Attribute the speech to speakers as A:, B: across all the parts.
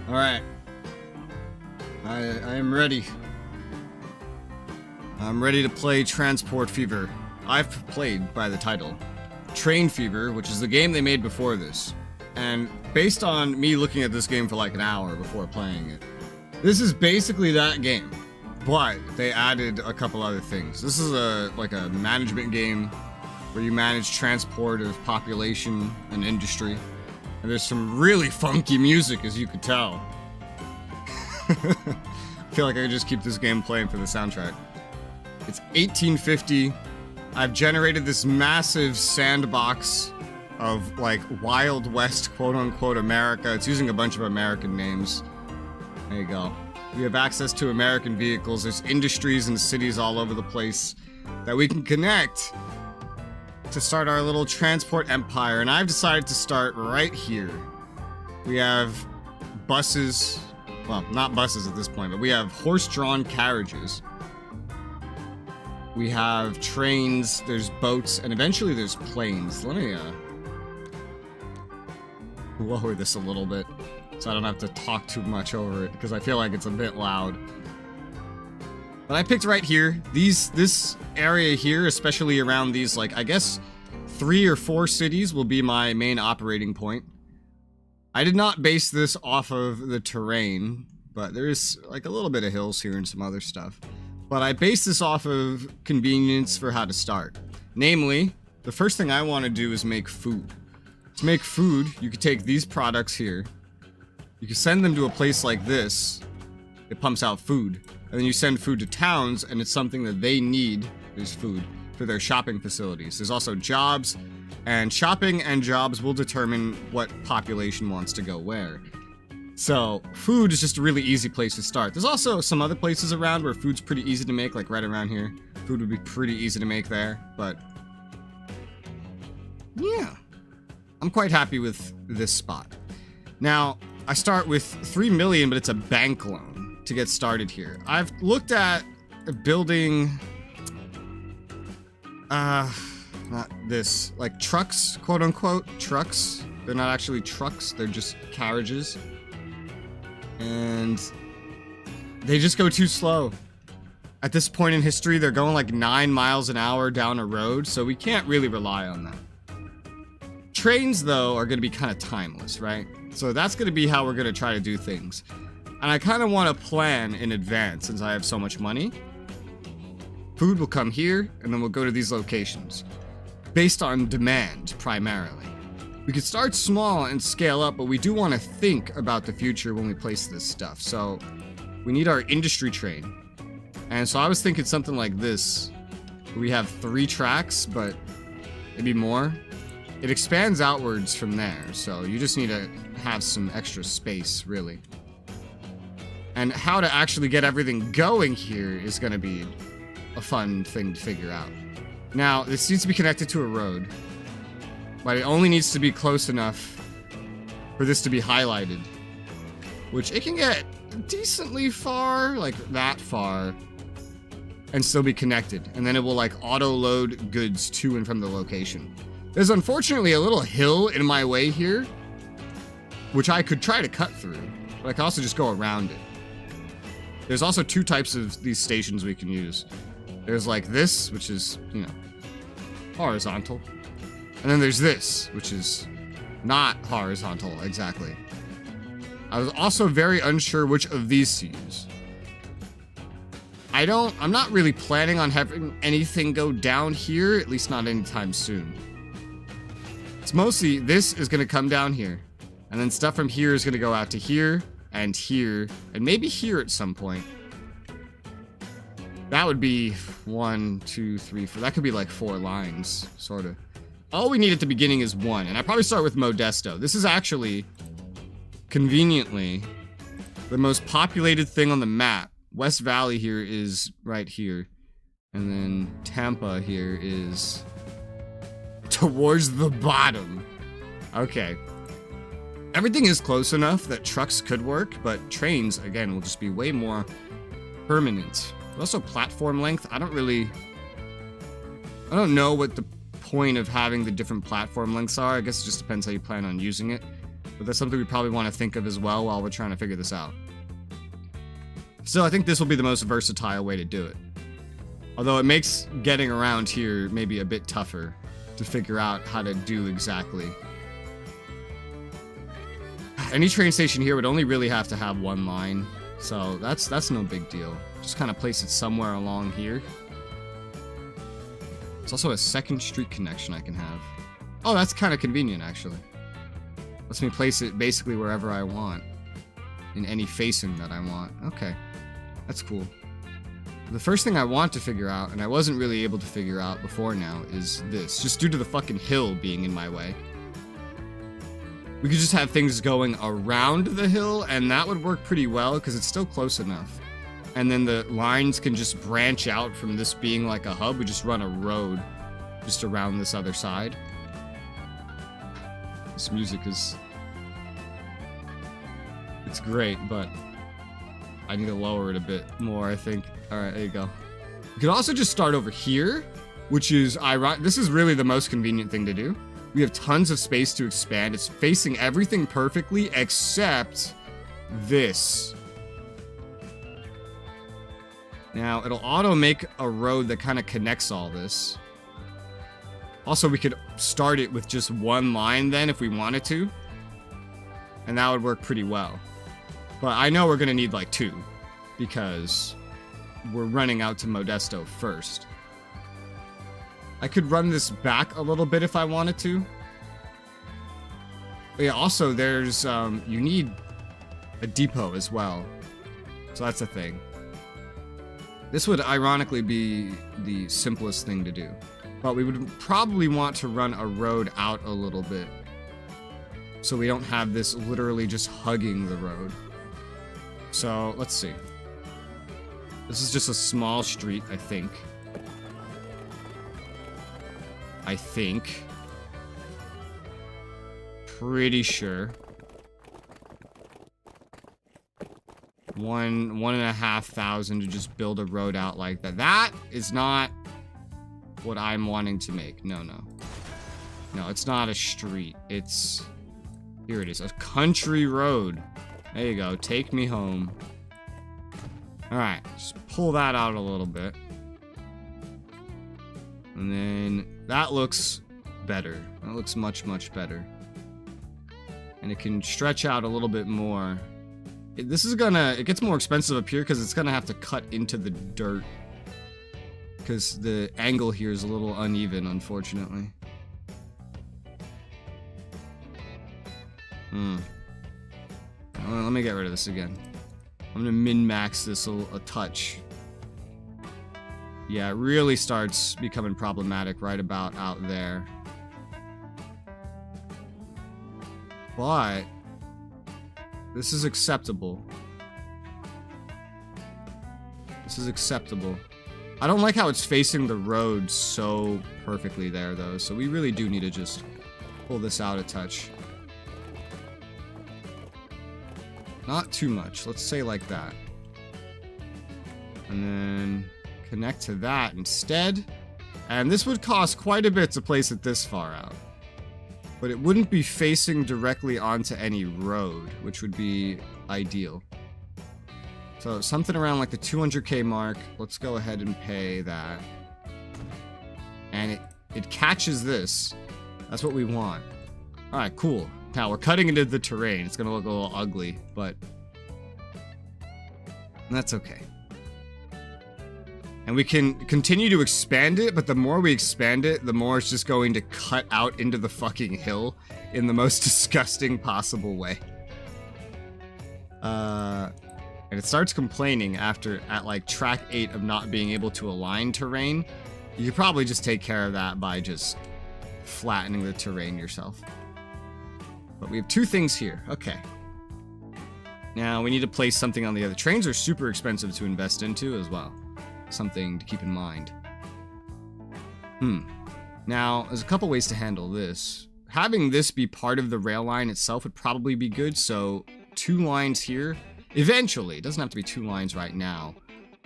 A: Alright. I am ready. I'm ready to play Transport Fever. I've played by the title. Train Fever, which is the game they made before this. And based on me looking at this game for like an hour before playing it, this is basically that game. But they added a couple other things. This is like a management game where you manage transport of population and industry. And there's some really funky music, as you could tell. I feel like I could just keep this game playing for the soundtrack. It's 1850. I've generated this massive sandbox of like Wild West quote-unquote America. It's using a bunch of American names. There you go. We have access to American vehicles. There's industries and cities all over the place that we can connect to start our little transport empire. And I've decided to start right here. We have buses. Well, not buses at this point, but we have horse-drawn carriages. We have trains, there's boats, and eventually there's planes. Let me lower this a little bit so I don't have to talk too much over it, because I feel like it's a bit loud. But I picked right here. This area here, especially around these, like, I guess 3 or 4 cities will be my main operating point. I did not base this off of the terrain, but there is like a little bit of hills here and some other stuff. But I based this off of convenience for how to start. Namely, the first thing I want to do is make food. To make food, you could take these products here. You can send them to a place like this. It pumps out food. And then you send food to towns, and it's something that they need, is food, for their shopping facilities. There's also jobs, and shopping and jobs will determine what population wants to go where. So, food is just a really easy place to start. There's also some other places around where food's pretty easy to make, like right around here. Food would be pretty easy to make there, but yeah. I'm quite happy with this spot. Now, I start with 3 million, but it's a bank loan to get started here. I've looked at building not this, like trucks, quote unquote, trucks. They're not actually trucks, they're just carriages. And they just go too slow. At this point in history, they're going like 9 miles an hour down a road, so we can't really rely on that. Trains, though, are going to be kind of timeless, right? So that's going to be how we're going to try to do things. And I kind of want to plan in advance since I have so much money. Food will come here, and then we'll go to these locations. Based on demand, primarily. We could start small and scale up, but we do want to think about the future when we place this stuff. So, we need our industry train. And so I was thinking something like this. We have 3 tracks, but maybe more. It expands outwards from there, so you just need to have some extra space, really. And how to actually get everything going here is going to be a fun thing to figure out. Now, this needs to be connected to a road, but it only needs to be close enough for this to be highlighted, which it can get decently far, like that far, and still be connected. And then it will like auto-load goods to and from the location. There's unfortunately a little hill in my way here, which I could try to cut through, but I can also just go around it. There's also 2 types of these stations we can use. There's like this, which is, you know, horizontal. And then there's this, which is not horizontal, exactly. I was also very unsure which of these to use. I'm not really planning on having anything go down here, at least not anytime soon. It's mostly, this is going to come down here. And then stuff from here is going to go out to here, and maybe here at some point. That would be 1, 2, 3, 4. That could be like 4 lines, sort of. All we need at the beginning is 1, and I probably start with Modesto. This is actually, conveniently, the most populated thing on the map. West Valley here is right here. And then Tampa here is towards the bottom. Okay. Everything is close enough that trucks could work, but trains, again, will just be way more permanent. Also, platform length. I don't know what the point of having the different platform lengths are. I guess it just depends how you plan on using it. But that's something we probably want to think of as well while we're trying to figure this out. Still, I think this will be the most versatile way to do it. Although it makes getting around here maybe a bit tougher to figure out how to do exactly. Any train station here would only really have to have one line, so that's no big deal. Just kind of place it somewhere along here. It's also a second street connection I can have. Oh, that's kind of convenient, actually. Lets me place it basically wherever I want. In any facing that I want. Okay. That's cool. The first thing I want to figure out, and I wasn't really able to figure out before now, is this. Just due to the fucking hill being in my way. We could just have things going around the hill, and that would work pretty well, because it's still close enough. And then the lines can just branch out from this being like a hub. We just run a road just around this other side. This music is... it's great, but I need to lower it a bit more, I think. Alright, there you go. You could also just start over here, which is ironic. This is really the most convenient thing to do. We have tons of space to expand. It's facing everything perfectly except this. Now, it'll auto make a road that kind of connects all this. Also, we could start it with just one line then if we wanted to. And that would work pretty well. But I know we're going to need like 2. Because we're running out to Modesto first. I could run this back a little bit if I wanted to. But yeah, also there's, you need a depot as well. So that's a thing. This would ironically be the simplest thing to do. But we would probably want to run a road out a little bit. So we don't have this literally just hugging the road. So, let's see. This is just a small street, I think. Pretty sure. 1,500 to just build a road out like that. That is not what I'm wanting to make. No. No, it's not a street. It's... here it is. A country road. There you go. Take me home. Alright. Just pull that out a little bit. And then... that looks better. That looks much, much better. And it can stretch out a little bit more. This is gonna... it gets more expensive up here because it's gonna have to cut into the dirt. Because the angle here is a little uneven, unfortunately. Well, let me get rid of this again. I'm gonna min-max this a touch. Yeah, it really starts becoming problematic right about out there. But this is acceptable. This is acceptable. I don't like how it's facing the road so perfectly there, though, so we really do need to just pull this out a touch. Not too much. Let's say like that. And then connect to that instead. And this would cost quite a bit to place it this far out. But it wouldn't be facing directly onto any road, which would be ideal. So something around like the 200k mark. Let's go ahead and pay that. And it catches this. That's what we want. Alright, cool. Now we're cutting into the terrain. It's gonna look a little ugly, but that's okay. And we can continue to expand it, but the more we expand it, the more it's just going to cut out into the fucking hill in the most disgusting possible way. And it starts complaining at like track 8 of not being able to align terrain. You could probably just take care of that by just flattening the terrain yourself. But we have 2 things here. Okay. Now we need to place something on the other. Trains are super expensive to invest into as well. Something to keep in mind. Now, there's a couple ways to handle this. Having this be part of the rail line itself would probably be good, so 2 lines here. Eventually, it doesn't have to be 2 lines right now.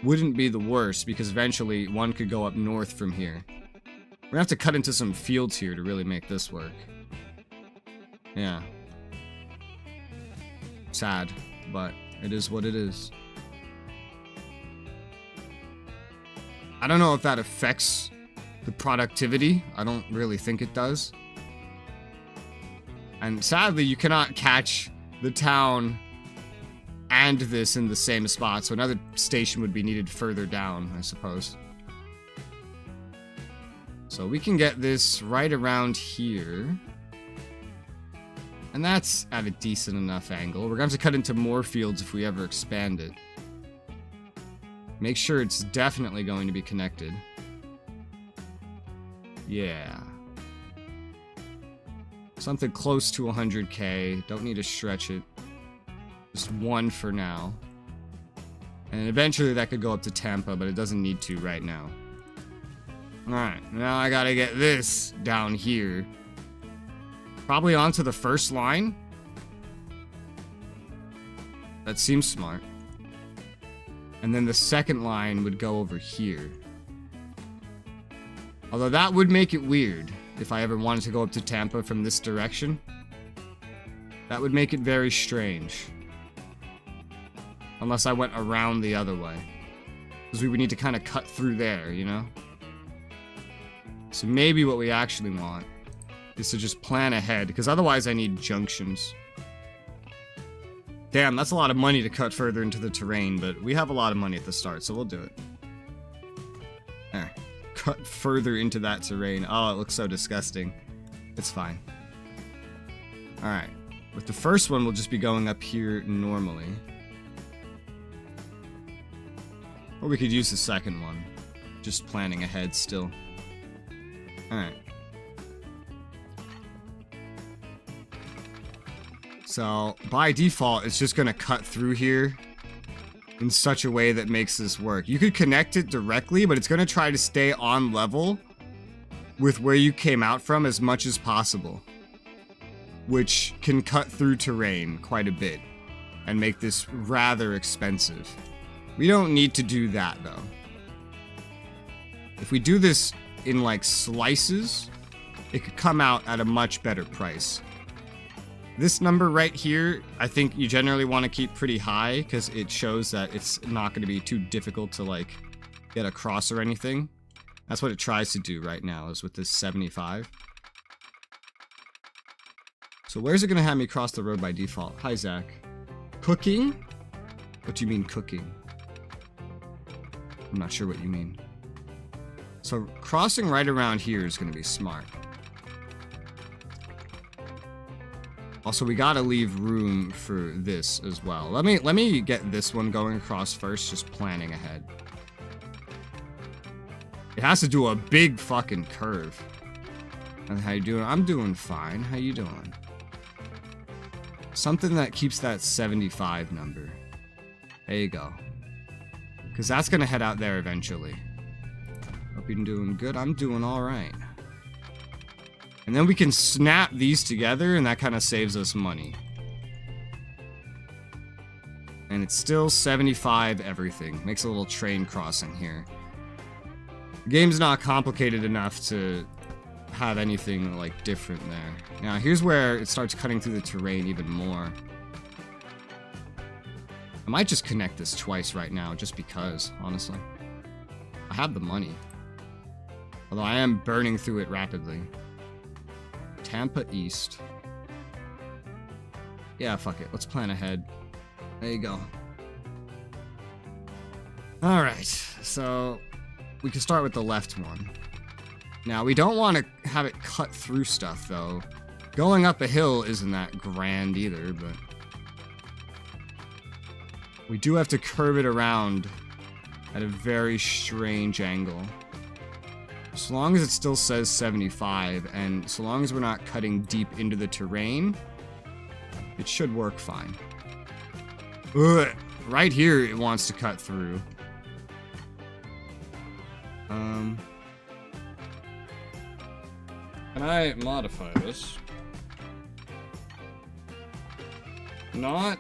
A: Wouldn't be the worst, because eventually one could go up north from here. We're gonna have to cut into some fields here to really make this work. Yeah. Sad, but it is what it is. I don't know if that affects the productivity. I don't really think it does. And sadly, you cannot catch the town and this in the same spot, so another station would be needed further down, I suppose. So we can get this right around here. And that's at a decent enough angle. We're going to have to cut into more fields if we ever expand it. Make sure it's definitely going to be connected. Yeah. Something close to 100k. Don't need to stretch it. Just one for now. And eventually that could go up to Tampa, but it doesn't need to right now. Alright, now I gotta get this down here. Probably onto the first line. That seems smart. And then the second line would go over here. Although that would make it weird if I ever wanted to go up to Tampa from this direction. That would make it very strange. Unless I went around the other way. Because we would need to kind of cut through there, you know? So maybe what we actually want is to just plan ahead, because otherwise I need junctions. Damn, that's a lot of money to cut further into the terrain, but we have a lot of money at the start, so we'll do it. There. Cut further into that terrain. Oh, it looks so disgusting. It's fine. Alright. With the first one, we'll just be going up here normally. Or we could use the second one. Just planning ahead still. Alright. So, by default, it's just going to cut through here in such a way that makes this work. You could connect it directly, but it's going to try to stay on level with where you came out from as much as possible. Which can cut through terrain quite a bit and make this rather expensive. We don't need to do that, though. If we do this in, like, slices, it could come out at a much better price. This number right here, I think you generally want to keep pretty high because it shows that it's not going to be too difficult to, like, get across or anything. That's what it tries to do right now, is with this 75. So where's it going to have me cross the road by default? Hi, Zach. Cooking? What do you mean cooking? I'm not sure what you mean. So crossing right around here is going to be smart. Also, we gotta leave room for this as well. Let me get this one going across first, just planning ahead. It has to do a big fucking curve. And how you doing? I'm doing fine. How you doing? Something that keeps that 75 number. There you go. Because that's gonna head out there eventually. Hope you're doing good. I'm doing alright. And then we can snap these together, and that kind of saves us money. And it's still 75 everything. Makes a little train crossing here. The game's not complicated enough to have anything, like, different there. Now, here's where it starts cutting through the terrain even more. I might just connect this twice right now, just because, honestly. I have the money. Although I am burning through it rapidly. Tampa East. Yeah, fuck it. Let's plan ahead. There you go. Alright, so we can start with the left one. Now, we don't want to have it cut through stuff, though. Going up a hill isn't that grand either, but we do have to curve it around at a very strange angle. So long as it still says 75, and so long as we're not cutting deep into the terrain, it should work fine. Ugh, right here it wants to cut through. Can I modify this? Not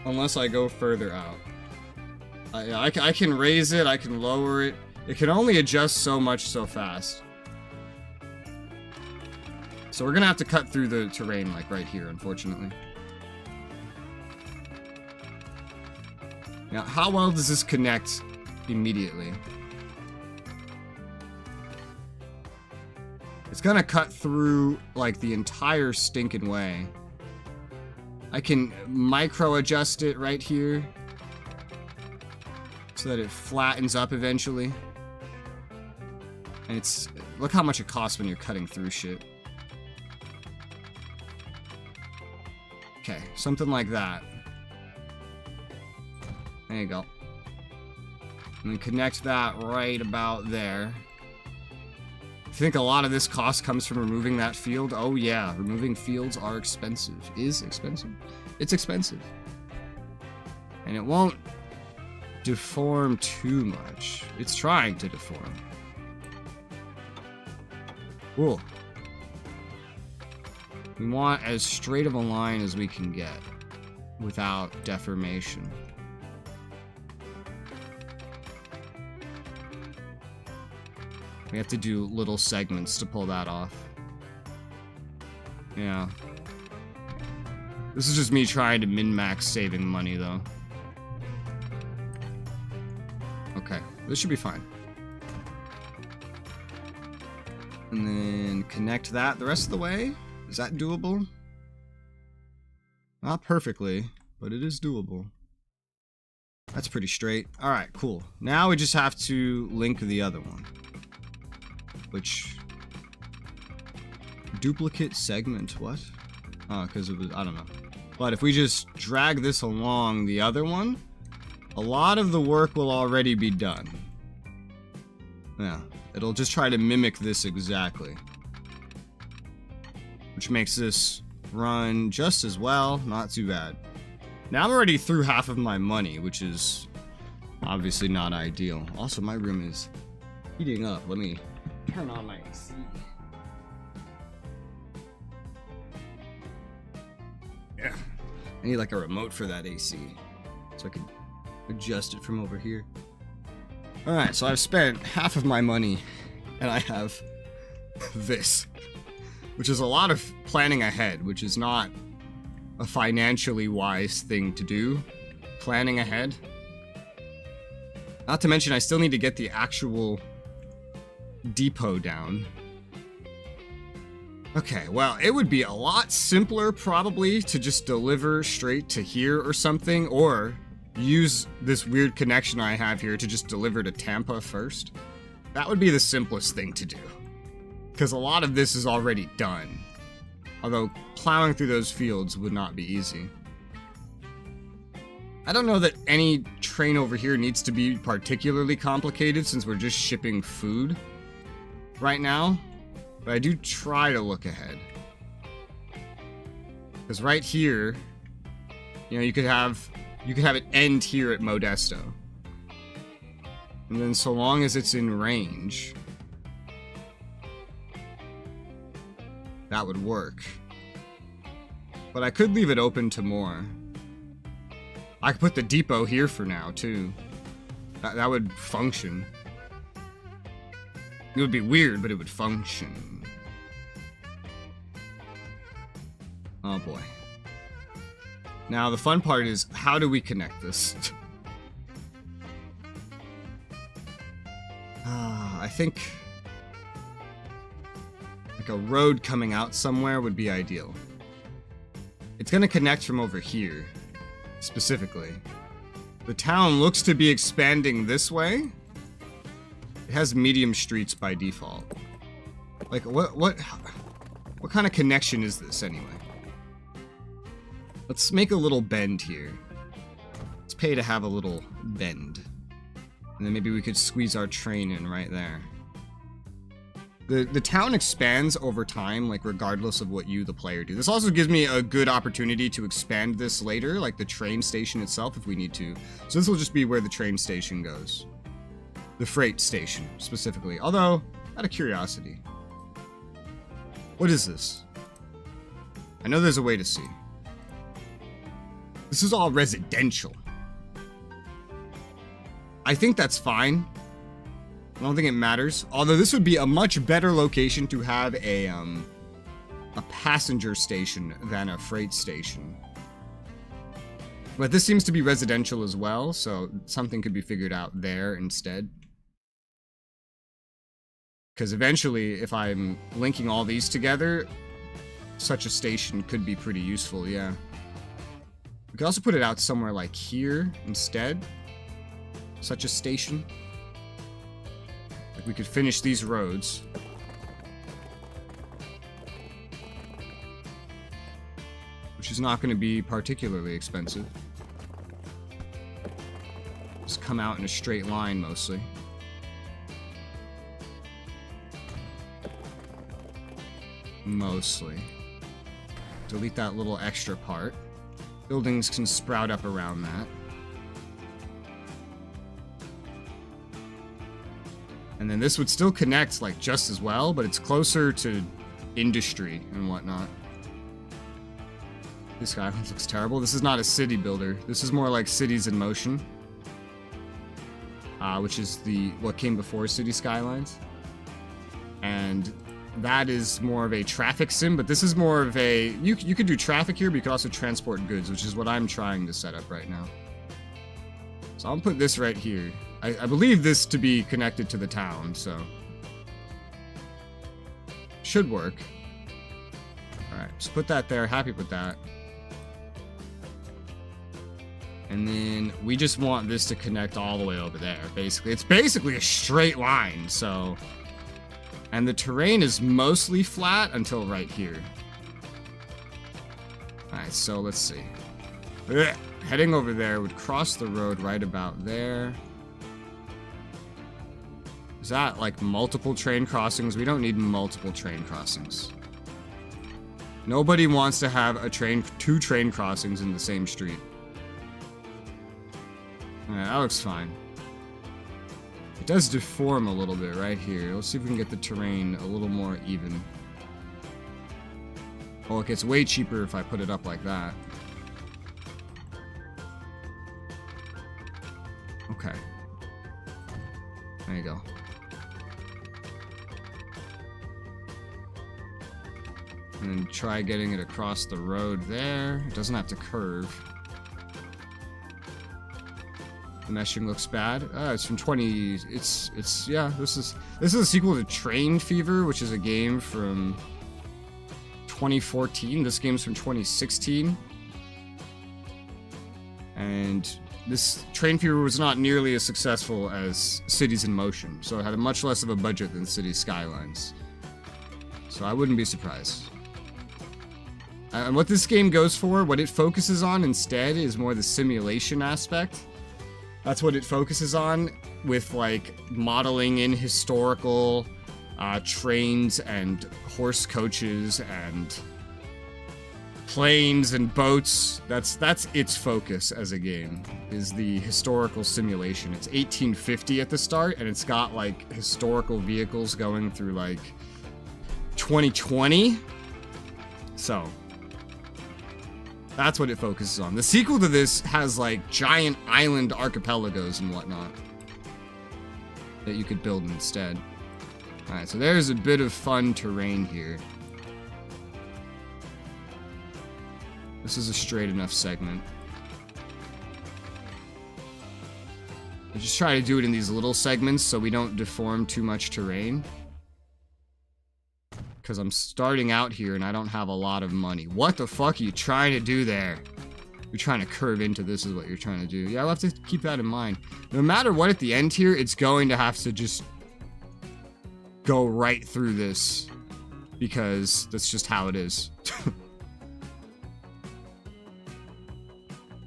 A: unless I go further out. I can raise it, I can lower it. It can only adjust so much so fast. So we're gonna have to cut through the terrain, like right here, unfortunately. Now, how well does this connect immediately? It's gonna cut through, like, the entire stinking way. I can micro adjust it right here so that it flattens up eventually. And it's, look how much it costs when you're cutting through shit. Okay, something like that. There you go. And then connect that right about there. I think a lot of this cost comes from removing that field. Oh yeah, removing fields are expensive. Is expensive? It's expensive. And it won't deform too much. It's trying to deform. Cool. We want as straight of a line as we can get without deformation. We have to do little segments to pull that off. Yeah. This is just me trying to min-max saving money, though. Okay, this should be fine. And then connect that the rest of the way. Is that doable? Not perfectly, but it is doable. That's pretty straight. Alright, cool. Now we just have to link the other one. Which... Duplicate segment, what? Oh, because it was, I don't know. But if we just drag this along the other one, a lot of the work will already be done. Yeah, it'll just try to mimic this exactly. Which makes this run just as well, not too bad. Now I'm already through half of my money, which is obviously not ideal. Also, my room is heating up. Let me turn on my AC. Yeah, I need like a remote for that AC, so I can adjust it from over here. Alright, so I've spent half of my money, and I have this. Which is a lot of planning ahead, which is not a financially wise thing to do. Planning ahead. Not to mention, I still need to get the actual depot down. Okay, well, it would be a lot simpler, probably, to just deliver straight to here or something, or use this weird connection I have here to just deliver to Tampa first. That would be the simplest thing to do. Because a lot of this is already done. Although, plowing through those fields would not be easy. I don't know that any train over here needs to be particularly complicated since we're just shipping food right now. But I do try to look ahead. Because right here, you know, you could have it end here at Modesto. And then so long as it's in range, that would work. But I could leave it open to more. I could put the depot here for now, too. That would function. It would be weird, but it would function. Oh boy. Now, the fun part is, how do we connect this? I think like a road coming out somewhere would be ideal. It's gonna connect from over here, specifically. The town looks to be expanding this way. It has medium streets by default. Like, what kind of connection is this, anyway? Let's make a little bend here. Let's pay to have a little bend. And then maybe we could squeeze our train in right there. The town expands over time, like, regardless of what you, the player, do. This also gives me a good opportunity to expand this later, like the train station itself, if we need to. So this will just be where the train station goes. The freight station, specifically. Although, out of curiosity. What is this? I know there's a way to see. This is all residential. I think that's fine. I don't think it matters. Although this would be a much better location to have a passenger station than a freight station. But this seems to be residential as well, so something could be figured out there instead. Because eventually, if I'm linking all these together, such a station could be pretty useful, yeah. We could also put it out somewhere like here instead. Such a station. Like we could finish these roads. Which is not going to be particularly expensive. Just come out in a straight line mostly. Mostly. Delete that little extra part. Buildings can sprout up around that. And then this would still connect like just as well, but it's closer to industry and whatnot. This guy looks terrible. This is not a city builder. This is more like Cities in Motion. Which is what came before City Skylines. And that is more of a traffic sim, but this is more of a... You could do traffic here, but you could also transport goods, which is what I'm trying to set up right now. So I'll put this right here. I believe this to be connected to the town, so... Should work. Alright, just put that there. Happy with that. And then we just want this to connect all the way over there, basically. It's basically a straight line, so... And the terrain is mostly flat until right here. Alright, so let's see. Ugh. Heading over there would cross the road right about there. Is that like multiple train crossings? We don't need multiple train crossings. Nobody wants to have two train crossings in the same street. Alright, that looks fine. It does deform a little bit right here. Let's see if we can get the terrain a little more even. Oh, it gets way cheaper if I put it up like that. Okay. There you go. And then try getting it across the road there. It doesn't have to curve. The meshing looks bad. It's from 20. Yeah. This is a sequel to Train Fever, which is a game from 2014. This game's from 2016, and this Train Fever was not nearly as successful as Cities in Motion, so it had a much less of a budget than Cities Skylines. So I wouldn't be surprised. And what this game goes for, what it focuses on instead, is more the simulation aspect. That's what it focuses on, with like modeling in historical trains and horse coaches and planes and boats. That's its focus as a game, is the historical simulation. It's 1850 at the start, and it's got like historical vehicles going through like 2020. So that's what it focuses on. The sequel to this has like giant island archipelagos and whatnot that you could build instead. Alright, so there's a bit of fun terrain here. This is a straight enough segment. I just try to do it in these little segments so we don't deform too much terrain. Because I'm starting out here and I don't have a lot of money. What the fuck are you trying to do there? You're trying to curve into this is what you're trying to do. Yeah, I'll have to keep that in mind. No matter what at the end here, it's going to have to just go right through this. Because that's just how it is.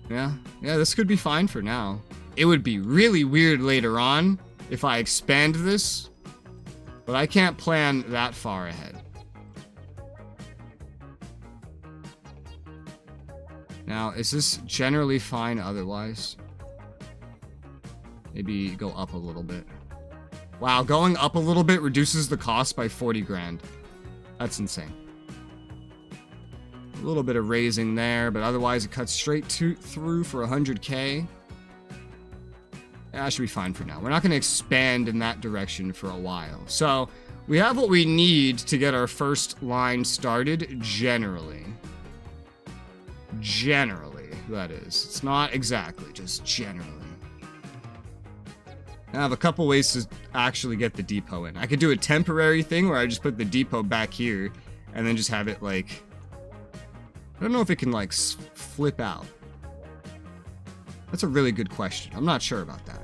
A: Yeah, this could be fine for now. It would be really weird later on if I expand this. But I can't plan that far ahead. Now, is this generally fine otherwise? Maybe go up a little bit. Wow, going up a little bit reduces the cost by 40 grand. That's insane. A little bit of raising there, but otherwise it cuts straight through for 100k. That should be fine for now. We're not going to expand in that direction for a while. So, we have what we need to get our first line started, generally. Generally. that is. It's not exactly, just generally. I have a couple ways to actually get the depot in. I could do a temporary thing where I just put the depot back here and then just have it like... I don't know if it can like flip out. That's a really good question. I'm not sure about that.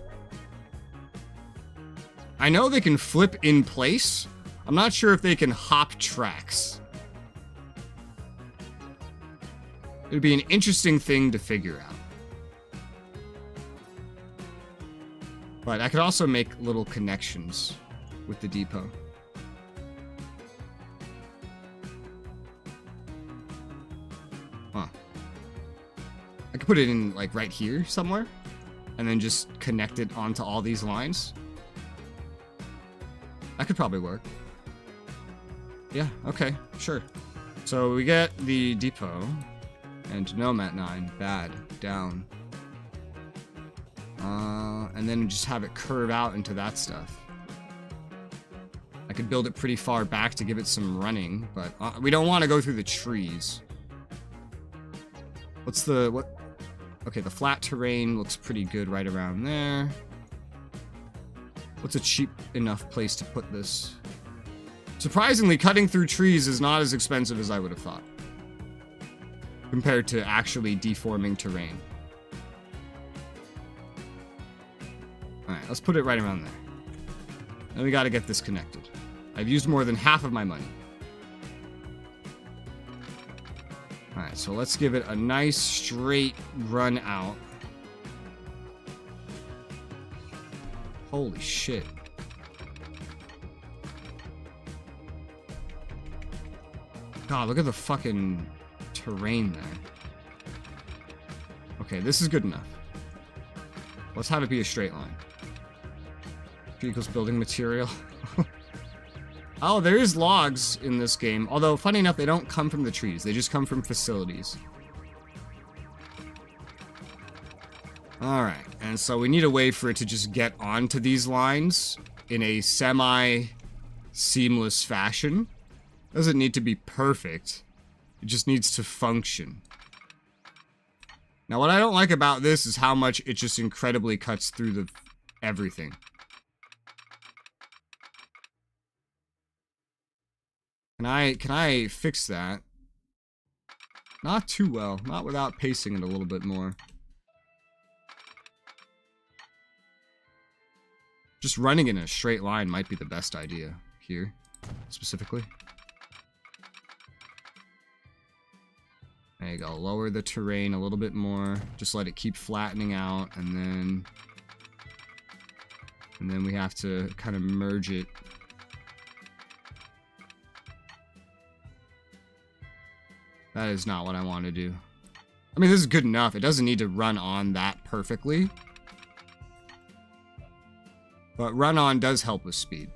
A: I know they can flip in place. I'm not sure if they can hop tracks. It would be an interesting thing to figure out. But I could also make little connections with the depot. Huh. I could put it in, like, right here somewhere. And then just connect it onto all these lines. That could probably work. Yeah, okay, sure. So we get the depot. And no, Mat 9. Bad. Down. And then just have it curve out into that stuff. I could build it pretty far back to give it some running, but we don't want to go through the trees. What's the, what? Okay, the flat terrain looks pretty good right around there. What's a cheap enough place to put this? Surprisingly, cutting through trees is not as expensive as I would have thought, compared to actually deforming terrain. Alright, let's put it right around there. Then we gotta get this connected. I've used more than half of my money. Alright, so let's give it a nice straight run out. Holy shit. God, look at the fucking terrain there. Okay, this is good enough. Let's have it be a straight line. Equals building material. Oh, there is logs in this game. Although, funny enough, they don't come from the trees. They just come from facilities. Alright, and so we need a way for it to just get onto these lines in a semi-seamless fashion. Doesn't need to be perfect. It just needs to function. Now, what I don't like about this is how much it just incredibly cuts through the everything. Can I fix that? Not too well. Not without pacing it a little bit more. Just running in a straight line might be the best idea here, specifically. There you go. Lower the terrain a little bit more. Just let it keep flattening out, and then we have to kind of merge it. That is not what I want to do. I mean, this is good enough. It doesn't need to run on that perfectly. But run on does help with speed.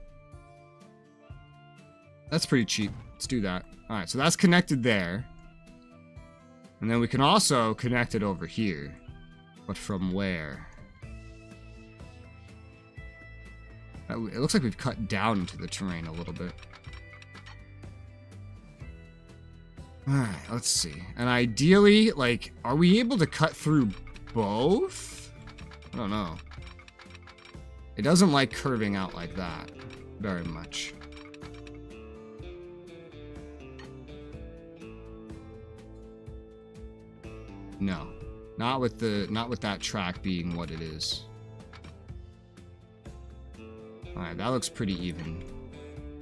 A: That's pretty cheap. Let's do that. Alright, so that's connected there. And then we can also connect it over here. But from where? It looks like we've cut down into the terrain a little bit. Alright, let's see. And ideally, like, are we able to cut through both? I don't know. It doesn't like curving out like that very much. No. Not with that track being what it is. Alright, that looks pretty even.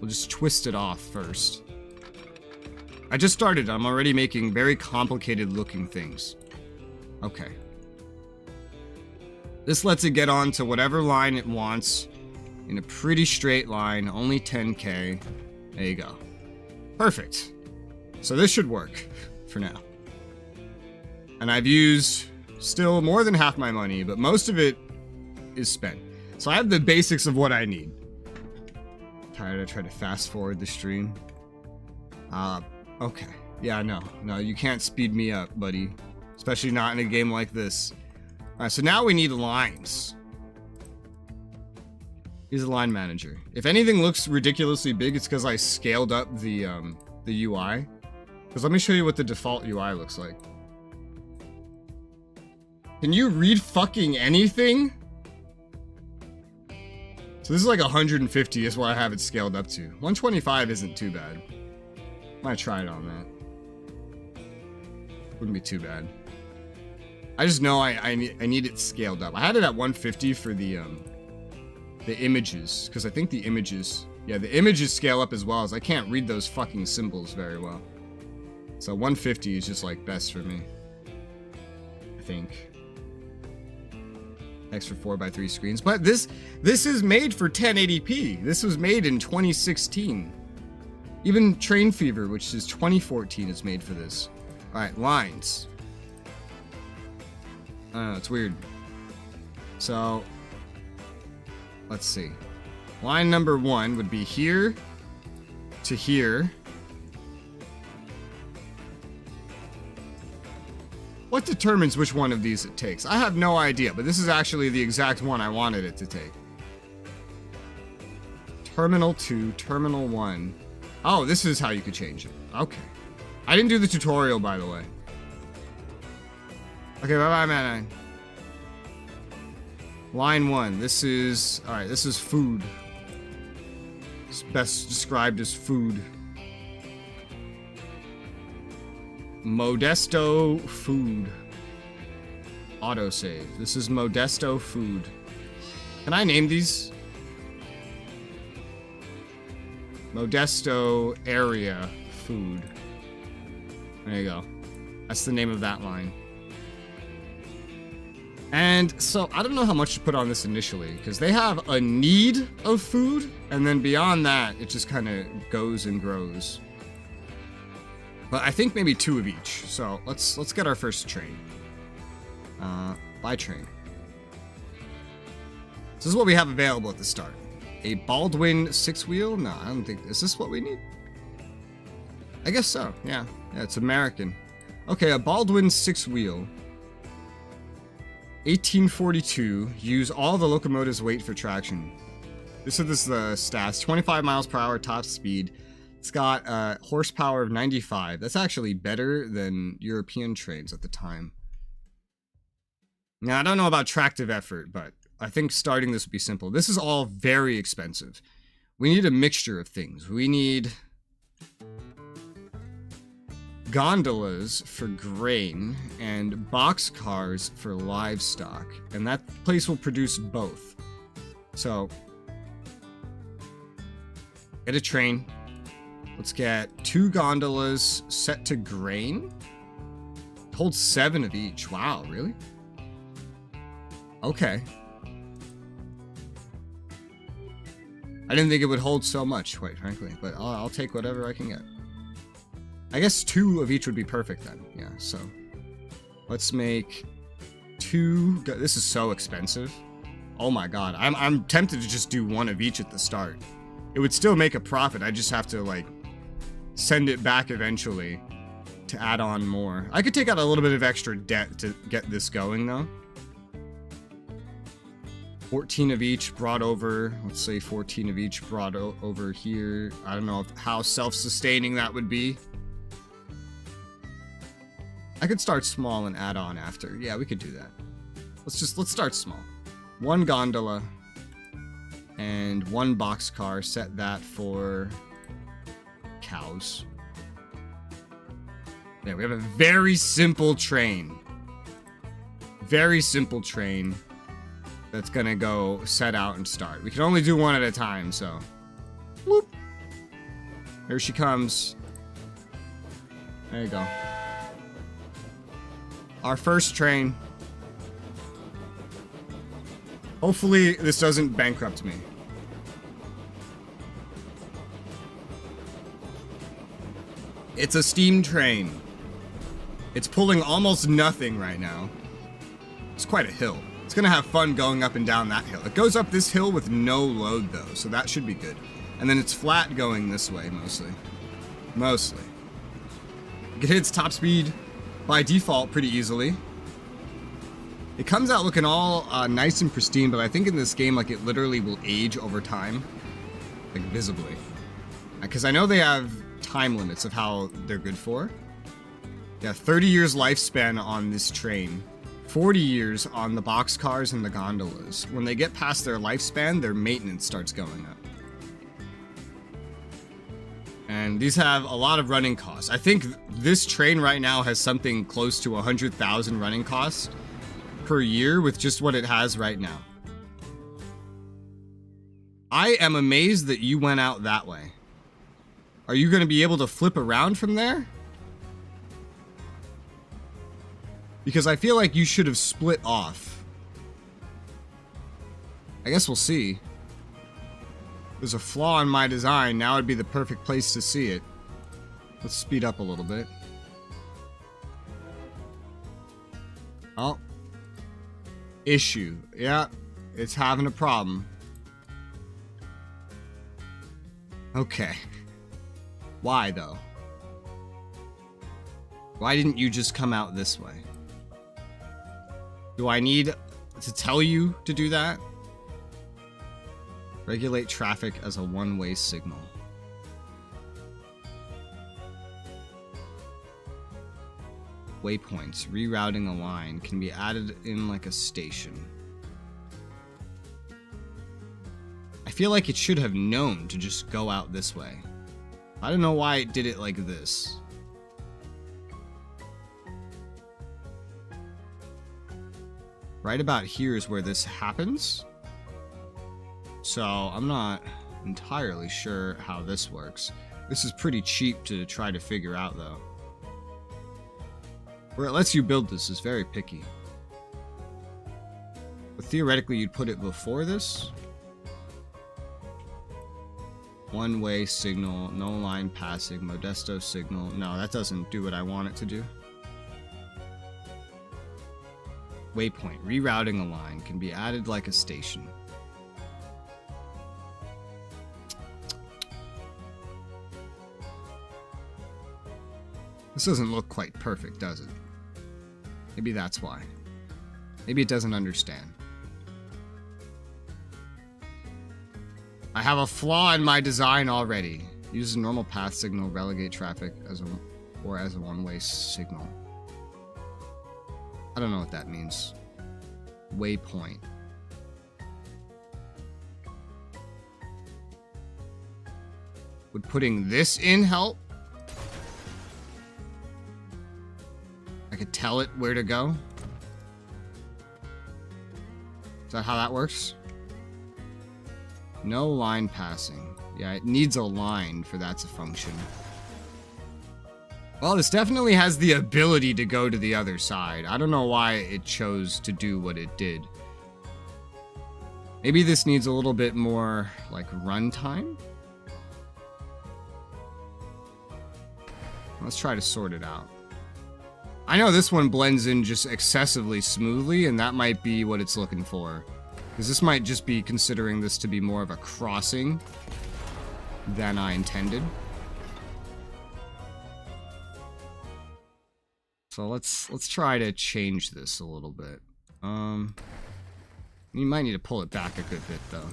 A: We'll just twist it off first. I just started. I'm already making very complicated looking things. Okay. This lets it get on to whatever line it wants in a pretty straight line, only 10K. There you go. Perfect. So this should work for now. And I've used still more than half my money, but most of it is spent. So I have the basics of what I need. Tired of trying to fast forward the stream. Okay. Yeah, no, you can't speed me up, buddy. Especially not in a game like this. Alright, so now we need lines. He's a line manager. If anything looks ridiculously big, it's because I scaled up the UI. Because let me show you what the default UI looks like. Can you read fucking anything? So this is like 150 is what I have it scaled up to. 125 isn't too bad. Might try it on that. Wouldn't be too bad. I just know I need it scaled up. I had it at 150 for the images, because I think the images, yeah, the images scale up as well, as I can't read those fucking symbols very well. So 150 is just like best for me, I think. Extra 4x3 screens, but this is made for 1080p. This was made in 2016. Even Train Fever, which is 2014, is made for this. All right, lines. I don't know, it's weird. So let's see. Line number 1 would be here to here. What determines which one of these it takes? I have no idea, but this is actually the exact one I wanted it to take. Terminal 2, Terminal 1. Oh, this is how you could change it. Okay. I didn't do the tutorial, by the way. Okay, bye-bye, man. Line 1. This is... Alright, this is food. It's best described as food. Modesto food. Autosave. This is Modesto food. Can I name these? Modesto area food. There you go. That's the name of that line. And so I don't know how much to put on this initially, because they have a need of food, and then beyond that, it just kind of goes and grows. But I think maybe 2 of each. So let's get our first train. Buy train. This is what we have available at the start. A Baldwin 6-wheel? No, I don't think... Is this what we need? I guess so, yeah. Yeah, it's American. Okay, a Baldwin 6-wheel. 1842. Use all the locomotive's weight for traction. This is the stats. 25 miles per hour top speed. It's got horsepower of 95. That's actually better than European trains at the time. Now, I don't know about tractive effort, but I think starting this would be simple. This is all very expensive. We need a mixture of things. We need gondolas for grain and boxcars for livestock. And that place will produce both. So, get a train. Let's get 2 gondolas set to grain. It holds 7 of each. Wow, really? Okay. I didn't think it would hold so much, quite frankly, but I'll take whatever I can get. I guess 2 of each would be perfect then. Yeah, so let's make 2. This is so expensive. Oh my god, I'm tempted to just do 1 of each at the start. It would still make a profit. I just have to like send it back eventually to add on more. I could take out a little bit of extra debt to get this going though. 14 of each brought over, let's say 14 of each brought over here. I don't know how self-sustaining that would be. I could start small and add on after. Yeah, we could do that. Let's start small. 1 gondola and 1 boxcar. Set that for cows. There, we have a very simple train. Very simple train that's gonna go set out and start. We can only do 1 at a time, so. Whoop. Here she comes. There you go. Our first train. Hopefully this doesn't bankrupt me. It's a steam train. It's pulling almost nothing right now. It's quite a hill. It's gonna have fun going up and down that hill. It goes up this hill with no load though, so that should be good. And then it's flat going this way mostly. Mostly. It hits top speed by default pretty easily. It comes out looking all nice and pristine, but I think in this game, like, it literally will age over time, like visibly. Because I know they have time limits of how they're good for. Yeah, 30 years lifespan on this train 40 years on the boxcars and the gondolas. When they get past their lifespan, their maintenance starts going up. And these have a lot of running costs. I think this train right now has something close to 100,000 running costs per year with just what it has right now. I am amazed that you went out that way. Are you going to be able to flip around from there? Because I feel like you should have split off. I guess we'll see. There's a flaw in my design. Now would be the perfect place to see it. Let's speed up a little bit. Oh. Issue. Yeah, it's having a problem. Okay. Why, though? Why didn't you just come out this way? Do I need to tell you to do that? Regulate traffic as a one-way signal. Waypoints. Rerouting a line can be added in like a station. I feel like it should have known to just go out this way. I don't know why it did it like this. Right about here is where this happens. So I'm not entirely sure how this works. This is pretty cheap to try to figure out though. Where it lets you build this is very picky. But theoretically you'd put it before this. One-way signal, no line passing, Modesto signal. No, that doesn't do what I want it to do. Waypoint. Rerouting a line can be added like a station. This doesn't look quite perfect, does it? Maybe that's why. Maybe it doesn't understand. I have a flaw in my design already. Use a normal path signal, relegate traffic as a one-way signal. I don't know what that means. Waypoint. Would putting this in help? I could tell it where to go? Is that how that works? No line passing. Yeah, it needs a line for that to function. Well, this definitely has the ability to go to the other side. I don't know why it chose to do what it did. Maybe this needs a little bit more, like, runtime? Let's try to sort it out. I know this one blends in just excessively smoothly, and that might be what it's looking for. Because this might just be considering this to be more of a crossing than I intended. So let's try to change this a little bit. You might need to pull it back a good bit though.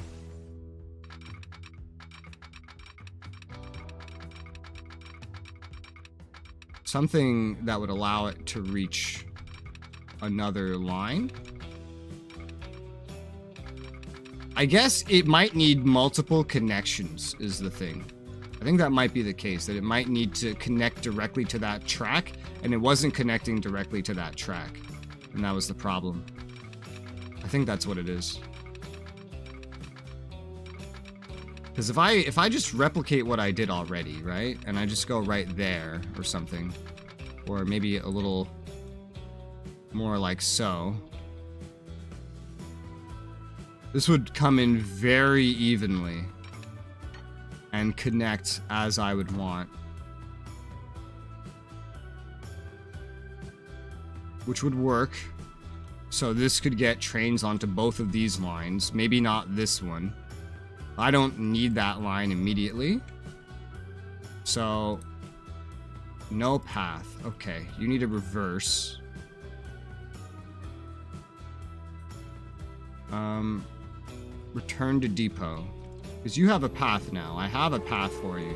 A: Something that would allow it to reach another line. I guess it might need multiple connections is the thing. I think that might be the case, that it might need to connect directly to that track, and it wasn't connecting directly to that track. And that was the problem. I think that's what it is. Because if I just replicate what I did already, right? And I just go right there or something. Or maybe a little more like so. This would come in very evenly. And connect as I would want. Which would work. So this could get trains onto both of these lines. Maybe not this one. I don't need that line immediately. So, no path. Okay, you need a reverse. Return to depot. Because you have a path now. I have a path for you.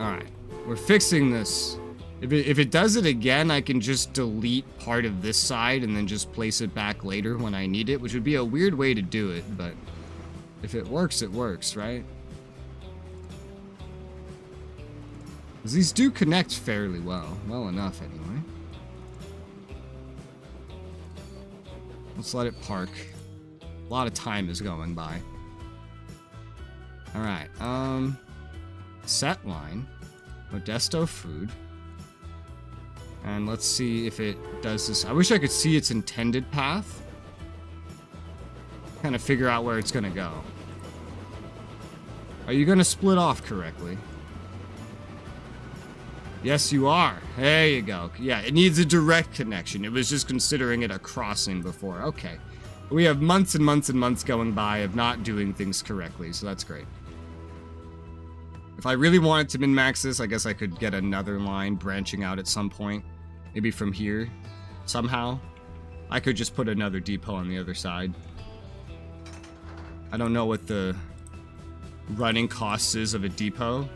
A: Alright, we're fixing this. If it does it again, I can just delete part of this side and then just place it back later when I need it, which would be a weird way to do it, but if it works, right? Because these do connect fairly well. Well enough, anyway. Let's let it park. A lot of time is going by. Alright, set line. Modesto food. And let's see if it does this. I wish I could see its intended path. Kind of figure out where it's gonna go. Are you gonna split off correctly? Yes, you are. There you go. Yeah, it needs a direct connection. It was just considering it a crossing before. Okay. We have months and months and months going by of not doing things correctly, so that's great. If I really wanted to min-max this, I guess I could get another line branching out at some point. Maybe from here, somehow. I could just put another depot on the other side. I don't know what the running cost is of a depot.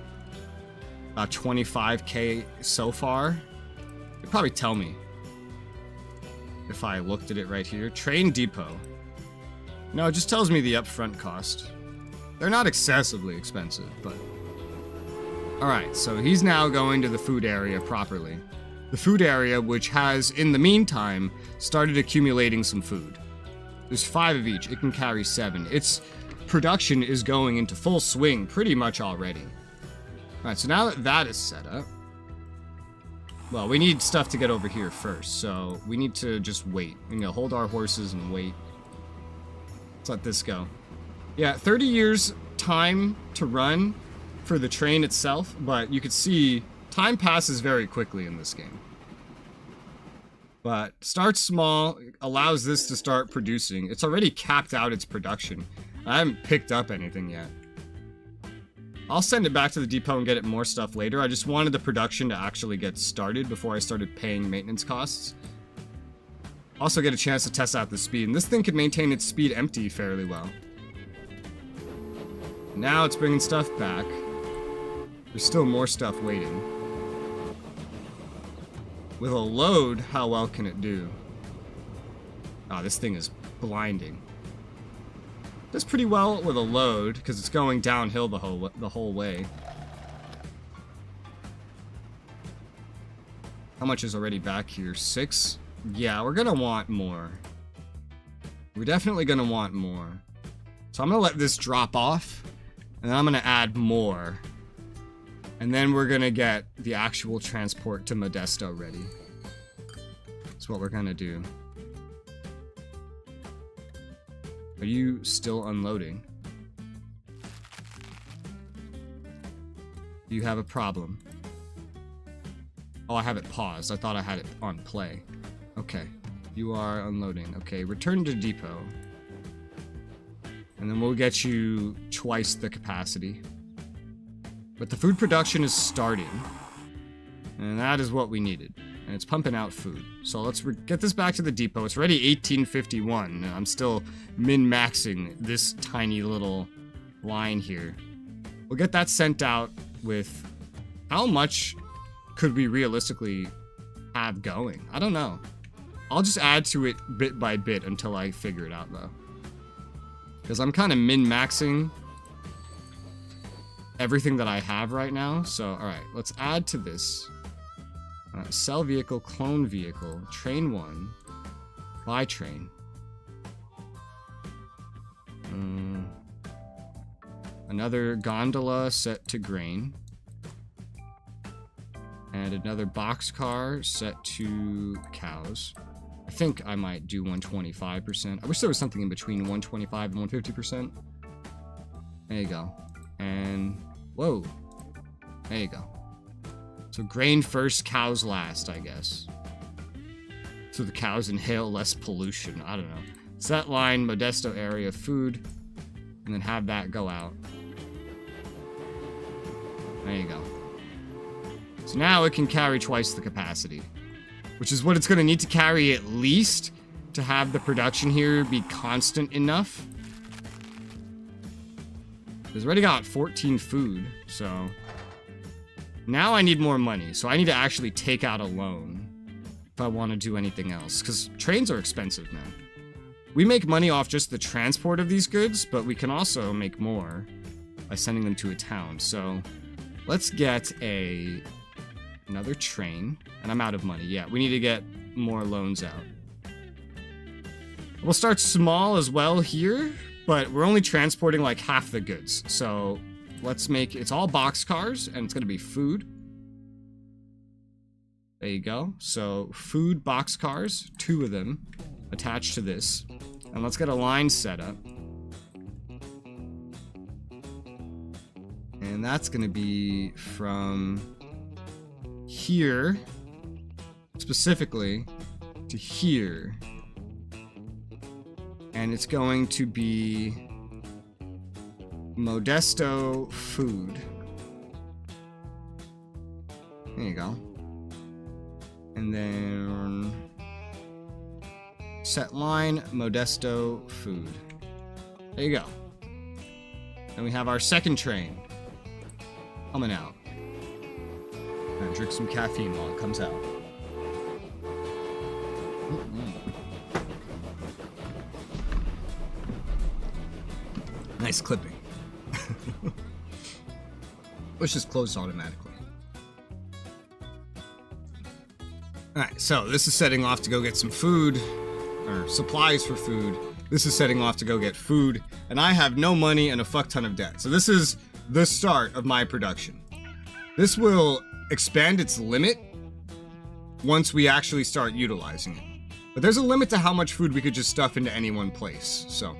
A: About 25k so far. It'd probably tell me if I looked at it right here. Train depot. No, it just tells me the upfront cost. They're not excessively expensive, but... Alright, so he's now going to the food area properly. The food area, which has, in the meantime, started accumulating some food. There's 5 of each. It can carry 7. Its production is going into full swing pretty much already. Alright, so now that that is set up... Well, we need stuff to get over here first, so we need to just wait. We're gonna hold our horses and wait. Let's let this go. Yeah, 30 years time to run for the train itself, but you could see time passes very quickly in this game. But start small, allows this to start producing. It's already capped out its production. I haven't picked up anything yet. I'll send it back to the depot and get it more stuff later. I just wanted the production to actually get started before I started paying maintenance costs. Also get a chance to test out the speed. And this thing can maintain its speed empty fairly well. Now it's bringing stuff back. There's still more stuff waiting. With a load, how well can it do? Ah, this thing is blinding. Does pretty well with a load, because it's going downhill the whole way. How much is already back here? 6? Yeah, we're gonna want more. We're definitely gonna want more. So I'm gonna let this drop off, and then I'm gonna add more. And then we're gonna get the actual transport to Modesto ready. That's what we're gonna do. Are you still unloading? Do you have a problem? Oh, I have it paused. I thought I had it on play. Okay. You are unloading. Okay, return to depot. And then we'll get you twice the capacity. But the food production is starting. And that is what we needed. And it's pumping out food. So let's get this back to the depot. It's already 1851. I'm still min-maxing this tiny little line here. We'll get that sent out with... How much could we realistically have going? I don't know. I'll just add to it bit by bit until I figure it out, though. Because I'm kind of min-maxing everything that I have right now. So, alright, let's add to this. Sell vehicle, clone vehicle, train 1, buy train. Another gondola set to grain. And another boxcar set to cows. I think I might do 125%. I wish there was something in between 125 and 150%. There you go. And, whoa. There you go. So grain first, cows last, I guess. So the cows inhale less pollution. I don't know. Set line, Modesto area, food. And then have that go out. There you go. So now it can carry twice the capacity. Which is what it's going to need to carry at least to have the production here be constant enough. It's already got 14 food, so... Now I need more money, so I need to actually take out a loan if I want to do anything else, because trains are expensive now. We make money off just the transport of these goods, but we can also make more by sending them to a town. So let's get another train, and I'm out of money. Yeah, we need to get more loans out. We'll start small as well here, but we're only transporting like half the goods. So let's make, it's all boxcars, and it's gonna be food. There you go. So food boxcars, 2 of them attached to this. And let's get a line set up. And that's gonna be from here, specifically, to here. And it's going to be Modesto food. There you go. And then set line Modesto food. There you go. And we have our second train coming out. I'm gonna drink some caffeine while it comes out. Nice clipping. Which is closed automatically. Alright, so this is setting off to go get some food, or supplies for food. This is setting off to go get food, and I have no money and a fuck ton of debt. So this is the start of my production. This will expand its limit once we actually start utilizing it. But there's a limit to how much food we could just stuff into any one place, so.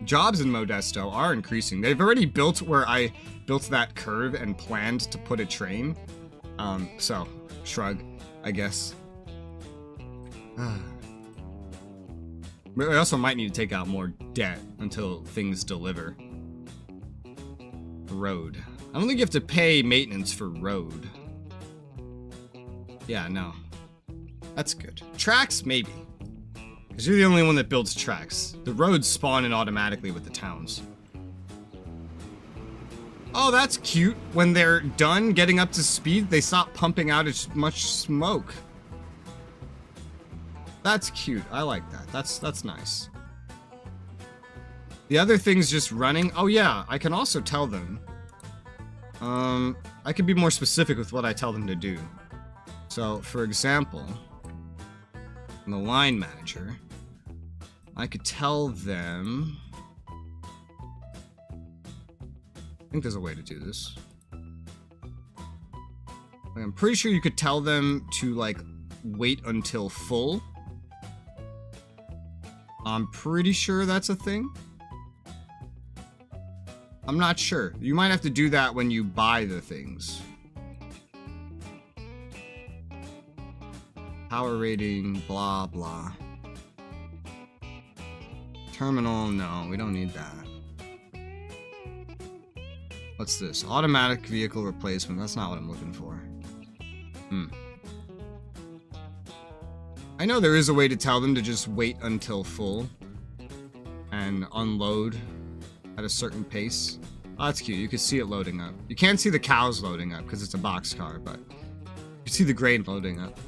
A: Jobs in Modesto are increasing. They've already built where I built that curve and planned to put a train. So, shrug, I guess. We also might need to take out more debt until things deliver. Road. I don't think you have to pay maintenance for road. Yeah, no. That's good. Tracks, maybe. Because you're the only one that builds tracks. The roads spawn in automatically with the towns. Oh, that's cute. When they're done getting up to speed, they stop pumping out as much smoke. That's cute. I like that. That's nice. The other thing's just running. Oh yeah, I can also tell them. I can be more specific with what I tell them to do. So, for example, in the line manager, I could tell them... I think there's a way to do this. I'm pretty sure you could tell them to, like, wait until full. I'm pretty sure that's a thing. I'm not sure. You might have to do that when you buy the things. Power rating, blah, blah. Terminal, no, we don't need that. What's this? Automatic vehicle replacement. That's not what I'm looking for. I know there is a way to tell them to just wait until full and unload at a certain pace. Oh, that's cute. You can see it loading up. You can't see the cows loading up because it's a boxcar, but you can see the grain loading up.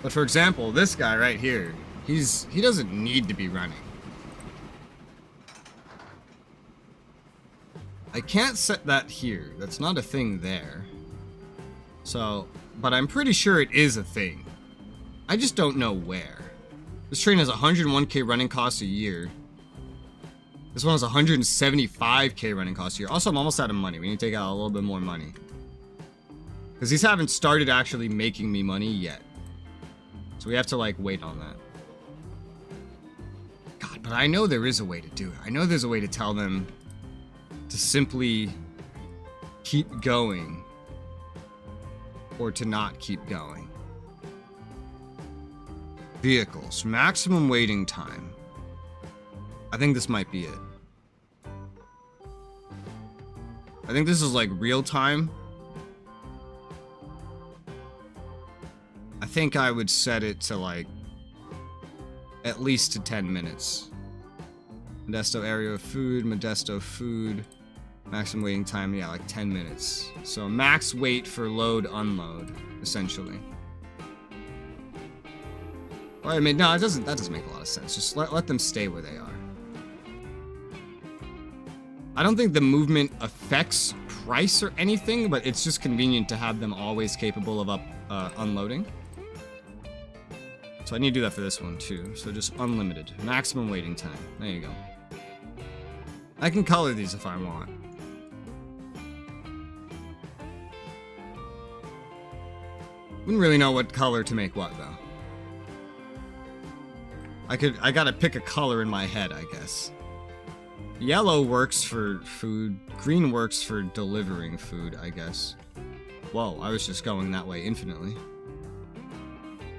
A: But for example, this guy right here, he doesn't need to be running. I can't set that here. That's not a thing there. So, but I'm pretty sure it is a thing. I just don't know where. This train has 101k running costs a year. This one has 175k running costs a year. Also, I'm almost out of money. We need to take out a little bit more money. Because these haven't started actually making me money yet. So we have to, like, wait on that. God, but I know there is a way to do it. I know there's a way to tell them to simply keep going or to not keep going. Vehicles. Maximum waiting time. I think this might be it. I think this is like real time. I think I would set it to like at least to 10 minutes. Modesto area of food, Modesto food. Maximum waiting time, yeah, like 10 minutes. So max wait for load, unload, essentially. Or I mean, no, that doesn't make a lot of sense. Just let them stay where they are. I don't think the movement affects price or anything, but it's just convenient to have them always capable of unloading. So I need to do that for this one too. So just unlimited. Maximum waiting time. There you go. I can color these if I want. Wouldn't really know what color to make what though. I gotta pick a color in my head, I guess. Yellow works for food. Green works for delivering food, I guess. Whoa, I was just going that way infinitely.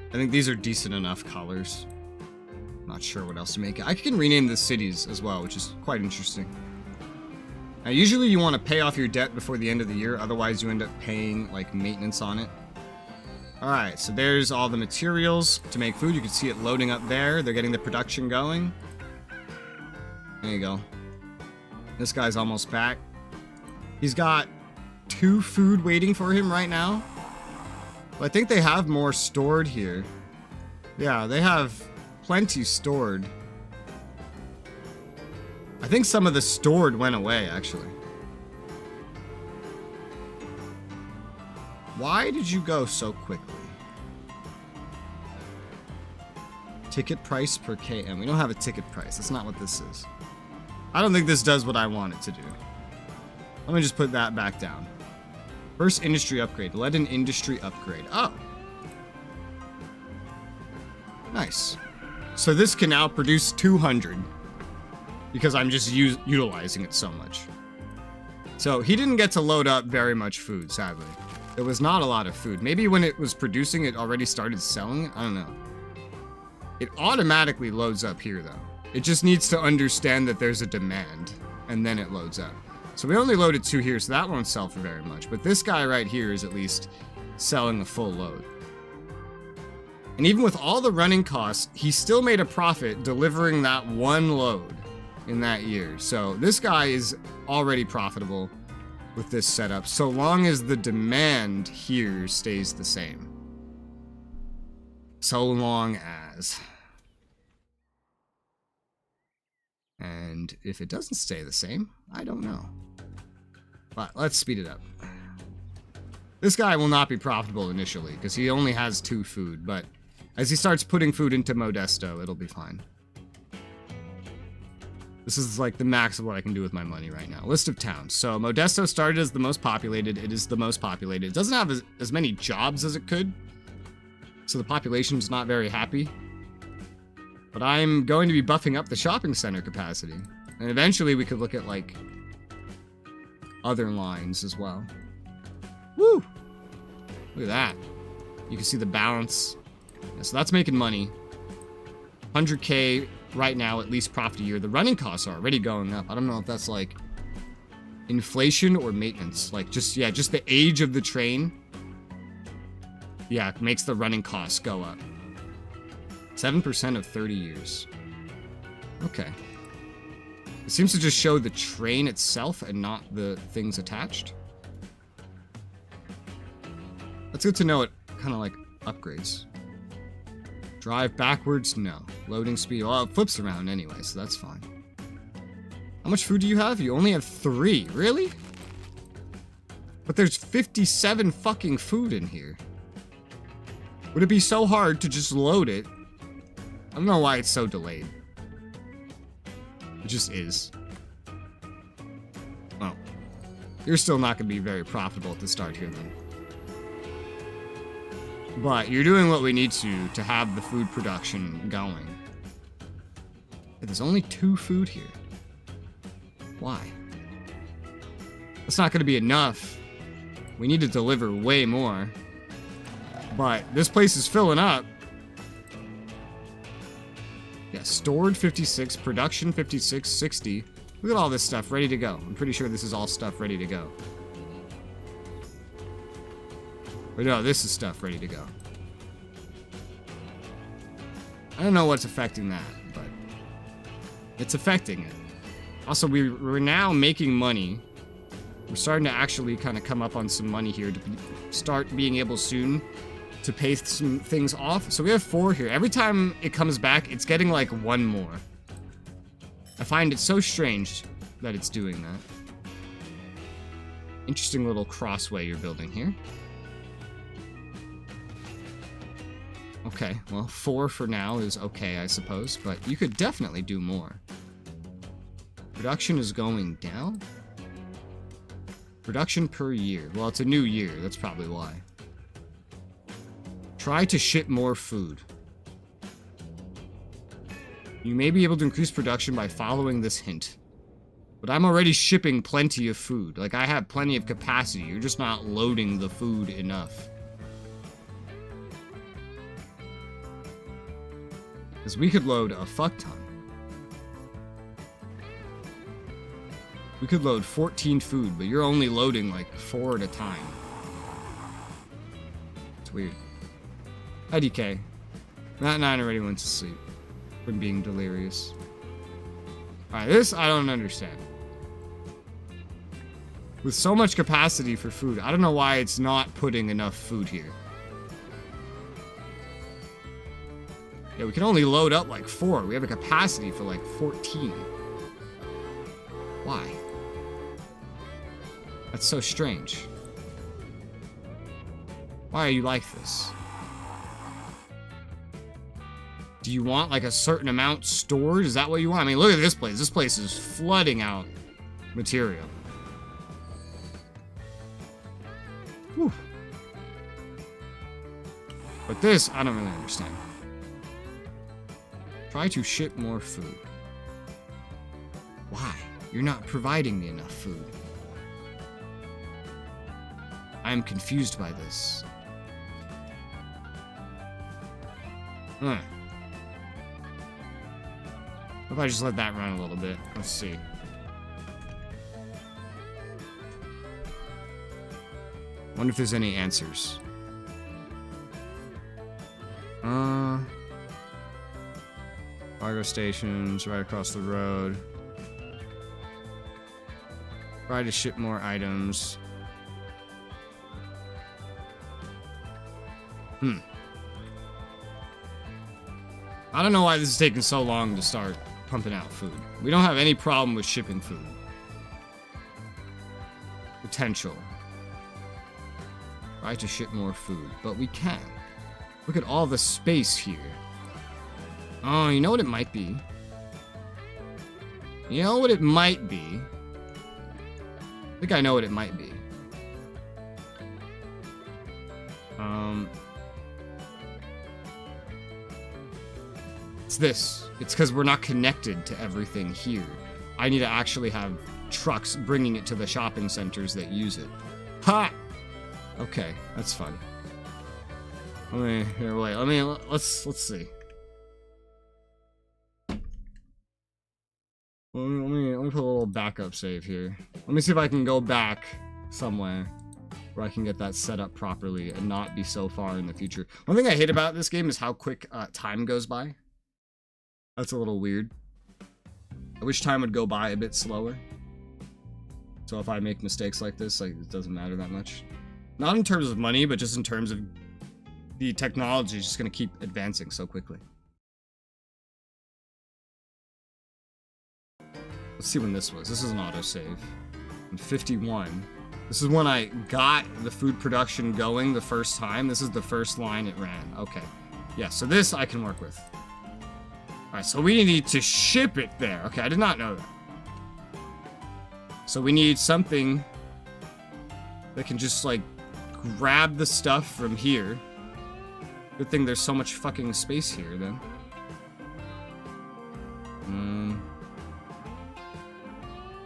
A: I think these are decent enough colors. Not sure what else to make. I can rename the cities as well, which is quite interesting. Now, usually you want to pay off your debt before the end of the year, otherwise you end up paying, like, maintenance on it. Alright, so there's all the materials to make food. You can see it loading up there. They're getting the production going. There you go. This guy's almost back. He's got 2 food waiting for him right now. Well, I think they have more stored here. Yeah, they have plenty stored. I think some of the stored went away, actually. Why did you go so quickly? Ticket price per KM. We don't have a ticket price. That's not what this is. I don't think this does what I want it to do. Let me just put that back down. First industry upgrade. Let an industry upgrade. Oh. Nice. So this can now produce 200. Because I'm just utilizing it so much. So he didn't get to load up very much food, sadly. There was not a lot of food. Maybe when it was producing, it already started selling it? I don't know. It automatically loads up here, though. It just needs to understand that there's a demand, and then it loads up. So we only loaded 2 here, so that won't sell for very much. But this guy right here is at least selling a full load. And even with all the running costs, he still made a profit delivering that 1 load in that year. So this guy is already profitable with this setup, so long as the demand here stays the same. So long as. And if it doesn't stay the same, I don't know. But let's speed it up. This guy will not be profitable initially, because he only has 2 food, but as he starts putting food into Modesto, it'll be fine. This is like the max of what I can do with my money right now. List of towns. So Modesto started as the most populated. It is the most populated. It doesn't have as many jobs as it could, so the population's not very happy. But I'm going to be buffing up the shopping center capacity. And eventually we could look at, like, other lines as well. Woo! Look at that. You can see the balance. Yeah, so that's making money. 100K right now, at least profit a year. The running costs are already going up. I don't know if that's, like, inflation or maintenance. Like, just the age of the train. Yeah, it makes the running costs go up. 7% of 30 years. Okay. It seems to just show the train itself and not the things attached. That's good to know. It kind of like upgrades. Drive backwards? No. Loading speed? Well, it flips around anyway, so that's fine. How much food do you have? You only have 3. Really? But there's 57 fucking food in here. Would it be so hard to just load it? I don't know why it's so delayed. It just is. Well, you're still not going to be very profitable at the start here, then. But you're doing what we need to have the food production going. There's only 2 food here. Why? That's not going to be enough. We need to deliver way more. But this place is filling up. Yeah, stored 56, production 56, 60. Look at all this stuff ready to go. I'm pretty sure this is all stuff ready to go. But no, this is stuff ready to go. I don't know what's affecting that, but it's affecting it. Also, we're now making money. We're starting to actually kind of come up on some money here to start being able soon to pay some things off. So we have 4 here. Every time it comes back, it's getting like 1 more. I find it so strange that it's doing that. Interesting little crossway you're building here. Okay, well, 4 for now is okay, I suppose, but you could definitely do more. Production is going down? Production per year. Well, it's a new year, that's probably why. Try to ship more food. You may be able to increase production by following this hint. But I'm already shipping plenty of food. Like, I have plenty of capacity. You're just not loading the food enough. Because we could load a fuck ton. We could load 14 food, but you're only loading like 4 at a time. It's weird. IDK. Matt 9 already went to sleep from being delirious. Alright, this I don't understand. With so much capacity for food, I don't know why it's not putting enough food here. Yeah, we can only load up like 4. We have a capacity for like 14. Why? That's so strange. Why are you like this? Do you want like a certain amount stored? Is that what you want? I mean, look at this place. This place is flooding out material. Whew. But this, I don't really understand. Try to ship more food. Why? You're not providing me enough food. I am confused by this. What if I just let that run a little bit? Let's see. Wonder if there's any answers. Cargo stations right across the road. Try to ship more items. I don't know why this is taking so long to start pumping out food. We don't have any problem with shipping food. Potential. Try to ship more food, but we can. Look at all the space here. Oh, you know what it might be? You know what it might be? I think I know what it might be. It's this. It's because we're not connected to everything here. I need to actually have trucks bringing it to the shopping centers that use it. Ha! Okay, that's fun. Let's see. Let me put a little backup save here. Let me see if I can go back somewhere where I can get that set up properly and not be so far in the future. One thing I hate about this game is how quick time goes by. That's a little weird. I wish time would go by a bit slower. So if I make mistakes like this, like, it doesn't matter that much. Not in terms of money, but just in terms of the technology is just going to keep advancing so quickly. Let's see when this was. This is an autosave. In 51. This is when I got the food production going the first time. This is the first line it ran. Okay. Yeah, so this I can work with. Alright, so we need to ship it there. Okay, I did not know that. So we need something that can just, like, grab the stuff from here. Good thing there's so much fucking space here, then.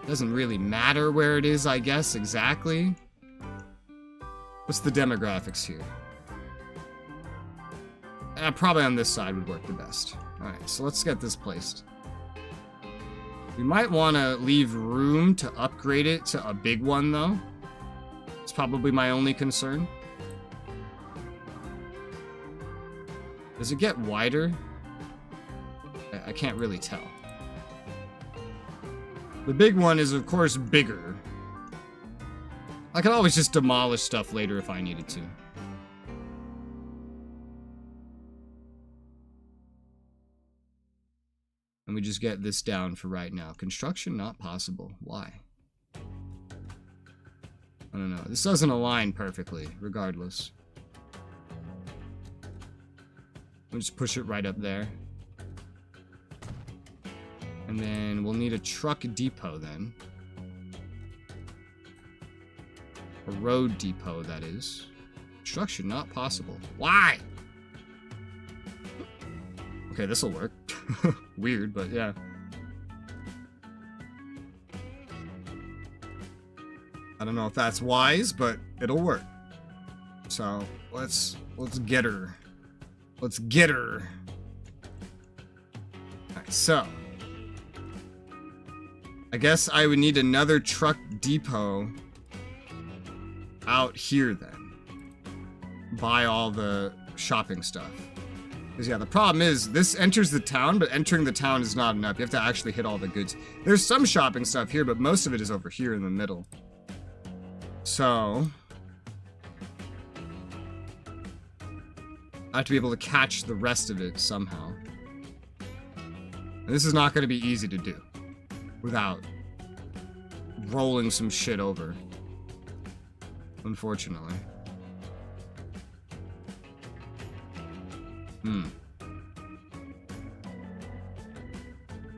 A: Doesn't really matter where it is, I guess, exactly. What's the demographics here? Probably on this side would work the best. Alright, so let's get this placed. We might want to leave room to upgrade it to a big one, though. It's probably my only concern. Does it get wider? I can't really tell. The big one is, of course, bigger. I could always just demolish stuff later if I needed to. And we just get this down for right now. Construction not possible. Why? I don't know. This doesn't align perfectly, regardless. We'll just push it right up there. And then we'll need a truck depot then. A road depot, that is. Construction not possible. Why? Okay, this'll work. Weird, but yeah. I don't know if that's wise, but it'll work. So, let's get her. Let's get her. Alright, so. I guess I would need another truck depot out here then. Buy all the shopping stuff. Because yeah, the problem is, this enters the town, but entering the town is not enough. You have to actually hit all the goods. There's some shopping stuff here, but most of it is over here in the middle. So I have to be able to catch the rest of it somehow. And this is not going to be easy to do without rolling some shit over, unfortunately.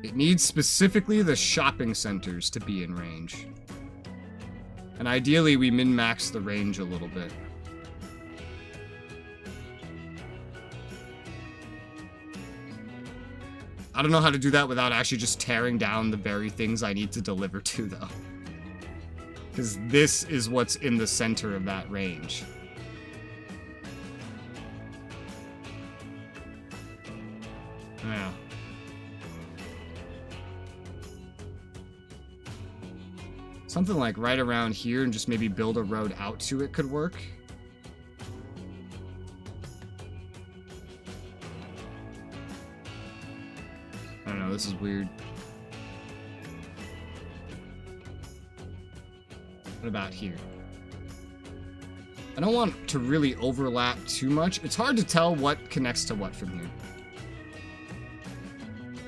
A: It needs specifically the shopping centers to be in range. And ideally, we min-max the range a little bit. I don't know how to do that without actually just tearing down the very things I need to deliver to, though. Because this is what's in the center of that range. Yeah. Something like right around here and just maybe build a road out to it could work. I don't know, this is weird. What about here? I don't want to really overlap too much. It's hard to tell what connects to what from here.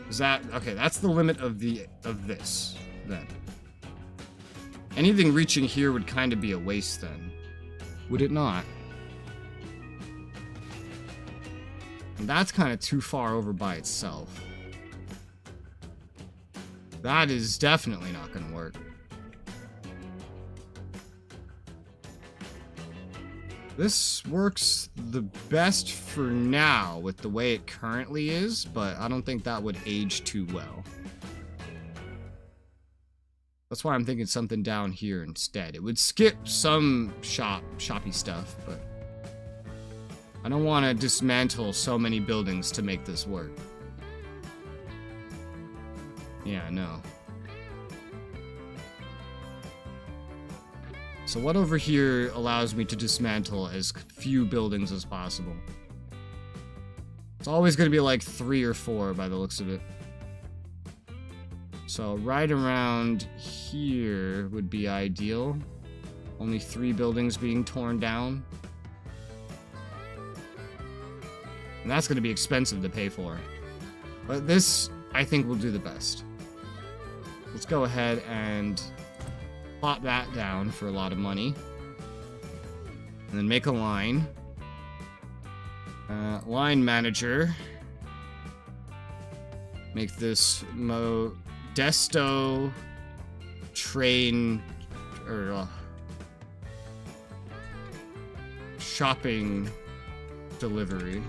A: Is that okay? That's the limit of this then. Anything reaching here would kind of be a waste then, would it not? And that's kind of too far over by itself. That is definitely not going to work. This works the best for now with the way it currently is, but I don't think that would age too well. That's why I'm thinking something down here instead. It would skip some shoppy stuff, but I don't want to dismantle so many buildings to make this work. Yeah, no. So what over here allows me to dismantle as few buildings as possible? It's always going to be like 3 or 4 by the looks of it. So right around here would be ideal. Only 3 buildings being torn down. And that's going to be expensive to pay for. But this, I think, will do the best. Let's go ahead and plot that down for a lot of money. And then make a line. Line manager. Make this Modesto train or shopping delivery.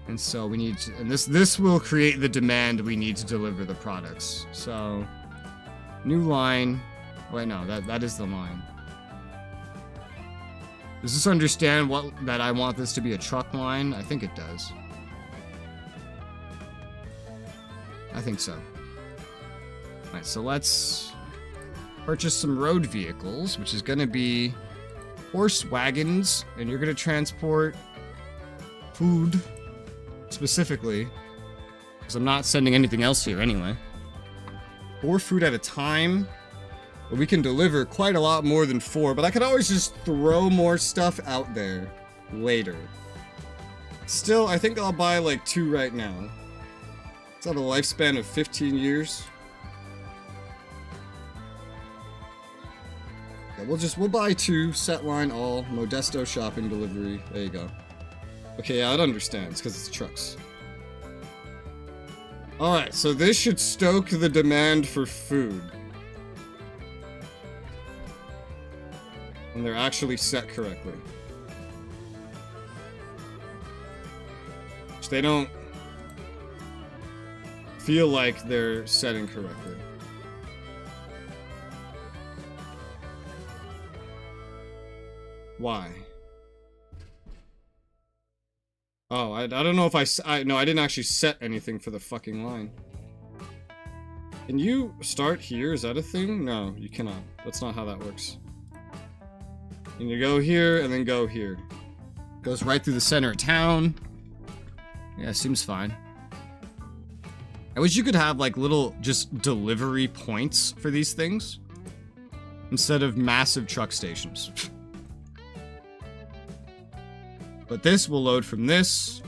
A: And so we need to, and this will create the demand we need to deliver the products. So new line. Wait, no, that is the line. Does this understand that I want this to be a truck line? I think it does. I think so. Alright, so let's purchase some road vehicles, which is going to be horse wagons, and you're gonna transport food specifically, because I'm not sending anything else here anyway. 4 food at a time. But we can deliver quite a lot more than 4, but I could always just throw more stuff out there later. Still, I think I'll buy like 2 right now. It's on a lifespan of 15 years. Yeah, we'll buy 2, set line all, Modesto shopping delivery. There you go. Okay, yeah, it understands because it's trucks. Alright, so this should stoke the demand for food. And they're actually set correctly. Which they don't feel like they're setting correctly. Why? Oh, I don't know if no, I didn't actually set anything for the fucking line. Can you start here? Is that a thing? No, you cannot. That's not how that works. And you go here, and then go here. Goes right through the center of town. Yeah, seems fine. I wish you could have, like, little, just delivery points for these things. Instead of massive truck stations. But this will load from this.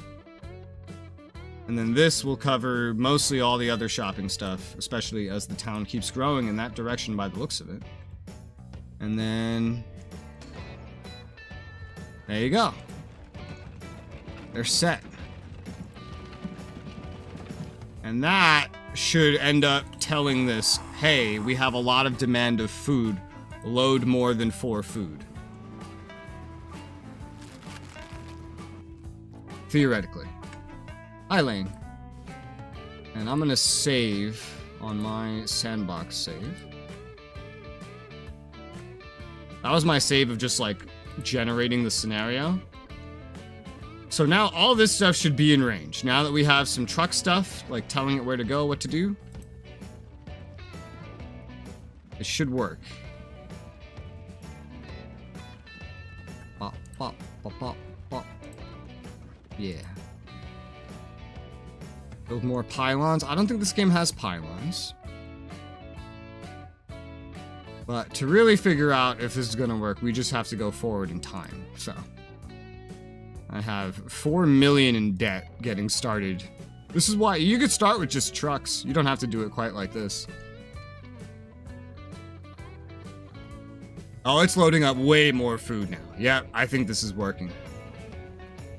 A: And then this will cover mostly all the other shopping stuff. Especially as the town keeps growing in that direction by the looks of it. And then... there you go. They're set. And that should end up telling this, hey, we have a lot of demand of food. Load more than 4 food. Theoretically. Hi, Lane. And I'm gonna save on my sandbox save. That was my save of just, like, generating the scenario. So now all this stuff should be in range. Now that we have some truck stuff, like telling it where to go, what to do. It should work. Pop, pop, pop, pop, pop. Yeah. Build more pylons. I don't think this game has pylons. But to really figure out if this is gonna work, we just have to go forward in time. So I have 4 million in debt getting started. This is why you could start with just trucks. You don't have to do it quite like this. Oh, it's loading up way more food now. Yeah, I think this is working.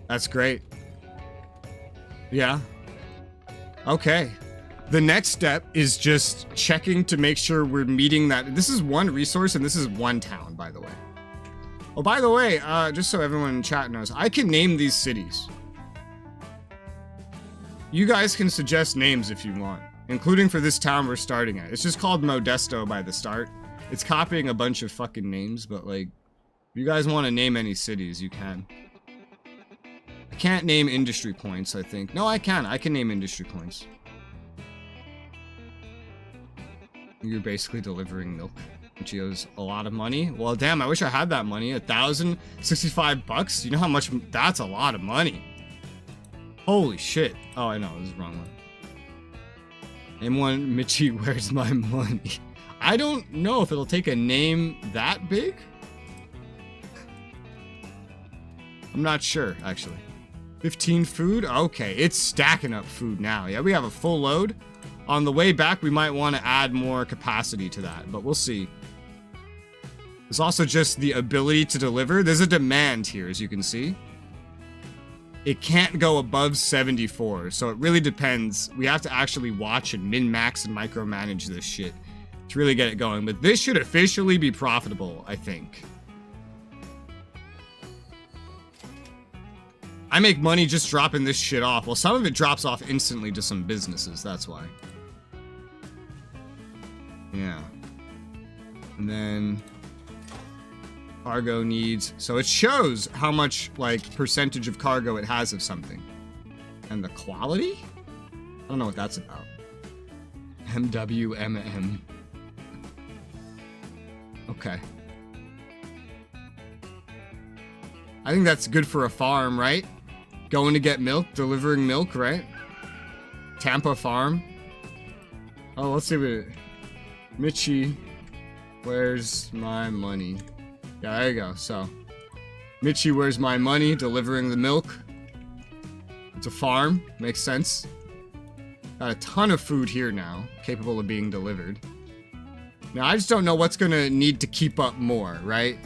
A: That's great. Yeah. Okay. The next step is just checking to make sure we're meeting that. This is 1 resource and this is 1 town, by the way. Oh, by the way, just so everyone in chat knows, I can name these cities. You guys can suggest names if you want, including for this town we're starting at. It's just called Modesto by the start. It's copying a bunch of fucking names, but like, if you guys want to name any cities, you can. I can't name industry points, I think. No, I can. I can name industry points. You're basically delivering milk, which owes a lot of money. Well, damn, I wish I had that money. 1,065 bucks? You know how much? That's a lot of money. Holy shit. Oh, I know. This is the wrong one. Name one, Michi, where's my money? I don't know if it'll take a name that big. I'm not sure, actually. 15 food? Okay, it's stacking up food now. Yeah, we have a full load. On the way back, we might want to add more capacity to that, but we'll see. There's also just the ability to deliver. There's a demand here, as you can see. It can't go above 74, so it really depends. We have to actually watch and min-max and micromanage this shit to really get it going. But this should officially be profitable, I think. I make money just dropping this shit off. Well, some of it drops off instantly to some businesses, that's why. Yeah. And then cargo needs, so it shows how much like percentage of cargo it has of something. And the quality? I don't know what that's about. MWMM. Okay. I think that's good for a farm, right? Going to get milk, delivering milk, right? Tampa farm. Oh, let's see what... Mitchie, where's my money? Yeah, there you go. So, Mitchie, where's my money? Delivering the milk. It's a farm. Makes sense. Got a ton of food here now, capable of being delivered. Now, I just don't know what's gonna need to keep up more, right?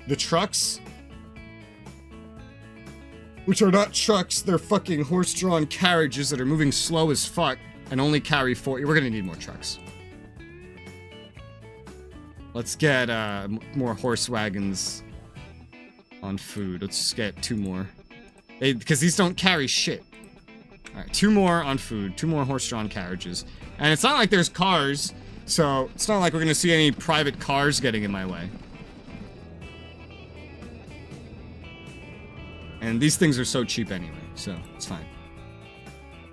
A: The trucks, which are not trucks, they're fucking horse-drawn carriages that are moving slow as fuck and only carry 40. We're gonna need more trucks. Let's get more horse wagons on food. Let's just get 2 more. Because these don't carry shit. Alright, 2 more on food. 2 more horse-drawn carriages. And it's not like there's cars, so it's not like we're gonna see any private cars getting in my way. And these things are so cheap anyway, so it's fine.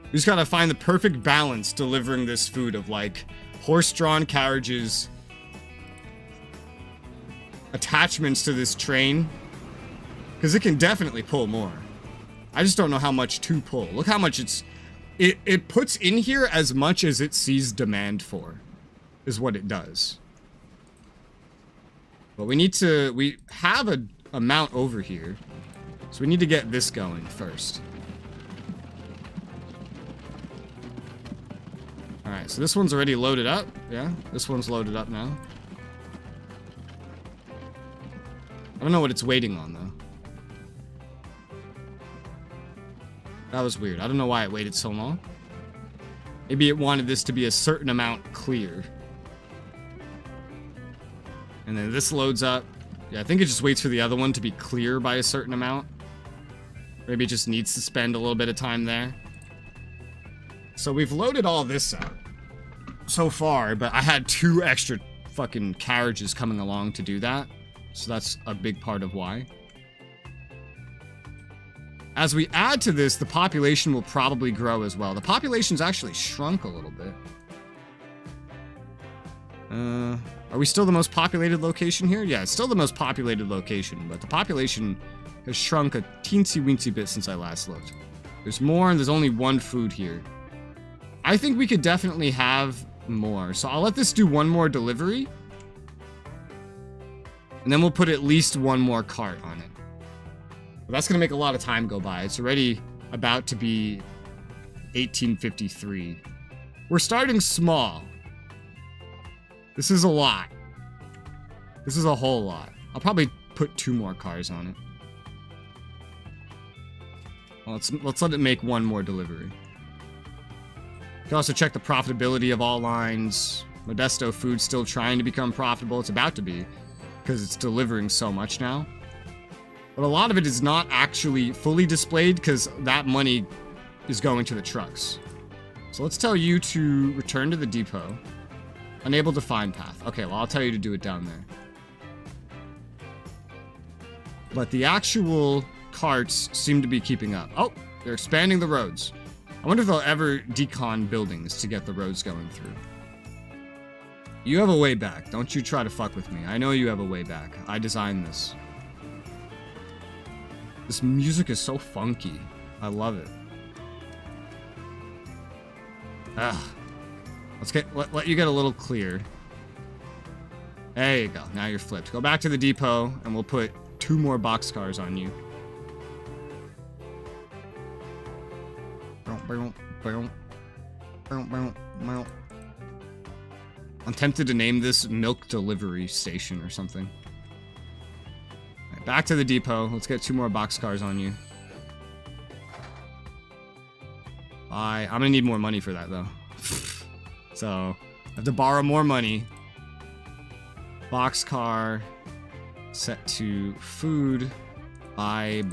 A: We just gotta find the perfect balance delivering this food of, like, horse-drawn carriages, attachments to this train, because it can definitely pull more. I just don't know how much to pull. Look how much it puts in here as much as it sees demand for, is what it does. But we have a amount over here, so we need to get this going first. Alright, so this one's already loaded up. Yeah, this one's loaded up now. I don't know what it's waiting on, though. That was weird. I don't know why it waited so long. Maybe it wanted this to be a certain amount clear. And then this loads up. Yeah, I think it just waits for the other one to be clear by a certain amount. Maybe it just needs to spend a little bit of time there. So we've loaded all this up so far, but I had 2 extra fucking carriages coming along to do that. So that's a big part of why. As we add to this, the population will probably grow as well. The population's actually shrunk a little bit. Are we still the most populated location here? Yeah, it's still the most populated location, but the population has shrunk a teensy-weensy bit since I last looked. There's more, and there's only 1 food here. I think we could definitely have more, so I'll let this do 1 more delivery. And then we'll put at least 1 more cart on it. But that's going to make a lot of time go by. It's already about to be 1853. We're starting small. This is a lot. This is a whole lot. I'll probably put 2 more cars on it. Well, let's let it make 1 more delivery. You can also check the profitability of all lines. Modesto Food's still trying to become profitable. It's about to be, because it's delivering so much now. But a lot of it is not actually fully displayed because that money is going to the trucks. So let's tell you to return to the depot. Unable to find path. Okay, well, I'll tell you to do it down there. But the actual carts seem to be keeping up. Oh, they're expanding the roads. I wonder if they'll ever decon buildings to get the roads going through. You have a way back. Don't you try to fuck with me. I know you have a way back. I designed this. This music is so funky. I love it. Let's let you get a little clear. There you go. Now you're flipped. Go back to the depot, and we'll put 2 more boxcars on you. I'm tempted to name this Milk Delivery Station or something. Right, back to the depot. Let's get 2 more boxcars on you. I'm gonna need more money for that, though. So, I have to borrow more money. Boxcar. Set to food. Buy.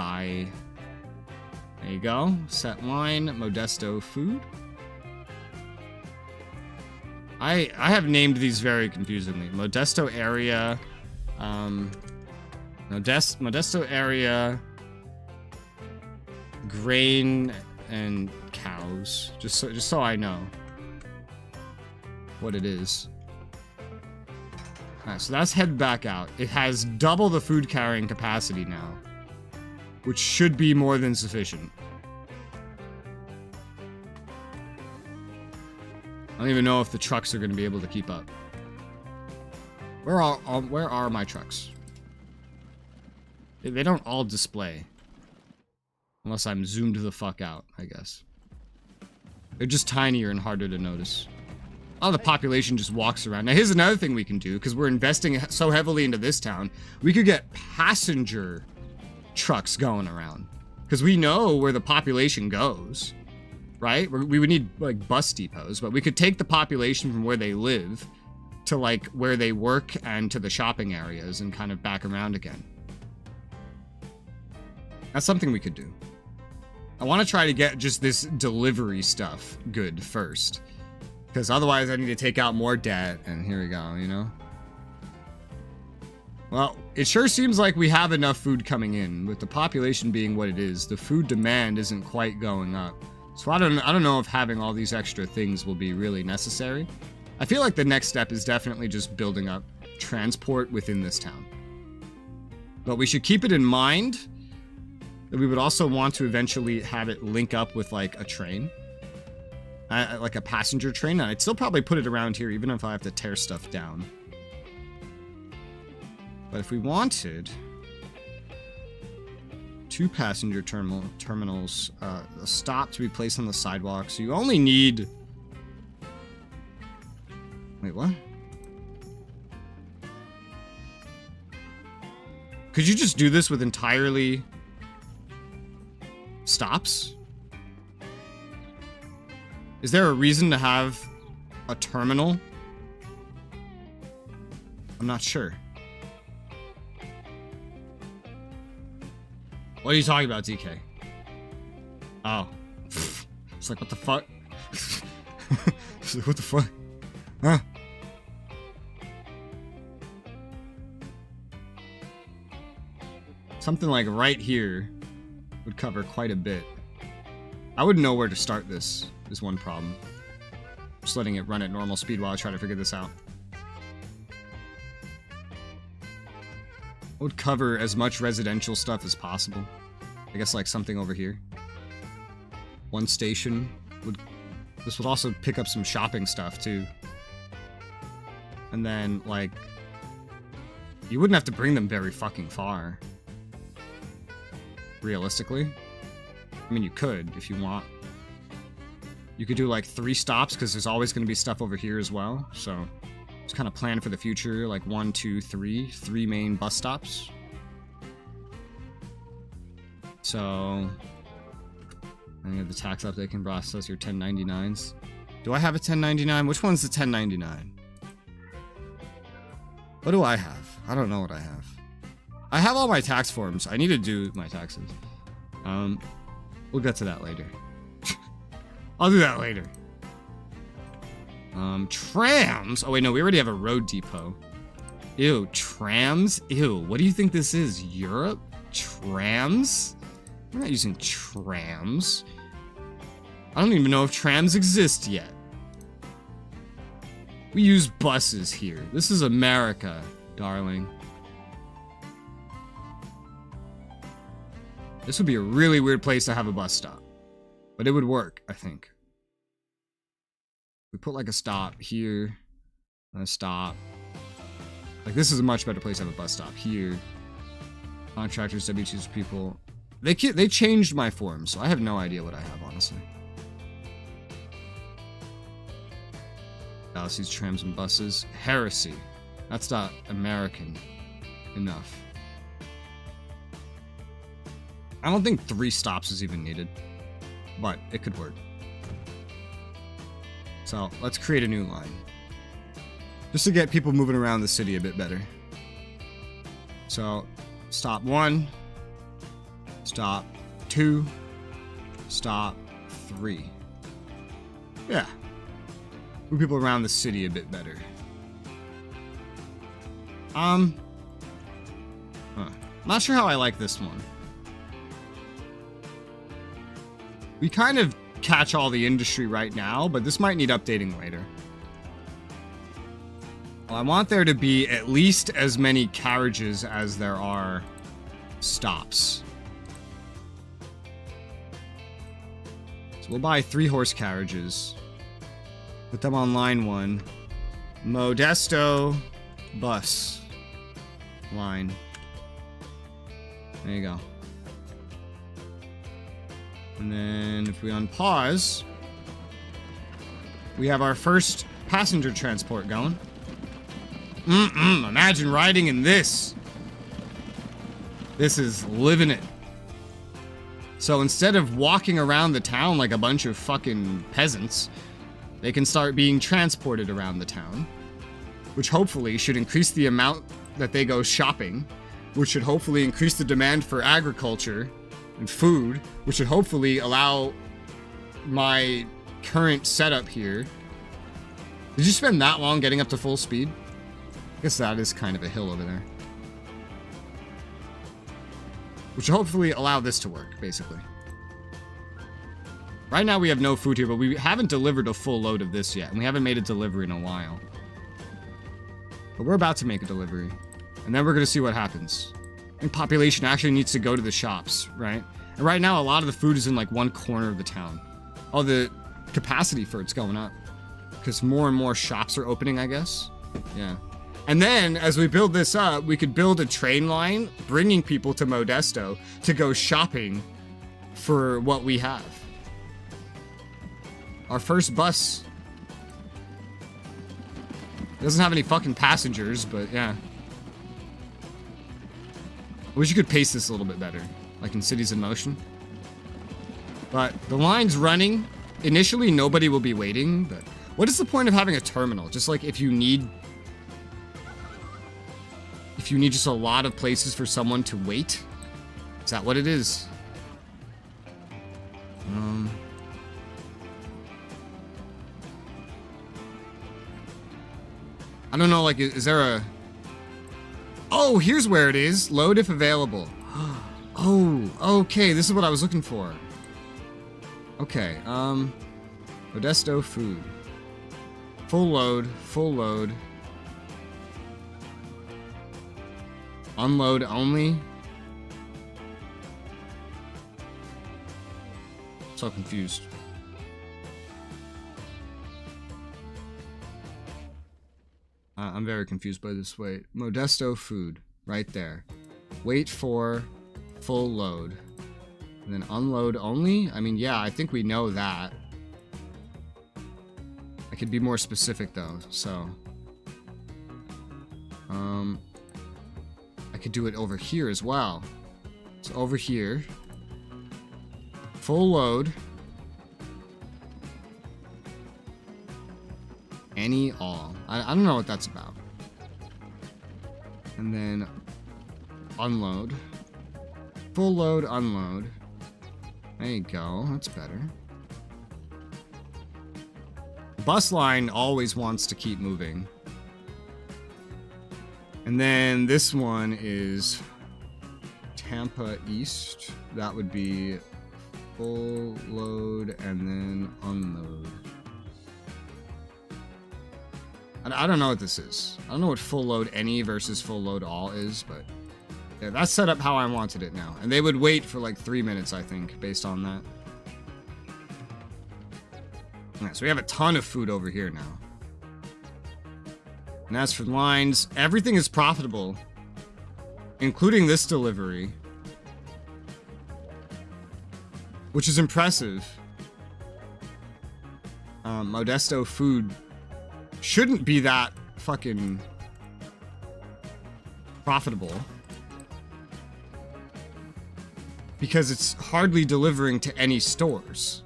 A: There you go. Set line. Modesto Food. I have named these very confusingly. Modesto area. Modesto area. Grain and cows. Just so I know what it is. Alright, so that's head back out. It has double the food carrying capacity now. which should be more than sufficient. I don't even know if the trucks are going to be able to keep up. Where are my trucks? They don't all display. Unless I'm zoomed the fuck out, I guess. They're just tinier and harder to notice. Oh, the population just walks around. Now, here's another thing we can do, because we're investing so heavily into this town. We could get passenger trucks going around. Because we know where the population goes, right? We would need, like, bus depots, but we could take the population from where they live to, like, where they work and to the shopping areas and kind of back around again. That's something we could do. I want to try to get just this delivery stuff good first. Because otherwise I need to take out more debt, and here we go, you know? Well, it sure seems like we have enough food coming in. With the population being what it is, the food demand isn't quite going up. So I don't know if having all these extra things will be really necessary. I feel like the next step is definitely just building up transport within this town. But we should keep it in mind that we would also want to eventually have it link up with, like, a train. Like a passenger train. And I'd still probably put it around here, even if I have to tear stuff down. But if we wanted 2 passenger terminals, a stop to be placed on the sidewalk, so you only need... Wait, what? Could you just do this with entirely stops? Is there a reason to have a terminal? I'm not sure. What are you talking about, DK? Oh. It's like, what the fuck? It's like, what the fuck? Huh? Something like right here would cover quite a bit. I wouldn't know where to start this, is one problem. Just letting it run at normal speed while I try to figure this out. I would cover as much residential stuff as possible. I guess like something over here. One station would... This would also pick up some shopping stuff too. And then, like... You wouldn't have to bring them very fucking far. Realistically. I mean, you could, if you want. You could do, like, 3 stops, because there's always going to be stuff over here as well. So, just kind of plan for the future, like 1, 2, 3. 3 main bus stops. So... I have the tax update can process your 1099s. Do I have a 1099? Which one's the 1099? What do I have? I don't know what I have. I have all my tax forms. I need to do my taxes. We'll get to that later. I'll do that later. Trams? Oh wait, no, we already have a road depot. Ew, trams? Ew, what do you think this is? Europe? Trams? We're not using trams. I don't even know if trams exist yet. We use buses here. This is America, darling. This would be a really weird place to have a bus stop. But it would work, I think. We put like a stop here. And a stop. Like, this is a much better place to have a bus stop. Here. Contractors, W2s, people. They changed my form, so I have no idea what I have, honestly. Fallacies, trams, and buses. Heresy. That's not American enough. I don't think 3 stops is even needed, but it could work. So let's create a new line. Just to get people moving around the city a bit better. So, stop 1. Stop 2. Stop 3. Yeah. Move people around the city a bit better. Not sure how I like this one. We kind of catch all the industry right now, but this might need updating later. Well, I want there to be at least as many carriages as there are stops. we'll buy 3 horse carriages. Put them on line 1. Modesto bus line. There you go. And then if we unpause, we have our first passenger transport going. Imagine riding in this. This is living it. So instead of walking around the town like a bunch of fucking peasants, they can start being transported around the town, which hopefully should increase the amount that they go shopping, which should hopefully increase the demand for agriculture and food, which should hopefully allow my current setup here. Did you spend that long getting up to full speed? I guess that is kind of a hill over there. Which will hopefully allow this to work, basically. Right now we have no food here, but we haven't delivered a full load of this yet, and we haven't made a delivery in a while. But we're about to make a delivery, and then we're going to see what happens. And population actually needs to go to the shops, right? And right now a lot of the food is in like one corner of the town. Oh, the capacity for it's going up. Because more and more shops are opening, I guess. Yeah. And then, as we build this up, we could build a train line, bringing people to Modesto to go shopping for what we have. Our first bus. It doesn't have any fucking passengers, but yeah. I wish you could pace this a little bit better, like in Cities in Motion. But the line's running. Initially, nobody will be waiting, but what is the point of having a terminal? Just like if you need just a lot of places for someone to wait? Is that what it is? I don't know, like, is there a... Oh, here's where it is. Load if available. Oh, okay, this is what I was looking for. Okay, Modesto food. Full load, full load. Unload only. So confused. I'm very confused by this. Wait, Modesto food, right there. Wait for full load. And then unload only? I mean, yeah, I think we know that. I could be more specific though, so. I could do it over here as well. So over here. Full load. Any, all. I don't know what that's about. And then unload. Full load, unload. There you go. That's better. The bus line always wants to keep moving. And then this one is Tampa East. That would be full load and then unload. I don't know what this is. I don't know what full load any versus full load all is, but yeah, that's set up how I wanted it now. And they would wait for like 3 minutes, I think, based on that. Yeah, so we have a ton of food over here now. And as for lines, everything is profitable, including this delivery, which is impressive. Modesto food shouldn't be that fucking profitable because it's hardly delivering to any stores.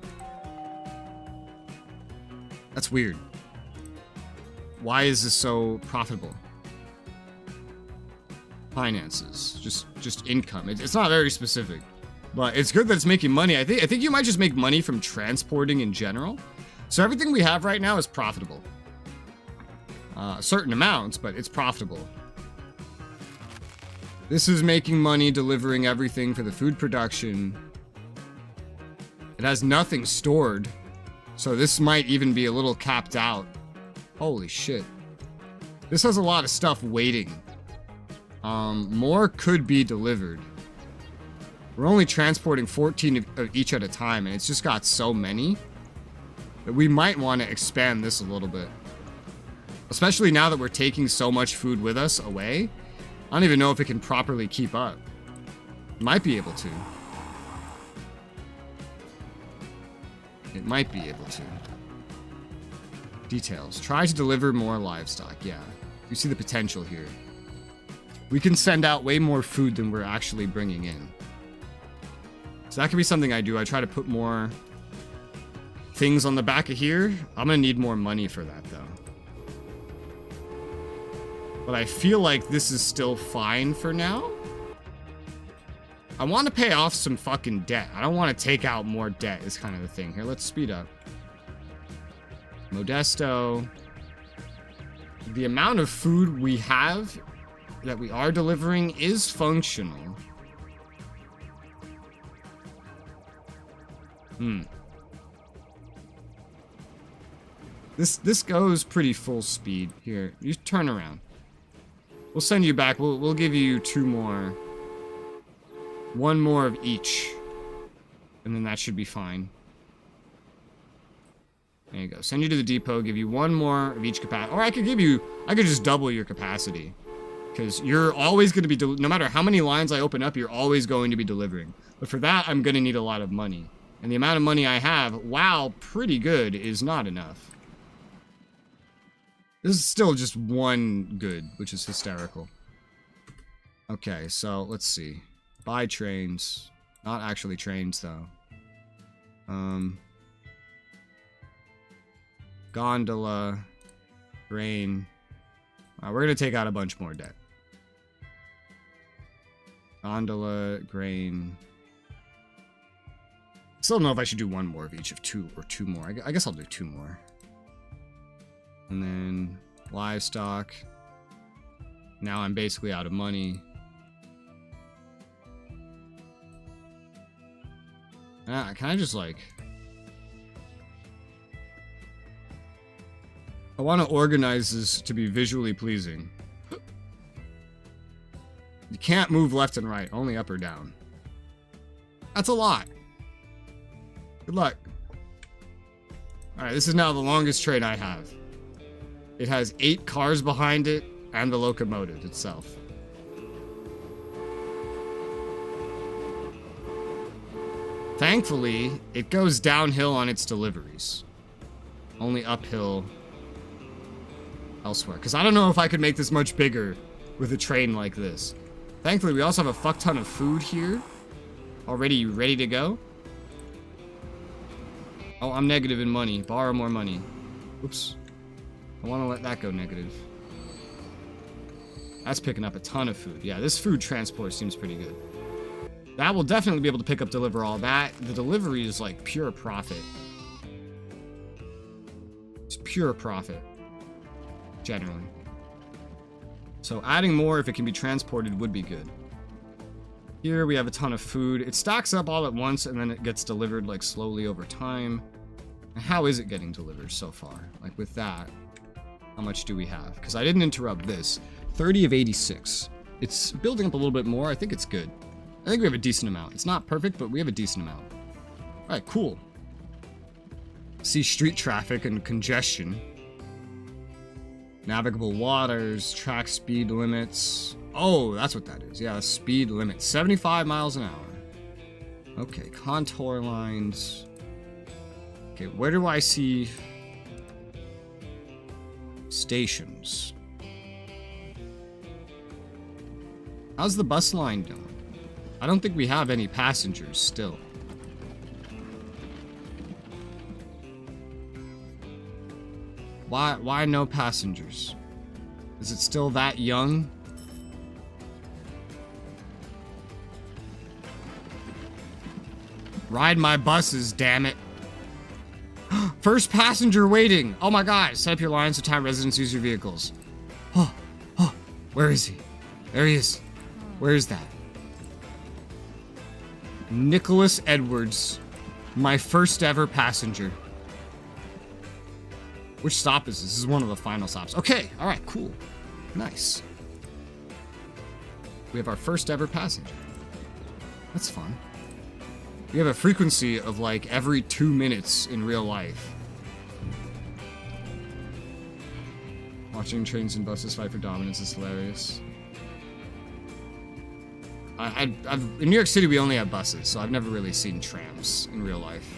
A: That's weird. Why is this so profitable? Finances, just income. It's not very specific, but it's good that it's making money. I think you might just make money from transporting in general. So everything we have right now is profitable. Certain amounts, but it's profitable. This is making money delivering everything for the food production. It has nothing stored, so this might even be a little capped out. Holy shit. This has a lot of stuff waiting. More could be delivered. We're only transporting 14 of each at a time, and it's just got so many that we might want to expand this a little bit. Especially now that we're taking so much food with us away. I don't even know if it can properly keep up. Might be able to. It might be able to. Details. Try to deliver more livestock. Yeah. You see the potential here. We can send out way more food than we're actually bringing in. So that could be something I do. I try to put more things on the back of here. I'm gonna need more money for that though. But I feel like this is still fine for now. I want to pay off some fucking debt. I don't want to take out more debt is kind of the thing. Here, let's speed up. Modesto. The amount of food we have that we are delivering is functional. This goes pretty full speed. Here, you turn around. We'll send you back. We'll give you 2 more. 1 more of each. And then that should be fine. There you go. Send you to the depot, give you 1 more of each capacity. Or I could just double your capacity. Because you're always going to be, no matter how many lines I open up, you're always going to be delivering. But for that, I'm going to need a lot of money. And the amount of money I have, while pretty good, is not enough. This is still just 1 good, which is hysterical. Okay, so let's see. Buy trains. Not actually trains, though. Gondola. Grain. We're going to take out a bunch more debt. Gondola, grain. Still don't know if I should do 1 more of each of 2 or 2 more. I guess I'll do 2 more. And then livestock. Now I'm basically out of money. Can I just like... I want to organize this to be visually pleasing. You can't move left and right, only up or down. That's a lot. Good luck. Alright, this is now the longest train I have. It has 8 cars behind it and the locomotive itself. Thankfully, it goes downhill on its deliveries. Only uphill elsewhere. Because I don't know if I could make this much bigger with a train like this. Thankfully, we also have a fuck ton of food here. Already ready to go. Oh, I'm negative in money. Borrow more money. Oops. I want to let that go negative. That's picking up a ton of food. Yeah, this food transport seems pretty good. That will definitely be able to pick up, deliver all that. The delivery is like pure profit. It's pure profit. Generally. So adding more if it can be transported would be good. Here we have a ton of food. It stacks up all at once and then it gets delivered like slowly over time. And how is it getting delivered so far? Like with that, how much do we have? Because I didn't interrupt this. 30 of 86. It's building up a little bit more. I think it's good. I think we have a decent amount. It's not perfect, but we have a decent amount. All right, cool. See street traffic and congestion. Navigable waters, track speed limits. Oh, that's what that is. Yeah, speed limit. 75 miles an hour. Okay, contour lines. Okay, where do I see stations? How's the bus line doing? I don't think we have any passengers still. Why no passengers? Is it still that young? Ride my buses, damn it. First passenger waiting. Oh my god. Set up your lines so time residents use your vehicles. Oh, where is he? There he is. Where is that? Nicholas Edwards. My first ever passenger. Which stop is this? This is one of the final stops. Okay, alright, cool. Nice. We have our first ever passenger. That's fun. We have a frequency of like every 2 minutes in real life. Watching trains and buses fight for dominance is hilarious. In New York City, we only have buses, so I've never really seen trams in real life.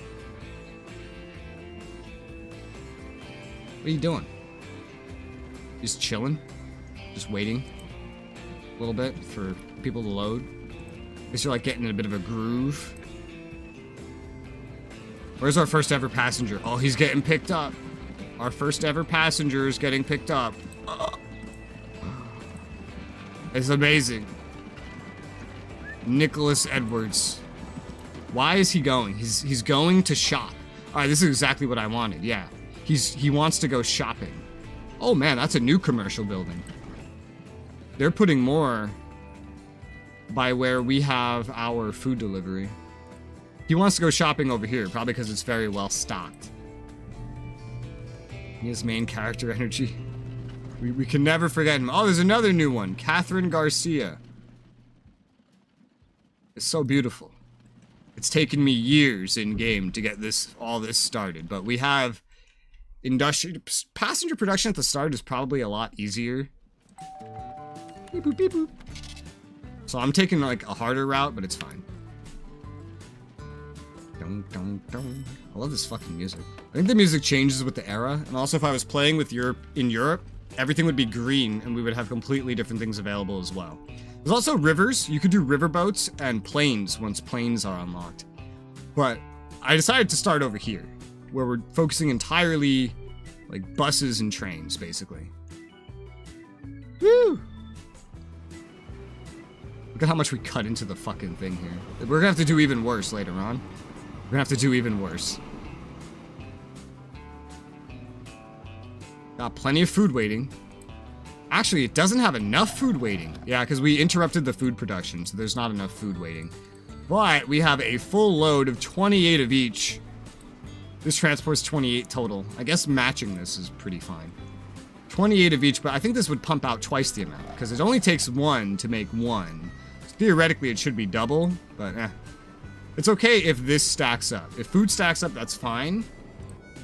A: What are you doing? Just chilling? Just waiting a little bit for people to load? I guess you're like getting in a bit of a groove. Where's our first ever passenger? Oh, he's getting picked up. Our first ever passenger is getting picked up. It's amazing. Nicholas Edwards. Why is he going? He's going to shop. All right, this is exactly what I wanted. Yeah, he wants to go shopping. Oh man, that's a new commercial building. They're putting more by where we have our food delivery. He wants to go shopping over here, probably because it's very well stocked. He has main character energy. We can never forget him. Oh, there's another new one. Catherine Garcia. It's so beautiful. It's taken me years in game to get all this started, but we have passenger production at the start is probably a lot easier. Beep boop, beep boop. So I'm taking like a harder route, but it's fine. Dun, dun, dun. I love this fucking music. I think the music changes with the era, and also if I was playing with in Europe, everything would be green, and we would have completely different things available as well. There's also rivers. You could do riverboats and planes once planes are unlocked. But I decided to start over here, where we're focusing entirely like buses and trains, basically. Woo! Look at how much we cut into the fucking thing here. We're gonna have to do even worse later on. We're gonna have to do even worse. Got plenty of food waiting. Actually, it doesn't have enough food waiting. Yeah, because we interrupted the food production, so there's not enough food waiting. But we have a full load of 28 of each. This transports 28 total. I guess matching this is pretty fine. 28 of each, but I think this would pump out twice the amount, because it only takes one to make one. So theoretically, it should be double, but It's okay if this stacks up. If food stacks up, that's fine.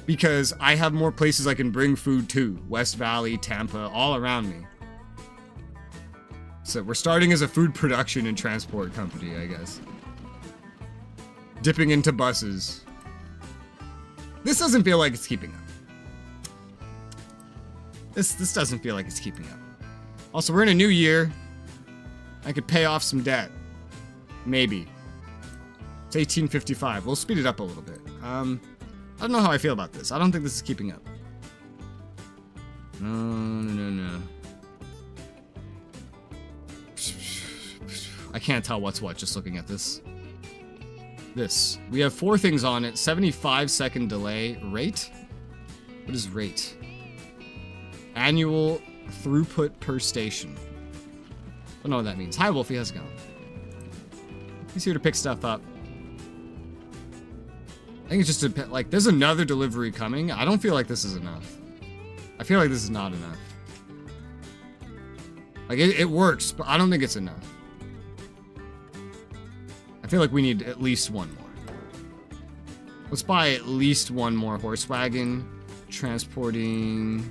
A: Because I have more places I can bring food to. West Valley, Tampa, all around me. So we're starting as a food production and transport company, I guess. Dipping into buses. This doesn't feel like it's keeping up. This doesn't feel like it's keeping up. Also, we're in a new year. I could pay off some debt. Maybe. It's 1855. We'll speed it up a little bit. I don't know how I feel about this. I don't think this is keeping up. No. I can't tell what's what just looking at this. We have 4 things on it. 75-second delay. Rate? What is rate? Annual throughput per station. I don't know what that means. Hi, Wolfie. How's it going? He's here to pick stuff up. I think it's just like there's another delivery coming. I don't feel like this is enough. I feel like this is not enough. Like it works, but I don't think it's enough. I feel like we need at least one more. Let's buy at least one more horse wagon. Transporting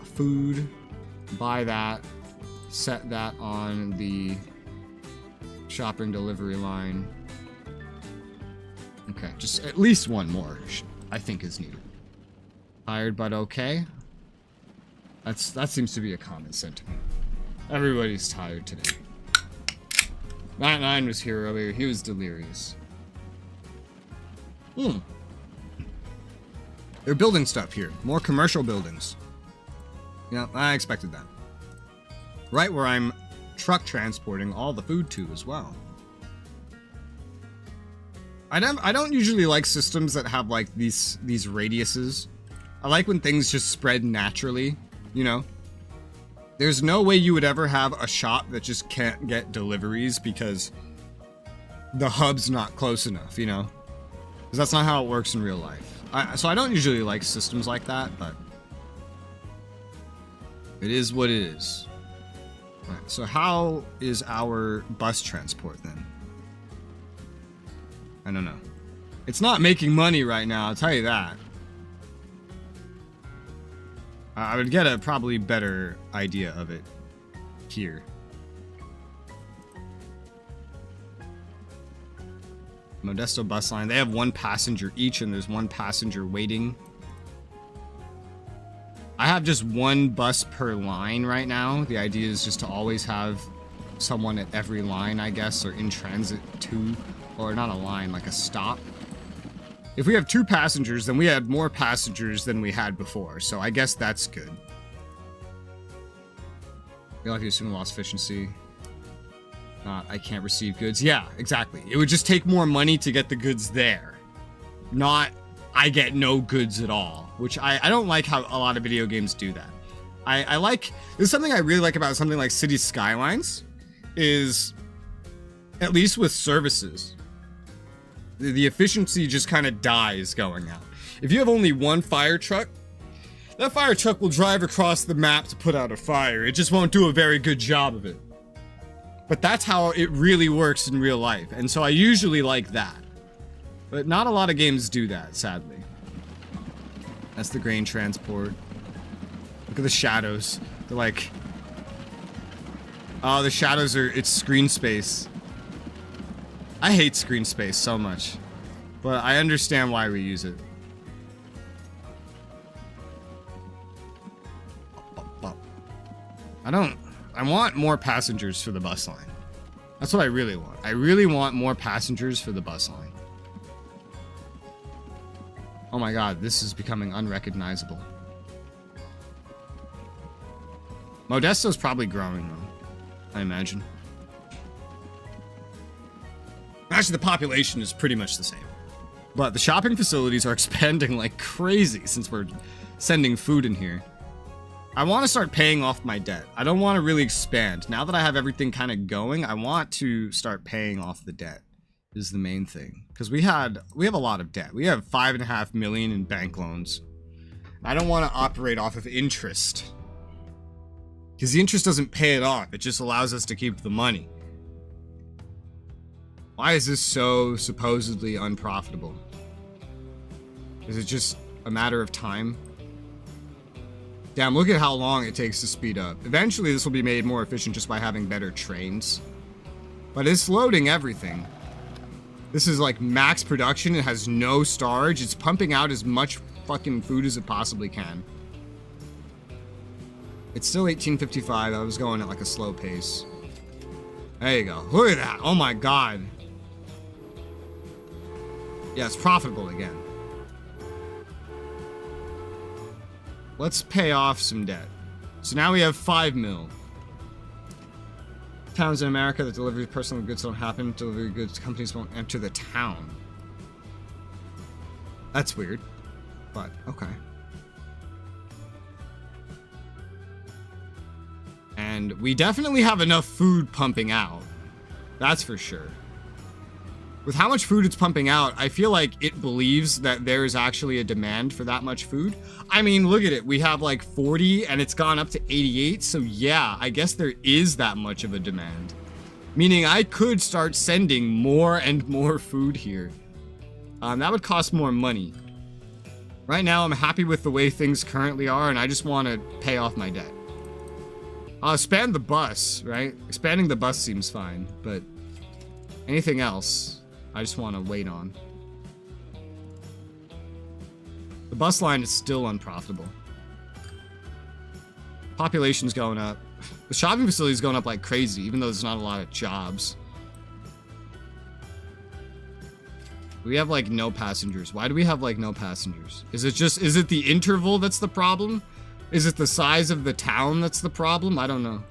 A: food. Buy that. Set that on the shopping delivery line. Okay, just at least one more, I think, is needed. Tired, but okay. That seems to be a common sentiment. Everybody's tired today. Matt 9 was here earlier. He was delirious. They're building stuff here. More commercial buildings. Yeah, I expected that. Right where I'm truck transporting all the food to as well. I don't usually like systems that have like these radiuses. I like when things just spread naturally, you know? There's no way you would ever have a shop that just can't get deliveries because the hub's not close enough, you know? Because that's not how it works in real life. So I don't usually like systems like that, but it is what it is. All right, so how is our bus transport then? I don't know. It's not making money right now, I'll tell you that. I would get a probably better idea of it here. Modesto bus line. They have 1 passenger each, and there's 1 passenger waiting. I have just 1 bus per line right now. The idea is just to always have someone at every line, I guess, or in transit to, or not a line, like a stop. If we have 2 passengers, then we had more passengers than we had before, so I guess that's good. Feel like you assume lost efficiency. Not, I can't receive goods. Yeah, exactly. It would just take more money to get the goods there. Not, I get no goods at all, which I don't like how a lot of video games do that. I like, there's something I really like about something like City Skylines, is, at least with services, the efficiency just kind of dies going out. If you have only 1 fire truck, that fire truck will drive across the map to put out a fire. It just won't do a very good job of it. But that's how it really works in real life, and so I usually like that. But not a lot of games do that, sadly. That's the grain transport. Look at the shadows. They're like... Oh, the shadows are... It's screen space. I hate screen space so much. But I understand why we use it. I want more passengers for the bus line. That's what I really want. I really want more passengers for the bus line. Oh my god, this is becoming unrecognizable. Modesto's probably growing though, I imagine. Actually, the population is pretty much the same. But the shopping facilities are expanding like crazy since we're sending food in here. I want to start paying off my debt. I don't want to really expand. Now that I have everything kind of going, I want to start paying off the debt is the main thing. Because we have a lot of debt. We have $5.5 million in bank loans. I don't want to operate off of interest. Because the interest doesn't pay it off. It just allows us to keep the money. Why is this so supposedly unprofitable? Is it just a matter of time? Damn, look at how long it takes to speed up. Eventually, this will be made more efficient just by having better trains. But it's loading everything. This is like max production. It has no storage. It's pumping out as much fucking food as it possibly can. It's still 1855. I was going at like a slow pace. There you go. Look at that. Oh my god. Yeah, it's profitable again. Let's pay off some debt. So now we have 5 mil. Towns in America that deliver personal goods don't happen. Delivery goods companies won't enter the town. That's weird. But, okay. And we definitely have enough food pumping out. That's for sure. With how much food it's pumping out, I feel like it believes that there is actually a demand for that much food. I mean, look at it. We have like 40 and it's gone up to 88. So yeah, I guess there is that much of a demand. Meaning I could start sending more and more food here. That would cost more money. Right now, I'm happy with the way things currently are and I just want to pay off my debt. I'll expand the bus, right? Expanding the bus seems fine, but anything else, I just want to wait on. The bus line is still unprofitable. Population's going up. The shopping facility is going up like crazy, even though there's not a lot of jobs. We have like no passengers. Why do we have like no passengers? Is it the interval that's the problem? Is it the size of the town that's the problem? I don't know.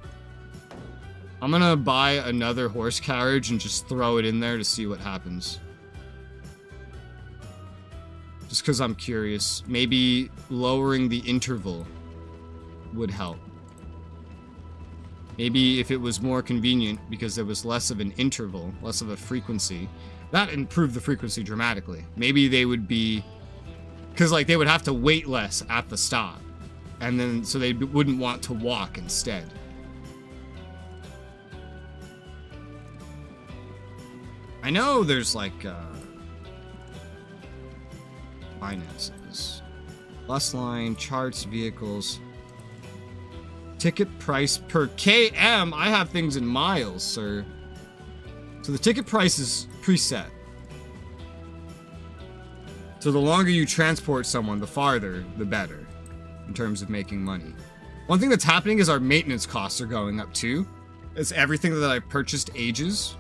A: I'm gonna buy another horse carriage and just throw it in there to see what happens. Just because I'm curious. Maybe lowering the interval would help. Maybe if it was more convenient because there was less of an interval, less of a frequency, that improved the frequency dramatically. Maybe they would be... Because like they would have to wait less at the stop. And then so they wouldn't want to walk instead. I know there's like finances. Bus line, charts, vehicles. Ticket price per km. I have things in miles, sir. So the ticket price is preset. So the longer you transport someone, the farther, the better, in terms of making money. One thing that's happening is our maintenance costs are going up too. It's everything that I purchased ages.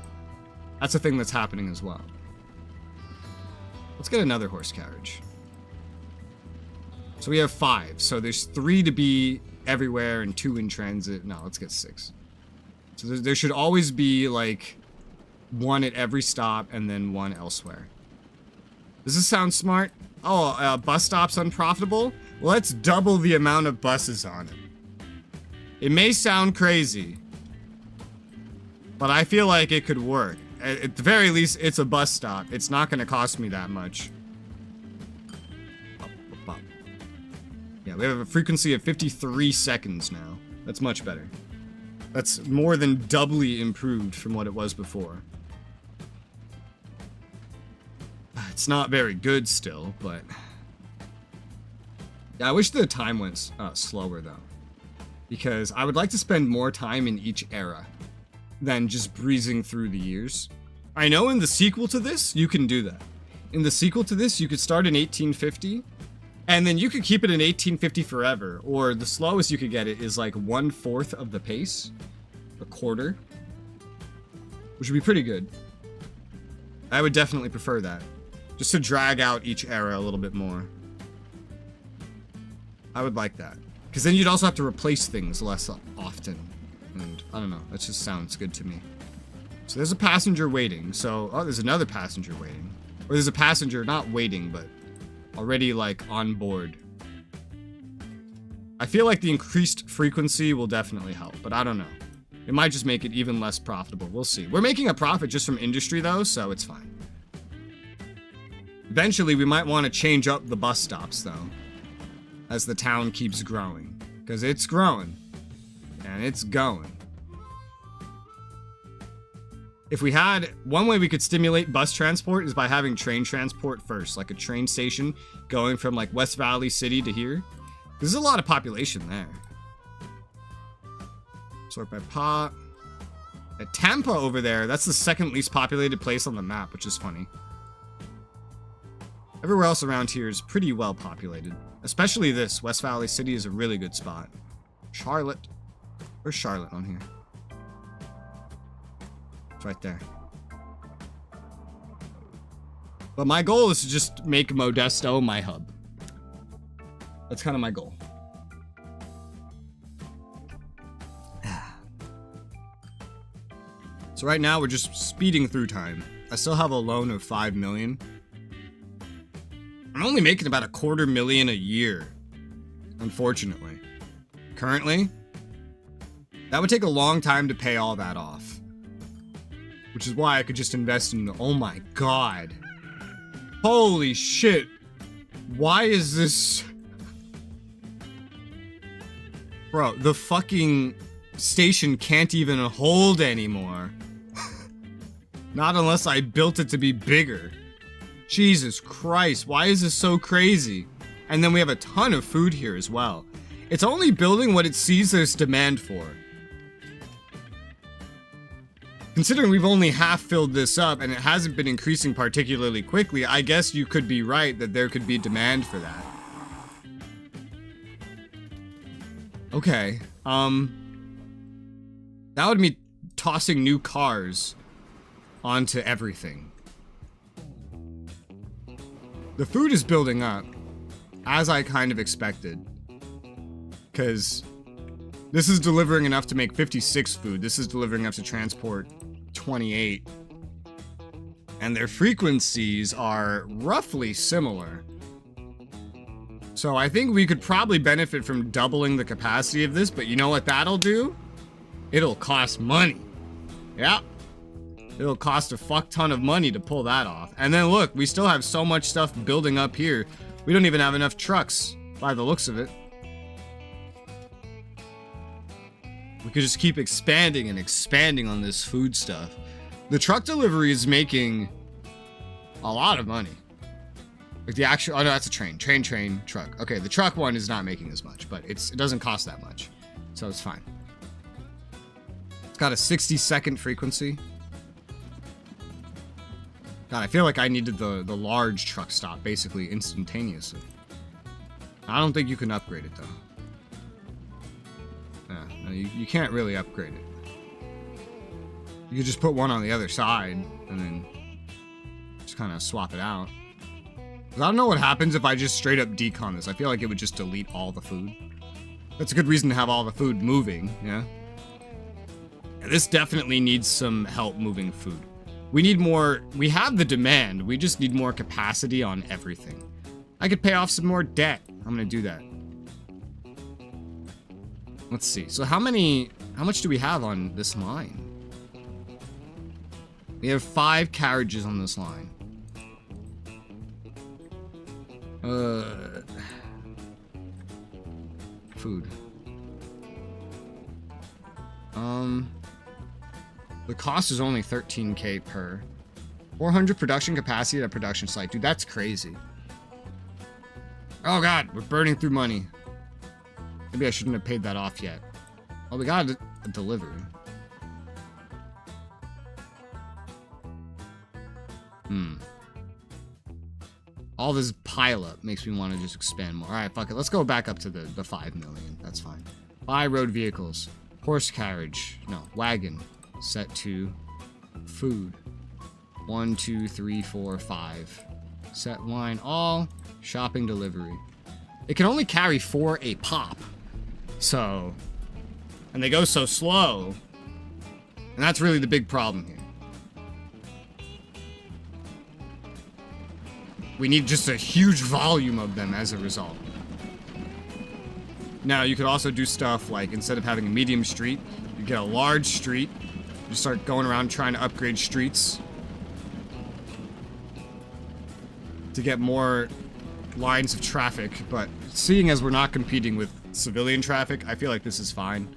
A: That's a thing that's happening as well. Let's get another horse carriage. So we have 5. So there's 3 to be everywhere and 2 in transit. No, let's get 6. So there should always be like 1 at every stop and then 1 elsewhere. Does this sound smart? Oh, bus stops unprofitable? Well, let's double the amount of buses on it. It may sound crazy, but I feel like it could work. At the very least, it's a bus stop. It's not going to cost me that much. Yeah, we have a frequency of 53 seconds now. That's much better. That's more than doubly improved from what it was before. It's not very good still, but... Yeah, I wish the time went slower, though. Because I would like to spend more time in each era than just breezing through the years. I know in the sequel to this, you can do that. In the sequel to this, you could start in 1850, and then you could keep it in 1850 forever, or the slowest you could get it is like 1/4 of the pace, a quarter, which would be pretty good. I would definitely prefer that, just to drag out each era a little bit more. I would like that, because then you'd also have to replace things less often, and I don't know, that just sounds good to me. So there's a passenger waiting, so, oh, there's another passenger waiting. Or there's a passenger not waiting, but already, like, on board. I feel like the increased frequency will definitely help, but I don't know. It might just make it even less profitable. We'll see. We're making a profit just from industry, though, so it's fine. Eventually, we might want to change up the bus stops, though, as the town keeps growing. Because it's growing. And it's going. If we had, one way we could stimulate bus transport is by having train transport first, like a train station going from like West Valley City to here. There's a lot of population there. Sort by pop. At Tampa over there, that's the second least populated place on the map, which is funny. Everywhere else around here is pretty well populated. Especially this, West Valley City is a really good spot. Charlotte. Where's Charlotte on here? Right there. But my goal is to just make Modesto my hub. That's kind of my goal. So right now we're just speeding through time. I still have a loan of 5 million. I'm only making about $250,000 a year, unfortunately. Currently, that would take a long time to pay all that off. Which is why I could just invest in the... Oh my god. Holy shit. Why is this... Bro, the fucking station can't even hold anymore. Not unless I built it to be bigger. Jesus Christ, why is this so crazy? And then we have a ton of food here as well. It's only building what it sees there's demand for. Considering we've only half filled this up and it hasn't been increasing particularly quickly, I guess you could be right that there could be demand for that. Okay, that would be tossing new cars onto everything. The food is building up, as I kind of expected. Because this is delivering enough to make 56 food. This is delivering enough to transport 28. And their frequencies are roughly similar. So I think we could probably benefit from doubling the capacity of this, but you know what that'll do? It'll cost money. Yeah. It'll cost a fuck ton of money to pull that off. And then look, we still have so much stuff building up here. We don't even have enough trucks, by the looks of it. We could just keep expanding and expanding on this food stuff. The truck delivery is making a lot of money. Like the actual, oh no, that's a train. Train, truck. Okay, the truck one is not making as much, but it doesn't cost that much. So it's fine. It's got a 60-second frequency. God, I feel like I needed the large truck stop basically instantaneously. I don't think you can upgrade it though. Yeah, no, you can't really upgrade it. You could just put one on the other side and then just kind of swap it out. I don't know what happens if I just straight up decon this. I feel like it would just delete all the food. That's a good reason to have all the food moving, yeah? Yeah, this definitely needs some help moving food. We need more, we have the demand, we just need more capacity on everything. I could pay off some more debt. I'm gonna do that. Let's see, so how much do we have on this line? We have 5 carriages on this line. Food. The cost is only 13k per. 400 production capacity at a production site. Dude, that's crazy. Oh god, we're burning through money. Maybe I shouldn't have paid that off yet. Oh, we got a delivery. All this pile up makes me want to just expand more. Alright, fuck it. Let's go back up to the 5 million. That's fine. Buy road vehicles. Horse carriage. No, wagon. Set to food. 1, 2, 3, 4, 5. Set wine all. Shopping delivery. It can only carry 4 a pop. So. And they go so slow. And that's really the big problem here. We need just a huge volume of them as a result. Now, you could also do stuff like, instead of having a medium street, you get a large street. You start going around trying to upgrade streets to get more lines of traffic, but seeing as we're not competing with civilian traffic, I feel like this is fine.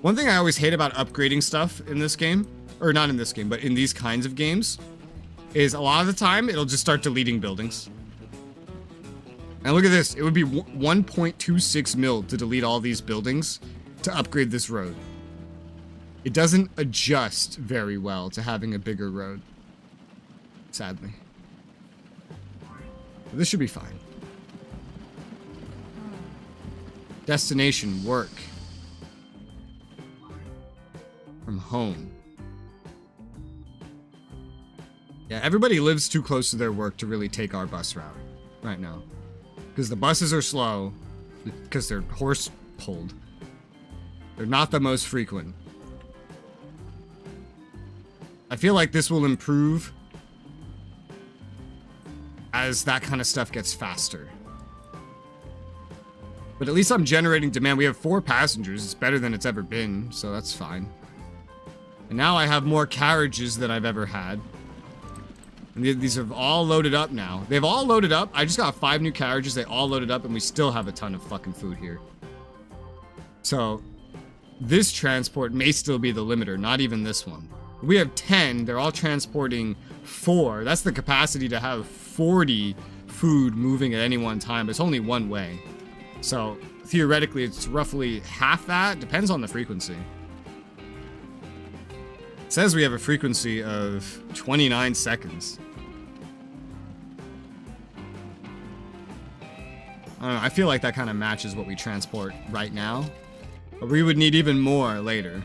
A: One thing I always hate about upgrading stuff in this game, or not in this game, but in these kinds of games, is a lot of the time it'll just start deleting buildings. And look at this, it would be 1.26 mil to delete all these buildings to upgrade this road. It doesn't adjust very well to having a bigger road, sadly. But this should be fine. Destination, work. From home. Yeah, everybody lives too close to their work to really take our bus route right now. Because the buses are slow, because they're horse pulled. They're not the most frequent. I feel like this will improve as that kind of stuff gets faster. But at least I'm generating demand. We have 4 passengers. It's better than it's ever been, so that's fine. And now I have more carriages than I've ever had. And these have all loaded up now. They've all loaded up. I just got 5 new carriages. They all loaded up, and we still have a ton of fucking food here. So, this transport may still be the limiter, not even this one. We have 10. They're all transporting 4. That's the capacity to have 40 food moving at any one time. But it's only one way. So, theoretically, it's roughly half that. Depends on the frequency. It says we have a frequency of 29 seconds. I don't know, I feel like that kind of matches what we transport right now. But we would need even more later.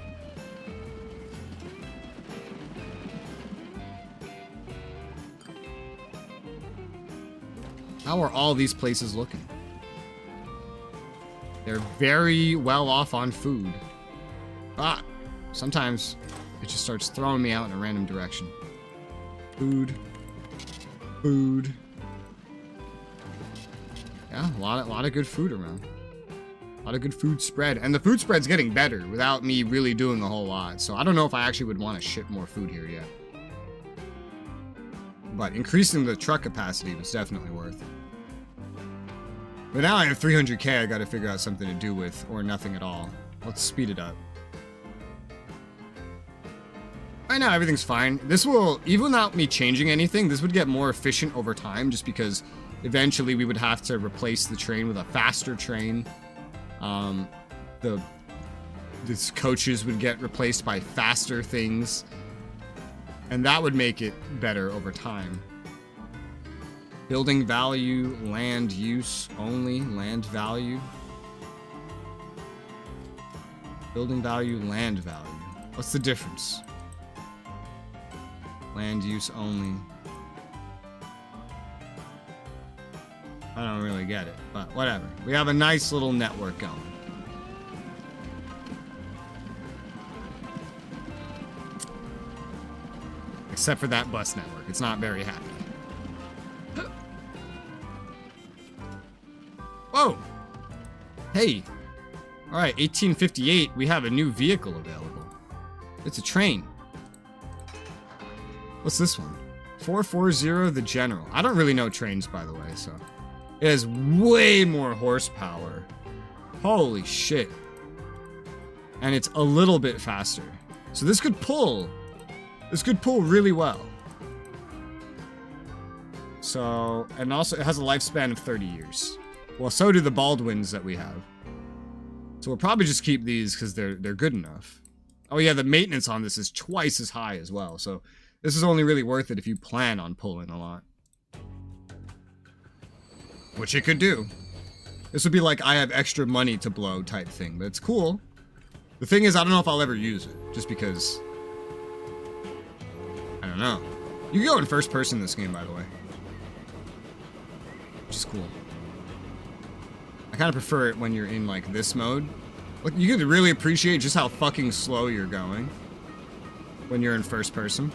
A: How are all these places looking? They're very well off on food. Ah, sometimes it just starts throwing me out in a random direction. Food. Food. Yeah, a lot of good food around. A lot of good food spread. And the food spread's getting better without me really doing a whole lot. So I don't know if I actually would want to ship more food here yet. But increasing the truck capacity was definitely worth it. But now I have 300k I gotta figure out something to do with, or nothing at all. Let's speed it up. Right now everything's fine. This will, even without me changing anything, this would get more efficient over time just because Eventually, we would have to replace the train with a faster train. These coaches would get replaced by faster things. And that would make it better over time. Building value, land use only, land value. Building value, land value. What's the difference? Land use only. I don't really get it, but whatever. We have a nice little network going. Except for that bus network. It's not very happy. Whoa! Hey! Alright, 1858, we have a new vehicle available. It's a train. What's this one? 440 the General. I don't really know trains, by the way, so... It has way more horsepower. Holy shit. And it's a little bit faster. So this could pull. This could pull really well. So, and also it has a lifespan of 30 years. Well, so do the Baldwins that we have. So we'll probably just keep these because they're good enough. Oh yeah, the maintenance on this is twice as high as well. So this is only really worth it if you plan on pulling a lot. Which it could do. This would be like I have extra money to blow type thing, but it's cool. The thing is, I don't know if I'll ever use it, just because... I don't know. You can go in first person in this game, by the way. Which is cool. I kind of prefer it when you're in, like, this mode. Look, you can really appreciate just how fucking slow you're going when you're in first person.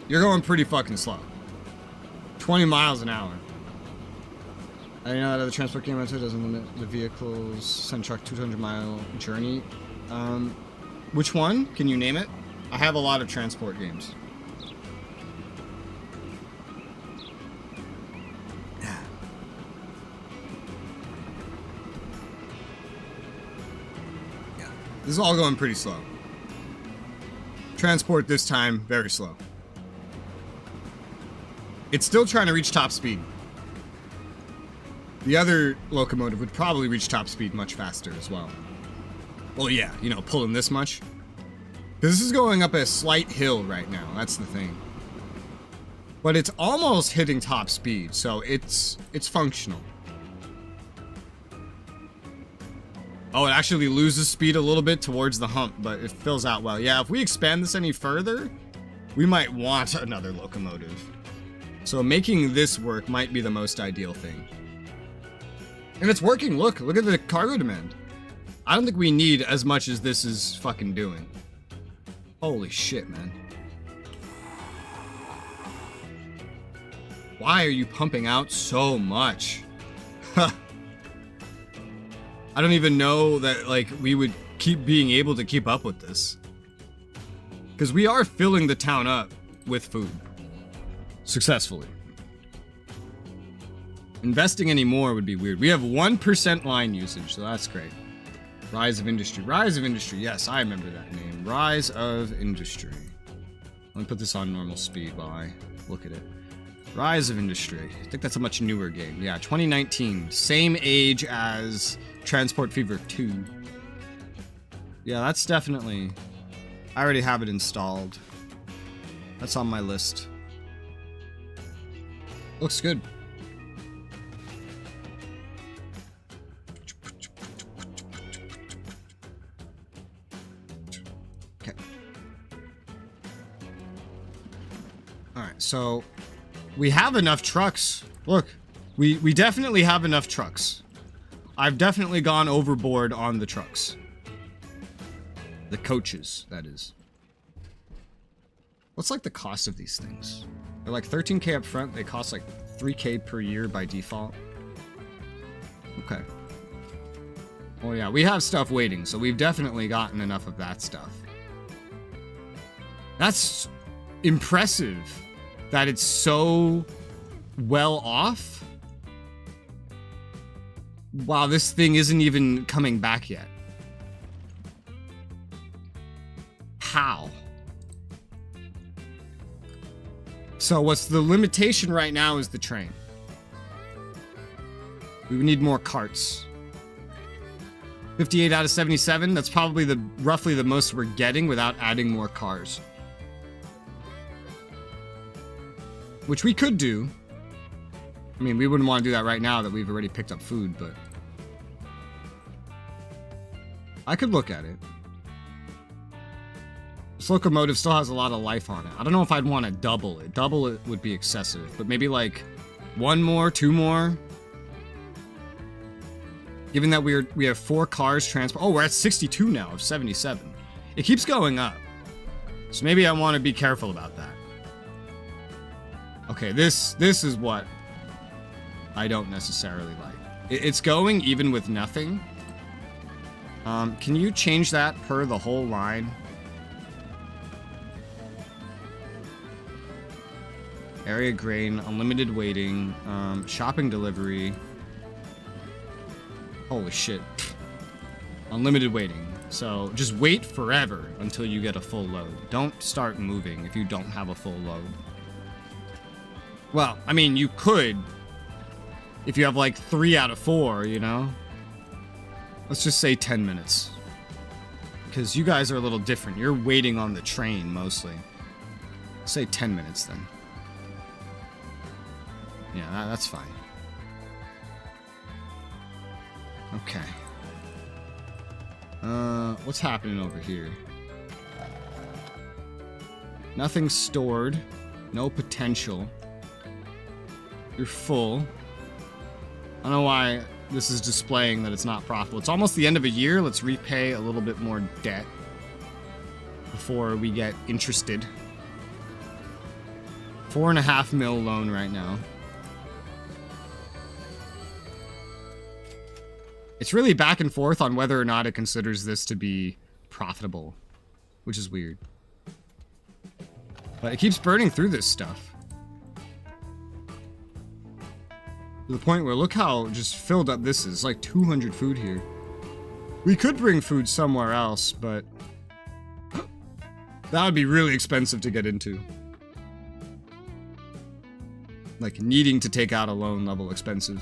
A: You're going pretty fucking slow. 20 miles an hour. I know that the transport game method doesn't limit the vehicles send truck 200-mile journey. Which one? Can you name it? I have a lot of transport games. Yeah. This is all going pretty slow. Transport this time, very slow. It's still trying to reach top speed. The other locomotive would probably reach top speed much faster as well. Well, yeah, you know, pulling this much. This is going up a slight hill right now, that's the thing. But it's almost hitting top speed, so it's functional. Oh, it actually loses speed a little bit towards the hump, but it fills out well. Yeah, if we expand this any further, we might want another locomotive. So making this work might be the most ideal thing. And it's working, look at the cargo demand. I don't think we need as much as this is fucking doing. Holy shit, man. Why are you pumping out so much? I don't even know that, like, we would keep being able to keep up with this. Because we are filling the town up with food. Successfully. Investing any more would be weird. We have 1% line usage, so that's great. Rise of Industry. Rise of Industry. Yes, I remember that name. Rise of Industry. Let me put this on normal speed while I look at it. Rise of Industry. I think that's a much newer game. Yeah, 2019. Same age as Transport Fever 2. Yeah, that's definitely... I already have it installed. That's on my list. Looks good. Okay. Alright, so we have enough trucks. Look, we definitely have enough trucks. I've definitely gone overboard on the trucks. The coaches, that is. What's like the cost of these things? They're like 13K up front. They cost like 3K per year by default. Okay. Well, yeah, we have stuff waiting, so we've definitely gotten enough of that stuff. That's impressive that it's so well off. Wow, this thing isn't even coming back yet. How? So what's the limitation right now is the train. We would need more carts. 58 out of 77. That's probably roughly the most we're getting without adding more cars. Which we could do. I mean, we wouldn't want to do that right now that we've already picked up food, but I could look at it. This locomotive still has a lot of life on it. I don't know if I'd want to double it. Double it would be excessive, but maybe like 1 more, 2 more. Given that we have 4 cars transport. Oh, we're at 62 now of 77. It keeps going up. So maybe I want to be careful about that. Okay, this is what I don't necessarily like. It's going even with nothing. Can you change that per the whole line? Area grain, unlimited waiting, shopping delivery. Holy shit. Unlimited waiting. So just wait forever until you get a full load. Don't start moving if you don't have a full load. Well, I mean, you could if you have like 3 out of 4, you know? Let's just say 10 minutes. Because you guys are a little different. You're waiting on the train mostly. Say 10 minutes then. Yeah, that's fine. Okay. What's happening over here? Nothing stored. No potential. You're full. I don't know why this is displaying that it's not profitable. It's almost the end of a year. Let's repay a little bit more debt before we get interested. 4.5 mil loan right now. It's really back and forth on whether or not it considers this to be profitable, which is weird. But it keeps burning through this stuff. To the point where look how just filled up this is. Like 200 food here. We could bring food somewhere else, but that would be really expensive to get into. Like needing to take out a loan level expensive.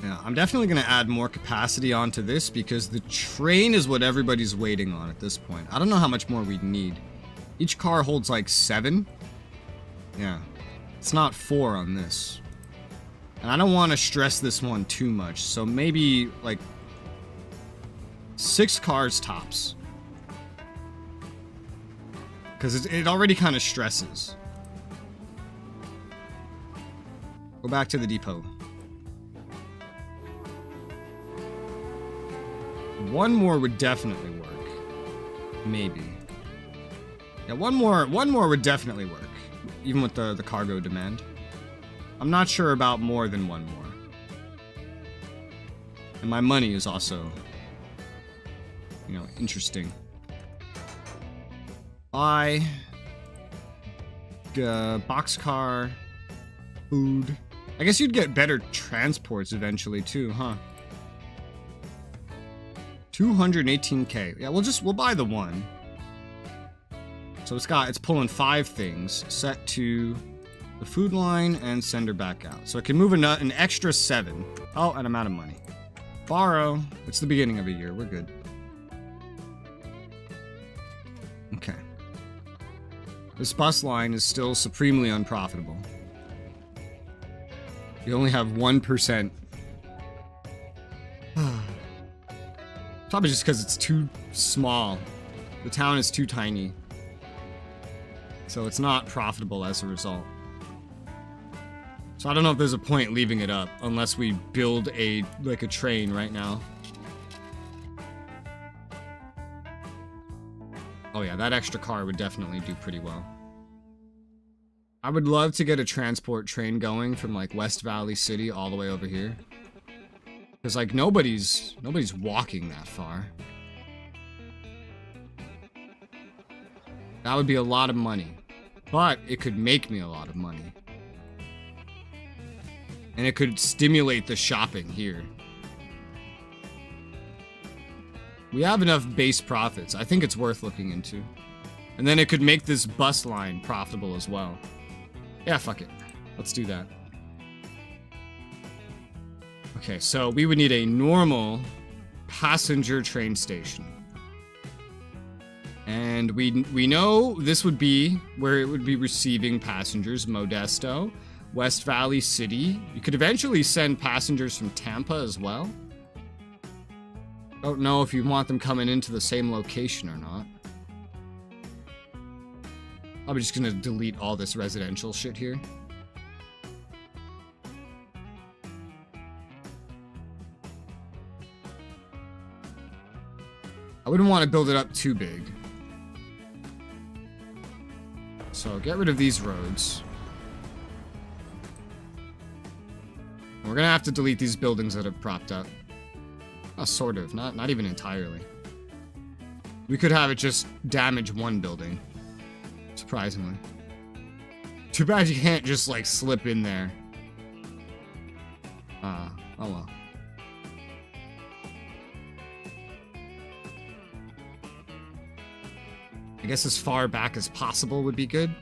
A: Yeah, I'm definitely going to add more capacity onto this because the train is what everybody's waiting on at this point. I don't know how much more we'd need. Each car holds like 7. Yeah, it's not 4 on this. And I don't want to stress this one too much, so maybe like 6 cars tops. Because it already kind of stresses. Go back to the depot. 1 more would definitely work. Maybe. Yeah, one more would definitely work. Even with the cargo demand. I'm not sure about more than 1 more. And my money is also, you know, interesting. Buy. Boxcar. Food. I guess you'd get better transports eventually too, huh? 218k. Yeah, we'll buy the 1. So it's pulling 5 things. Set to the food line and send her back out. So it can move an extra 7. Oh, and I'm out of money. Borrow. It's the beginning of a year. We're good. Okay. This bus line is still supremely unprofitable. You only have 1%. Probably just because it's too small. The town is too tiny. So it's not profitable as a result. So I don't know if there's a point leaving it up unless we build a train right now. Oh yeah, that extra car would definitely do pretty well. I would love to get a transport train going from like West Valley City all the way over here. Because like nobody's walking that far. That would be a lot of money. But it could make me a lot of money. And it could stimulate the shopping here. We have enough base profits. I think it's worth looking into. And then it could make this bus line profitable as well. Yeah, fuck it. Let's do that. Okay, so we would need a normal passenger train station. And we know this would be where it would be receiving passengers. Modesto, West Valley City. You could eventually send passengers from Tampa as well. Don't know if you want them coming into the same location or not. I'm just gonna delete all this residential shit here. I wouldn't want to build it up too big. So get rid of these roads. We're gonna have to delete these buildings that have propped up. Oh, sort of. Not even entirely. We could have it just damage one building. Surprisingly. Too bad you can't just, like, slip in there. Oh well. I guess as far back as possible would be good.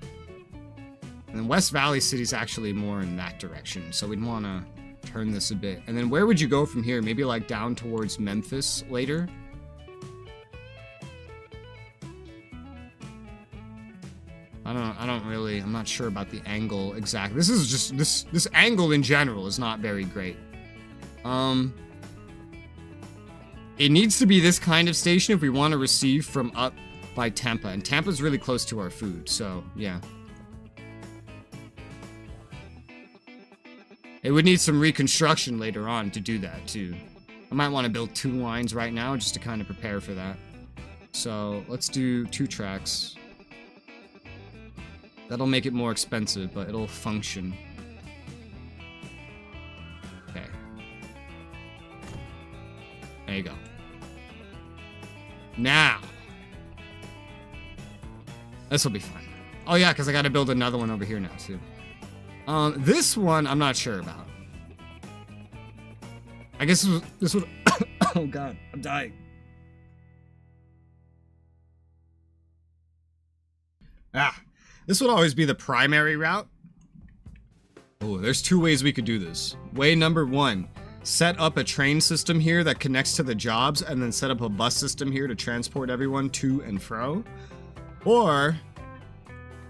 A: And then West Valley City's actually more in that direction, so we'd want to turn this a bit. And then where would you go from here? Maybe like down towards Memphis later? I don't really, I'm not sure about the angle exactly. This is just, this angle in general is not very great. It needs to be this kind of station if we want to receive from up by Tampa. And Tampa's really close to our food, so yeah. It would need some reconstruction later on to do that, too. I might want to build 2 lines right now just to kind of prepare for that. So, let's do 2 tracks. That'll make it more expensive, but it'll function. Okay. There you go. Now. This will be fun. Oh yeah, because I got to build another one over here now, too. This one, I'm not sure about. I guess this would... Oh god, I'm dying. This would always be the primary route. Oh, there's 2 ways we could do this. Way number 1, set up a train system here that connects to the jobs, and then set up a bus system here to transport everyone to and fro. Or,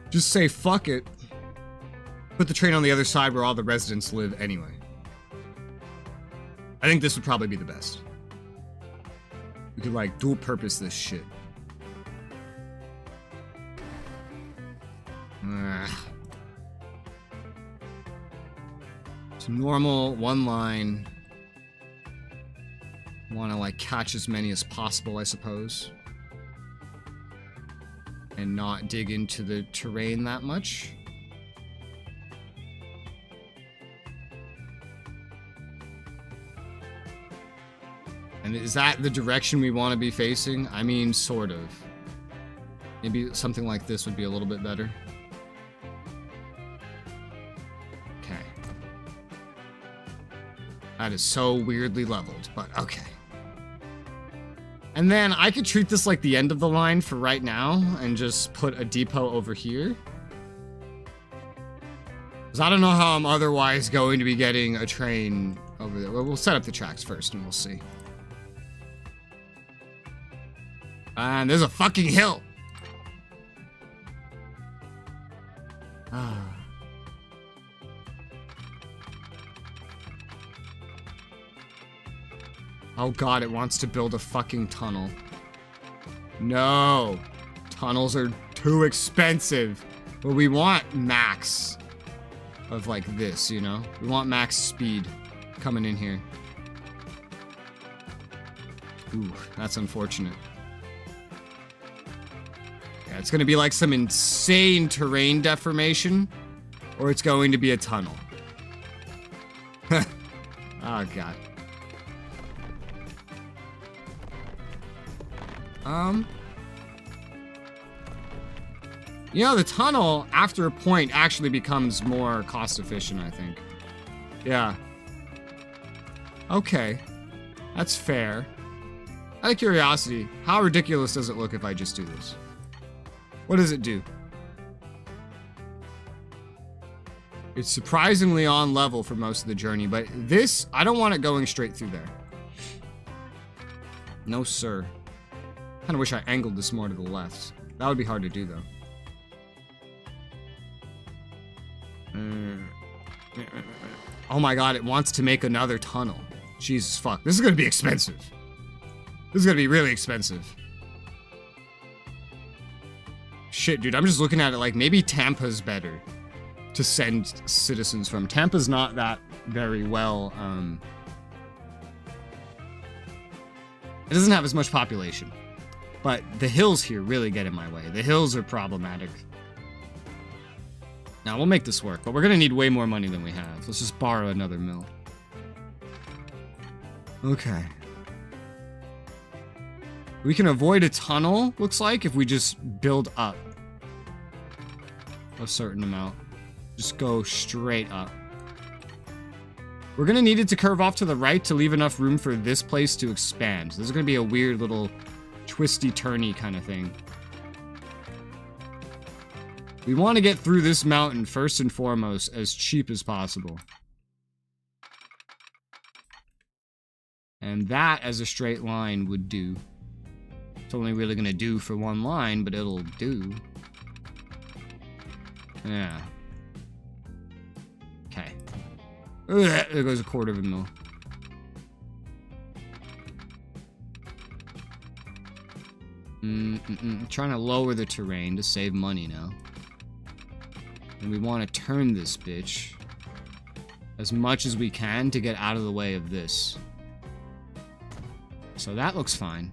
A: just say fuck it. Put the train on the other side where all the residents live anyway. I think this would probably be the best. We could, like, dual purpose this shit. It's normal, 1 line. Want to, like, catch as many as possible, I suppose. And not dig into the terrain that much. And is that the direction we want to be facing? I mean, sort of. Maybe something like this would be a little bit better. Okay. That is so weirdly leveled, but okay. And then I could treat this like the end of the line for right now and just put a depot over here. Because I don't know how I'm otherwise going to be getting a train over there. Well, we'll set up the tracks first and we'll see. And there's a fucking hill. Oh god, it wants to build a fucking tunnel. No. Tunnels are too expensive. But we want max of like this, you know? We want max speed coming in here. Ooh, that's unfortunate. Yeah, it's gonna be like some insane terrain deformation, or it's going to be a tunnel. Oh god. You know, the tunnel, after a point, actually becomes more cost efficient, I think. Yeah. Okay. That's fair. Out of curiosity, how ridiculous does it look if I just do this? What does it do? It's surprisingly on level for most of the journey, but this, I don't want it going straight through there. No, sir. Kind of wish I angled this more to the left. That would be hard to do, though. Oh my god, it wants to make another tunnel. Jesus fuck. This is gonna be expensive. This is gonna be really expensive. Shit, dude, I'm just looking at it like maybe Tampa's better to send citizens from. Tampa's not that very well, it doesn't have as much population. But the hills here really get in my way. The hills are problematic. Now, we'll make this work, but we're gonna need way more money than we have. Let's just borrow another mill. Okay. We can avoid a tunnel, looks like, if we just build up a certain amount. Just go straight up. We're gonna need it to curve off to the right to leave enough room for this place to expand. This is gonna be a weird little twisty-turny kind of thing. We want to get through this mountain first and foremost as cheap as possible. And that, as a straight line, would do. It's only really gonna do for one line, but it'll do. Yeah. Okay. There goes a quarter of a mil. Trying to lower the terrain to save money now. And we want to turn this bitch as much as we can to get out of the way of this. So that looks fine.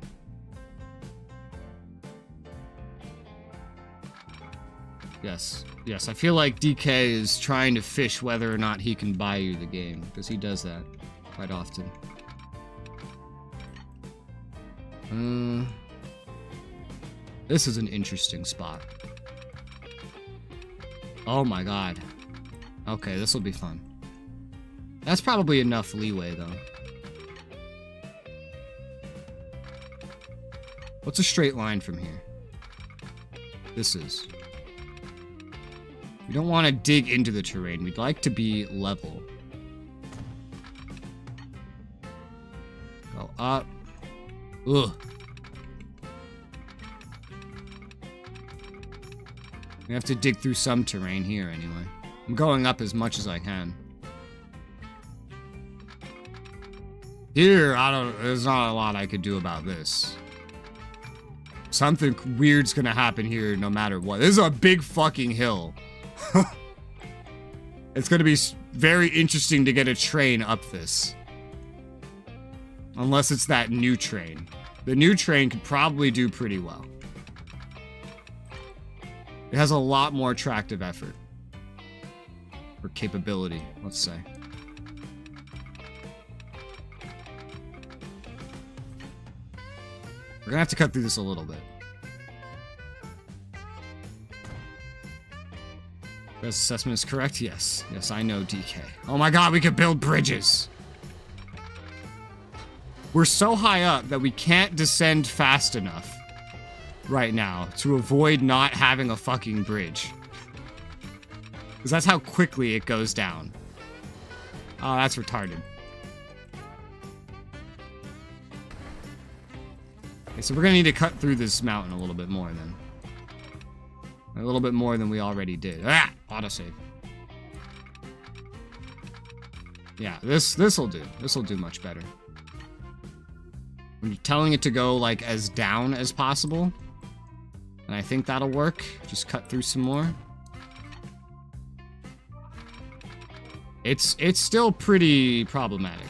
A: Yes. Yes, I feel like DK is trying to fish whether or not he can buy you the game, because he does that quite often. This is an interesting spot. Oh my god. Okay, this will be fun. That's probably enough leeway, though. What's a straight line from here? This is. We don't want to dig into the terrain. We'd like to be level. Go up. Ugh. We have to dig through some terrain here anyway. I'm going up as much as I can. Here, there's not a lot I could do about this. Something weird's gonna happen here no matter what. This is a big fucking hill. It's gonna be very interesting to get a train up this. Unless it's that new train. The new train could probably do pretty well. It has a lot more tractive effort. Or capability, let's say. We're gonna have to cut through this a little bit. Best assessment is correct? Yes. Yes, I know, DK. Oh my god, we could build bridges! We're so high up that we can't descend fast enough right now to avoid not having a fucking bridge. Because that's how quickly it goes down. Oh, that's retarded. Okay, so we're gonna need to cut through this mountain a little bit more then. A little bit more than we already did. Ah! Autosave. Yeah, this'll do. This'll do much better. I'm telling it to go, like, as down as possible. And I think that'll work. Just cut through some more. It's still pretty problematic.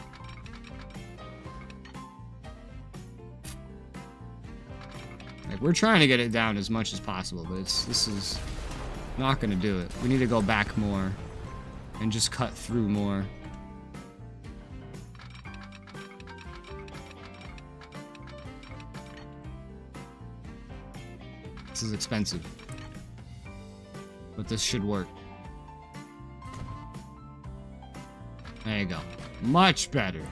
A: Like, we're trying to get it down as much as possible, but this is not gonna do it. We need to go back more and just cut through more. This is expensive, but this should work. There you go. Much better.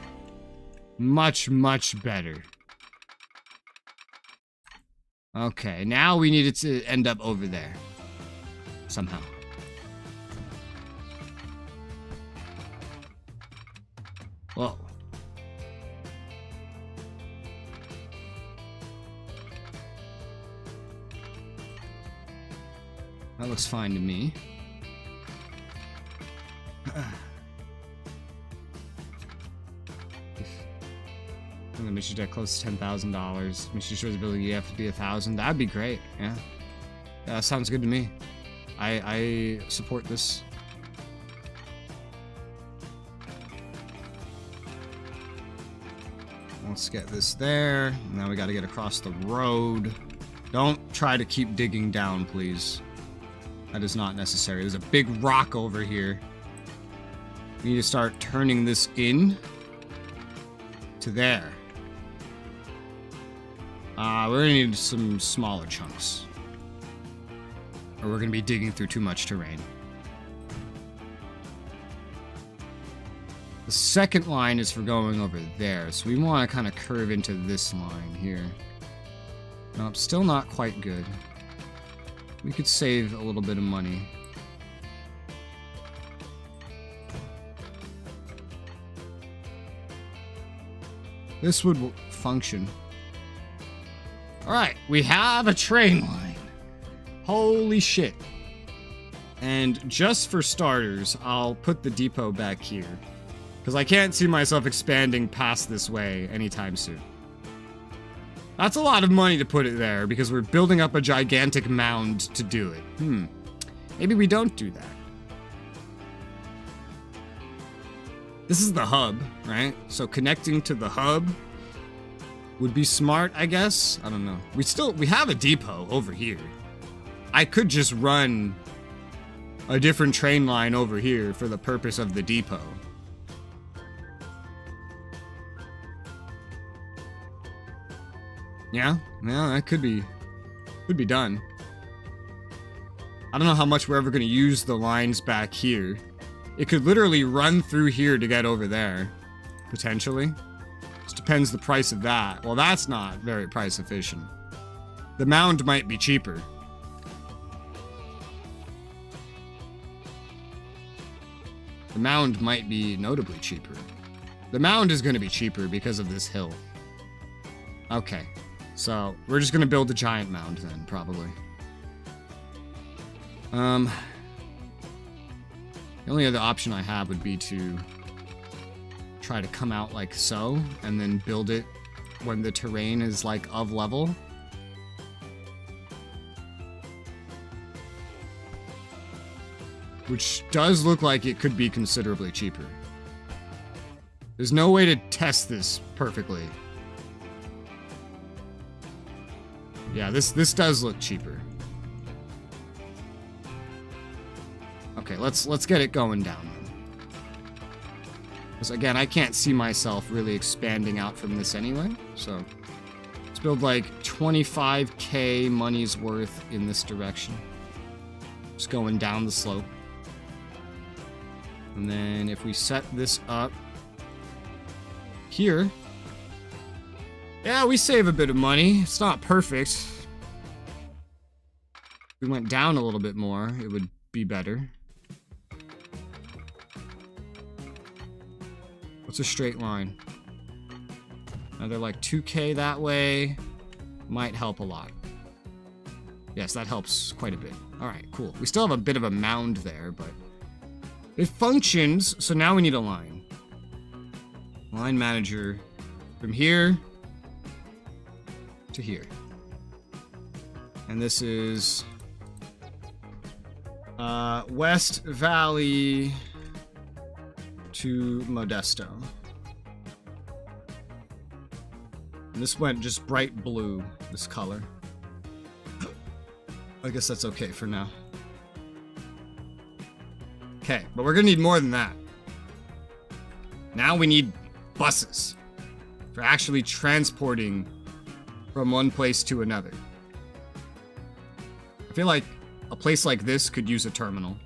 A: Much, much better. Okay, now we need it to end up over there. Somehow. Whoa. That looks fine to me. And the mission deck close to $10,000. Mission shows ability you have to be 1,000. That'd be great. Yeah. That sounds good to me. I support this. Let's get this there. Now we got to get across the road. Don't try to keep digging down, please. That is not necessary. There's a big rock over here. We need to start turning this in to there. We're gonna need some smaller chunks, or we're gonna be digging through too much terrain. The second line is for going over there, so we want to kind of curve into this line here. Nope, still not quite good. We could save a little bit of money. This would function. Alright, we have a train line. Holy shit. And just for starters, I'll put the depot back here, because I can't see myself expanding past this way anytime soon. That's a lot of money to put it there, because we're building up a gigantic mound to do it. Maybe we don't do that. This is the hub, right? So connecting to the hub would be smart, I guess. I don't know. We have a depot over here. I could just run a different train line over here for the purpose of the depot. Yeah, that could be done. I don't know how much we're ever going to use the lines back here. It could literally run through here to get over there, potentially. Just depends the price of that. Well, that's not very price efficient. The mound might be cheaper. The mound might be notably cheaper. The mound is going to be cheaper because of this hill. Okay, so we're just going to build a giant mound then, probably. The only other option I have would be to try to come out like so, and then build it when the terrain is like of level. Which does look like it could be considerably cheaper. There's no way to test this perfectly. Yeah, this does look cheaper. Okay, let's get it going down. Because again, I can't see myself really expanding out from this anyway, so let's build like 25k money's worth in this direction. Just going down the slope. And then if we set this up here, yeah, we save a bit of money. It's not perfect. If we went down a little bit more, it would be better. What's a straight line? Another like 2k that way. Might help a lot. Yes, that helps quite a bit. Alright, cool. We still have a bit of a mound there, but it functions, so now we need a line. Line manager from here to here. And this is West Valley to Modesto. And this went just bright blue, this color. I guess that's okay for now. Okay, but we're gonna need more than that. Now we need buses for actually transporting from one place to another. I feel like a place like this could use a terminal.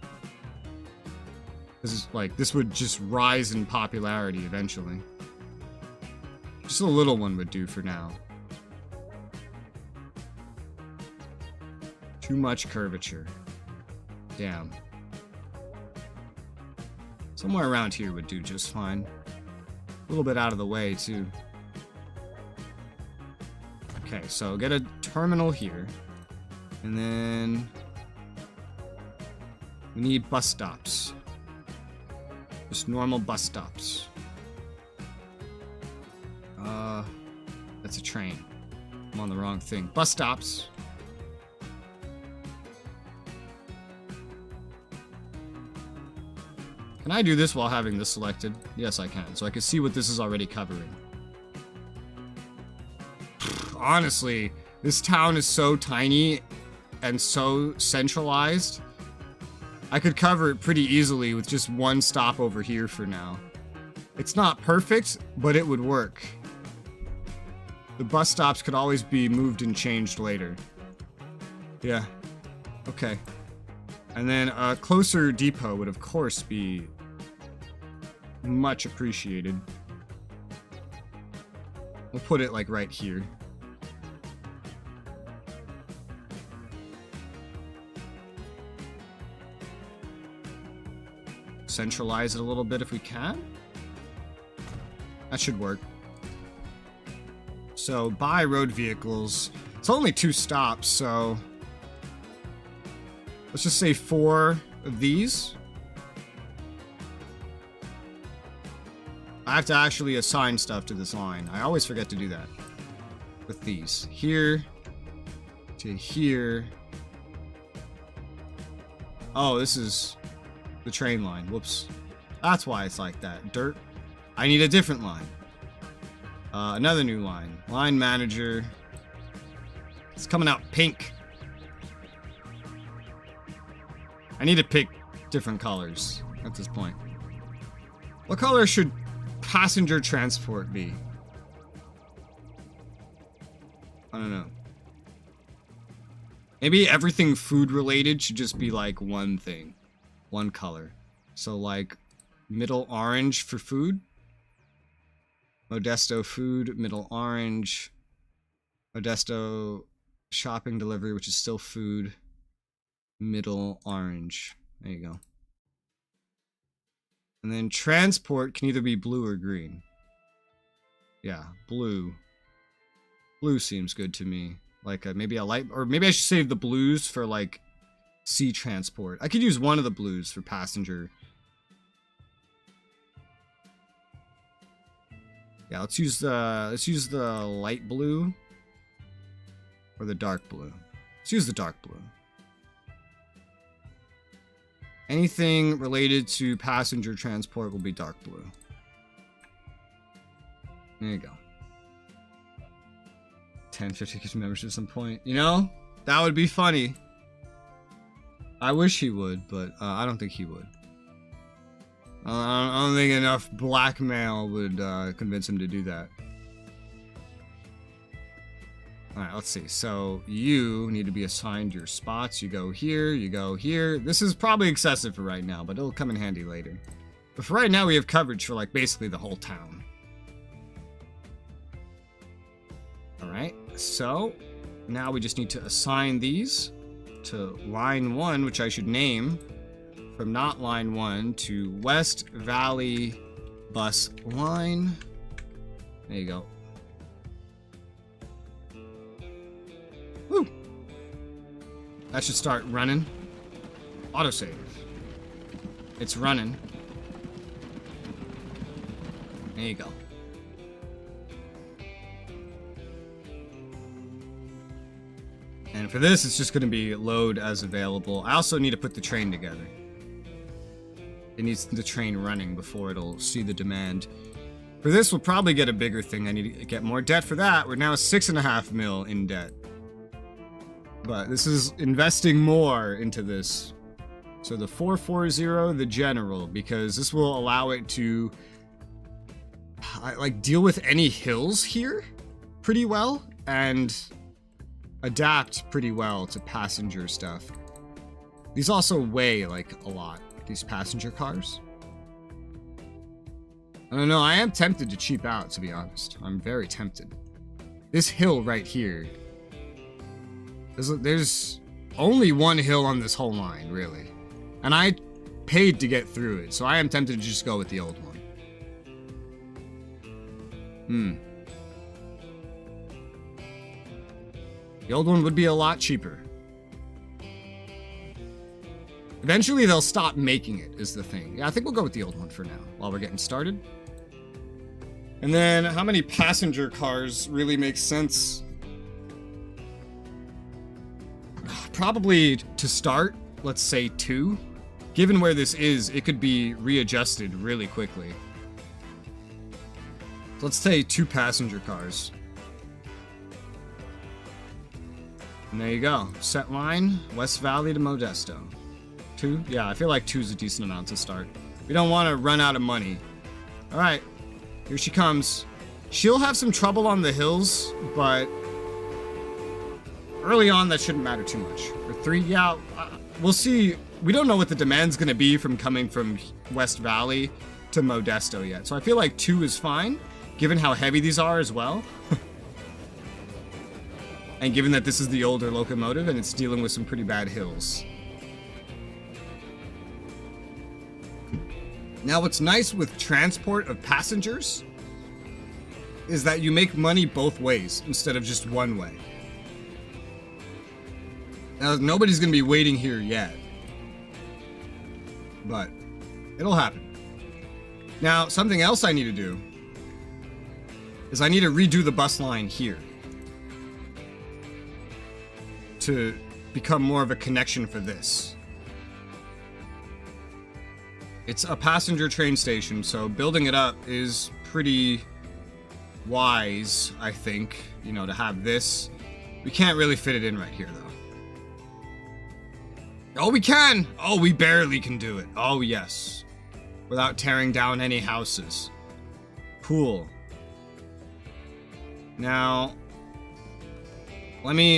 A: This would just rise in popularity eventually. Just a little one would do for now. Too much curvature. Damn. Somewhere around here would do just fine. A little bit out of the way, too. Okay, so get a terminal here. And then we need bus stops. Just normal bus stops. That's a train. I'm on the wrong thing. Bus stops. Can I do this while having this selected? Yes, I can. So I can see what this is already covering. Honestly, this town is so tiny and so centralized. I could cover it pretty easily with just one stop over here for now. It's not perfect, but it would work. The bus stops could always be moved and changed later. Yeah. Okay. And then a closer depot would of course be much appreciated. We'll put it like right here. Centralize it a little bit if we can. That should work. So buy road vehicles. It's only 2 stops, so let's just say 4 of these. I have to actually assign stuff to this line. I always forget to do that with these. Here to here. Oh, this is the train line. Whoops. That's why it's like that. Dirt. I need a different line. Another new line. Line manager. It's coming out pink. I need to pick different colors at this point. What color should passenger transport be? I don't know. Maybe everything food related should just be like one thing. One color. So like middle orange for food. Modesto food, middle orange. Modesto shopping delivery, which is still food. Middle orange. There you go. And then transport can either be blue or green. Yeah, blue. Blue seems good to me. Like maybe a light, or maybe I should save the blues for like sea transport. I could use one of the blues for passenger. Yeah, let's use the light blue or the dark blue. Let's use the dark blue. Anything related to passenger transport will be dark blue. There you go. 1050 gives membership at some point. You know, that would be funny. I wish he would, but I don't think he would. I don't think enough blackmail would convince him to do that. Alright, let's see. So, you need to be assigned your spots. You go here, you go here. This is probably excessive for right now, but it'll come in handy later. But for right now, we have coverage for, like, basically the whole town. Alright, so, now we just need to assign these to line 1, which I should name from not line 1 to West Valley Bus Line. There you go. Woo! That should start running. Autosave. It's running. There you go. And for this, it's just going to be load as available. I also need to put the train together. It needs the train running before it'll see the demand. For this, we'll probably get a bigger thing. I need to get more debt for that. We're now 6.5 mil in debt. But this is investing more into this. So the 440, the general, because this will allow it to like deal with any hills here pretty well and adapt pretty well to passenger stuff. These also weigh like a lot, these passenger cars. I don't know, I am tempted to cheap out, to be honest. I'm very tempted. This hill right here, there's only one hill on this whole line, really. And I paid to get through it, so I am tempted to just go with the old one. The old one would be a lot cheaper. Eventually they'll stop making it, is the thing. Yeah, I think we'll go with the old one for now, while we're getting started. And then, how many passenger cars really make sense? Probably, to start, let's say 2. Given where this is, it could be readjusted really quickly. So let's say 2 passenger cars. And there you go. Set line, West Valley to Modesto. 2? Yeah, I feel like 2 is a decent amount to start. We don't want to run out of money. Alright, here she comes. She'll have some trouble on the hills, but early on that shouldn't matter too much. For 3, yeah, we'll see. We don't know what the demand's going to be from coming from West Valley to Modesto yet. So I feel like 2 is fine, given how heavy these are as well. And given that this is the older locomotive and it's dealing with some pretty bad hills. Now, what's nice with transport of passengers is that you make money both ways instead of just one way. Now, nobody's going to be waiting here yet, but it'll happen. Now, something else I need to do is I need to redo the bus line here to become more of a connection for this. It's a passenger train station, so building it up is pretty wise, I think, you know, to have this. We can't really fit it in right here, though. Oh, we can! Oh, we barely can do it. Oh, yes. Without tearing down any houses. Cool. Now,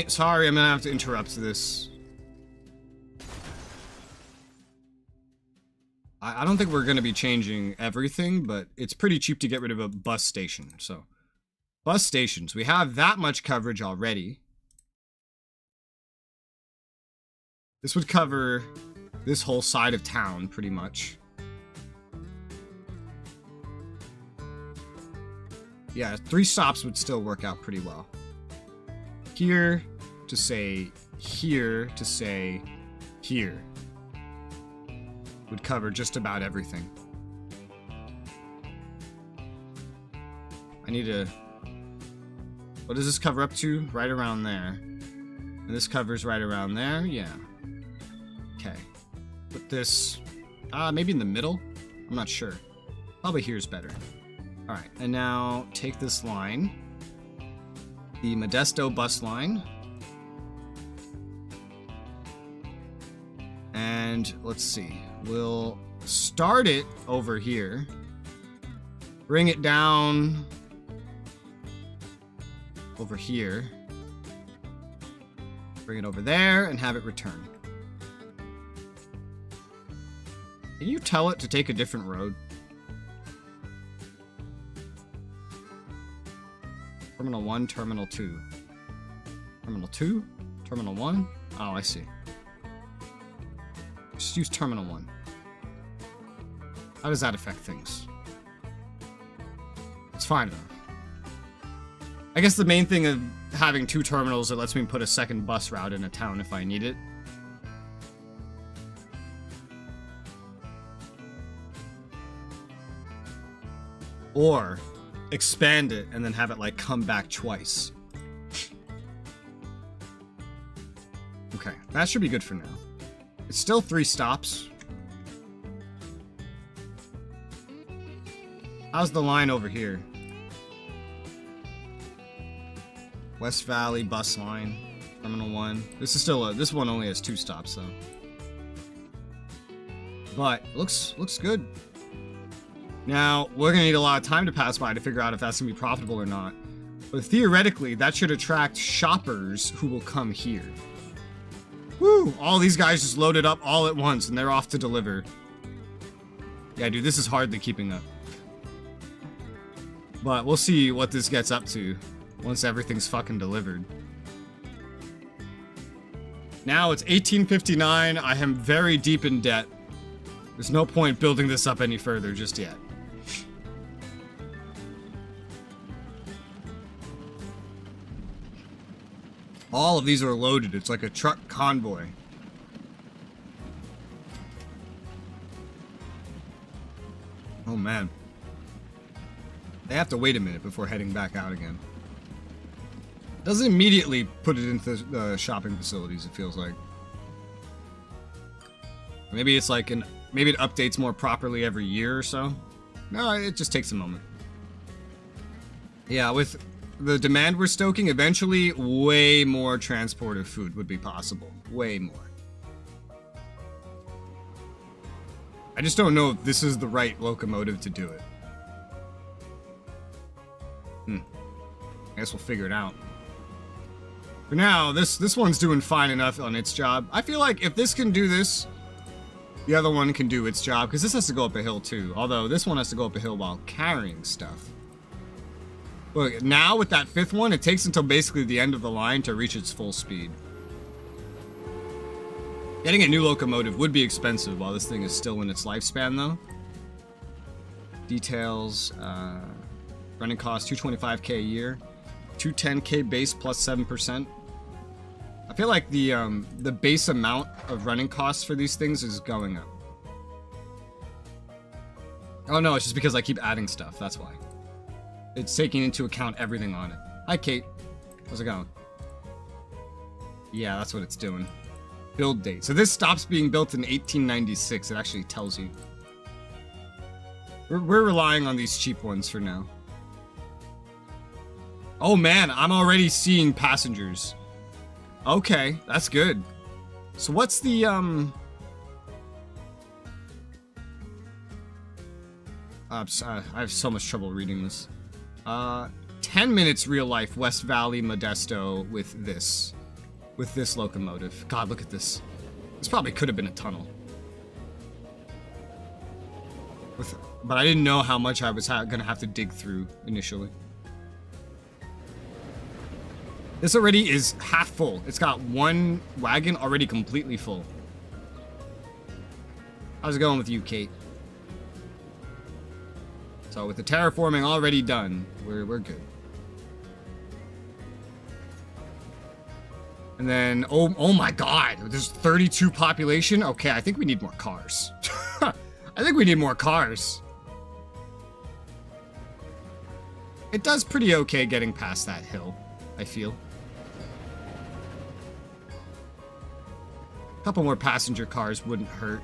A: sorry, I'm gonna have to interrupt this. I don't think we're going to be changing everything, but it's pretty cheap to get rid of a bus station. So, bus stations. We have that much coverage already. This would cover this whole side of town, pretty much. Yeah, 3 stops would still work out pretty well. Here to say here to say here. Would cover just about everything. I need to... What does this cover up to? Right around there. And this covers right around there? Yeah. Okay. Put this... maybe in the middle? I'm not sure. Probably here's better. Alright, and now take this line. The Modesto bus line. And let's see. We'll start it over here. Bring it down over here. Bring it over there and have it return. Can you tell it to take a different road? Terminal 1, Terminal 2. Terminal 2? Terminal 1? Oh, I see. Just use Terminal 1. How does that affect things? It's fine though. I guess the main thing of having 2 terminals, it lets me put a second bus route in a town if I need it. Or expand it and then have it like come back twice. Okay, that should be good for now. It's still 3 stops. How's the line over here? West Valley bus line, Terminal 1. This is still this one only has 2 stops though. But looks good. Now, we're gonna need a lot of time to pass by to figure out if that's gonna be profitable or not. But theoretically, that should attract shoppers who will come here. Woo! All these guys just loaded up all at once and they're off to deliver. Yeah, dude, this is hardly keeping up. But we'll see what this gets up to once everything's fucking delivered. Now it's 1859. I am very deep in debt. There's no point building this up any further just yet. All of these are loaded. It's like a truck convoy. Oh man. They have to wait a minute before heading back out again. Doesn't immediately put it into the shopping facilities, it feels like. Maybe it's like maybe it updates more properly every year or so. No, it just takes a moment. Yeah, with the demand we're stoking, eventually way more transport of food would be possible. Way more. I just don't know if this is the right locomotive to do it. I guess we'll figure it out. For now, this one's doing fine enough on its job. I feel like if this can do this, the other one can do its job, because this has to go up a hill too. Although this one has to go up a hill while carrying stuff. Look, now with that fifth one, it takes until basically the end of the line to reach its full speed. Getting a new locomotive would be expensive while this thing is still in its lifespan, though. Details, running cost $225K a year, $210K base plus 7%. I feel like the base amount of running costs for these things is going up. Oh no, it's just because I keep adding stuff, that's why. It's taking into account everything on it. Hi Kate, how's it going? Yeah, that's what it's doing. Build date. So this stops being built in 1896, it actually tells you. We're relying on these cheap ones for now. Oh man, I'm already seeing passengers. Okay, that's good. So what's the, I have so much trouble reading this. 10 minutes real life, West Valley, Modesto with this locomotive. God, look at this. This probably could have been a tunnel. But I didn't know how much I was gonna have to dig through initially. This already is half full. It's got one wagon already completely full. How's it going with you, Kate? So with the terraforming already done, we're good. And then, oh my god, there's 32 population? Okay, I think we need more cars. I think we need more cars. It does pretty okay getting past that hill, I feel. A couple more passenger cars wouldn't hurt.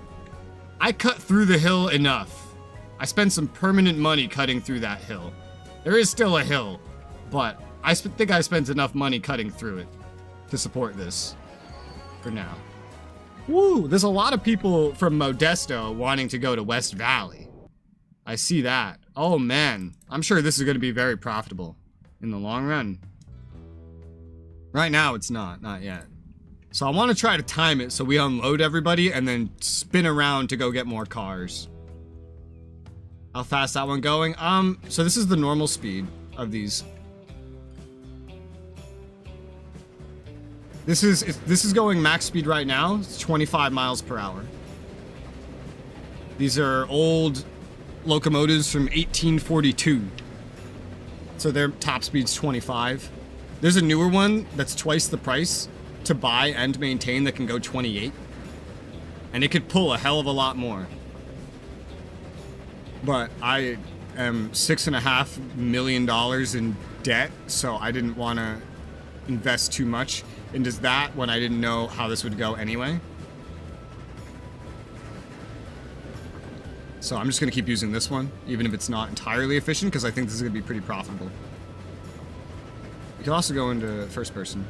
A: I cut through the hill enough. I spent some permanent money cutting through that hill. There is still a hill, but I think I spent enough money cutting through it to support this for now. Woo, there's a lot of people from Modesto wanting to go to West Valley. I see that. Oh man, I'm sure this is going to be very profitable in the long run. Right now it's not yet. So I want to try to time it so we unload everybody and then spin around to go get more cars. How fast that one going? So this is the normal speed of these. This is going max speed right now. It's 25 miles per hour. These are old locomotives from 1842. So their top speed's 25. There's a newer one that's twice the price to buy and maintain that can go 28. And it could pull a hell of a lot more. But I am $6.5 million in debt, so I didn't want to invest too much into that when I didn't know how this would go anyway. So I'm just going to keep using this one, even if it's not entirely efficient, because I think this is going to be pretty profitable. You can also go into first person.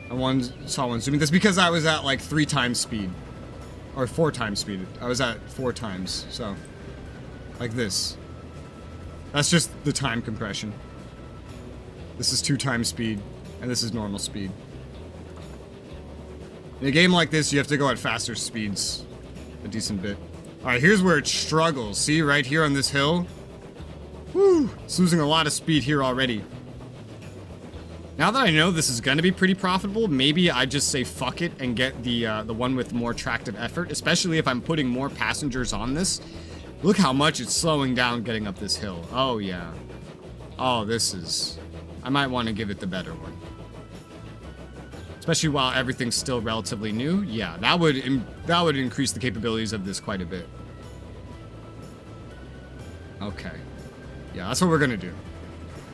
A: I saw one zooming. That's because I was at like 3 times speed. Or 4 times speed. I was at 4 times, so. Like this. That's just the time compression. This is 2 times speed, and this is normal speed. In a game like this, you have to go at faster speeds a decent bit. Alright, here's where it struggles. See, right here on this hill? Woo! It's losing a lot of speed here already. Now that I know this is gonna be pretty profitable, maybe I just say fuck it and get the one with more tractive effort, especially if I'm putting more passengers on this. Look how much it's slowing down getting up this hill. Oh yeah. Oh, this is... I might want to give it the better one. Especially while everything's still relatively new. Yeah, that would increase the capabilities of this quite a bit. Okay. Yeah, that's what we're gonna do.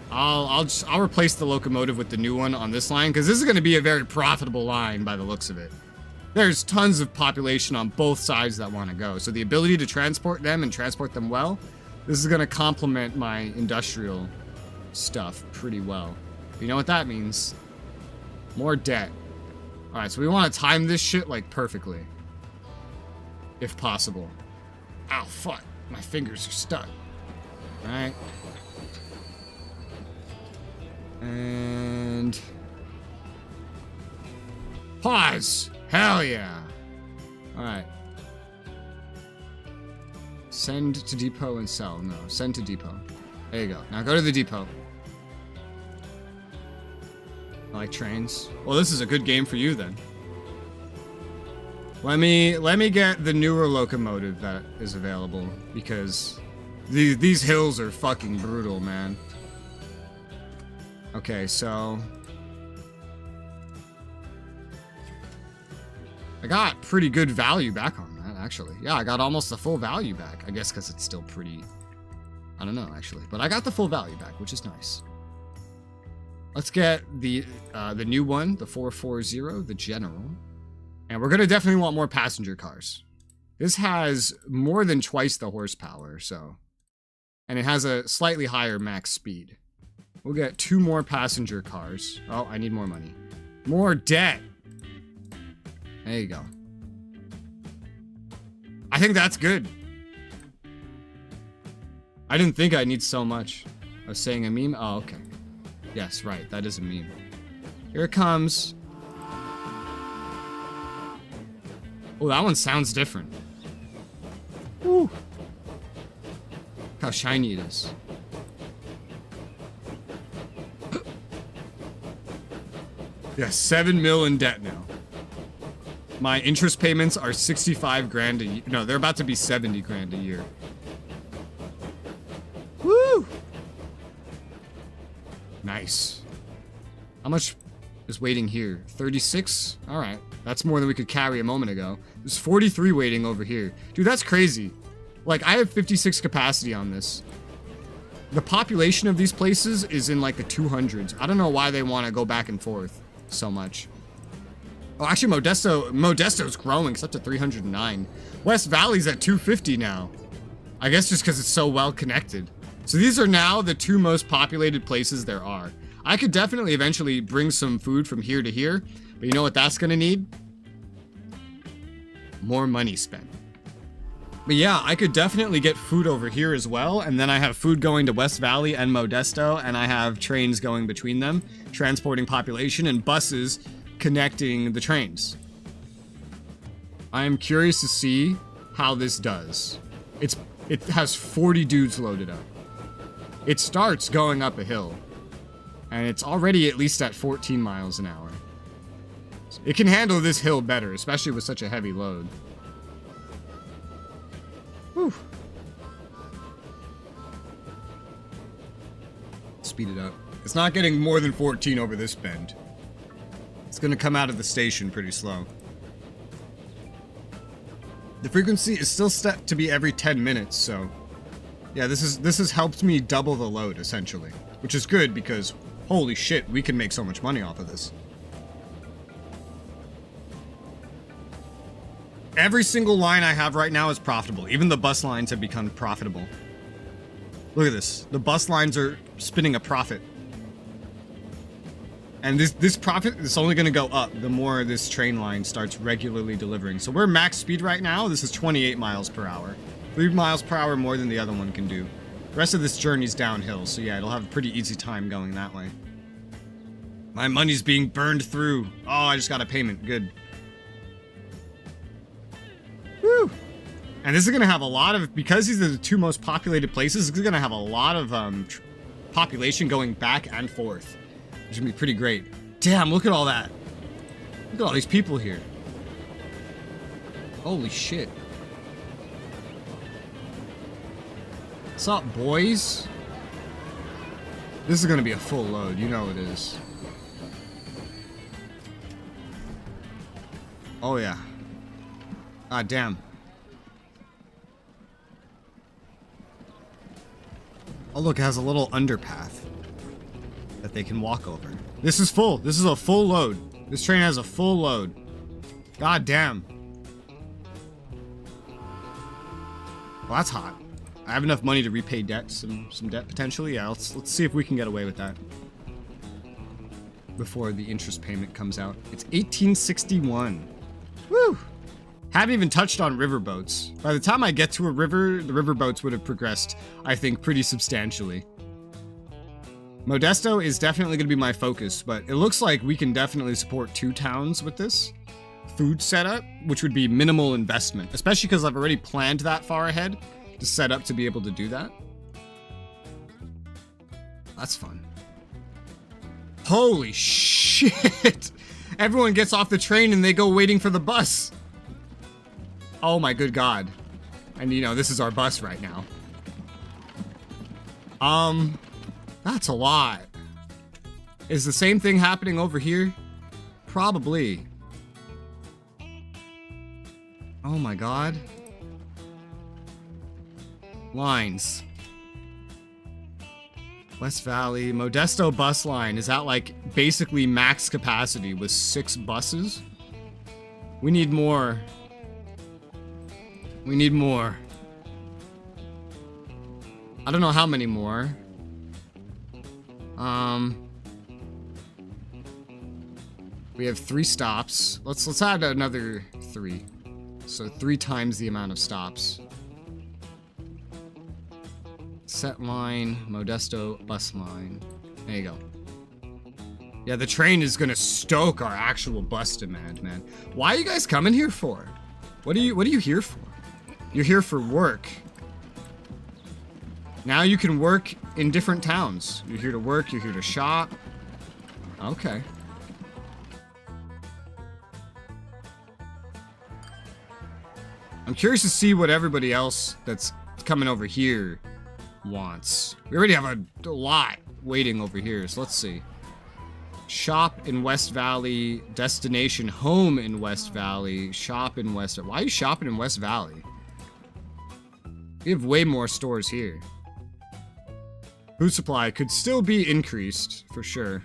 A: I'll replace the locomotive with the new one on this line, because this is going to be a very profitable line by the looks of it. There's tons of population on both sides that want to go, so the ability to transport them and transport them well, this is going to complement my industrial stuff pretty well. But you know what that means? More debt. Alright, so we want to time this shit like perfectly. If possible. Ow, fuck. My fingers are stuck. Alright. And... pause! Hell yeah! Alright. Send to depot and sell. No, send to depot. There you go. Now go to the depot. I like trains. Well, this is a good game for you then. Let me get the newer locomotive that is available, because these hills are fucking brutal, man. Okay, so... I got pretty good value back on that, actually. Yeah, I got almost the full value back. I guess because it's still pretty... I don't know, actually. But I got the full value back, which is nice. Let's get the new one, the 440, the General. And we're going to definitely want more passenger cars. This has more than twice the horsepower, so... And it has a slightly higher max speed. We'll get 2 more passenger cars. Oh, I need more money. More debt! There you go. I think that's good. I didn't think I'd need so much. I was saying a meme? Oh, okay. Yes, right. That is a meme. Here it comes. Oh, that one sounds different. Woo! Look how shiny it is. Yeah, 7 mil in debt now. My interest payments are 65 grand a year. No, they're about to be 70 grand a year. Woo! Nice. How much is waiting here? 36? Alright. That's more than we could carry a moment ago. There's 43 waiting over here. Dude, that's crazy. Like, I have 56 capacity on this. The population of these places is in like the 200s. I don't know why they want to go back and forth so much. Oh, actually, Modesto's growing. It's up to 309. West Valley's at 250 now. I guess just because it's so well connected. So these are now the 2 most populated places there are. I could definitely eventually bring some food from here to here, but you know what that's gonna need? More money spent. But yeah, I could definitely get food over here as well, and then I have food going to West Valley and Modesto, and I have trains going between them, transporting population, and buses connecting the trains. I am curious to see how this does. It has 40 dudes loaded up. It starts going up a hill, and it's already at least at 14 miles an hour. It can handle this hill better, especially with such a heavy load. Whew. Speed it up. It's not getting more than 14 over this bend. It's gonna come out of the station pretty slow. The frequency is still set to be every 10 minutes, so... Yeah, this has helped me double the load, essentially. Which is good, because, holy shit, we can make so much money off of this. Every single line I have right now is profitable. Even the bus lines have become profitable. Look at this. The bus lines are spinning a profit. And this profit is only going to go up the more this train line starts regularly delivering. So we're max speed right now. This is 28 miles per hour. 3 miles per hour more than the other one can do. The rest of this journey's downhill, so yeah, it'll have a pretty easy time going that way. My money's being burned through. Oh, I just got a payment. Good. Woo! And this is going to have a lot of, because these are the 2 most populated places, it's going to have a lot of population going back and forth. Which would be pretty great. Damn, look at all that. Look at all these people here. Holy shit. What's up, boys? This is gonna be a full load, you know it is. Oh yeah. Ah, damn. Oh look, it has a little underpath that they can walk over. This is full. This is a full load. This train has a full load. God damn. Well, that's hot. I have enough money to repay debt, some debt potentially. Yeah, let's see if we can get away with that before the interest payment comes out. It's 1861. Woo! Haven't even touched on riverboats. By the time I get to a river, the riverboats would have progressed, I think, pretty substantially. Modesto is definitely going to be my focus, but it looks like we can definitely support 2 towns with this food setup, which would be minimal investment, especially because I've already planned that far ahead to set up to be able to do that. That's fun. Holy shit! Everyone gets off the train and they go waiting for the bus. Oh my good god. And you know, this is our bus right now. That's a lot. Is the same thing happening over here? Probably. Oh my god. Lines. West Valley, Modesto bus line. Is that like basically max capacity with 6 buses? We need more. We need more. I don't know how many more. We have 3 stops. Let's add another 3. So 3 times the amount of stops. Set line, Modesto bus line. There you go. Yeah, the train is gonna stoke our actual bus demand, man. Why are you guys coming here for? What are you here for? You're here for work. Now you can work in different towns. You're here to work, you're here to shop. Okay. I'm curious to see what everybody else that's coming over here wants. We already have a lot waiting over here, so let's see. Shop in West Valley, destination home in West Valley, shop in West. Why are you shopping in West Valley? We have way more stores here. Food supply could still be increased, for sure.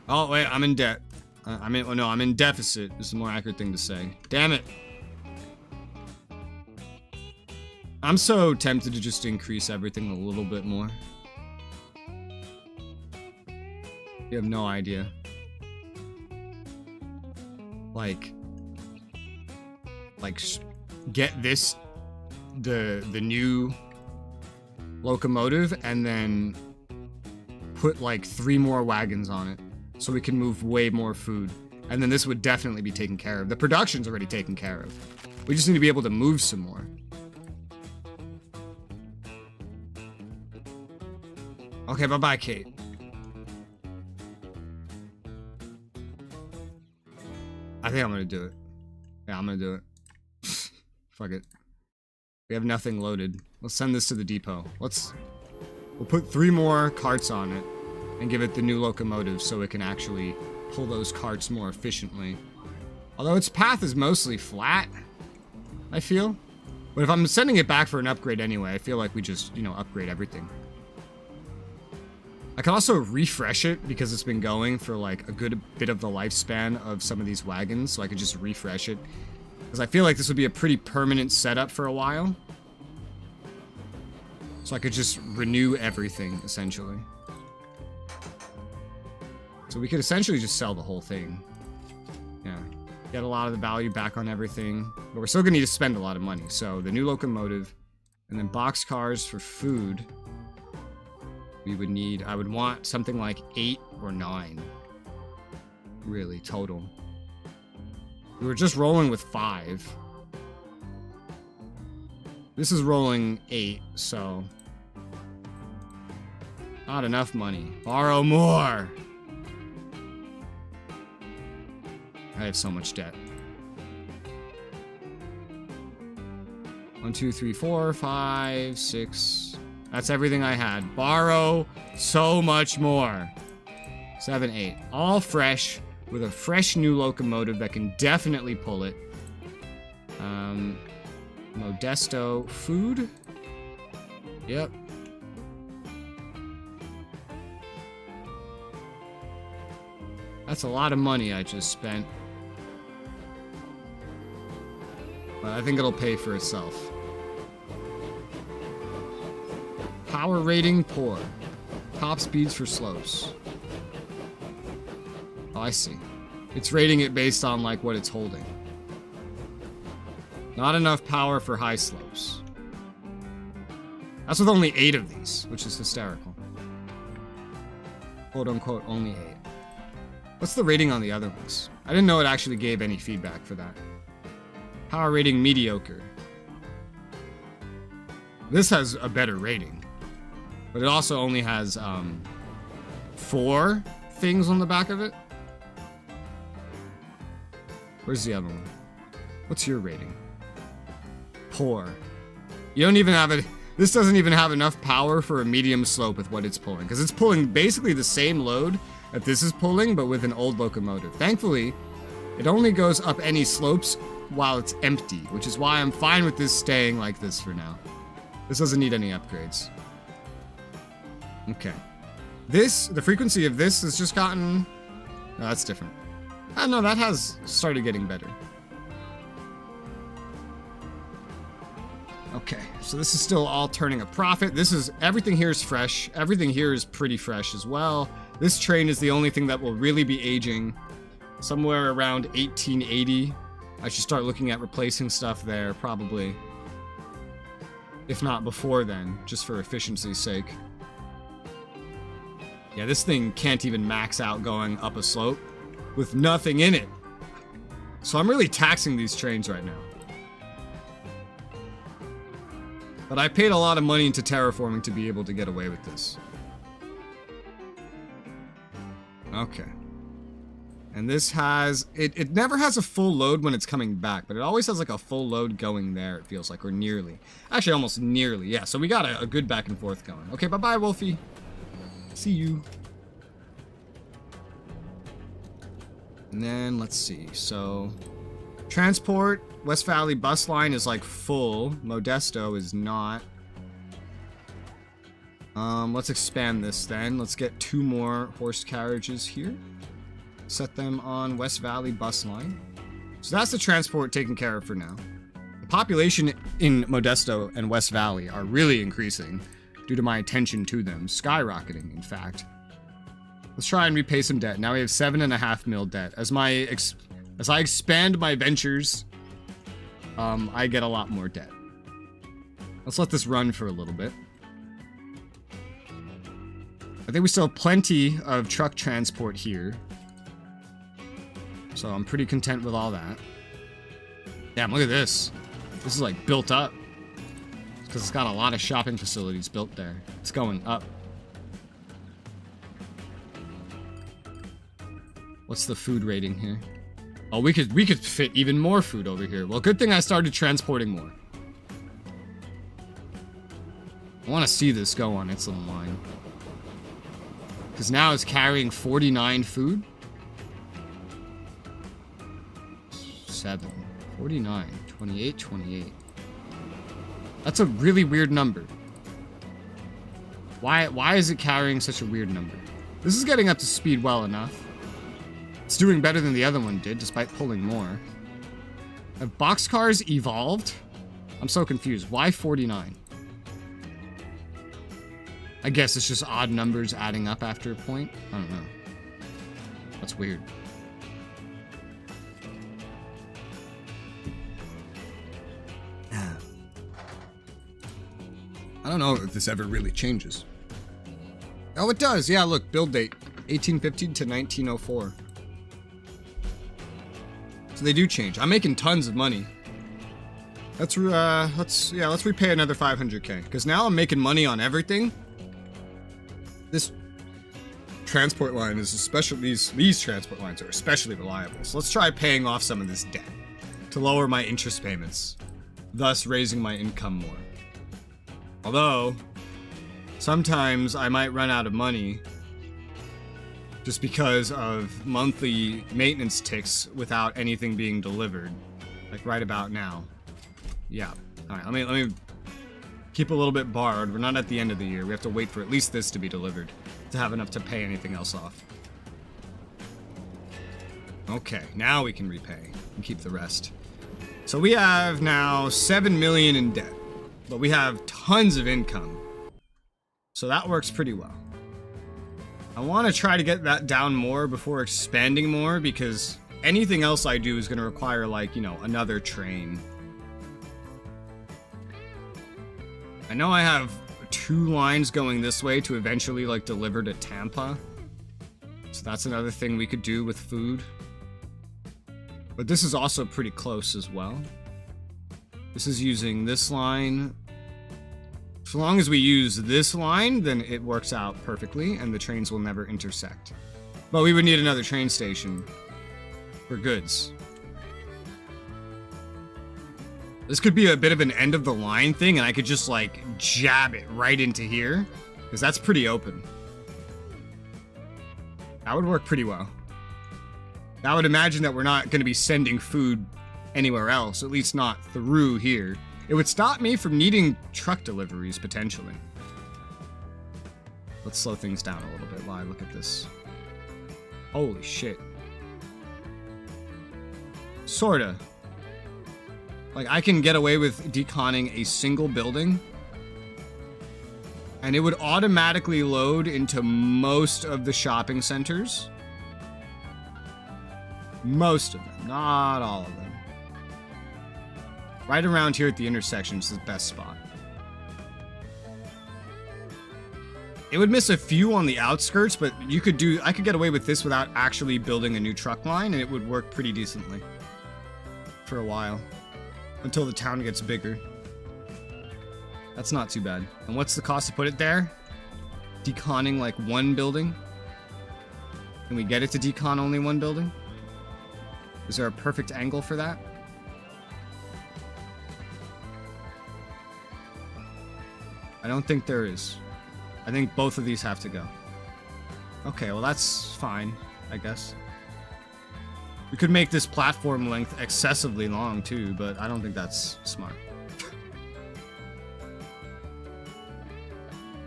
A: Oh, wait, I'm in debt. I'm in deficit. This is a more accurate thing to say. Damn it. I'm so tempted to just increase everything a little bit more. You have no idea. Like get this, the new locomotive, and then put like 3 more wagons on it so we can move way more food. And then this would definitely be taken care of. The production's already taken care of. We just need to be able to move some more. Okay, bye-bye, Kate. I think I'm gonna do it. Yeah, I'm gonna do it. Fuck it. We have nothing loaded. Let's send this to the depot. We'll put 3 more carts on it and give it the new locomotive so it can actually pull those carts more efficiently. Although its path is mostly flat, I feel. But if I'm sending it back for an upgrade anyway, I feel like we just, you know, upgrade everything. I can also refresh it because it's been going for like a good bit of the lifespan of some of these wagons, so I could just refresh it. Because I feel like this would be a pretty permanent setup for a while. So I could just renew everything, essentially. So we could essentially just sell the whole thing. Yeah. Get a lot of the value back on everything. But we're still gonna need to spend a lot of money. So the new locomotive, and then boxcars for food. We would need, I would want something like 8 or 9. Really, total. We were just rolling with 5. This is rolling 8, so... Not enough money. Borrow more. I have so much debt. 1, 2, 3, 4, 5, 6. That's everything I had. Borrow so much more. 7, 8. All fresh, with a fresh new locomotive that can definitely pull it. Modesto food. Yep. That's a lot of money I just spent. But I think it'll pay for itself. Power rating poor. Top speeds for slopes. Oh, I see. It's rating it based on like what it's holding. Not enough power for high slopes. That's with only 8 of these, which is hysterical. Quote unquote, only 8. What's the rating on the other ones? I didn't know it actually gave any feedback for that. Power rating mediocre. This has a better rating. But it also only has 4 things on the back of it. Where's the other one? What's your rating? Poor. You don't even have it. This doesn't even have enough power for a medium slope with what it's pulling. Because it's pulling basically the same load that this is pulling, but with an old locomotive. Thankfully, it only goes up any slopes while it's empty, which is why I'm fine with this staying like this for now. This doesn't need any upgrades. Okay. The frequency of this has just gotten... No, that's different. Ah, no, that has started getting better. Okay, so this is still all turning a profit. Everything here is fresh. Everything here is pretty fresh as well. This train is the only thing that will really be aging somewhere around 1880. I should start looking at replacing stuff there, probably. If not before then, just for efficiency's sake. Yeah, this thing can't even max out going up a slope with nothing in it. So I'm really taxing these trains right now. But I paid a lot of money into terraforming to be able to get away with this. Okay. And this has... It never has a full load when it's coming back, but it always has like a full load going there, it feels like, or nearly. Actually, almost nearly, yeah. So we got a good back and forth going. Okay, bye-bye, Wolfie. See you. And then, let's see. So, transport, West Valley bus line is like full. Modesto is not. Let's expand this then. Let's get 2 more horse carriages here. Set them on West Valley bus line. So that's the transport taken care of for now. The population in Modesto and West Valley are really increasing due to my attention to them. Skyrocketing, in fact. Let's try and repay some debt. Now we have 7.5 mil debt. As I expand my ventures, I get a lot more debt. Let's let this run for a little bit. I think we still have plenty of truck transport here. So I'm pretty content with all that. Damn, look at this. This is like built up. Because it's got a lot of shopping facilities built there. It's going up. What's the food rating here? Oh, we could fit even more food over here. Well, good thing I started transporting more. I want to see this go on its little line. Because now it's carrying 49 food. 7, 49, 28, 28. That's a really weird number. Why is it carrying such a weird number? This is getting up to speed well enough. It's doing better than the other one did, despite pulling more. Have boxcars evolved? I'm so confused. Why 49? I guess it's just odd numbers adding up after a point. I don't know. That's weird. I don't know if this ever really changes. Oh, it does. Yeah, look, build date 1815 to 1904. So they do change. I'm making tons of money. Let's repay another 500k because now I'm making money on everything. This transport line is especially, these transport lines are especially reliable. So let's try paying off some of this debt to lower my interest payments, thus raising my income more. Although, sometimes I might run out of money just because of monthly maintenance ticks without anything being delivered. Like right about now. Yeah. Alright, let me keep a little bit borrowed. We're not at the end of the year. We have to wait for at least this to be delivered to have enough to pay anything else off. Okay, now we can repay and keep the rest. So we have now 7 million in debt, but we have tons of income. So that works pretty well. I want to try to get that down more before expanding more, because anything else I do is going to require, like, you know, another train. I know I have 2 lines going this way to eventually, like, deliver to Tampa. So that's another thing we could do with food. But this is also pretty close as well. This is using this line. So long as we use this line, then it works out perfectly, and the trains will never intersect. But we would need another train station for goods. This could be a bit of an end of the line thing, and I could just, like, jab it right into here, because that's pretty open. That would work pretty well. I would imagine that we're not going to be sending food anywhere else, at least not through here. It would stop me from needing truck deliveries, potentially. Let's slow things down a little bit while I look at this. Holy shit. Sorta. Like, I can get away with deconning a single building, and it would automatically load into most of the shopping centers. Most of them, not all of them. Right around here at the intersection is the best spot. It would miss a few on the outskirts, but I could get away with this without actually building a new truck line, and it would work pretty decently for a while, until the town gets bigger. That's not too bad. And what's the cost to put it there? Deconning like 1 building? Can we get it to decon only 1 building? Is there a perfect angle for that? I don't think there is. I think both of these have to go. Okay, well that's fine, I guess. We could make this platform length excessively long too, but I don't think that's smart.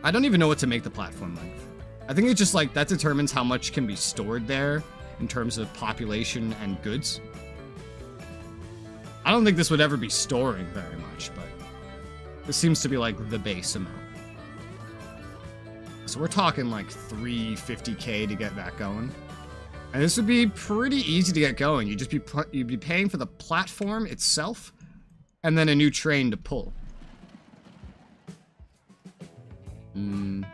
A: I don't even know what to make the platform length. I think it's just like, that determines how much can be stored there in terms of population and goods. I don't think this would ever be storing very much, but this seems to be like the base amount. So we're talking like 350k to get that going. And this would be pretty easy to get going. You'd be paying for the platform itself and then a new train to pull. And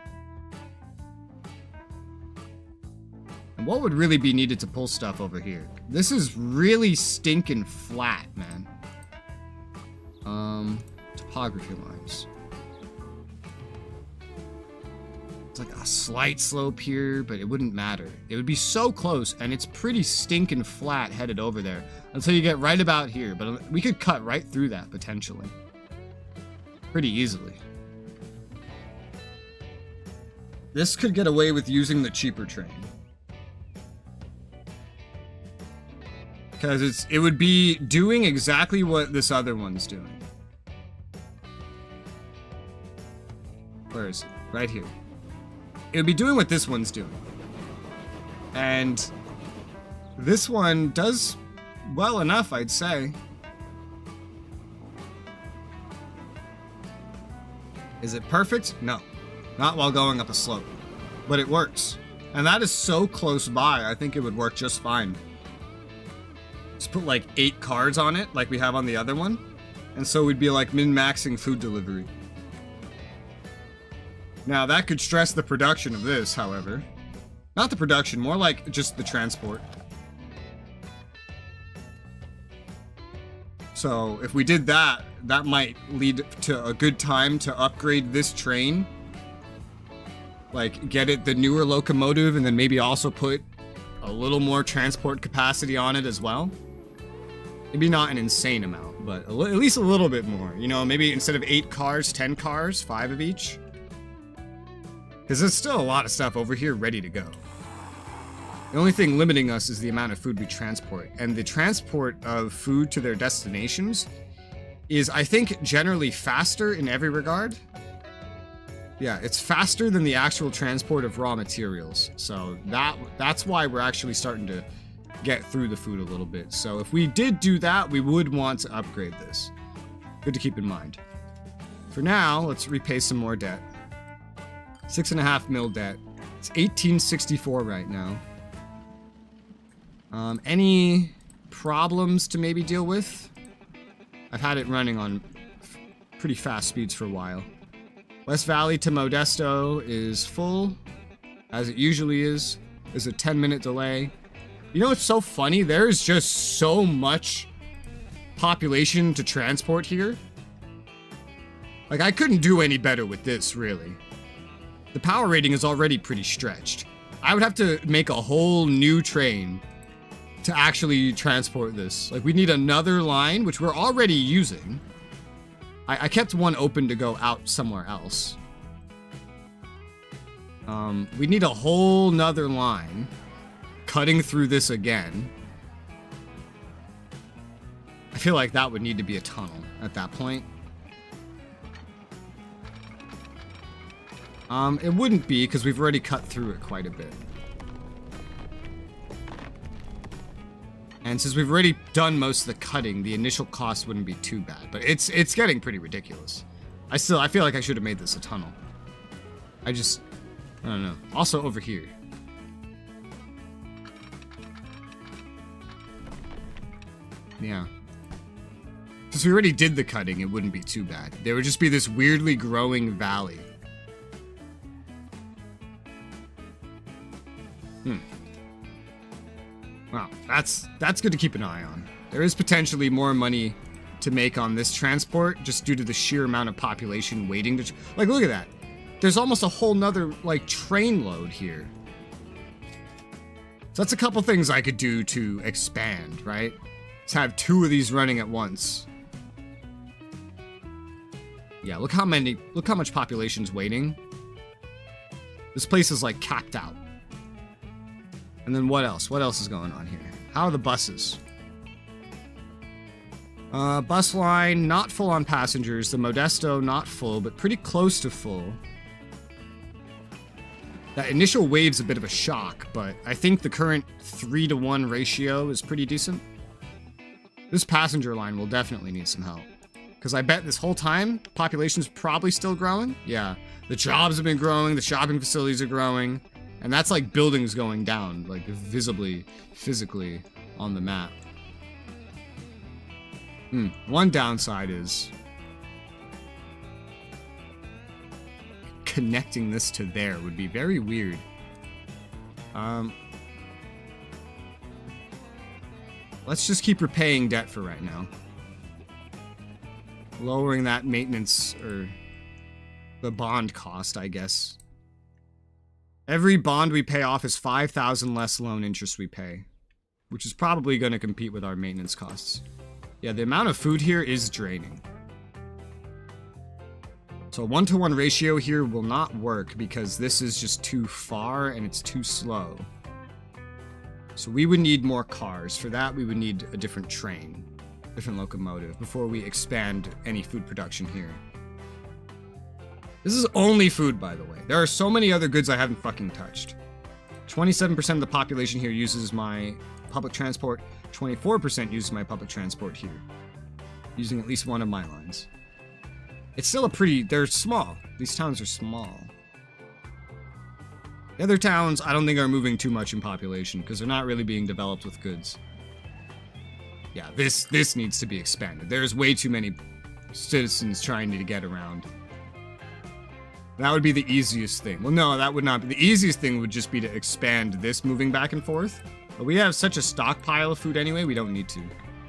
A: what would really be needed to pull stuff over here? This is really stinking flat, man. Topography lines. It's like a slight slope here, but it wouldn't matter. It would be so close, and it's pretty stinking flat headed over there until you get right about here. But we could cut right through that, potentially. Pretty easily. This could get away with using the cheaper train. Because it would be doing exactly what this other one's doing. Where is it? Right here. It would be doing what this one's doing. And this one does well enough, I'd say. Is it perfect? No. Not while going up a slope. But it works. And that is so close by, I think it would work just fine. Just put like 8 cars on it, like we have on the other one. And so we'd be like min-maxing food delivery. Now that could stress the production of this, however. Not the production, more like just the transport. So if we did that, that might lead to a good time to upgrade this train like get it the newer locomotive and then maybe also put a little more transport capacity on it as well. Maybe not an insane amount, but at least a little bit more. You know, maybe instead of 8 cars, 10 cars, 5 of each. Because there's still a lot of stuff over here ready to go. The only thing limiting us is the amount of food we transport. And the transport of food to their destinations is, I think, generally faster in every regard. Yeah, it's faster than the actual transport of raw materials. So that's why we're actually starting to get through the food a little bit. So if we did do that, we would want to upgrade this. Good to keep in mind. For now, let's repay some more debt. 6.5 mil debt. It's 1864 right now. Any problems to maybe deal with? I've had it running on pretty fast speeds for a while. West Valley to Modesto is full, as it usually is. There's a 10-minute delay. You know what's so funny? There's just so much population to transport here. Like, I couldn't do any better with this, really. The power rating is already pretty stretched. I would have to make a whole new train to actually transport this. Like, we need another line, which we're already using. I kept one open to go out somewhere else. We need a whole nother line cutting through this again. I feel like that would need to be a tunnel at that point. It wouldn't be, because we've already cut through it quite a bit. And since we've already done most of the cutting, the initial cost wouldn't be too bad. But it's getting pretty ridiculous. I feel like I should have made this a tunnel. I don't know. Also over here. Yeah. Since we already did the cutting, it wouldn't be too bad. There would just be this weirdly growing valley. Wow, that's good to keep an eye on. There is potentially more money to make on this transport just due to the sheer amount of population waiting to... Like, look at that. There's almost a whole nother, like, train load here. So that's a couple things I could do to expand, right? Let's have 2 of these running at once. Yeah, look how much population's waiting. This place is, like, capped out. And then what else? What else is going on here? How are the buses? Bus line, not full on passengers. The Modesto, not full, but pretty close to full. That initial wave's a bit of a shock, but I think the current 3-to-1 ratio is pretty decent. This passenger line will definitely need some help. Because I bet this whole time, population's probably still growing. Yeah, the jobs have been growing, the shopping facilities are growing. And that's like buildings going down, like visibly, physically on the map. One downside is connecting this to there would be very weird. Let's just keep repaying debt for right now. Lowering that maintenance, or the bond cost, I guess. Every bond we pay off is 5,000 less loan interest we pay, which is probably going to compete with our maintenance costs. Yeah, the amount of food here is draining. So a 1-to-1 ratio here will not work because this is just too far and it's too slow. So we would need more cars. For that, we would need a different train, different locomotive, before we expand any food production here. This is only food, by the way. There are so many other goods I haven't fucking touched. 27% of the population here uses my public transport. 24% uses my public transport here. Using at least one of my lines. It's still they're small. These towns are small. The other towns, I don't think are moving too much in population, because they're not really being developed with goods. Yeah, this needs to be expanded. There's way too many citizens trying to get around. That would be the easiest thing. Well, no, that would not be. The easiest thing would just be to expand this moving back and forth. But we have such a stockpile of food anyway, we don't need to.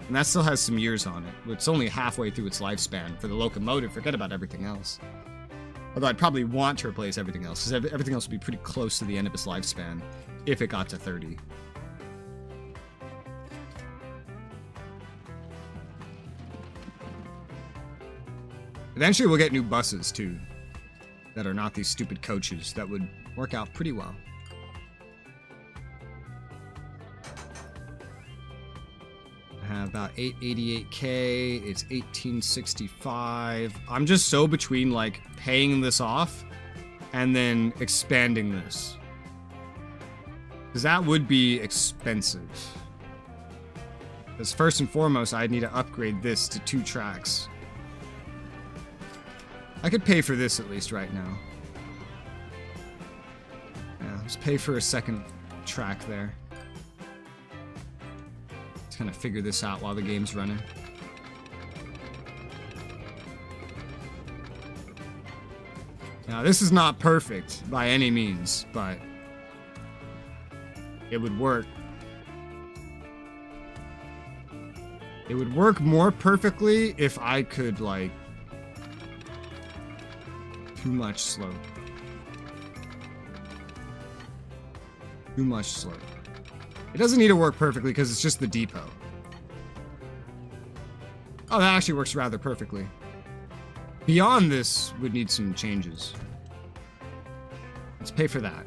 A: And that still has some years on it. It's only halfway through its lifespan for the locomotive. Forget about everything else. Although I'd probably want to replace everything else, because everything else would be pretty close to the end of its lifespan if it got to 30. Eventually we'll get new buses, too, that are not these stupid coaches. That would work out pretty well. I have about 888k. It's 1865. I'm just so between, like, paying this off and then expanding this. Because that would be expensive. Because first and foremost, I'd need to upgrade this to 2 tracks. I could pay for this at least right now. Yeah, let's pay for a second track there. Let's kind of figure this out while the game's running. Now, this is not perfect by any means, but it would work. It would work more perfectly if I could, like, too much slope. Too much slope. It doesn't need to work perfectly because it's just the depot. Oh, that actually works rather perfectly. Beyond this would need some changes. Let's pay for that.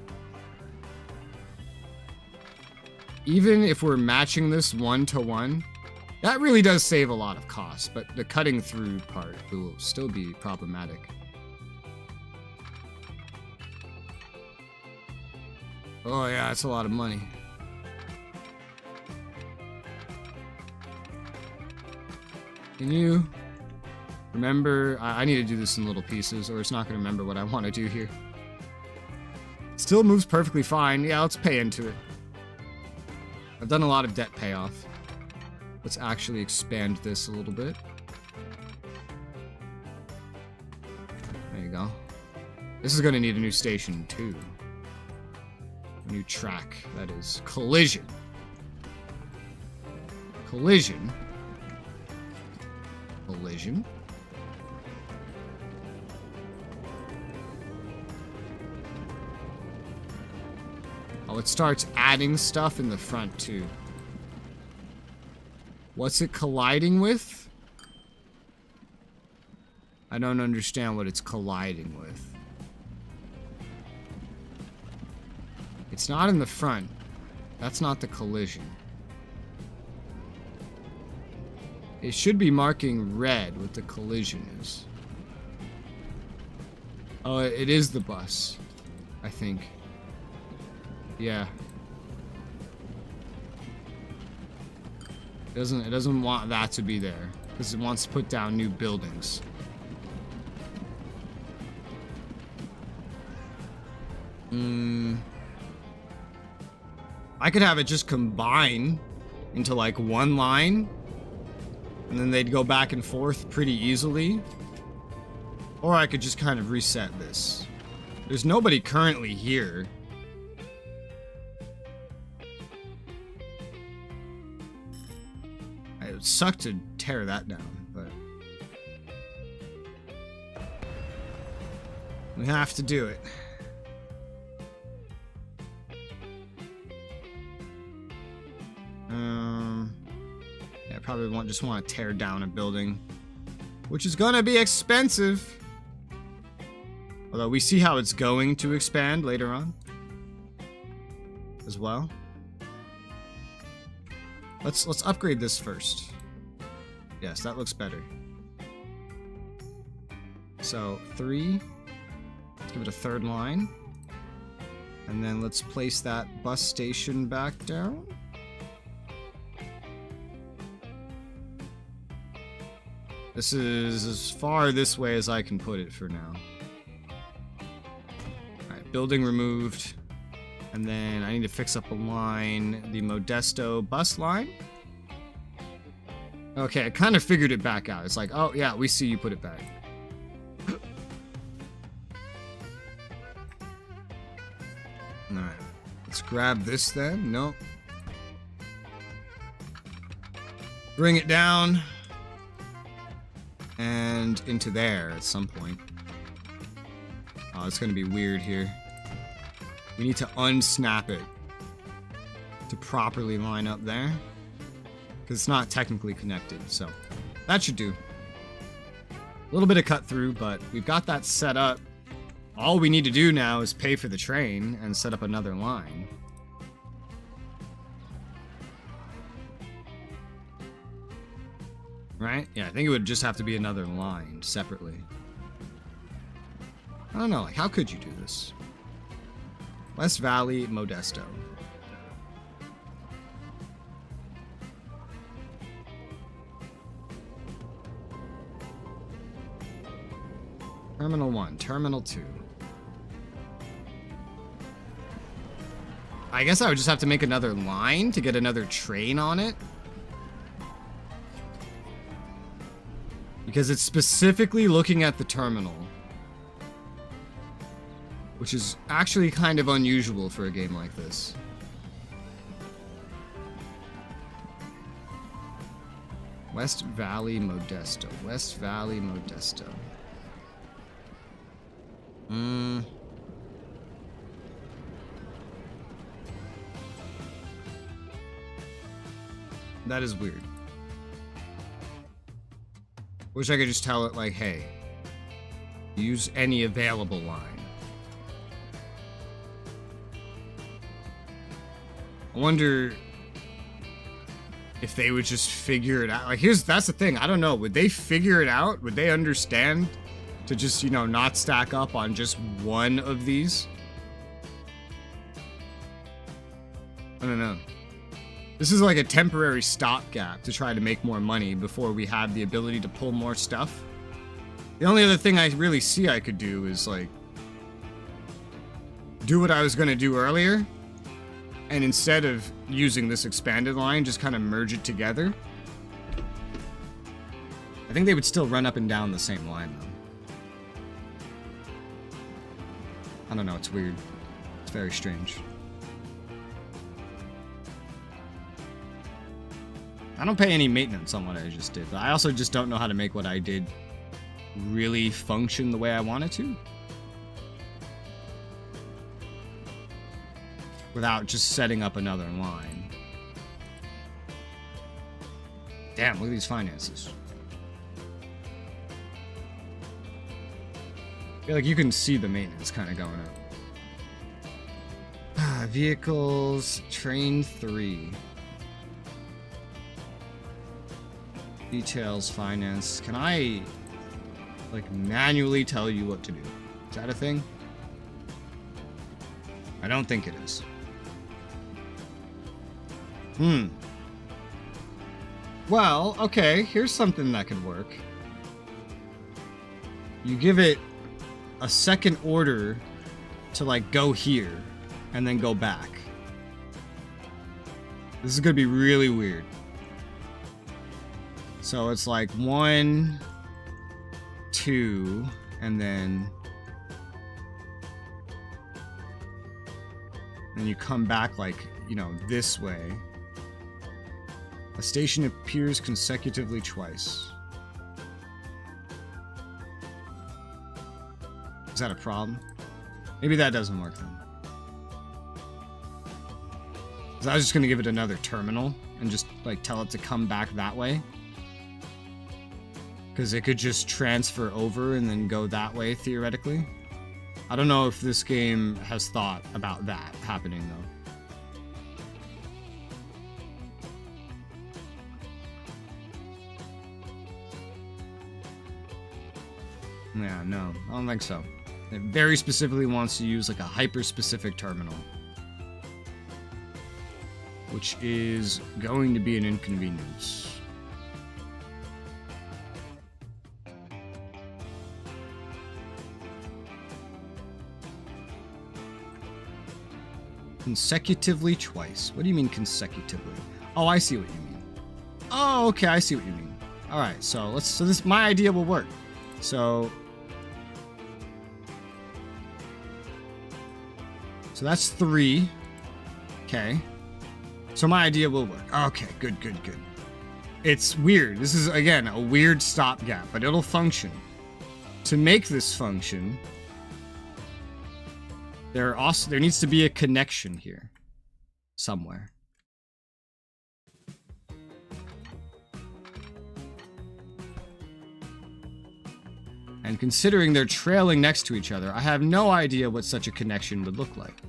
A: Even if we're matching this 1-to-1, that really does save a lot of cost, but the cutting through part will still be problematic. Oh yeah, that's a lot of money. Can you remember? I need to do this in little pieces or it's not going to remember what I want to do here. Still moves perfectly fine. Yeah, let's pay into it. I've done a lot of debt payoff. Let's actually expand this a little bit. There you go. This is going to need a new station too. New track, that is. Collision. Collision. Collision. Oh, it starts adding stuff in the front too. What's it colliding with? I don't understand what it's colliding with. It's not in the front. That's not the collision. It should be marking red what the collision is. Oh, it is the bus, I think. Yeah. It doesn't want that to be there because it wants to put down new buildings. I could have it just combine into like one line and then they'd go back and forth pretty easily. Or I could just kind of reset this. There's nobody currently here. It would suck to tear that down, but we have to do it. Yeah, probably just want to tear down a building, which is gonna be expensive. Although we see how it's going to expand later on as well. Let's upgrade this first. Yes, that looks better. So 3. Let's give it a third line. And then let's place that bus station back down. This is as far this way as I can put it for now. Alright, building removed. And then I need to fix up a line, the Modesto bus line. Okay, I kind of figured it back out. It's like, oh yeah, we see you put it back. Alright, let's grab this then. Nope. Bring it down. And into there at some point. Oh, it's gonna be weird here. We need to unsnap it to properly line up there. Because it's not technically connected, so that should do. A little bit of cut through, but we've got that set up. All we need to do now is pay for the train and set up another line. Right? Yeah, I think it would just have to be another line separately. I don't know, like, how could you do this? West Valley, Modesto. Terminal 1, Terminal 2. I guess I would just have to make another line to get another train on it. Because it's specifically looking at the terminal. Which is actually kind of unusual for a game like this. West Valley, Modesto. West Valley, Modesto. That is weird. Wish I could just tell it, like, hey, use any available line. I wonder if they would just figure it out. Like, that's the thing. I don't know. Would they figure it out? Would they understand to just, you know, not stack up on just one of these? I don't know. This is like a temporary stopgap to try to make more money before we have the ability to pull more stuff. The only other thing I really see I could do is, like, do what I was going to do earlier, and instead of using this expanded line, just kind of merge it together. I think they would still run up and down the same line, though. I don't know, it's weird. It's very strange. I don't pay any maintenance on what I just did, but I also just don't know how to make what I did really function the way I want it to. Without just setting up another line. Damn, look at these finances. I feel like you can see the maintenance kind of going up. Vehicles, train 3. Details, finance. Can I, like, manually tell you what to do? Is that a thing? I don't think it is. Well, okay, here's something that could work. You give it a second order to, like, go here and then go back. This is gonna be really weird. So it's like 1, 2, and then you come back, like, you know, this way. A station appears consecutively twice. Is that a problem? Maybe that doesn't work then. So I was just gonna give it another terminal and just, like, tell it to come back that way. Because it could just transfer over and then go that way, theoretically. I don't know if this game has thought about that happening, though. Yeah, no, I don't think so. It very specifically wants to use, like, a hyper-specific terminal. Which is going to be an inconvenience. Consecutively twice. What do you mean consecutively? Oh, I see what you mean. Oh, okay, I see what you mean. All right, so my idea will work. So that's 3. Okay. So my idea will work. Okay, good. It's weird. This is, again, a weird stopgap, but it'll function. To make this function, There needs to be a connection here somewhere. And considering they're trailing next to each other, I have no idea what such a connection would look like.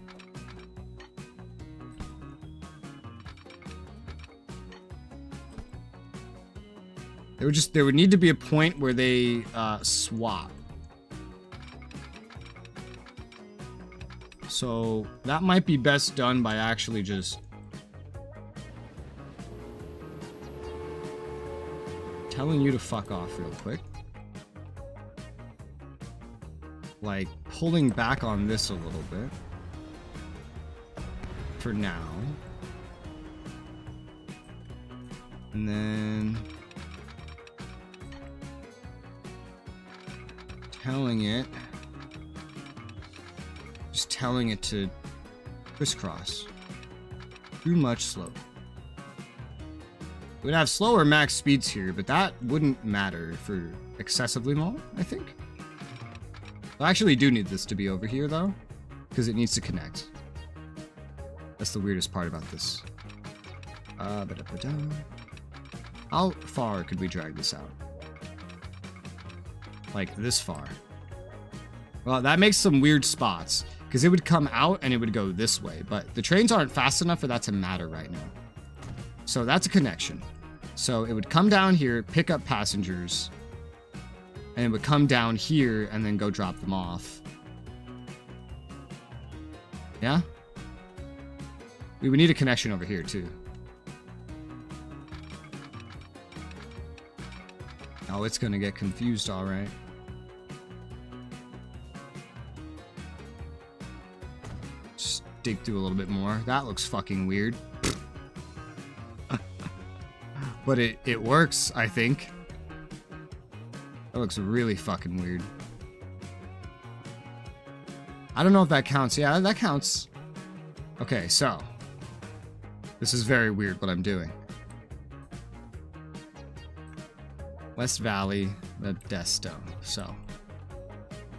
A: There would need to be a point where they swap. So that might be best done by actually just telling you to fuck off real quick. Like pulling back on this a little bit for now. And then just telling it to crisscross. Too much slow. We'd have slower max speeds here, but that wouldn't matter for excessively long, I think. I actually do need this to be over here though, because it needs to connect. That's the weirdest part about this. How far could we drag this out? Like this far. Well, that makes some weird spots because it would come out and it would go this way, but the trains aren't fast enough for that to matter right now. So that's a connection. So it would come down here, pick up passengers, and it would come down here and then go drop them off. Yeah? We would need a connection over here too. Oh, it's gonna get confused, all right. Just dig through a little bit more. That looks fucking weird. But it works, I think. That looks really fucking weird. I don't know if that counts. Yeah, that counts. Okay, so. This is very weird what I'm doing. West Valley, the Death Stone. So,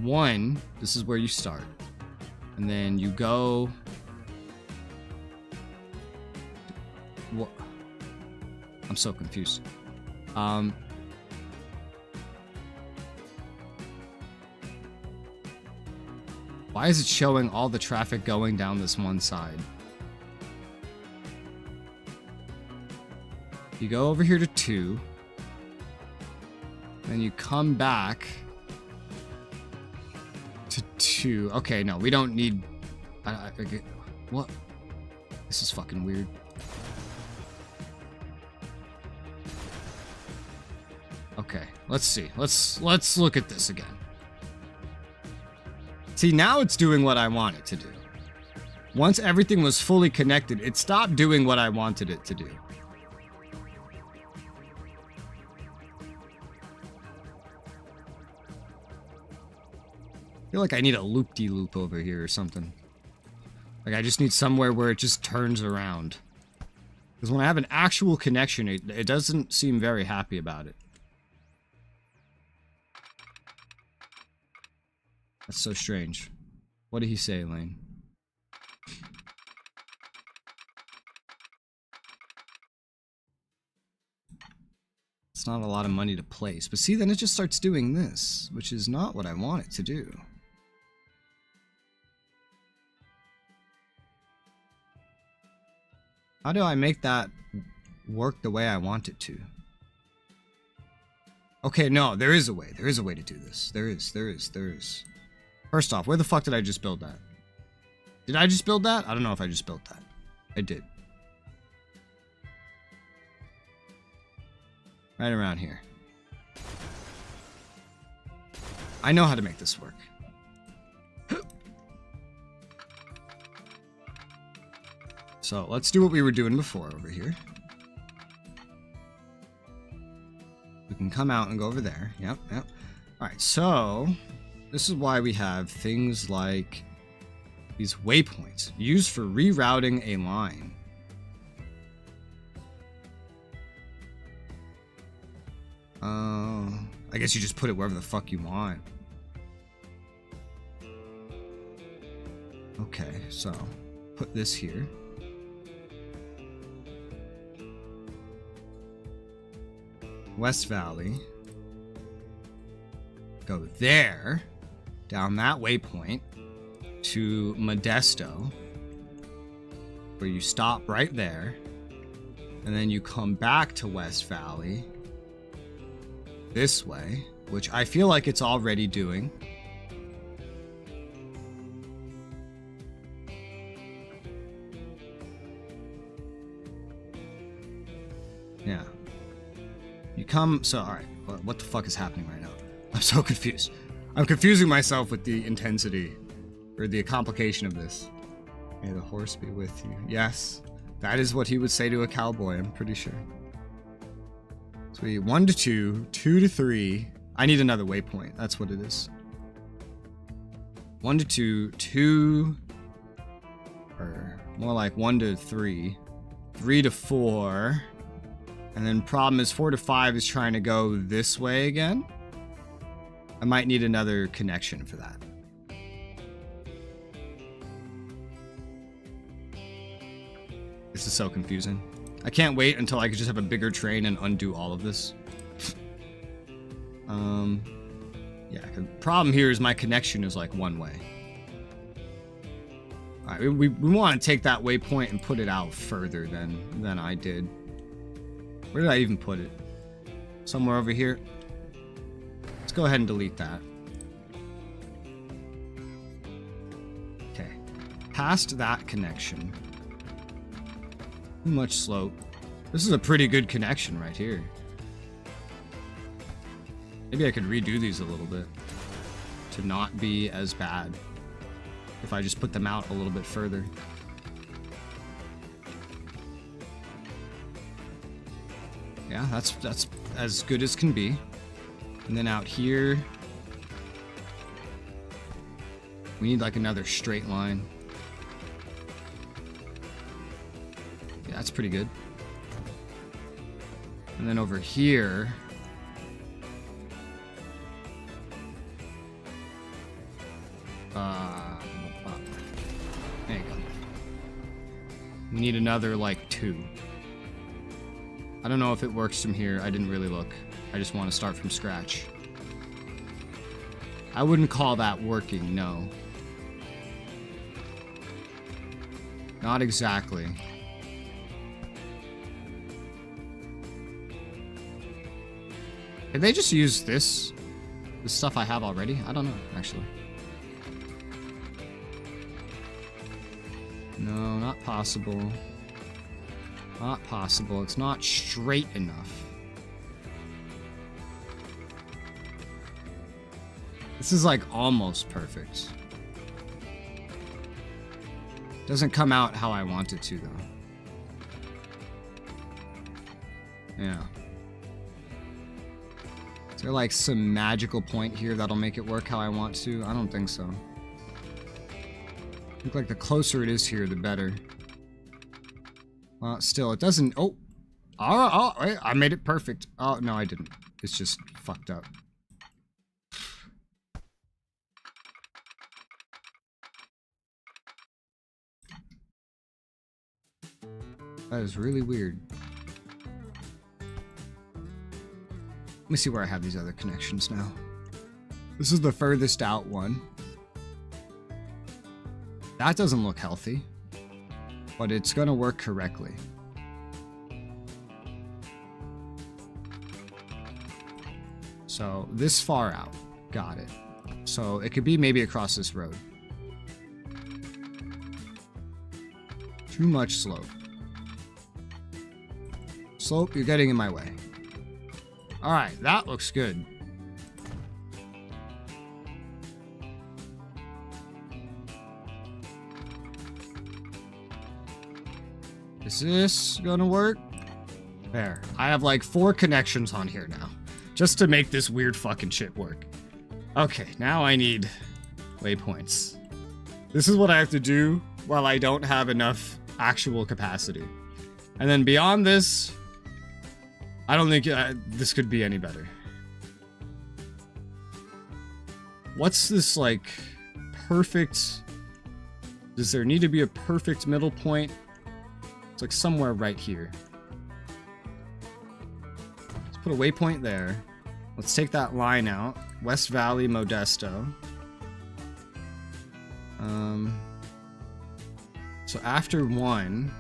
A: 1, this is where you start. And then you go... What? I'm so confused. Why is it showing all the traffic going down this one side? You go over here to 2. Then you come back to 2. Okay, no, we don't need... what? This is fucking weird. Okay, let's see. Let's look at this again. See, now it's doing what I want it to do. Once everything was fully connected, it stopped doing what I wanted it to do. I feel like I need a loop-de-loop over here or something. Like I just need somewhere where it just turns around. Because when I have an actual connection, it doesn't seem very happy about it. That's so strange. What did he say, Elaine? It's not a lot of money to place. But see, then it just starts doing this, which is not what I want it to do. How do I make that work the way I want it to? Okay, no, there is a way. There is a way to do this. There is. First off, where the fuck did I just build that? Did I just build that? I don't know if I just built that. I did. Right around here. I know how to make this work. So let's do what we were doing before over here. We can come out and go over there. Yep. Alright, so this is why we have things like these waypoints used for rerouting a line. I guess you just put it wherever the fuck you want. Okay, so put this here. West Valley. Go there, down that waypoint to Modesto, where you stop right there, and then you come back to West Valley this way, which I feel like it's already doing. Yeah. You come, so alright, what the fuck is happening right now? I'm so confused. I'm confusing myself with the intensity, or the complication of this. May the horse be with you. Yes, that is what he would say to a cowboy, I'm pretty sure. So we 1 to 2, 2 to 3. I need another waypoint, that's what it is. 1 to 2, 2, or more like 1 to 3, 3 to 4, and then problem is 4 to 5 is trying to go this way again. I might need another connection for that. This is so confusing. I can't wait until I could just have a bigger train and undo all of this. Yeah, the problem here is my connection is like one way. Alright, we want to take that waypoint and put it out further than I did. Where did I even put it? Somewhere over here. Let's go ahead and delete that. Okay. Past that connection. Too much slope. This is a pretty good connection right here. Maybe I could redo these a little bit to not be as bad if I just put them out a little bit further. Yeah, that's as good as can be. And then out here, we need like another straight line. Yeah, that's pretty good. And then over here, there you go. We need another like 2. I don't know if it works from here. I didn't really look. I just want to start from scratch. I wouldn't call that working, no. Not exactly. Did they just use this stuff I have already? I don't know, actually. No, not possible. Not possible. It's not straight enough. This is like almost perfect. Doesn't come out how I want it to, though. Yeah. Is there like some magical point here that'll make it work how I want to? I don't think so. I think like the closer it is here, the better. Still, it doesn't... Oh! Oh, wait, I made it perfect. Oh, no, I didn't. It's just fucked up. That is really weird. Let me see where I have these other connections now. This is the furthest out one. That doesn't look healthy. But it's gonna work correctly. So, this far out. Got it. So, it could be maybe across this road. Too much slope. Slope, you're getting in my way. Alright, that looks good. Is this gonna work? There. I have like 4 connections on here now. Just to make this weird fucking shit work. Okay, now I need waypoints. This is what I have to do while I don't have enough actual capacity. And then beyond this, I don't think this could be any better. What's this like perfect Does there need to be a perfect middle point? It's like somewhere right here. Let's put a waypoint there. Let's take that line out. West Valley, Modesto. So after 1,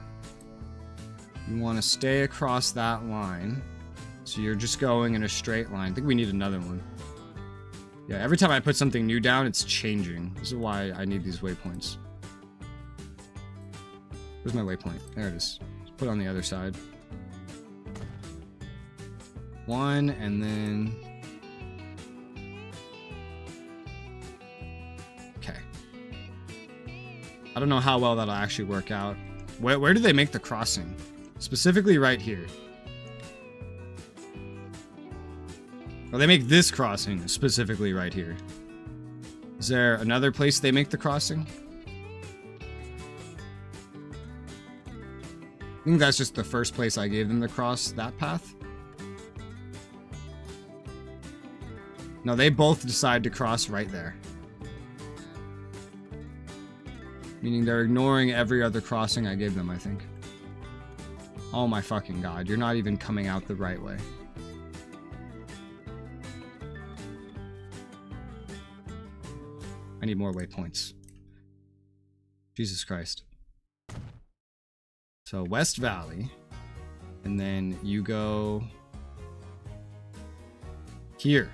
A: you want to stay across that line. So you're just going in a straight line. I think we need another one. Yeah, every time I put something new down, it's changing. This is why I need these waypoints. Where's my waypoint? There it is. Let's put it on the other side. 1, and then... Okay. I don't know how well that'll actually work out. Where do they make the crossing? Specifically right here. Well, they make this crossing specifically right here. Is there another place they make the crossing? I think that's just the first place I gave them to cross that path. No, they both decide to cross right there. Meaning they're ignoring every other crossing I gave them, I think. Oh my fucking god, you're not even coming out the right way. I need more waypoints. Jesus Christ. So West Valley, and then you go here.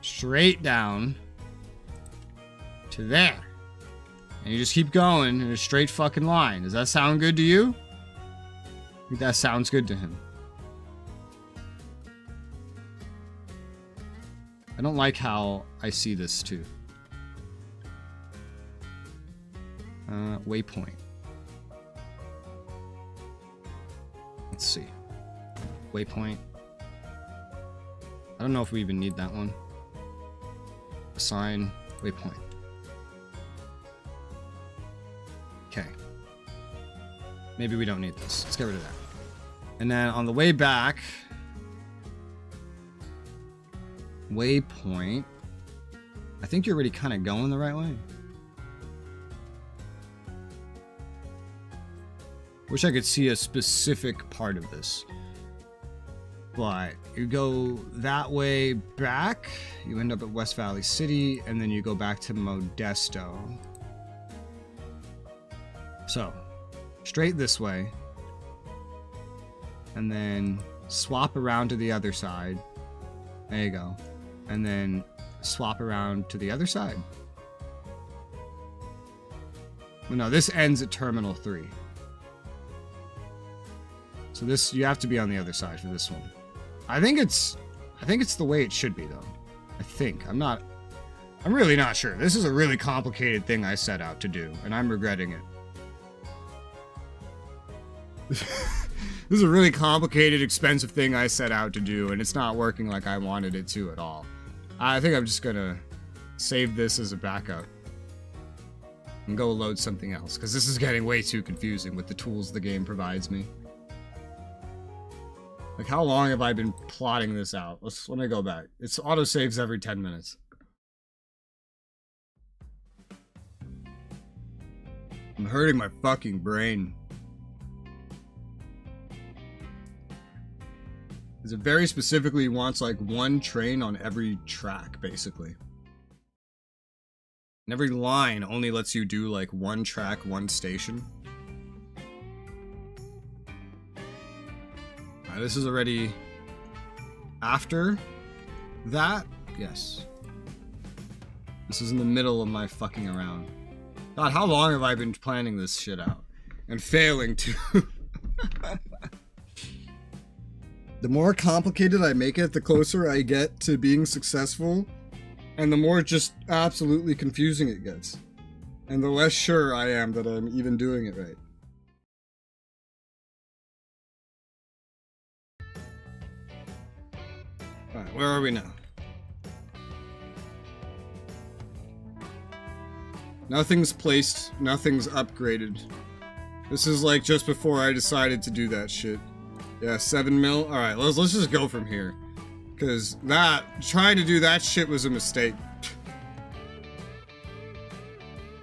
A: Straight down to there. And you just keep going in a straight fucking line. Does that sound good to you? I think that sounds good to him. I don't like how I see this too. Waypoint. Let's see. Waypoint. I don't know if we even need that one. Assign waypoint. Okay. Maybe we don't need this. Let's get rid of that. And then on the way back, waypoint. I think you're already kind of going the right way. Wish I could see a specific part of this. But you go that way back, you end up at West Valley City, and then you go back to Modesto. So, straight this way, and then swap around to the other side. There you go. And then swap around to the other side. Well, no, this ends at Terminal 3. So this, you have to be on the other side for this one. I think it's the way it should be though. I'm really not sure. This is a really complicated thing I set out to do, and I'm regretting it. This is a really complicated, expensive thing I set out to do, and it's not working like I wanted it to at all. I think I'm just gonna save this as a backup and go load something else, because this is getting way too confusing with the tools the game provides me. Like, how long have I been plotting this out? Let me go back. It's autosaves every 10 minutes. I'm hurting my fucking brain. Because it very specifically wants, like, one train on every track, basically. And every line only lets you do, like, one track, one station. This is already after that. Yes. This is in the middle of my fucking around. God, how long have I been planning this shit out? And failing to. The more complicated I make it, the closer I get to being successful. And the more just absolutely confusing it gets. And the less sure I am that I'm even doing it right. Alright, where are we now? Nothing's placed, nothing's upgraded. This is like just before I decided to do that shit. Yeah, 7 mil? Alright, let's just go from here. Cause trying to do that shit was a mistake.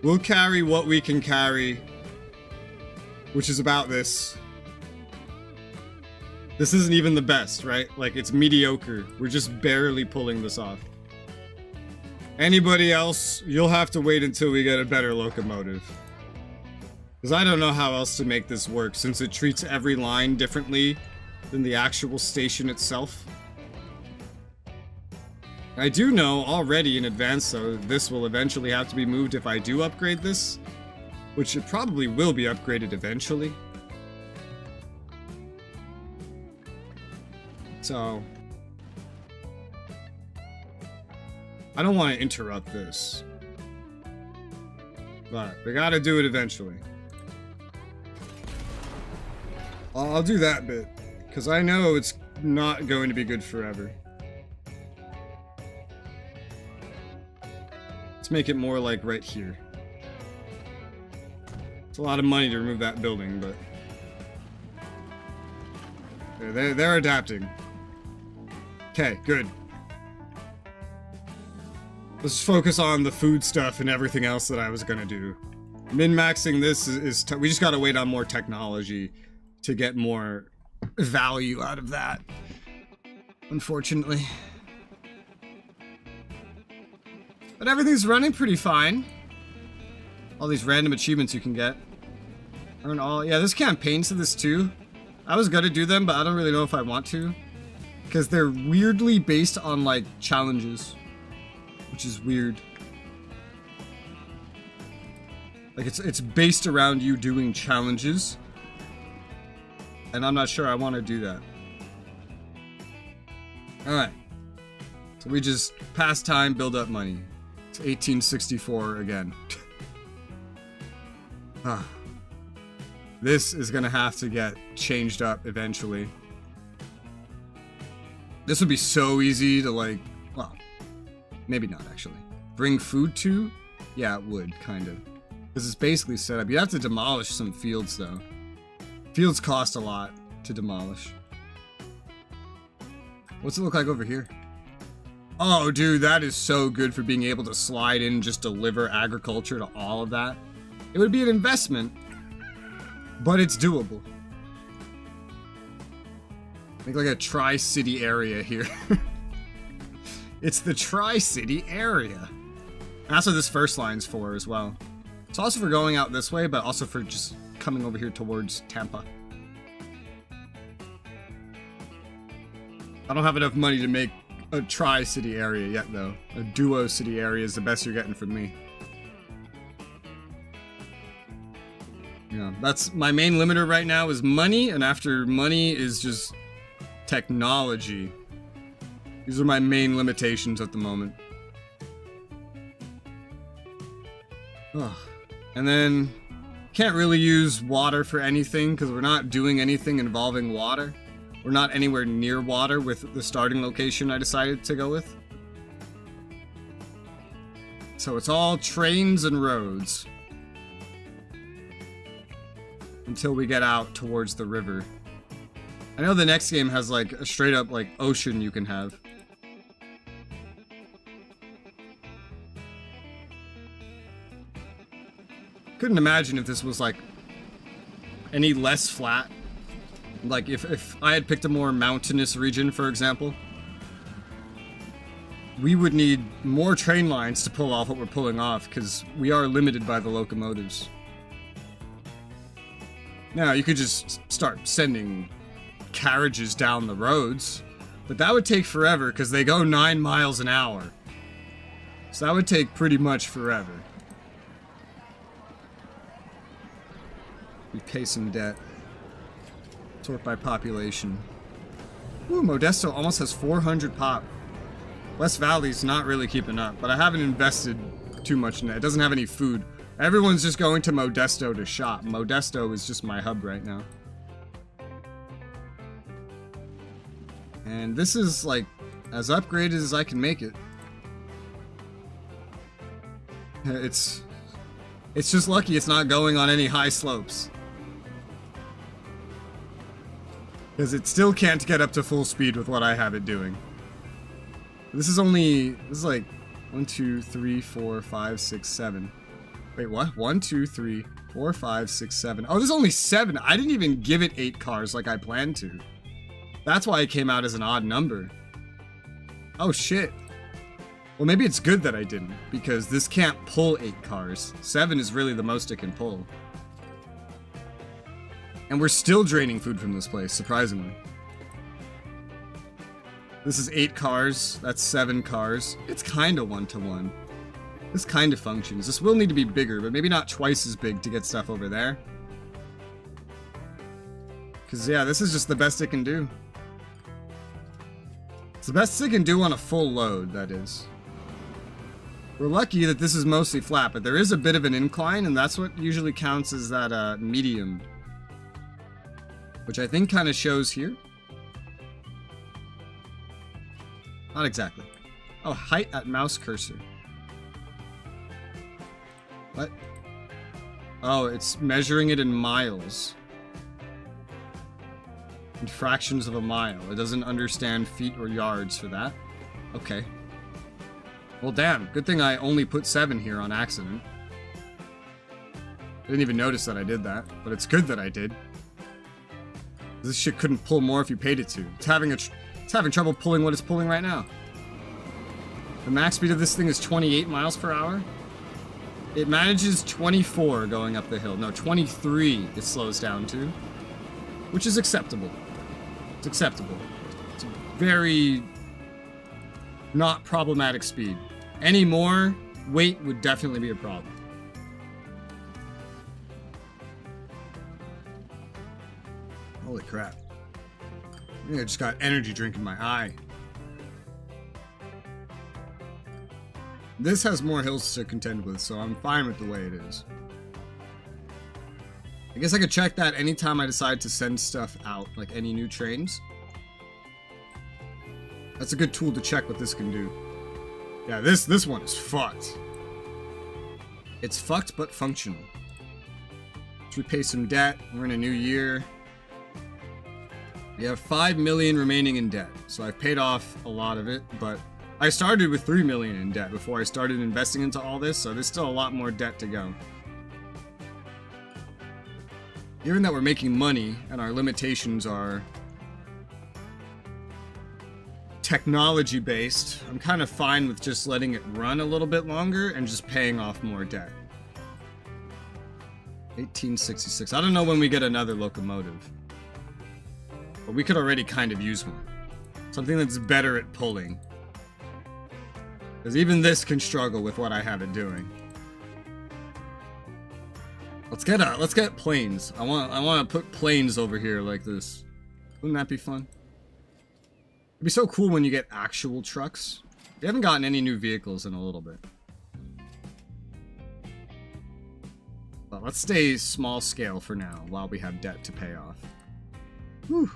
A: We'll carry what we can carry, which is about this. This isn't even the best, right? Like, it's mediocre. We're just barely pulling this off. Anybody else, you'll have to wait until we get a better locomotive. Because I don't know how else to make this work, since it treats every line differently than the actual station itself. I do know already in advance, though, this will eventually have to be moved if I do upgrade this. Which it probably will be upgraded eventually. So, I don't want to interrupt this, but we gotta do it eventually. I'll do that bit, because I know it's not going to be good forever. Let's make it more like right here. It's a lot of money to remove that building, but they're adapting. Okay, good. Let's focus on the food stuff and everything else that I was gonna do. Min-maxing this is we just gotta wait on more technology to get more value out of that, unfortunately. But everything's running pretty fine. All these random achievements you can get. Earn all. Yeah, there's campaigns to this too. I was gonna do them, but I don't really know if I want to. Because they're weirdly based on, like, challenges. Which is weird. Like, it's based around you doing challenges. And I'm not sure I want to do that. Alright. So we just pass time, build up money. It's 1864 again. This is gonna have to get changed up eventually. This would be so easy to, like, well, maybe not actually. Bring food to? Yeah, it would, kind of. Because it's basically set up. You have to demolish some fields, though. Fields cost a lot to demolish. What's it look like over here? Oh, dude, that is so good for being able to slide in and just deliver agriculture to all of that. It would be an investment, but it's doable. Make like a tri-city area here. It's the tri-city area. That's what this first line's for as well. It's also for going out this way, but also for just coming over here towards Tampa. I don't have enough money to make a tri-city area yet, though. A duo city area is the best you're getting from me. Yeah, that's my main limiter right now is money, and after money is just technology. These are my main limitations at the moment. Ugh. And then, can't really use water for anything because we're not doing anything involving water. We're not anywhere near water with the starting location I decided to go with. So it's all trains and roads. Until we get out towards the river. I know the next game has like a straight up like ocean you can have. Couldn't imagine if this was like any less flat. Like if I had picked a more mountainous region, for example. We would need more train lines to pull off what we're pulling off because we are limited by the locomotives. Now, you could just start sending carriages down the roads, but that would take forever because they go 9 miles an hour. So that would take pretty much forever. We pay some debt. Sort by population. Ooh, Modesto almost has 400 pop. West Valley's not really keeping up, but I haven't invested too much in it. It doesn't have any food. Everyone's just going to Modesto to shop. Modesto is just my hub right now. And this is like as upgraded as I can make it. It's just lucky it's not going on any high slopes. Because it still can't get up to full speed with what I have it doing. This is like 1, 2, 3, 4, 5, 6, 7. Wait, what? 1, 2, 3, 4, 5, 6, 7. Oh, there's only 7. I didn't even give it 8 cars like I planned to. That's why it came out as an odd number. Oh, shit. Well, maybe it's good that I didn't, because this can't pull 8 cars. 7 is really the most it can pull. And we're still draining food from this place, surprisingly. This is 8 cars. That's 7 cars. It's kind of 1-to-1. This kind of functions. This will need to be bigger, but maybe not twice as big to get stuff over there. Because, yeah, this is just the best it can do. It's the best it can do on a full load, that is. We're lucky that this is mostly flat, but there is a bit of an incline, and that's what usually counts as that medium. Which I think kind of shows here. Not exactly. Oh, height at mouse cursor. What? Oh, it's measuring it in miles. In fractions of a mile. It doesn't understand feet or yards for that. Okay. Well, damn. Good thing I only put 7 here on accident. I didn't even notice that I did that, but it's good that I did. This shit couldn't pull more if you paid it to. It's having trouble pulling what it's pulling right now. The max speed of this thing is 28 miles per hour. It manages 24 going up the hill. No, 23 it slows down to. Which is acceptable. It's acceptable. It's a very not problematic speed. Any more, weight would definitely be a problem. Holy crap. I think I just got energy drink in my eye. This has more hills to contend with, so I'm fine with the way it is. I guess I could check that anytime I decide to send stuff out, like any new trains. That's a good tool to check what this can do. Yeah, this one is fucked. It's fucked but functional. Let's repay some debt. We're in a new year. We have 5 million remaining in debt, so I've paid off a lot of it, but I started with 3 million in debt before I started investing into all this, so there's still a lot more debt to go. Given that we're making money and our limitations are technology based, I'm kind of fine with just letting it run a little bit longer and just paying off more debt. 1866. I don't know when we get another locomotive. But we could already kind of use one. Something that's better at pulling. Because even this can struggle with what I have it doing. Let's get planes. I want to put planes over here like this. Wouldn't that be fun? It'd be so cool when you get actual trucks. We haven't gotten any new vehicles in a little bit. But let's stay small scale for now while we have debt to pay off. Whew.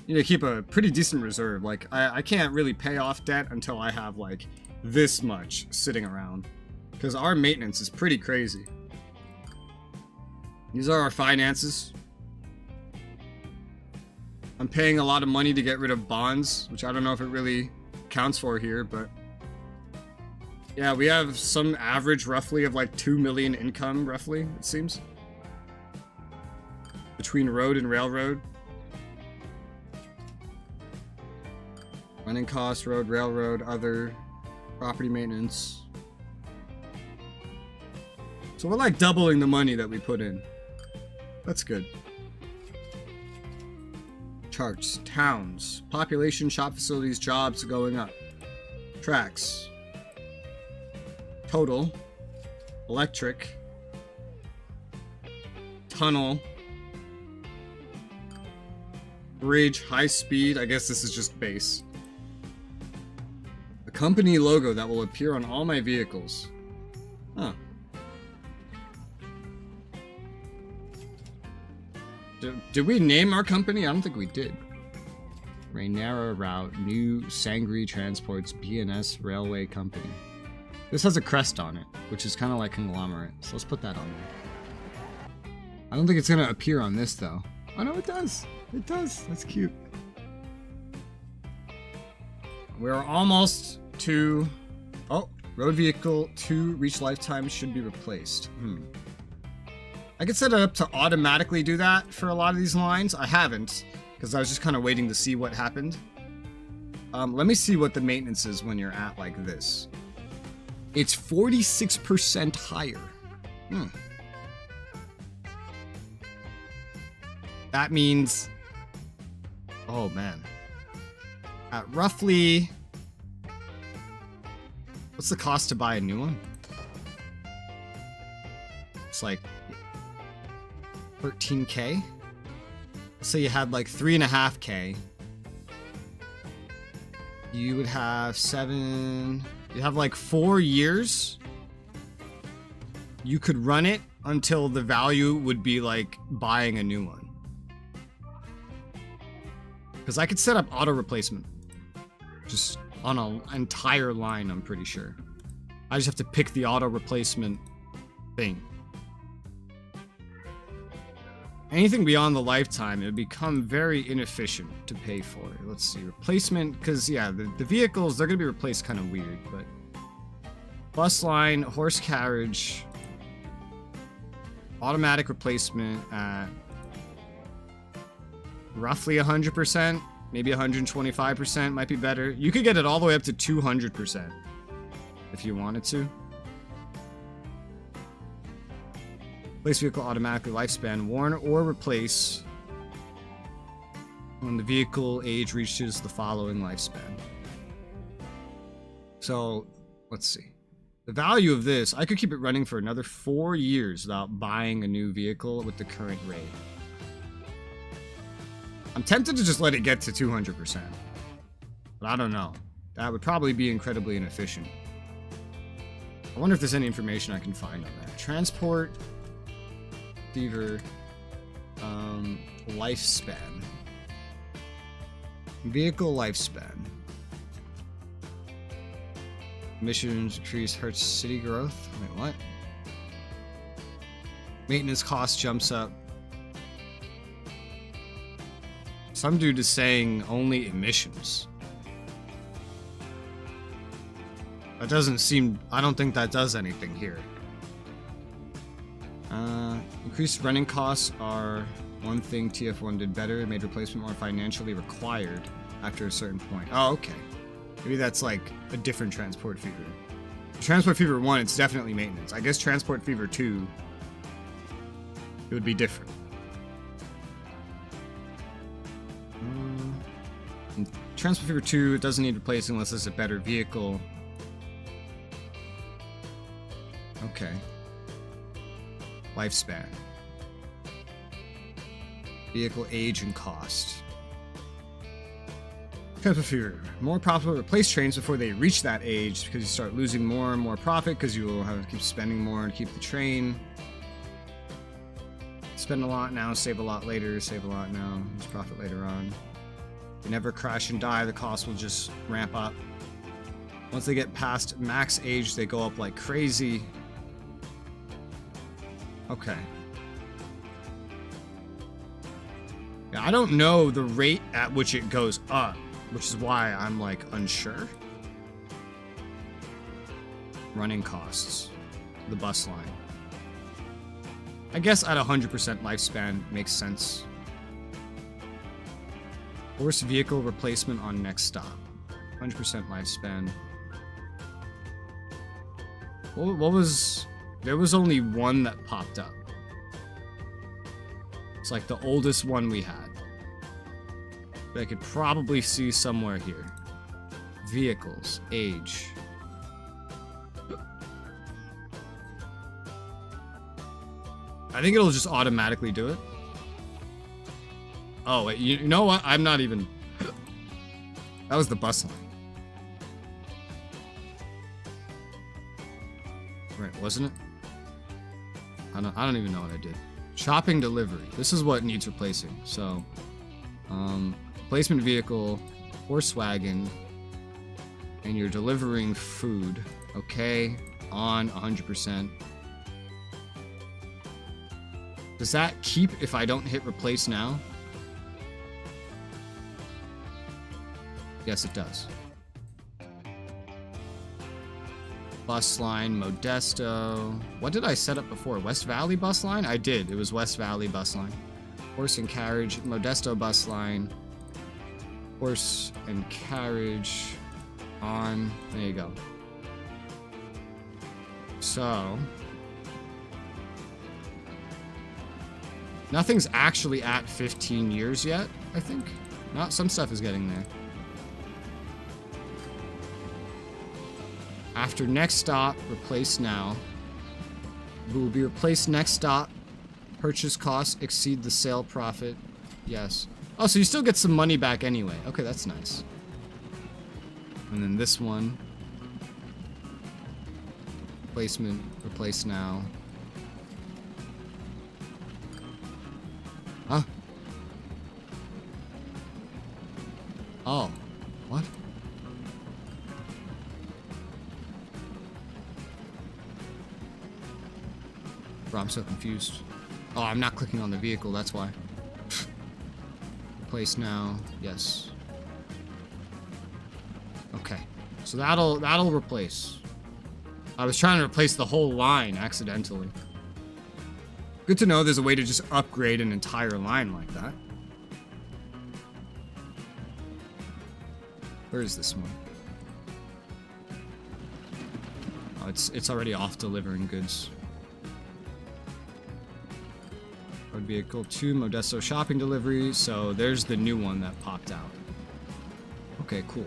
A: You need to keep a pretty decent reserve. Like, I can't really pay off debt until I have, like, this much sitting around. Because our maintenance is pretty crazy. These are our finances. I'm paying a lot of money to get rid of bonds, which I don't know if it really counts for here, but... yeah, we have some average, roughly, of, like, 2 million income, roughly, it seems. Between road and railroad. Running costs, road, railroad, other property maintenance. So we're like doubling the money that we put in. That's good. Charts, towns, population, shop facilities, jobs going up. Tracks. Total. Electric. Tunnel. Bridge, high speed. I guess this is just base. Company logo that will appear on all my vehicles. Huh. Did we name our company? I don't think we did. Rainera Route, New Sangri Transports, BNS Railway Company. This has a crest on it, which is kind of like Konglomerat. So let's put that on there. I don't think it's going to appear on this, though. Oh, no, it does. It does. That's cute. We're almost to... oh, Road vehicle 2 reach lifetime should be replaced. I could set it up to automatically do that for a lot of these lines. I haven't, because I was just kind of waiting to see what happened. Let me see what the maintenance is when you're at like this. It's 46% higher. That means... Oh, man. At roughly... What's the cost to buy a new one? It's like 13K. Let's say you had like 3.5K. You would have you'd have like 4 years. You could run it until the value would be like buying a new one. Because I could set up auto replacement. Just on an entire line, I'm pretty sure. I just have to pick the auto replacement thing. Anything beyond the lifetime, it would become very inefficient to pay for. Let's see, replacement, because yeah, the vehicles, they're going to be replaced kind of weird, but... Bus line, horse carriage, automatic replacement at roughly 100%, maybe 125% might be better. You could get it all the way up to 200% if you wanted to. Replace vehicle automatically lifespan, worn or replace when the vehicle age reaches the following lifespan. So, let's see. The value of this, I could keep it running for another 4 years without buying a new vehicle with the current rate. I'm tempted to just let it get to 200%. But I don't know. That would probably be incredibly inefficient. I wonder if there's any information I can find on that. Transport, fever, lifespan. Vehicle lifespan. Emissions increase hurts city growth. Wait, what? Maintenance cost jumps up. Some dude is saying only emissions. That doesn't seem... I don't think that does anything here. Increased running costs are one thing TF1 did better. It made replacement more financially required after a certain point. Oh, okay. Maybe that's like a different Transport Fever. Transport Fever 1, it's definitely maintenance. I guess Transport Fever 2, it would be different. Transport Fever 2, it doesn't need replacing unless it's a better vehicle. Okay. Lifespan. Vehicle age and cost. Transport Fever. More profitable replace trains before they reach that age because you start losing more and more profit because you will have to keep spending more to keep the train. Spend a lot now, save a lot later, save a lot now, lose profit later on. They never crash and die, the cost will just ramp up. Once they get past max age, they go up like crazy. Okay. Yeah, I don't know the rate at which it goes up, which is why I'm like unsure. Running costs. The bus line. I guess at 100% lifespan makes sense. Horse vehicle replacement on next stop. 100% lifespan. What was... There was only one that popped up. It's like the oldest one we had. But I could probably see somewhere here. Vehicles. Age. I think it'll just automatically do it. Oh, wait, you know what? I'm not even... That was the bus line. Right, wasn't it? I don't even know what I did. Shopping delivery. This is what needs replacing. So, replacement vehicle, horse wagon, and you're delivering food. Okay, on 100%. Does that keep if I don't hit replace now? Yes, it does. Bus line, Modesto. What did I set up before? West Valley bus line? I did. It was West Valley bus line. Horse and carriage, Modesto bus line. Horse and carriage on. There you go. So, nothing's actually at 15 years yet, I think. Not some stuff is getting there. After next stop, replace now. Will be replaced next stop. Purchase costs exceed the sale profit. Yes. Oh, so you still get some money back anyway. Okay, that's nice. And then this one. Replacement, replace now. Huh? Oh. What? Bro, I'm so confused. Oh, I'm not clicking on the vehicle, that's why. Replace now. Yes. Okay. So that'll replace. I was trying to replace the whole line accidentally. Good to know there's a way to just upgrade an entire line like that. Where is this one? Oh, it's already off delivering goods. Road vehicle 2, Modesto shopping delivery. So there's the new one that popped out. Okay, cool.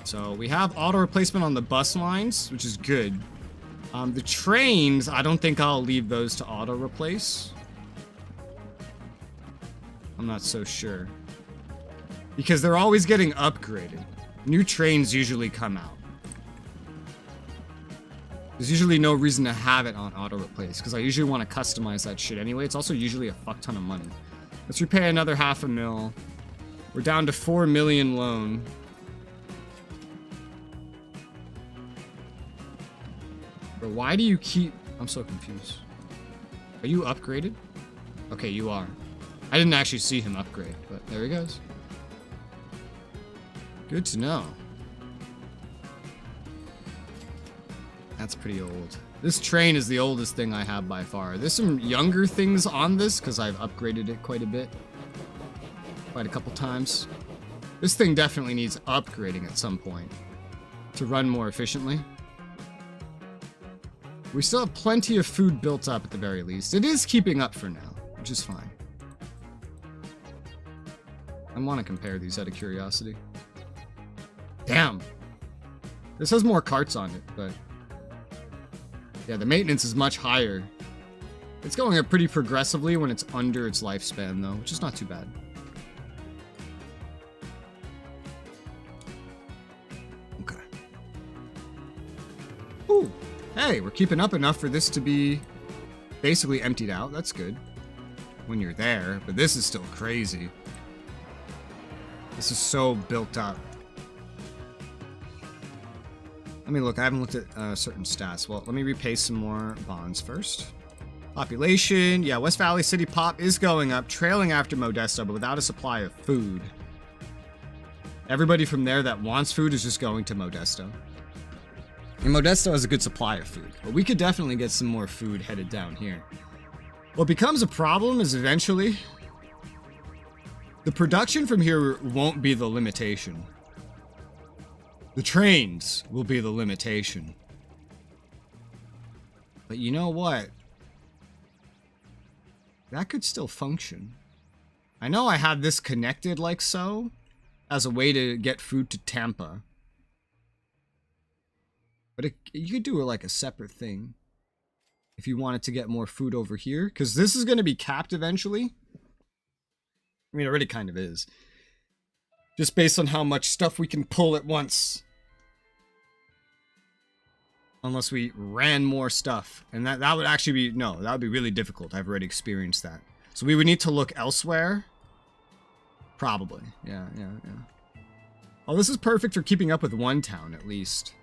A: So we have auto replacement on the bus lines, which is good. The trains, I don't think I'll leave those to auto replace. I'm not so sure. Because they're always getting upgraded. New trains usually come out. There's usually no reason to have it on auto replace, because I usually want to customize that shit anyway. It's also usually a fuck ton of money. Let's repay another $500,000. We're down to 4 million loan. Bro, why do you keep... I'm so confused. Are you upgraded? Okay, you are. I didn't actually see him upgrade, but there he goes. Good to know. That's pretty old. This train is the oldest thing I have by far. There's some younger things on this because I've upgraded it quite a bit. Quite a couple times. This thing definitely needs upgrading at some point to run more efficiently. We still have plenty of food built up at the very least. It is keeping up for now, which is fine. I want to compare these out of curiosity. Damn. This has more carts on it, but... yeah, the maintenance is much higher. It's going up pretty progressively when it's under its lifespan, though, which is not too bad. Okay. Ooh. Hey, we're keeping up enough for this to be basically emptied out. That's good. When you're there, but this is still crazy. This is so built up. Let me look. I haven't looked at certain stats. Well, let me repay some more bonds first. Population. Yeah, West Valley City Pop is going up, trailing after Modesto, but without a supply of food. Everybody from there that wants food is just going to Modesto. And Modesto has a good supply of food, but we could definitely get some more food headed down here. What becomes a problem is eventually the production from here won't be the limitation. The trains will be the limitation. But you know what? That could still function. I know I had this connected like so, as a way to get food to Tampa. But you could do it like a separate thing. If you wanted to get more food over here. Because this is going to be capped eventually. I mean, it already kind of is. Just based on how much stuff we can pull at once. Unless we ran more stuff. And that would actually be... no, that would be really difficult. I've already experienced that. So we would need to look elsewhere. Probably. Yeah. Oh, this is perfect for keeping up with one town, at least.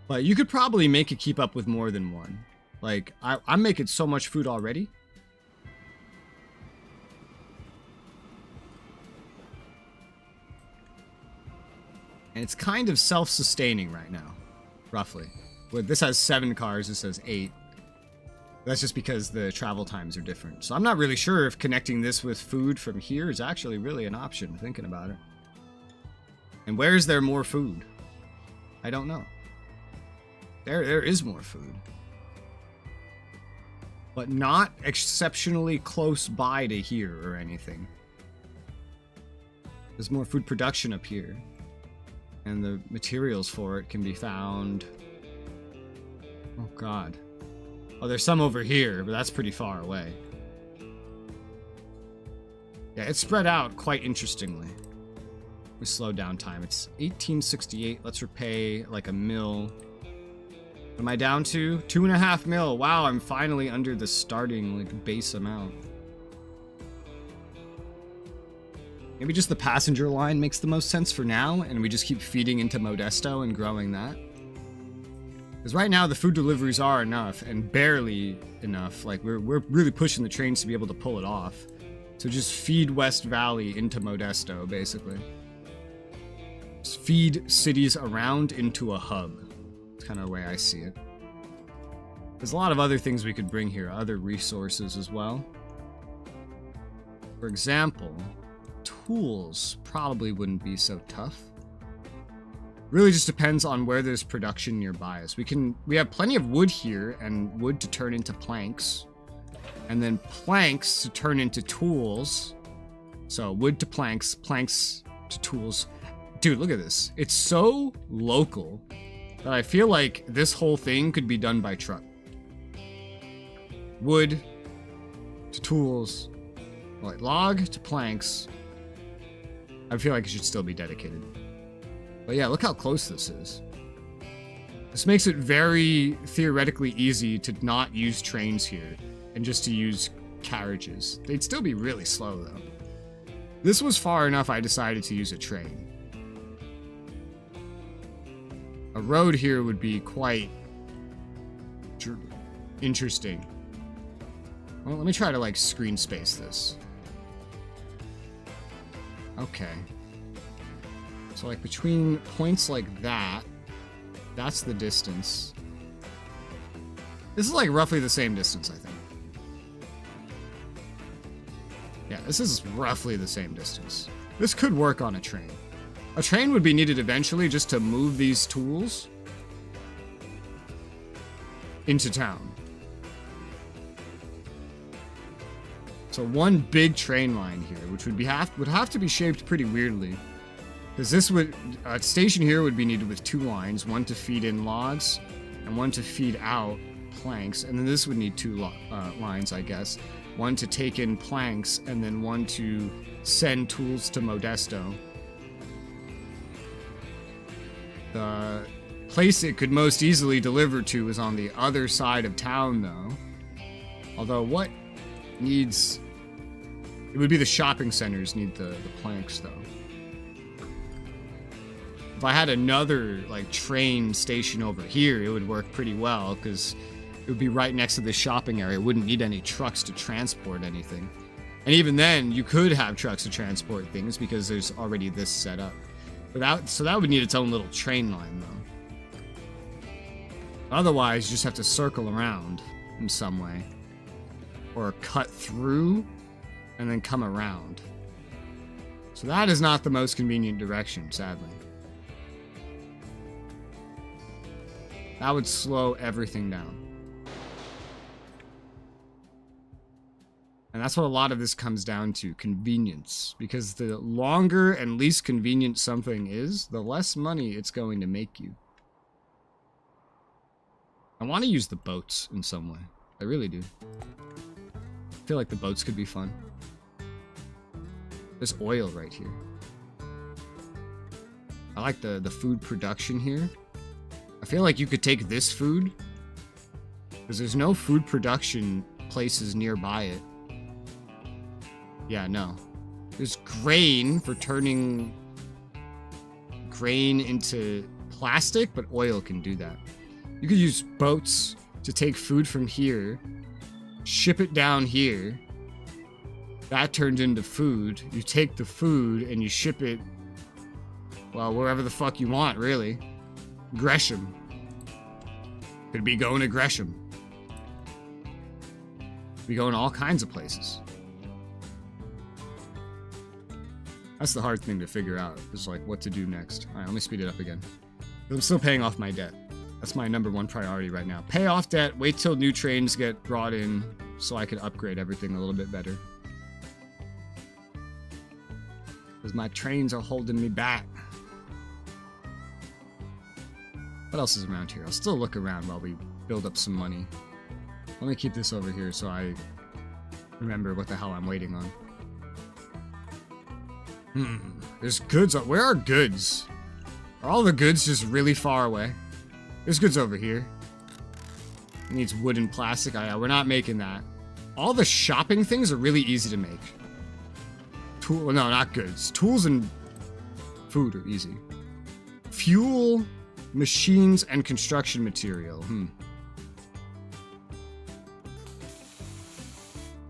A: But you could probably make it keep up with more than one. Like, I'm making so much food already. And it's kind of self-sustaining right now, roughly. Well, this has 7 cars, this has 8. That's just because the travel times are different. So I'm not really sure if connecting this with food from here is actually really an option, thinking about it. And where is there more food? I don't know. There is more food. But not exceptionally close by to here or anything. There's more food production up here. And the materials for it can be found... Oh god. Oh, there's some over here, but that's pretty far away. Yeah, it's spread out quite interestingly. We slow down time. It's 1868. Let's repay like $1 mil. What am I down to? 2.5 mil. Wow, I'm finally under the starting like base amount. Maybe just the passenger line makes the most sense for now, and we just keep feeding into Modesto and growing that. Because right now the food deliveries are enough, and barely enough. Like we're really pushing the trains to be able to pull it off. So just feed West Valley into Modesto, basically. Just feed cities around into a hub. That's kind of the way I see it. There's a lot of other things we could bring here, other resources as well. For example, tools probably wouldn't be so tough. Really just depends on where there's production nearby us. We have plenty of wood here, and wood to turn into planks. And then planks to turn into tools. So wood to planks, planks to tools. Dude, look at this. It's so local that I feel like this whole thing could be done by truck. Wood to tools, like log to planks. I feel like it should still be dedicated. But yeah, look how close this is. This makes it very theoretically easy to not use trains here and just to use carriages. They'd still be really slow though. This was far enough I decided to use a train. A road here would be quite interesting. Well, let me try to like screen space this. Okay. So like between points like that, that's the distance. This is like roughly the same distance, I think. Yeah, this is roughly the same distance. This could work on a train. A train would be needed eventually just to move these tools into town. So one big train line here, which would have to be shaped pretty weirdly. Because this would, a station here would be needed with 2 lines, one to feed in logs and one to feed out planks. And then this would need 2 lines, I guess. One to take in planks and then one to send tools to Modesto. The place it could most easily deliver to is on the other side of town, though. Although what needs... It would be the shopping centers need the planks, though. If I had another, like, train station over here, it would work pretty well, because it would be right next to the shopping area. It wouldn't need any trucks to transport anything. And even then, you could have trucks to transport things, because there's already this set up. So that would need its own little train line, though. Otherwise, you just have to circle around in some way. Or cut through, and then come around. So that is not the most convenient direction, sadly. That would slow everything down. And that's what a lot of this comes down to, convenience. Because the longer and least convenient something is, the less money it's going to make you. I want to use the boats in some way. I really do. I feel like the boats could be fun. There's oil right here. I like the food production here. I feel like you could take this food, because there's no food production places nearby it. Yeah, no. There's grain for turning grain into plastic, but oil can do that. You could use boats to take food from here, ship it down here. That turns into food. You take the food and you ship it Well, wherever the fuck you want, really. Gresham. Could be going to Gresham. We go in all kinds of places. That's the hard thing to figure out, is like what to do next. Alright, let me speed it up again. I'm still paying off my debt. That's my #1 priority right now. Pay off debt, wait till new trains get brought in so I can upgrade everything a little bit better. Because my trains are holding me back. What else is around here? I'll still look around while we build up some money. Let me keep this over here so I remember what the hell I'm waiting on. There's goods. Where are goods? Are all the goods just really far away? There's goods over here. It needs wood and plastic. Oh, yeah, we're not making that. All the shopping things are really easy to make. No, not goods. Tools and food are easy. Fuel, machines, and construction material.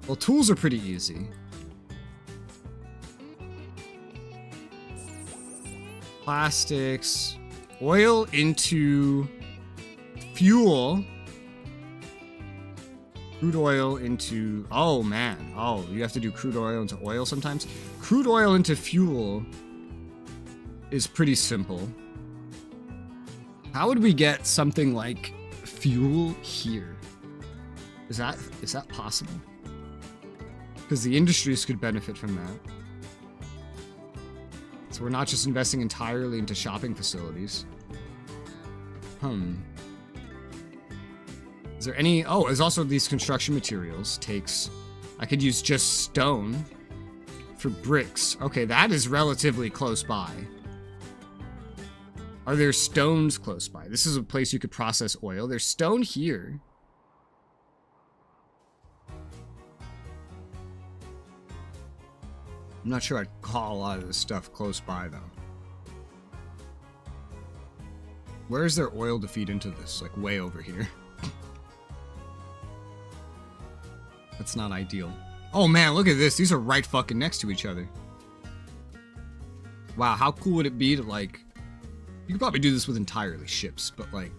A: Well, tools are pretty easy. Plastics. Oil into fuel. Crude oil into... Oh, man. Oh, you have to do crude oil into oil sometimes? Crude oil into fuel is pretty simple. How would we get something like fuel here? Is that possible? Because the industries could benefit from that. So we're not just investing entirely into shopping facilities. Is there any... Oh, there's also these construction materials. I could use just stone for bricks. Okay, that is relatively close by. Are there stones close by? This is a place you could process oil. There's stone here. I'm not sure I'd call a lot of this stuff close by, though. Where is there oil to feed into this? Like, way over here. That's not ideal. Oh, man, look at this. These are right fucking next to each other. Wow, how cool would it be to, like... You could probably do this with entirely ships, but, like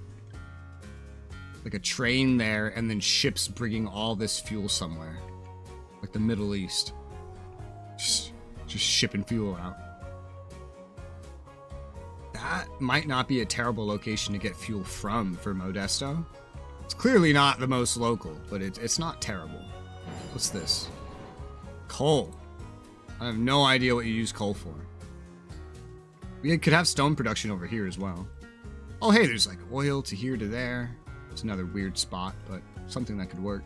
A: a train there, and then ships bringing all this fuel somewhere. Like the Middle East. Just shipping fuel out. That might not be a terrible location to get fuel from for Modesto. It's clearly not the most local, but it's not terrible. What's this? Coal. I have no idea what you use coal for. We could have stone production over here as well. Oh, hey, there's like oil to here to there. It's another weird spot, but something that could work.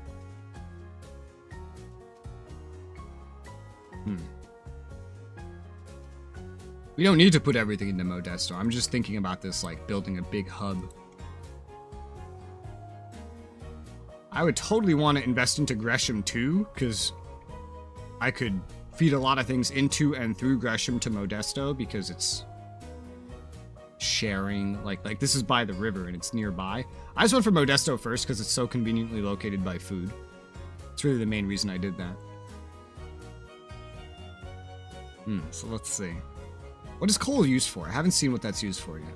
A: We don't need to put everything into Modesto. I'm just thinking about this like building a big hub. I would totally want to invest into Gresham too, because I could feed a lot of things into and through Gresham to Modesto because it's sharing, like this is by the river and it's nearby. I just went for Modesto first because it's so conveniently located by food. It's really the main reason I did that. So let's see. What is coal used for? I haven't seen what that's used for yet.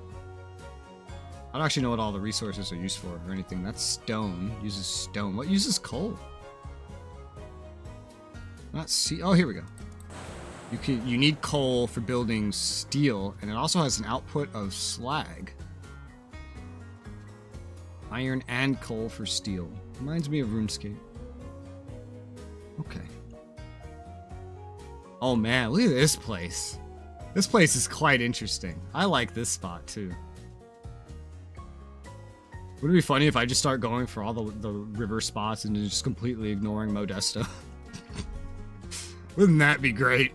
A: I don't actually know what all the resources are used for or anything. That's stone. Uses stone. What uses coal? Not see. Oh, here we go. You need coal for building steel, and it also has an output of slag. Iron and coal for steel. Reminds me of RuneScape. Okay. Oh man, look at this place. This place is quite interesting. I like this spot too. Would it be funny if I just start going for all the river spots and just completely ignoring Modesto? Wouldn't that be great?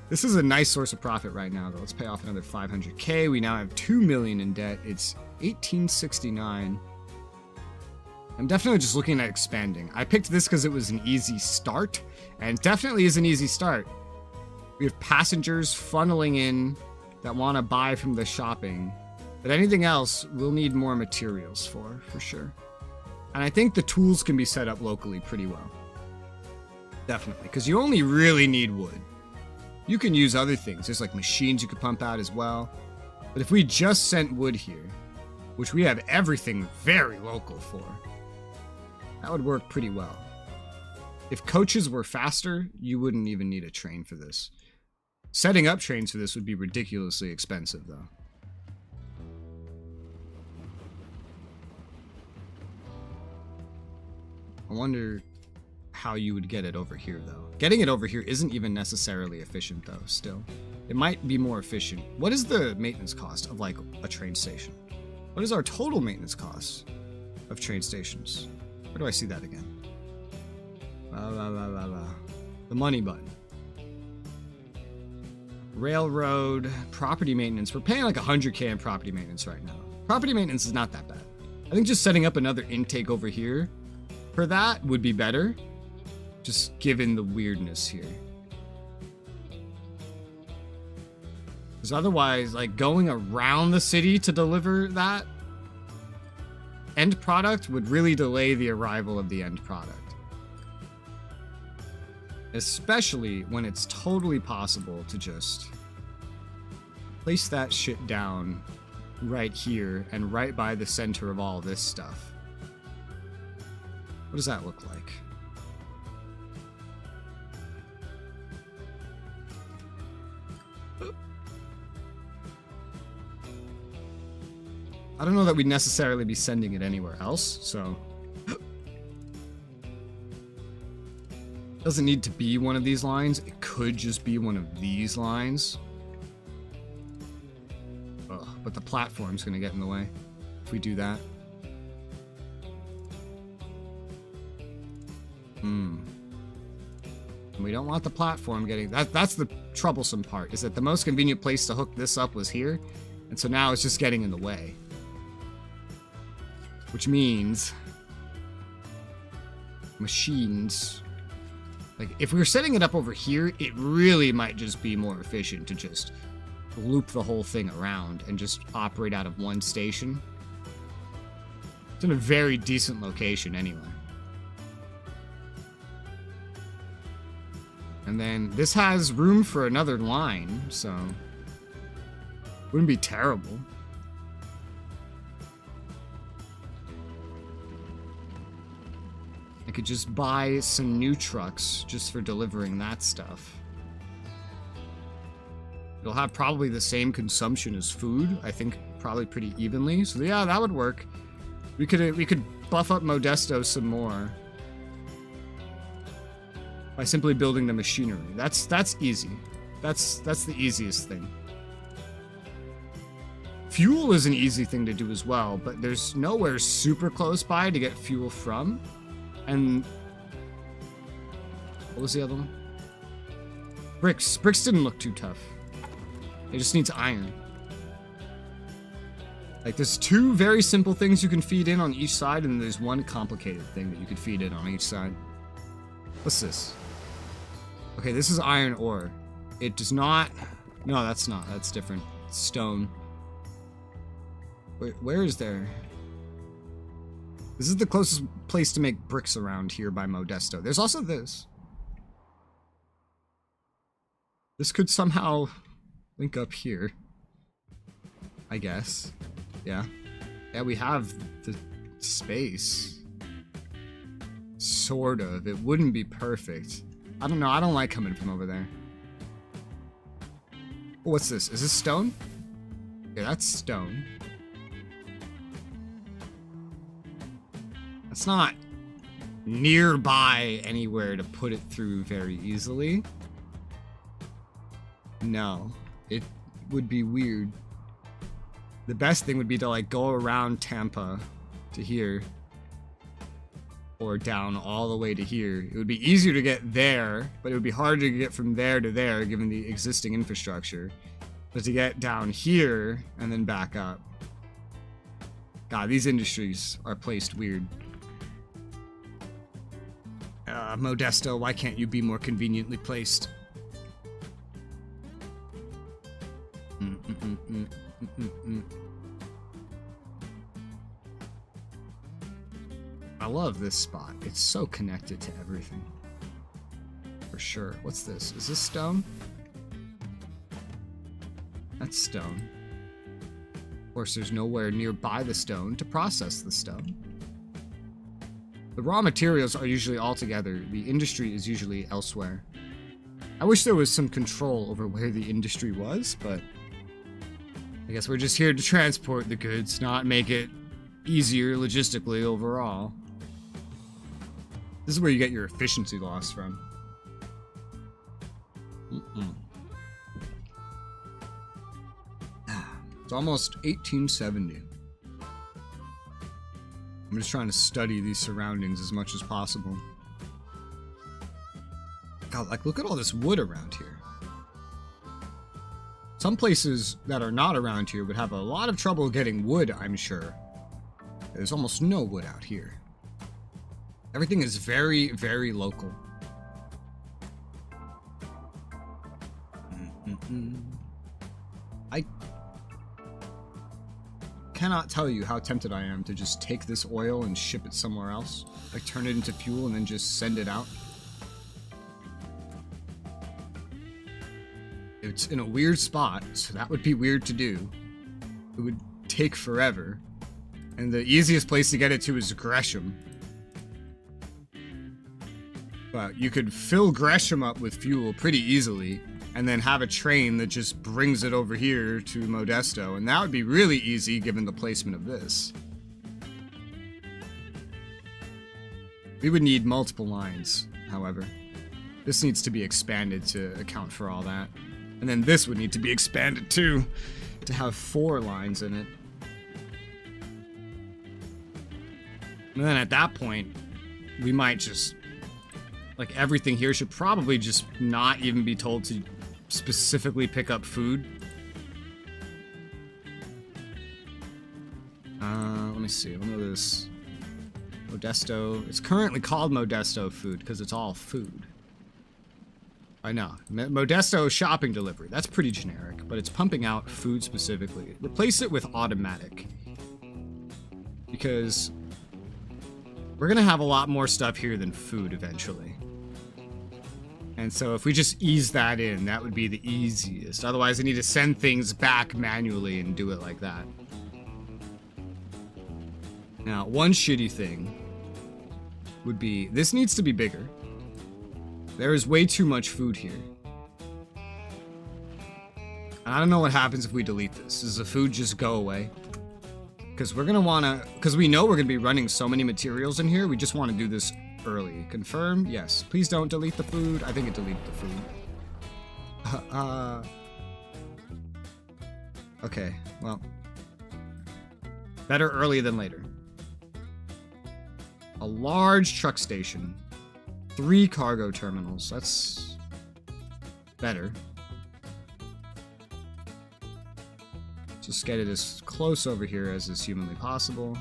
A: This is a nice source of profit right now, though. Let's pay off another 500k. We now have 2 million in debt. It's 1869. I'm definitely just looking at expanding. I picked this because it was an easy start, and it definitely is an easy start. We have passengers funneling in that want to buy from the shopping. But anything else, we'll need more materials for sure. And I think the tools can be set up locally pretty well. Definitely, because you only really need wood. You can use other things. There's like machines you could pump out as well. But if we just sent wood here, which we have everything very local for, that would work pretty well. If coaches were faster, you wouldn't even need a train for this. Setting up trains for this would be ridiculously expensive, though. I wonder how you would get it over here, though. Getting it over here isn't even necessarily efficient, though, still. It might be more efficient. What is the maintenance cost of, like, a train station? What is our total maintenance cost of train stations? Where do I see that again? The money button. Railroad, property maintenance. We're paying like 100K in property maintenance right now. Property maintenance is not that bad. I think just setting up another intake over here for that would be better, just given the weirdness here. Because otherwise, like, going around the city to deliver that end product would really delay the arrival of the end product. Especially when it's totally possible to just place that shit down right here and right by the center of all this stuff. What does that look like? I don't know that we'd necessarily be sending it anywhere else, so... Doesn't need to be one of these lines. It could just be one of these lines. Ugh, but the platform's gonna get in the way if we do that. We don't want the platform getting... That's the troublesome part, is that the most convenient place to hook this up was here, and so now it's just getting in the way. Which means... machines... Like, if we were setting it up over here, it really might just be more efficient to just loop the whole thing around and just operate out of one station. It's in a very decent location anyway. And then this has room for another line, so wouldn't be terrible. I could just buy some new trucks just for delivering that stuff. It'll have probably the same consumption as food, I think probably pretty evenly. So yeah, that would work. We could buff up Modesto some more by simply building the machinery. That's easy. That's the easiest thing. Fuel is an easy thing to do as well, but there's nowhere super close by to get fuel from. And what was the other one? Bricks. Bricks didn't look too tough. It just needs iron. Like, there's two very simple things you can feed in on each side, and there's one complicated thing that you could feed in on each side. What's this? Okay, this is iron ore. It does not... No, that's not. That's different. It's stone. Wait, where is there... This is the closest place to make bricks around here by Modesto. There's also this. This could somehow link up here. I guess. Yeah. Yeah, we have the space. Sort of. It wouldn't be perfect. I don't know. I don't like coming from over there. Oh, what's this? Is this stone? Yeah, that's stone. It's not nearby anywhere to put it through very easily. No, it would be weird. The best thing would be to, like, go around Tampa to here, or down all the way to here. It would be easier to get there, but it would be harder to get from there to there given the existing infrastructure. But to get down here and then back up. God, these industries are placed weird. Modesto, why can't you be more conveniently placed? I love this spot. It's so connected to everything. For sure. What's this? Is this stone? That's stone. Of course, there's nowhere nearby the stone to process the stone. The raw materials are usually all together. The industry is usually elsewhere. I wish there was some control over where the industry was, but I guess we're just here to transport the goods, not make it easier logistically overall. This is where you get your efficiency loss from. It's almost 1870. I'm just trying to study these surroundings as much as possible. God, like, look at all this wood around here. Some places that are not around here would have a lot of trouble getting wood, I'm sure. There's almost no wood out here. Everything is very, very local. I cannot tell you how tempted I am to just take this oil and ship it somewhere else. Like, turn it into fuel and then just send it out. It's in a weird spot, so that would be weird to do. It would take forever. And the easiest place to get it to is Gresham. But you could fill Gresham up with fuel pretty easily, and then have a train that just brings it over here to Modesto, and that would be really easy given the placement of this. We would need multiple lines, however. This needs to be expanded to account for all that. And then this would need to be expanded too, to have 4 lines in it. And then at that point, we might just, like, everything here should probably just not even be told to specifically pick up food. Let me see. What is this? Modesto. It's currently called Modesto Food because it's all food. I know. Modesto shopping delivery. That's pretty generic, but it's pumping out food specifically. Replace it with automatic. Because we're going to have a lot more stuff here than food eventually. And so if we just ease that in, that would be the easiest. Otherwise, I need to send things back manually and do it like that. Now, one shitty thing would be, this needs to be bigger. There is way too much food here. I don't know what happens if we delete this. Does the food just go away? Because we're going to want to, because we know we're going to be running so many materials in here, we just want to do this early. Confirm? Yes. Please don't delete the food. I think it deleted the food. Okay, well. Better early than later. A large truck station. 3 cargo terminals. That's better. Just get it as close over here as is humanly possible.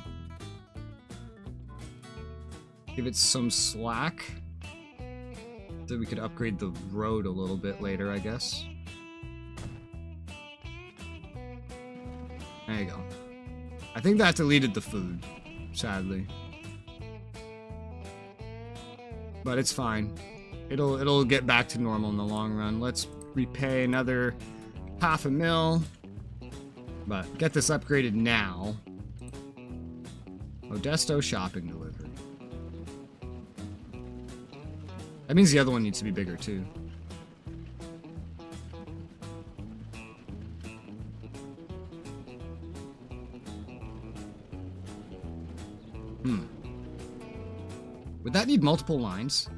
A: Give it some slack. So we could upgrade the road a little bit later, I guess. There you go. I think that deleted the food, sadly. But it's fine. It'll get back to normal in the long run. Let's repay another $500,000. But get this upgraded now. Modesto shopping delivery. That means the other one needs to be bigger too. Would that need multiple lines?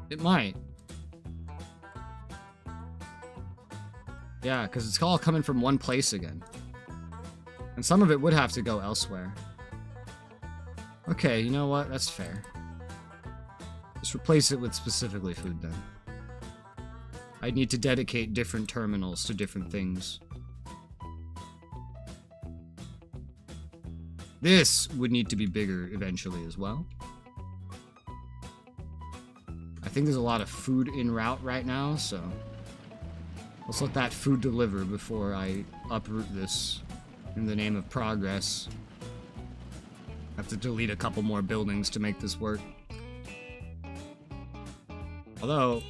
A: It might. Yeah, because it's all coming from one place again. And some of it would have to go elsewhere. Okay, you know what? That's fair. Just replace it with specifically food then. I need to dedicate different terminals to different things. This would need to be bigger eventually as well. I think there's a lot of food en route right now, so let's let that food deliver before I uproot this in the name of progress. I have to delete a couple more buildings to make this work. Although,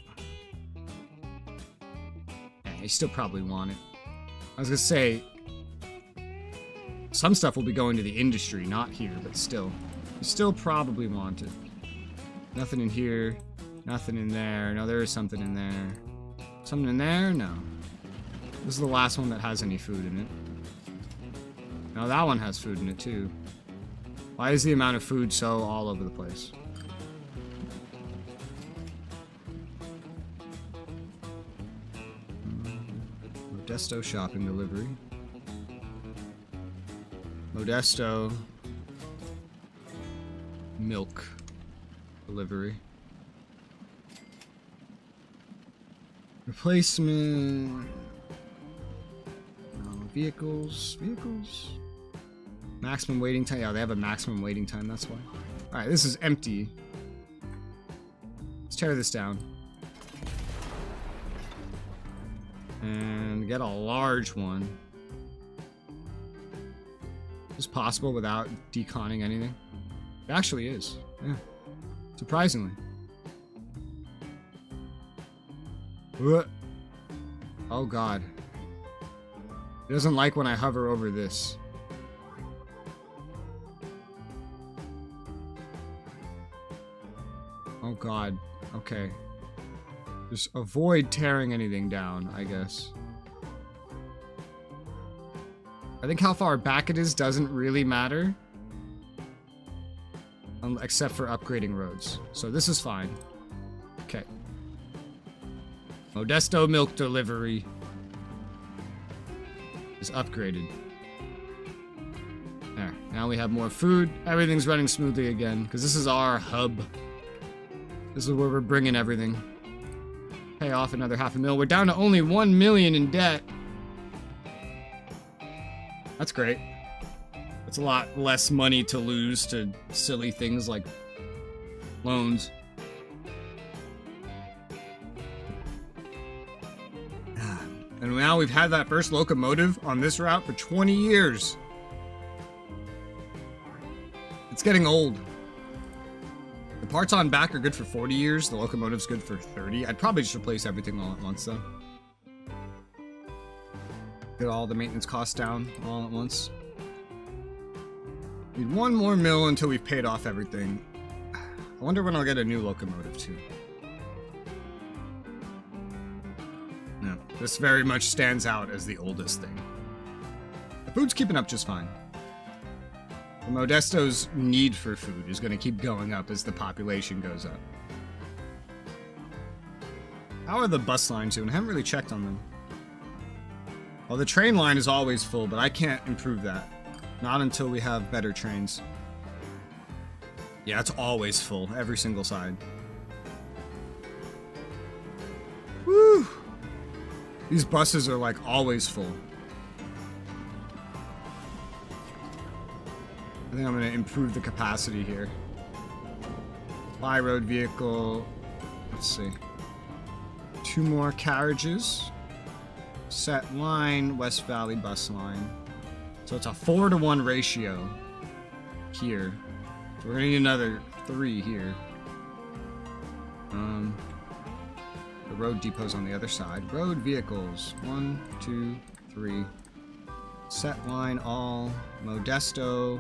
A: You still probably want it. I was gonna say, some stuff will be going to the industry, not here, but still. You still probably want it. Nothing in here. Nothing in there. No, there is something in there. Something in there? No. This is the last one that has any food in it. No, that one has food in it too. Why is the amount of food so all over the place? Modesto shopping delivery. Modesto milk delivery. Replacement. No, vehicles. Maximum waiting time. Yeah, they have a maximum waiting time, that's why. Alright, this is empty. Let's tear this down. And get a large one. Is this possible without deconning anything? It actually is. Yeah. Surprisingly. Oh god. It doesn't like when I hover over this. Oh god. Okay. Just avoid tearing anything down, I guess. I think how far back it is doesn't really matter. Except for upgrading roads. So this is fine. Okay. Modesto milk delivery is upgraded. There. Now we have more food. Everything's running smoothly again. Because this is our hub. This is where we're bringing everything. Pay off another $500,000. We're down to only $1 million in debt. That's great. It's a lot less money to lose to silly things like loans. And now we've had that first locomotive on this route for 20 years. It's getting old. The parts on back are good for 40 years. The locomotive's good for 30. I'd probably just replace everything all at once, though. Get all the maintenance costs down all at once. Need one more mill until we've paid off everything. I wonder when I'll get a new locomotive, too. No, this very much stands out as the oldest thing. The food's keeping up just fine. The Modesto's need for food is going to keep going up as the population goes up. How are the bus lines doing? I haven't really checked on them. Well, the train line is always full, but I can't improve that. Not until we have better trains. Yeah, it's always full, every single side. Woo! These buses are like always full. I think I'm going to improve the capacity here. By road vehicle. Let's see. 2 more carriages. Set line, West Valley bus line. So it's a 4-to-1 ratio here. So we're going to need another 3 here. The road depot's on the other side. Road vehicles. 1, 2, 3. Set line all. Modesto.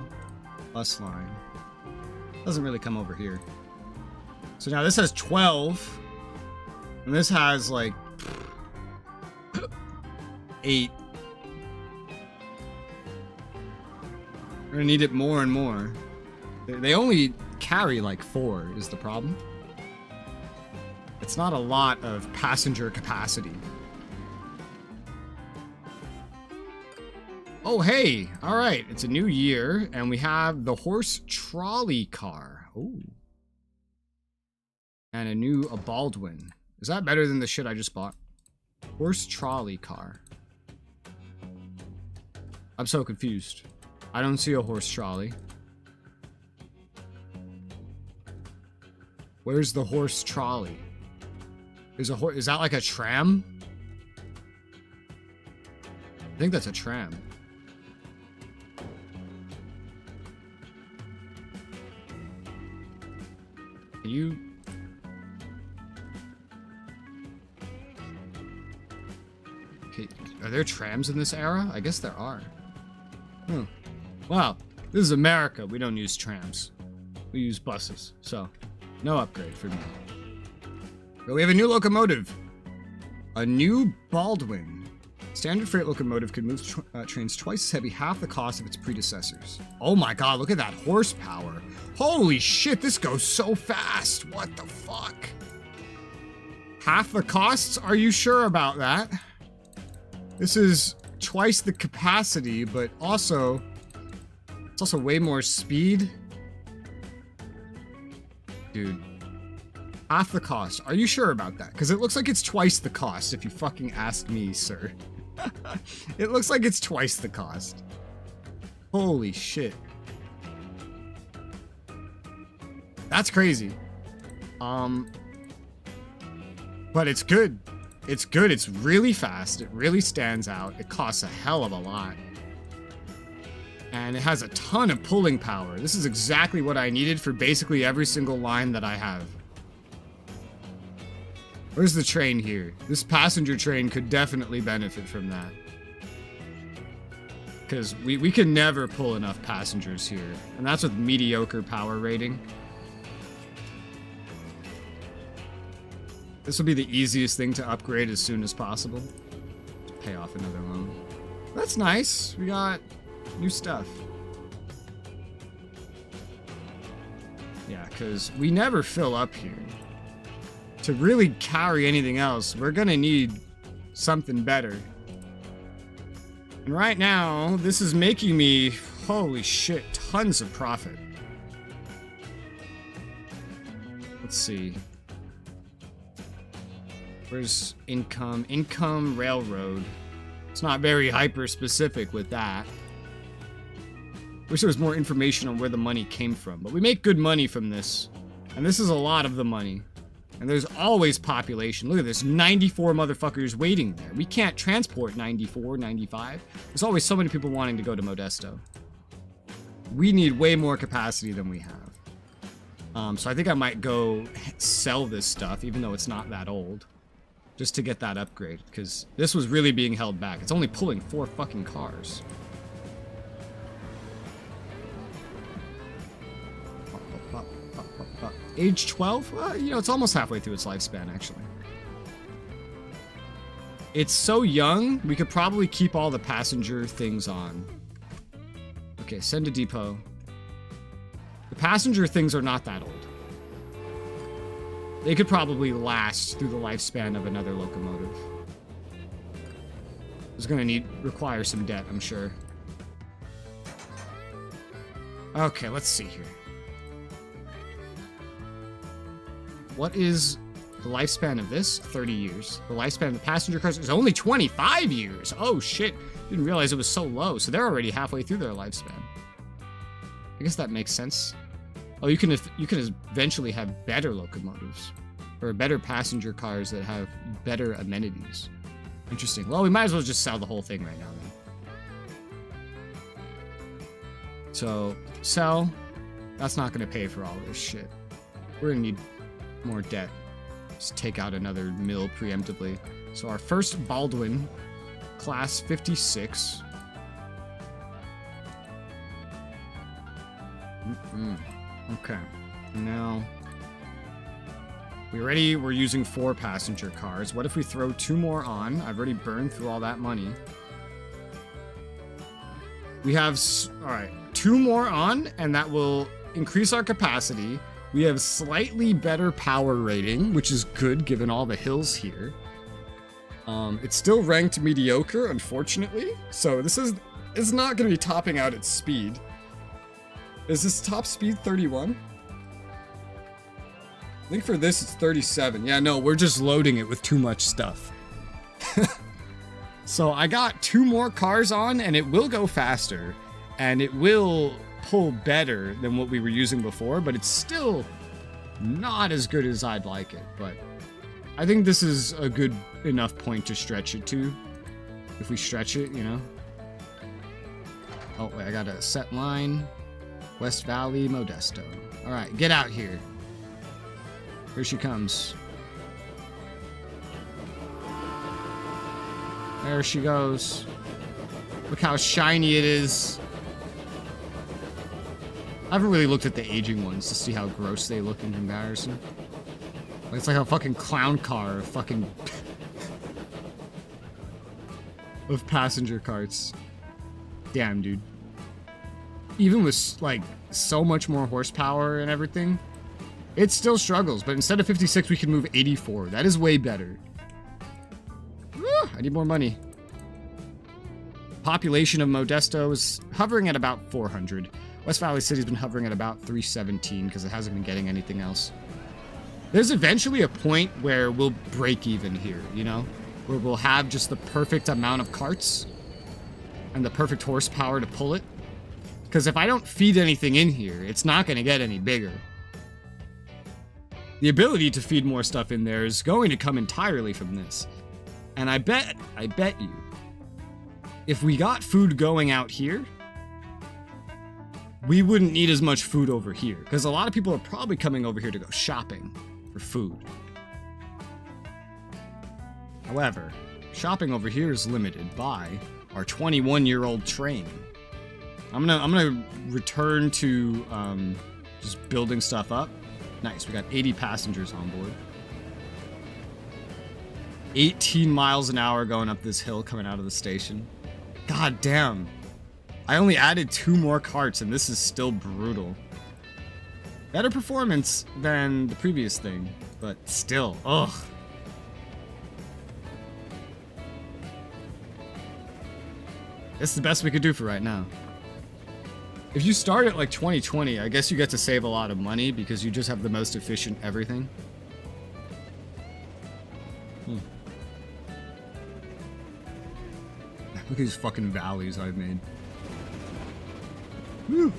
A: Bus line. Doesn't really come over here. So now this has 12. And this has like 8. We're gonna need it more and more. They only carry like 4 is the problem. It's not a lot of passenger capacity. Oh, hey! Alright, it's a new year, and we have the horse trolley car. Ooh. And a Baldwin. Is that better than the shit I just bought? Horse trolley car. I'm so confused. I don't see a horse trolley. Where's the horse trolley? Is that like a tram? I think that's a tram. Can you... Okay, are there trams in this era? I guess there are. Wow, this is America. We don't use trams. We use buses, so no upgrade for me. But we have a new locomotive. A new Baldwin. Standard freight locomotive could move trains twice as heavy, half the cost of its predecessors. Oh my god, look at that horsepower. Holy shit, this goes so fast. What the fuck? Half the costs? Are you sure about that? This is twice the capacity, but also it's also way more speed. Dude. Half the cost. Are you sure about that? Because it looks like it's twice the cost if you fucking ask me, sir. It looks like it's twice the cost. Holy shit. That's crazy. But it's good. It's good. It's really fast. It really stands out. It costs a hell of a lot. And it has a ton of pulling power. This is exactly what I needed for basically every single line that I have. Where's the train here? This passenger train could definitely benefit from that. Because we can never pull enough passengers here. And that's with mediocre power rating. This will be the easiest thing to upgrade as soon as possible. To pay off another loan. That's nice. We got new stuff. Yeah, because we never fill up here. To really carry anything else, we're gonna need something better. And right now, this is making me, holy shit, tons of profit. Let's see. Where's income? Income, railroad. It's not very hyper-specific with that. Wish there was more information on where the money came from. But we make good money from this. And this is a lot of the money. And there's always population. Look at this, 94 motherfuckers waiting there. We can't transport 94, 95. There's always so many people wanting to go to Modesto. We need way more capacity than we have. So I think I might go sell this stuff, even though it's not that old. Just to get that upgrade, because this was really being held back. It's only pulling 4 fucking cars. Age 12? Well, you know, it's almost halfway through its lifespan, actually. It's so young, we could probably keep all the passenger things on. Okay, send to depot. The passenger things are not that old. They could probably last through the lifespan of another locomotive. It's gonna require some debt, I'm sure. Okay, let's see here. What is the lifespan of this? 30 years. The lifespan of the passenger cars is only 25 years. Oh shit. Didn't realize it was so low. So they're already halfway through their lifespan. I guess that makes sense. Oh, you can eventually have better locomotives. Or better passenger cars that have better amenities. Interesting. Well, we might as well just sell the whole thing right now then. So, sell. That's not going to pay for all this shit. We're going to need more debt. Just take out another mill preemptively. So our first Baldwin, class 56. Okay. Now, we're using 4 passenger cars. What if we throw 2 more on? I've already burned through all that money. We have, all right, 2 more on, and that will increase our capacity. We have slightly better power rating, which is good given all the hills here. It's still ranked mediocre, unfortunately. So it's not going to be topping out its speed. Is this top speed 31? I think for this it's 37. Yeah, no, we're just loading it with too much stuff. So I got 2 more cars on, and it will go faster, and it will pull better than what we were using before, but it's still not as good as I'd like it. But I think this is a good enough point to stretch it to, if we stretch it, you know. Oh wait, I got a set line. West Valley, Modesto. All right, get out here. Here she comes. There she goes. Look how shiny it is. I haven't really looked at the aging ones to see how gross they look in comparison. It's like a fucking clown car, fucking of passenger carts. Damn, dude. Even with like so much more horsepower and everything, it still struggles. But instead of 56, we can move 84. That is way better. I need more money. Population of Modesto is hovering at about 400. West Valley City's been hovering at about 317 because it hasn't been getting anything else. There's eventually a point where we'll break even here, you know? Where we'll have just the perfect amount of carts and the perfect horsepower to pull it. Because if I don't feed anything in here, it's not going to get any bigger. The ability to feed more stuff in there is going to come entirely from this. And I bet you, if we got food going out here, we wouldn't need as much food over here. Because a lot of people are probably coming over here to go shopping for food. However, shopping over here is limited by our 21-year-old train. I'm gonna return to just building stuff up. Nice, we got 80 passengers on board. 18 miles an hour going up this hill coming out of the station. God damn. I only added 2 more carts and this is still brutal. Better performance than the previous thing, but still, ugh. It's the best we could do for right now. If you start at like 2020, I guess you get to save a lot of money because you just have the most efficient everything. Look at these fucking valleys I've made. Woo.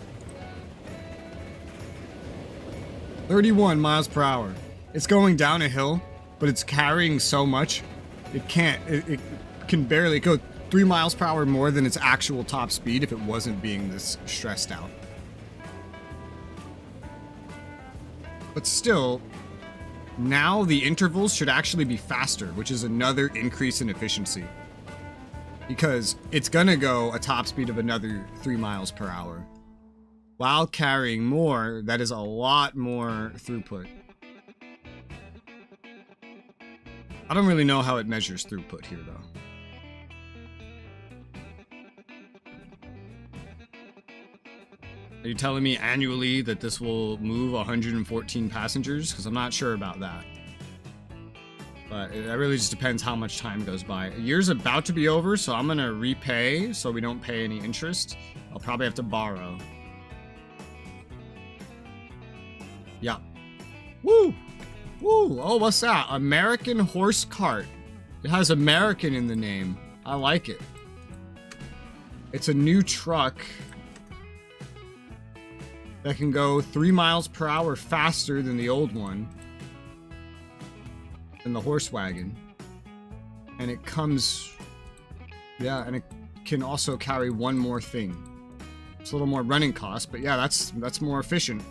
A: 31 miles per hour. It's going down a hill, but it's carrying so much, it can barely go 3 miles per hour more than its actual top speed if it wasn't being this stressed out. But still, now the intervals should actually be faster, which is another increase in efficiency. Because it's gonna go a top speed of another 3 miles per hour. While carrying more, that is a lot more throughput. I don't really know how it measures throughput here, though. Are you telling me annually that this will move 114 passengers? Because I'm not sure about that. But it really just depends how much time goes by. A year's about to be over, so I'm going to repay so we don't pay any interest. I'll probably have to borrow. Yeah. Woo! Woo! Oh, what's that? American Horse Cart. It has American in the name. I like it. It's a new truck that can go 3 miles per hour faster than the old one. Than the horse wagon. And it comes... Yeah, and it can also carry one more thing. It's a little more running cost, but yeah, that's more efficient.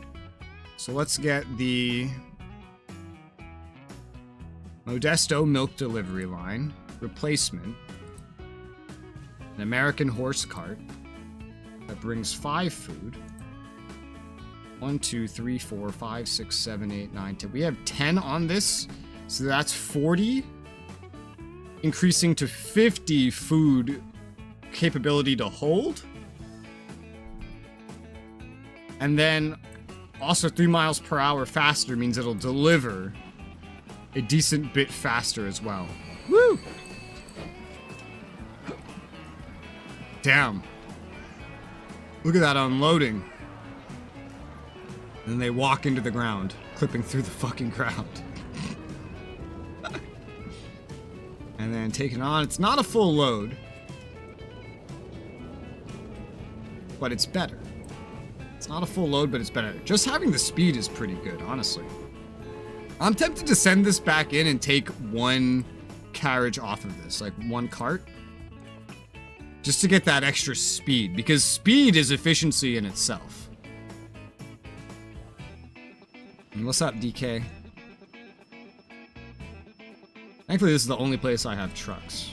A: So let's get the Modesto milk delivery line replacement. An American horse cart that brings 5 food. 1, 2, 3, 4, 5, 6, 7, 8, 9, 10. We have 10 on this, so that's 40. Increasing to 50 food capability to hold. And then also 3 miles per hour faster means it'll deliver a decent bit faster as well. Woo! Damn. Look at that unloading. And then they walk into the ground, clipping through the fucking ground. And then taking on, it's not a full load. But it's better. It's not a full load, but it's better. Just having the speed is pretty good, honestly. I'm tempted to send this back in and take 1 carriage off of this, like 1 cart. Just to get that extra speed, because speed is efficiency in itself. And what's up, DK? Thankfully, this is the only place I have trucks.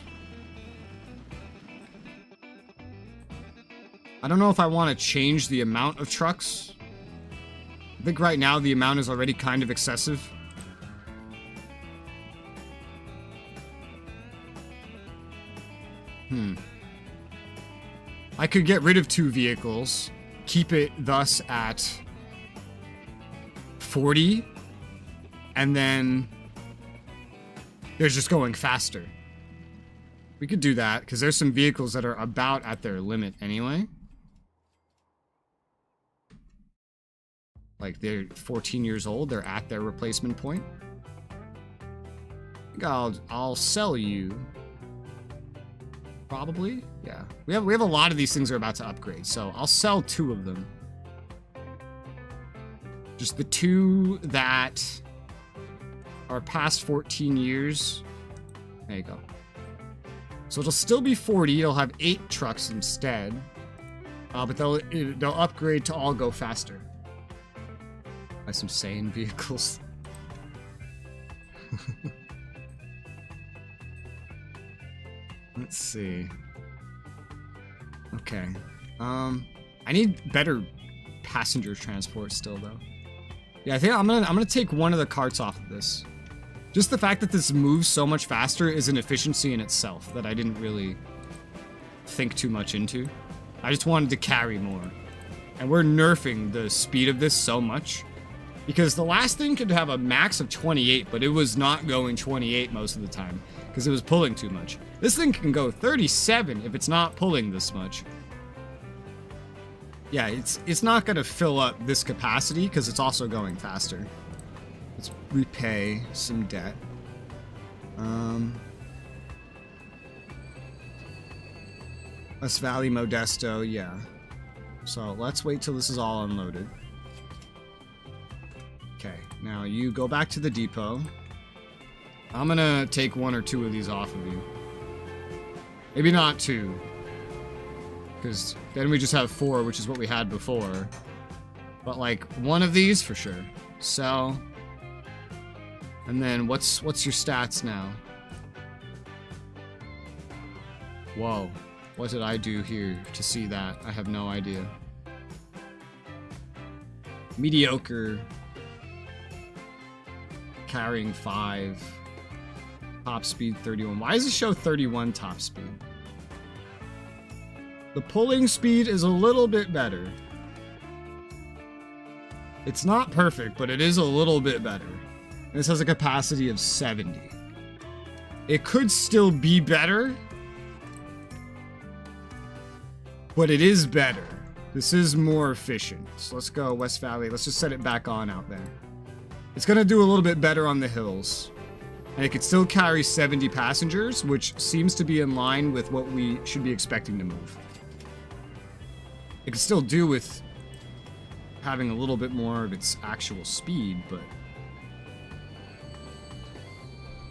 A: I don't know if I want to change the amount of trucks. I think right now the amount is already kind of excessive. I could get rid of 2 vehicles, keep it thus at 40, and then they're just going faster. We could do that, because there's some vehicles that are about at their limit anyway. Like, they're 14 years old, they're at their replacement point. I think I'll sell you. Probably, yeah. We have a lot of these things that are about to upgrade, so I'll sell 2 of them. Just the 2 that are past 14 years. There you go. So it'll still be 40. It'll have 8 trucks instead, but they'll upgrade to all go faster. Buy some sane vehicles. Let's see. Okay. I need better passenger transport still, though. Yeah, I think I'm gonna take one of the carts off of this. Just the fact that this moves so much faster is an efficiency in itself that I didn't really think too much into. I just wanted to carry more. And we're nerfing the speed of this so much. Because the last thing could have a max of 28, but it was not going 28 most of the time. Because it was pulling too much. This thing can go 37 if it's not pulling this much. Yeah, it's not going to fill up this capacity because it's also going faster. Let's repay some debt. West Valley, Modesto, yeah. So let's wait till this is all unloaded. Okay, now you go back to the depot. I'm gonna take 1 or 2 of these off of you. Maybe not 2. Because then we just have 4, which is what we had before. But like, 1 of these for sure. Sell. And then what's your stats now? Whoa. What did I do here to see that? I have no idea. Mediocre. Carrying 5. Top speed 31. Why does it show 31 top speed? The pulling speed is a little bit better. It's not perfect, but it is a little bit better. This has a capacity of 70. It could still be better, but it is better. This is more efficient. So let's go West Valley. Let's just set it back on out there. It's gonna do a little bit better on the hills. And it could still carry 70 passengers, which seems to be in line with what we should be expecting to move. It could still do with having a little bit more of its actual speed, but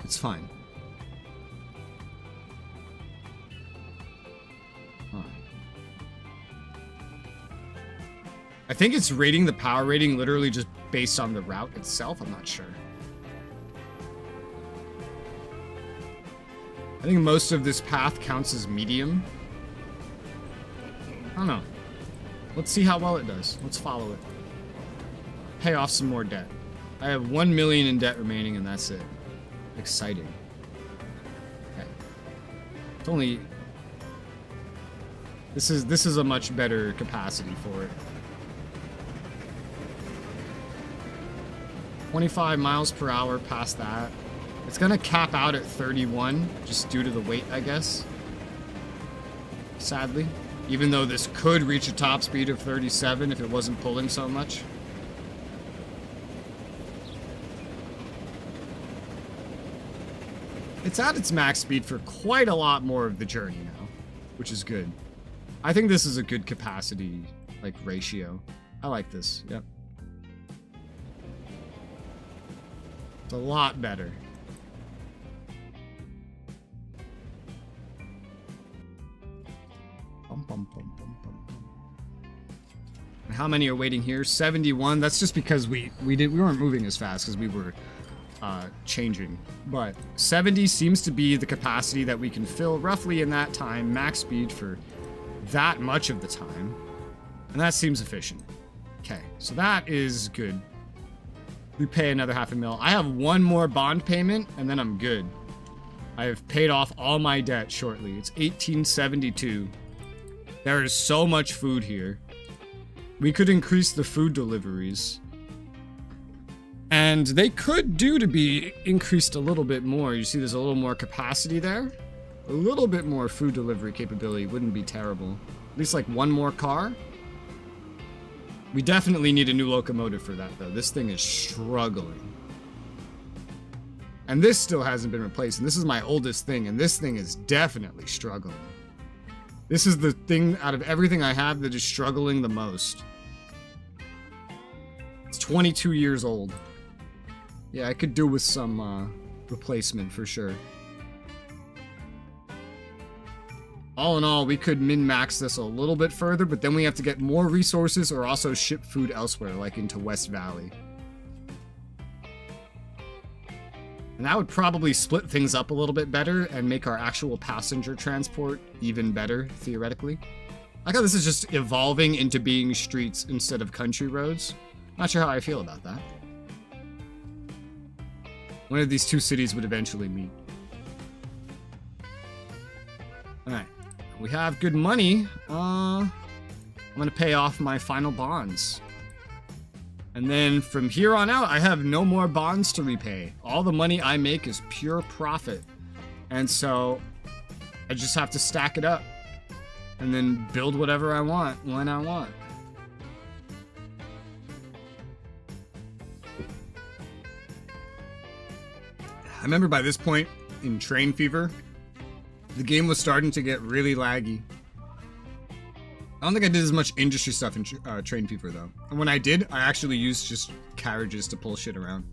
A: it's fine. Huh. I think it's rating the power rating literally just based on the route itself. I'm not sure. I think most of this path counts as medium. I don't know. Let's see how well it does. Let's follow it. Pay off some more debt. I have 1 million in debt remaining and that's it. Exciting. Okay. It's only... This is a much better capacity for it. 25 miles per hour past that. It's gonna cap out at 31, just due to the weight, I guess. Sadly. Even though this could reach a top speed of 37 if it wasn't pulling so much. It's at its max speed for quite a lot more of the journey now, which is good. I think this is a good capacity, like, ratio. I like this, yep. It's a lot better. And how many are waiting here? 71. That's just because we weren't moving as fast because we were changing. But 70 seems to be the capacity that we can fill roughly in that time. Max speed for that much of the time. And that seems efficient. Okay, so that is good. We pay another $500,000. I have one more bond payment, and then I'm good. I have paid off all my debt shortly. It's 1872. There is so much food here. We could increase the food deliveries. And they could do to be increased a little bit more. You see there's a little more capacity there. A little bit more food delivery capability wouldn't be terrible. At least like one more car. We definitely need a new locomotive for that though. This thing is struggling. And this still hasn't been replaced. And this is my oldest thing. And this thing is definitely struggling. This is the thing out of everything I have that is struggling the most. It's 22 years old. Yeah, I could do with some replacement for sure. All in all, we could min-max this a little bit further, but then we have to get more resources or also ship food elsewhere, like into West Valley. And that would probably split things up a little bit better and make our actual passenger transport even better, theoretically. I like how this is just evolving into being streets instead of country roads. Not sure how I feel about that. One of these two cities would eventually meet. Alright. We have good money. I'm gonna pay off my final bonds. And then from here on out, I have no more bonds to repay. All the money I make is pure profit. And so I just have to stack it up and then build whatever I want when I want. I remember by this point in Train Fever, the game was starting to get really laggy. I don't think I did as much industry stuff in Train Fever though. And when I did, I actually used just carriages to pull shit around.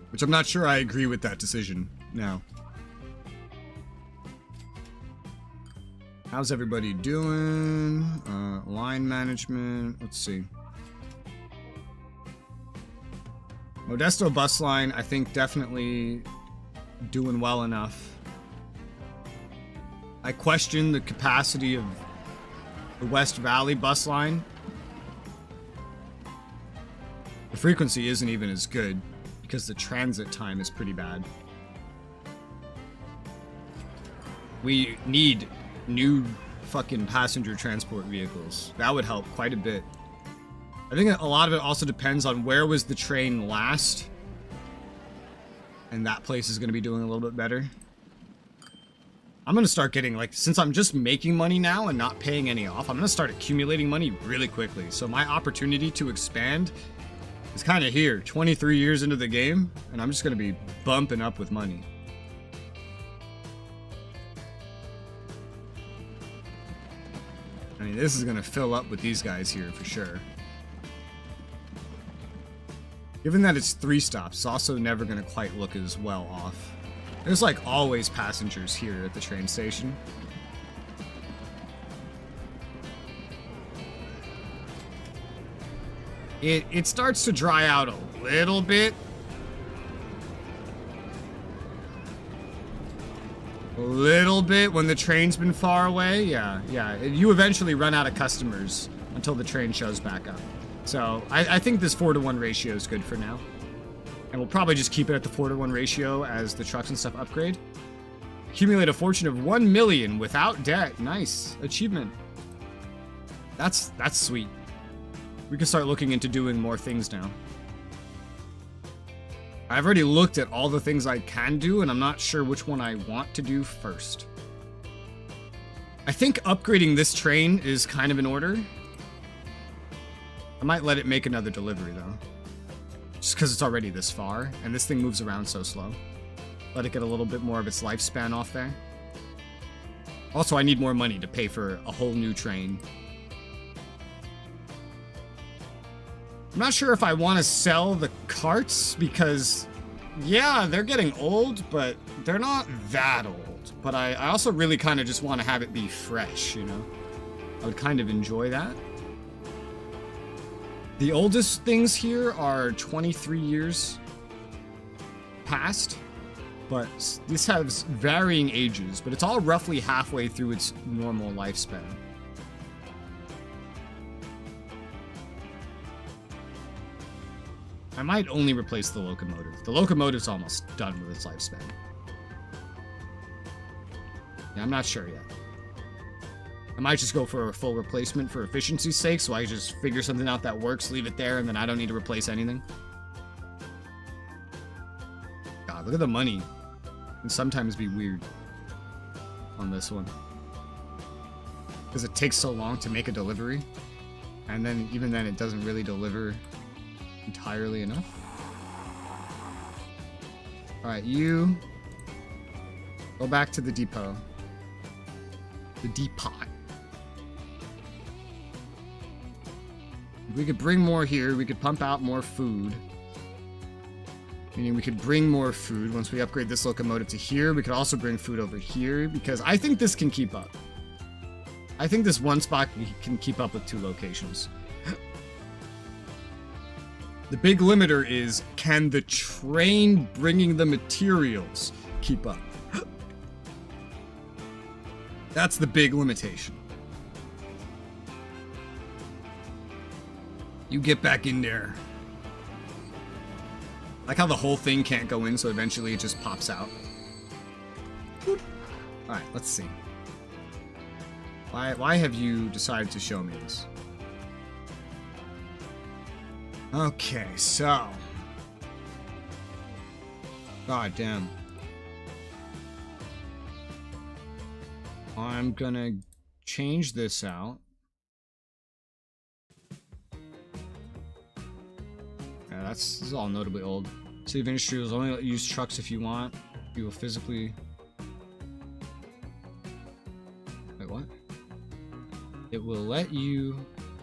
A: Which I'm not sure I agree with that decision now. How's everybody doing? Line management, let's see. Modesto bus line, I think definitely doing well enough. I question the capacity of the West Valley bus line. The frequency isn't even as good because the transit time is pretty bad. We need new fucking passenger transport vehicles. That would help quite a bit. I think a lot of it also depends on where was the train last. And that place is going to be doing a little bit better. I'm going to start getting, like, since I'm just making money now and not paying any off, I'm going to start accumulating money really quickly. So my opportunity to expand is kind of here, 23 years into the game, and I'm just going to be bumping up with money. I mean, this is going to fill up with these guys here for sure. Given that it's 3 stops, it's also never going to quite look as well off. There's like always passengers here at the train station. It starts to dry out a little bit. A little bit when the train's been far away. Yeah. You eventually run out of customers until the train shows back up. So I think this 4-to-1 ratio is good for now. And we'll probably just keep it at the 4-to-1 ratio as the trucks and stuff upgrade. Accumulate a fortune of 1 million without debt. Nice. Achievement. That's sweet. We can start looking into doing more things now. I've already looked at all the things I can do, and I'm not sure which one I want to do first. I think upgrading this train is kind of in order. I might let it make another delivery, though. Just because it's already this far, and this thing moves around so slow. Let it get a little bit more of its lifespan off there. Also, I need more money to pay for a whole new train. I'm not sure if I want to sell the carts, because, yeah, they're getting old, but they're not that old. But I also really kind of just want to have it be fresh, you know? I would kind of enjoy that. The oldest things here are 23 years past. But this has varying ages, but it's all roughly halfway through its normal lifespan. I might only replace the locomotive. The locomotive's almost done with its lifespan. Yeah, I'm not sure yet. I might just go for a full replacement for efficiency's sake, so I just figure something out that works, leave it there, and then I don't need to replace anything. God, look at the money. It can sometimes be weird on this one. Because it takes so long to make a delivery. And then, even then, it doesn't really deliver entirely enough. Alright, you go back to the depot. The depot. If we could bring more here, we could pump out more food. Meaning we could bring more food. Once we upgrade this locomotive to here, we could also bring food over here, because I think this can keep up. I think this one spot can keep up with 2 locations. The big limiter is, can the train bringing the materials keep up? That's the big limitation. You get back in there. Like how the whole thing can't go in, so eventually it just pops out. Alright, let's see. Why have you decided to show me this? Okay, so... God damn. I'm gonna change this out. Yeah, this is all notably old. City of Industry will only let you use trucks if you want. You will physically... Wait, what? It will let you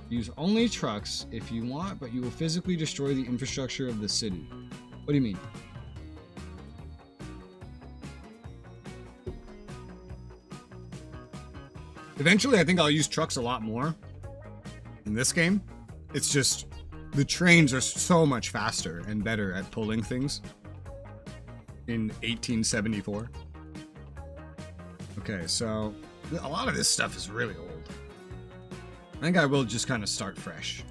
A: use only trucks if you want, but you will physically destroy the infrastructure of the city. What do you mean? Eventually, I think I'll use trucks a lot more in this game. It's just the trains are so much faster and better at pulling things in 1874. Okay, so a lot of this stuff is really old. I think I will just kind of start fresh.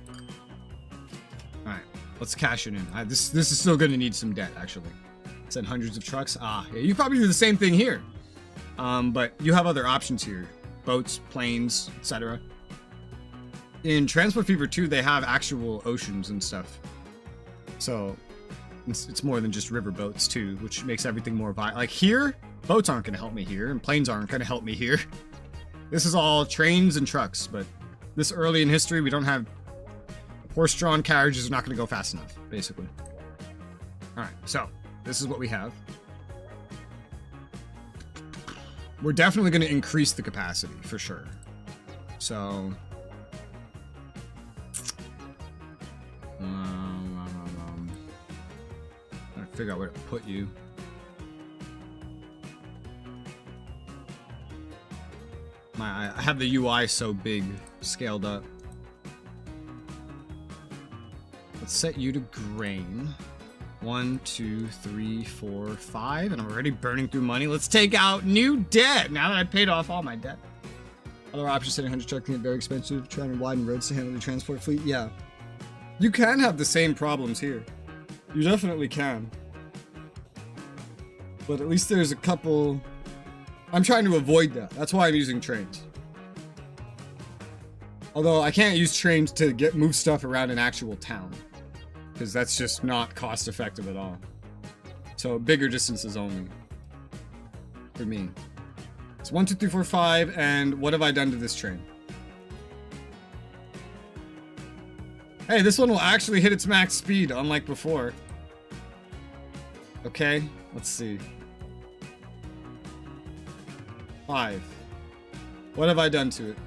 A: Alright, let's cash it in. This is still going to need some debt, actually. Send hundreds of trucks. Ah, yeah, you probably do the same thing here. But you have other options here. Boats, planes, etc. In Transport Fever 2, they have actual oceans and stuff. So, it's more than just river boats, too, which makes everything more viable. Like, here, boats aren't going to help me here, and planes aren't going to help me here. This is all trains and trucks, but this early in history, we don't have... Horse-drawn carriages are not going to go fast enough, basically. Alright, so, this is what we have. We're definitely going to increase the capacity, for sure. So... Trying to figure out where to put you. I have the UI so big, scaled up. Let's set you to grain. 1, 2, 3, 4, 5, and I'm already burning through money. Let's take out new debt now that I paid off all my debt. Other options, setting 100 truck can get very expensive. Trying to widen roads to handle the transport fleet. Yeah, you can have the same problems here. You definitely can. But at least there's a couple... I'm trying to avoid that. That's why I'm using trains. Although I can't use trains to move stuff around an actual town, because that's just not cost effective at all. So bigger distances only for me. It's 1, 2, 3, 4, 5, and what have I done to this train? Hey, this one will actually hit its max speed, unlike before. Okay, let's see. 5. What have I done to it?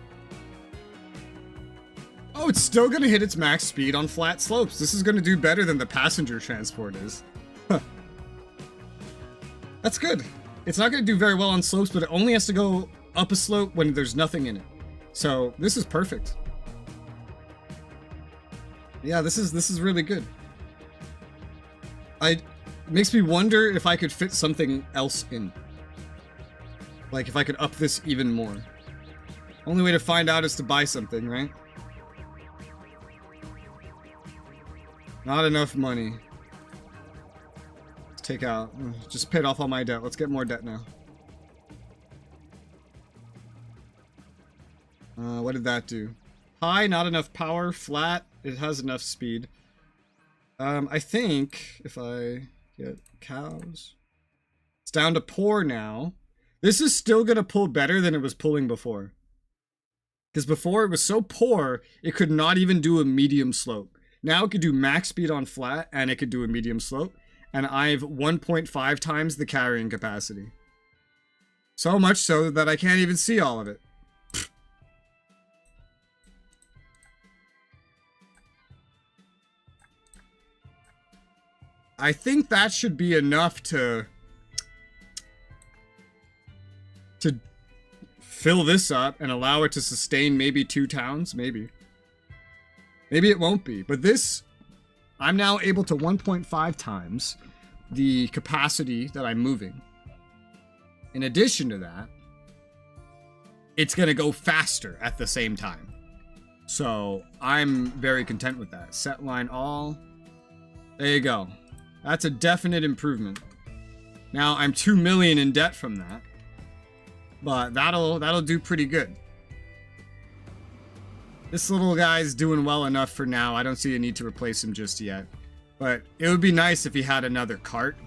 A: Oh, it's still gonna hit its max speed on flat slopes. This is gonna do better than the passenger transport is. Huh. That's good. It's not gonna do very well on slopes, but it only has to go up a slope when there's nothing in it. So this is perfect. Yeah, this is really good. It makes me wonder if I could fit something else in. Like if I could up this even more. Only way to find out is to buy something, right? Not enough money. Let's take out. Just paid off all my debt. Let's get more debt now. What did that do? High, not enough power. Flat, it has enough speed. I think if I get cows, it's down to poor now. This is still gonna pull better than it was pulling before. Because before it was so poor, it could not even do a medium slope. Now it could do max speed on flat, and it could do a medium slope. And I've 1.5 times the carrying capacity. So much so that I can't even see all of it. I think that should be enough to fill this up and allow it to sustain maybe 2 towns, maybe. Maybe it won't be, but this, I'm now able to 1.5 times the capacity that I'm moving. In addition to that, it's gonna go faster at the same time. So I'm very content with that. Set line all. There you go. That's a definite improvement. Now I'm 2 million in debt from that. But that'll do pretty good. This little guy's doing well enough for now. I don't see a need to replace him just yet. But it would be nice if he had another cart.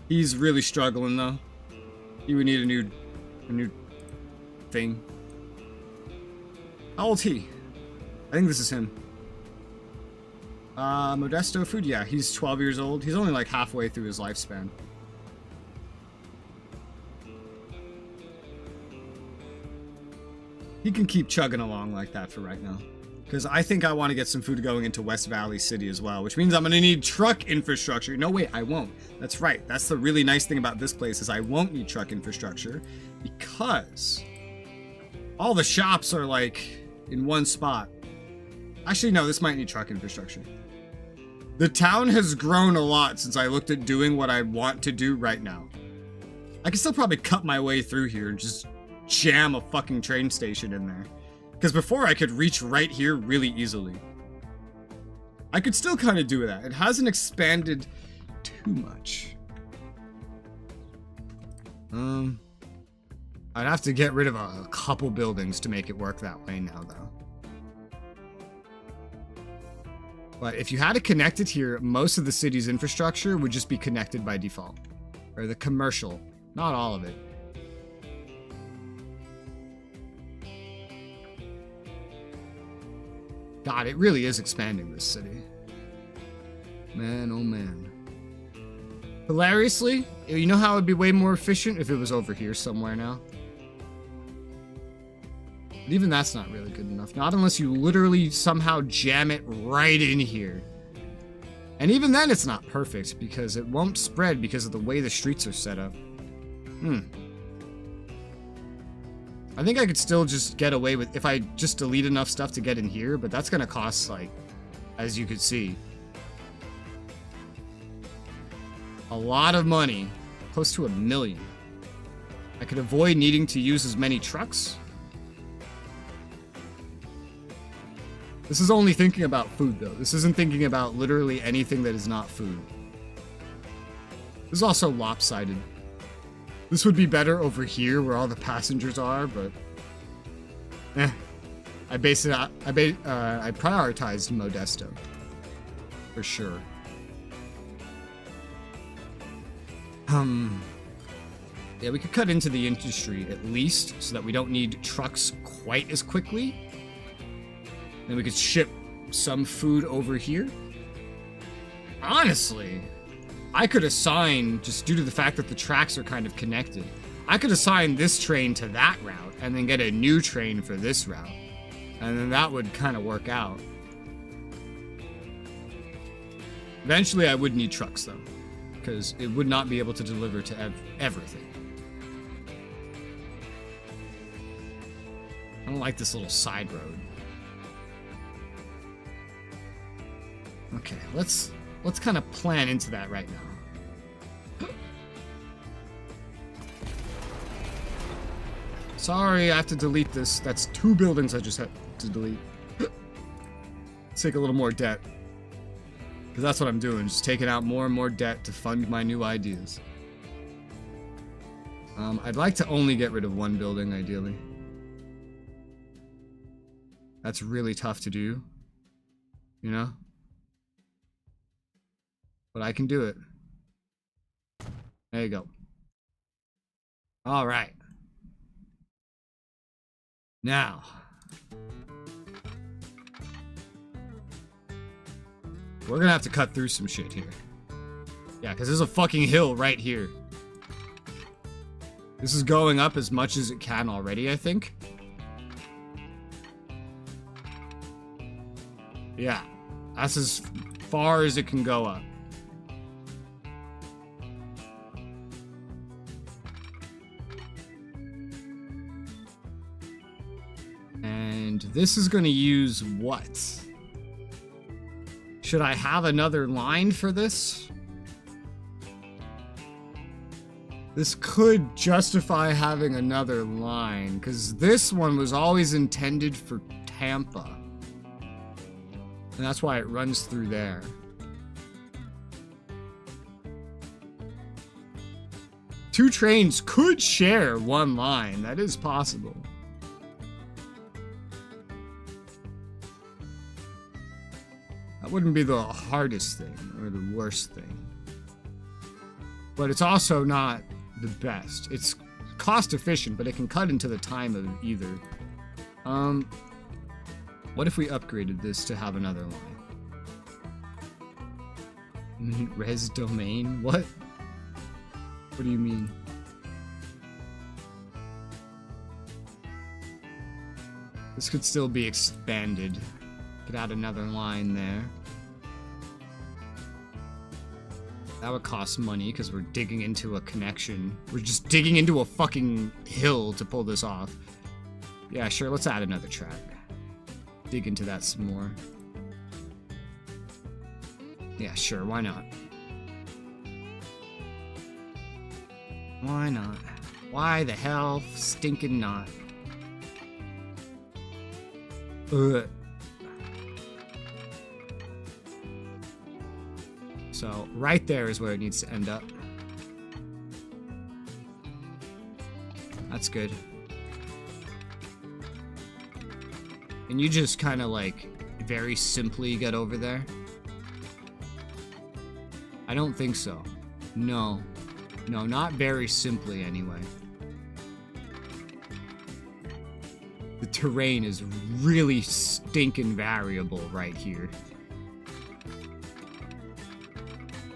A: He's really struggling though. He would need a new thing. How old's he? I think this is him. Modesto food? Yeah, he's 12 years old. He's only like halfway through his lifespan. He can keep chugging along like that for right now. Because I think I want to get some food going into West Valley City as well, which means I'm going to need truck infrastructure. No, wait, I won't. That's right. That's the really nice thing about this place is I won't need truck infrastructure because all the shops are like in one spot. Actually, no, this might need truck infrastructure. The town has grown a lot since I looked at doing what I want to do right now. I can still probably cut my way through here and just jam a fucking train station in there. Because before I could reach right here really easily. I could still kind of do that. It hasn't expanded too much. I'd have to get rid of a couple buildings to make it work that way now, though. But if you had it connected here, most of the city's infrastructure would just be connected by default. Or the commercial. Not all of it. God, it really is expanding this city. Man, oh man. Hilariously, you know how it would be way more efficient if it was over here somewhere now? But even that's not really good enough. Not unless you literally somehow jam it right in here. And even then it's not perfect because it won't spread because of the way the streets are set up. I think I could still just get away with if I just delete enough stuff to get in here, but that's gonna cost, like, as you could see, a lot of money, close to $1 million. I could avoid needing to use as many trucks. This is only thinking about food, though. This isn't thinking about literally anything that is not food. This is also lopsided. This would be better over here where all the passengers are, but I prioritized Modesto for sure. Yeah, we could cut into the industry at least so that we don't need trucks quite as quickly. Then we could ship some food over here. Honestly, I could assign, just due to the fact that the tracks are kind of connected, I could assign this train to that route and then get a new train for this route. And then that would kind of work out. Eventually I would need trucks though, because it would not be able to deliver to everything. I don't like this little side road. Okay, let's kind of plan into that right now. Sorry, I have to delete this. That's 2 buildings I just had to delete. Let's take a little more debt. Because that's what I'm doing. Just taking out more and more debt to fund my new ideas. I'd like to only get rid of 1 building, ideally. That's really tough to do. You know? But I can do it. There you go. Alright. Now. We're gonna have to cut through some shit here. Yeah, because there's a fucking hill right here. This is going up as much as it can already, I think. Yeah, that's as far as it can go up. And this is going to use what? Should I have another line for this? This could justify having another line, because this one was always intended for Tampa. And that's why it runs through there. Two trains could share one line. That is possible. That wouldn't be the hardest thing or the worst thing. But it's also not the best. It's cost efficient, but it can cut into the time of either. What if we upgraded this to have another line? Res domain? What? What do you mean? This could still be expanded. Could add another line there. That would cost money because we're digging into a connection. We're just digging into a fucking hill to pull this off. Yeah, sure, let's add another track. Dig into that some more. Yeah, sure, why not? Why not? Why the hell stinking not? Ugh. So, right there is where it needs to end up. That's good. Can you just kind of like very simply get over there? I don't think so. No. No, not very simply anyway. The terrain is really stinking variable right here.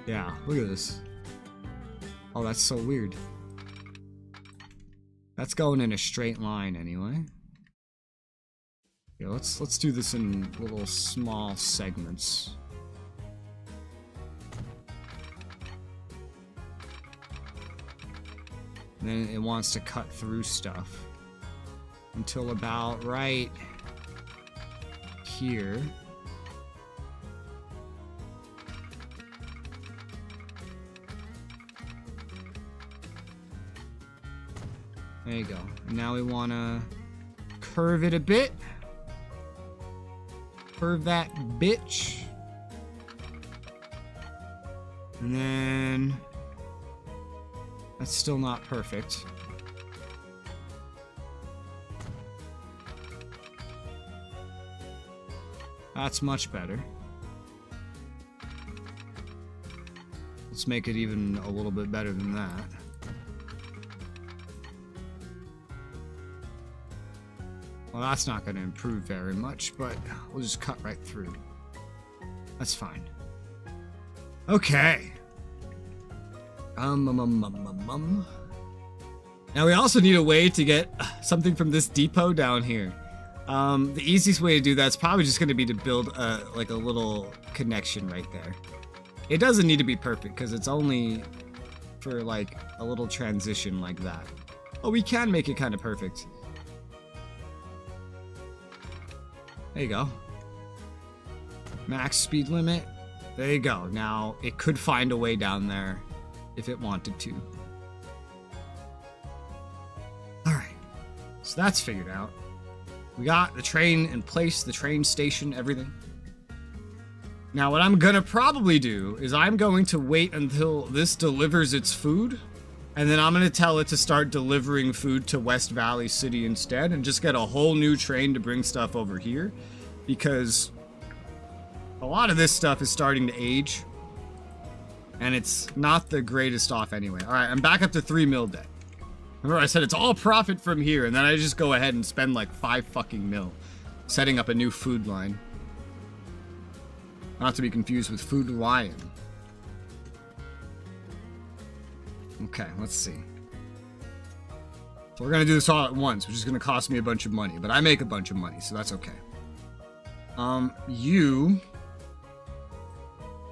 A: Yeah, look at this. Oh, that's so weird. That's going in a straight line anyway. Yeah, let's do this in little small segments. And then it wants to cut through stuff until about right here. There you go. And now we want to curve it a bit. Curve that bitch. And then... that's still not perfect. That's much better. Let's make it even a little bit better than that. Well, that's not going to improve very much, but we'll just cut right through. That's fine. Okay. Now we also need a way to get something from this depot down here. The easiest way to do that is probably just going to be to build like a little connection right there. It doesn't need to be perfect because it's only for like a little transition like that. Oh, we can make it kind of perfect. There you go. Max speed limit. There you go. Now it could find a way down there if it wanted to. Alright. So that's figured out. We got the train in place, the train station, everything. Now what I'm gonna probably do is I'm going to wait until this delivers its food, and then I'm gonna tell it to start delivering food to West Valley City instead, and just get a whole new train to bring stuff over here, because a lot of this stuff is starting to age, and it's not the greatest off anyway. Alright, I'm back up to 3 mil debt. Remember I said it's all profit from here, and then I just go ahead and spend like 5 fucking mil setting up a new food line. Not to be confused with Food Lion. Okay, let's see. So we're gonna do this all at once, which is gonna cost me a bunch of money, but I make a bunch of money, so that's okay. You...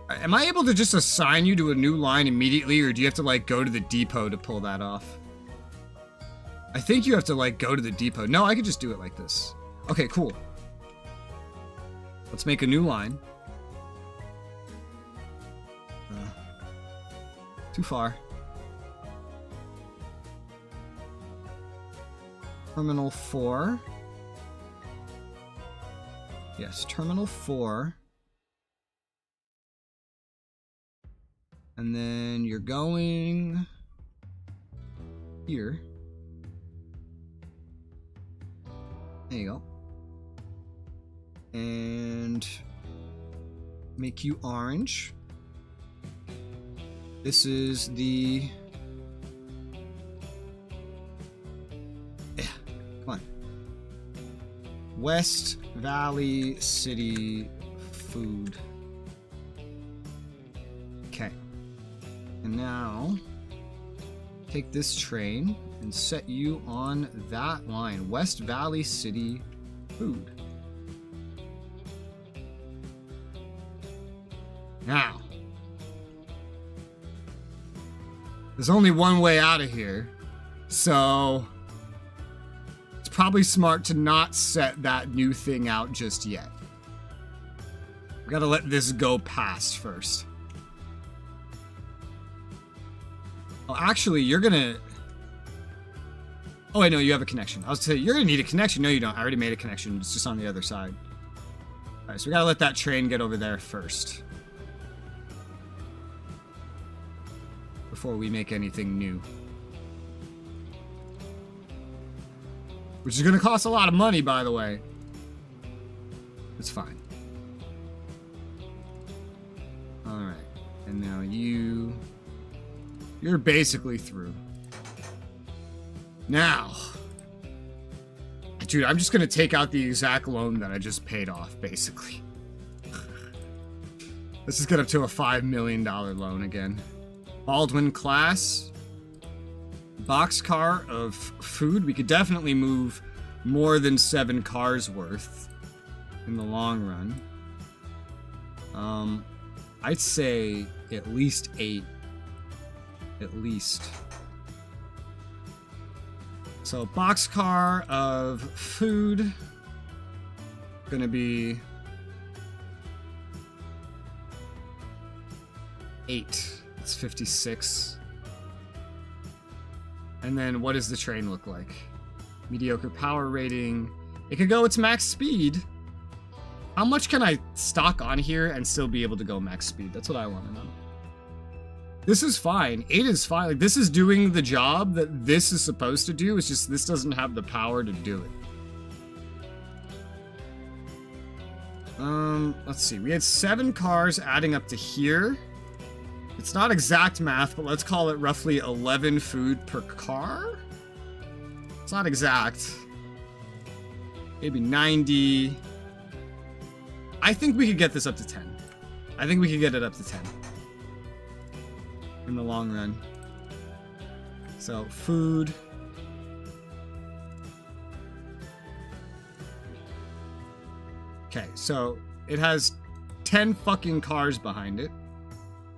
A: Am I able to just assign you to a new line immediately, or do you have to, like, go to the depot to pull that off? I think you have to, like, go to the depot. No, I could just do it like this. Okay, cool. Let's make a new line. Too far. Terminal 4. Yes, Terminal 4. And then you're going here. There you go. And make you orange. This is the... Yeah, come on. West Valley City Food. Okay. And now, take this train and set you on that line. West Valley City Food. Now, there's only one way out of here, so it's probably smart to not set that new thing out just yet. We gotta let this go past first. Oh, actually, you're gonna... Oh, wait, no, you have a connection. I was gonna say, you're gonna need a connection. No, you don't. I already made a connection. It's just on the other side. Alright, so we gotta let that train get over there first, before we make anything new. Which is gonna cost a lot of money, by the way. It's fine. Alright. And now you're basically through. Now, dude, I'm just gonna take out the exact loan that I just paid off, basically. Let's just get up to a $5 million loan again. Baldwin class. Boxcar of food. We could definitely move more than 7 cars worth in the long run. I'd say at least 8. At least. So boxcar of food. Gonna be 8. It's 56. And then what does the train look like? Mediocre power rating. It could go its max speed. How much can I stock on here and still be able to go max speed? That's what I want to know. This is fine. 8 is fine. Like, this is doing the job that this is supposed to do. It's just this doesn't have the power to do it. Let's see. We had 7 cars adding up to here. It's not exact math, but let's call it roughly 11 food per car. It's not exact. Maybe 90. I think we could get this up to 10. I think we could get it up to 10. In the long run. So, food. Okay, so it has 10 fucking cars behind it.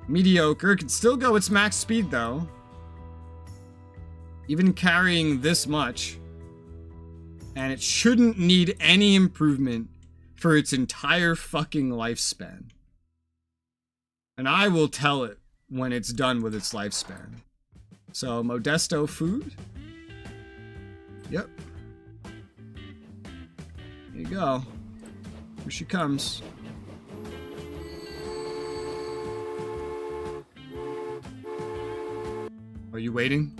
A: Mediocre. It could still go its max speed, though. Even carrying this much. And it shouldn't need any improvement for its entire fucking lifespan. And I will tell it when it's done with its lifespan. So, Modesto food. Yep. Here you go. Here she comes. Are you waiting?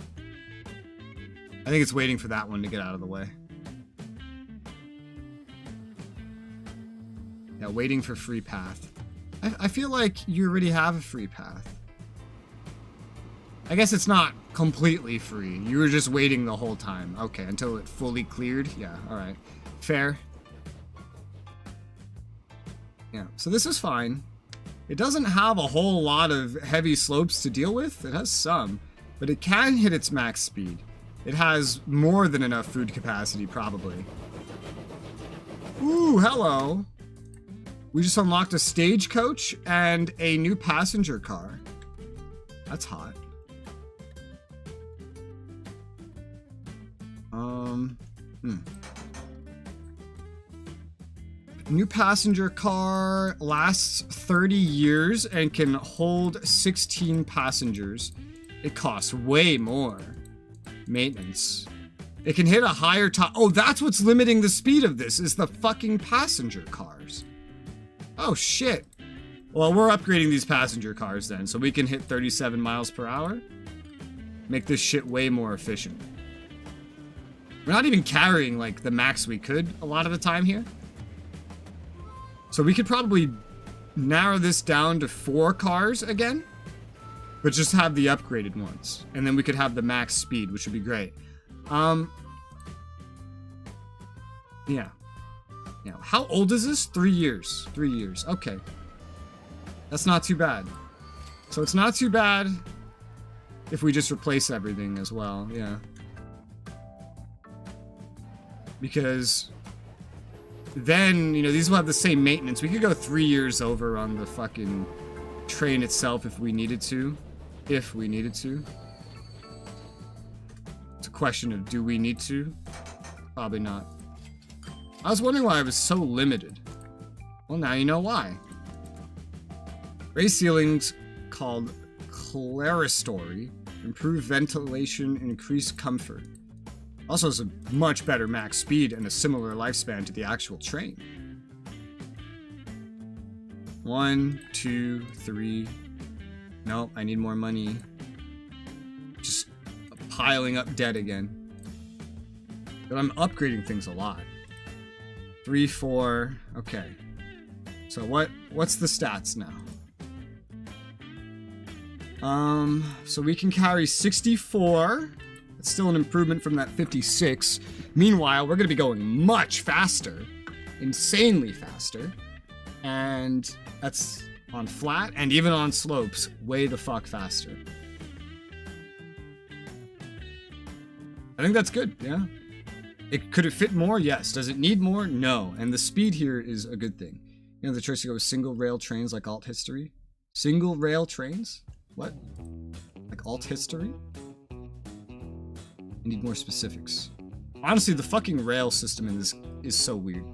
A: I think it's waiting for that one to get out of the way. Yeah, waiting for free path. I feel like you already have a free path. I guess it's not completely free. You were just waiting the whole time. Okay, until it fully cleared. Yeah, alright. Fair. Yeah, so this is fine. It doesn't have a whole lot of heavy slopes to deal with. It has some, but it can hit its max speed. It has more than enough food capacity, probably. Ooh, hello. We just unlocked a stagecoach and a new passenger car. That's hot. New passenger car lasts 30 years and can hold 16 passengers. It costs way more. Maintenance. It can hit a higher top. Oh, that's what's limiting the speed of this, is the fucking passenger cars. Oh, shit. Well, we're upgrading these passenger cars then, so we can hit 37 miles per hour. Make this shit way more efficient. We're not even carrying, like, the max we could a lot of the time here. So we could probably narrow this down to 4 cars again, but just have the upgraded ones. And then we could have the max speed, which would be great. Yeah. Yeah. How old is this? 3 years. 3 years. Okay. That's not too bad. So it's not too bad if we just replace everything as well. Yeah. Because then, you know, these will have the same maintenance. We could go 3 years over on the fucking train itself if we needed to. If we needed to. It's a question of, do we need to? Probably not. I was wondering why I was so limited. Well, now you know why. Raised ceilings called Clerestory improve ventilation and increase comfort. Also has a much better max speed and a similar lifespan to the actual train. 1, 2, 3. Nope, I need more money. Just piling up debt again. But I'm upgrading things a lot. 3, 4. Okay. So what's the stats now? So we can carry 64. It's still an improvement from that 56. Meanwhile, we're going to be going much faster. Insanely faster. And that's on flat and even on slopes, way the fuck faster. I think that's good, yeah. Could it fit more? Yes. Does it need more? No. And the speed here is a good thing. You know, the choice to go with single rail trains like alt history. Single rail trains? What? Like alt history? I need more specifics. Honestly, the fucking rail system in this is so weird.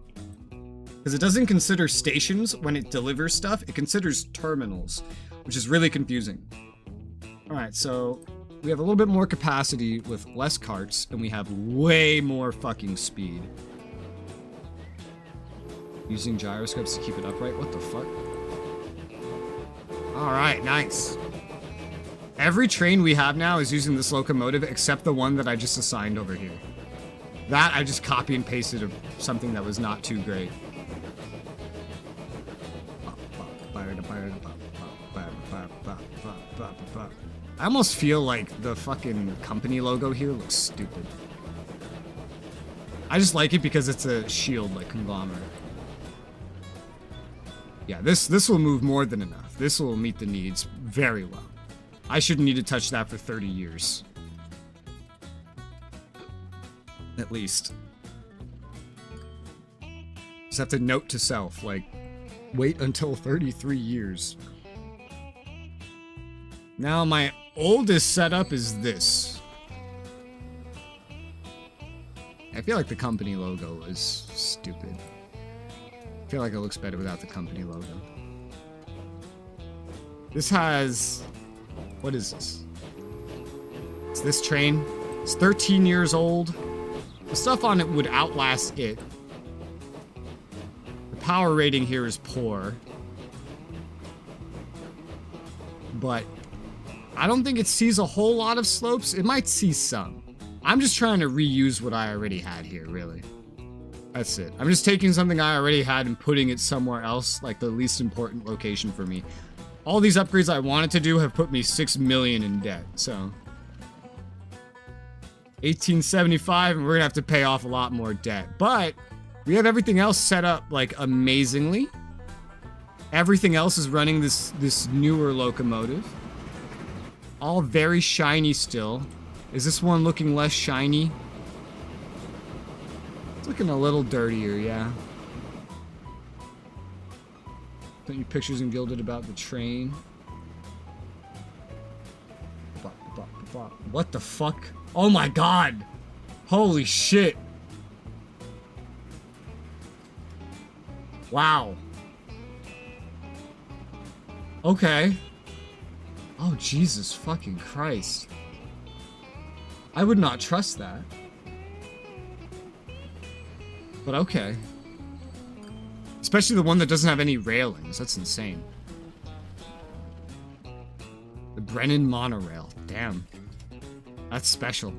A: Because it doesn't consider stations when it delivers stuff, it considers terminals, which is really confusing. Alright, so we have a little bit more capacity with less carts, and we have way more fucking speed. Using gyroscopes to keep it upright? What the fuck? Alright, nice. Every train we have now is using this locomotive except the one that I just assigned over here. That I just copy and pasted of something that was not too great. I almost feel like the fucking company logo here looks stupid. I just like it because it's a shield like Konglomerat. Yeah, this will move more than enough. This will meet the needs very well. I shouldn't need to touch that for 30 years. At least. Just have to note to self, like, wait until 33 years. Now my oldest setup is this. I feel like the company logo is stupid. I feel like it looks better without the company logo. This has... What is this? It's this train. It's 13 years old. The stuff on it would outlast it. power rating here is poor. But I don't think it sees a whole lot of slopes. It might see some. I'm just trying to reuse what I already had here, really. That's it. I'm just taking something I already had and putting it somewhere else, like the least important location for me. All these upgrades I wanted to do have put me 6 million in debt, so 1875, and we're gonna have to pay off a lot more debt. But we have everything else set up like amazingly. Everything else is running this newer locomotive. All very shiny still. Is this one looking less shiny? It's looking a little dirtier, yeah. Don't you pictures and gilded about the train? What the fuck? Oh my god! Holy shit! Wow. Okay. Oh, Jesus fucking Christ. I would not trust that. But okay. Especially the one that doesn't have any railings. That's insane. The Brennan monorail. Damn. That's special.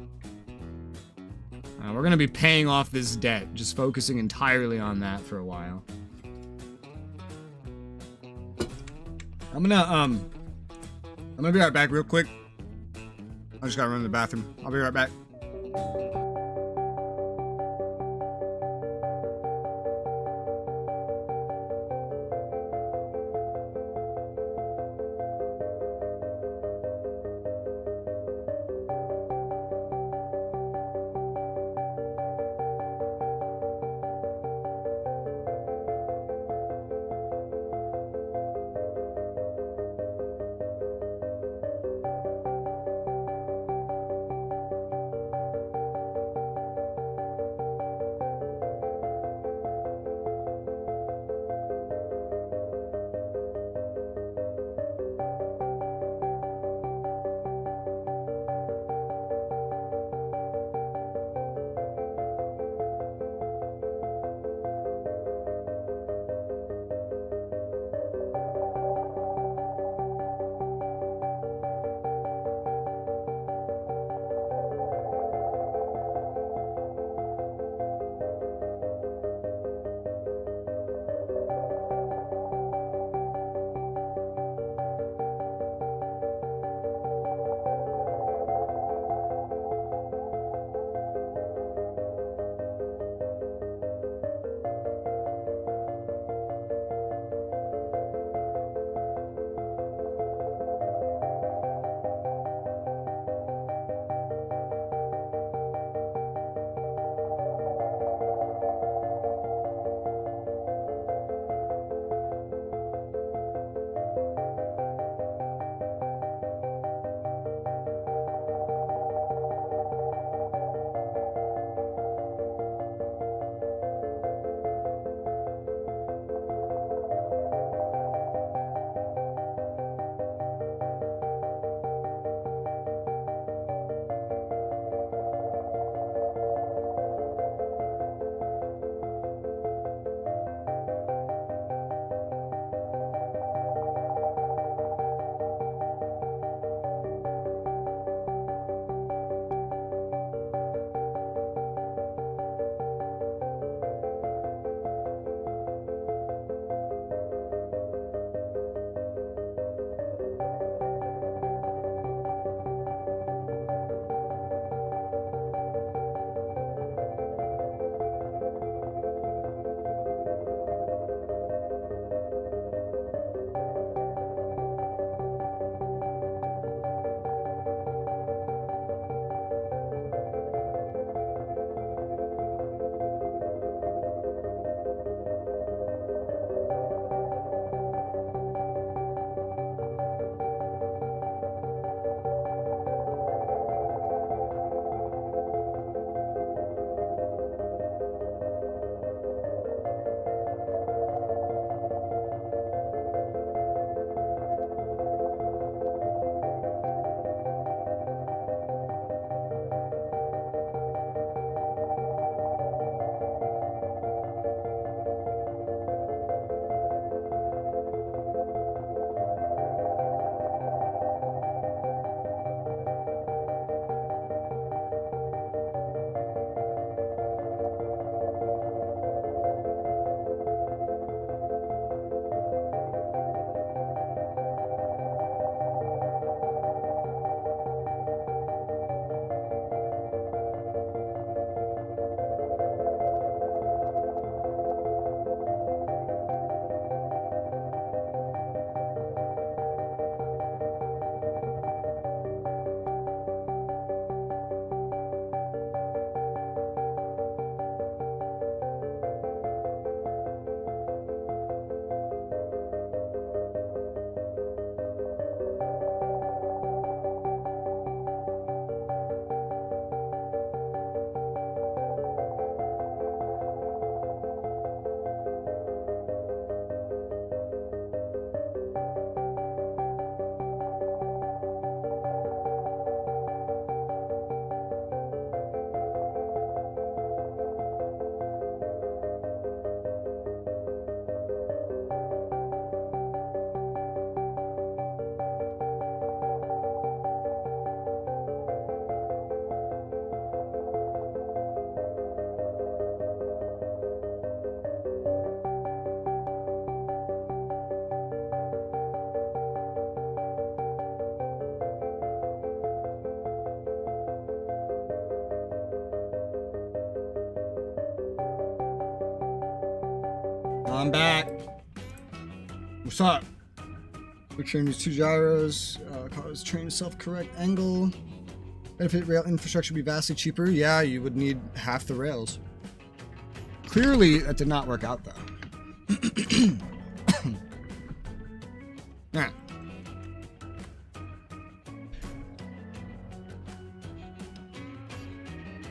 A: We're gonna be paying off this debt. Just focusing entirely on that for a while. I'm gonna be right back real quick. I just gotta run to the bathroom. I'll be right back. I'm back. What's up? The train uses 2 gyros. Cause train to self-correct angle. Benefit rail infrastructure would be vastly cheaper. Yeah, you would need half the rails. Clearly, that did not work out though. Yeah.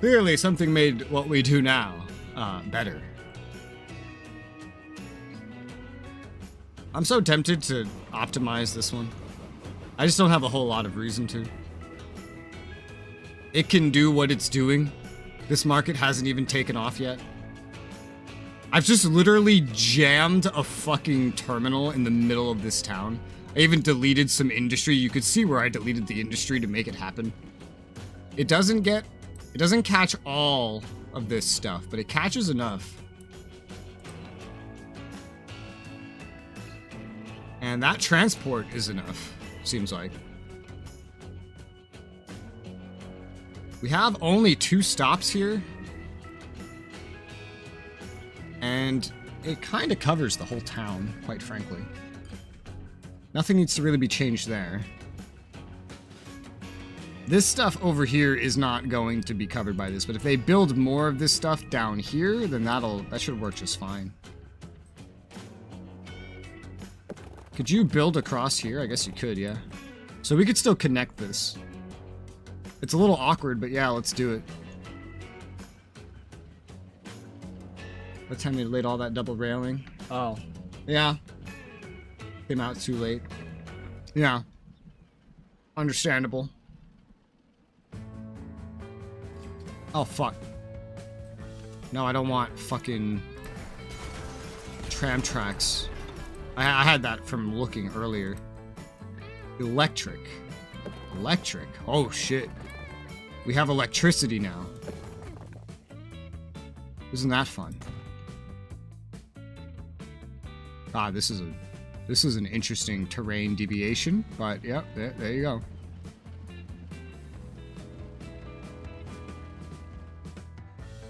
A: Clearly, something made what we do now better. I'm so tempted to optimize this one. I just don't have a whole lot of reason to. It can do what it's doing. This market hasn't even taken off yet. I've just literally jammed a fucking terminal in the middle of this town. I even deleted some industry. You could see where I deleted the industry to make it happen. It doesn't catch all of this stuff, but it catches enough. And that transport is enough, seems like. We have only 2 stops here. And it kind of covers the whole town, quite frankly. Nothing needs to really be changed there. This stuff over here is not going to be covered by this, but if they build more of this stuff down here, then that should work just fine. Could you build across here? I guess you could, yeah. So we could still connect this. It's a little awkward, but yeah, let's do it. What time they laid all that double railing? Oh, yeah. Came out too late. Yeah. Understandable. Oh, fuck. No, I don't want fucking tram tracks. I had that from looking earlier. Electric. Electric. Oh, shit. We have electricity now. Isn't that fun? Ah, this is an interesting terrain deviation, but yeah, there you go.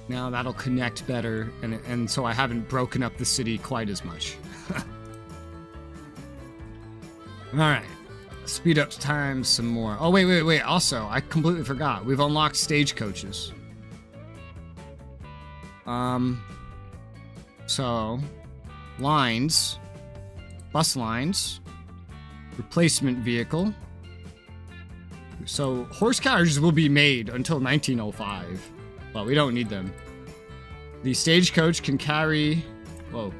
A: Now that'll connect better, and so I haven't broken up the city quite as much. Alright. Speed up time some more. Oh, wait. Also, I completely forgot. We've unlocked stagecoaches. So, lines, bus lines, replacement vehicle. So, horse carriages will be made until 1905, but we don't need them. The stagecoach can carry, whoa,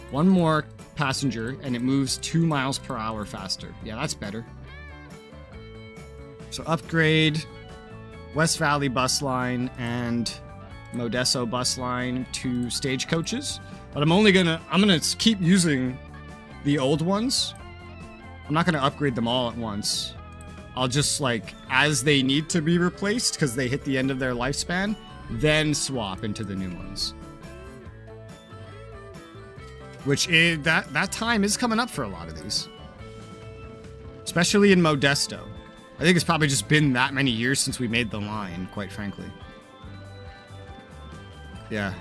A: 1 more passenger, and it moves 2 miles per hour faster. Yeah, that's better. So upgrade West Valley bus line and Modesto bus line to stagecoaches. But I'm gonna keep using the old ones. I'm not gonna upgrade them all at once. I'll just, like, as they need to be replaced because they hit the end of their lifespan, then swap into the new ones. Which is, that time is coming up for a lot of these. Especially in Modesto. I think it's probably just been that many years since we made the line, quite frankly. Yeah.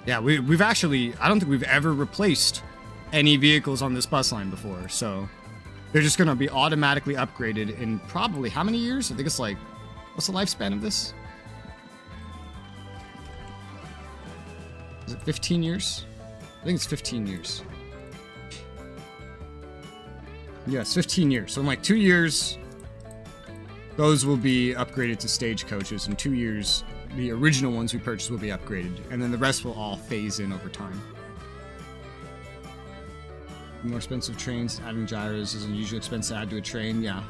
A: Yeah, we've actually, I don't think we've ever replaced any vehicles on this bus line before, so they're just gonna be automatically upgraded in probably how many years? I think it's like, what's the lifespan of this? Is it 15 years? I think it's 15 years. Yes, 15 years. So in like 2 years, those will be upgraded to stagecoaches. In 2 years, the original ones we purchased will be upgraded. And then the rest will all phase in over time. More expensive trains, adding gyros is an unusual expense to add to a train, yeah.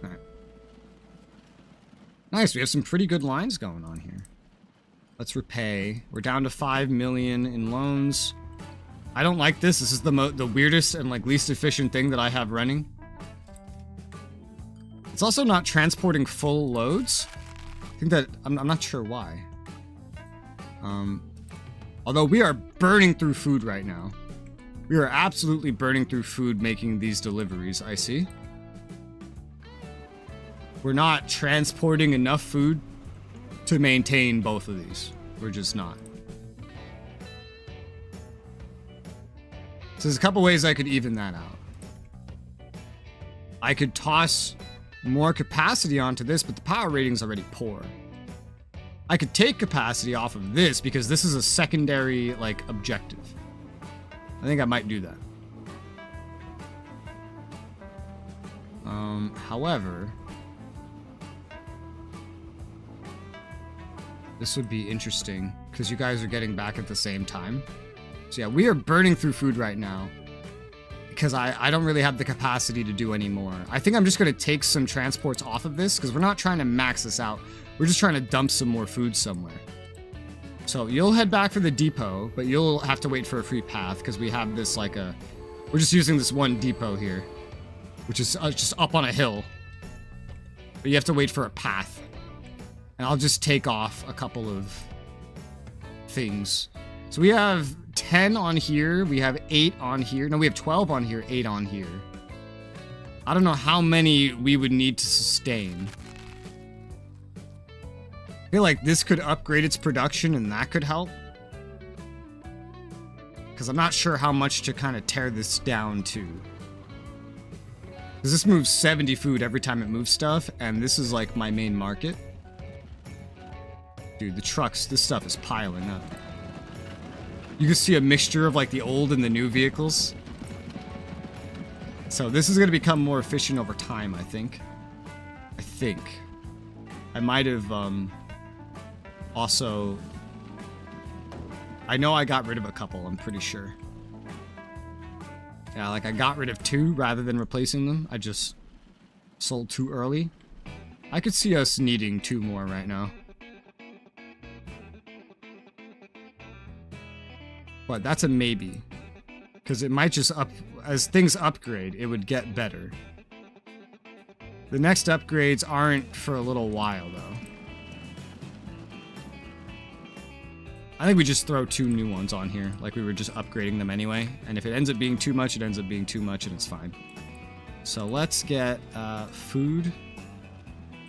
A: Alright. Nice, we have some pretty good lines going on here. Let's repay. We're down to 5 million in loans. I don't like this. This is the weirdest and like least efficient thing that I have running. It's also not transporting full loads. I think that I'm not sure why. Although we are burning through food right now. We are absolutely burning through food making these deliveries, I see. We're not transporting enough food to maintain both of these. We're just not. So there's a couple ways I could even that out. I could toss more capacity onto this, but the power rating's already poor. I could take capacity off of this because this is a secondary, like, objective. I think I might do that. However, this would be interesting because you guys are getting back at the same time. So yeah, we are burning through food right now because I don't really have the capacity to do any more. I think I'm just going to take some transports off of this because we're not trying to max this out. We're just trying to dump some more food somewhere. So you'll head back for the depot, but you'll have to wait for a free path because we have this like a... We're just using this one depot here, which is just up on a hill. But you have to wait for a path. And I'll just take off a couple of things. So we have 10 on here. We have 8 on here. No, we have 12 on here, 8 on here. I don't know how many we would need to sustain. I feel like this could upgrade its production and that could help. Because I'm not sure how much to kind of tear this down to. Because this moves 70 food every time it moves stuff, and this is like my main market. Dude, the trucks, this stuff is piling up. You can see a mixture of like the old and the new vehicles. So this is going to become more efficient over time, I think. I might have also... I know I got rid of a couple, I'm pretty sure. Yeah, like I got rid of 2 rather than replacing them. I just sold too early. I could see us needing 2 more right now. But that's a maybe. Because it might just as things upgrade, it would get better. The next upgrades aren't for a little while, though. I think we just throw 2 new ones on here, like we were just upgrading them anyway. And if it ends up being too much, it ends up being too much, and it's fine. So let's get food.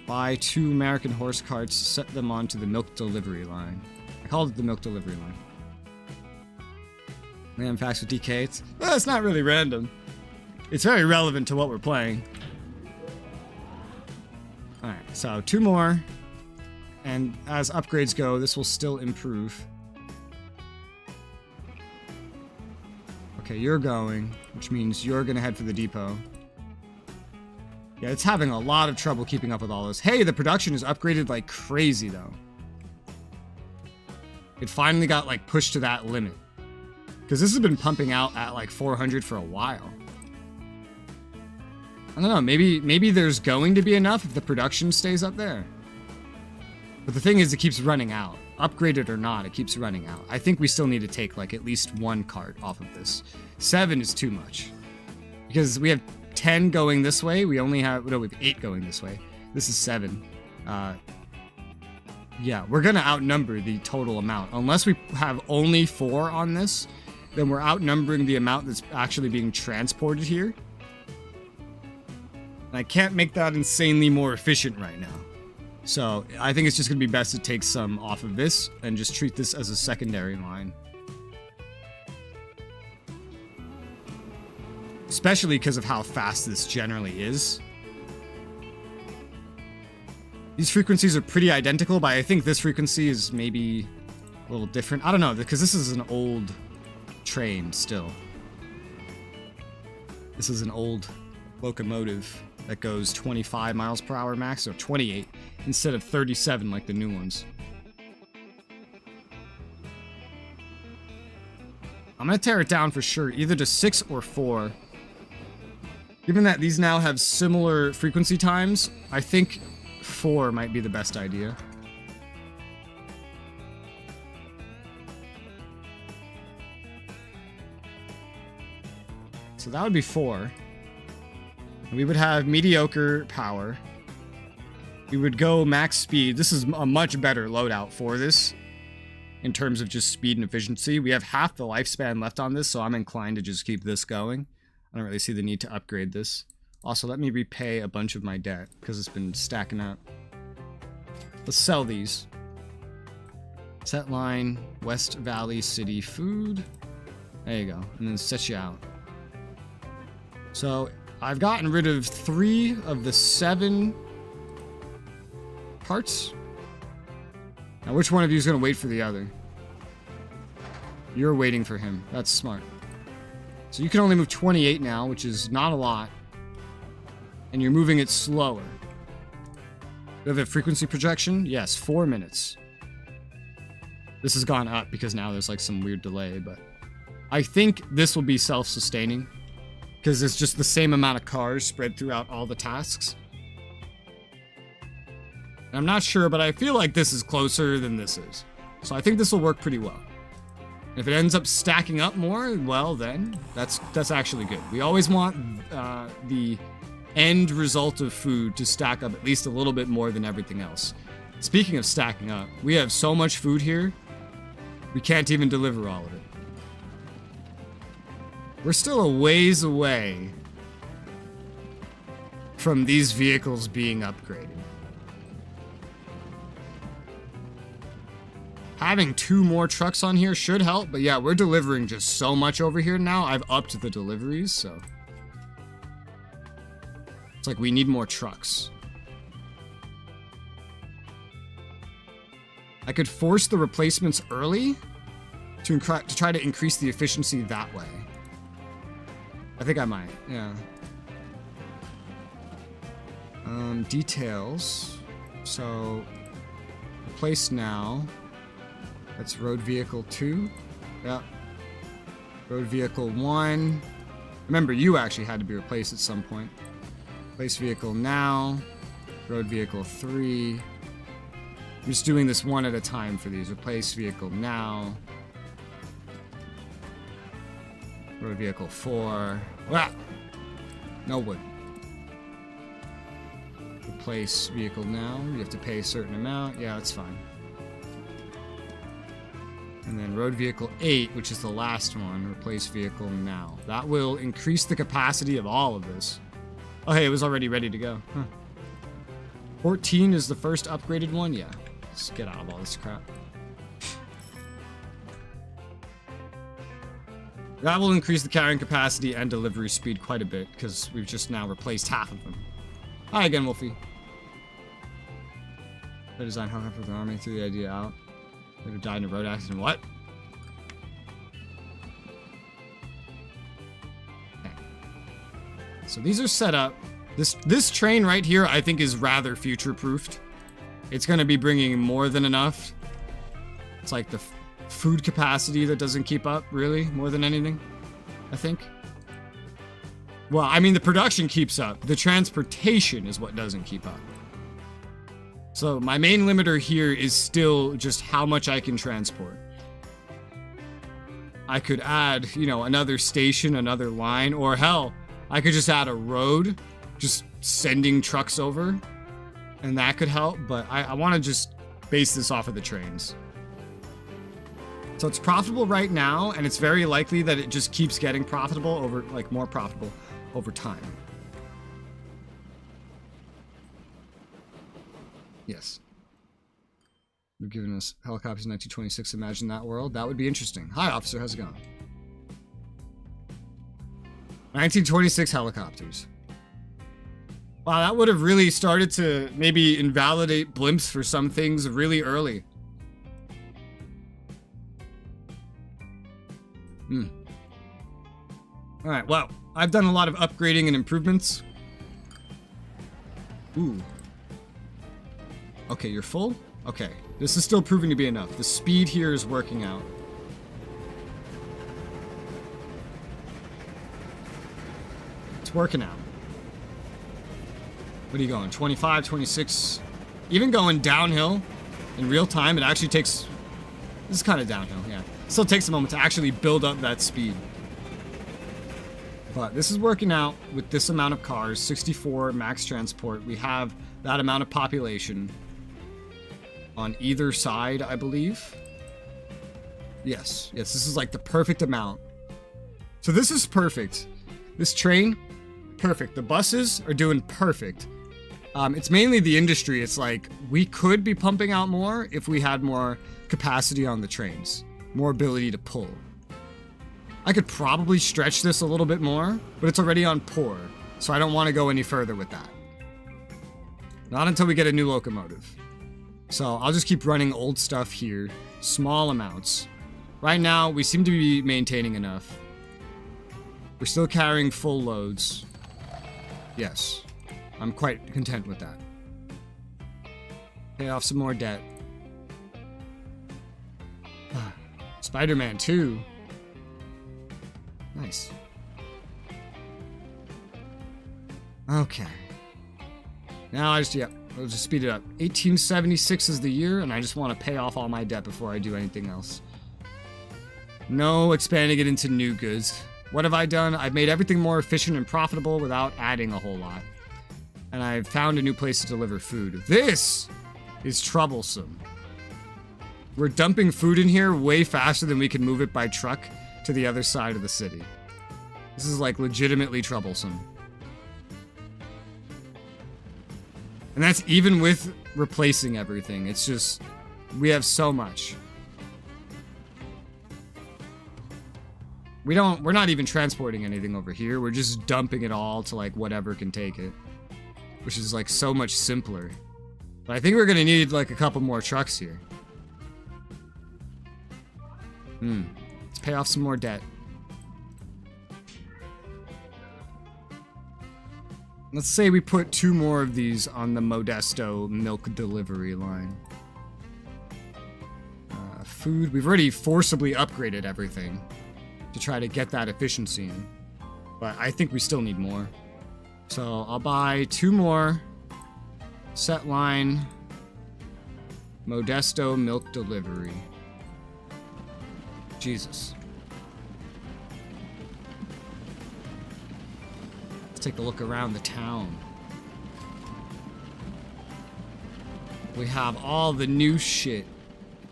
A: Buy 2 American horse carts, set them onto the milk delivery line. I called it the milk delivery line. Random facts with DK. It's not really random. It's very relevant to what we're playing. Alright, so 2 more. And as upgrades go, this will still improve. Okay, you're going, which means you're gonna head for the depot. Yeah, it's having a lot of trouble keeping up with all this. Hey, the production is upgraded like crazy, though. It finally got, like, pushed to that limit. Because this has been pumping out at, like, 400 for a while. I don't know, maybe there's going to be enough if the production stays up there. But the thing is, it keeps running out. Upgraded or not, it keeps running out. I think we still need to take, like, at least 1 cart off of this. 7 is too much. Because we have 10 going this way. We only have... No, we have 8 going this way. This is 7. Yeah, we're going to outnumber the total amount. Unless we have only 4 on this, then we're outnumbering the amount that's actually being transported here. And I can't make that insanely more efficient right now. So I think it's just going to be best to take some off of this and just treat this as a secondary line. Especially because of how fast this generally is. These frequencies are pretty identical, but I think this frequency is maybe a little different. I don't know, because this is an old train still. This is an old locomotive that goes 25 miles per hour max, or 28, instead of 37 like the new ones. I'm going to tear it down for sure, either to 6 or 4. Given that these now have similar frequency times, I think 4 might be the best idea. So that would be 4. We would have mediocre power. We would go max speed. This is a much better loadout for this in terms of just speed and efficiency. We have half the lifespan left on this, so I'm inclined to just keep this going. I don't really see the need to upgrade this. Also, let me repay a bunch of my debt because it's been stacking up. Let's sell these. Set line, West Valley City food. There you go. And then set you out. So I've gotten rid of 3 of the 7 parts. Now, which one of you is going to wait for the other? You're waiting for him. That's smart. So you can only move 28 now, which is not a lot. And you're moving it slower. Do you have a frequency projection? Yes, 4 minutes. This has gone up because now there's like some weird delay, but I think this will be self-sustaining because it's just the same amount of cars spread throughout all the tasks. And I'm not sure, but I feel like this is closer than this is. So I think this will work pretty well. And if it ends up stacking up more, well then, that's actually good. We always want the end result of food to stack up at least a little bit more than everything else. Speaking of stacking up, we have so much food here, we can't even deliver all of it. We're still a ways away from these vehicles being upgraded. Having 2 more trucks on here should help, but yeah, we're delivering just so much over here now. I've upped the deliveries, so it's like we need more trucks. I could force the replacements early to try to increase the efficiency that way. I think I might, yeah. Details. So, replace now. That's road vehicle 2. Yeah. Road vehicle 1. Remember, you actually had to be replaced at some point. Replace vehicle now. Road vehicle 3. I'm just doing this one at a time for these. Replace vehicle now. Road vehicle 4. Ah! No wood. Replace vehicle now. You have to pay a certain amount. Yeah, that's fine. And then road vehicle 8, which is the last one. Replace vehicle now. That will increase the capacity of all of this. Oh, hey, it was already ready to go. Huh. 14 is the first upgraded one? Yeah. Let's get out of all this crap. That will increase the carrying capacity and delivery speed quite a bit, because we've just now replaced half of them. Hi again, Wolfie. The design hung up with the army, threw the idea out. They died in a road accident. What? Okay. So these are set up. This train right here, I think, is rather future-proofed. It's going to be bringing more than enough. It's like the food capacity that doesn't keep up, really, more than anything, I think. Well, I mean, the production keeps up. The transportation is what doesn't keep up. So my main limiter here is still just how much I can transport. I could add, you know, another station, another line, or hell, I could just add a road, just sending trucks over, and that could help, but I want to just base this off of the trains. So it's profitable right now, and it's very likely that it just keeps getting profitable over, like, more profitable over time. Yes. You've given us helicopters in 1926. Imagine that world. That would be interesting. Hi, officer. How's it going? 1926 helicopters. Wow, that would have really started to maybe invalidate blimps for some things really early. Alright, well, I've done a lot of upgrading and improvements. Ooh. Okay, you're full? Okay, this is still proving to be enough. The speed here is working out. It's working out. What are you going? 25, 26? Even going downhill in real time, it actually takes... This is kind of downhill, yeah. Still takes a moment to actually build up that speed. But this is working out with this amount of cars, 64 max transport. We have that amount of population on either side, I believe. Yes, this is like the perfect amount. So this is perfect. This train perfect. The buses are doing perfect. It's mainly the industry. It's like we could be pumping out more if we had more capacity on the trains, more ability to pull. I could probably stretch this a little bit more, but it's already on poor, so I don't want to go any further with that. Not until we get a new locomotive. So I'll just keep running old stuff here, small amounts. Right now, we seem to be maintaining enough. We're still carrying full loads. Yes, I'm quite content with that. Pay off some more debt. Spider-Man 2. Nice. Okay. Now I'll just speed it up. 1876 is the year, and I just want to pay off all my debt before I do anything else. No expanding it into new goods. What have I done? I've made everything more efficient and profitable without adding a whole lot. And I've found a new place to deliver food. This is troublesome. We're dumping food in here way faster than we can move it by truck to the other side of the city. This is like legitimately troublesome. And that's even with replacing everything. It's just, we have so much. We're not even transporting anything over here. We're just dumping it all to like whatever can take it. Which is like so much simpler. But I think we're gonna need like a couple more trucks here. Let's pay off some more debt. Let's say we put 2 more of these on the Modesto milk delivery line. Food, we've already forcibly upgraded everything to try to get that efficiency in. But I think we still need more. So I'll buy 2 more. Set line. Modesto milk delivery. Jesus. Let's take a look around the town. We have all the new shit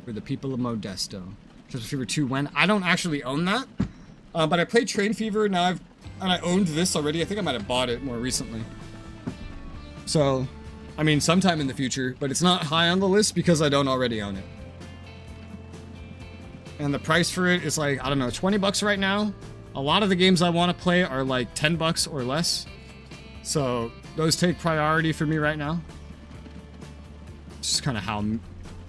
A: for the people of Modesto. Train Fever 2 when? I don't actually own that. But I played Train Fever, and I owned this already. I think I might have bought it more recently. So, I mean, sometime in the future, but it's not high on the list because I don't already own it. And the price for it is like, I don't know, 20 bucks right now. A lot of the games I want to play are like 10 bucks or less. So, those take priority for me right now. It's just kind of how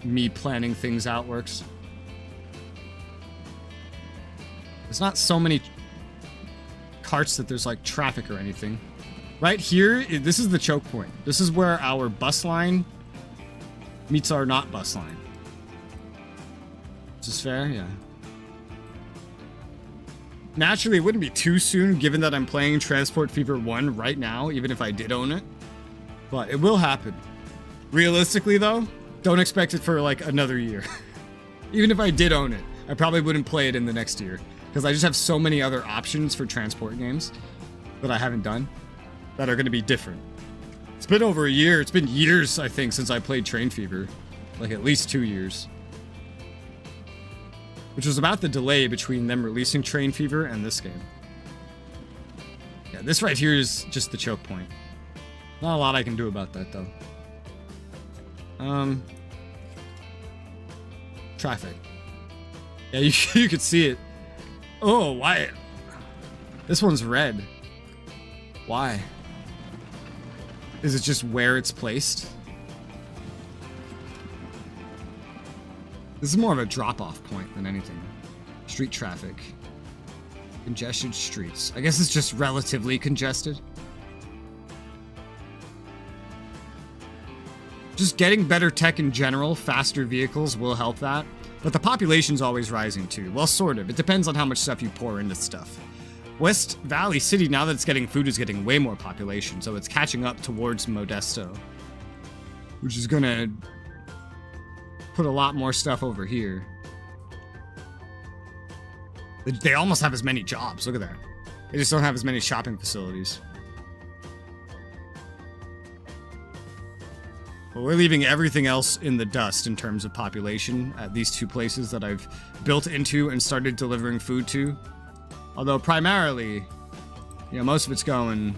A: me planning things out works. There's not so many carts that there's like traffic or anything. Right here, this is the choke point. This is where our bus line meets our not bus line. Is this fair? Yeah. Naturally, it wouldn't be too soon given that I'm playing Transport Fever 1 right now, even if I did own it. But it will happen. Realistically, though, don't expect it for like another year. Even if I did own it, I probably wouldn't play it in the next year. Because I just have so many other options for transport games that I haven't done that are going to be different. It's been over a year. It's been years, I think, since I played Train Fever. Like at least 2 years. Which was about the delay between them releasing Train Fever and this game. Yeah, this right here is just the choke point. Not a lot I can do about that, though. Traffic. Yeah, you could see it. Oh, why? This one's red. Why? Is it just where it's placed? This is more of a drop-off point than anything. Street traffic. Congested streets. I guess it's just relatively congested. Just getting better tech in general, faster vehicles will help that. But the population's always rising too. Well, sort of. It depends on how much stuff you pour into stuff. West Valley City, now that it's getting food, is getting way more population, so it's catching up towards Modesto. Which is gonna put a lot more stuff over here. They almost have as many jobs. Look at that. They just don't have as many shopping facilities. But we're leaving everything else in the dust in terms of population at these 2 places that I've built into and started delivering food to. Although primarily, you know, most of it's going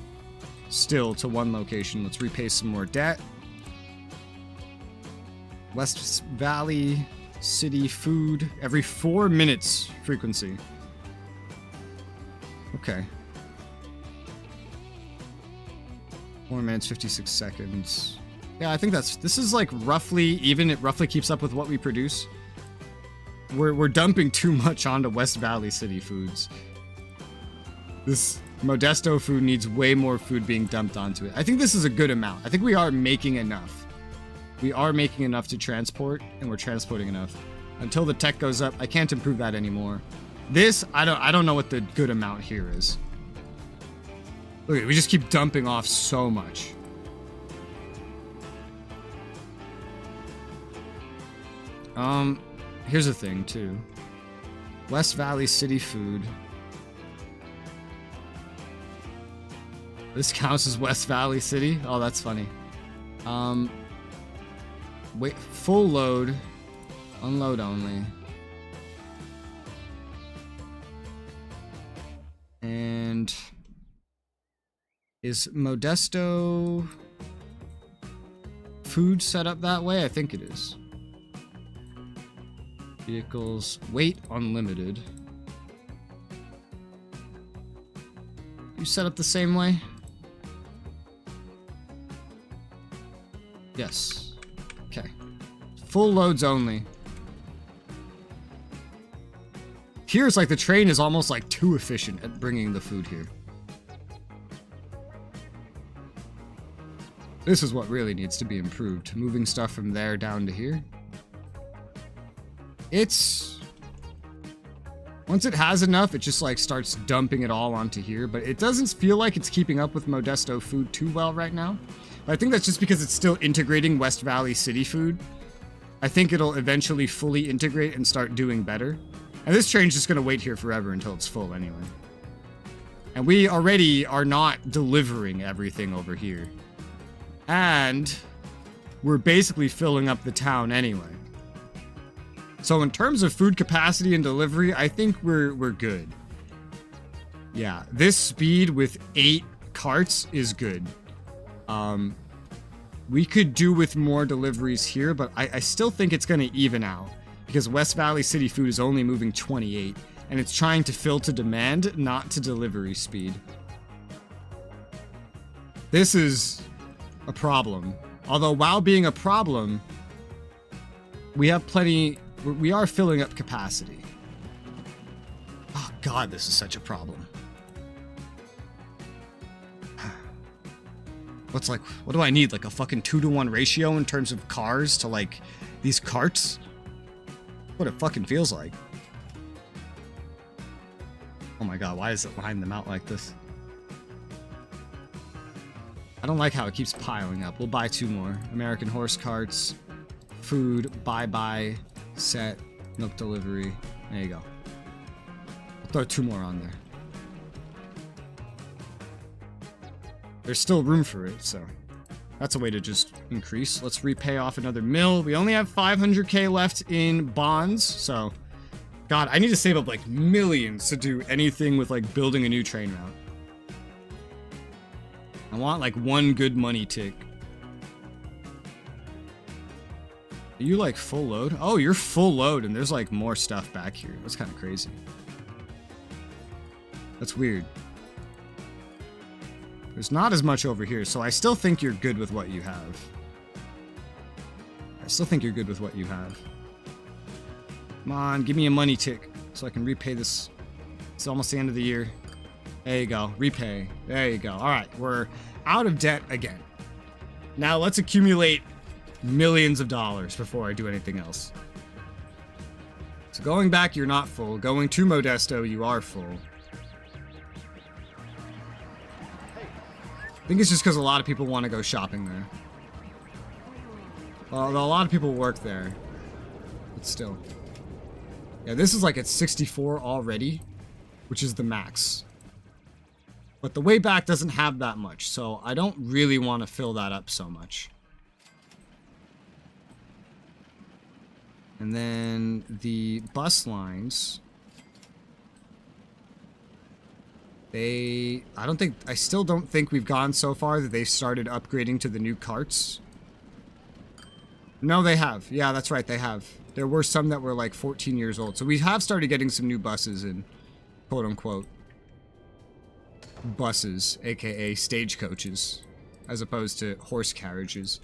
A: still to one location. Let's repay some more debt. West Valley City food every 4 minutes frequency. Okay. 4 minutes, 56 seconds. Yeah, I think this is like roughly even. It roughly keeps up with what we produce. We're dumping too much onto West Valley City foods. This Modesto food needs way more food being dumped onto it. I think this is a good amount. I think we are making enough. We are making enough to transport, and we're transporting enough. Until the tech goes up, I can't improve that anymore. This, I don't know what the good amount here is. Look, we just keep dumping off so much. Here's the thing, too. West Valley City food. This counts as West Valley City? Oh, that's funny. Wait, full load. Unload only. And is Modesto food set up that way? I think it is. Vehicles, weight unlimited. You set up the same way? Yes. Okay. Full loads only. Here's like the train is almost like too efficient at bringing the food here. This is what really needs to be improved. Moving stuff from there down to here. Once it has enough, it just like starts dumping it all onto here, but it doesn't feel like it's keeping up with Modesto food too well right now. But I think that's just because it's still integrating West Valley City food. I think it'll eventually fully integrate and start doing better. And this train's just gonna wait here forever until it's full anyway. And we already are not delivering everything over here. And we're basically filling up the town anyway. So in terms of food capacity and delivery, I think we're good. Yeah, this speed with 8 carts is good. We could do with more deliveries here, but I still think it's going to even out. Because West Valley City food is only moving 28, and it's trying to fill to demand, not to delivery speed. This is a problem. Although while being a problem, we have plenty... We are filling up capacity. Oh god, this is such a problem. What do I need? Like a fucking 2-to-1 ratio in terms of cars to like these carts? What it fucking feels like. Oh my god, why does it line them out like this? I don't like how it keeps piling up. We'll buy 2 more. American horse carts, food, bye-bye. Set, milk delivery. There you go. We'll throw 2 more on there. There's still room for it, so that's a way to just increase. Let's repay off another mill. We only have 500k left in bonds, so god, I need to save up like millions to do anything with like building a new train route. I want like 1 good money tick. Are you like full load? Oh, you're full load and there's like more stuff back here. That's kind of crazy. That's weird. There's not as much over here, so I still think you're good with what you have. I still think you're good with what you have. Come on, give me a money tick so I can repay this. It's almost the end of the year. There you go, repay. There you go. All right, we're out of debt again. Now let's accumulate millions of dollars before I do anything else. So going back, you're not full. Going to Modesto, you are full. I think it's just because a lot of people want to go shopping there. Well, a lot of people work there. But still. Yeah, this is like at 64 already, which is the max. But the way back doesn't have that much, so I don't really want to fill that up so much. And then the bus lines. I still don't think we've gone so far that they started upgrading to the new carts. No, they have. Yeah, that's right, they have. There were some that were like 14 years old. So we have started getting some new buses in, quote unquote, buses, aka stagecoaches, as opposed to horse carriages.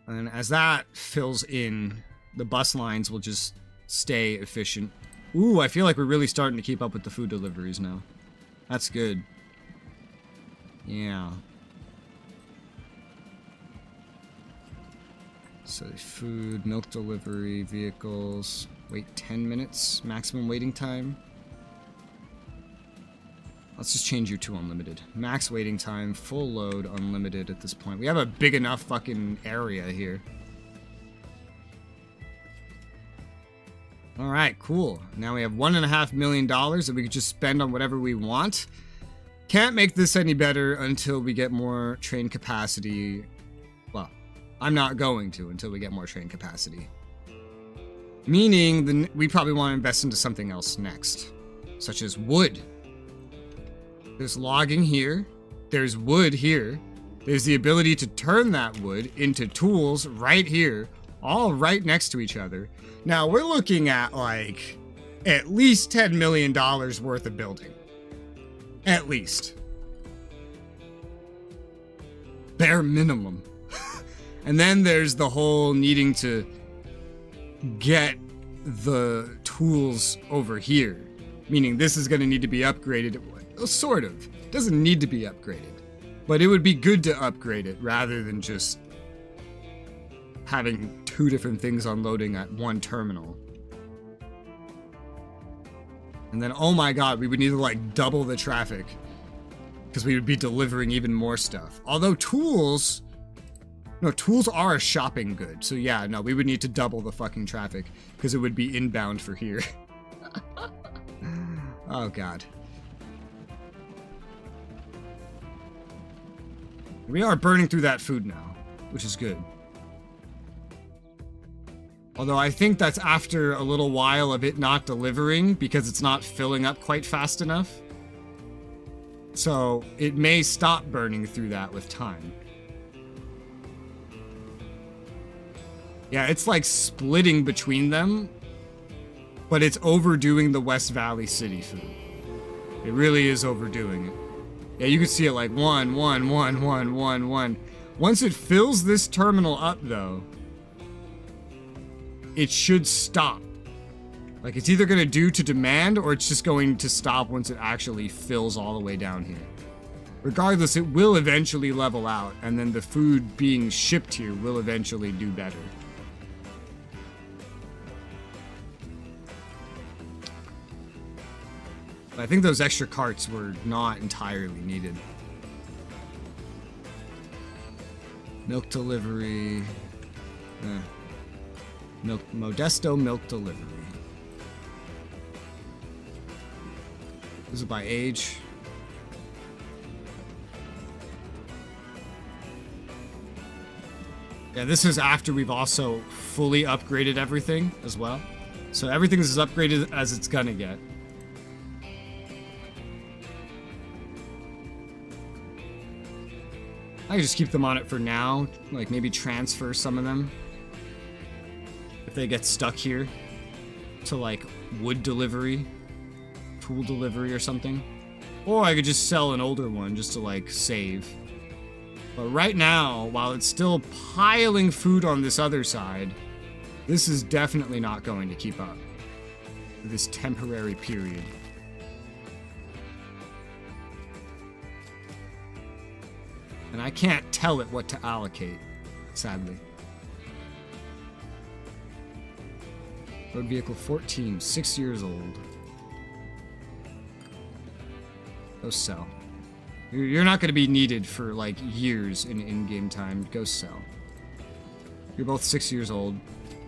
A: And as that fills in, the bus lines will just stay efficient. Ooh, I feel like we're really starting to keep up with the food deliveries now. That's good. Yeah. So food, milk delivery, vehicles, wait 10 minutes, maximum waiting time. Let's just change you to unlimited. Max waiting time, full load, unlimited at this point. We have a big enough fucking area here. Alright, cool. Now we have $1.5 million that we could just spend on whatever we want. Can't make this any better until we get more train capacity. Well, I'm not going to until we get more train capacity. Meaning, we probably want to invest into something else next. Such as wood. There's logging here. There's wood here. There's the ability to turn that wood into tools right here. All right next to each other. Now, we're looking at, like, at least $10 million worth of building. At least. Bare minimum. And then there's the whole needing to get the tools over here. Meaning this is going to need to be upgraded. Sort of. Doesn't need to be upgraded. But it would be good to upgrade it rather than just having two different things unloading at one terminal. And then, oh my god, we would need to like double the traffic because we would be delivering even more stuff. Although tools are a shopping good. So yeah, no, we would need to double the fucking traffic because it would be inbound for here. Oh god. We are burning through that food now, which is good. Although I think that's after a little while of it not delivering because it's not filling up quite fast enough. So it may stop burning through that with time. Yeah, it's like splitting between them, but it's overdoing the West Valley City food. It really is overdoing it. Yeah, you can see it like 1, 1, 1, 1, 1, 1. Once it fills this terminal up, though, it should stop. Like, it's either going to do to demand, or it's just going to stop once it actually fills all the way down here. Regardless, it will eventually level out, and then the food being shipped here will eventually do better. I think those extra carts were not entirely needed. Milk delivery. Modesto milk delivery. Is it by age? Yeah, this is after we've also fully upgraded everything as well. So everything is as upgraded as it's gonna get. I can just keep them on it for now, like maybe transfer some of them if they get stuck here to like wood delivery, tool delivery or something. Or I could just sell an older one just to like save. But right now, while it's still piling food on this other side, this is definitely not going to keep up for this temporary period. And I can't tell it what to allocate, sadly. Road vehicle 14, 6 years old. Go sell. You're not going to be needed for like years in in-game time. Go sell. You're both 6 years old.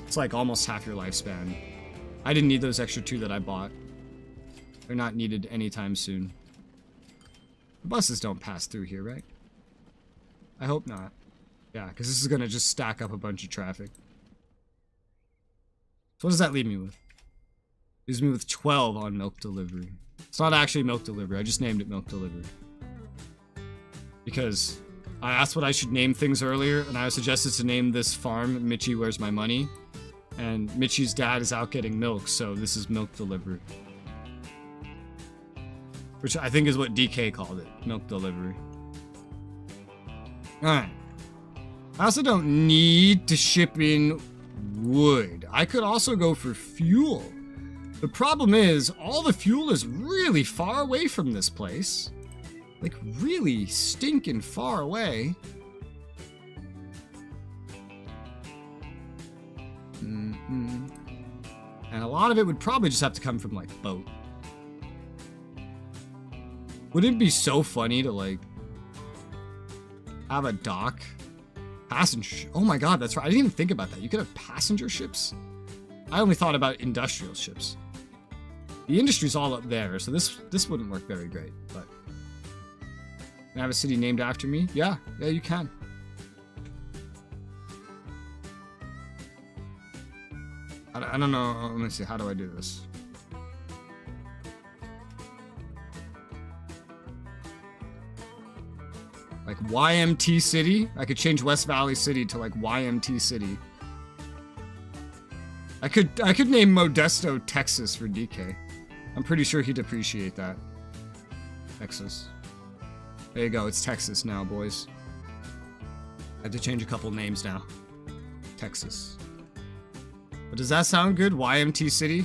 A: It's like almost half your lifespan. I didn't need those extra 2 that I bought. They're not needed anytime soon. The buses don't pass through here, right? I hope not. Yeah, because this is going to just stack up a bunch of traffic. So what does that leave me with? Leaves me with 12 on milk delivery. It's not actually milk delivery. I just named it milk delivery. Because I asked what I should name things earlier, and I was suggested to name this farm Mitchie Where's My Money. And Mitchie's dad is out getting milk, so this is milk delivery. Which I think is what DK called it, milk delivery. Alright. I also don't need to ship in wood. I could also go for fuel. The problem is, all the fuel is really far away from this place. Like, really stinking far away. And a lot of it would probably just have to come from, like, boat. Wouldn't it be so funny to, like, have a dock? Passenger. Oh my god, that's right. I didn't even think about that. You could have passenger ships? I only thought about industrial ships. The industry's all up there, so this wouldn't work very great, but... Can I have a city named after me? Yeah, you can. I don't know. Let me see. How do I do this? Like YMT City? I could change West Valley City to like YMT City. I could name Modesto Texas for DK. I'm pretty sure he'd appreciate that. Texas. There you go. It's Texas now, boys. I had to change a couple names now. Texas. But does that sound good? YMT City?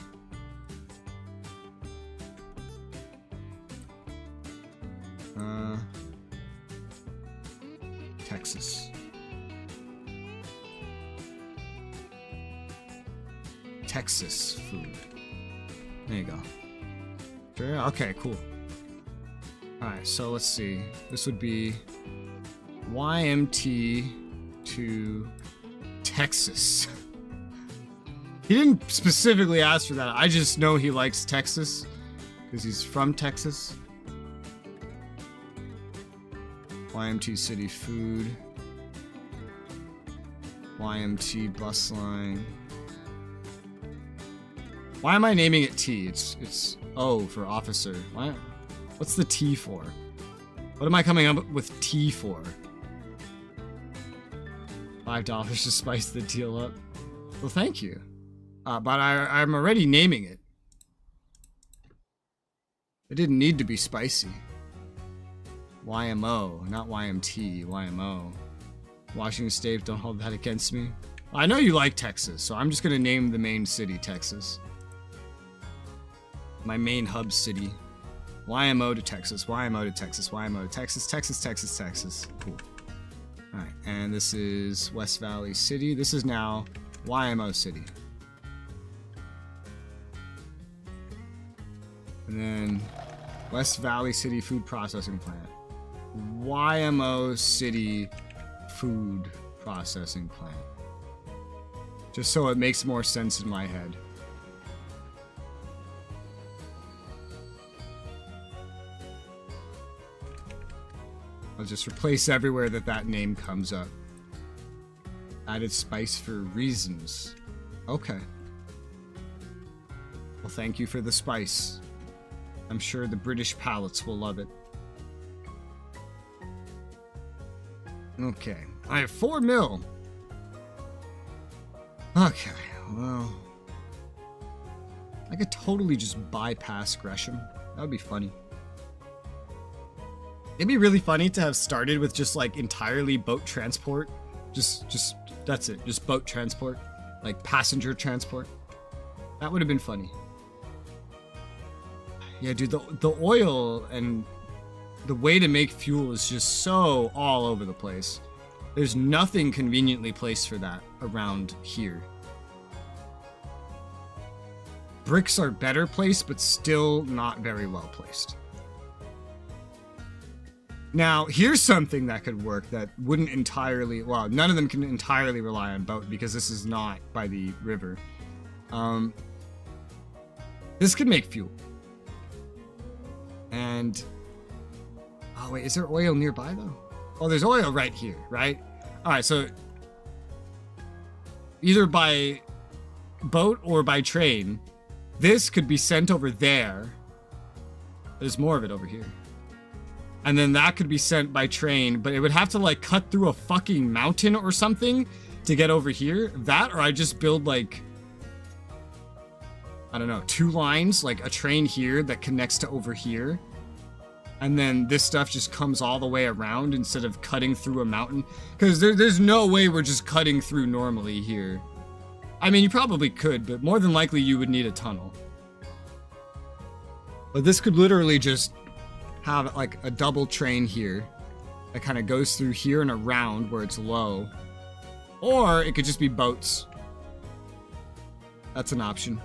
A: Texas. Texas food. There you go. Sure. Okay, cool. Alright, so let's see. This would be YMT to Texas. He didn't specifically ask for that. I just know he likes Texas because he's from Texas. YMT City Food. YMT Bus Line. Why am I naming it T? It's O for officer. Why? What's the T for? What am I coming up with T for? $5 to spice the deal up. Well, thank you. But I'm already naming it. It didn't need to be spicy. YMO, not YMT, YMO. Washington State, don't hold that against me. I know you like Texas, so I'm just gonna name the main city Texas. My main hub city. YMO to Texas, YMO to Texas, YMO to Texas, Texas, Texas, Texas. Cool. Alright, and this is West Valley City. This is now YMO City. And then West Valley City Food Processing Plant. YMO City Food Processing Plant. Just so it makes more sense in my head. I'll just replace everywhere that name comes up. Added spice for reasons. Okay. Well, thank you for the spice. I'm sure the British palates will love it. Okay. I have 4 mil. Okay, well... I could totally just bypass Gresham. That would be funny. It'd be really funny to have started with just like entirely boat transport. Just that's it. Just boat transport. Like passenger transport. That would have been funny. Yeah, dude, the oil and the way to make fuel is just so all over the place. There's nothing conveniently placed for that around here. Bricks are better placed, but still not very well placed. Now, here's something that could work that wouldn't entirely... Well, none of them can entirely rely on boat because this is not by the river. This could make fuel. And... Oh, wait, is there oil nearby, though? Oh, there's oil right here, right? Alright, so... Either by boat or by train, this could be sent over there. There's more of it over here. And then that could be sent by train, but it would have to like cut through a fucking mountain or something to get over here. That, or I just build like, I don't know, 2 lines, like a train here that connects to over here. And then this stuff just comes all the way around instead of cutting through a mountain. Because there's no way we're just cutting through normally here. I mean, you probably could, but more than likely you would need a tunnel. But this could literally just have like a double train here that kind of goes through here and around where it's low. Or it could just be boats. That's an option.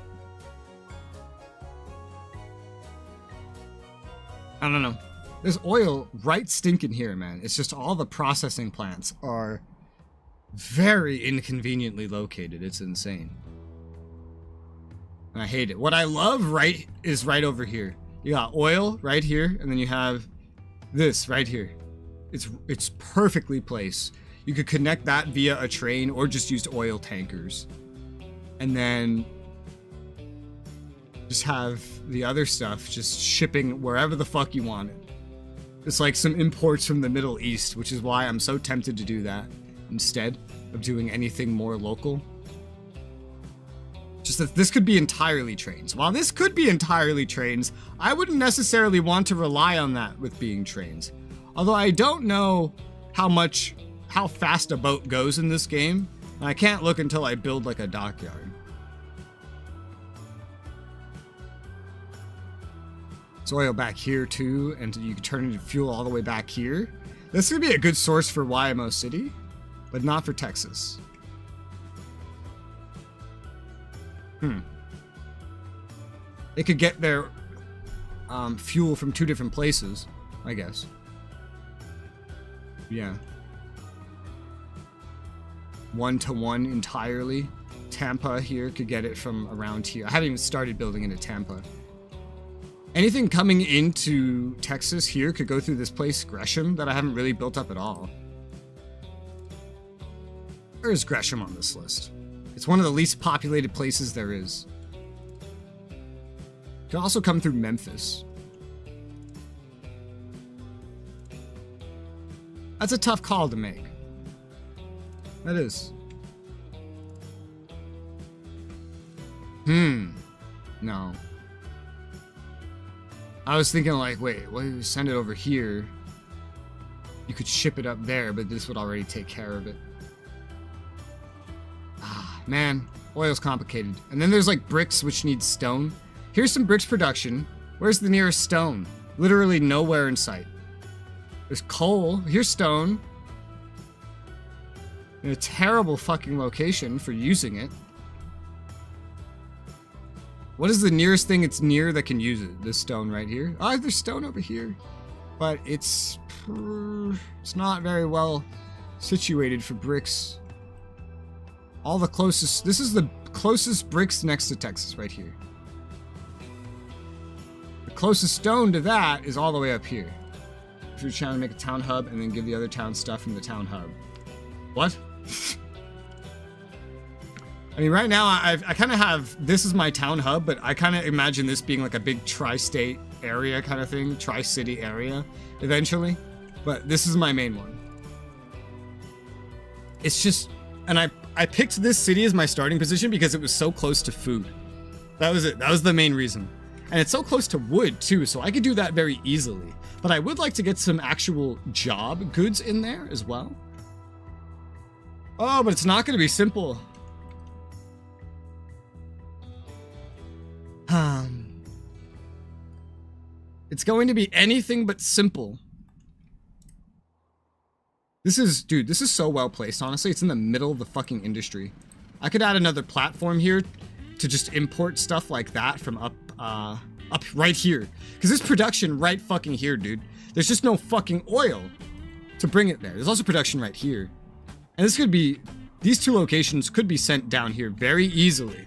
A: I don't know. There's oil right stinking here, man. It's just all the processing plants are very inconveniently located. It's insane. And I hate it. What I love is right over here. You got oil right here, and then you have this right here. It's perfectly placed. You could connect that via a train or just use oil tankers. And then just have the other stuff just shipping wherever the fuck you want it. It's like some imports from the Middle East, which is why I'm so tempted to do that instead of doing anything more local. Just that this could be entirely trains. While this could be entirely trains, I wouldn't necessarily want to rely on that with being trains. Although I don't know how fast a boat goes in this game, and I can't look until I build like a dockyard. There's oil back here too, and you can turn it into fuel all the way back here. This could be a good source for YMO City, but not for Texas. They could get their fuel from 2 different places, I guess. Yeah. 1-to-1 entirely. Tampa here could get it from around here. I haven't even started building into Tampa. Anything coming into Texas here could go through this place, Gresham, that I haven't really built up at all. Where is Gresham on this list? It's one of the least populated places there is. Could also come through Memphis. That's a tough call to make. That is. No. I was thinking like, wait, well, you send it over here. You could ship it up there, but this would already take care of it. Ah, man, oil's complicated. And then there's like bricks, which need stone. Here's some bricks production. Where's the nearest stone? Literally nowhere in sight. There's coal. Here's stone. In a terrible fucking location for using it. What is the nearest thing it's near that can use it? This stone right here. Oh, there's stone over here. But it's not very well situated for bricks. All the closest... This is the closest bricks next to Texas right here. The closest stone to that is all the way up here. If you're trying to make a town hub and then give the other town stuff from the town hub. What? I mean, right now, I kind of have, this is my town hub, but I kind of imagine this being like a big tri-state area kind of thing, tri-city area, eventually. But this is my main one. It's just, and I picked this city as my starting position because it was so close to food. That was it. That was the main reason. And it's so close to wood, too, so I could do that very easily. But I would like to get some actual job goods in there as well. Oh, but it's not going to be simple. It's going to be anything but simple. This is, dude, this is so well placed, honestly. It's in the middle of the fucking industry. I could add another platform here to just import stuff like that from up right here. Because there's production right fucking here, dude. There's just no fucking oil to bring it there. There's also production right here. And this could be, these 2 locations could be sent down here very easily.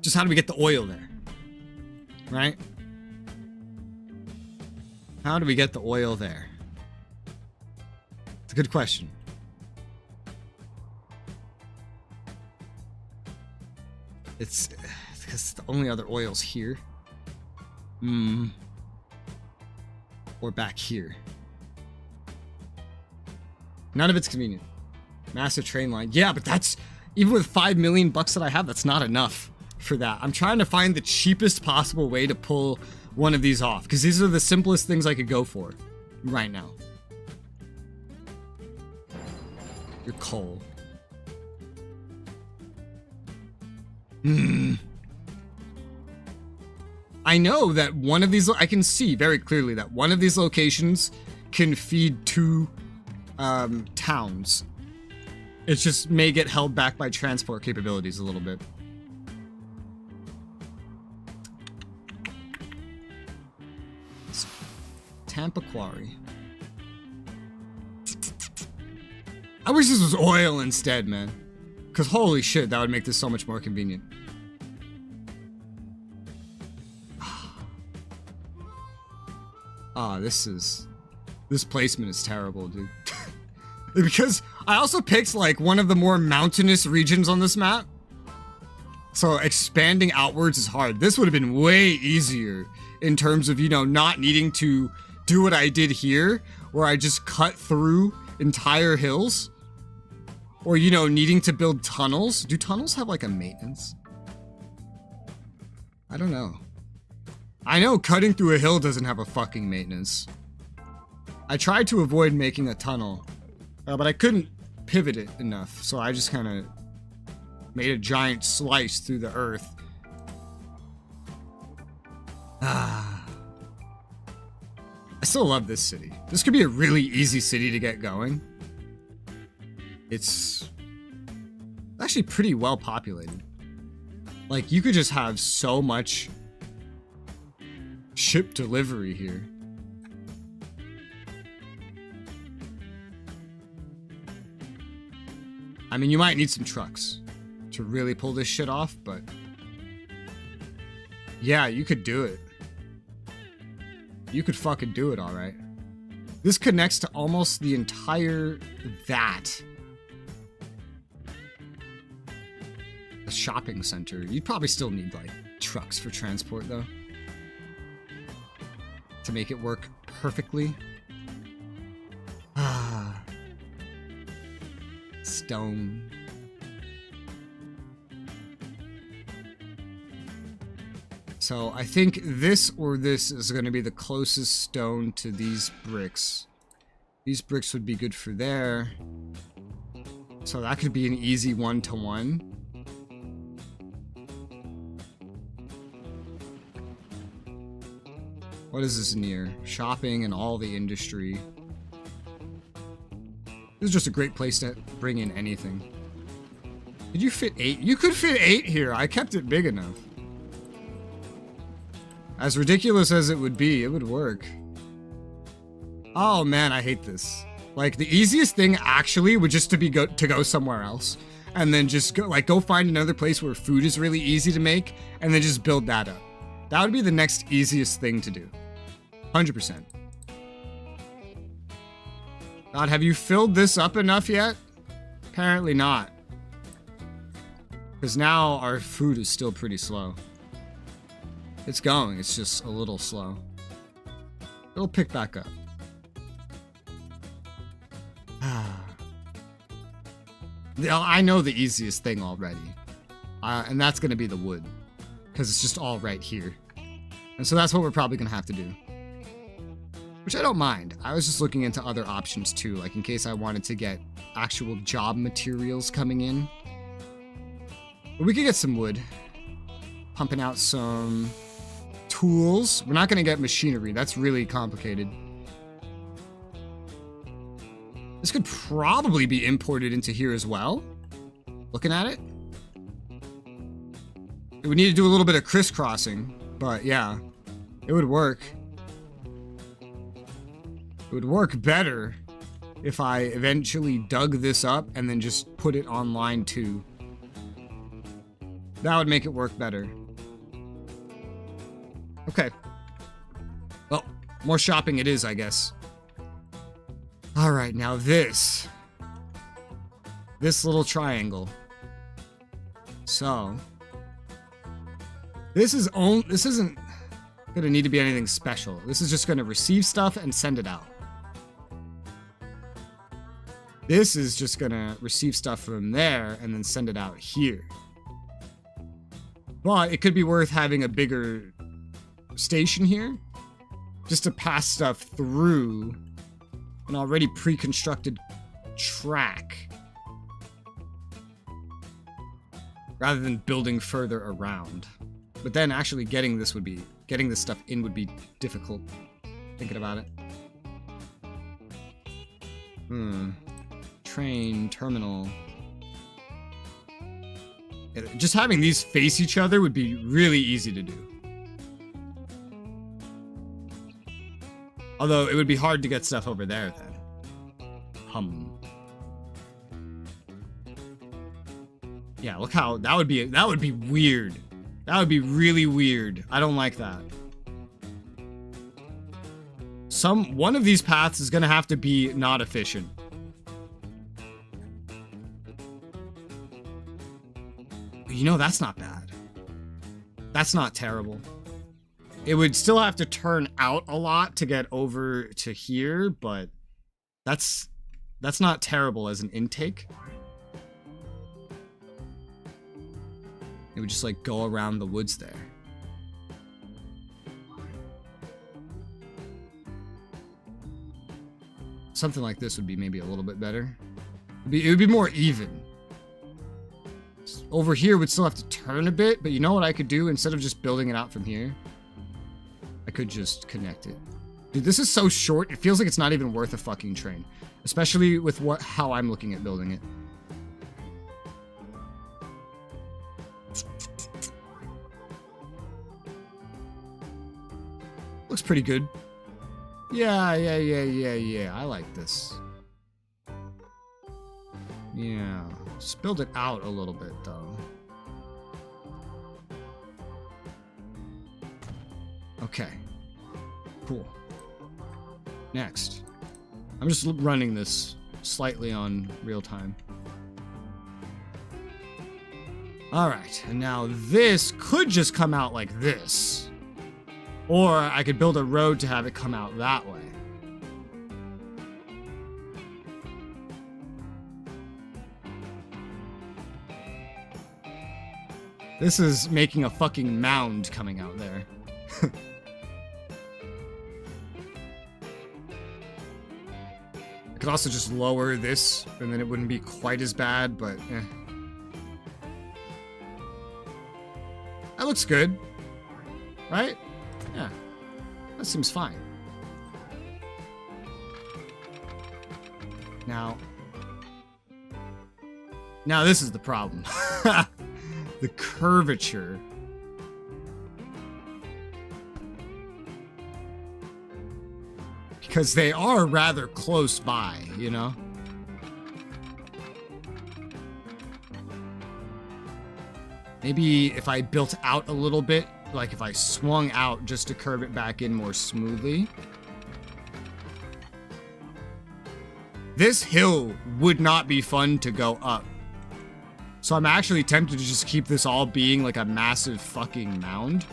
A: Just how do we get the oil there? Right? How do we get the oil there? It's a good question. It's because the only other oil's here. Or back here. None of it's convenient. Massive train line. Yeah, but that's, even with 5 million bucks that I have, that's not enough for that. I'm trying to find the cheapest possible way to pull one of these off, because these are the simplest things I could go for right now. Your coal. I know that one of these, I can see very clearly that one of these locations can feed 2 towns. It just may get held back by transport capabilities a little bit. Tampa Quarry. I wish this was oil instead, man. Because holy shit, that would make this so much more convenient. Ah, this placement is terrible, dude. Because I also picked like one of the more mountainous regions on this map. So expanding outwards is hard. This would have been way easier in terms of, you know, not needing to do what I did here, where I just cut through entire hills. Or, you know, needing to build tunnels. Do tunnels have like a maintenance? I don't know. I know cutting through a hill doesn't have a fucking maintenance. I tried to avoid making a tunnel, but I couldn't pivot it enough, so I just kind of made a giant slice through the earth. I still love this city. This could be a really easy city to get going. It's actually pretty well populated. Like, you could just have so much ship delivery here. I mean, you might need some trucks to really pull this shit off, but yeah, you could do it. You could fucking do it, alright. This connects to almost the entire that. A shopping center. You'd probably still need, like, trucks for transport, though, to make it work perfectly. Stone. So I think this or this is going to be the closest stone to these bricks. These bricks would be good for there. So that could be an easy 1-to-1. What is this near? Shopping and all the industry. This is just a great place to bring in anything. Did you fit 8? You could fit 8 here. I kept it big enough. As ridiculous as it would be, it would work. Oh man, I hate this. Like, the easiest thing actually would just to be to go somewhere else. And then just go find another place where food is really easy to make, and then just build that up. That would be the next easiest thing to do. 100%. God, have you filled this up enough yet? Apparently not. Because now our food is still pretty slow. It's going, it's just a little slow. It'll pick back up. I know the easiest thing already. And that's going to be the wood. Because it's just all right here. And so that's what we're probably going to have to do. Which I don't mind. I was just looking into other options too, like in case I wanted to get actual job materials coming in. But we could get some wood. Pumping out some tools. We're not going to get machinery. That's really complicated. This could probably be imported into here as well. Looking at it. It would need to do a little bit of crisscrossing, but yeah, it would work. It would work better if I eventually dug this up and then just put it online too. That would make it work better. Okay. Well, more shopping it is, I guess. Alright, now this little triangle. So, This isn't gonna need to be anything special. This is just gonna receive stuff and send it out. This is just gonna receive stuff from there and then send it out here. But it could be worth having a bigger station here just to pass stuff through an already pre-constructed track rather than building further around. But then actually getting this stuff in would be difficult, thinking about it. Train, terminal. Just having these face each other would be really easy to do. Although it would be hard to get stuff over there then. Yeah, look how that would be weird. That would be really weird. I don't like that. One of these paths is gonna have to be not efficient. You know, that's not bad. That's not terrible. It would still have to turn out a lot to get over to here, but that's not terrible as an intake. It would just like go around the woods there. Something like this would be maybe a little bit better. It would be more even. Over here would still have to turn a bit, but you know what I could do? Instead of just building it out from here, I could just connect it. Dude, this is so short, it feels like it's not even worth a fucking train. Especially with how I'm looking at building it. Looks pretty good. Yeah. I like this. Yeah. Just build it out a little bit, though. Okay. Cool. Next. I'm just running this slightly on real time. Alright, and now this could just come out like this. Or I could build a road to have it come out that way. This is making a fucking mound coming out there. I could also just lower this, and then it wouldn't be quite as bad, but eh. That looks good. Right? Yeah. That seems fine. Now this is the problem. The curvature. Because they are rather close by, you know? Maybe if I built out a little bit, like if I swung out just to curve it back in more smoothly. This hill would not be fun to go up. So I'm actually tempted to just keep this all being like a massive fucking mound.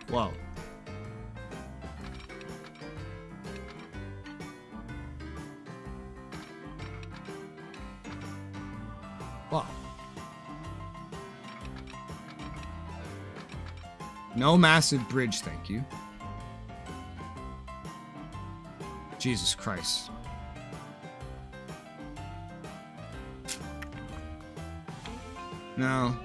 A: Whoa. Whoa. No massive bridge, thank you. Jesus Christ. No.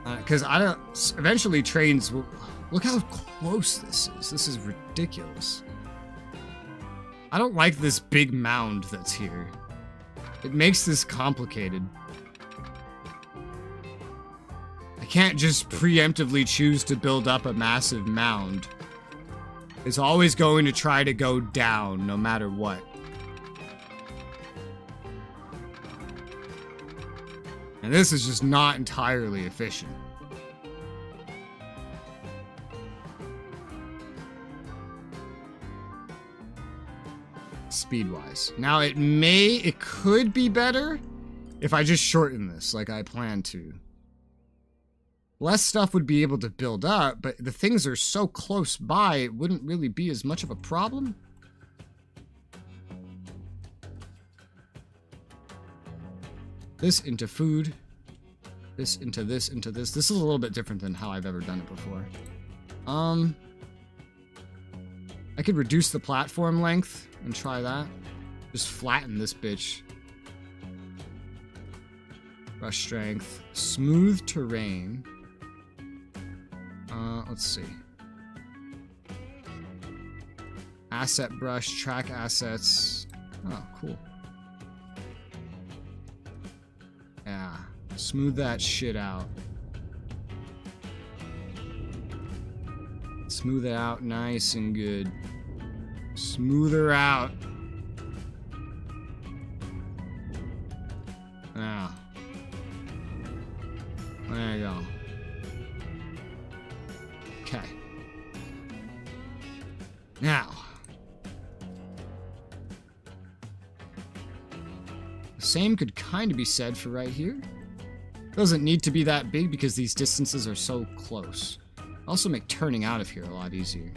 A: Because I don't... Eventually trains will... Look how close this is. This is ridiculous. I don't like this big mound that's here. It makes this complicated. I can't just preemptively choose to build up a massive mound. It's always going to try to go down, no matter what. And this is just not entirely efficient. Speed-wise. Now it could be better, if I just shorten this like I plan to. Less stuff would be able to build up, but the things are so close by, it wouldn't really be as much of a problem. This into food. This into this, into this. This is a little bit different than how I've ever done it before. I could reduce the platform length and try that. Just flatten this bitch. Brush strength. Smooth terrain. Let's see. Asset brush, track assets. Oh, cool. Yeah. Smooth that shit out. Smooth it out nice and good. Smooth her out. Now. There you go. Okay. Now. The same could kind of be said for right here. Doesn't need to be that big because these distances are so close. Also make turning out of here a lot easier.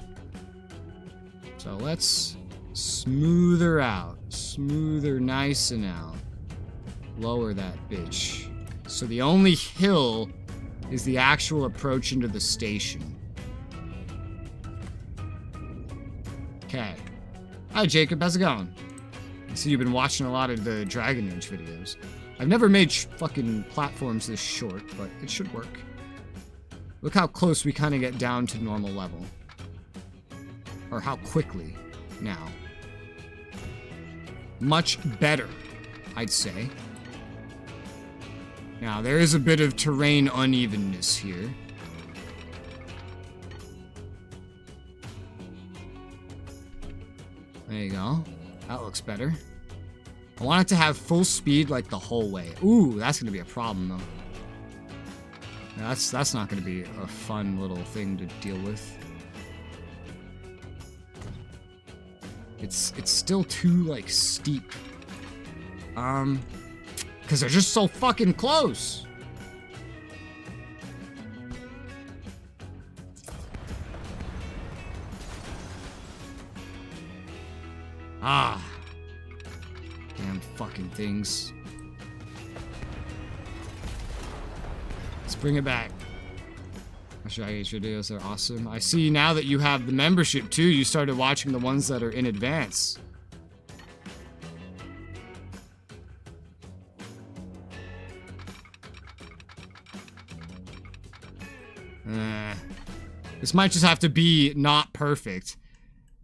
A: So let's smooth her out. Smooth her nice and out. Lower that bitch. So the only hill is the actual approach into the station. Okay. Hi Jacob, how's it going? I see you've been watching a lot of the Dragon Age videos. I've never made fucking platforms this short, but it should work. Look how close we kind of get down to normal level. Or how quickly now. Much better, I'd say. Now, there is a bit of terrain unevenness here. There you go. That looks better. I want it to have full speed like the whole way. Ooh, that's going to be a problem though. That's not going to be a fun little thing to deal with. It's still too like steep. Because they're just so fucking close. Ah. Damn fucking things. Let's bring it back. Dragon Age videos are awesome. I see now that you have the membership too. You started watching the ones that are in advance. This might just have to be not perfect.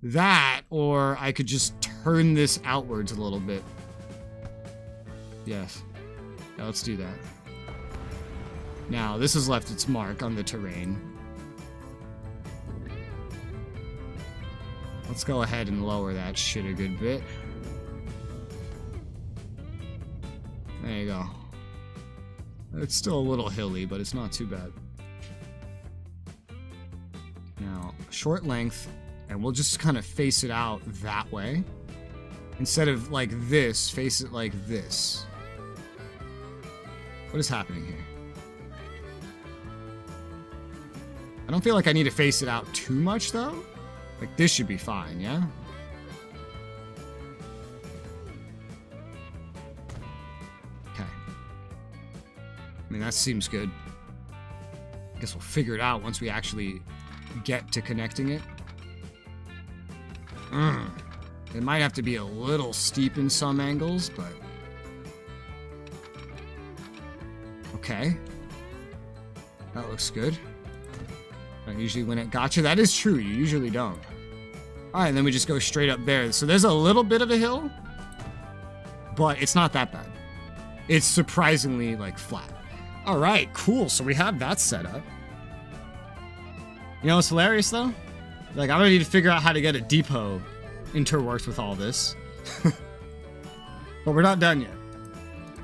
A: That, or I could just turn this outwards a little bit. Yes. Yeah, let's do that. Now, this has left its mark on the terrain. Let's go ahead and lower that shit a good bit. There you go. It's still a little hilly, but it's not too bad. Now, short length, and we'll just kind of face it out that way. Instead of like this, face it like this. What is happening here? I don't feel like I need to face it out too much, though. Like, this should be fine, yeah? Okay. I mean, that seems good. I guess we'll figure it out once we actually get to connecting it. It might have to be a little steep in some angles, but... Okay. That looks good. I usually win it. Gotcha. That is true. You usually don't. Alright, and then we just go straight up there. So there's a little bit of a hill, but it's not that bad. It's surprisingly, like, flat. Alright, cool. So we have that set up. You know what's hilarious, though? Like, I'm gonna need to figure out how to get a depot interworked with all this. But we're not done yet.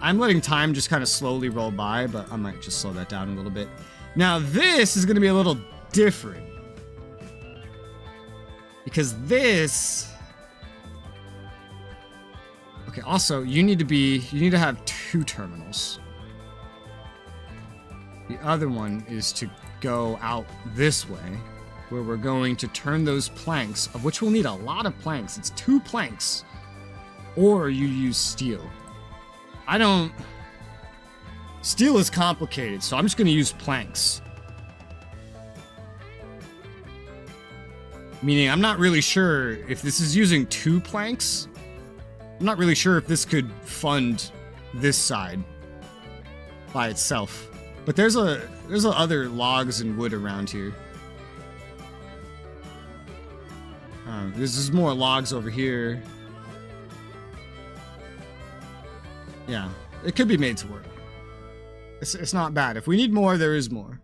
A: I'm letting time just kind of slowly roll by, but I might just slow that down a little bit. Now, this is gonna be a little different. Because this... Okay, also, you need to have 2 terminals. The other one is to go out this way, where we're going to turn those planks, of which we'll need a lot of planks. It's 2 planks. Or you use steel. Steel is complicated, so I'm just going to use planks. Meaning, I'm not really sure if this is using 2 planks. I'm not really sure if this could fund this side by itself. But there's other logs and wood around here. There's more logs over here. Yeah, it could be made to work. It's not bad. If we need more, there is more.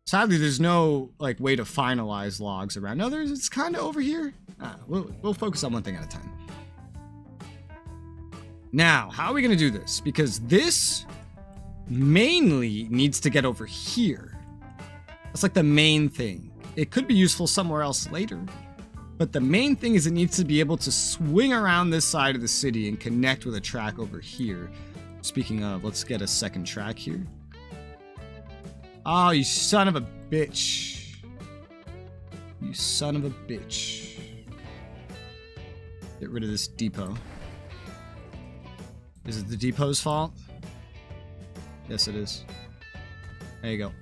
A: Sadly, there's no like way to finalize logs around. No, it's kind of over here. We'll focus on one thing at a time. Now, how are we gonna do this? Because this mainly needs to get over here. That's like the main thing. It could be useful somewhere else later, but the main thing is it needs to be able to swing around this side of the city and connect with a track over here. Speaking of, let's get a second track here. Oh, you son of a bitch. You son of a bitch. Get rid of this depot. Is it the depot's fault? Yes, it is. There you go.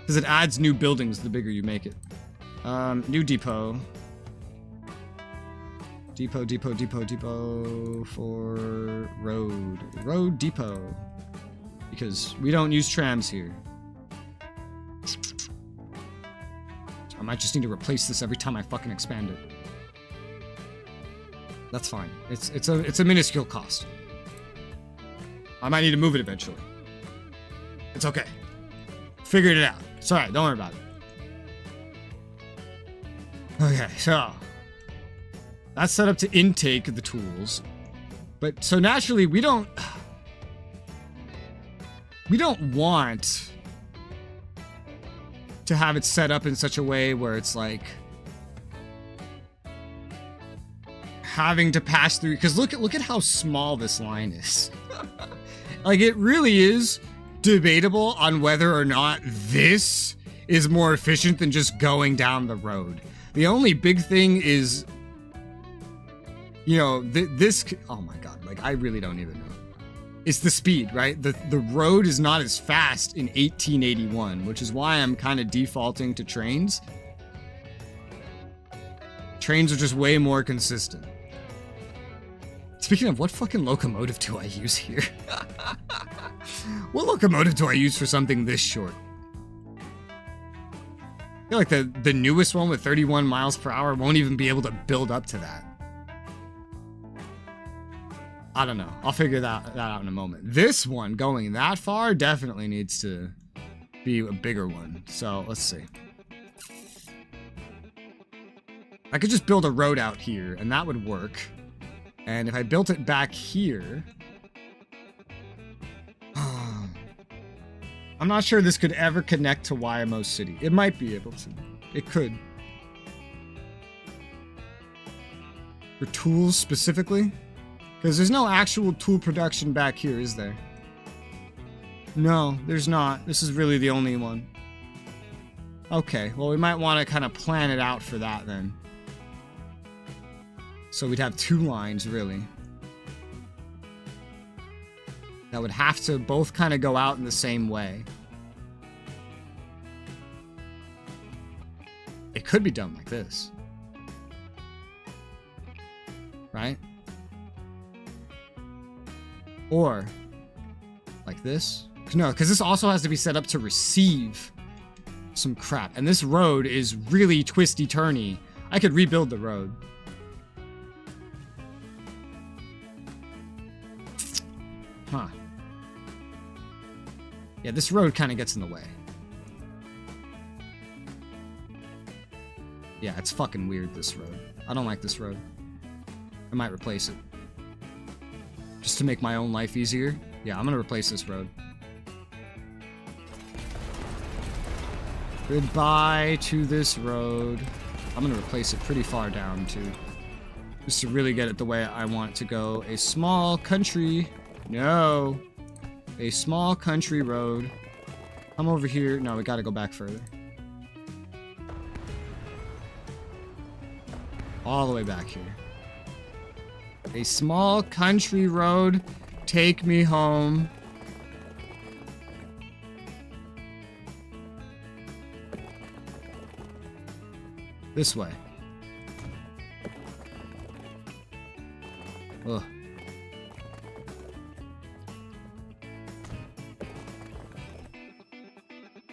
A: Because it adds new buildings the bigger you make it. New depot. Depot for road. Road depot. Because we don't use trams here. I might just need to replace this every time I fucking expand it. That's fine. It's a minuscule cost. I might need to move it eventually. It's okay. Figured it out. It's alright, don't worry about it. Okay, so that's set up to intake the tools. But so naturally we don't want to have it set up in such a way where it's like having to pass through, because look at how small this line is. Like, it really is debatable on whether or not this is more efficient than just going down the road. The only big thing is, you know, this, oh my god, like, I really don't even know. It's the speed, right? The road is not as fast in 1881, which is why I'm kind of defaulting to trains. Trains are just way more consistent. Speaking of, what fucking locomotive do I use here? What locomotive do I use for something this short? I feel like the newest one with 31 miles per hour won't even be able to build up to that. I don't know. I'll figure that out in a moment. This one going that far definitely needs to be a bigger one. So let's see. I could just build a road out here and that would work. And if I built it back here, I'm not sure this could ever connect to YMO City. It might be able to. It could. For tools specifically? Because there's no actual tool production back here, is there? No, there's not. This is really the only one. Okay, well, we might want to kind of plan it out for that then. So we'd have 2 lines, really. That would have to both kind of go out in the same way. It could be done like this. Right? Or like this. No, because this also has to be set up to receive some crap. And this road is really twisty-turny. I could rebuild the road. Huh. Yeah, this road kind of gets in the way. Yeah, it's fucking weird, this road. I don't like this road. I might replace it. Just to make my own life easier. Yeah, I'm gonna replace this road. Goodbye to this road. I'm gonna replace it pretty far down, too. Just to really get it the way I want it to go. A small country No. A small country road. Come over here. No, we gotta go back further. All the way back here. A small country road. Take me home. This way. Ugh.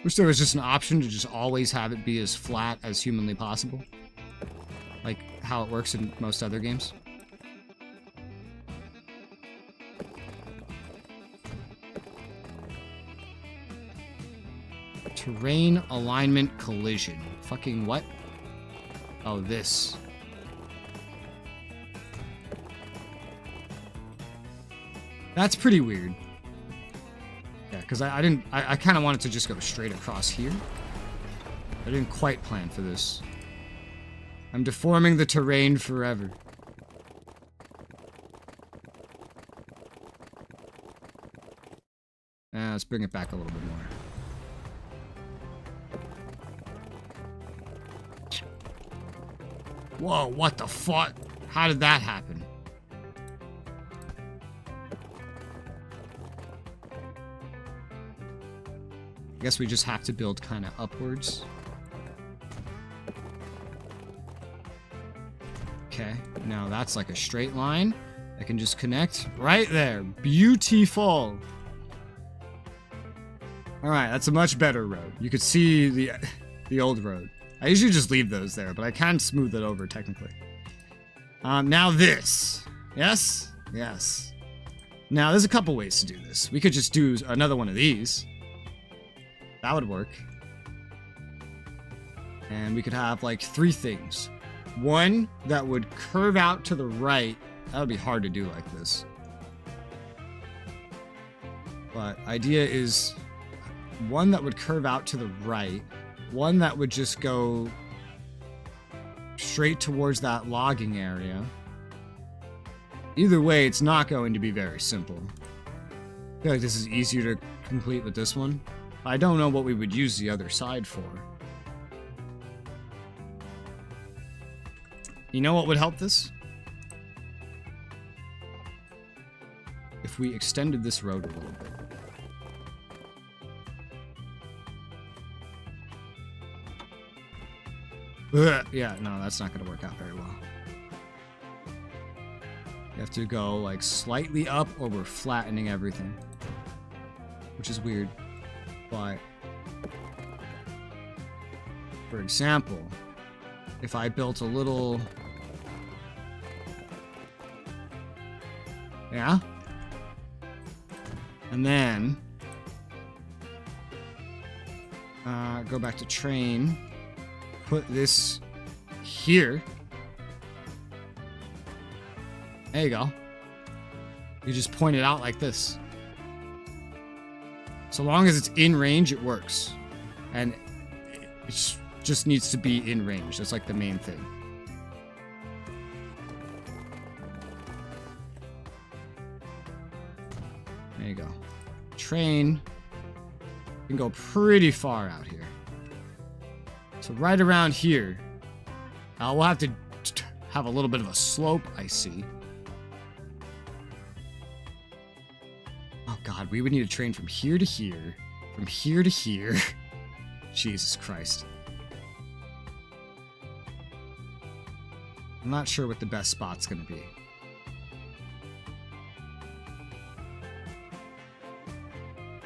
A: Wish there was just an option to just always have it be as flat as humanly possible. Like how it works in most other games. Terrain alignment collision. Fucking what? Oh, this. That's pretty weird. Yeah, because I kind of wanted to just go straight across here. I didn't quite plan for this. I'm deforming the terrain forever. Let's bring it back a little bit more. Whoa, what the fuck? How did that happen? I guess we just have to build kind of upwards. Okay, now that's like a straight line. I can just connect right there. Beautiful. All right, that's a much better road. You could see the old road. I usually just leave those there, but I can smooth it over technically. Now this. Yes? Yes. Now, there's a couple ways to do this. We could just do another one of these. That would work. And we could have like 3 things. One that would curve out to the right. That would be hard to do like this. But idea is one that would curve out to the right. One that would just go straight towards that logging area. Either way, it's not going to be very simple. I feel like this is easier to complete with this one. I don't know what we would use the other side for. You know what would help this? If we extended this road a little bit. Yeah, no, that's not going to work out very well. You have to go like slightly up or we're flattening everything. Which is weird. But, for example, if I built a little... Yeah? And then... go back to train. Put this here. There you go. You just point it out like this. So long as it's in range, it works. And it just needs to be in range. That's like the main thing. There you go. Train can go pretty far out here. So right around here, we'll have to have a little bit of a slope, I see. Oh god, we would need a train from here to here, from here to here. Jesus Christ. I'm not sure what the best spot's gonna be.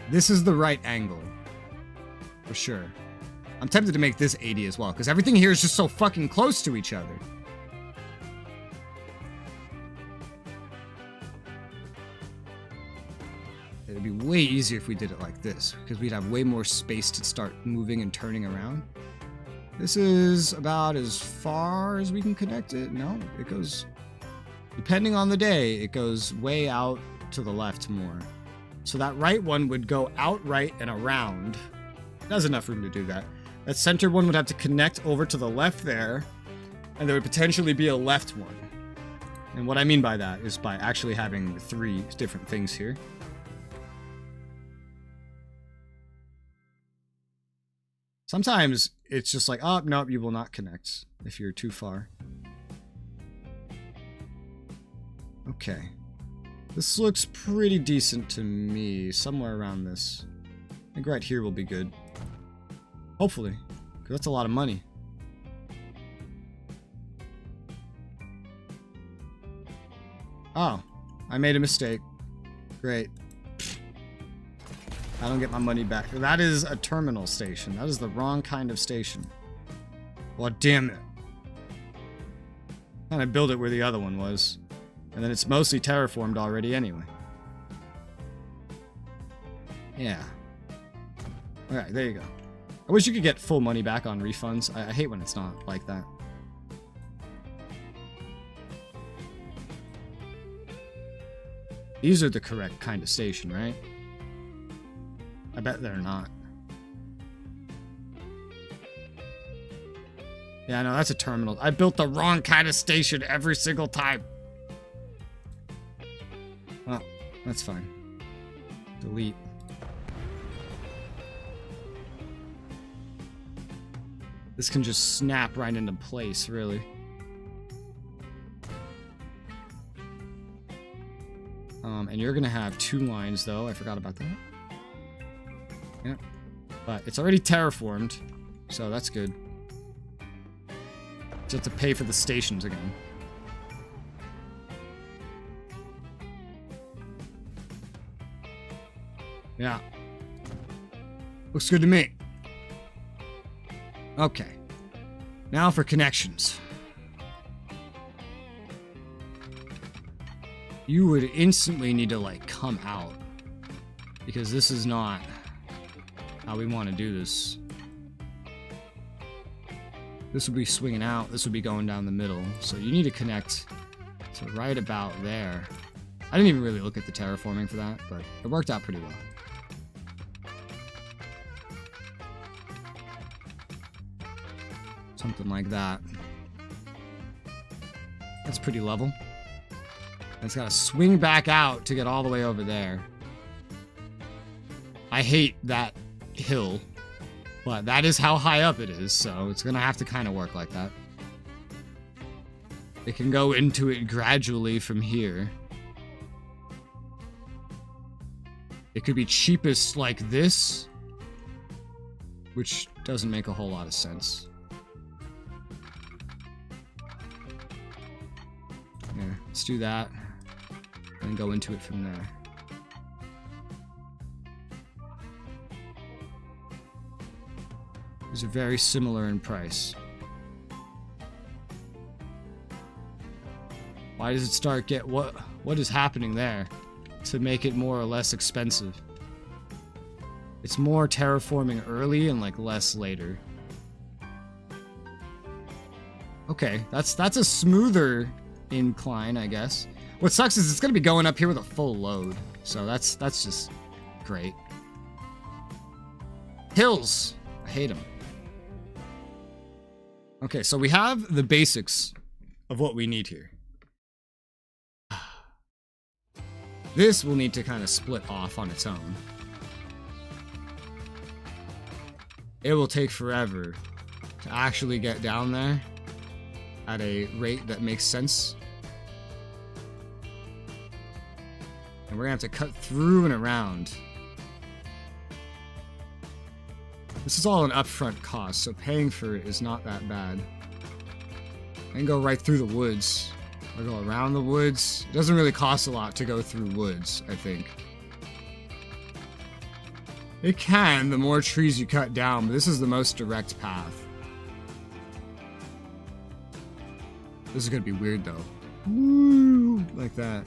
A: This is the right angle, for sure. I'm tempted to make this 80 as well, because everything here is just so fucking close to each other. It'd be way easier if we did it like this, because we'd have way more space to start moving and turning around. This is about as far as we can connect it. No, it goes, depending on the day, it goes way out to the left more. So that right one would go out right and around. There's enough room to do that. That center one would have to connect over to the left there, and there would potentially be a left one. And what I mean by that is by actually having 3 different things here. Sometimes it's just like, oh, nope, you will not connect if you're too far. Okay. This looks pretty decent to me. Somewhere around this. I think right here will be good. Hopefully. Because that's a lot of money. Oh. I made a mistake. Great. I don't get my money back. That is a terminal station. That is the wrong kind of station. Well, damn it. And I built it where the other one was. And then it's mostly terraformed already anyway. Yeah. Alright, there you go. I wish you could get full money back on refunds. I hate when it's not like that. These are the correct kind of station, right? I bet they're not. Yeah, no, that's a terminal. I built the wrong kind of station every single time. Well, that's fine. Delete. This can just snap right into place, really. And you're gonna have 2 lines, though. I forgot about that. Yeah. But it's already terraformed, so that's good. Just have to pay for the stations again. Yeah. Looks good to me. Okay. Now for connections. You would instantly need to, like, come out. Because this is not how we want to do this. This would be swinging out. This would be going down the middle. So you need to connect to right about there. I didn't even really look at the terraforming for that, but it worked out pretty well. Something like that. That's pretty level. And it's got to swing back out to get all the way over there. I hate that hill, but that is how high up it is, so it's gonna have to kind of work like that. It can go into it gradually from here. It could be cheapest like this, which doesn't make a whole lot of sense. Yeah, let's do that, and go into it from there. These are very similar in price. Why does it start get what is happening there to make it more or less expensive? It's more terraforming early and like less later. Okay, that's a smoother incline, I guess. What sucks is it's gonna be going up here with a full load, so that's just great. Hills, I hate them. Okay, so we have the basics of what we need here. This will need to kind of split off on its own. It will take forever to actually get down there at a rate that makes sense. And we're gonna have to cut through and around. This is all an upfront cost, so paying for it is not that bad. I can go right through the woods, or go around the woods. It doesn't really cost a lot to go through woods, I think. It can, the more trees you cut down, but this is the most direct path. This is gonna be weird though. Woo! Like that.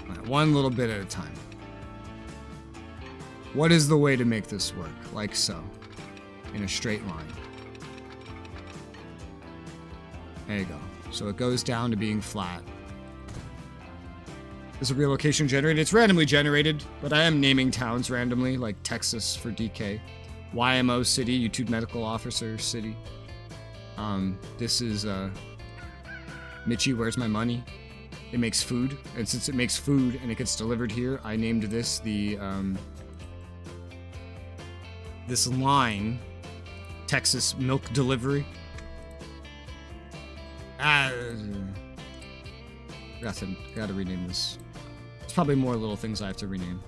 A: All right, one little bit at a time. What is the way to make this work? Like so. In a straight line. There you go. So it goes down to being flat. This will be a location generated. It's randomly generated, but I am naming towns randomly, like Texas for DK. YMO City, YouTube Medical Officer City. This is, Mitchie, where's my money? It makes food, and since it makes food and it gets delivered here, I named this the, this line, Texas Milk Delivery. Gotta rename this. There's probably more little things I have to rename.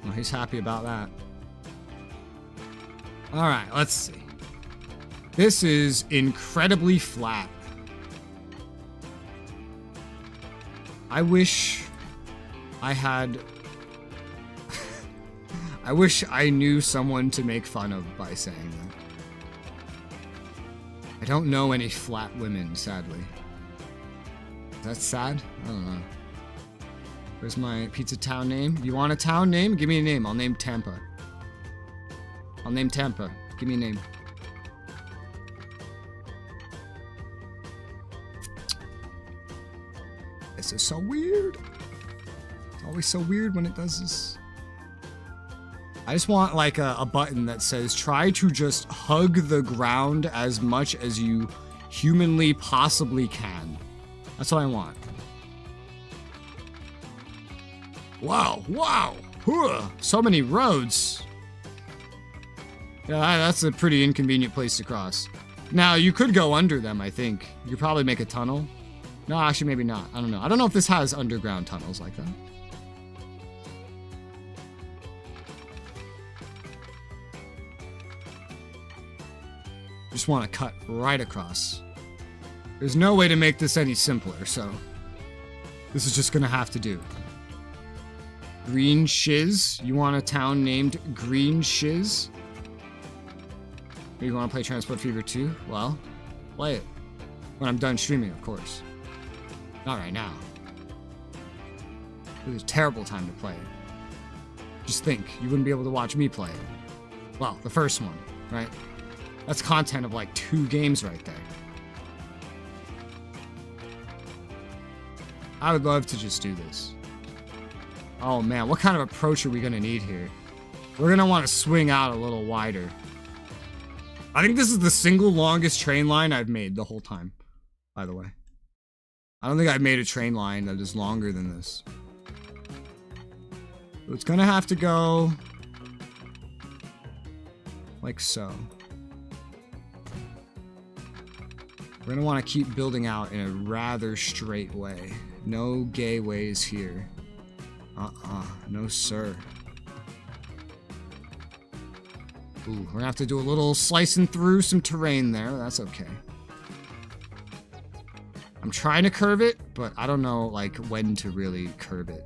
A: Well, he's happy about that. Alright, let's see. This is incredibly flat. I wish I had... I wish I knew someone to make fun of by saying that. I don't know any flat women, sadly. Is that sad? I don't know. Where's my pizza town name? You want a town name? Give me a name. I'll name Tampa. I'll name Tampa. Give me a name. This is so weird. It's always so weird when it does this. I just want like a button that says try to just hug the ground as much as you humanly possibly can. That's what I want. Wow, wow. So many roads. Yeah, that's a pretty inconvenient place to cross. Now, you could go under them, I think. You could probably make a tunnel. No, actually, maybe not. I don't know. I don't know if this has underground tunnels like that. Just want to cut right across. There's no way to make this any simpler, so this is just gonna have to do. Green Shiz? You want a town named Green Shiz? Or you want to play Transport Fever 2? Well, play it. When I'm done streaming, of course. Not right now. It was a terrible time to play it. Just think, you wouldn't be able to watch me play it. Well, the first one, right? That's content of like 2 games right there. I would love to just do this. Oh man, what kind of approach are we gonna need here? We're gonna want to swing out a little wider. I think this is the single longest train line I've made the whole time, by the way. I don't think I've made a train line that is longer than this. So it's gonna have to go like so. We're gonna want to keep building out in a rather straight way. No gay ways here. No sir. Ooh, we're gonna have to do a little slicing through some terrain there. That's okay. I'm trying to curve it, but I don't know like when to really curve it.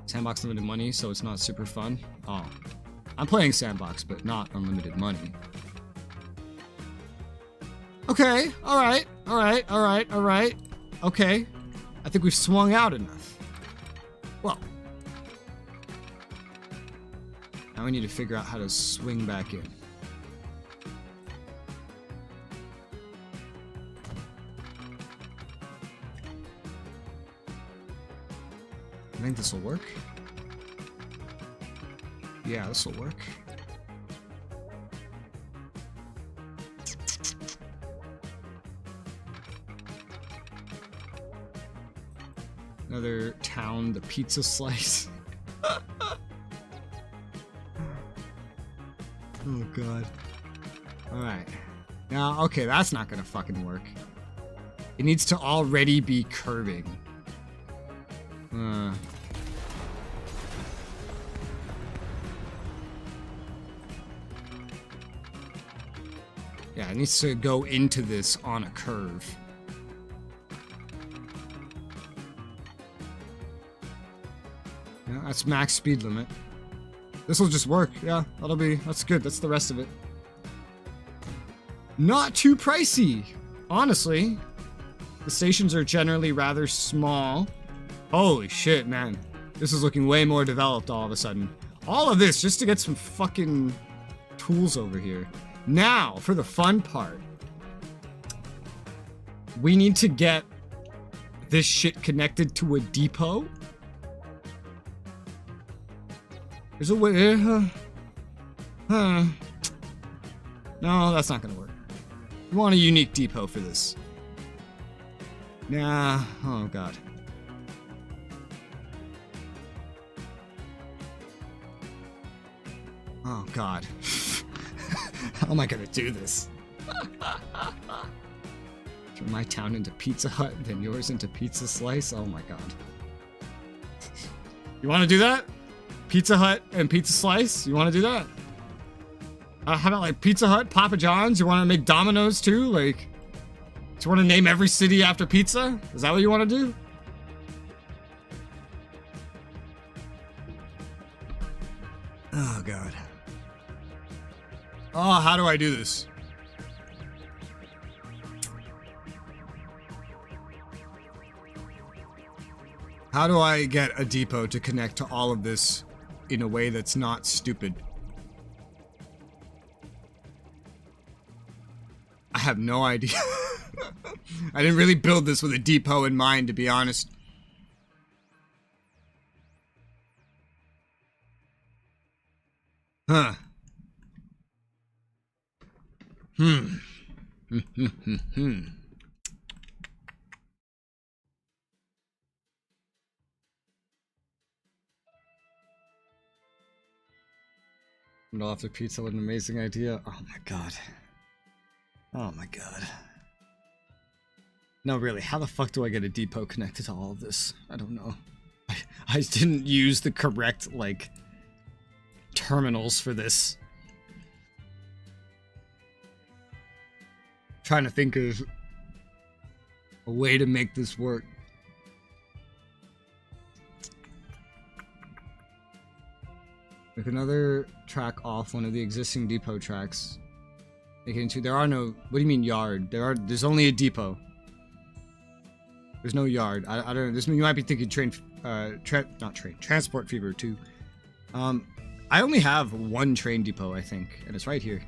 A: Sandbox limited money, so it's not super fun. Oh, I'm playing Sandbox, but not unlimited money. Okay, alright. Okay, I think we've swung out enough. Well, now we need to figure out how to swing back in. I think this will work. Yeah, this will work. Another town, the pizza slice. Oh god. Alright. Now, okay, that's not gonna fucking work. It needs to already be curving. Yeah, it needs to go into this on a curve. Yeah, that's max speed limit. This will just work. Yeah, that's good. That's the rest of it. Not too pricey, honestly. The stations are generally rather small. Holy shit, man. This is looking way more developed all of a sudden. All of this just to get some fucking tools over here. Now, for the fun part. We need to get this shit connected to a depot. There's a way. No, that's not gonna work. You want a unique depot for this. Nah, oh god. Oh god. How am I gonna do this? Turn my town into Pizza Hut, then yours into Pizza Slice? Oh my god. You wanna do that? Pizza Hut and Pizza Slice? You wanna do that? How about like Pizza Hut, Papa John's? You wanna make Domino's too? Like, do you wanna name every city after pizza? Is that what you wanna do? Oh god. Oh, how do I do this? How do I get a depot to connect to all of this in a way that's not stupid? I have no idea. I didn't really build this with a depot in mind, to be honest. Huh. I'm gonna offer pizza. What an amazing idea. Oh my god. Oh my god. No, really, how the fuck do I get a depot connected to all of this? I don't know. I didn't use the correct, like, terminals for this. Trying to think of a way to make this work. Make another track off one of the existing depot tracks. Make it into, there are no, what do you mean yard? There's only a depot. There's no yard. I don't know, this, you might be thinking transport fever too. I only have one train depot, I think, and it's right here.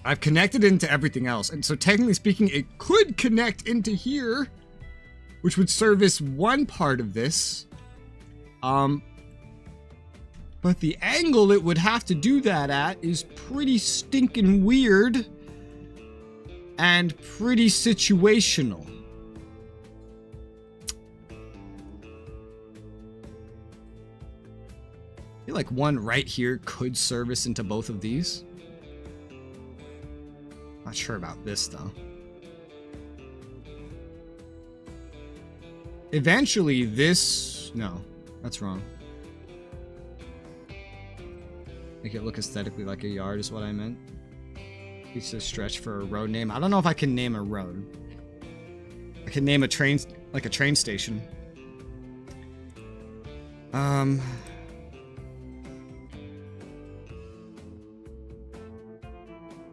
A: I've connected into everything else, and so technically speaking, it could connect into here, which would service one part of this. But the angle it would have to do that at is pretty stinking weird and pretty situational. I feel like one right here could service into both of these. Not sure about this though. Eventually this, no, that's wrong. Make it look aesthetically like a yard is what I meant. Piece of stretch for a road name. I don't know if I can name a road. I can name a train, like a train station.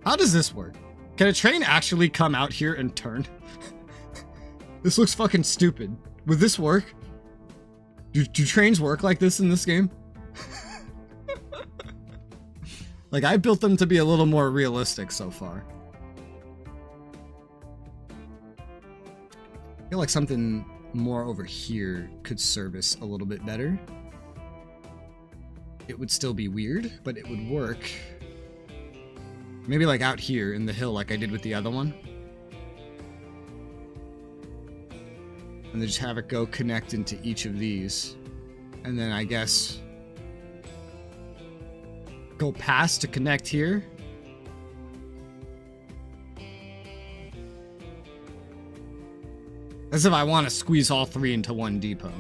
A: How does this work? Can a train actually come out here and turn? This looks fucking stupid. Would this work? Do trains work like this in this game? Like, I built them to be a little more realistic so far. I feel like something more over here could service a little bit better. It would still be weird, but it would work. Maybe like out here in the hill like I did with the other one. And then just have it go connect into each of these. And then I guess go past to connect here. As if I want to squeeze all three into one depot.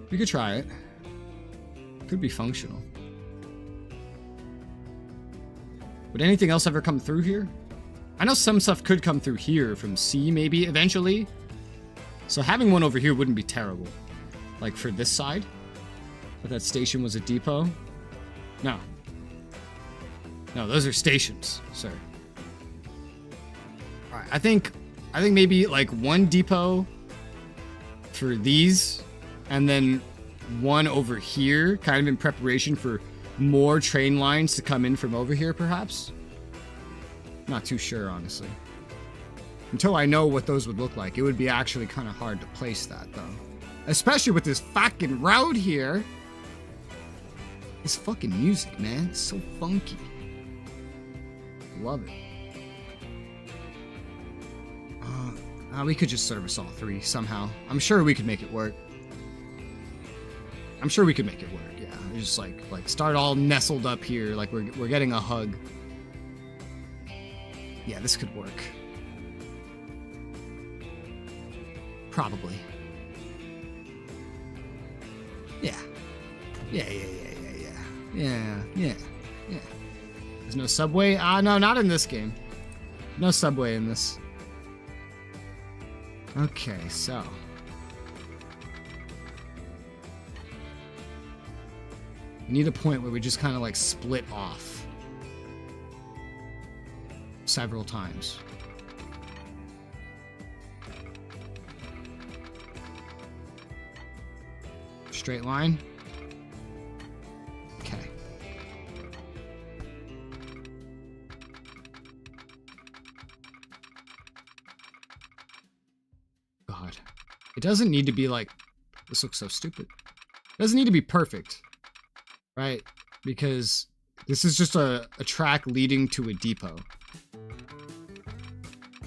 A: We could try it. Could be functional. Would anything else ever come through here? I know some stuff could come through here from C maybe eventually. So having one over here wouldn't be terrible. Like for this side. But that station was a depot? No. No, those are stations, sir. Alright, I think maybe like one depot for these, and then one over here, kind of in preparation for more train lines to come in from over here, perhaps? Not too sure, honestly. Until I know what those would look like, it would be actually kind of hard to place that, though. Especially with this fucking road here. This fucking music, man. It's so funky. Love it. We could just service all three somehow. I'm sure we could make it work. I'm sure we could make it work, yeah. Just like start all nestled up here, like we're getting a hug. Yeah, this could work. Probably. Yeah. Yeah. There's no subway? No, not in this game. No subway in this. Okay, so. We need a point where we just kind of like split off. Several times. Straight line. Okay. God. It doesn't need to be like... This looks so stupid. It doesn't need to be perfect. Right? Because this is just a track leading to a depot.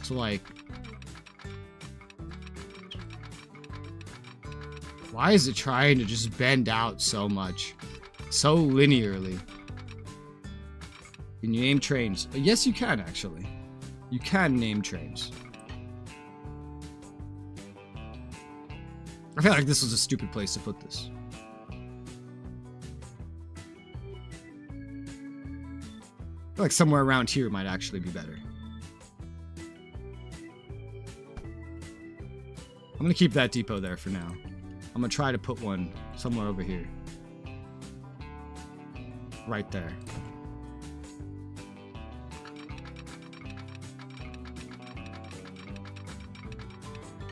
A: So like... Why is it trying to just bend out so much? So linearly. Can you name trains? Yes, you can, actually. You can name trains. I feel like this was a stupid place to put this. I feel like somewhere around here might actually be better. I'm gonna keep that depot there for now. I'm gonna try to put one somewhere over here. Right there.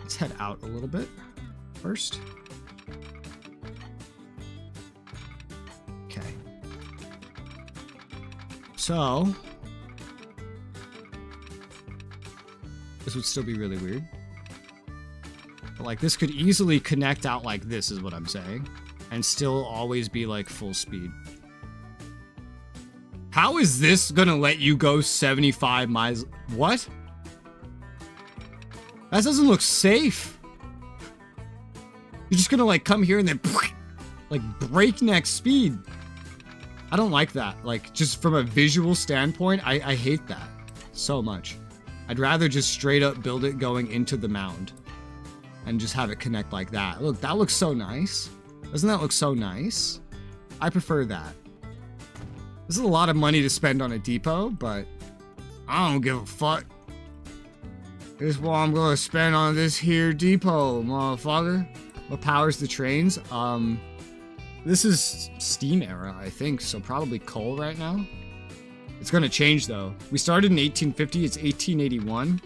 A: Let's head out a little bit first. Okay. So, this would still be really weird. But like this could easily connect out like this is what I'm saying. And still always be like full speed. How is this gonna let you go 75 miles? What? That doesn't look safe. You're just gonna like come here and then like breakneck speed. I don't like that. Like just from a visual standpoint, I hate that so much. I'd rather just straight up build it going into the mound and just have it connect like that. Look, that looks so nice. Doesn't that look so nice? I prefer that. This is a lot of money to spend on a depot, but I don't give a fuck. This is what I'm gonna spend on this here depot, motherfucker. What powers the trains? This is steam era, I think, so probably coal right now. It's gonna change though. We started in 1850, it's 1881.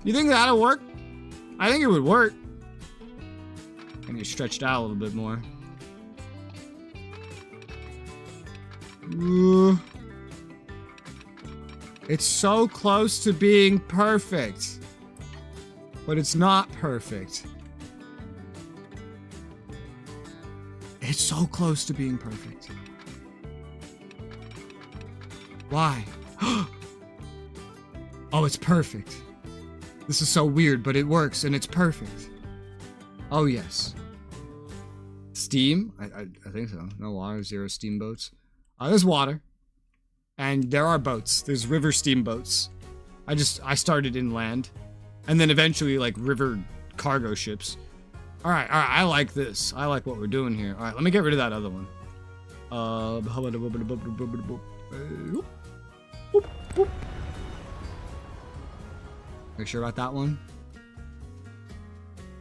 A: You think that'll work? I think it would work. I need to stretch it out a little bit more. Ooh. It's so close to being perfect. But it's not perfect. It's so close to being perfect. Why? Oh, it's perfect. This is so weird, but it works and it's perfect. Oh, yes. Steam? I think so. No water, 0 steamboats. There's water. And there are boats. There's river steamboats. I started inland. And then eventually, like, river cargo ships. Alright, I like this. I like what we're doing here. Alright, let me get rid of that other one. Are you sure about that one?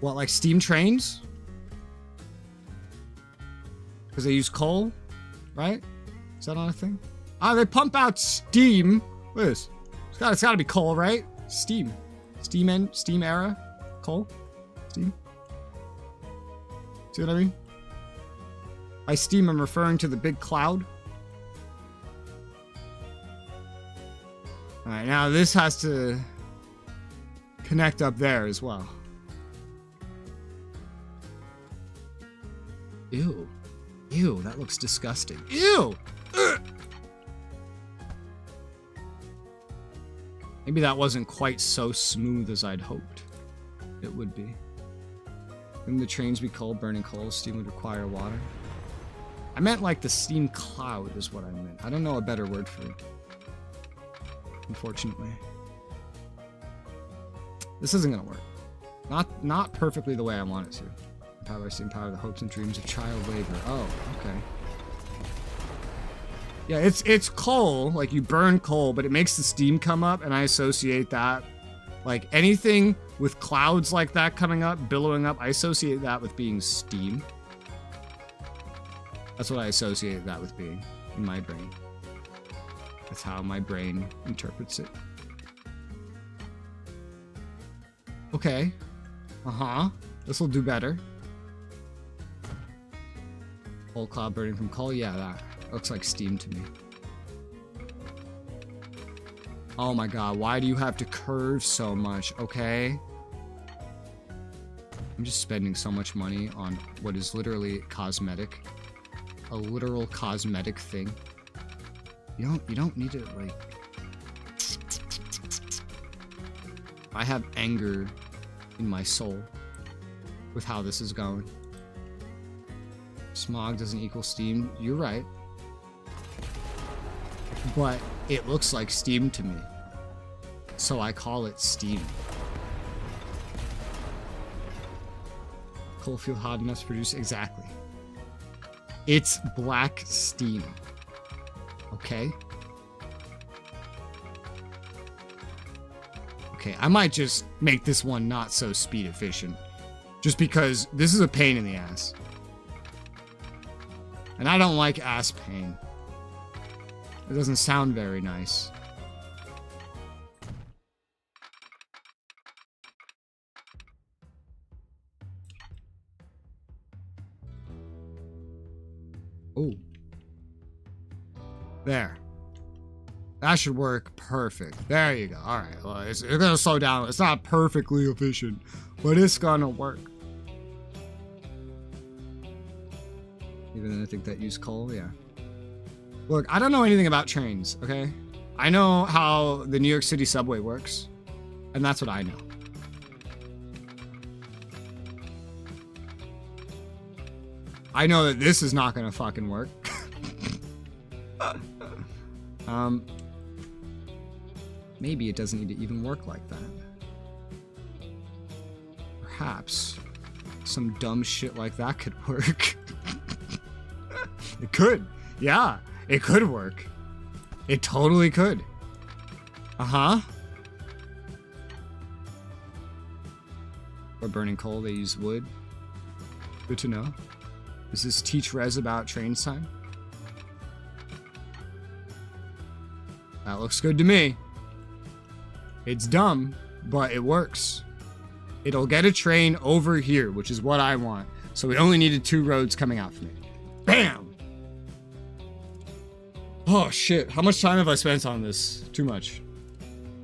A: What, like steam trains? Because they use coal, right? Is that not a thing? They pump out steam. What is this? It's gotta be coal, right? Steam. Steam era? Coal? Steam? See what I mean? By steam, I'm referring to the big cloud. Alright, now this has to connect up there as well. Ew. Ew, that looks disgusting. Ew! Ugh. Maybe that wasn't quite so smooth as I'd hoped it would be. Wouldn't the trains be coal, burning coal? Steam would require water. I meant like the steam cloud is what I meant. I don't know a better word for it. Unfortunately. This isn't gonna work. Not perfectly the way I want it to. Power by steam, power the hopes and dreams of child labor. Oh, okay. Yeah, it's coal, like you burn coal, but it makes the steam come up, and I associate that, like anything with clouds like that coming up, billowing up, I associate that with being steam. That's what I associate that with being in my brain. That's how my brain interprets it. Okay. Uh-huh. This will do better. Coal cloud burning from coal? Yeah, that looks like steam to me. Oh my god, why do you have to curve so much? Okay. I'm just spending so much money on what is literally cosmetic. A literal cosmetic thing. You don't need to, like... I have anger in my soul with how this is going. Smog doesn't equal steam. You're right. But it looks like steam to me. So I call it steam. Coal field hot enough to produce... Exactly. It's black steam. Okay? Okay, I might just make this one not so speed efficient. Just because this is a pain in the ass. And I don't like ass pain. It doesn't sound very nice. Oh. There. That should work perfect. There you go. Alright, well, it's gonna slow down. It's not perfectly efficient, but it's gonna work. Even then I think that use coal, yeah. Look, I don't know anything about trains, okay? I know how the New York City subway works, and that's what I know. I know that this is not gonna fucking work. Maybe it doesn't need to even work like that. Perhaps some dumb shit like that could work. It could. Yeah, it could work. It totally could. Uh-huh. For burning coal, they use wood. Good to know. Does this teach Res about train time? That looks good to me. It's dumb, but it works. It'll get a train over here, which is what I want. So we only needed 2 roads coming out from it. Bam! Oh shit, how much time have I spent on this? Too much.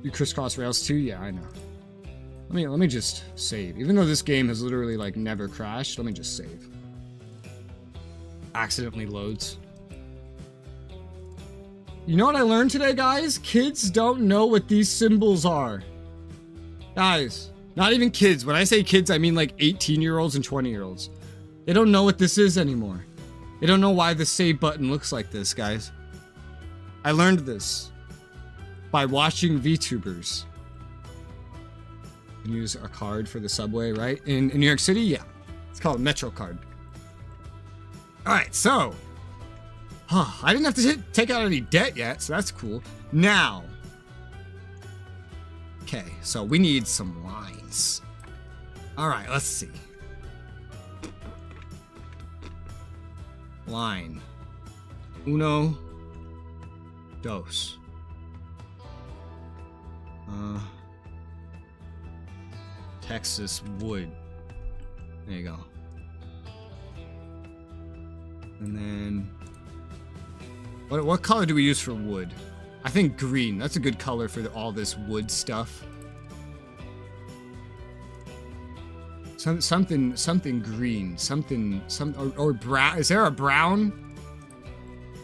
A: You crisscross rails too? Yeah, I know. Let me just save. Even though this game has literally like never crashed, let me just save. Accidentally loads. You know what I learned today, guys? Kids don't know what these symbols are. Guys, not even kids. When I say kids, I mean like 18-year-olds and 20-year-olds. They don't know what this is anymore. They don't know why the save button looks like this, guys. I learned this by watching VTubers. You can use a card for the subway, right? In New York City, yeah. It's called a Metro card. Alright, so... I didn't have to take out any debt yet, so that's cool. Now... Okay, so we need some lines. Alright, let's see. Line. Uno. Dos. Texas wood. There you go. And then... What color do we use for wood? I think green. That's a good color for all this wood stuff. Something green. Or brown. Is there a brown?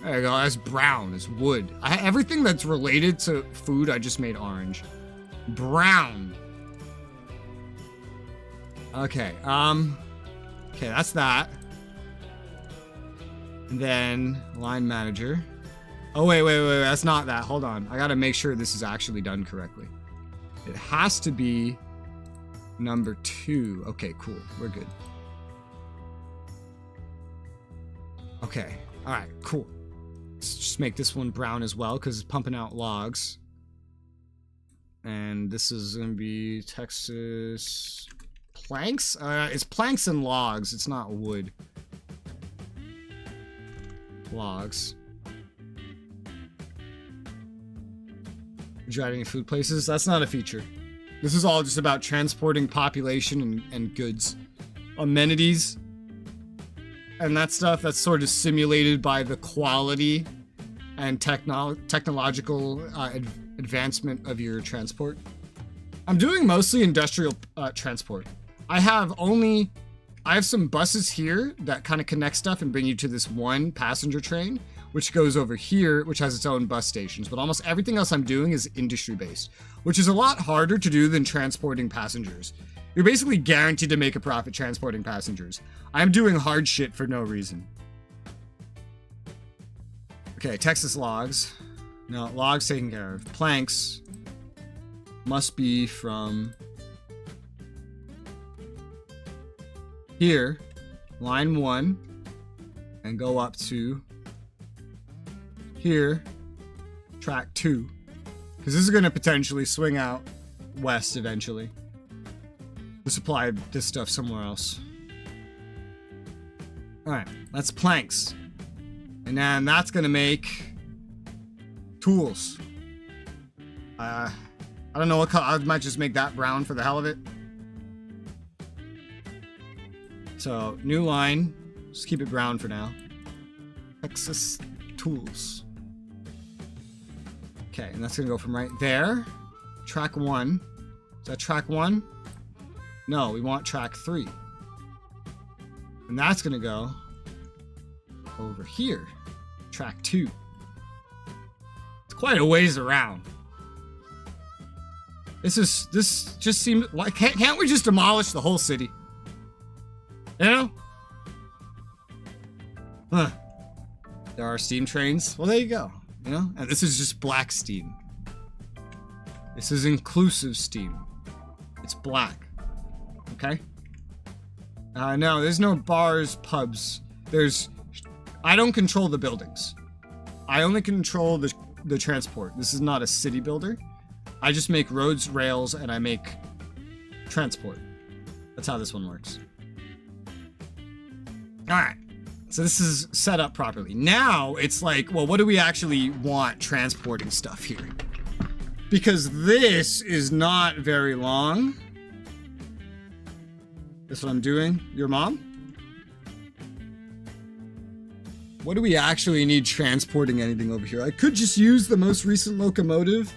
A: There you go. That's brown. It's wood. Everything that's related to food, I just made orange. Brown. Okay. Okay, that's that. And then line manager. Oh, wait. That's not that. Hold on. I gotta make sure this is actually done correctly. It has to be number 2. Okay, cool. We're good. Okay. All right, cool. Let's just make this one brown as well because it's pumping out logs. And this is going to be Texas planks. It's planks and logs. It's not wood. Logs. Would you add any food places? That's not a feature. This is all just about transporting population and goods. Amenities and that stuff, that's sort of simulated by the quality and technological advancement of your transport. I'm doing mostly industrial transport. I have some buses here that kind of connect stuff and bring you to this one passenger train, which goes over here, which has its own bus stations. But almost everything else I'm doing is industry-based, which is a lot harder to do than transporting passengers. You're basically guaranteed to make a profit transporting passengers. I'm doing hard shit for no reason. Okay, Texas logs. No, logs taken care of. Planks must be from here, line 1, and go up to here, track 2, because this is going to potentially swing out west eventually to supply this stuff somewhere else. Alright, that's planks. And then that's going to make tools. I don't know what color. I might just make that brown for the hell of it. So, new line. Just keep it brown for now. Texas tools. Okay, and that's going to go from right there. Track 1. Is that track 1? No, we want track 3. And that's going to go over here. Track 2. It's quite a ways around. This just seems like, can't we just demolish the whole city? You know? Huh. There are steam trains. Well, there you go. You know? And this is just black steam. This is inclusive steam. It's black. Okay? No, there's no bars, pubs. I don't control the buildings. I only control the transport. This is not a city builder. I just make roads, rails, and I make transport. That's how this one works. Alright. So this is set up properly. Now it's like, well, what do we actually want transporting stuff here? Because this is not very long. That's what I'm doing. Your mom? What do we actually need transporting anything over here? I could just use the most recent locomotive,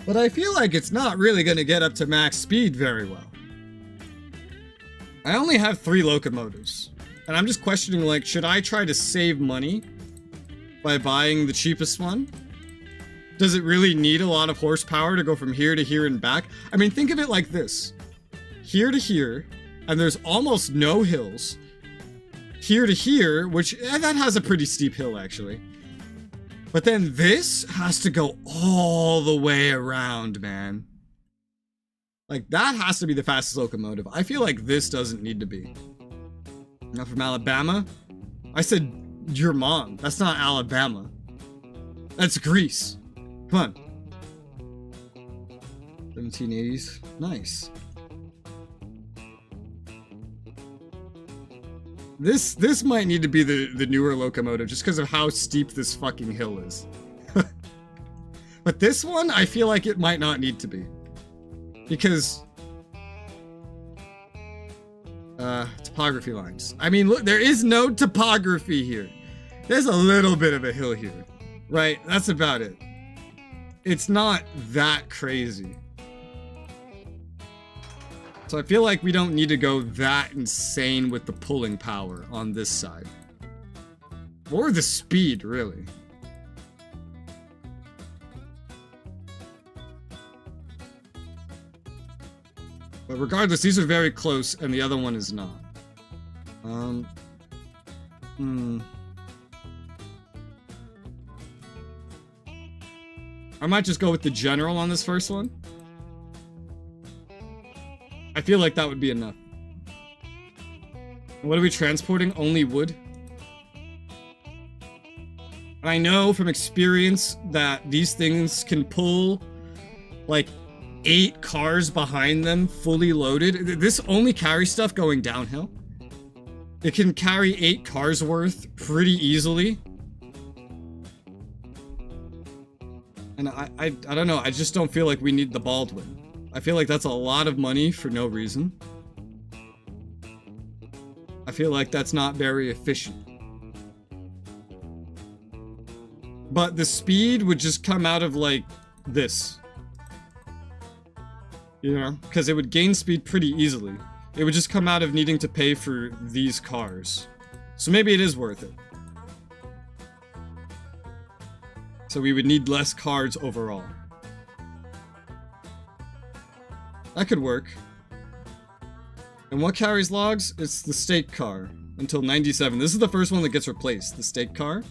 A: but I feel like it's not really going to get up to max speed very well. I only have 3 locomotives, and I'm just questioning, like, should I try to save money by buying the cheapest one? Does it really need a lot of horsepower to go from here to here and back? I mean, think of it like this. Here to here, and there's almost no hills. Here to here, which that has a pretty steep hill actually. But then this has to go all the way around, man. Like, that has to be the fastest locomotive. I feel like this doesn't need to be. Not from Alabama? I said your mom. That's not Alabama. That's Greece. Come on. 1780s. Nice. This might need to be the newer locomotive just because of how steep this fucking hill is. But this one, I feel like it might not need to be. Because topography lines. I mean, look, there is no topography here. There's a little bit of a hill here. Right? That's about it. It's not that crazy. So I feel like we don't need to go that insane with the pulling power on this side. Or the speed, really. But regardless, these are very close, and the other one is not. I might just go with the general on this first one. I feel like that would be enough. What are we transporting? Only wood? And I know from experience that these things can pull like 8 cars behind them fully loaded. This only carries stuff going downhill. It can carry 8 cars worth pretty easily. And I don't know, I just don't feel like we need the Baldwin. I feel like that's a lot of money for no reason. I feel like that's not very efficient. But the speed would just come out of like this. You know, because it would gain speed pretty easily. It would just come out of needing to pay for these cars. So maybe it is worth it. So we would need less cars overall. That could work. And what carries logs? It's the stake car. Until 97. This is the first one that gets replaced. The stake car.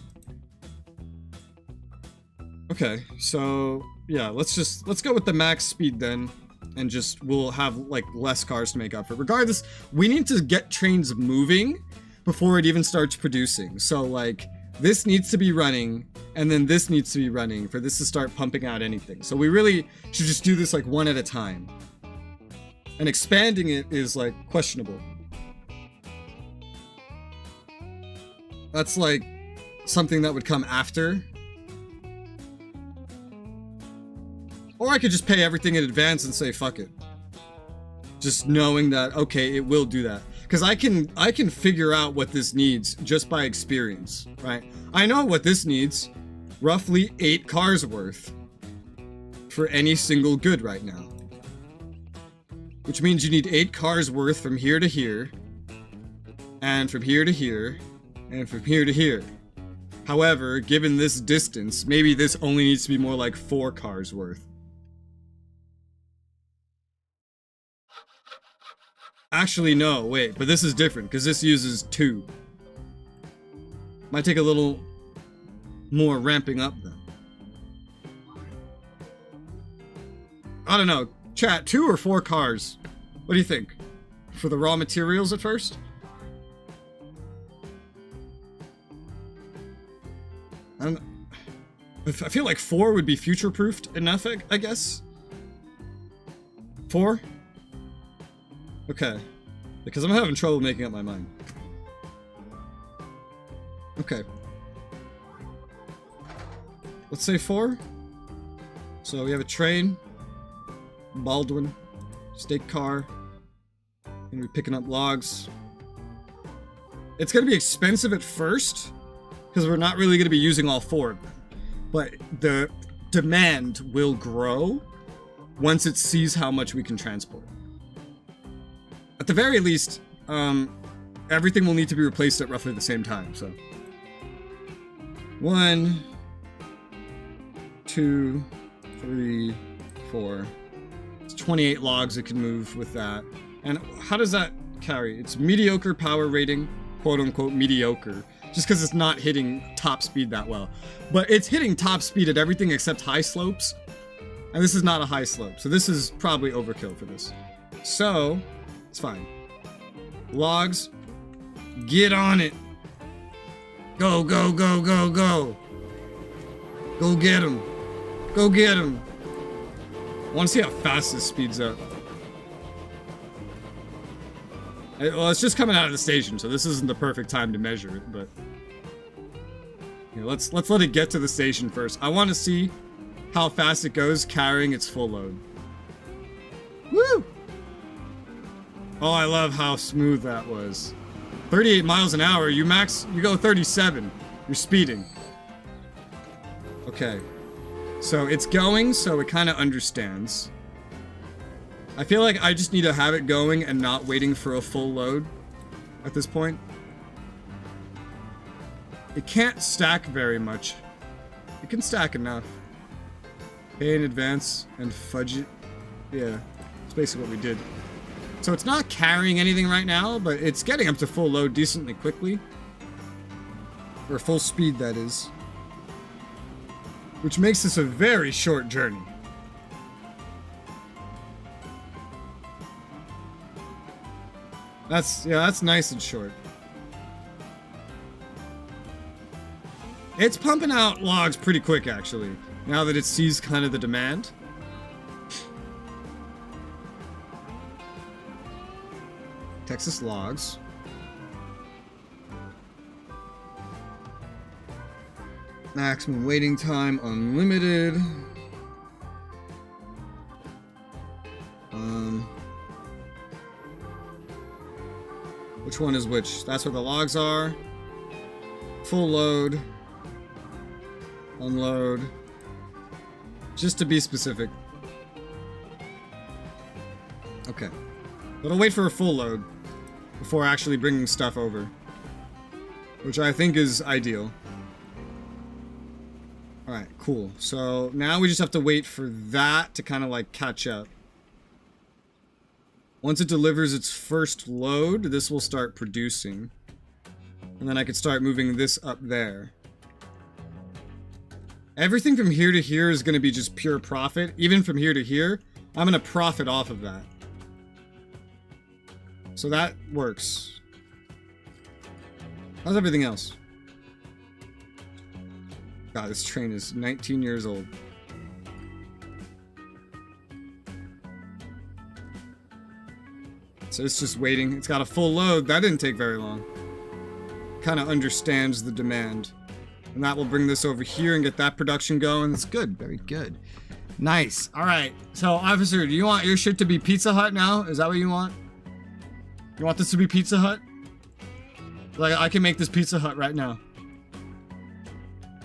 A: Okay, so yeah, let's go with the max speed then. And just, we'll have like less cars to make up for it. Regardless, we need to get trains moving before it even starts producing. So like, this needs to be running, and then this needs to be running for this to start pumping out anything. So we really should just do this like one at a time. And expanding it is like questionable. That's like something that would come after. Or I could just pay everything in advance and say fuck it. Just knowing that, okay, it will do that. Because I can figure out what this needs just by experience, right? I know what this needs. Roughly 8 cars worth for any single good right now. Which means you need 8 cars worth from here to here, and from here to here, and from here to here. However, given this distance, maybe this only needs to be more like 4 cars worth. Actually, no, wait, but this is different, because this uses 2. Might take a little more ramping up, then. I don't know. Chat, 2 or 4 cars? What do you think? For the raw materials at first? I feel like 4 would be future-proofed enough, I guess? 4? Okay. Because I'm having trouble making up my mind. Okay. Let's say 4. So we have a train, Baldwin, stake car, and we're picking up logs. It's going to be expensive at first, because we're not really going to be using all 4 of them. But the demand will grow once it sees how much we can transport. At the very least, everything will need to be replaced at roughly the same time, so. 1, 2, 3, 4. It's 28 logs it can move with that. And how does that carry? It's mediocre power rating, quote unquote mediocre, just because it's not hitting top speed that well. But it's hitting top speed at everything except high slopes. And this is not a high slope, so this is probably overkill for this. So, it's fine. Logs, get on it. Go, go, go, go, go. Go get him. Go get him. I want to see how fast this speeds up. Well, it's just coming out of the station, so this isn't the perfect time to measure it, but you know, let's let it get to the station first. I want to see how fast it goes carrying its full load. Woo! Oh, I love how smooth that was. 38 miles an hour, you go 37. You're speeding. Okay. So it's going, so it kind of understands. I feel like I just need to have it going and not waiting for a full load at this point. It can't stack very much. It can stack enough. Pay in advance and fudge it. Yeah, it's basically what we did. So it's not carrying anything right now, but it's getting up to full load decently quickly. Or full speed, that is. Which makes this a very short journey. That's nice and short. It's pumping out logs pretty quick, actually, now that it sees kind of the demand. Texas logs. Maximum waiting time unlimited. Which one is which? That's where the logs are. Full load. Unload. Just to be specific. Okay. But I'll wait for a full load before actually bringing stuff over. Which I think is ideal. Alright, cool. So now we just have to wait for that to kind of like catch up. Once it delivers its first load, this will start producing. And then I could start moving this up there. Everything from here to here is going to be just pure profit. Even from here to here, I'm going to profit off of that. So that works. How's everything else? God, this train is 19 years old. So it's just waiting. It's got a full load. That didn't take very long. Kind of understands the demand. And that will bring this over here and get that production going. That's good. Very good. Nice. All right. So, officer, do you want your shit to be Pizza Hut now? Is that what you want? You want this to be Pizza Hut? Like, I can make this Pizza Hut right now.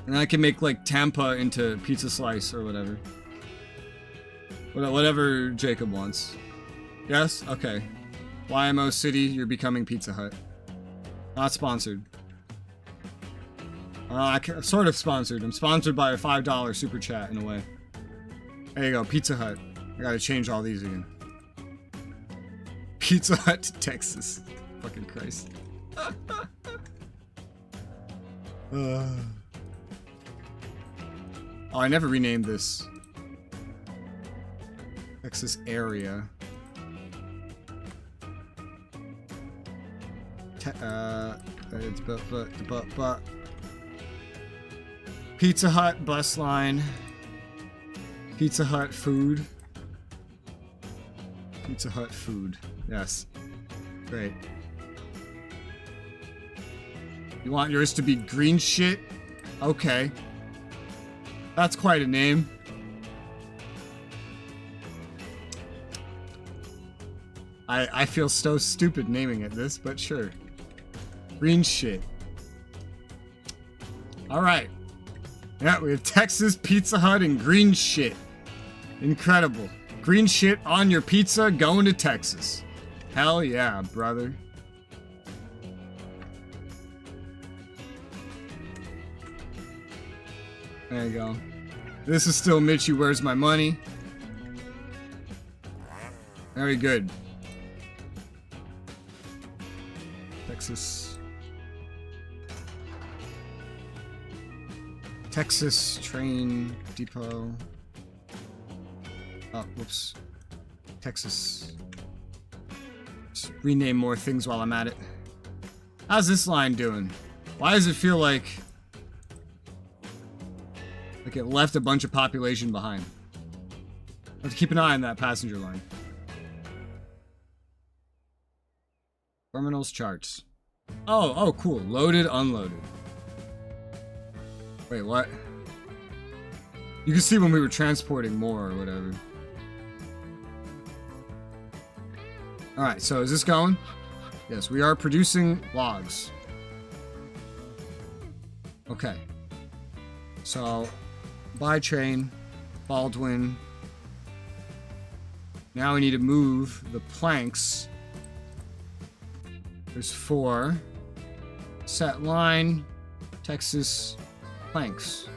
A: And I can make, like, Tampa into Pizza Slice or whatever. Whatever Jacob wants. Yes? Okay. YMO City, you're becoming Pizza Hut. Not sponsored. Sort of sponsored. I'm sponsored by a $5 super chat in a way. There you go, Pizza Hut. I gotta change all these again. Pizza Hut to Texas. Fucking Christ. Oh, I never renamed this. Texas area. It's but Pizza Hut bus line. Pizza Hut food. Pizza Hut food. Yes. Great. You want yours to be green shit? Okay. That's quite a name. I feel so stupid naming it this, but sure. Green shit. Alright. Yeah, we have Texas, Pizza Hut, and green shit. Incredible. Green shit on your pizza going to Texas. Hell yeah, brother. There you go. This is still Mitchie, where's my money? Very good. Texas. Texas train depot. Oh, whoops. Texas. Just rename more things while I'm at it. How's this line doing? Why does it feel like it left a bunch of population behind? I have to keep an eye on that passenger line. Terminals charts. Oh, cool. Loaded, unloaded. Wait, what? You can see when we were transporting more or whatever. Alright, so is this going? Yes, we are producing logs. Okay. So, by train, Baldwin. Now we need to move the planks. There's 4. Set line, Texas, planks.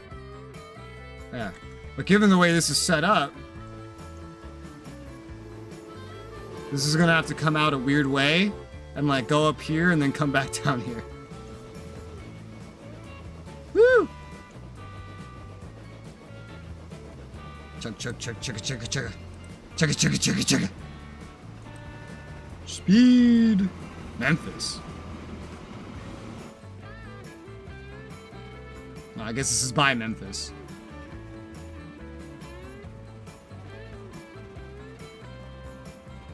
A: Yeah. But given the way this is set up, this is gonna have to come out a weird way and like go up here and then come back down here. Woo! Chugga, chugga, chugga, chugga, chugga, chugga. Chugga, chugga, chugga, chugga. Speed. Memphis. Oh, I guess this is by Memphis.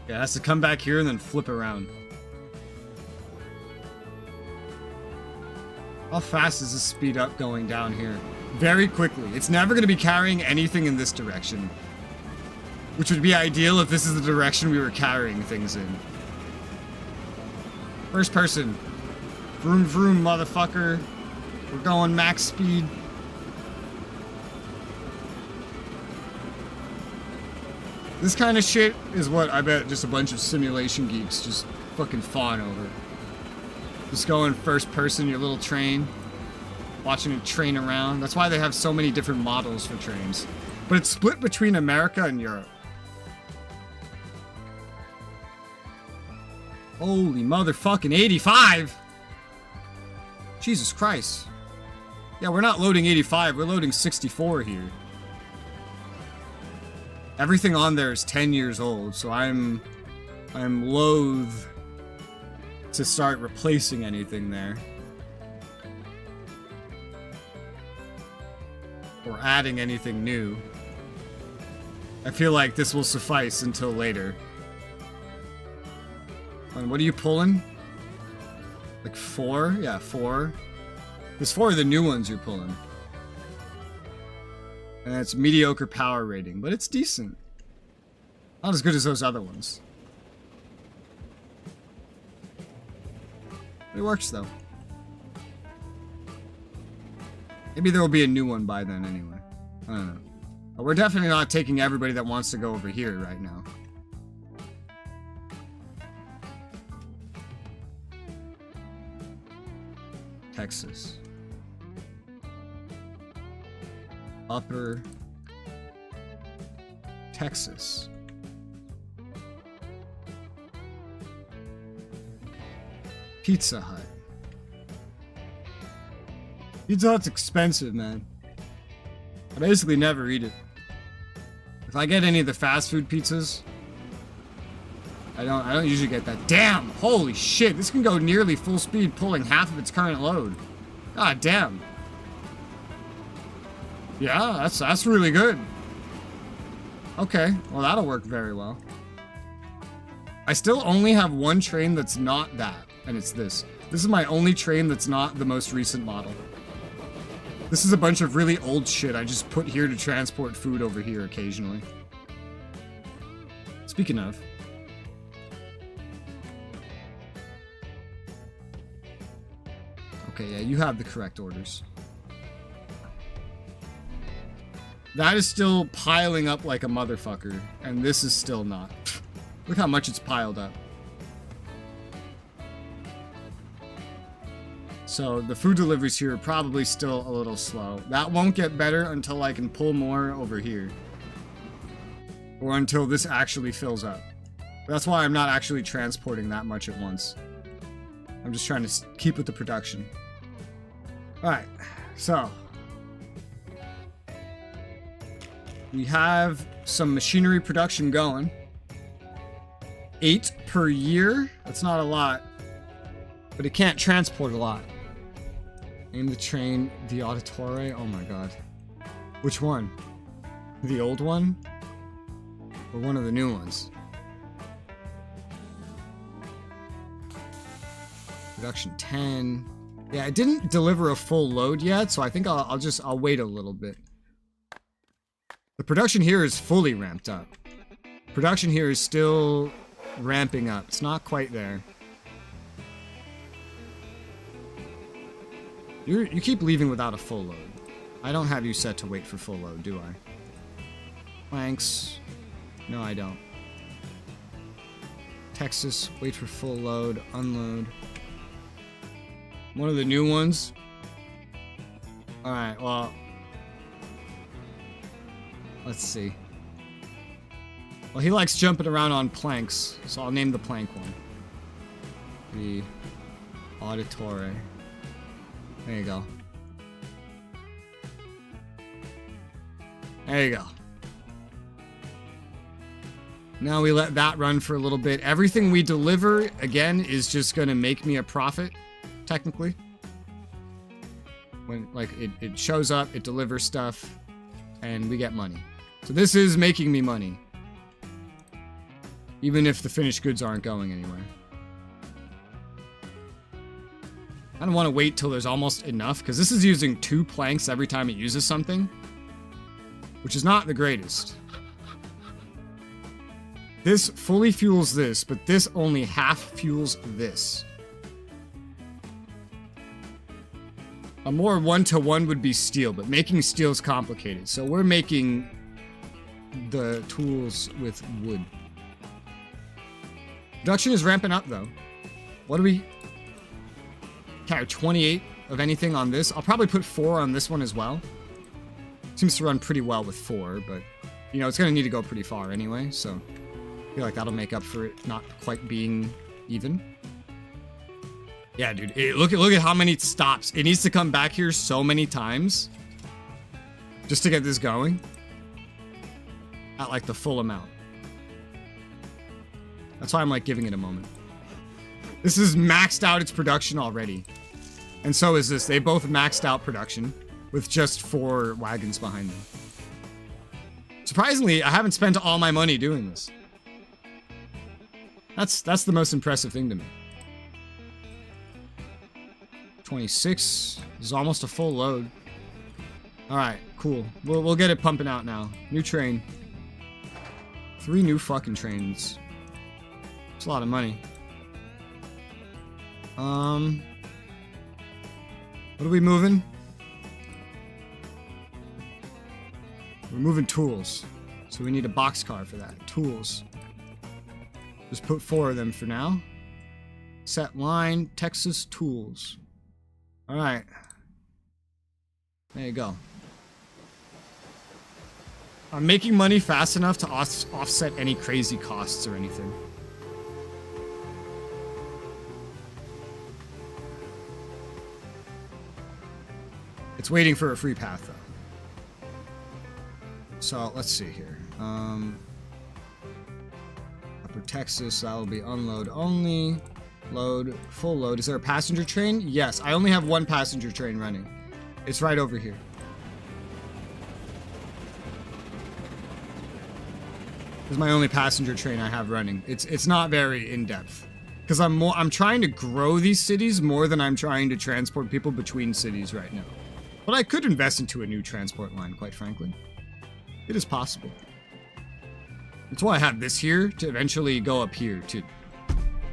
A: Yeah, it has to come back here and then flip around. How fast is this speed up going down here? Very quickly. It's never going to be carrying anything in this direction. Which would be ideal if this is the direction we were carrying things in. First person. Vroom vroom, motherfucker. We're going max speed. This kind of shit is what I bet just a bunch of simulation geeks just fucking fawn over. Just going first person, your little train. Watching it train around. That's why they have so many different models for trains. But it's split between America and Europe. Holy motherfucking 85! Jesus Christ. Yeah, we're not loading 85, we're loading 64 here. Everything on there is 10 years old, so I'm loath to start replacing anything there. Or adding anything new. I feel like this will suffice until later. And what are you pulling? Like 4? Yeah, 4. There's 4 of the new ones you're pulling. And it's mediocre power rating, but it's decent. Not as good as those other ones. It works though. Maybe there will be a new one by then anyway. I don't know. But we're definitely not taking everybody that wants to go over here right now. Texas. Upper Texas. Pizza Hut. Pizza Hut's expensive, man. I basically never eat it. If I get any of the fast food pizzas, I don't usually get that. Damn! Holy shit! This can go nearly full speed, pulling half of its current load. God damn. Yeah, that's really good. Okay, well that'll work very well. I still only have one train that's not that, and it's this. This is my only train that's not the most recent model. This is a bunch of really old shit I just put here to transport food over here occasionally. Speaking of. Okay, yeah, you have the correct orders. That is still piling up like a motherfucker, and this is still not. Look how much it's piled up. So the food deliveries here are probably still a little slow. That won't get better until I can pull more over here. Or until this actually fills up. That's why I'm not actually transporting that much at once. I'm just trying to keep with the production. Alright, so. We have some machinery production going. 8 per year? That's not a lot. But it can't transport a lot. Aim the train, the auditore. Oh my god. Which one? The old one? Or one of the new ones? Production 10. Yeah, it didn't deliver a full load yet, so I think I'll wait a little bit. The production here is fully ramped up. Production here is still ramping up. It's not quite there. You keep leaving without a full load. I don't have you set to wait for full load, do I? Thanks. No, I don't. Texas, wait for full load, unload. One of the new ones. Alright, well. Let's see. Well, he likes jumping around on planks, so I'll name the plank one. The Auditore. There you go. There you go. Now we let that run for a little bit. Everything we deliver, again, is just going to make me a profit, technically. When, like, it shows up, it delivers stuff, and we get money. So this is making me money. Even if the finished goods aren't going anywhere. I don't want to wait till there's almost enough, because this is using 2 planks every time it uses something. Which is not the greatest. This fully fuels this, but this only half fuels this. A more one-to-one would be steel, but making steel is complicated. So we're making the tools with wood. Production is ramping up, though. What do we... Okay, 28 of anything on this. I'll probably put 4 on this one as well. Seems to run pretty well with 4, but... You know, it's going to need to go pretty far anyway, so... I feel like that'll make up for it not quite being even. Yeah, dude. Look at how many stops. It needs to come back here so many times. Just to get this going. At, like, the full amount. That's why I'm, like, giving it a moment. This has maxed out its production already. And so is this. They both maxed out production. With just 4 wagons behind them. Surprisingly, I haven't spent all my money doing this. That's the most impressive thing to me. 26 is almost a full load. Alright, cool. We'll get it pumping out now. New train. 3 new fucking trains. It's a lot of money. What are we moving? We're moving tools. So we need a boxcar for that. Tools. Just put 4 of them for now. Set line, Texas tools. Alright. There you go. I'm making money fast enough to offset any crazy costs or anything. It's waiting for a free path, though. So, let's see here. Upper Texas, that will be unload only. Load, full load. Is there a passenger train? Yes, I only have 1 passenger train running. It's right over here. This is my only passenger train I have running. It's not very in-depth. Because I'm trying to grow these cities more than I'm trying to transport people between cities right now. But I could invest into a new transport line, quite frankly. It is possible. That's why I have this here, to eventually go up here to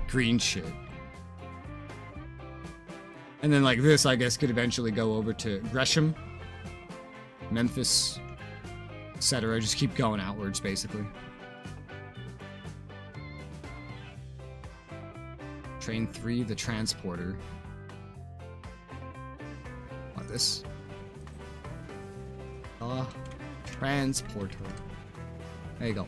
A: green shit. And then like this, I guess, could eventually go over to Gresham, Memphis, etc. Just keep going outwards, basically. Train 3, the transporter. Want this? Transporter. There you go.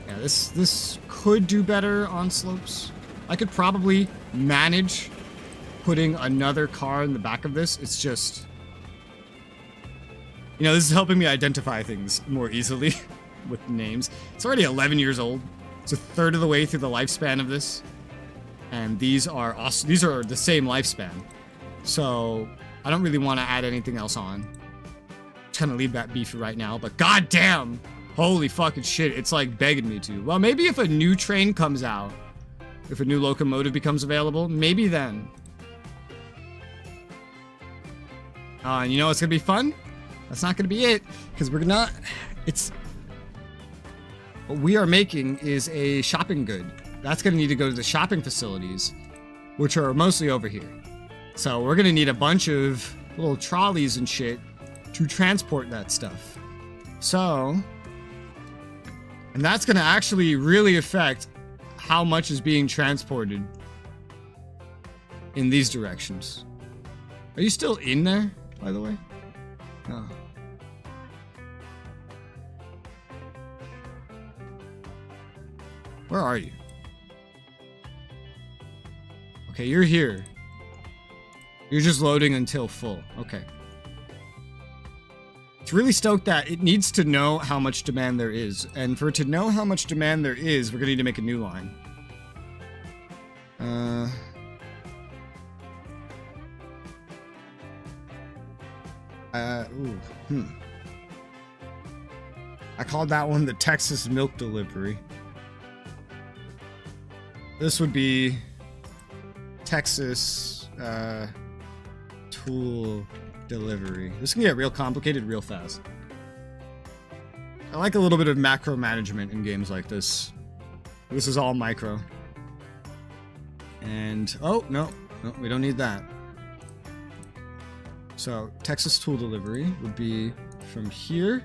A: Yeah, this could do better on slopes. I could probably manage putting another car in the back of this. It's just... You know, this is helping me identify things more easily with names. It's already 11 years old. It's a third of the way through the lifespan of this. And these are the same lifespan. So I don't really want to add anything else on. Just gonna leave that be for right now. But goddamn, holy fucking shit, it's like begging me to. Well, maybe if a new train comes out, if a new locomotive becomes available, maybe then. And you know what's gonna be fun? That's not gonna be it, because we're not. What we are making is a shopping good. That's gonna need to go to the shopping facilities, which are mostly over here. So we're gonna need a bunch of little trolleys and shit to transport that stuff. So, and that's going to actually really affect how much is being transported in these directions. Are you still in there, by the way? Oh. Where are you? Okay, you're here. You're just loading until full. Okay. It's really stoked that it needs to know how much demand there is. And for it to know how much demand there is, we're going to need to make a new line. I called that one the Texas milk delivery. This would be Texas tool delivery. This can get real complicated real fast. I like a little bit of macro management in games like this. This is all micro. And, oh, no, we don't need that. So, Texas tool delivery would be from here.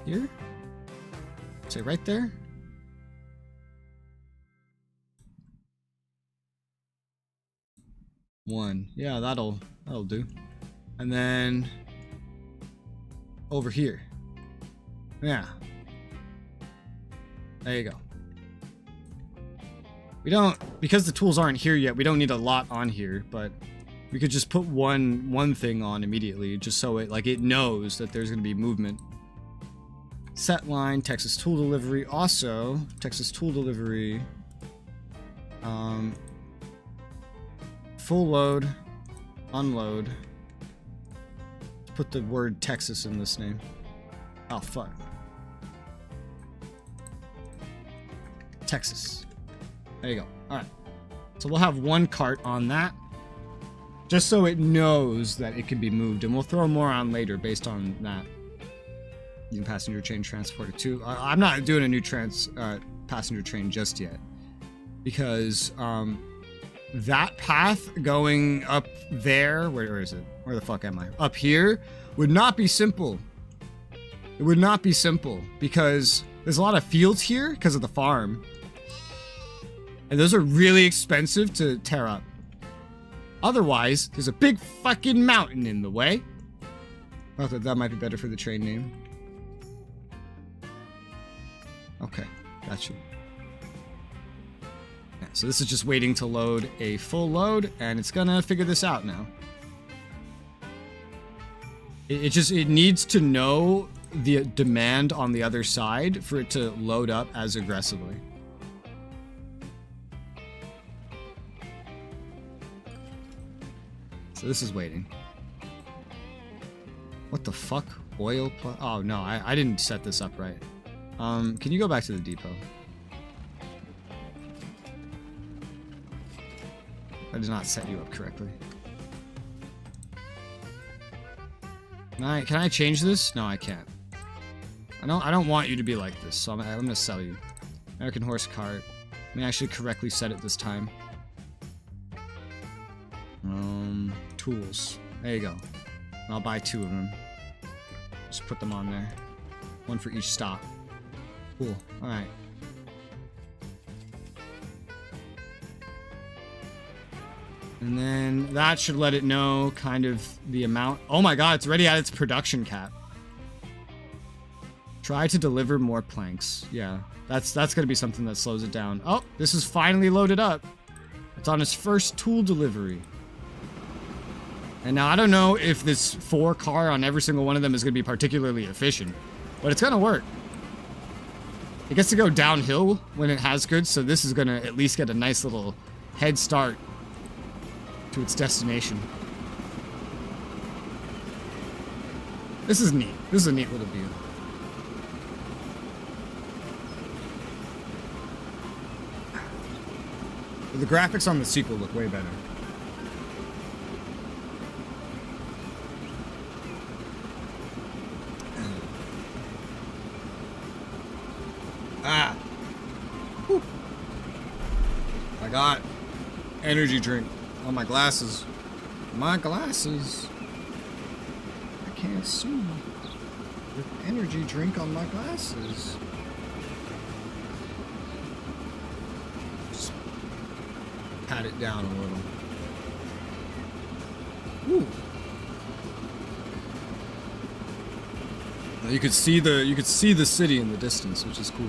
A: Here? Say right there. One. Yeah, that'll do. And then over here. Yeah. There you go. We don't, because the tools aren't here yet, we don't need a lot on here, but we could just put one thing on immediately, just so it knows that there's going to be movement. Set line, Texas tool delivery. Also, Texas tool delivery. Full load, unload. Put the word Texas in this name. Oh, fuck. Texas. There you go. Alright. So we'll have one cart on that. Just so it knows that it can be moved. And we'll throw more on later based on that. New passenger train transporter too. I'm not doing a new passenger train just yet. Because that path going up there, where is it? Where the fuck am I? Up here would not be simple. It would not be simple because there's a lot of fields here because of the farm. And those are really expensive to tear up. Otherwise, there's a big fucking mountain in the way. I thought that might be better for the train name. Okay, gotcha. Yeah, so this is just waiting to load a full load, and it's gonna figure this out now. It needs to know the demand on the other side for it to load up as aggressively. So this is waiting. What the fuck? Oil plus... Oh, no, I didn't set this up right. Can you go back to the depot? I did not set you up correctly. Can I change this? No, I can't. I don't want you to be like this, so I'm gonna sell you. American horse cart. Let me actually correctly set it this time. Tools. There you go. I'll buy 2 of them. Just put them on there. 1 for each stop. Cool. Alright. And then that should let it know kind of the amount. Oh my god, it's already at its production cap. Try to deliver more planks. Yeah, that's gonna be something that slows it down. Oh, this is finally loaded up. It's on its first tool delivery. And now I don't know if this 4 car on every single one of them is gonna be particularly efficient, but it's gonna work. It gets to go downhill when it has goods, so this is gonna at least get a nice little head start to its destination. This is neat. This is a neat little view. The graphics on the sequel look way better. Ah! Whew. I got energy drink. Oh, my glasses. My glasses. I can't see. With energy drink on my glasses. Just pat it down a little. Ooh. You could see the city in the distance, which is cool.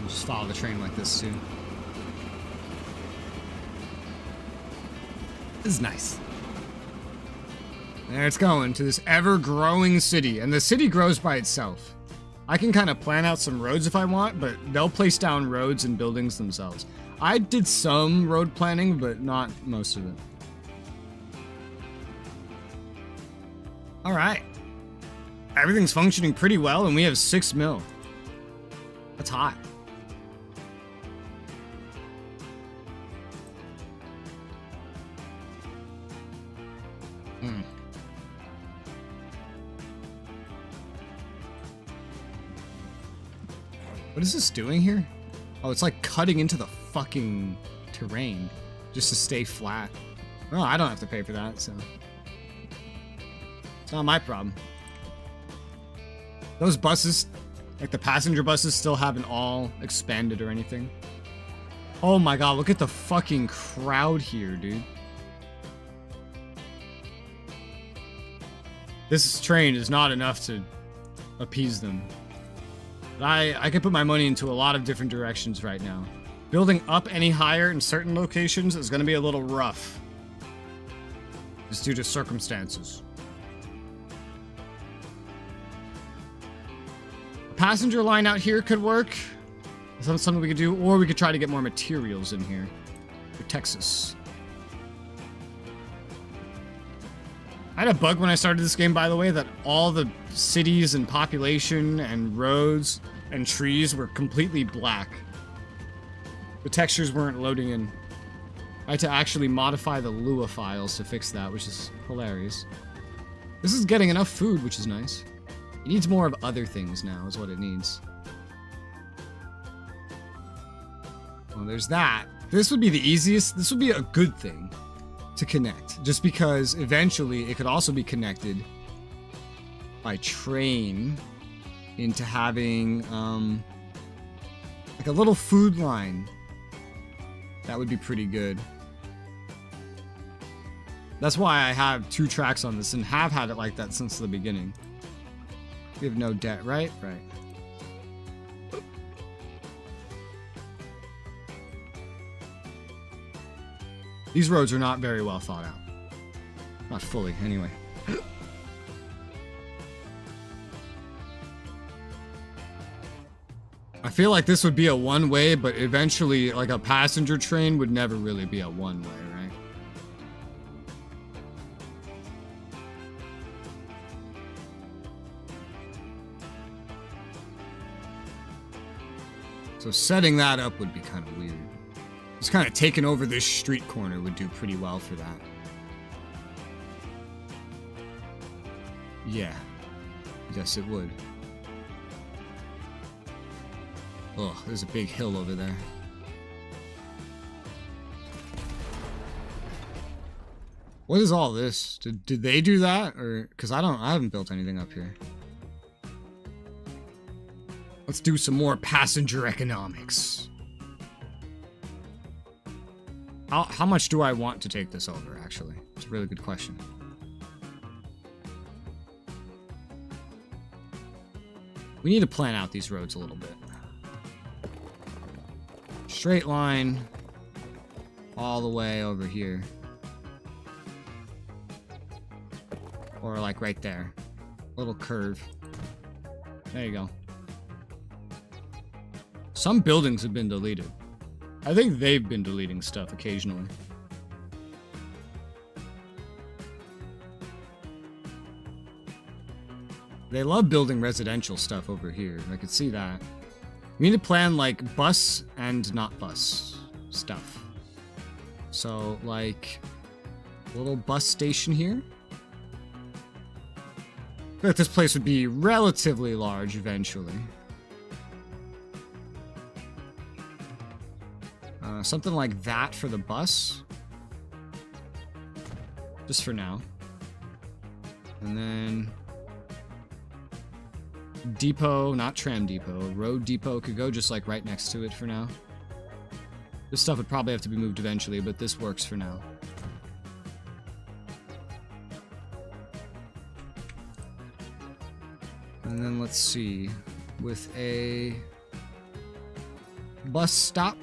A: I'll just follow the train like this too. This is nice. There it's going to this ever-growing city, and the city grows by itself. I can kind of plan out some roads if I want, but they'll place down roads and buildings themselves. I did some road planning, but not most of it. All right. Everything's functioning pretty well, and we have 6 mil. That's hot. What is this doing here? Oh, it's like cutting into the fucking terrain just to stay flat. Well, I don't have to pay for that, so it's not my problem. Those buses, like the passenger buses, still haven't all expanded or anything. Oh my god, look at the fucking crowd here, dude. This train is not enough to appease them. But I could put my money into a lot of different directions right now. Building up any higher in certain locations is going to be a little rough. Just due to circumstances. A passenger line out here could work. That's something we could do. Or we could try to get more materials in here. For Texas. I had a bug when I started this game, by the way, that all the cities and population and roads and trees were completely black. The textures weren't loading in. I had to actually modify the Lua files to fix that, which is hilarious. This is getting enough food, which is nice. It needs more of other things now, is what it needs. Well, there's that. This would be the easiest. This would be a good thing to connect, just because eventually it could also be connected by train into having like a little food line. That would be pretty good. That's why I have 2 tracks on this and have had it like that since the beginning. We have no debt, right? Right. These roads are not very well thought out. Not fully, anyway. I feel like this would be a one-way, but eventually, like a passenger train would never really be a one-way, right? So setting that up would be kind of weird. Just kind of taking over this street corner would do pretty well for that. Yeah. Yes, it would. Oh, there's a big hill over there. What is all this? Did they do that? Or, because I haven't built anything up here. Let's do some more passenger economics. How much do I want to take this over, actually? It's a really good question. We need to plan out these roads a little bit. Straight line all the way over here. Or like right there. Little curve. There you go. Some buildings have been deleted. I think they've been deleting stuff occasionally. They love building residential stuff over here. I could see that. We need to plan like bus and not bus stuff. So like a little bus station here. I feel like this place would be relatively large eventually. Something like that for the bus. Just for now. And then... depot, not tram depot. Road depot could go just like right next to it for now. This stuff would probably have to be moved eventually, but this works for now. And then let's see. With a bus stop.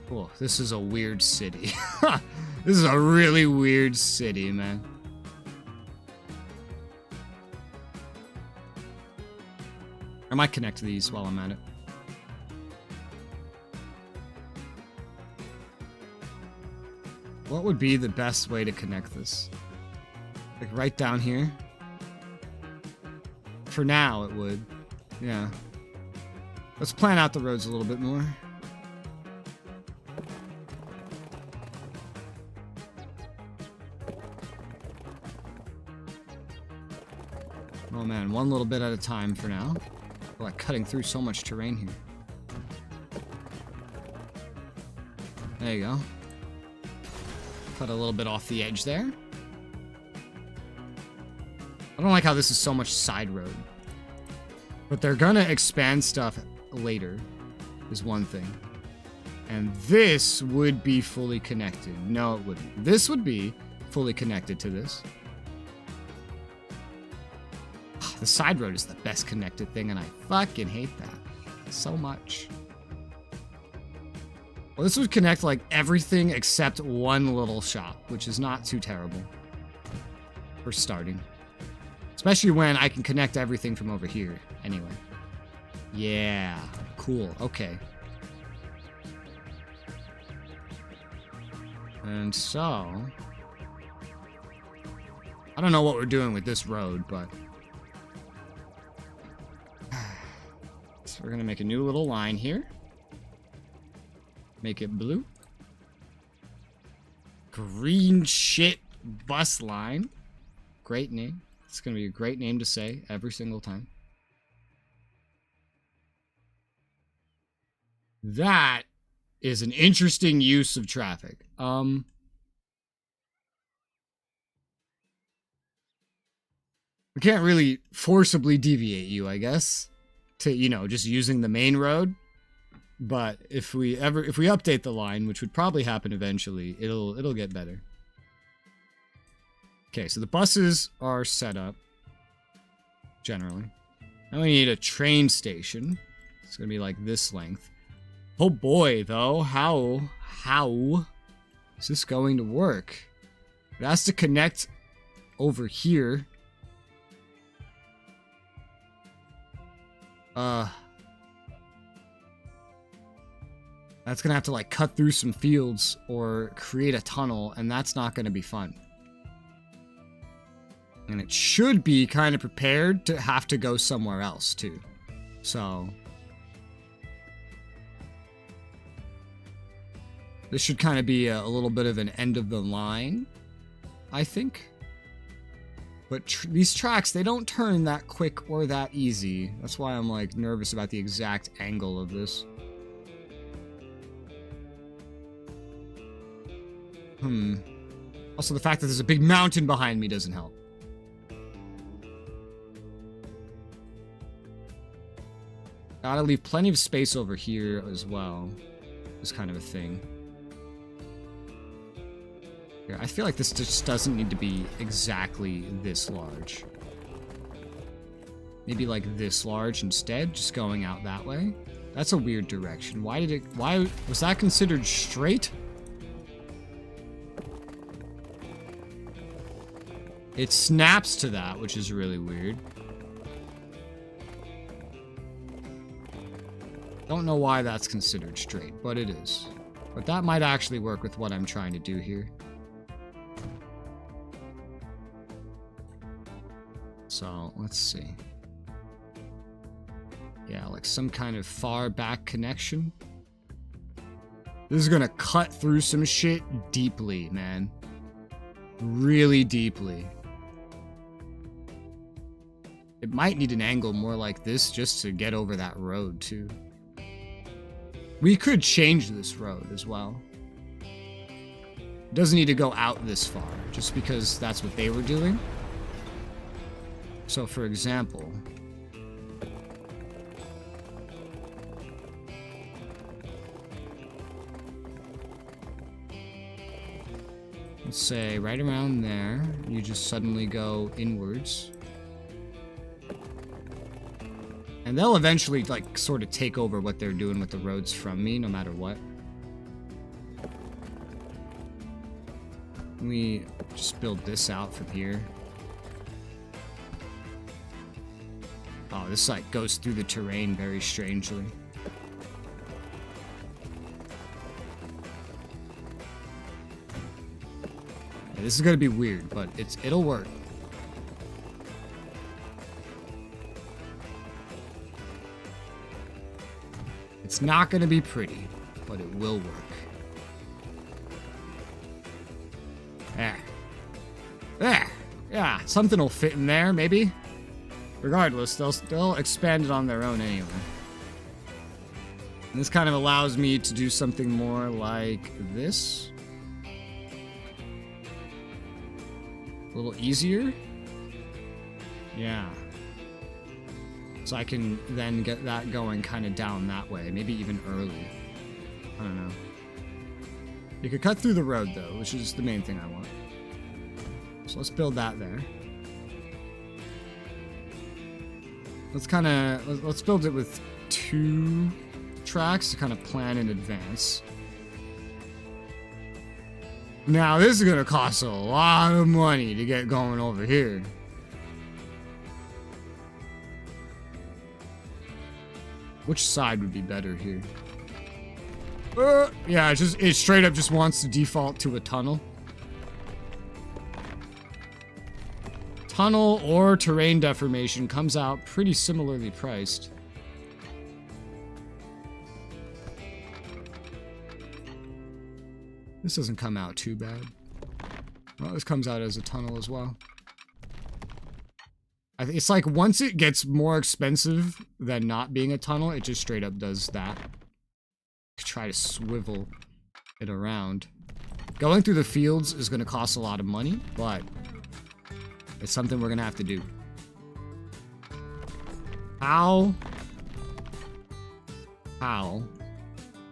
A: Cool. This is a weird city. This is a really weird city, man. I might connect these while I'm at it. What would be the best way to connect this? Like right down here? For now, it would. Yeah. Let's plan out the roads a little bit more. Oh man, one little bit at a time for now. We're like cutting through so much terrain here. There you go. Cut a little bit off the edge there. I don't like how this is so much side road. But they're gonna expand stuff later, is one thing. And this would be fully connected. No, it wouldn't. This would be fully connected to this. The side road is the best connected thing, and I fucking hate that so much. Well, this would connect like everything except one little shop, which is not too terrible for starting. Especially when I can connect everything from over here anyway. Yeah, cool, okay. And so... I don't know what we're doing with this road, but... So we're gonna make a new little line here. Make it blue. Green shit bus line. Great name. It's gonna be a great name to say every single time. That is an interesting use of traffic. We can't really forcibly deviate you, I guess, to, you know, just using the main road. But if we update the line, which would probably happen eventually, it'll get better. Okay, so the buses are set up generally. Now we need a train station. It's gonna be like this length. Oh boy, though, how is this going to work? It has to connect over here. That's gonna have to like cut through some fields or create a tunnel, and that's not gonna be fun. And it should be kind of prepared to have to go somewhere else too. So this should kind of be a little bit of an end of the line, I think. But these tracks, they don't turn that quick or that easy. That's why I'm like nervous about the exact angle of this. Also, the fact that there's a big mountain behind me doesn't help. Gotta leave plenty of space over here as well. This kind of a thing. Here, I feel like this just doesn't need to be exactly this large. Maybe like this large instead, just going out that way. That's a weird direction. Why was that considered straight? It snaps to that, which is really weird. Don't know why that's considered straight, but it is. But that might actually work with what I'm trying to do here. So, let's see. Yeah, like some kind of far back connection. This is gonna cut through some shit deeply, man. Really deeply. It might need an angle more like this just to get over that road, too. We could change this road as well. It doesn't need to go out this far, just because that's what they were doing. So, for example, let's say right around there, you just suddenly go inwards. And they'll eventually, like, sort of take over what they're doing with the roads from me, no matter what. We just build this out from here. Oh, this, like, goes through the terrain very strangely. Yeah, this is gonna be weird, but it'll work. It's not gonna be pretty, but it will work. There. There! Yeah, something will fit in there, maybe. Regardless, they'll expand it on their own anyway. And this kind of allows me to do something more like this. A little easier. Yeah. So I can then get that going kind of down that way, maybe even early. I don't know. You could cut through the road though, which is the main thing I want. So let's build that there. Let's build it with 2 tracks to kind of plan in advance. Now this is gonna cost a lot of money to get going over here. Which side would be better here? Yeah, it straight up just wants to default to a tunnel. Tunnel or terrain deformation comes out pretty similarly priced. This doesn't come out too bad. Well, this comes out as a tunnel as well. It's like once it gets more expensive than not being a tunnel, it just straight up does that. Try to swivel it around. Going through the fields is going to cost a lot of money, but it's something we're going to have to do. How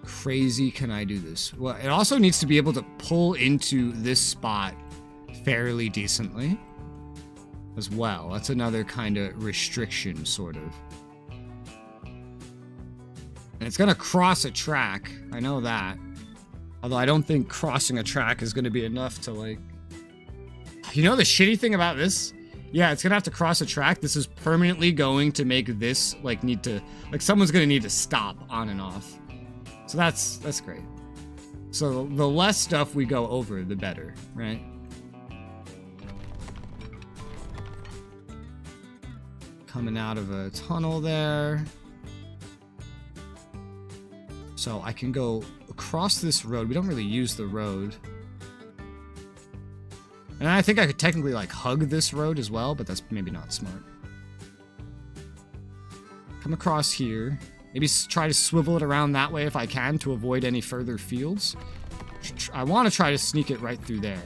A: crazy can I do this? Well, it also needs to be able to pull into this spot fairly decently as well. That's another kind of restriction, sort of. And it's gonna cross a track. I know that. Although I don't think crossing a track is gonna be enough to, like... You know the shitty thing about this? Yeah, it's gonna have to cross a track. This is permanently going to make this, like, need to... Like, someone's gonna need to stop on and off. So that's great. So the less stuff we go over, the better, right? Coming out of a tunnel there. So I can go across this road. We don't really use the road. And I think I could technically, like, hug this road as well, but that's maybe not smart. Come across here. Maybe try to swivel it around that way if I can to avoid any further fields. I want to try to sneak it right through there.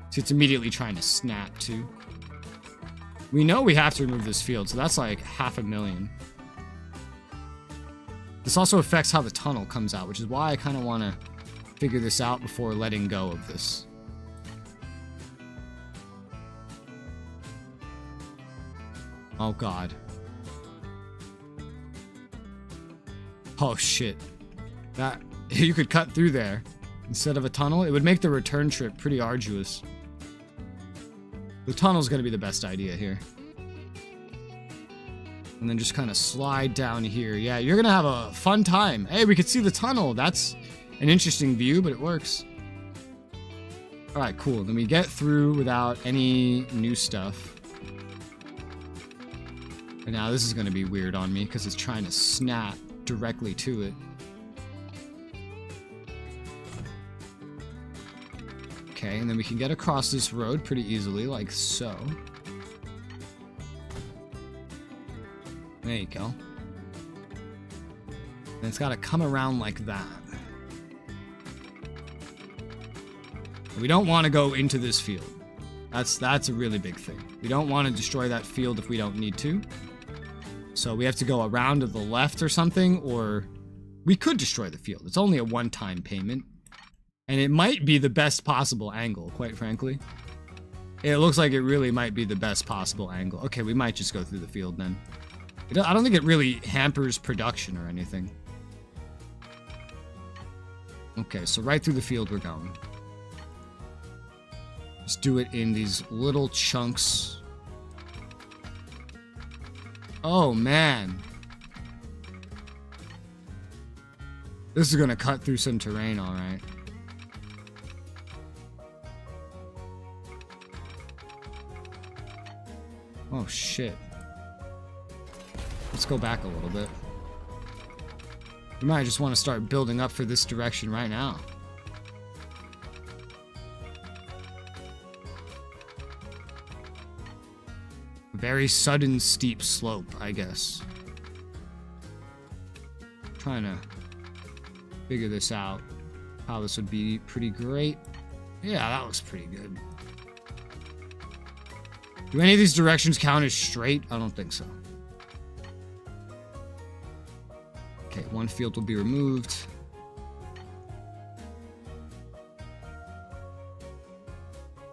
A: See, it's immediately trying to snap, too. We know we have to remove this field, so that's like 500,000. This also affects how the tunnel comes out, which is why I kind of want to figure this out before letting go of this. Oh, God. Oh, shit. That... You could cut through there instead of a tunnel. It would make the return trip pretty arduous. The tunnel's going to be the best idea here. And then just kind of slide down here. Yeah, you're going to have a fun time. Hey, we could see the tunnel. That's an interesting view, but it works. Alright, cool. Then we get through without any new stuff. And now this is going to be weird on me because it's trying to snap directly to it. Okay, and then we can get across this road pretty easily, like so. There you go. And it's got to come around like that. We don't want to go into this field. That's a really big thing. We don't want to destroy that field if we don't need to. So we have to go around to the left or something, or we could destroy the field. It's only a one-time payment. And it might be the best possible angle, quite frankly. It looks like it really might be the best possible angle. Okay, we might just go through the field then. I don't think it really hampers production or anything. Okay, so right through the field we're going. Just do it in these little chunks. Oh, man. This is gonna cut through some terrain, alright. Oh, shit. Let's go back a little bit. We might just want to start building up for this direction right now. Very sudden steep slope, I guess. Trying to figure this out. How this would be pretty great. Yeah, that looks pretty good. Do any of these directions count as straight? I don't think so. Okay, one field will be removed.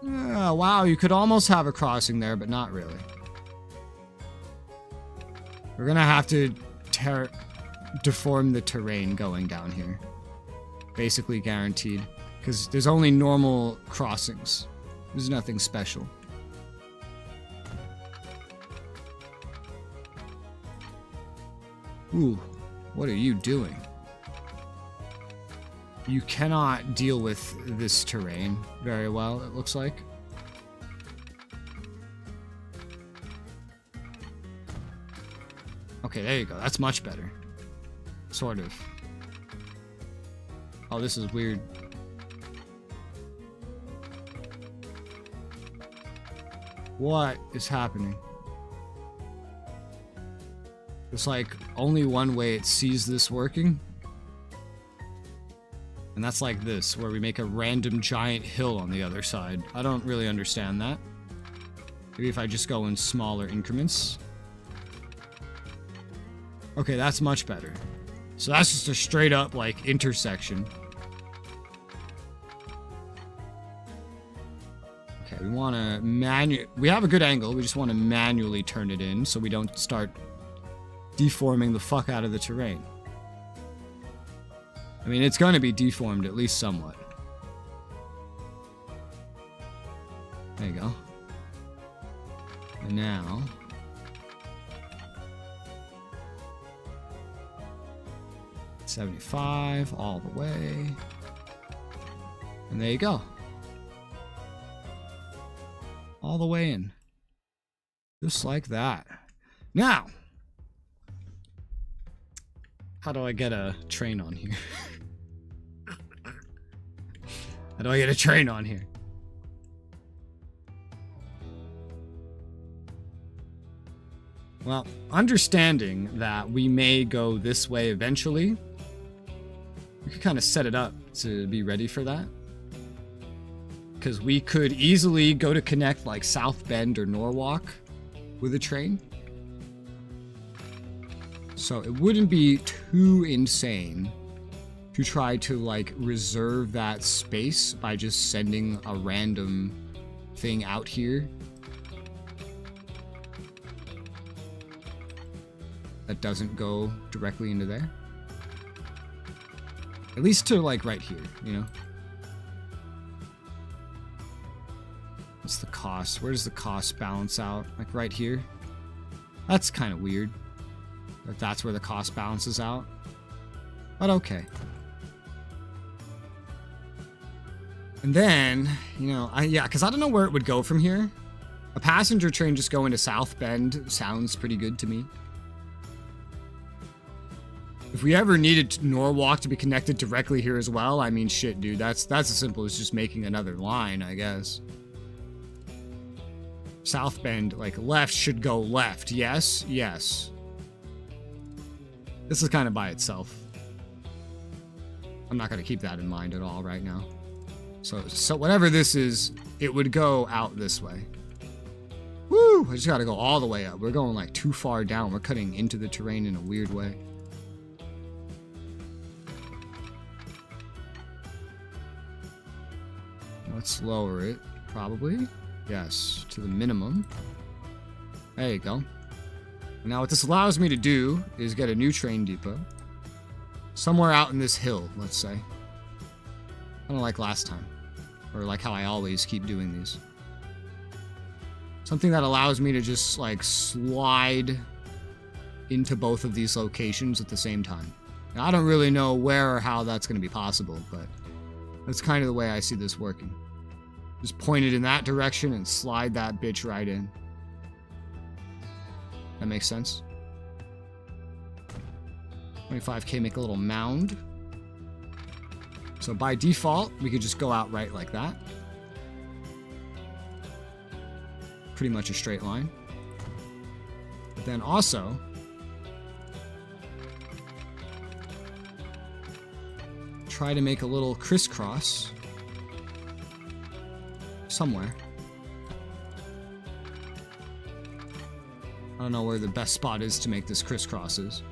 A: Yeah, wow, you could almost have a crossing there, but not really. We're gonna have to deform the terrain going down here. Basically guaranteed. Because there's only normal crossings. There's nothing special. Ooh, what are you doing? You cannot deal with this terrain very well, it looks like. Okay, there you go. That's much better. Sort of. Oh, this is weird. What is happening? It's like only one way it sees this working. And that's like this, where we make a random giant hill on the other side. I don't really understand that. Maybe if I just go in smaller increments. Okay, that's much better. So that's just a straight up, like, intersection. Okay, we want to we have a good angle. We just want to manually turn it in so we don't start deforming the fuck out of the terrain. I mean, it's going to be deformed at least somewhat. There you go. And now... 75 all the way. And there you go. All the way in. Just like that. Now, how do I get a train on here? How do I get a train on here? Well, understanding that we may go this way eventually, we could kind of set it up to be ready for that. Because we could easily go to connect like South Bend or Norwalk with a train. So it wouldn't be too insane to try to like reserve that space by just sending a random thing out here that doesn't go directly into there. At least to like right here, you know? What's the cost? Where does the cost balance out? Like right here? That's kind of weird. That that's where the cost balances out. But okay. And then, you know, yeah, because I don't know where it would go from here. A passenger train just going to South Bend sounds pretty good to me. If we ever needed Norwalk to be connected directly here as well, I mean, shit, dude, that's as simple as just making another line, I guess. South Bend, like, left should go left. Yes, yes. This is kind of by itself. I'm not going to keep that in mind at all right now. So whatever this is, it would go out this way. Woo! I just got to go all the way up. We're going like too far down. We're cutting into the terrain in a weird way. Let's lower it, probably. Yes, to the minimum. There you go. Now what this allows me to do is get a new train depot. Somewhere out in this hill, let's say. Kind of like last time. Or like how I always keep doing these. Something that allows me to just like slide into both of these locations at the same time. Now, I don't really know where or how that's going to be possible, but that's kind of the way I see this working. Just point it in that direction and slide that bitch right in. That makes sense. 25k, make a little mound. So by default, we could just go out right like that. Pretty much a straight line. But then also, try to make a little crisscross somewhere. I don't know where the best spot is to make this crisscross is.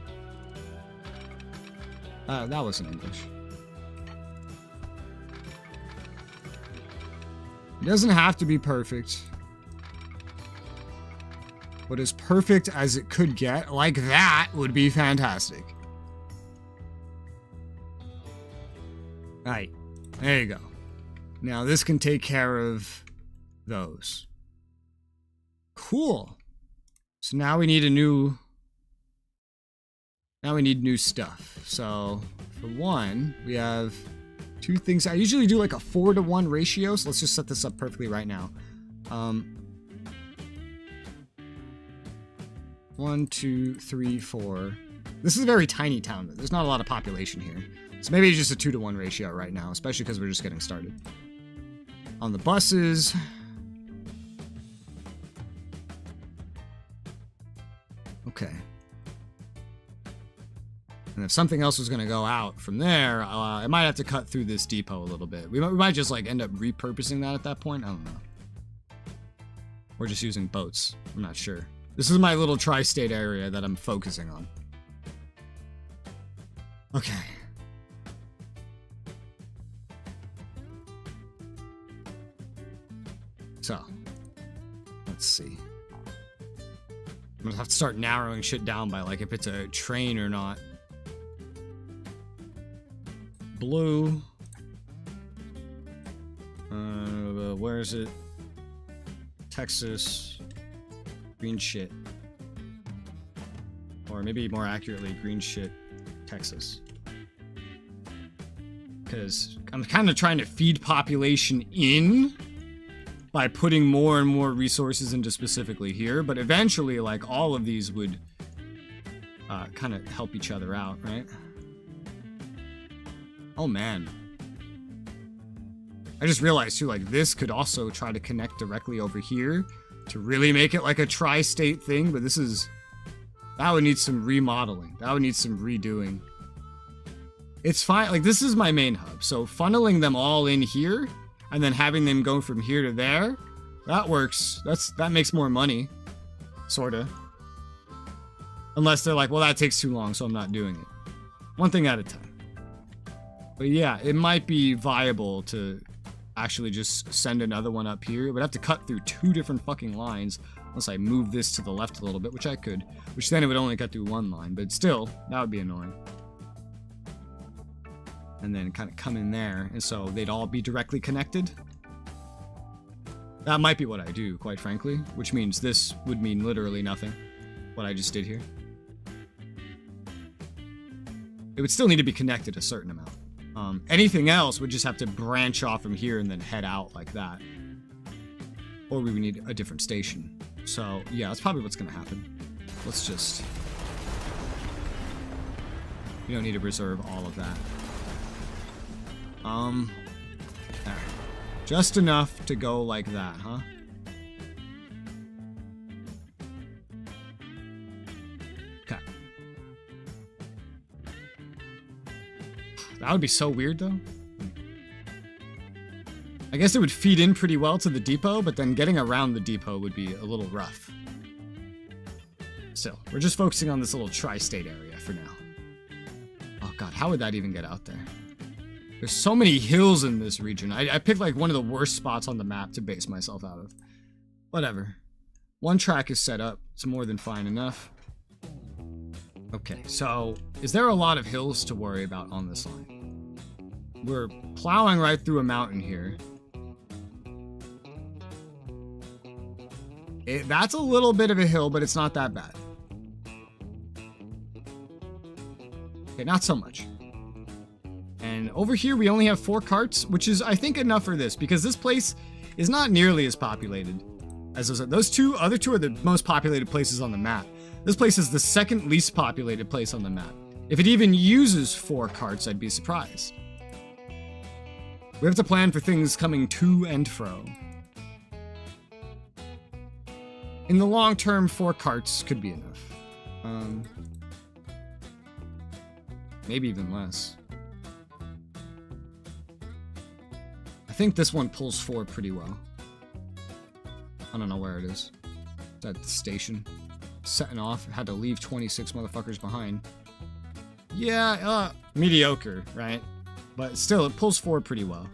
A: That wasn't English. It doesn't have to be perfect. But as perfect as it could get, like that, would be fantastic. Alright, there you go. Now this can take care of those. Cool. So now we need a new... Now we need new stuff. So, for one, we have two things. I usually do like a 4-to-1 ratio, so let's just set this up perfectly right now. 1, 2, 3, 4. This is a very tiny town. There's not a lot of population here. So maybe it's just a 2-to-1 ratio right now, especially because we're just getting started. On the buses... Okay. And if something else was going to go out from there, I might have to cut through this depot a little bit. We might just like end up repurposing that at that point. I don't know. Or just using boats. I'm not sure. This is my little tri-state area that I'm focusing on. Okay. So, let's see. I'm gonna have to start narrowing shit down by like if it's a train or not. Blue. Where is it? Texas. Green shit. Or maybe more accurately, green shit, Texas. Because I'm kind of trying to feed population in by putting more and more resources into specifically here, but eventually, like, all of these would kind of help each other out, right? Oh, man. I just realized, too, like, this could also try to connect directly over here to really make it like a tri-state thing, but this is... That would need some remodeling. That would need some redoing. It's fine. Like, this is my main hub, so funneling them all in here and then having them go from here to there, that works. That makes more money. Sorta. Unless they're like, well, that takes too long, so I'm not doing it. One thing at a time. But yeah, it might be viable to actually just send another one up here. But I have to cut through 2 different fucking lines unless I move this to the left a little bit, which I could. Which then it would only cut through 1 line, but still, that would be annoying. And then kind of come in there, and so they'd all be directly connected. That might be what I do, quite frankly, which means this would mean literally nothing, what I just did here. It would still need to be connected a certain amount. Anything else would just have to branch off from here and then head out like that. Or we would need a different station. So, yeah, that's probably what's going to happen. Let's just... We don't need to reserve all of that. There. Just enough to go like that, huh? Okay. That would be so weird, though. I guess it would feed in pretty well to the depot, but then getting around the depot would be a little rough. Still, we're just focusing on this little tri-state area for now. Oh god, how would that even get out there? There's so many hills in this region. I picked like one of the worst spots on the map to base myself out of. Whatever. One track is set up. It's more than fine enough. Okay, so is there a lot of hills to worry about on this line? We're plowing right through a mountain here. That's a little bit of a hill, but it's not that bad. Okay, not so much. And over here, we only have 4 carts, which is, I think, enough for this, because this place is not nearly as populated as those other two are the most populated places on the map. This place is the second least populated place on the map. If it even uses 4 carts, I'd be surprised. We have to plan for things coming to and fro. In the long term, 4 carts could be enough. Maybe even less. I think this one pulls 4 pretty well. I don't know where it is. It's at the station. Setting off. Had to leave 26 motherfuckers behind. Yeah, mediocre, right? But still, it pulls 4 pretty well.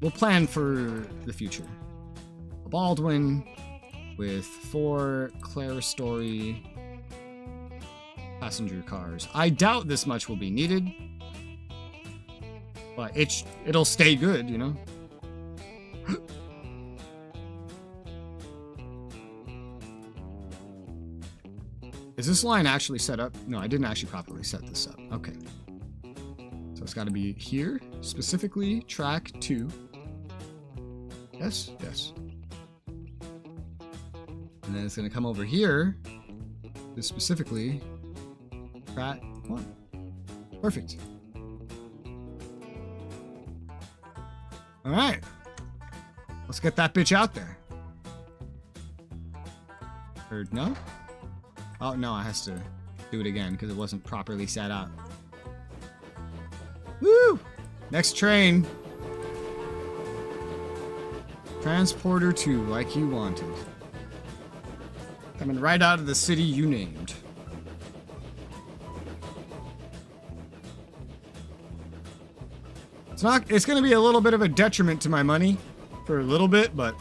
A: We'll plan for the future. A Baldwin with 4 Claristory passenger cars. I doubt this much will be needed, but it'll stay good, you know? Is this line actually set up? No, I didn't actually properly set this up. Okay. So it's got to be here, specifically track 2. Yes, yes. And then it's going to come over here, to specifically track 1. Perfect. All right. Let's get that bitch out there. Or no? Oh, no, I has to do it again because it wasn't properly set up. Woo! Next train. Transporter 2, like you wanted. Coming right out of the city you named. It's gonna be a little bit of a detriment to my money for a little bit, but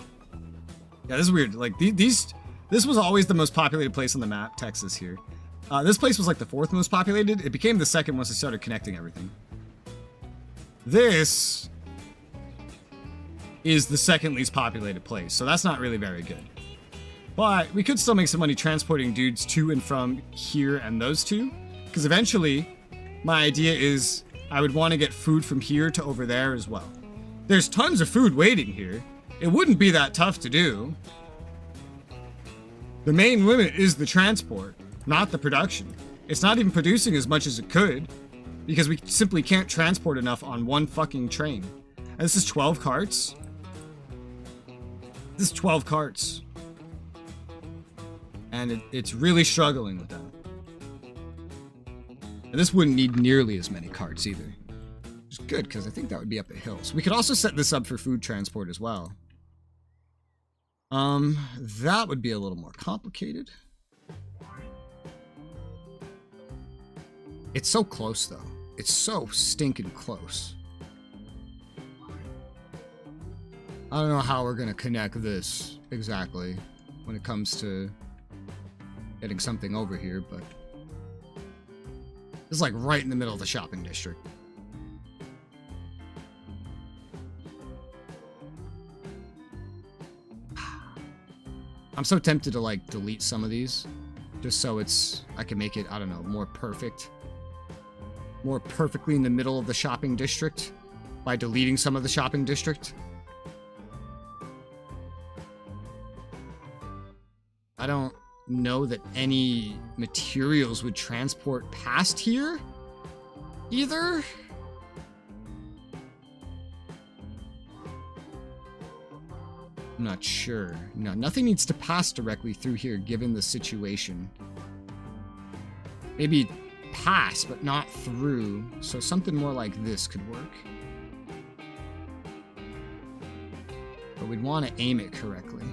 A: yeah, this is weird. Like this was always the most populated place on the map, Texas here. This place was like the 4th most populated. It became the 2nd once they started connecting everything. This is the 2nd least populated place, so that's not really very good. But we could still make some money transporting dudes to and from here and those two, because eventually my idea is I would want to get food from here to over there as well. There's tons of food waiting here. It wouldn't be that tough to do. The main limit is the transport, not the production. It's not even producing as much as it could, because we simply can't transport enough on one fucking train. And this is 12 carts. This is 12 carts. And it's really struggling with that. And this wouldn't need nearly as many carts either. Which is good, because I think that would be up a hill. So we could also set this up for food transport as well. That would be a little more complicated. It's so close, though. It's so stinking close. I don't know how we're gonna connect this exactly when it comes to getting something over here, but it's like right in the middle of the shopping district. I'm so tempted to like delete some of these just so I can make it, I don't know, more perfect. More perfectly in the middle of the shopping district by deleting some of the shopping district. I don't know that any materials would transport past here either. I'm not sure. No, nothing needs to pass directly through here given the situation. Maybe past, but not through. So something more like this could work. But we'd want to aim it correctly.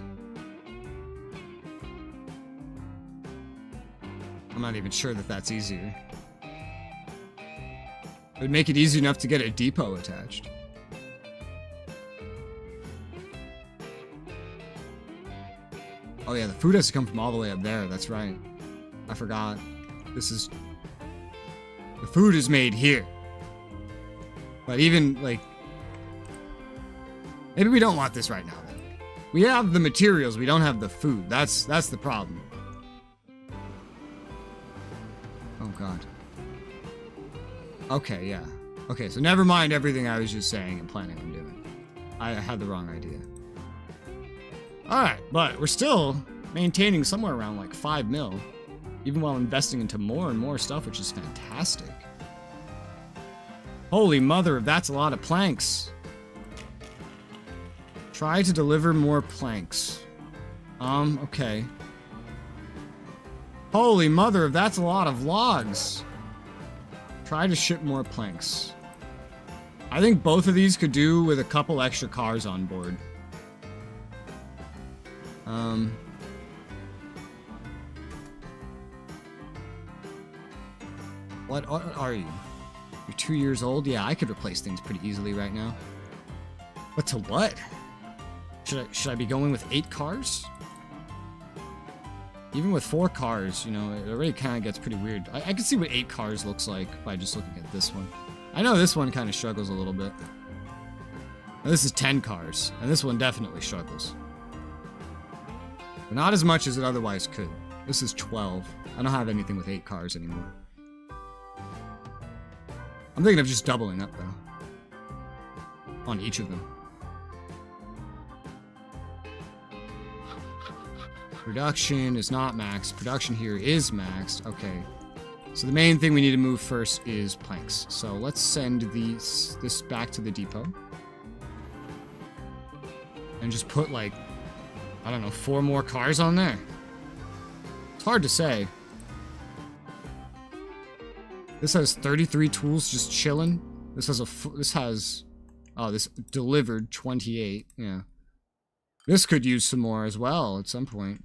A: I'm not even sure that that's easier. It would make it easy enough to get a depot attached. Oh yeah, the food has to come from all the way up there. That's right. I forgot. This is... The food is made here. But even, like... Maybe we don't want this right now, then. We have the materials, we don't have the food. That's the problem. Oh, God. Okay, yeah. Okay, so never mind everything I was just saying and planning on doing. I had the wrong idea. Alright, but we're still maintaining somewhere around like 5 mil. Even while investing into more and more stuff, which is fantastic. Holy mother, that's a lot of planks. Try to deliver more planks. Okay. Holy mother, that's a lot of logs. Try to ship more planks. I think both of these could do with a couple extra cars on board. What are you? You're 2 years old? Yeah, I could replace things pretty easily right now. But to what? Should I be going with 8 cars? Even with 4 cars, you know, it already kind of gets pretty weird. I can see what 8 cars looks like by just looking at this one. I know this one kind of struggles a little bit. Now, this is 10 cars, and this one definitely struggles. But not as much as it otherwise could. This is 12. I don't have anything with 8 cars anymore. I'm thinking of just doubling up, though. On each of them. Production is not maxed. Production here is maxed. Okay. So the main thing we need to move first is planks. So let's send this back to the depot. And just put, like, I don't know, 4 more cars on there. It's hard to say. This has 33 tools just chilling. This has this delivered 28. Yeah. This could use some more as well at some point.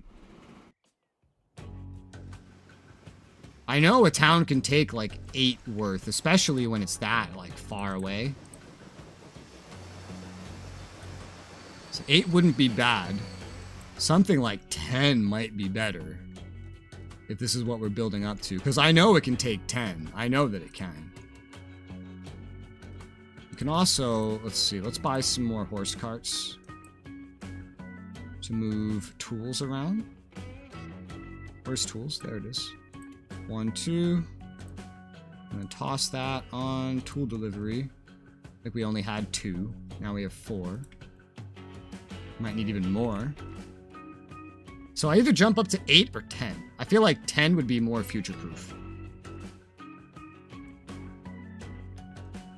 A: I know a town can take like 8 worth, especially when it's that like far away. So 8 wouldn't be bad. Something like 10 might be better. If this is what we're building up to. Because I know it can take 10. I know that it can. You can also, let's see, let's buy some more horse carts. To move tools around. Where's tools? There it is. 1, 2. And then toss that on tool delivery. I think we only had 2. Now we have 4. Might need even more. So I either jump up to 8 or 10. I feel like 10 would be more future-proof.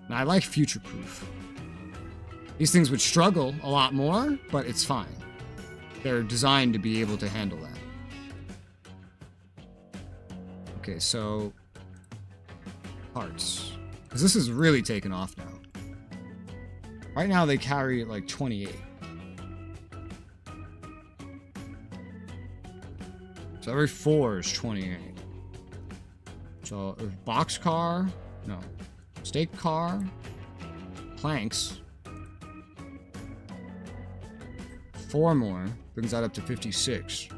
A: Now, I like future-proof. These things would struggle a lot more, but it's fine. They're designed to be able to handle that. Okay, so... parts. Because this is really taken off now. Right now they carry like 28. So every 4 is 28. So if boxcar, no. Stake car, planks. 4 more brings that up to 56.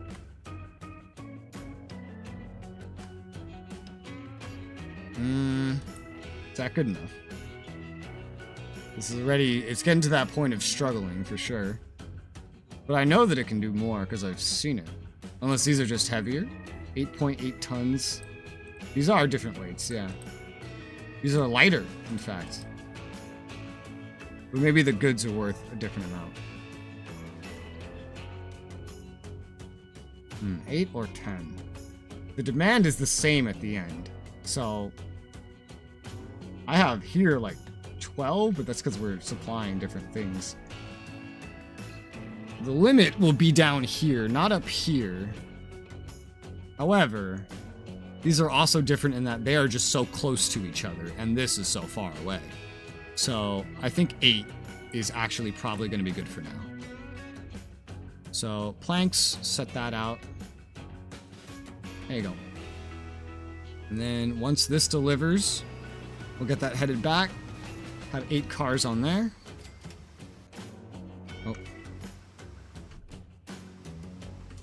A: Is that good enough? This is already, it's getting to that point of struggling for sure. But I know that it can do more because I've seen it. Unless these are just heavier. 8.8 tons. These are different weights, yeah. These are lighter, in fact. But maybe the goods are worth a different amount. 8 or 10. The demand is the same at the end. So, I have here like 12, but that's because we're supplying different things. The limit will be down here, not up here. However, these are also different in that they are just so close to each other, and this is so far away. So I think 8 is actually probably going to be good for now. So planks, set that out. There you go. And then once this delivers, we'll get that headed back. Have 8 cars on there. Oh.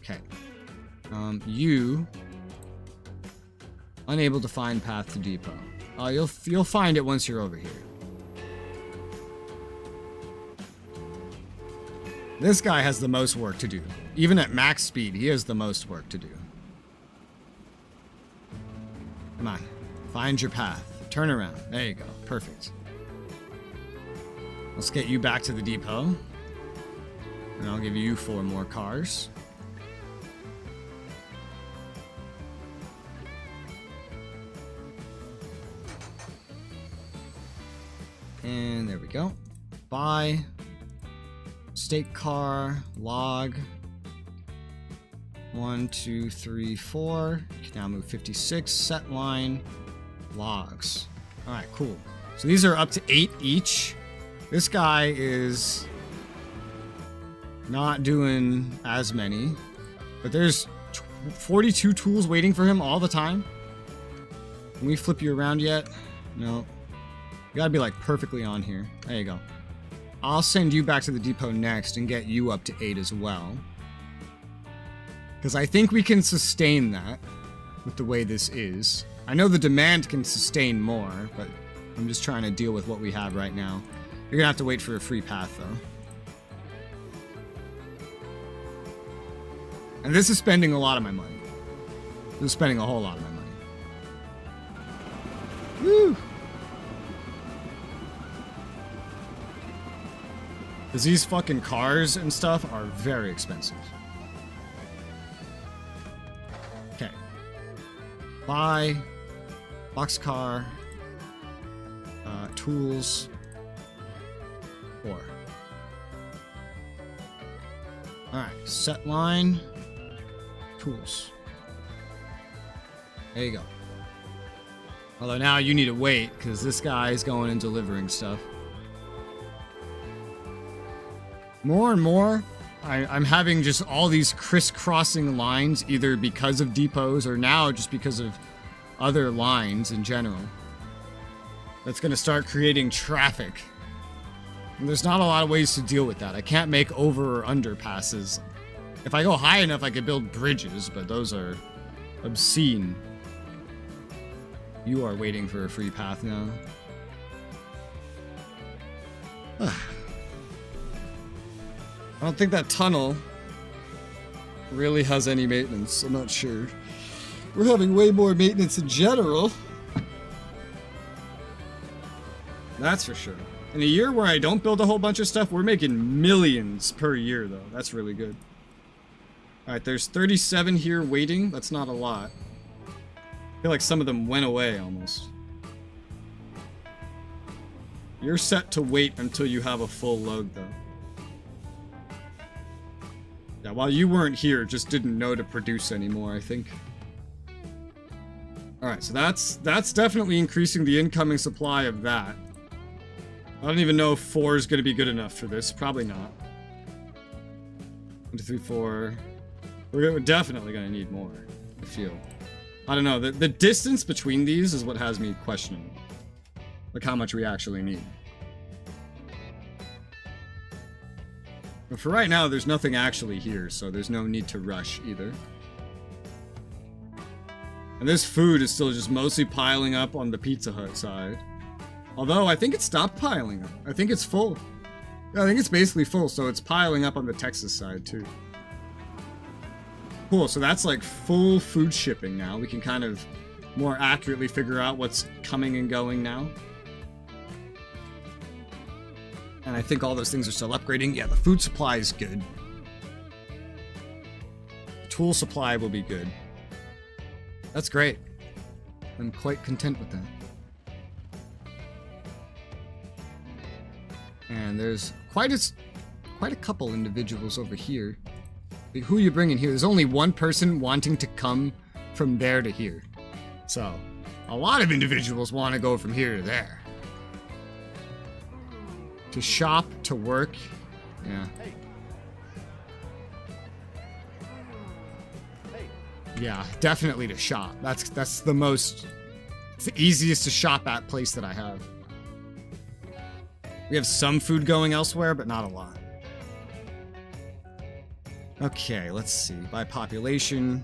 A: Okay. You unable to find path to depot. You'll find it once you're over here. This guy has the most work to do. Even at max speed, he has the most work to do. Come on. Find your path. Turn around. There you go. Perfect. Let's get you back to the depot. And I'll give you 4 more cars. And there we go. Buy. Stake car. Log. 1, 2, 3, 4. You can now move 56. Set line. Logs. Alright, cool. So these are up to 8 each. This guy is not doing as many. But there's 42 tools waiting for him all the time. Can we flip you around yet? No. You gotta be like perfectly on here. There you go. I'll send you back to the depot next and get you up to 8 as well. Because I think we can sustain that with the way this is. I know the demand can sustain more, but I'm just trying to deal with what we have right now. You're gonna have to wait for a free path though. And this is spending a lot of my money. This is spending a whole lot of my money. Woo! Because these fucking cars and stuff are very expensive. Okay. Buy. Boxcar. Tools. 4. Alright. Set line. Tools. There you go. Although now you need to wait, because this guy is going and delivering stuff. More and more, I'm having just all these crisscrossing lines, either because of depots or now just because of other lines in general. That's going to start creating traffic. And there's not a lot of ways to deal with that. I can't make over or underpasses. If I go high enough, I could build bridges, but those are obscene. You are waiting for a free path now. I don't think that tunnel really has any maintenance. I'm not sure. We're having way more maintenance in general. That's for sure. In a year where I don't build a whole bunch of stuff, we're making millions per year, though. That's really good. Alright, there's 37 here waiting. That's not a lot. I feel like some of them went away, almost. You're set to wait until you have a full load, though. Yeah, while you weren't here, just didn't know to produce anymore, I think. Alright, so that's definitely increasing the incoming supply of that. I don't even know if 4 is going to be good enough for this. Probably not. 1, 2, 3, 4. We're definitely going to need more, I feel. I don't know. The distance between these is what has me questioning. Like how much we actually need. But for right now, there's nothing actually here, so there's no need to rush either. And this food is still just mostly piling up on the Pizza Hut side. Although, I think it stopped piling up. I think it's full. Yeah, I think it's basically full, so it's piling up on the Texas side, too. Cool, so that's like full food shipping now. We can kind of more accurately figure out what's coming and going now. And I think all those things are still upgrading. Yeah, the food supply is good. The tool supply will be good. That's great. I'm quite content with that. And there's quite a couple individuals over here. Who are you bringing here? There's only one person wanting to come from there to here. So, a lot of individuals want to go from here to there. To shop, to work. Yeah. Yeah, definitely to shop. That's the most... It's the easiest to shop at place that I have. We have some food going elsewhere, but not a lot. Okay, let's see. By population...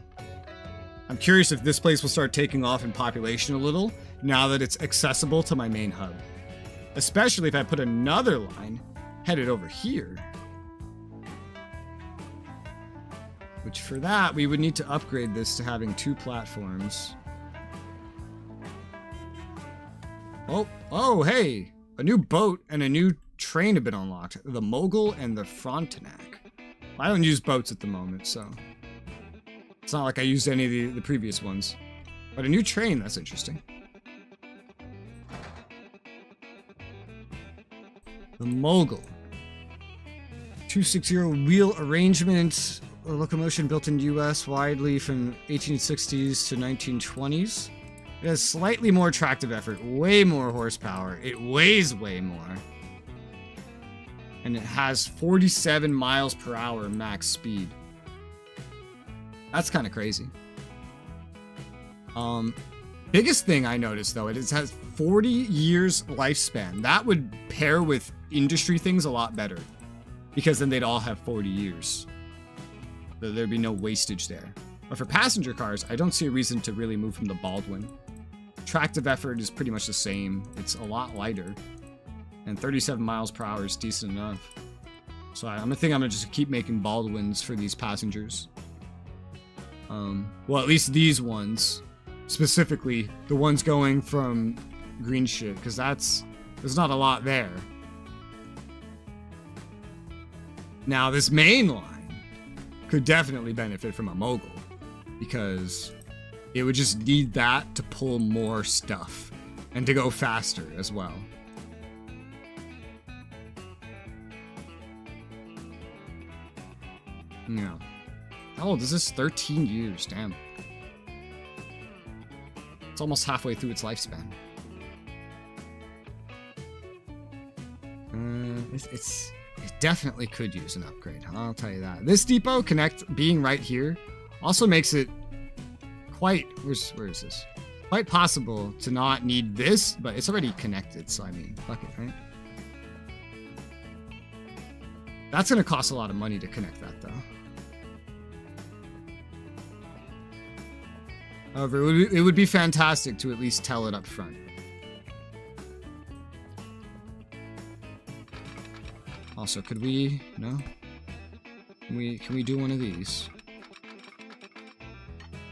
A: I'm curious if this place will start taking off in population a little now that it's accessible to my main hub. Especially if I put another line headed over here. Which for that, we would need to upgrade this to having 2 platforms. Oh, hey! A new boat and a new train have been unlocked. The Mogul and the Frontenac. I don't use boats at the moment, so... It's not like I used any of the previous ones. But a new train, that's interesting. The Mogul. 260 wheel arrangement. A locomotion built in US widely from 1860s to 1920s. It has slightly more tractive effort, way more horsepower. It weighs way more. And it has 47 miles per hour max speed. That's kind of crazy. Biggest thing I noticed though, it has 40 years lifespan. That would pair with industry things a lot better. Because then they'd all have 40 years. There'd be no wastage there. But for passenger cars, I don't see a reason to really move from the Baldwin. Tractive effort is pretty much the same. It's a lot lighter. And 37 miles per hour is decent enough. So I'm gonna just keep making Baldwins for these passengers. Well, at least these ones. Specifically, the ones going from green shit, because there's not a lot there. Now, this main line could definitely benefit from a Mogul, because it would just need that to pull more stuff, and to go faster as well. Yeah. How old is this? 13 years, damn. It's almost halfway through its lifespan. It definitely could use an upgrade, I'll tell you that. This depot connect being right here also makes it quite, where is this? Quite possible to not need this, but it's already connected, so I mean, fuck it, right? That's gonna cost a lot of money to connect that though. However, it would be fantastic to at least tell it up front. Also, could we... No? Can we do one of these?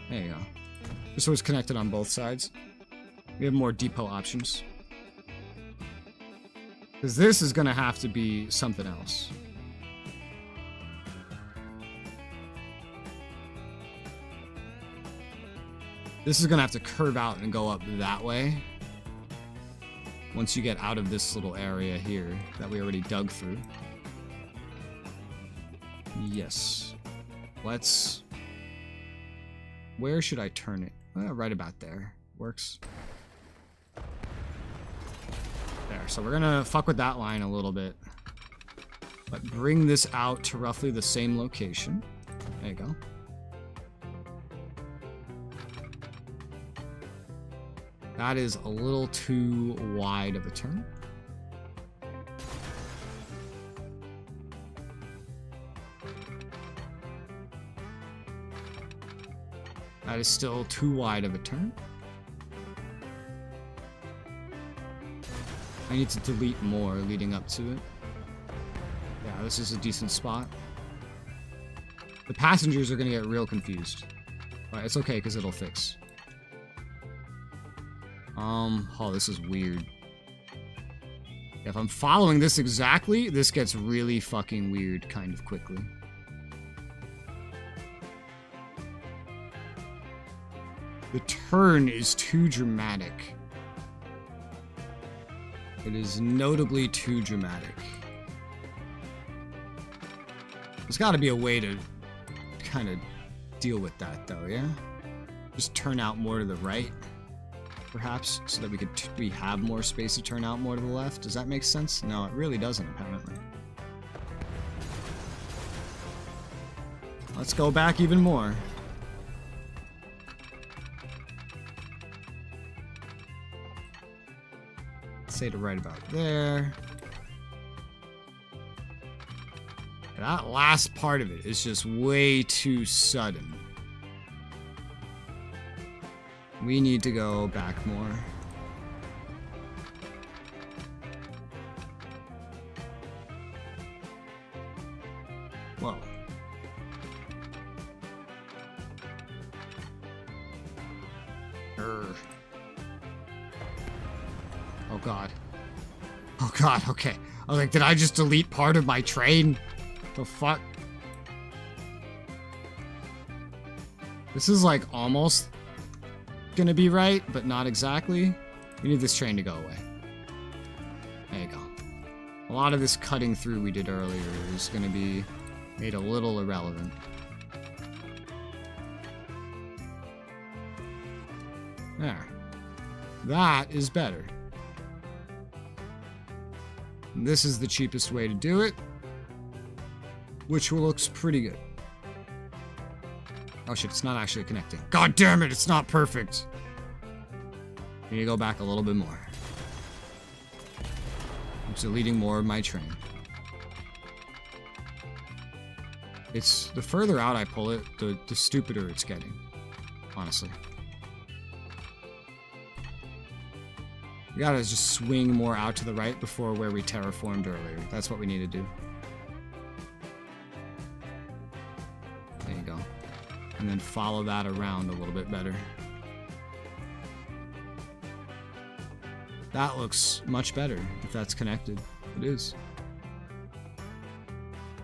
A: There you go. This was connected on both sides. We have more depot options. Because this is going to have to be something else. This is going to have to curve out and go up that way. Once you get out of this little area here that we already dug through. Yes. Let's... Where should I turn it? Right about there. Works. There. So we're going to fuck with that line a little bit. But bring this out to roughly the same location. There you go. That is a little too wide of a turn. That is still too wide of a turn. I need to delete more leading up to it. Yeah, this is a decent spot. The passengers are going to get real confused. But it's okay because it'll fix. Oh, this is weird. If I'm following this exactly, this gets really fucking weird kind of quickly. The turn is too dramatic. It is notably too dramatic. There's got to be a way to kind of deal with that, though, yeah? Just turn out more to the right. perhaps, so that we have more space to turn out more to the left. Does that make sense? No, it really doesn't, apparently. Let's go back even more. Let's say to right about there. That last part of it is just way too sudden. We need to go back more. Whoa. Oh god. Oh god, okay. I was like, did I just delete part of my train? The fuck? This is like almost gonna be right, but not exactly. We need this train to go away. There you go. A lot of this cutting through we did earlier is gonna be made a little irrelevant. There. That is better. And this is the cheapest way to do it, which looks pretty good. Oh shit, it's not actually connecting. God damn it, it's not perfect. I need to go back a little bit more. I'm deleting more of my train. It's the further out I pull it, the stupider it's getting. Honestly. We gotta just swing more out to the right before where we terraformed earlier. That's what we need to do. There you go. And then follow that around a little bit better. That looks much better if that's connected. It is.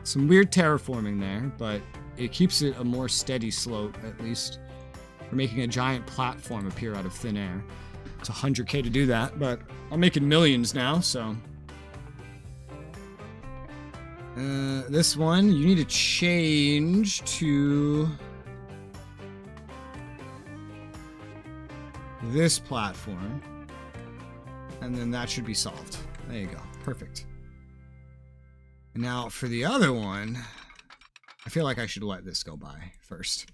A: Some weird terraforming there, but it keeps it a more steady slope, at least. We're making a giant platform appear out of thin air. It's 100k to do that, but I'm making millions now, so. This one, you need to change to this platform. And then that should be solved. There you go. Perfect. And now for the other one, I feel like I should let this go by first.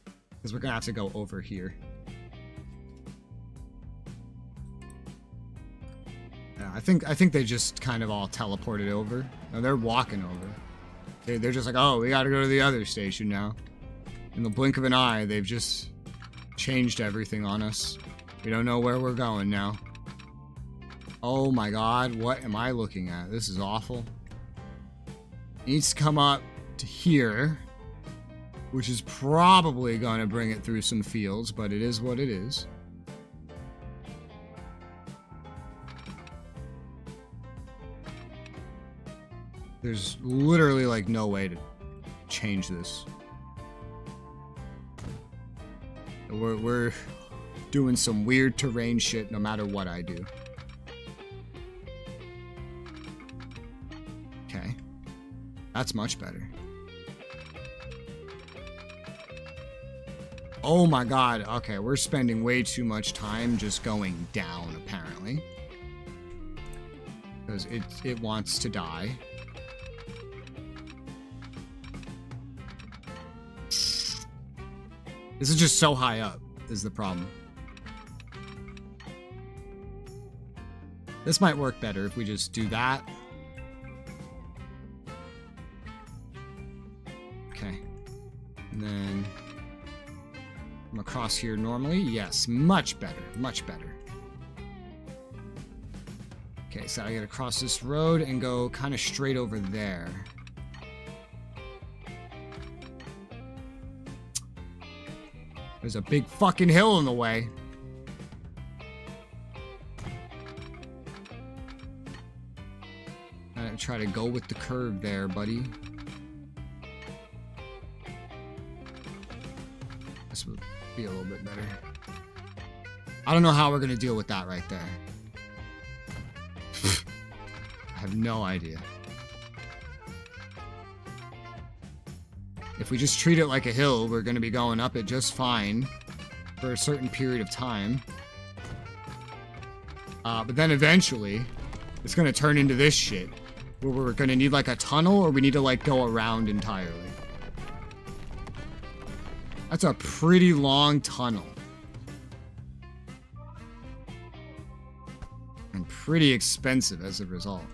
A: Because we're going to have to go over here. Yeah, I think they just kind of all teleported over. No, they're walking over. They're just like, oh, we got to go to the other station now. In the blink of an eye, they've just changed everything on us. We don't know where we're going now. Oh my god, what am I looking at? This is awful. It needs to come up to here, which is probably going to bring it through some fields, but it is what it is. There's literally like no way to change this. We're doing some weird terrain shit no matter what I do. Okay. That's much better. Oh my god. Okay, we're spending way too much time just going down, apparently. Because it wants to die. This is just so high up, is the problem. This might work better if we just do that. Okay. And then from across here normally. Yes, much better, much better. Okay, so I gotta cross this road and go kind of straight over there. There's a big fucking hill in the way. Gotta try to go with the curve there, buddy. This would be a little bit better. I don't know how we're gonna deal with that right there. I have no idea. If we just treat it like a hill, we're going to be going up it just fine for a certain period of time. But then eventually, it's gonna turn into this shit. Where we're gonna need like a tunnel, or we need to like go around entirely. That's a pretty long tunnel. And pretty expensive as a result.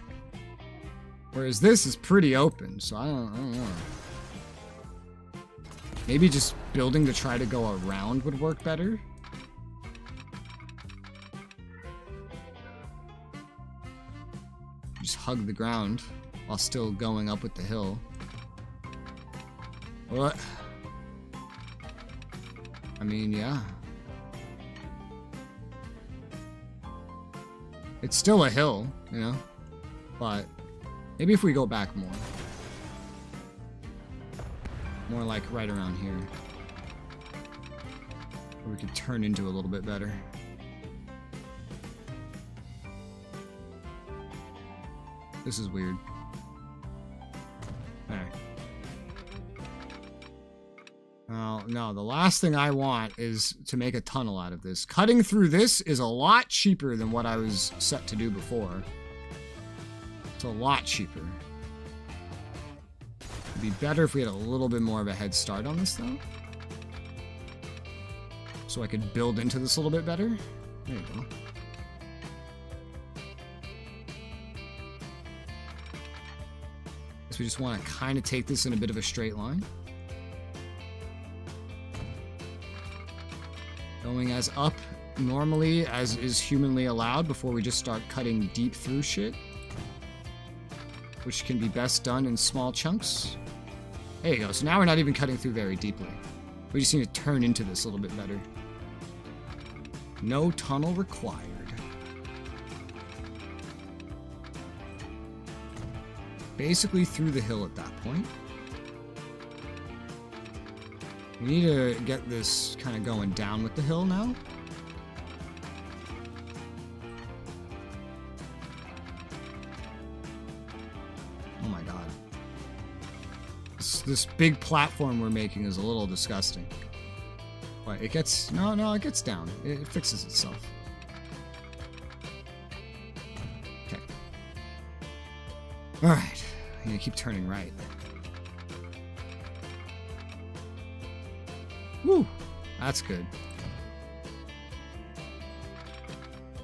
A: Whereas this is pretty open, so I don't know. Maybe just building to try to go around would work better. Just hug the ground while still going up with the hill. What? I mean, yeah. It's still a hill, you know? But maybe if we go back more. More like right around here. Or we could turn into a little bit better. This is weird. Alright. No, the last thing I want is to make a tunnel out of this. Cutting through this is a lot cheaper than what I was set to do before. It's a lot cheaper. It'd be better if we had a little bit more of a head start on this, though. So I could build into this a little bit better. There you go. We just want to kind of take this in a bit of a straight line. Going as up normally as is humanly allowed before we just start cutting deep through shit. Which can be best done in small chunks. There you go. So now we're not even cutting through very deeply. We just need to turn into this a little bit better. No tunnel required. Basically through the hill at that point. We need to get this kind of going down with the hill now. Oh my god. This big platform we're making is a little disgusting. But it gets... No, it gets down. It fixes itself. Okay. Alright. I'm gonna keep turning right. Woo! That's good.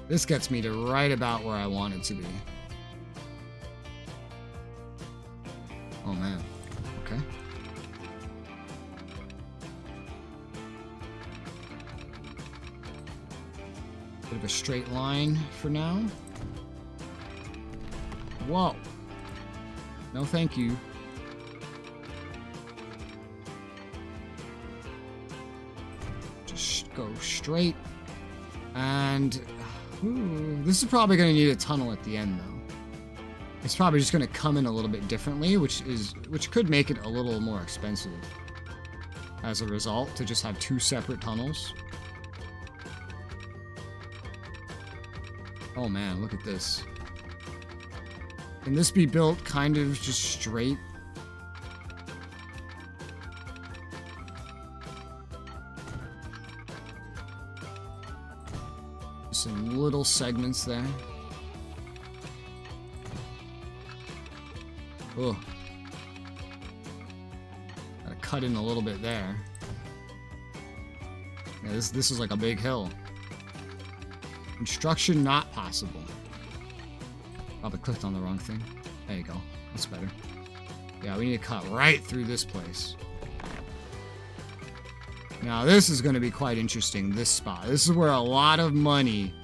A: This gets me to right about where I want it to be. Oh man. Okay. Bit of a straight line for now. Whoa. No, thank you. Just go straight. And this is probably going to need a tunnel at the end, though. It's probably just going to come in a little bit differently, which could make it a little more expensive. As a result, to just have two separate tunnels. Oh man, look at this. Can this be built kind of just straight? Some little segments there. Oh. Gotta cut in a little bit there. Yeah, this is like a big hill. Construction not possible. Probably clicked on the wrong thing. There you go. That's better. Yeah, we need to cut right through this place. Now, this is going to be quite interesting, this spot. This is where a lot of money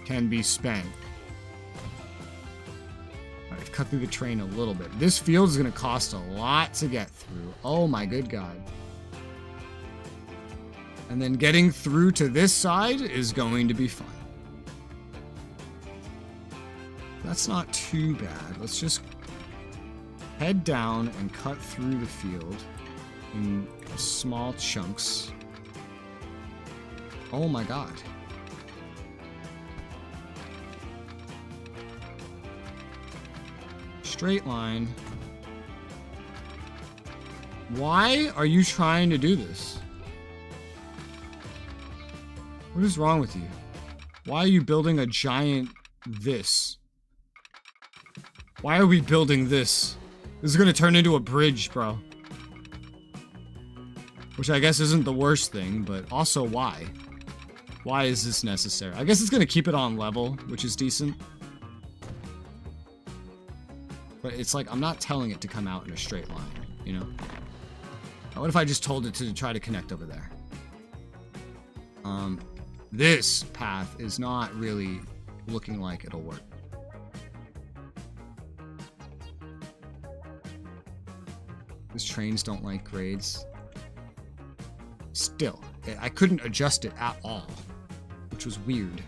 A: can be spent. Alright, cut through the train a little bit. This field is going to cost a lot to get through. Oh my good god. And then getting through to this side is going to be fun. That's not too bad. Let's just head down and cut through the field in small chunks. Oh my god. Straight line. Why are you trying to do this? What is wrong with you? Why are you building a giant this? Why are we building this? This is gonna turn into a bridge, bro. Which I guess isn't the worst thing, but also why? Why is this necessary? I guess it's gonna keep it on level, which is decent. But it's like, I'm not telling it to come out in a straight line, you know? What if I just told it to try to connect over there? This path is not really looking like it'll work. These trains don't like grades. Still, I couldn't adjust it at all, which was weird.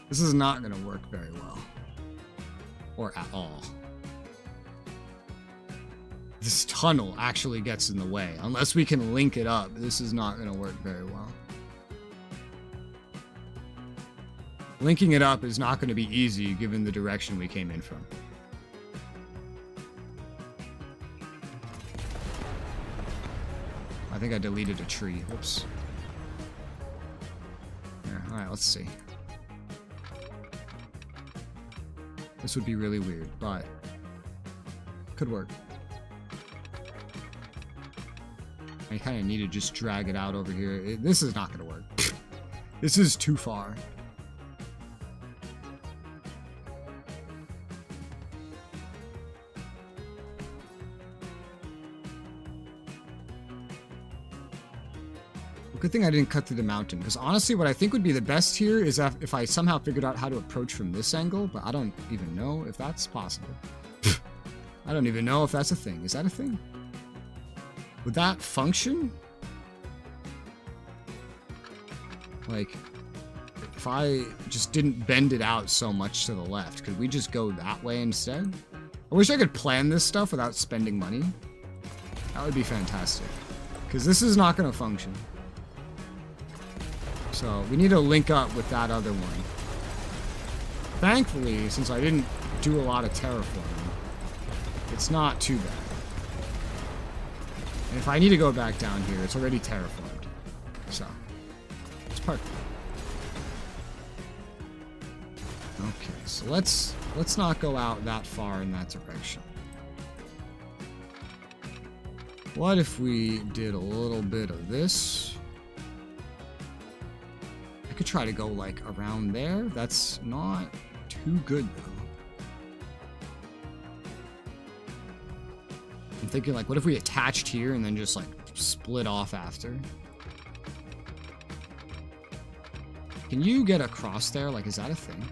A: This is not going to work very well. Or at all. This tunnel actually gets in the way. Unless we can link it up, this is not going to work very well. Linking it up is not going to be easy given the direction we came in from. I think I deleted a tree. Whoops. Yeah, alright, let's see. This would be really weird, but could work. I kind of need to just drag it out over here. This is not going to work. This is too far. Good thing I didn't cut through the mountain, because honestly what I think would be the best here is if I somehow figured out how to approach from this angle, but I don't even know if that's possible. I don't even know if that's a thing. Is that a thing? Would that function? Like, if I just didn't bend it out so much to the left, could we just go that way instead? I wish I could plan this stuff without spending money. That would be fantastic. Because this is not going to function. So, we need to link up with that other one. Thankfully, since I didn't do a lot of terraforming, it's not too bad. And if I need to go back down here, it's already terraformed. So, it's perfect. Okay, so let's not go out that far in that direction. What if we did a little bit of this? I could try to go like around there. That's not too good though. I'm thinking like, what if we attached here and then just like split off after? Can you get across there? Like, is that a thing?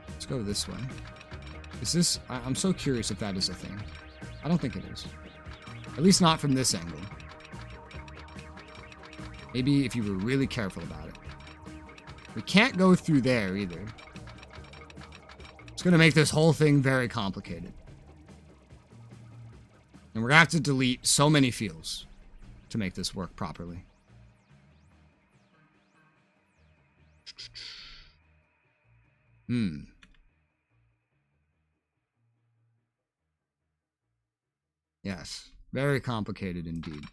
A: Let's go this way. Is this... I'm so curious if that is a thing. I don't think it is. At least not from this angle. Maybe if you were really careful about it. We can't go through there either. It's going to make this whole thing very complicated. And we're going to have to delete so many fields to make this work properly. Yes, very complicated indeed.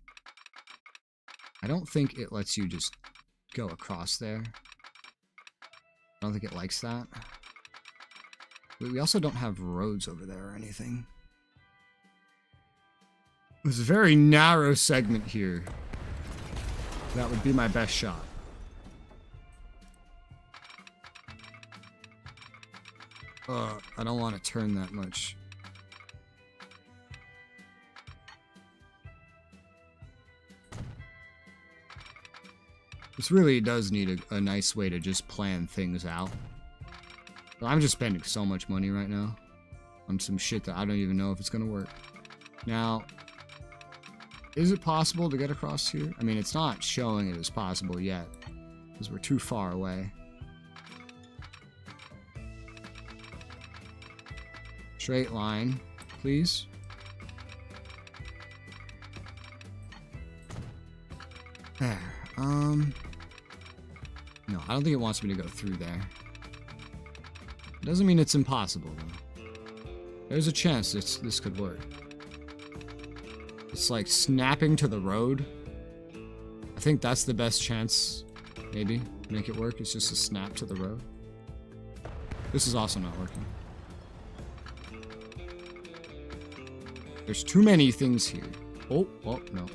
A: I don't think it lets you just go across there. I don't think it likes that. We also don't have roads over there or anything. There's a very narrow segment here. That would be my best shot. I don't want to turn that much. This really does need a nice way to just plan things out. But I'm just spending so much money right now on some shit that I don't even know if it's gonna work. Now, is it possible to get across here? I mean, it's not showing it as possible yet, because we're too far away. Straight line, please. There. No, I don't think it wants me to go through there. Doesn't mean it's impossible, though. There's a chance this could work. It's like snapping to the road. I think that's the best chance, maybe, to make it work. It's just a snap to the road. This is also not working. There's too many things here. Oh, no.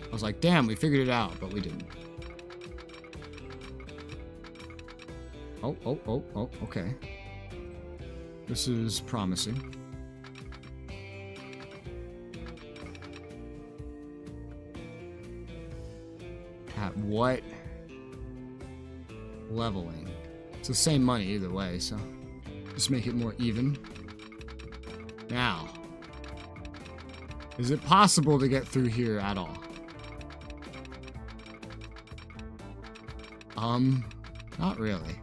A: I was like, damn, we figured it out, but we didn't. Oh, okay. This is promising. At what leveling? It's the same money either way, so just make it more even. Now, is it possible to get through here at all? Not really.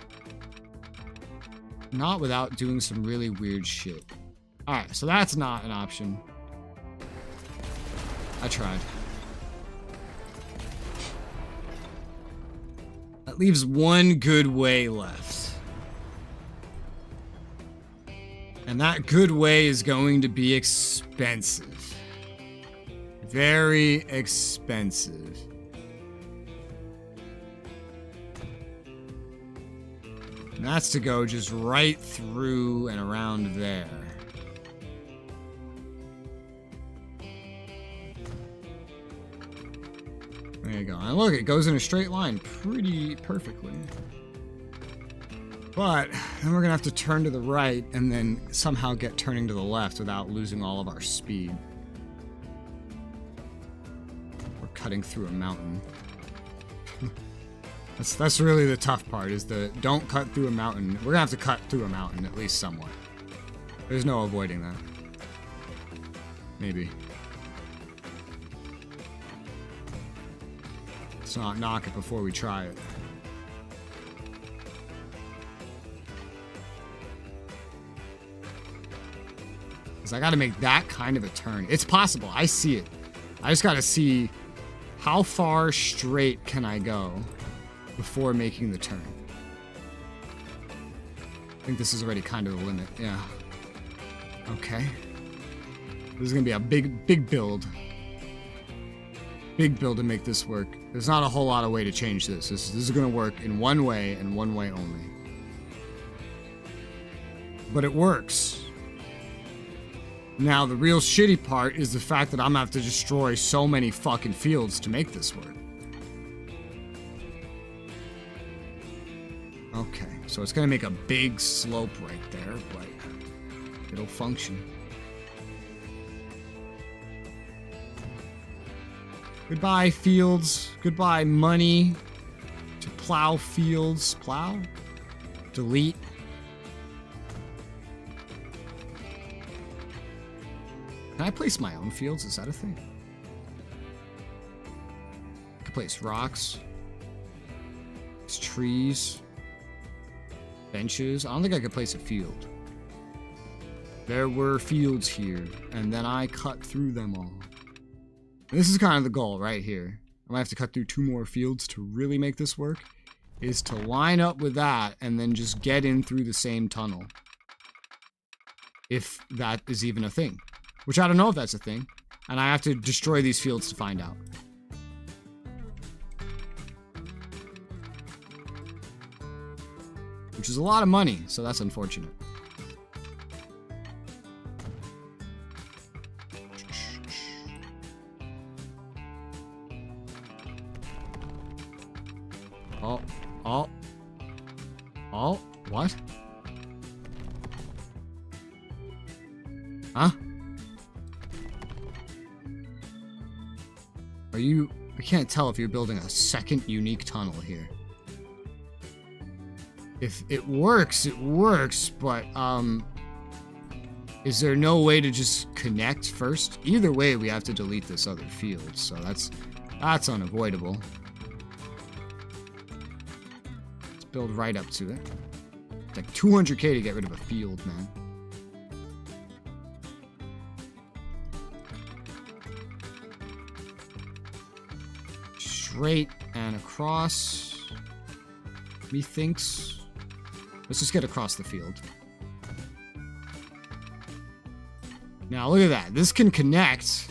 A: Not without doing some really weird shit. Alright, so that's not an option. I tried. That leaves one good way left. And that good way is going to be expensive. Very expensive. And that's to go just right through and around there. There you go. And look, it goes in a straight line pretty perfectly. But then we're gonna have to turn to the right and then somehow get turning to the left without losing all of our speed. We're cutting through a mountain. That's really the tough part, is the don't cut through a mountain. We're gonna have to cut through a mountain at least somewhat. There's no avoiding that. Maybe. Let's not knock it before we try it. Because I gotta make that kind of a turn. It's possible, I see it. I just gotta see how far straight can I go before making the turn. I think this is already kind of the limit, yeah. Okay. This is gonna be a big build. Big build to make this work. There's not a whole lot of way to change this. This is gonna work in one way and one way only. But it works. Now, the real shitty part is the fact that I'm gonna have to destroy so many fucking fields to make this work. Okay, so it's gonna make a big slope right there, but it'll function. Goodbye, fields. Goodbye, money. To plow fields. Plow? Delete. Can I place my own fields? Is that a thing? I can place rocks. It's trees. Benches. I don't think I could place a field. There were fields here, and then I cut through them all. And this is kind of the goal right here. I might have to cut through 2 more fields to really make this work, is to line up with that and then just get in through the same tunnel. If that is even a thing. Which I don't know if that's a thing. And I have to destroy these fields to find out. Which is a lot of money, so that's unfortunate. Oh, what? Huh? Are you... I can't tell if you're building a second unique tunnel here. If it works, but, is there no way to just connect first? Either way, we have to delete this other field, so that's unavoidable. Let's build right up to it. It's like 200k to get rid of a field, man. Straight and across. Methinks. Let's just get across the field. Now look at that. This can connect,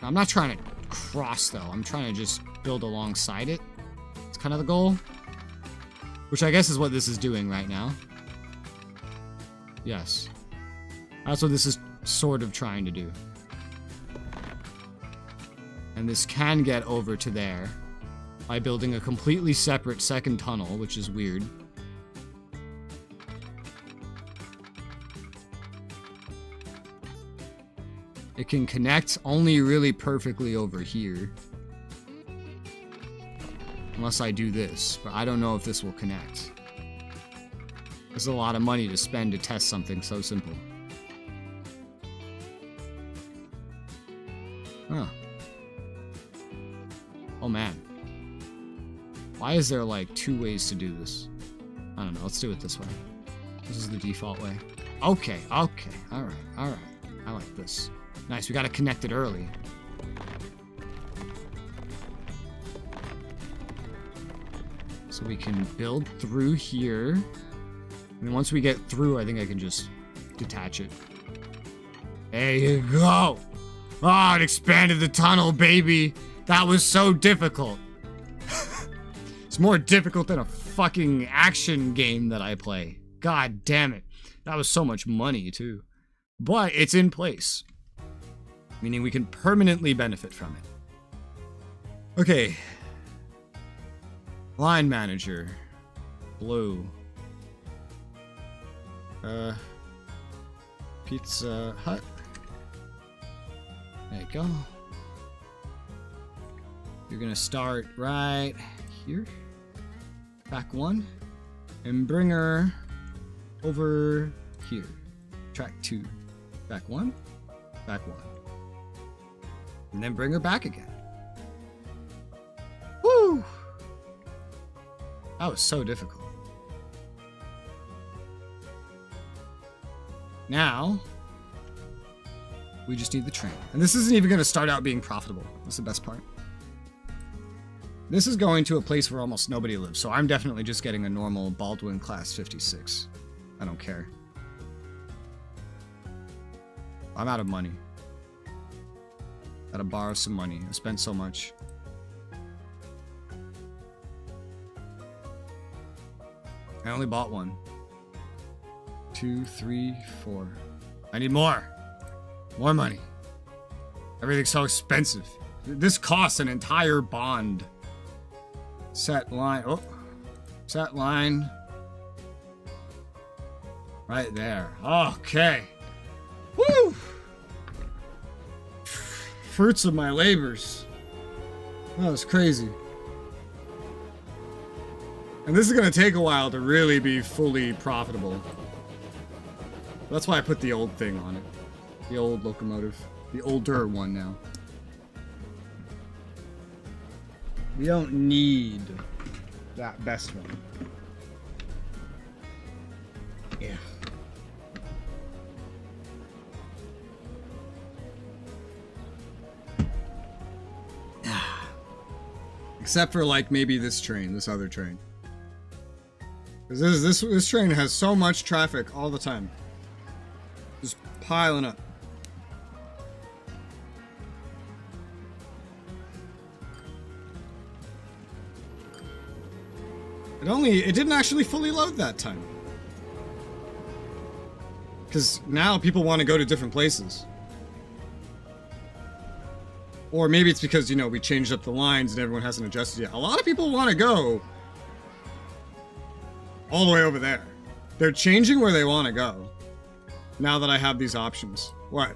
A: I'm not trying to cross, though. I'm trying to just build alongside it. It's kind of the goal. Which I guess is what this is doing right now. Yes. That's what this is sort of trying to do. And this can get over to there by building a completely separate second tunnel, which is weird. It can connect only really perfectly over here. Unless I do this, but I don't know if this will connect. There's a lot of money to spend to test something so simple. Huh. Oh man. Why is there like 2 ways to do this? I don't know, let's do it this way. This is the default way. Okay, okay, alright, alright. I like this. Nice, we gotta connect it early. So we can build through here. And then once we get through, I think I can just detach it. There you go! Oh, it expanded the tunnel, baby! That was so difficult. It's more difficult than a fucking action game that I play. God damn it. That was so much money, too. But it's in place. Meaning we can permanently benefit from it. Okay. Line manager. Blue. Pizza Hut. There you go. You're gonna start right here. Back 1. And bring her over here. Track 2. Back 1. Back 1. And then bring her back again. Woo! That was so difficult. Now, we just need the train. And this isn't even going to start out being profitable. That's the best part. This is going to a place where almost nobody lives, so I'm definitely just getting a normal Baldwin Class 56. I don't care. I'm out of money. Gotta borrow some money. I spent so much. I only bought 1. 2, 3, 4. I need more. More money. Everything's so expensive. This costs an entire bond. Set line. Oh. Set line. Right there. Okay. Woo! Fruits of my labors. That was crazy. And this is going to take a while to really be fully profitable. That's why I put the old thing on it. The old locomotive. The older one now. We don't need that best one. Yeah. Except for like maybe this train, this other train. Because this train has so much traffic all the time. Just piling up. It didn't actually fully load that time. Because now people want to go to different places. Or maybe it's because, you know, we changed up the lines and everyone hasn't adjusted yet. A lot of people want to go all the way over there. They're changing where they want to go. Now that I have these options. What?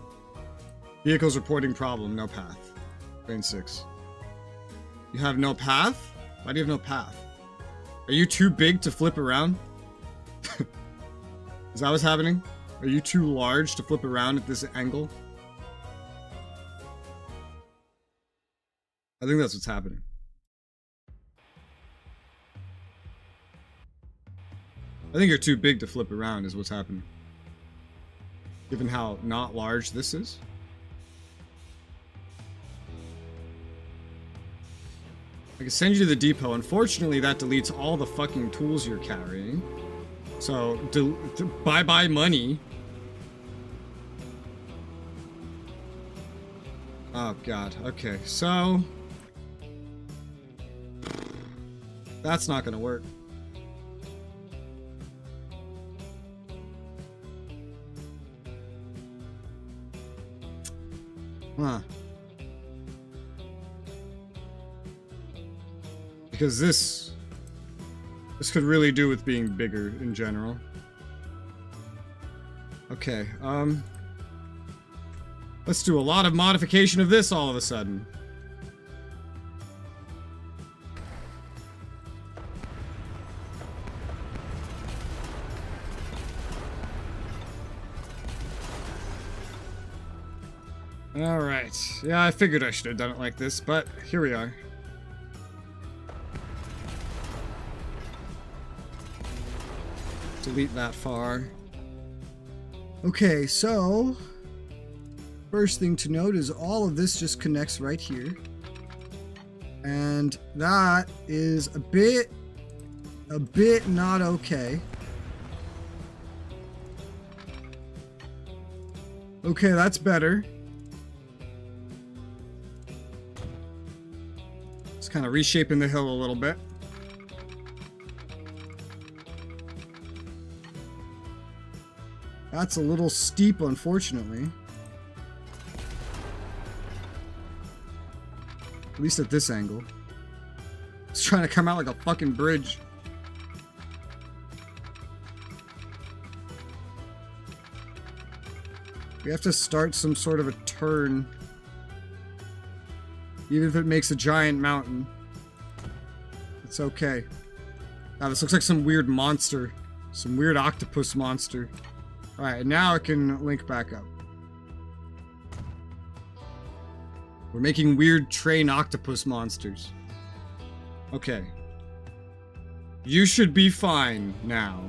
A: Vehicles reporting problem, no path. Train 6. You have no path? Why do you have no path? Are you too big to flip around? Is that what's happening? Are you too large to flip around at this angle? I think that's what's happening. I think you're too big to flip around is what's happening. Given how not large this is. I can send you to the depot. Unfortunately, that deletes all the fucking tools you're carrying. So, bye-bye money. Oh god, okay, so that's not gonna work. Huh. Because this could really do with being bigger in general. Okay, let's do a lot of modification of this all of a sudden. Alright. Yeah, I figured I should have done it like this, but here we are. Delete that far. Okay, so first thing to note is all of this just connects right here. And that is a bit not okay. Okay, that's better. It's kind of reshaping the hill a little bit. That's a little steep, unfortunately. At least at this angle. It's trying to come out like a fucking bridge. We have to start some sort of a turn. Even if it makes a giant mountain. It's okay. Now this looks like some weird monster. Some weird octopus monster. Alright, now it can link back up. We're making weird train octopus monsters. Okay. You should be fine now.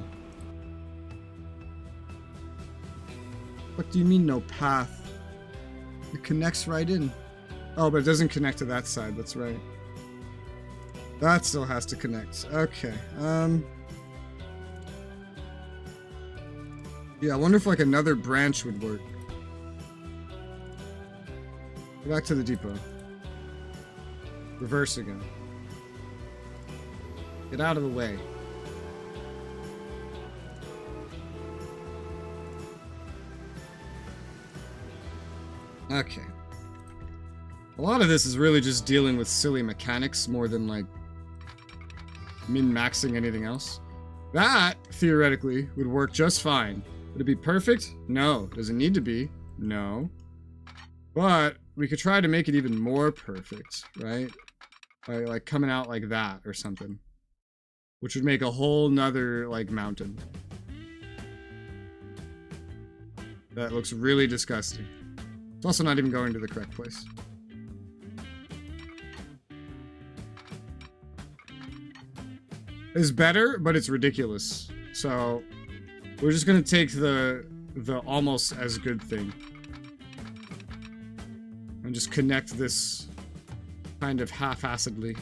A: What do you mean no path? It connects right in. Oh, but it doesn't connect to that side, that's right. That still has to connect. Okay, yeah, I wonder if like another branch would work. Go back to the depot. Reverse again. Get out of the way. Okay. A lot of this is really just dealing with silly mechanics more than like min-maxing anything else. That, theoretically, would work just fine. Would it be perfect? No. Does it need to be? No. But we could try to make it even more perfect, right? By like coming out like that or something. Which would make a whole nother like mountain. That looks really disgusting. It's also not even going to the correct place. It's better, but it's ridiculous. So we're just gonna take the almost as good thing and just connect this kind of half-assedly.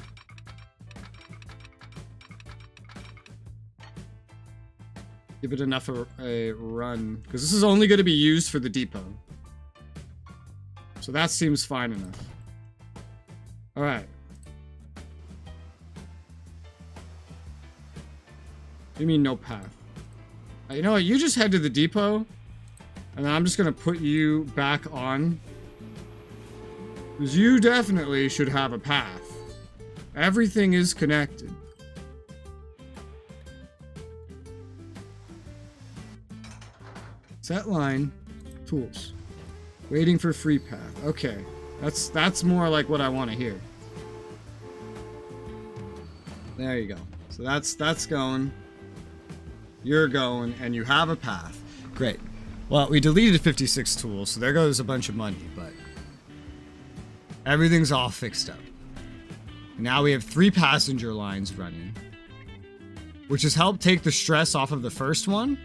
A: Give it enough a run, because this is only going to be used for the depot. So that seems fine enough. All right. What do you mean no path? You know what? You just head to the depot, and then I'm just going to put you back on. Because you definitely should have a path. Everything is connected. Set line. Tools. Waiting for free path. Okay. That's more like what I want to hear. There you go. So that's going. You're going, and you have a path. Great. Well, we deleted 56 tools, so there goes a bunch of money, but everything's all fixed up. Now we have 3 passenger lines running, which has helped take the stress off of the first one.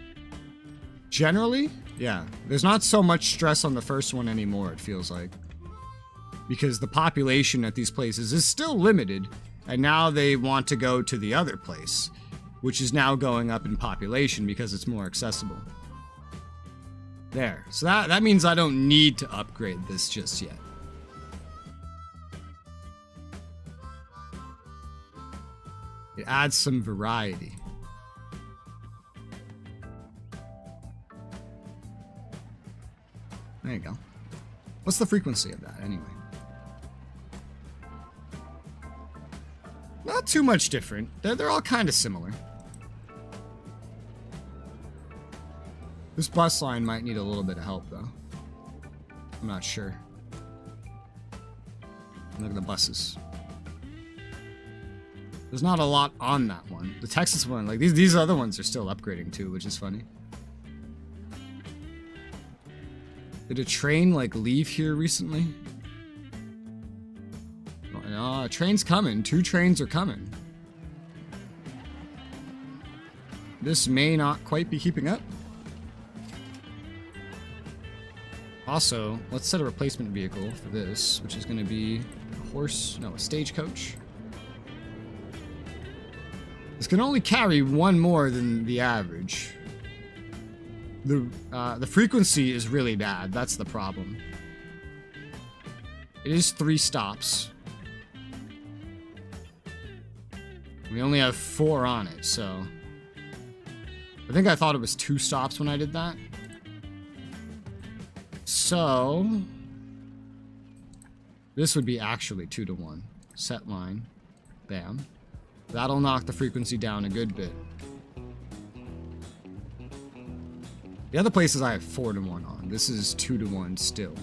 A: Generally, yeah. There's not so much stress on the first one anymore, it feels like. Because the population at these places is still limited, and now they want to go to the other place, which is now going up in population because it's more accessible. There. So that means I don't need to upgrade this just yet. It adds some variety. There you go. What's the frequency of that anyway? Not too much different. They're all kind of similar. This bus line might need a little bit of help though. I'm not sure. Look at the buses. There's not a lot on that one. The Texas one, like these other ones are still upgrading too, which is funny. Did a train like leave here recently? No, a train's coming. 2 trains are coming. This may not quite be keeping up. Also, let's set a replacement vehicle for this, which is going to be a stagecoach. This can only carry 1 more than the average. The frequency is really bad. That's the problem. It is 3 stops. We only have 4 on it, so... I think I thought it was 2 stops when I did that. So... this would be actually 2 to 1. Set line. Bam. That'll knock the frequency down a good bit. The other places I have 4 to 1 on. This is 2 to 1 still.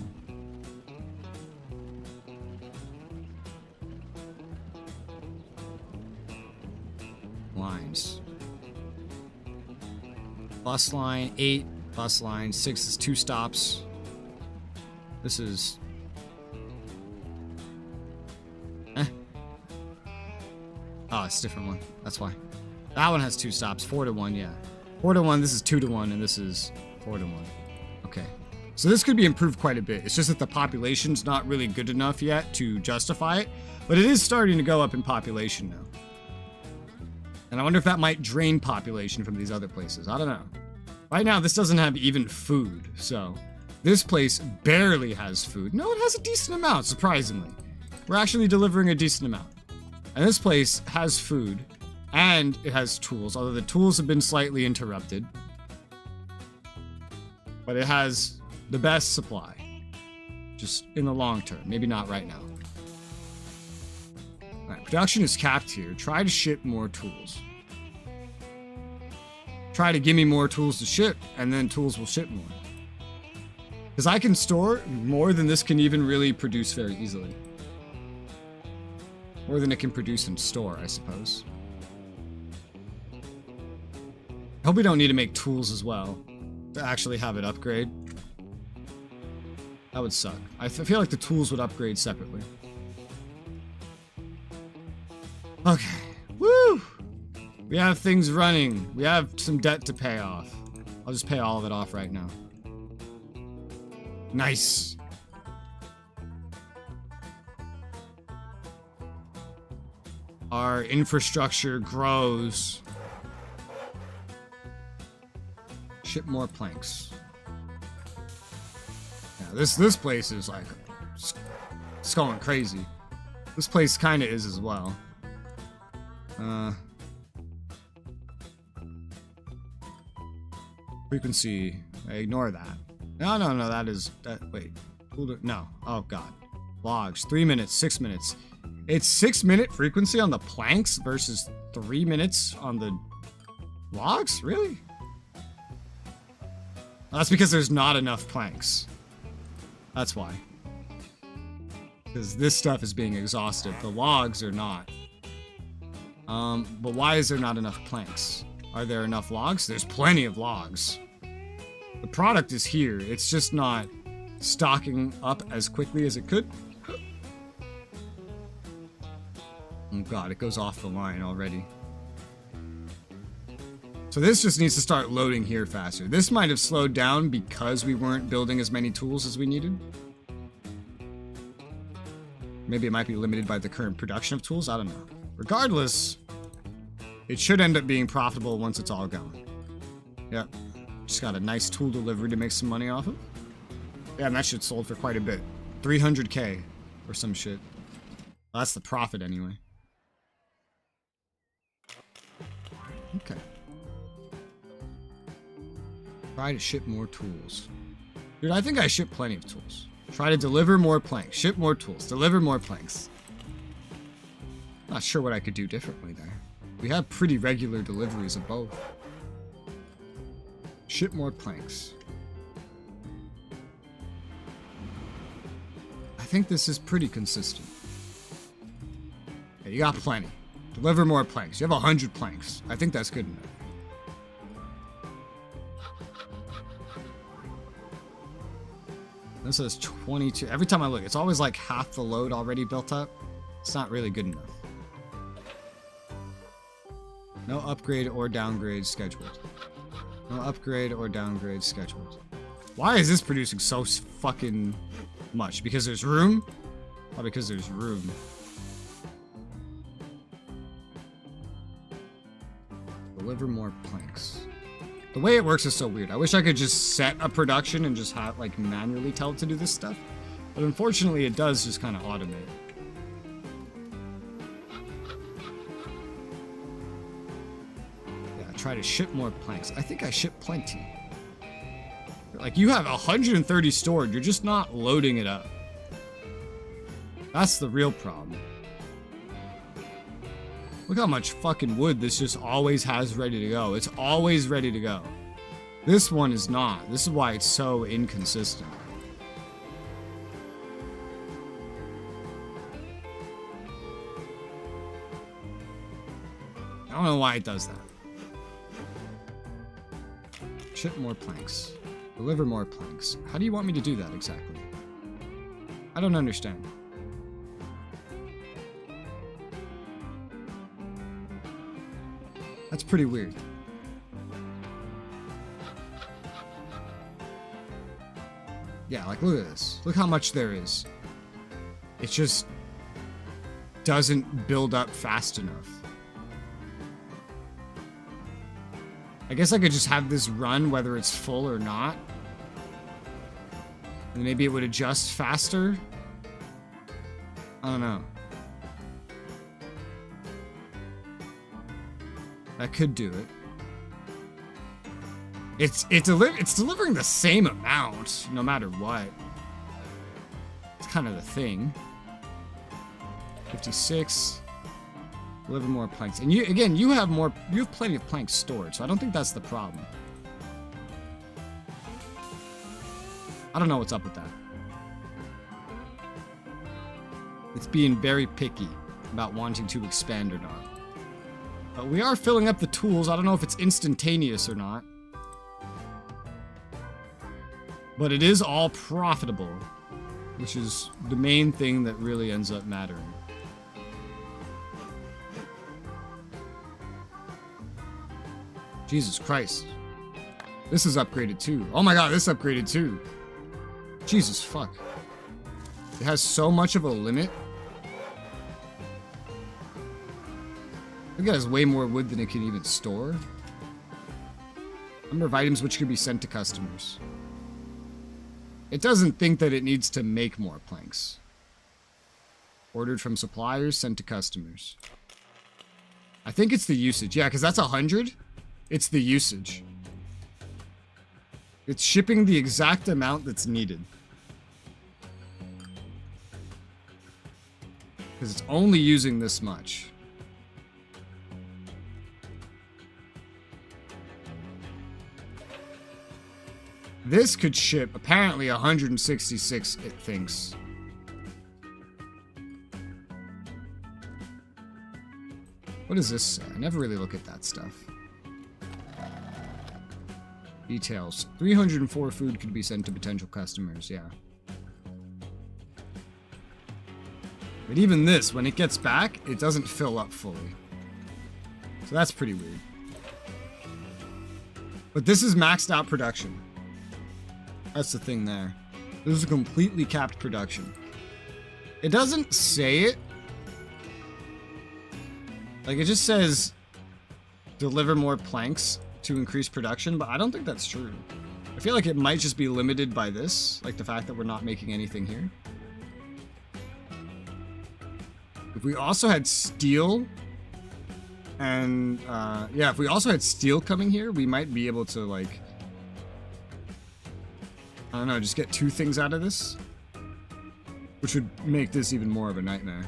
A: Lines. Bus line 8, bus line 6 is 2 stops. This is oh, it's a different one. That's why. That one has 2 stops. 4 to 1, yeah. 4 to 1, this is 2 to 1, and this is 4 to 1. Okay. So this could be improved quite a bit. It's just that the population's not really good enough yet to justify it, but it is starting to go up in population now. And I wonder if that might drain population from these other places. I don't know. Right now, this doesn't have even food, so... this place barely has food. No, it has a decent amount, surprisingly. We're actually delivering a decent amount. And this place has food, and it has tools, although the tools have been slightly interrupted. But it has the best supply. Just in the long term, maybe not right now. Alright, production is capped here. Try to ship more tools. Try to give me more tools to ship, and then tools will ship more. Because I can store more than this can even really produce very easily. More than it can produce and store, I suppose. I hope we don't need to make tools as well to actually have it upgrade. That would suck. I feel like the tools would upgrade separately. Okay. Woo! We have things running. We have some debt to pay off. I'll just pay all of it off right now. Nice. Our infrastructure grows. Ship more planks. Yeah, this place is like it's going crazy. This place kind of is as well. Frequency. Ignore that. No, that is that. Wait. No. Oh god. Logs. 3 minutes. 6 minutes. It's 6-minute frequency on the planks versus 3 minutes on the logs? Really? Well, that's because there's not enough planks. That's why. Because this stuff is being exhausted. The logs are not. But why is there not enough planks? Are there enough logs? There's plenty of logs. The product is here. It's just not stocking up as quickly as it could. Oh god, it goes off the line already. So this just needs to start loading here faster. This might have slowed down because we weren't building as many tools as we needed. Maybe it might be limited by the current production of tools. I don't know. Regardless, it should end up being profitable once it's all going. Yep. Just got a nice tool delivery to make some money off of. Yeah, and that shit sold for quite a bit. 300k or some shit. Well, that's the profit anyway. Okay. Try to ship more tools. Dude, I think I ship plenty of tools. Try to deliver more planks. Ship more tools. Deliver more planks. Not sure what I could do differently there. We have pretty regular deliveries of both. Ship more planks. I think this is pretty consistent. Yeah, you got plenty. Deliver more planks. You have 100 planks. I think that's good enough. This says 22. Every time I look, it's always like half the load already built up. It's not really good enough. No upgrade or downgrade scheduled. No upgrade or downgrade scheduled. Why is this producing so fucking much? Because there's room? Oh, because there's room. Deliver more planks. The way it works is so weird. I wish I could just set a production and just have, like, manually tell it to do this stuff. But unfortunately, it does just kind of automate. Yeah, try to ship more planks. I think I ship plenty. Like, you have 130 stored. You're just not loading it up. That's the real problem. Look how much fucking wood this just always has ready to go. It's always ready to go. This one is not. This is why it's so inconsistent. I don't know why it does that. Ship more planks. Deliver more planks. How do you want me to do that exactly? I don't understand. That's pretty weird. Yeah, like, look at this. Look how much there is. It just doesn't build up fast enough. I guess I could just have this run whether it's full or not. And maybe it would adjust faster. I don't know. That could do it. It's delivering the same amount no matter what. It's kind of the thing. 56. Deliver more planks. And you have plenty of planks stored, so I don't think that's the problem. I don't know what's up with that. It's being very picky about wanting to expand or not. But we are filling up the tools. I don't know if it's instantaneous or not. But it is all profitable, which is the main thing that really ends up mattering. Jesus Christ. This is upgraded too. Oh my god, this upgraded too. Jesus fuck. It has so much of a limit. I think it has way more wood than it can even store. Number of items which could be sent to customers. It doesn't think that it needs to make more planks. Ordered from suppliers, sent to customers. I think it's the usage. Yeah, because that's 100. It's the usage. It's shipping the exact amount that's needed. Because it's only using this much. This could ship apparently 166, it thinks. What does this say? I never really look at that stuff. Details. 304 food could be sent to potential customers, yeah. But even this, when it gets back, it doesn't fill up fully. So that's pretty weird. But this is maxed out production. That's the thing there. This is a completely capped production. It doesn't say it. Like, it just says deliver more planks to increase production, but I don't think that's true. I feel like it might just be limited by this, like the fact that we're not making anything here. If we also had steel And yeah, if we also had steel coming here, we might be able to, like, I don't know, just get 2 things out of this, which would make this even more of a nightmare.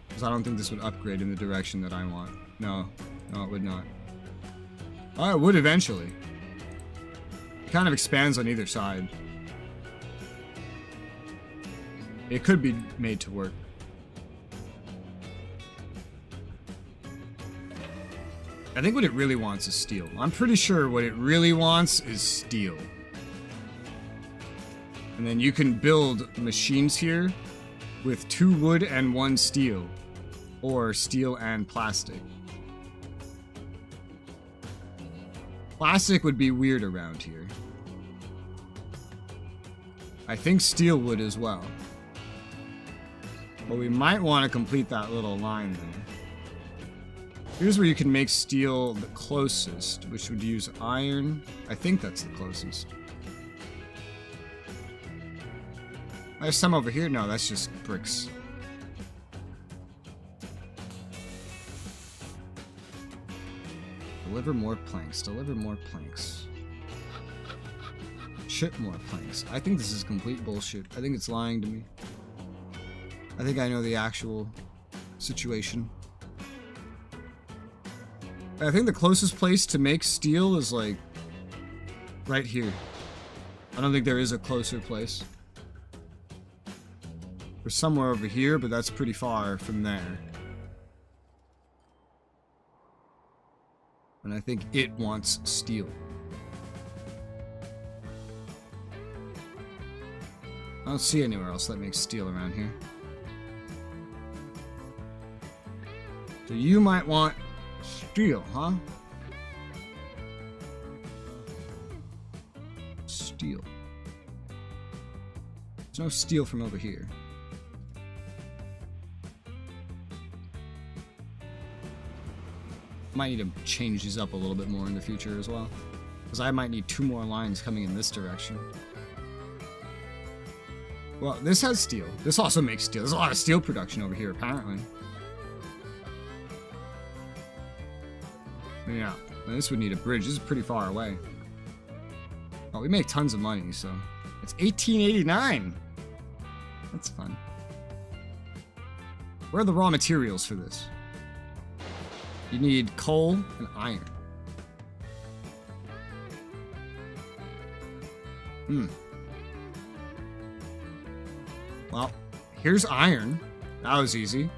A: Because I don't think this would upgrade in the direction that I want. No, it would not. Oh, it would eventually. It kind of expands on either side. It could be made to work. I think what it really wants is steel. I'm pretty sure what it really wants is steel. And then you can build machines here with 2 wood and 1 steel. Or steel and plastic. Plastic would be weird around here. I think steel would as well. But we might want to complete that little line there. Here's where you can make steel the closest, which would use iron. I think that's the closest. There's some over here. No, that's just bricks. Deliver more planks. Deliver more planks. Ship more planks. I think this is complete bullshit. I think it's lying to me. I think I know the actual situation. I think the closest place to make steel is, like, right here. I don't think there is a closer place. There's somewhere over here, but that's pretty far from there. And I think it wants steel. I don't see anywhere else that makes steel around here. So you might want steel, huh? Steel. There's no steel from over here. Might need to change these up a little bit more in the future as well. Because I might need 2 more lines coming in this direction. Well, this has steel. This also makes steel. There's a lot of steel production over here, apparently. Yeah, and this would need a bridge. This is pretty far away. Oh, we make tons of money, so... It's 1889! That's fun. Where are the raw materials for this? You need coal and iron. Well, here's iron. That was easy.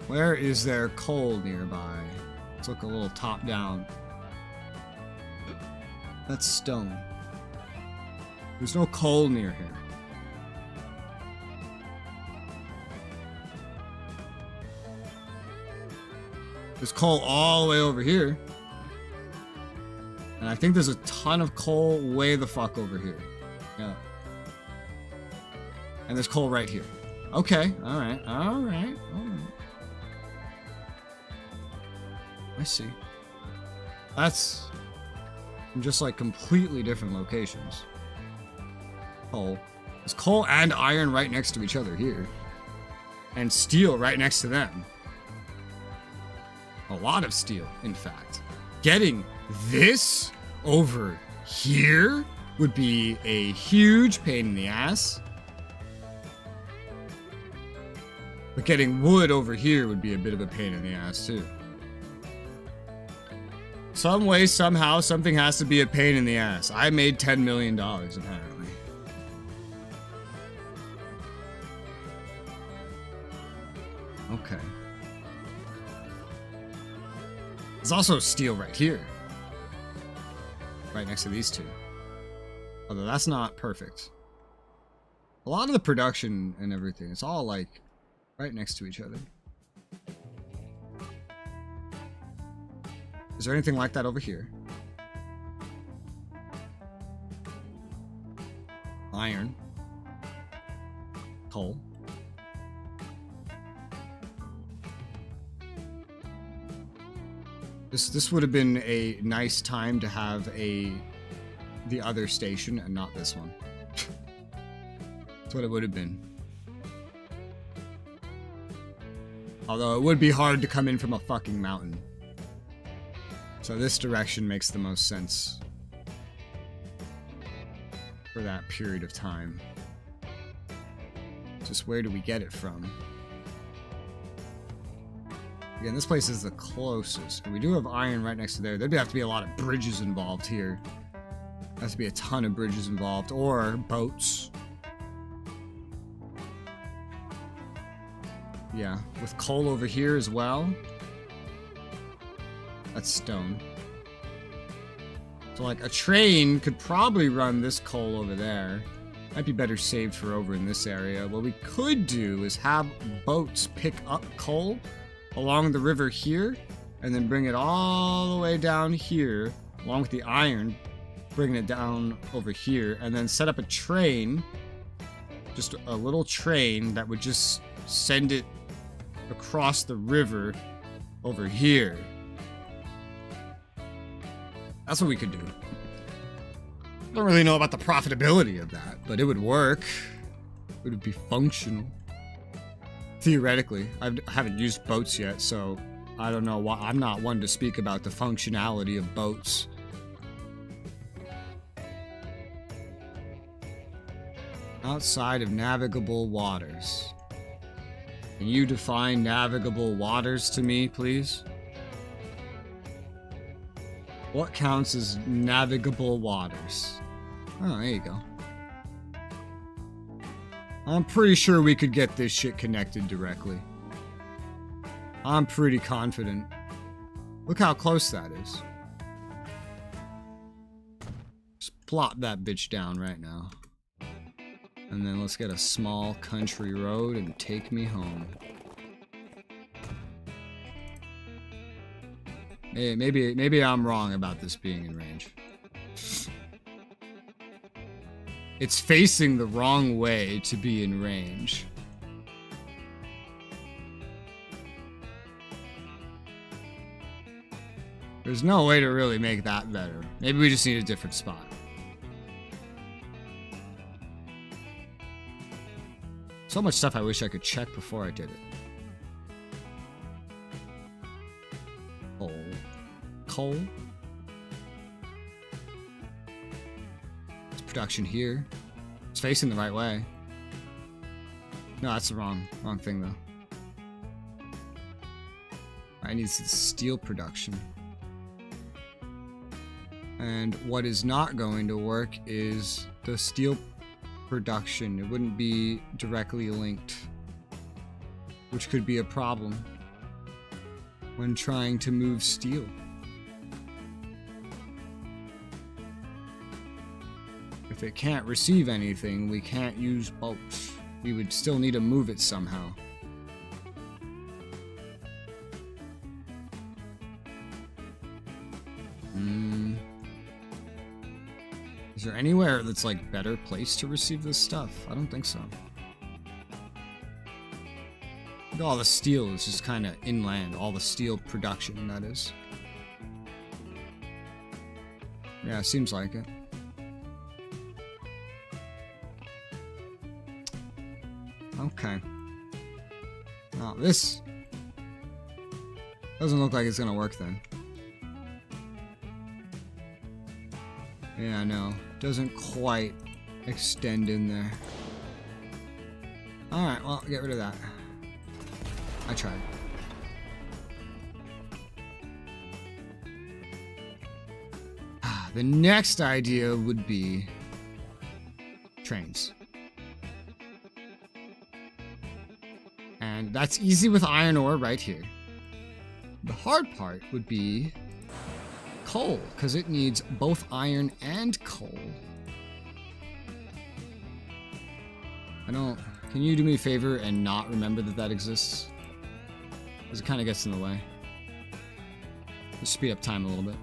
A: Where is there coal nearby? Let's look a little top down. That's stone. There's no coal near here. There's coal all the way over here. And I think there's a ton of coal way the fuck over here. Yeah. And there's coal right here. Okay, alright. I see. That's just like completely different locations. Coal. There's coal and iron right next to each other here. And steel right next to them. A lot of steel, in fact. Getting this over here would be a huge pain in the ass. But getting wood over here would be a bit of a pain in the ass, too. Some way, somehow, something has to be a pain in the ass. I made $10 million, apparently. Okay. There's also steel right here. Right next to these two. Although that's not perfect. A lot of the production and everything, it's all like right next to each other. Is there anything like that over here? Iron. Coal. This would have been a nice time to have the other station and not this one. That's what it would have been. Although it would be hard to come in from a fucking mountain. So this direction makes the most sense for that period of time. Just where do we get it from? Again, this place is the closest. And we do have iron right next to there. There'd have to be a lot of bridges involved here. There has to be a ton of bridges involved. Or boats. Yeah, with coal over here as well. That's stone. So like a train could probably run this coal over there. Might be better saved for over in this area. What we could do is have boats pick up coal along the river here, and then bring it all the way down here, along with the iron, bringing it down over here, and then set up a train, just a little train that would just send it across the river over here. That's what we could do. I don't really know about the profitability of that, but it would work. It would be functional. Theoretically. I haven't used boats yet, so I don't know why. I'm not one to speak about the functionality of boats. Outside of navigable waters. Can you define navigable waters to me, please? What counts as navigable waters? Oh, there you go. I'm pretty sure we could get this shit connected directly. I'm pretty confident. Look how close that is. Just plop that bitch down right now. And then let's get a small country road and take me home. Hey, maybe I'm wrong about this being in range. It's facing the wrong way to be in range. There's no way to really make that better. Maybe we just need a different spot. So much stuff I wish I could check before I did it. Coal. It's production here. It's facing the right way. No, that's the wrong thing though. I need steel production. And what is not going to work is the steel production. It wouldn't be directly linked, which could be a problem when trying to move steel. If it can't receive anything, we can't use boats. We would still need to move it somehow. Is there anywhere that's like better place to receive this stuff? I don't think so. All the steel is just kind of inland. All the steel production, that is. Yeah, seems like it. Okay. Oh, this doesn't look like it's gonna work then. Yeah, no. Doesn't quite extend in there. Alright, well, get rid of that. I tried. The next idea would be trains. And that's easy with iron ore right here. The hard part would be coal, because it needs both iron and coal. Can you do me a favor and not remember that that exists? Because it kind of gets in the way. Just speed up time a little bit.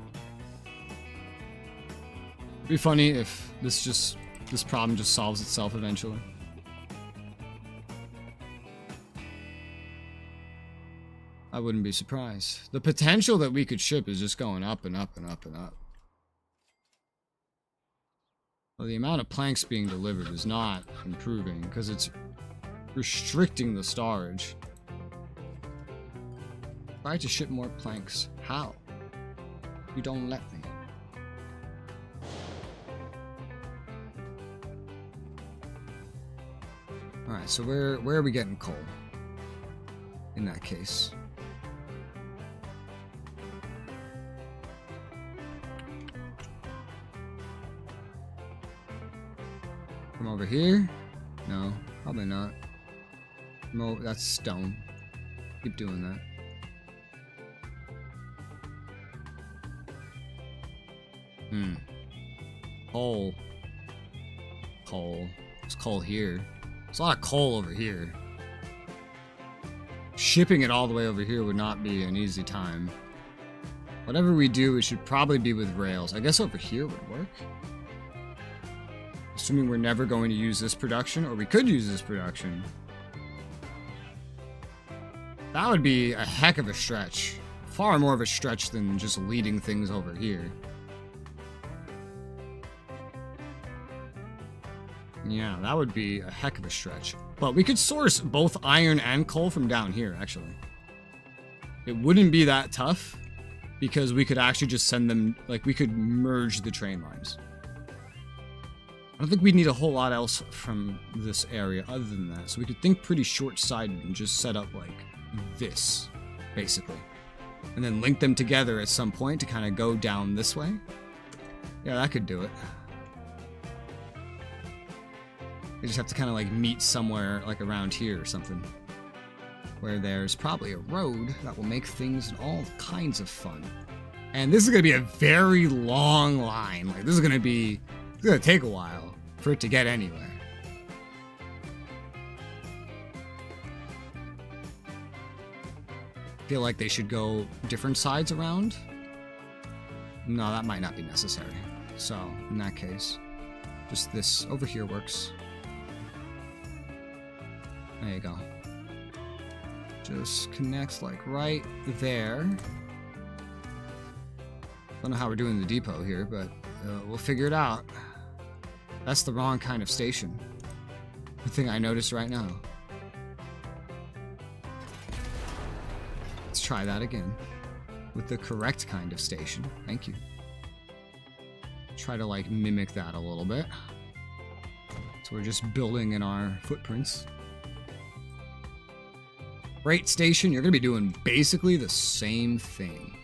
A: It'd be funny if this problem just solves itself eventually. I wouldn't be surprised. The potential that we could ship is just going up and up and up and up. Well, the amount of planks being delivered is not improving because it's restricting the storage. Try to ship more planks. How? You don't let me. Alright, so where are we getting coal? In that case. From over here? No, probably not. No, that's stone. Keep doing that. Coal. Coal. There's coal here. There's a lot of coal over here. Shipping it all the way over here would not be an easy time. Whatever we do, it should probably be with rails. I guess over here would work. Assuming we're never going to use this production, or we could use this production. That would be a heck of a stretch. Far more of a stretch than just leading things over here. Yeah, that would be a heck of a stretch. But we could source both iron and coal from down here, actually. It wouldn't be that tough, because we could actually just send them, like, we could merge the train lines. I don't think we'd need a whole lot else from this area other than that. So we could think pretty short-sighted and just set up, like, this, basically. And then link them together at some point to kind of go down this way. Yeah, that could do it. They just have to kind of like meet somewhere like around here or something. Where there's probably a road that will make things all kinds of fun. And this is going to be a very long line. Like, this is going to take a while for it to get anywhere. Feel like they should go different sides around? No, that might not be necessary. So, in that case, just this over here works. There you go. Just connects like right there. Don't know how we're doing the depot here, but we'll figure it out. That's the wrong kind of station. The thing I noticed right now. Let's try that again. With the correct kind of station. Thank you. Try to like mimic that a little bit. So we're just building in our footprints. Freight station, you're going to be doing basically the same thing.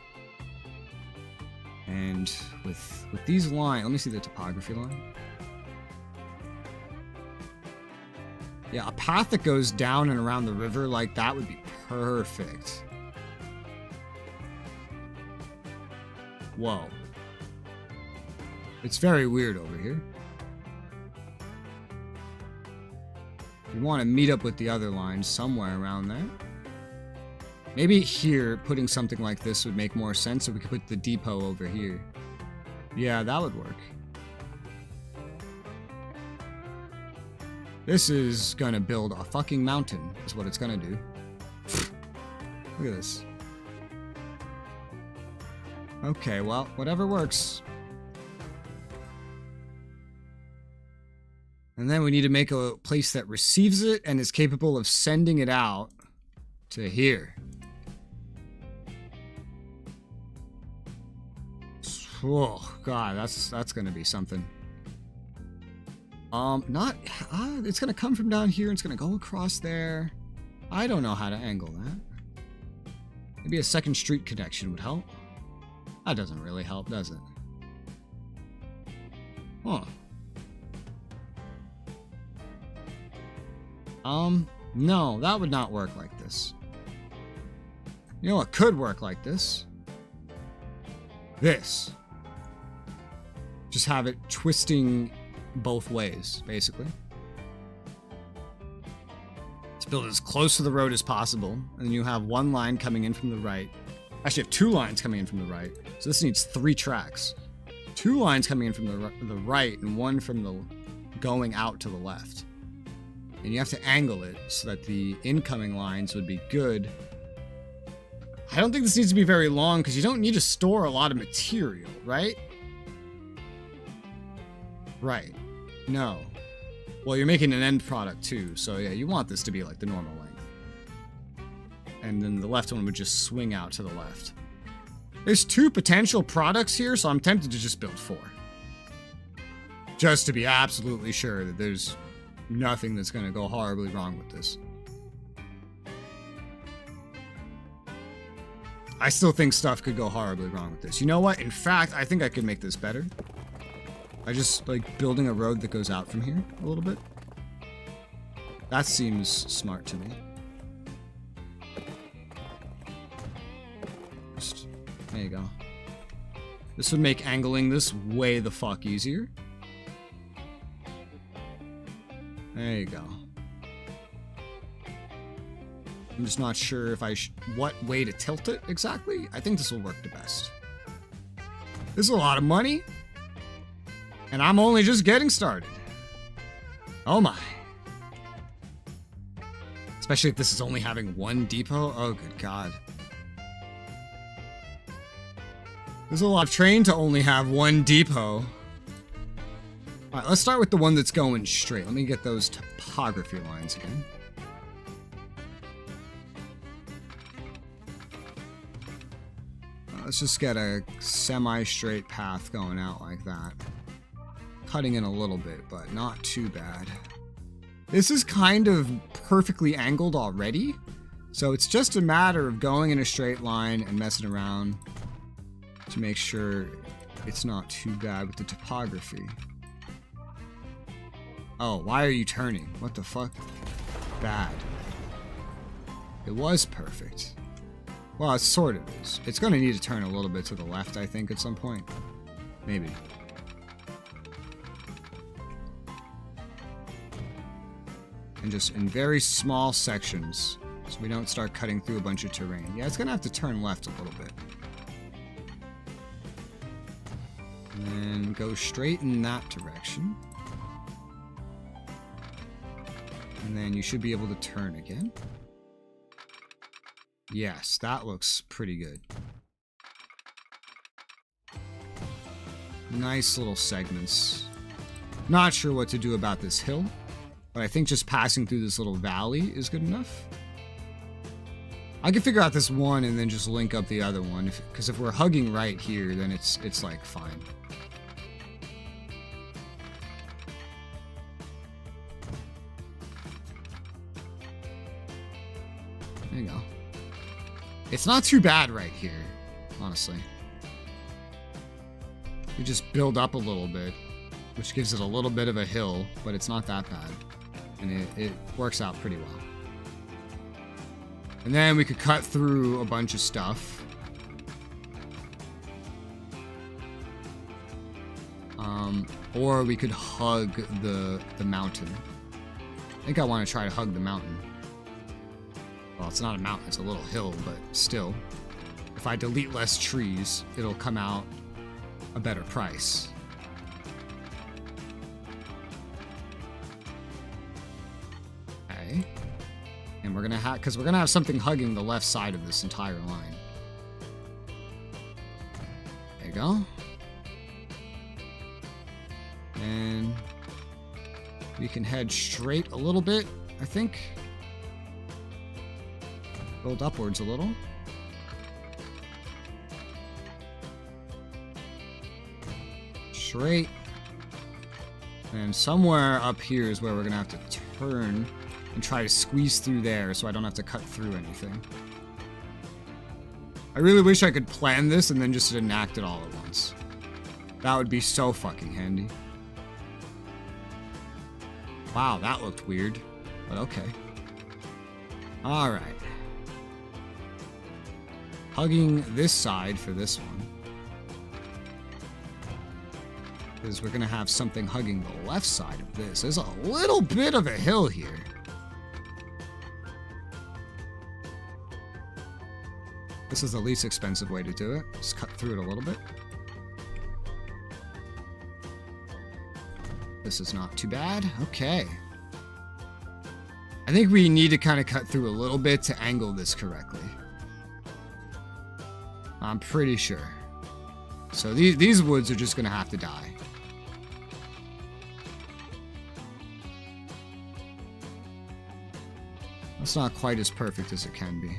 A: And with these lines, let me see the topography line. Yeah, a path that goes down and around the river like that would be perfect. Whoa. It's very weird over here. We want to meet up with the other lines somewhere around there. Maybe here, putting something like this would make more sense, so we could put the depot over here. Yeah, that would work. This is gonna build a fucking mountain, is what it's gonna do. Look at this. Okay, well, whatever works. And then we need to make a place that receives it and is capable of sending it out to here. Oh god, that's gonna be something. It's gonna come from down here and it's gonna go across there. I don't know how to angle that. Maybe a second street connection would help. That doesn't really help, does it? Huh. No, that would not work like this. You know what could work like this? This. Just have it twisting both ways, basically. Let's build it as close to the road as possible, and then you have one line coming in from the right. Actually, you have two lines coming in from the right, so this needs 3 tracks. 2 lines coming in from the right, and 1 from the going out to the left. And you have to angle it so that the incoming lines would be good. I don't think this needs to be very long because you don't need to store a lot of material, right? Right. No. Well, you're making an end product too, so yeah, you want this to be like the normal length. and then the left one would just swing out to the left. There's 2 potential products here, so I'm tempted to just build 4. Just to be absolutely sure that there's nothing that's going to go horribly wrong with this. I still think stuff could go horribly wrong with this. You know what? In fact, I think I could make this better. I just like building a road that goes out from here a little bit. That seems smart to me. There you go. This would make angling this way the fuck easier. There you go. I'm just not sure if what way to tilt it exactly. I think this will work the best. This is a lot of money. And I'm only just getting started. Oh my. Especially if this is only having 1 depot. Oh, good God. There's a lot of train to only have 1 depot. Alright, let's start with the one that's going straight. Let me get those topography lines again. Let's just get a semi-straight path going out like that. Cutting in a little bit, but not too bad. This is kind of perfectly angled already, so it's just a matter of going in a straight line and messing around to make sure it's not too bad with the topography. Oh, why are you turning? What the fuck? Bad. It was perfect. Well, it sort of is. It's going to need to turn a little bit to the left, I think, at some point. Maybe. And just in very small sections, so we don't start cutting through a bunch of terrain. Yeah, it's going to have to turn left a little bit. And go straight in that direction. And then you should be able to turn again. Yes, that looks pretty good. Nice little segments. Not sure what to do about this hill, but I think just passing through this little valley is good enough. I can figure out this one and then just link up the other one, because if we're hugging right here, then it's like fine. There you go. It's not too bad right here, honestly. We just build up a little bit, which gives it a little bit of a hill, but it's not that bad. And it works out pretty well. And then we could cut through a bunch of stuff. Or we could hug the mountain. I think I want to try to hug the mountain. Well, it's not a mountain, it's a little hill, but still. If I delete less trees, it'll come out a better price. Okay. And we're gonna have, because we're gonna have something hugging the left side of this entire line. There you go. And we can head straight a little bit, I think. Build upwards a little. Straight. And somewhere up here is where we're gonna have to turn and try to squeeze through there so I don't have to cut through anything. I really wish I could plan this and then just enact it all at once. That would be so fucking handy. Wow, that looked weird, but okay. Alright. Hugging this side for this one. Because we're going to have something hugging the left side of this. There's a little bit of a hill here. This is the least expensive way to do it. Just cut through it a little bit. This is not too bad. Okay. I think we need to kind of cut through a little bit to angle this correctly. I'm pretty sure. So these woods are just going to have to die. That's not quite as perfect as it can be.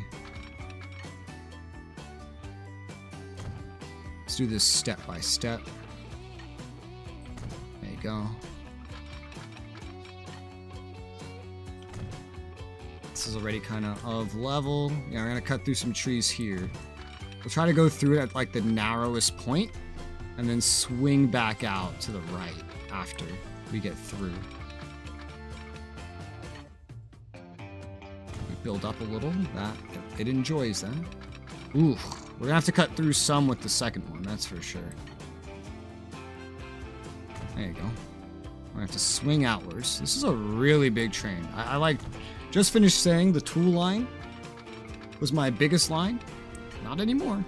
A: Let's do this step by step. There you go. This is already kind of level. Yeah, we're gonna cut through some trees here. We'll try to go through it at like the narrowest point and then swing back out to the right after we get through. We build up a little. That it enjoys that. Ooh, we're gonna have to cut through some with the second one, that's for sure. There you go. We're gonna have to swing outwards. This is a really big train. I like, just finished saying the tool line was my biggest line. Not anymore.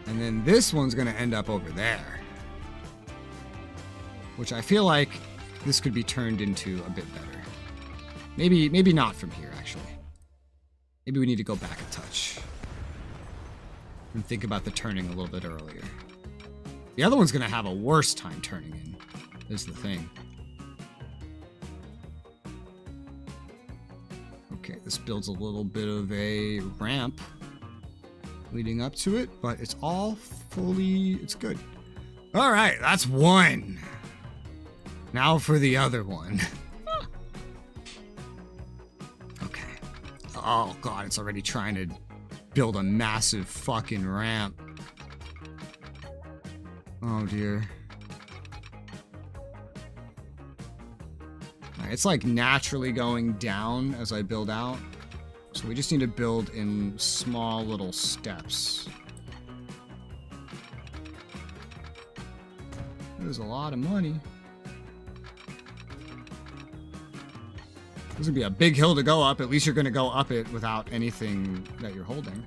A: And then this one's gonna end up over there. Which I feel like this could be turned into a bit better. Maybe not from here, actually. Maybe we need to go back a touch. And think about the turning a little bit earlier. The other one's gonna have a worse time turning in, is the thing. Okay, this builds a little bit of a ramp leading up to it, but it's all fully, it's good. All right, that's one. Now for the other one. Okay. Oh God, it's already trying to build a massive fucking ramp. Oh dear. Alright, it's like naturally going down as I build out. So we just need to build in small little steps. There's a lot of money. This would be a big hill to go up. At least you're going to go up it without anything that you're holding.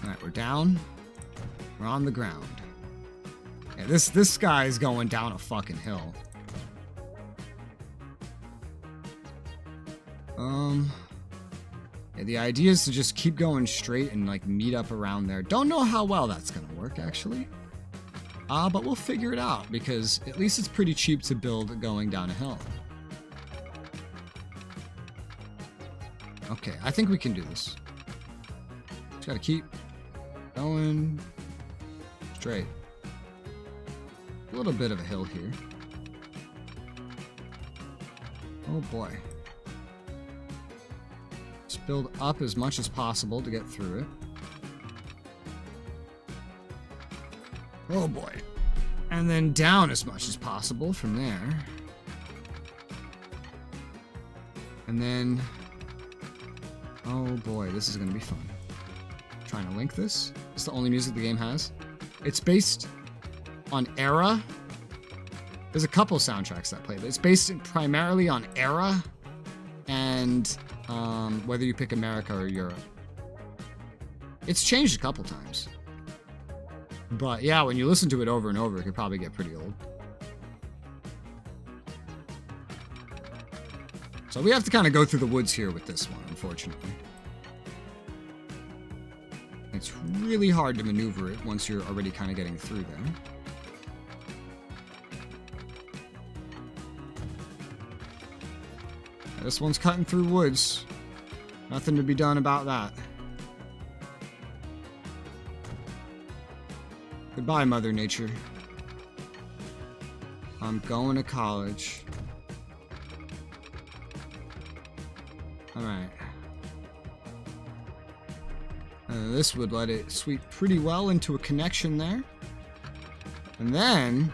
A: Alright, we're down. We're on the ground. Yeah, this guy is going down a fucking hill. Yeah, the idea is to just keep going straight and like meet up around there. Don't know how well that's gonna work actually. But we'll figure it out because at least it's pretty cheap to build going down a hill. Okay, I think we can do this. Just gotta keep going straight. A little bit of a hill here. Oh boy. Just build up as much as possible to get through it. Oh boy. And then down as much as possible from there. And then... oh boy, this is gonna be fun. Trying to link this. It's the only music the game has. It's based on Era. There's a couple soundtracks that play, but it's based primarily on Era and whether you pick America or Europe. It's changed a couple times. But yeah, when you listen to it over and over, it could probably get pretty old. So we have to kind of go through the woods here with this one, unfortunately. It's really hard to maneuver it once you're already kind of getting through there. This one's cutting through woods. Nothing to be done about that. Goodbye, Mother Nature. I'm going to college. Alright. This would let it sweep pretty well into a connection there. And then,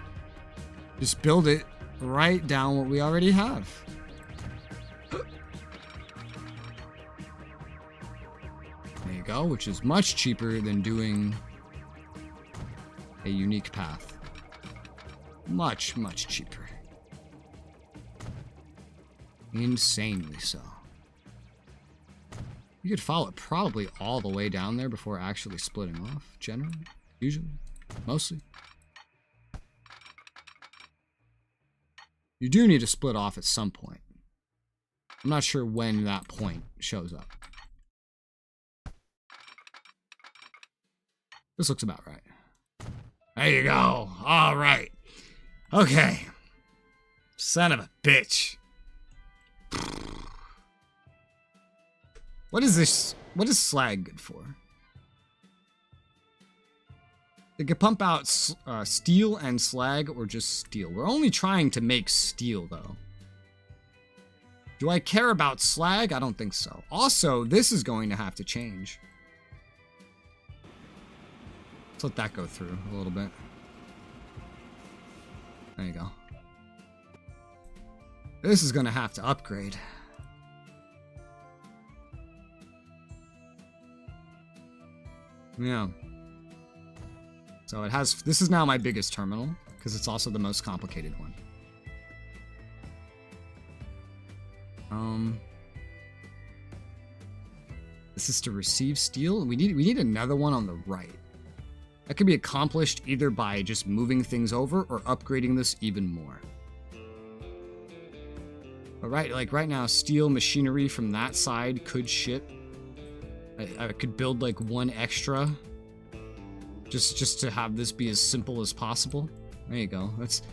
A: just build it right down what we already have. There you go, which is much cheaper than doing a unique path. Much, much cheaper. Insanely so. You could follow it probably all the way down there before actually splitting off, generally, usually, mostly. You do need to split off at some point. I'm not sure when that point shows up. This looks about right. There you go. All right. Okay. Son of a bitch. What is this? What is slag good for? It could pump out steel and slag, or just steel. We're only trying to make steel, though. Do I care about slag? I don't think so. Also, this is going to have to change. Let's let that go through a little bit. There you go. This is going to have to upgrade. Yeah. So it has, this is now my biggest terminal, because it's also the most complicated one. This is to receive steel. We need another one on the right. That could be accomplished either by just moving things over or upgrading this even more. But right now, steel machinery from that side could ship. I could build like one extra. Just to have this be as simple as possible. There you go. That's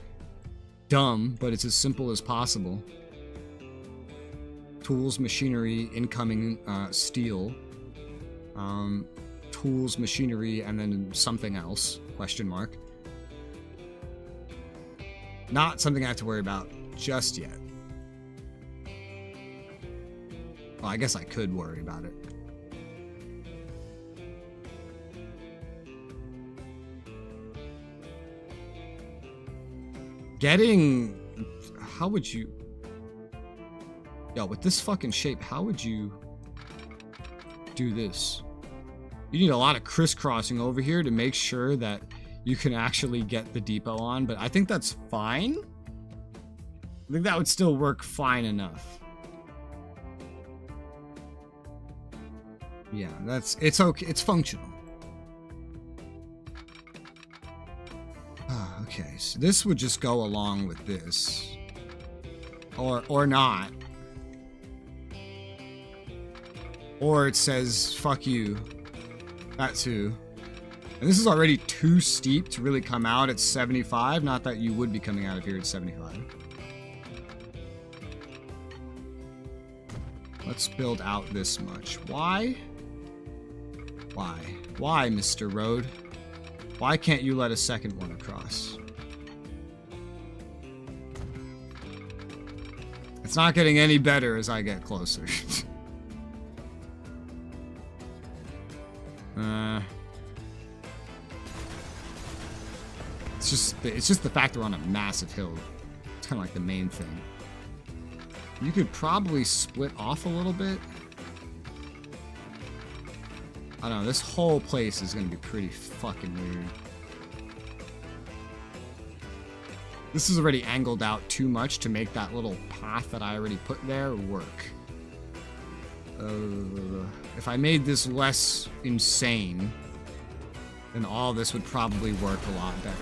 A: dumb, but it's as simple as possible. Tools, machinery, incoming steel. Tools, machinery, and then something else, question mark. Not something I have to worry about just yet. Well, I guess I could worry about it. How would you... Yo, with this fucking shape, how would you do this? You need a lot of crisscrossing over here to make sure that you can actually get the depot on, but I think that's fine. I think that would still work fine enough. Yeah, it's okay, it's functional. Okay, so this would just go along with this. Or not. Or it says, fuck you. That too. And this is already too steep to really come out at 75. Not that you would be coming out of here at 75. Let's build out this much. Why? Why? Why, Mr. Road? Why can't you let a second one across? It's not getting any better as I get closer. It's just the fact we're on a massive hill. It's kind of like the main thing. You could probably split off a little bit. I don't know, this whole place is gonna be pretty fucking weird. This is already angled out too much to make that little path that I already put there work. If I made this less insane, then all this would probably work a lot better.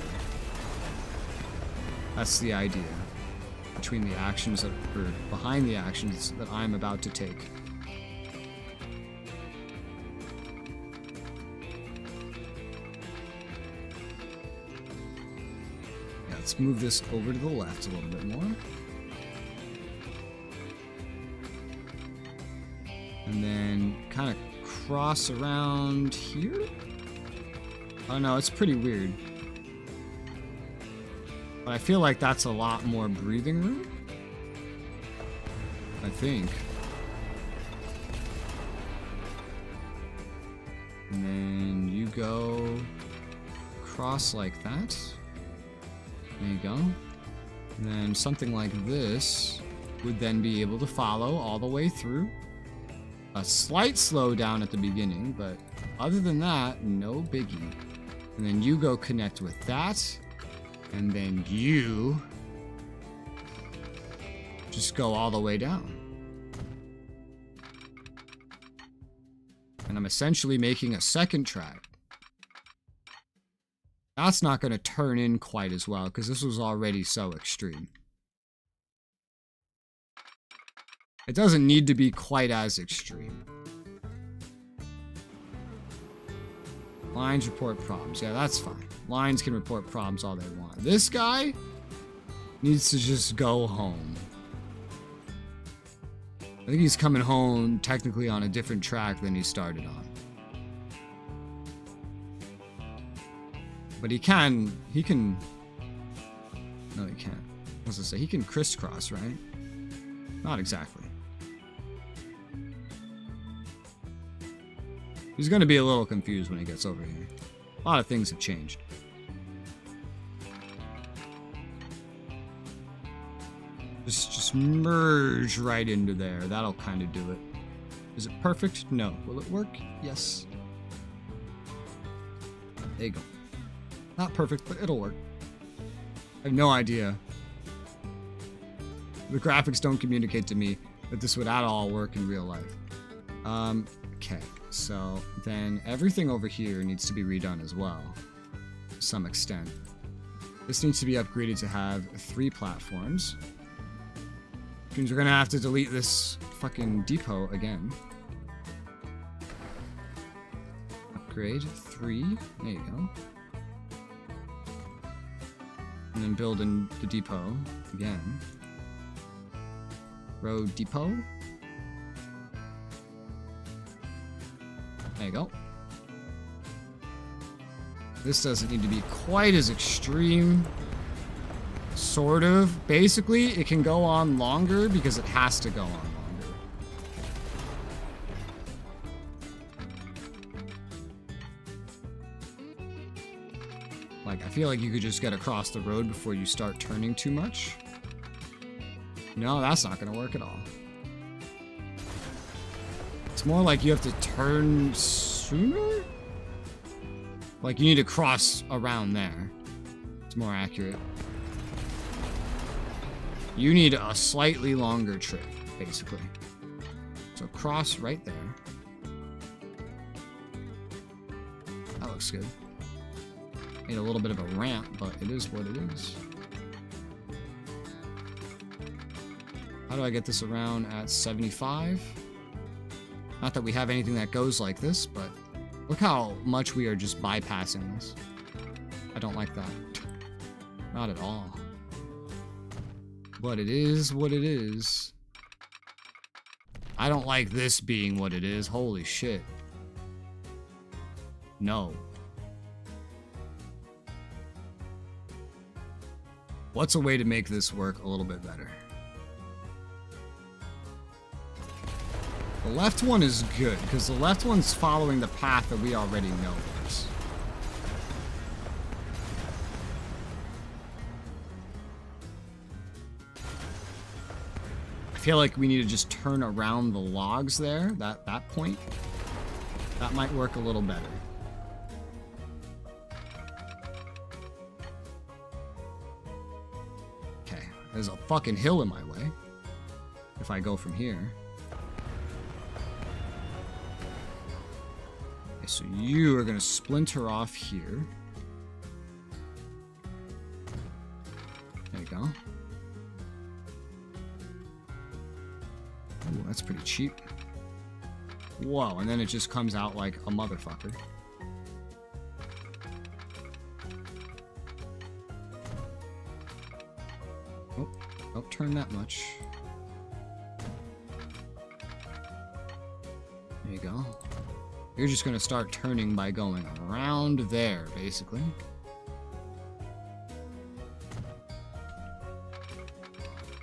A: That's the idea. Between the actions that, or behind the actions that I'm about to take. Yeah, let's move this over to the left a little bit more. And then kind of cross around here? Oh no, it's pretty weird. But I feel like that's a lot more breathing room. I think. And then you go across like that. There you go. And then something like this would then be able to follow all the way through. A slight slowdown at the beginning, but other than that, no biggie. And then you go connect with that. And then you just go all the way down. And I'm essentially making a second track. That's not going to turn in quite as well because this was already so extreme. It doesn't need to be quite as extreme. Lines report problems. Yeah, that's fine. Lines can report problems all they want. This guy needs to just go home. I think he's coming home technically on a different track than he started on. But he can, no he can't. What's to say? He can crisscross, right? Not exactly. He's gonna be a little confused when he gets over here. A lot of things have changed. Just merge right into there. That'll kind of do it. Is it perfect? No. Will it work? Yes. There you go. Not perfect, but it'll work. I have no idea. The graphics don't communicate to me that this would at all work in real life. Okay. So then everything over here needs to be redone as well. To some extent. This needs to be upgraded to have 3 platforms. Which means we're gonna have to delete this fucking depot again. Upgrade 3. There you go. And then build in the depot again. Road depot. There you go. This doesn't need to be quite as extreme. Sort of. Basically, it can go on longer because it has to go on longer. Like, I feel like you could just get across the road before you start turning too much. No, that's not going to work at all. It's more like you have to turn sooner? Like, you need to cross around there. It's more accurate. You need a slightly longer trip, basically. So cross right there. That looks good. Need a little bit of a ramp, but it is what it is. How do I get this around at 75? Not that we have anything that goes like this, but look how much we are just bypassing this. I don't like that. Not at all. But it is what it is. I don't like this being what it is. Holy shit. No. What's a way to make this work a little bit better? The left one is good, because the left one's following the path that we already know is. I feel like we need to just turn around the logs there, that point. That might work a little better. Okay, there's a fucking hill in my way. If I go from here. Okay, so you are gonna splinter off here. There you go. Ooh, that's pretty cheap. Whoa, and then it just comes out like a motherfucker. Oh, don't turn that much. There you go. You're just gonna start turning by going around there, basically.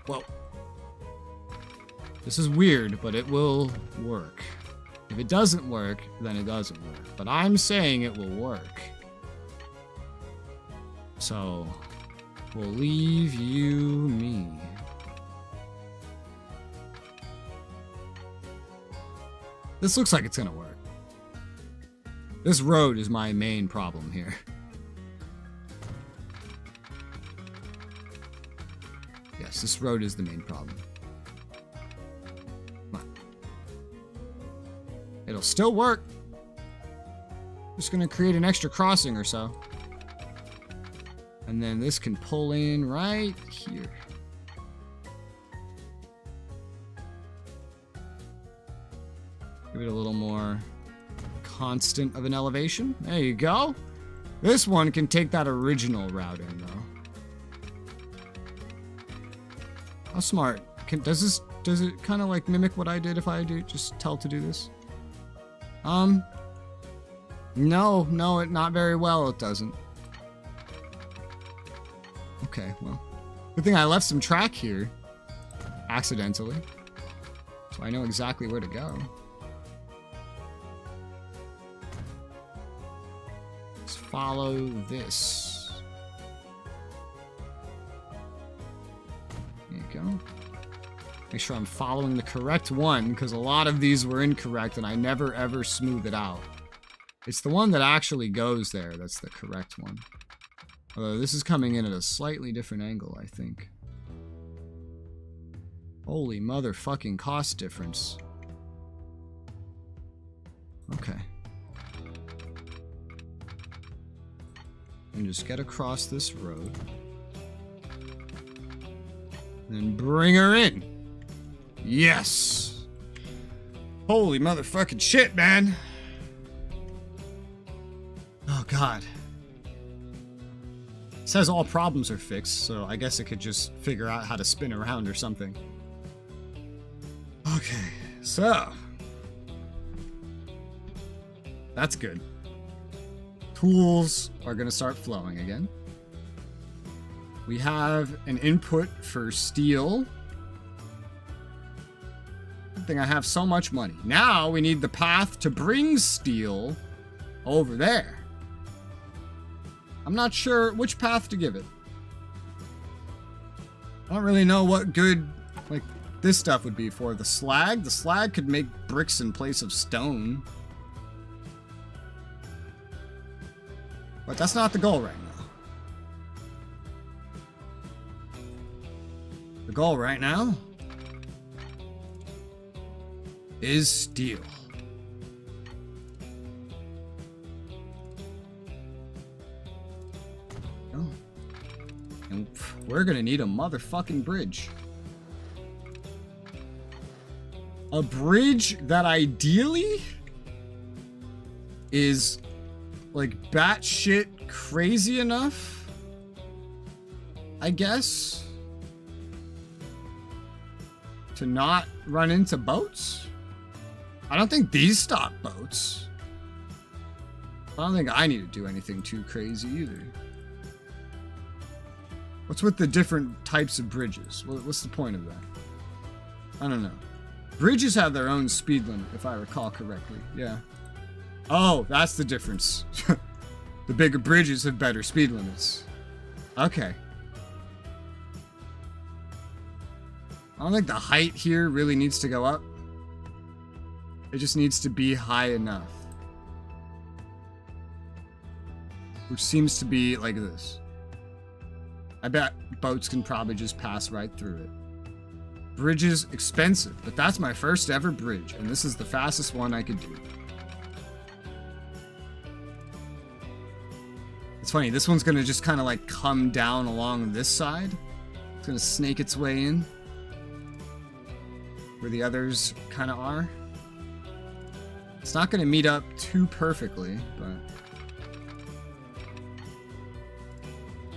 A: Whoa. This is weird, but it will work. If it doesn't work, then it doesn't work. But I'm saying it will work. So, we'll leave you me. This looks like it's gonna work. This road is my main problem here. Yes, this road is the main problem. It'll still work. Just gonna create an extra crossing or so. And then this can pull in right here. Give it a little more constant of an elevation. There you go. This one can take that original route in though. How smart. does it kind of like mimic what I did if I do just tell to do this? No, not very well, it doesn't. Okay, well. Good thing I left some track here. Accidentally. So I know exactly where to go. Let's follow this. There you go. Make sure I'm following the correct one, because a lot of these were incorrect and I never ever smooth it out. It's the one that actually goes there that's the correct one. Although this is coming in at a slightly different angle, I think. Holy motherfucking cost difference. Okay. And just get across this road. And bring her in. Yes! Holy motherfucking shit, man! Oh, God. It says all problems are fixed, so I guess it could just figure out how to spin around or something. Okay, so. That's good. Tools are going to start flowing again. We have an input for steel. Good thing I have so much money. Now we need the path to bring steel over there. I'm not sure which path to give it. I don't really know what good, like, this stuff would be for. The slag? The slag could make bricks in place of stone. But that's not the goal right now. The goal right now is steel. Oh. And we're gonna need a motherfucking bridge. A bridge that ideally is like batshit crazy enough, I guess, to not run into boats. I don't think these stop boats. I don't think I need to do anything too crazy either. What's with the different types of bridges? What's the point of that? I don't know. Bridges have their own speed limit, if I recall correctly. Yeah. Oh, that's the difference. The bigger bridges have better speed limits. Okay. I don't think the height here really needs to go up. It just needs to be high enough. Which seems to be like this. I bet boats can probably just pass right through it. Bridges, expensive, but that's my first ever bridge, and this is the fastest one I could do. It's funny, this one's gonna just kind of like come down along this side. It's gonna snake its way in. Where the others kind of are. It's not gonna meet up too perfectly, but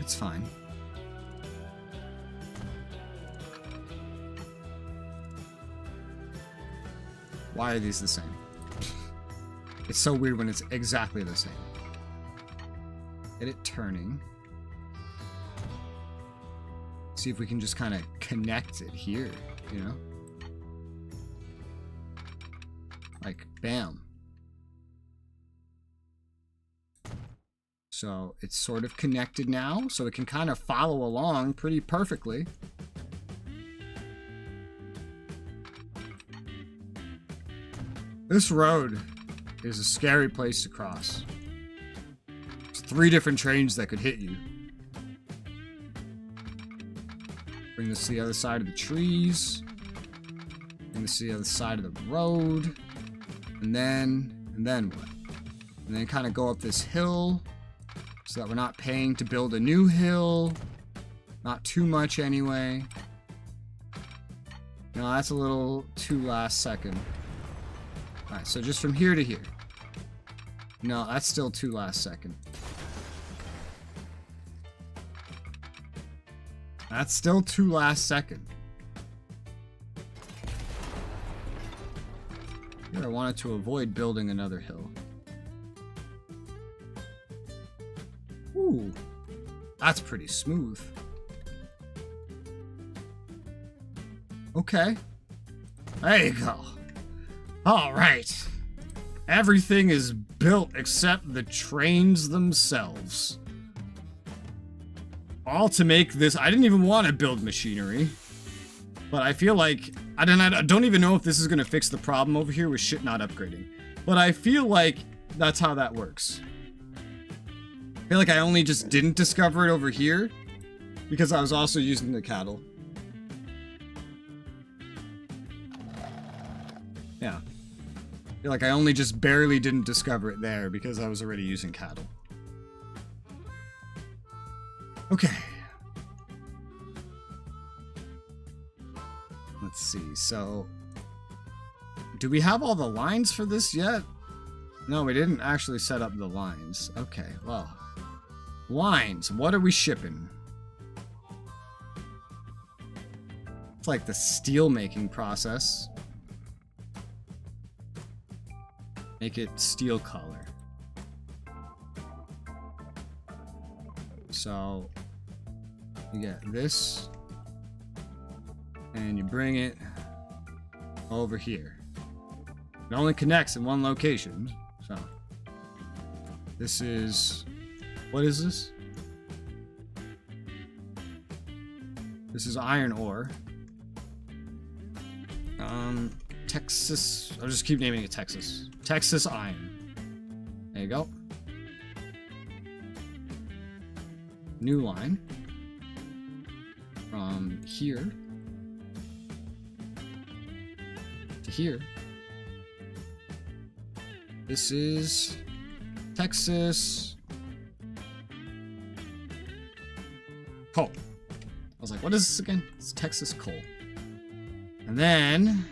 A: it's fine. Why are these the same? It's so weird when it's exactly the same. Get it turning. See if we can just kind of connect it here, you know? Like, bam. So it's sort of connected now, so it can kind of follow along pretty perfectly. This road is a scary place to cross. There's 3 different trains that could hit you. Bring this to the other side of the trees. Bring this to the other side of the road. And then what? And then kind of go up this hill so that we're not paying to build a new hill. Not too much anyway. No, that's a little too last second. Alright, so just from here to here. No, that's still too last second. That's still too last second. Here I wanted to avoid building another hill. Ooh, that's pretty smooth. Okay. There you go. All right. Everything is built except the trains themselves. All to make this... I didn't even want to build machinery. But I feel like... I don't even know if this is going to fix the problem over here with shit not upgrading. But I feel like that's how that works. I feel like I only just didn't discover it over here because I was also using the cattle. Yeah. I feel like I only just barely didn't discover it there because I was already using cattle. Okay. Let's see, so... do we have all the lines for this yet? No, we didn't actually set up the lines. Okay, well... lines, what are we shipping? It's like the steel making process. Make it steel color. So you get this and you bring it over here. It only connects in one location. So this is, what is this? This is iron ore. Texas, I'll just keep naming it Texas. Texas iron. There you go. New line. From here to here. This is Texas coal. I was like, what is this again? It's Texas coal. And then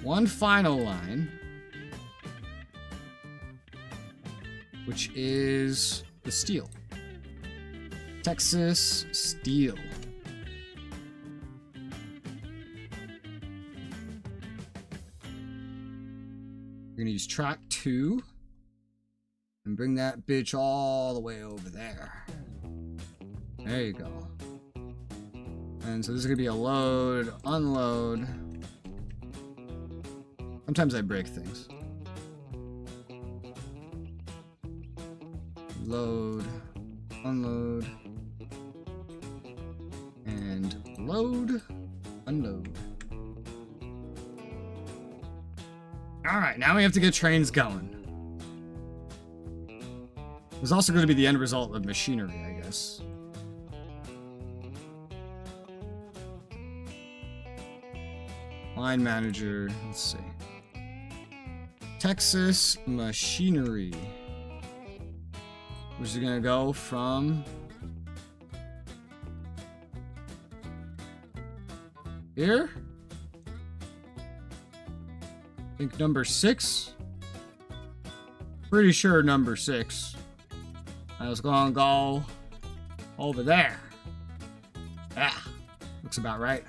A: one final line, which is the steel. Texas steel. We're gonna use track 2 and bring that bitch all the way over there. There you go. And so this is gonna be a load, unload. Sometimes I break things. Load, unload, and load, unload. Alright, now we have to get trains going. There's also going to be the end result of machinery, I guess. Line manager, let's see. Texas machinery. Which is going to go from here. I think number 6. Pretty sure number 6. I was going to go over there. Yeah, looks about right.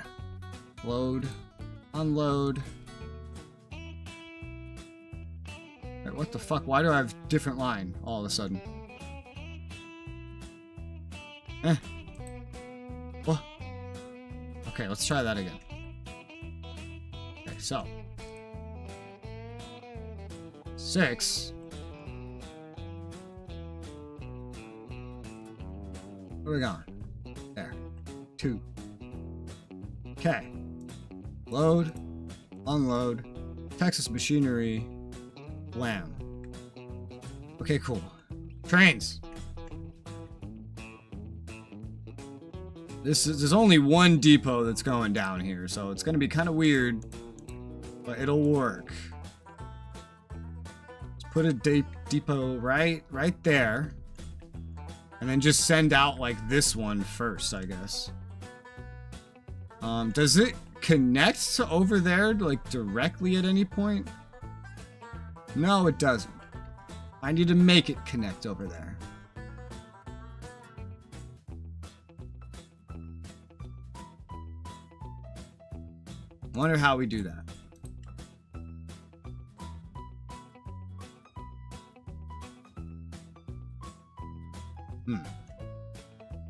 A: Load, unload. Wait, what the fuck? Why do I have different line all of a sudden? What? Okay, let's try that again. Okay, so 6. Where are we going? There. 2. Okay. Load, unload, Texas machinery, lamb. Okay, cool. Trains. There's only one depot that's going down here, so it's gonna be kind of weird, but it'll work. Let's put a depot right there, and then just send out like this one first, I guess. Does it connect to over there like directly at any point? No, it doesn't. I need to make it connect over there. Wonder how we do that.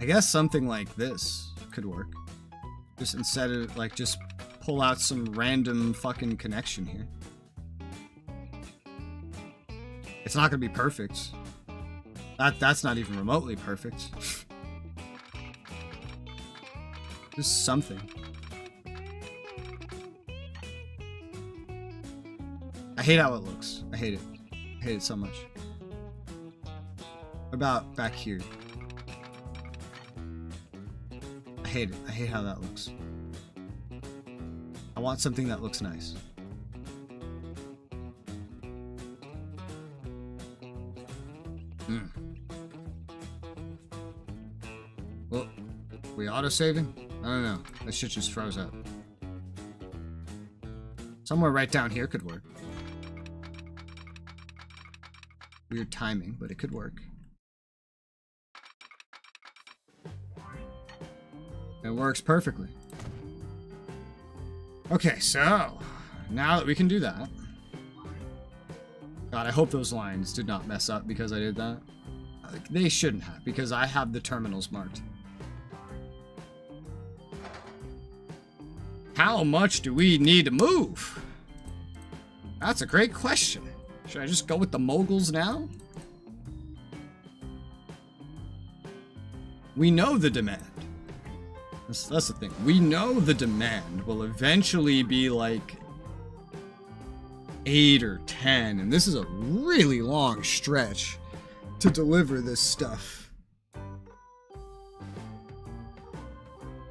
A: I guess something like this could work. Just instead of, like, just pull out some random fucking connection here. It's not gonna be perfect. That's not even remotely perfect. Just something. I hate how it looks. I hate it. I hate it so much. What about back here? I hate it. I hate how that looks. I want something that looks nice. Well, we auto-saving? I don't know. That shit just froze up. Somewhere right down here could work. Weird timing, but it could work. It works perfectly. Okay, so now that we can do that. God, I hope those lines did not mess up because I did that. Like, they shouldn't have, because I have the terminals marked. How much do we need to move? That's a great question. Should I just go with the moguls now? We know the demand. That's the thing. We know the demand will eventually be like 8 or 10, and this is a really long stretch to deliver this stuff.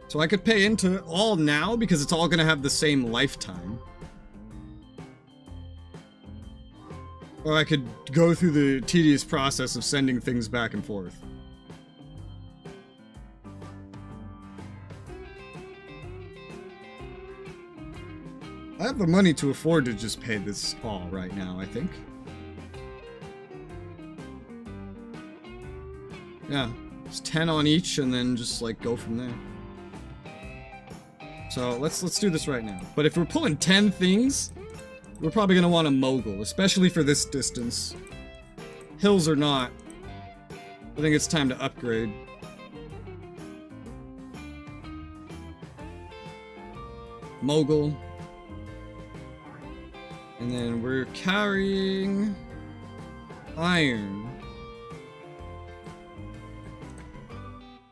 A: So I could pay into it all now because it's all gonna have the same lifetime. Or I could go through the tedious process of sending things back and forth. I have the money to afford to just pay this all right now, I think. Yeah, it's 10 on each and then just like go from there. So let's do this right now. But if we're pulling 10 things, we're probably gonna want a mogul, especially for this distance. Hills or not, I think it's time to upgrade. Mogul. And then we're carrying iron.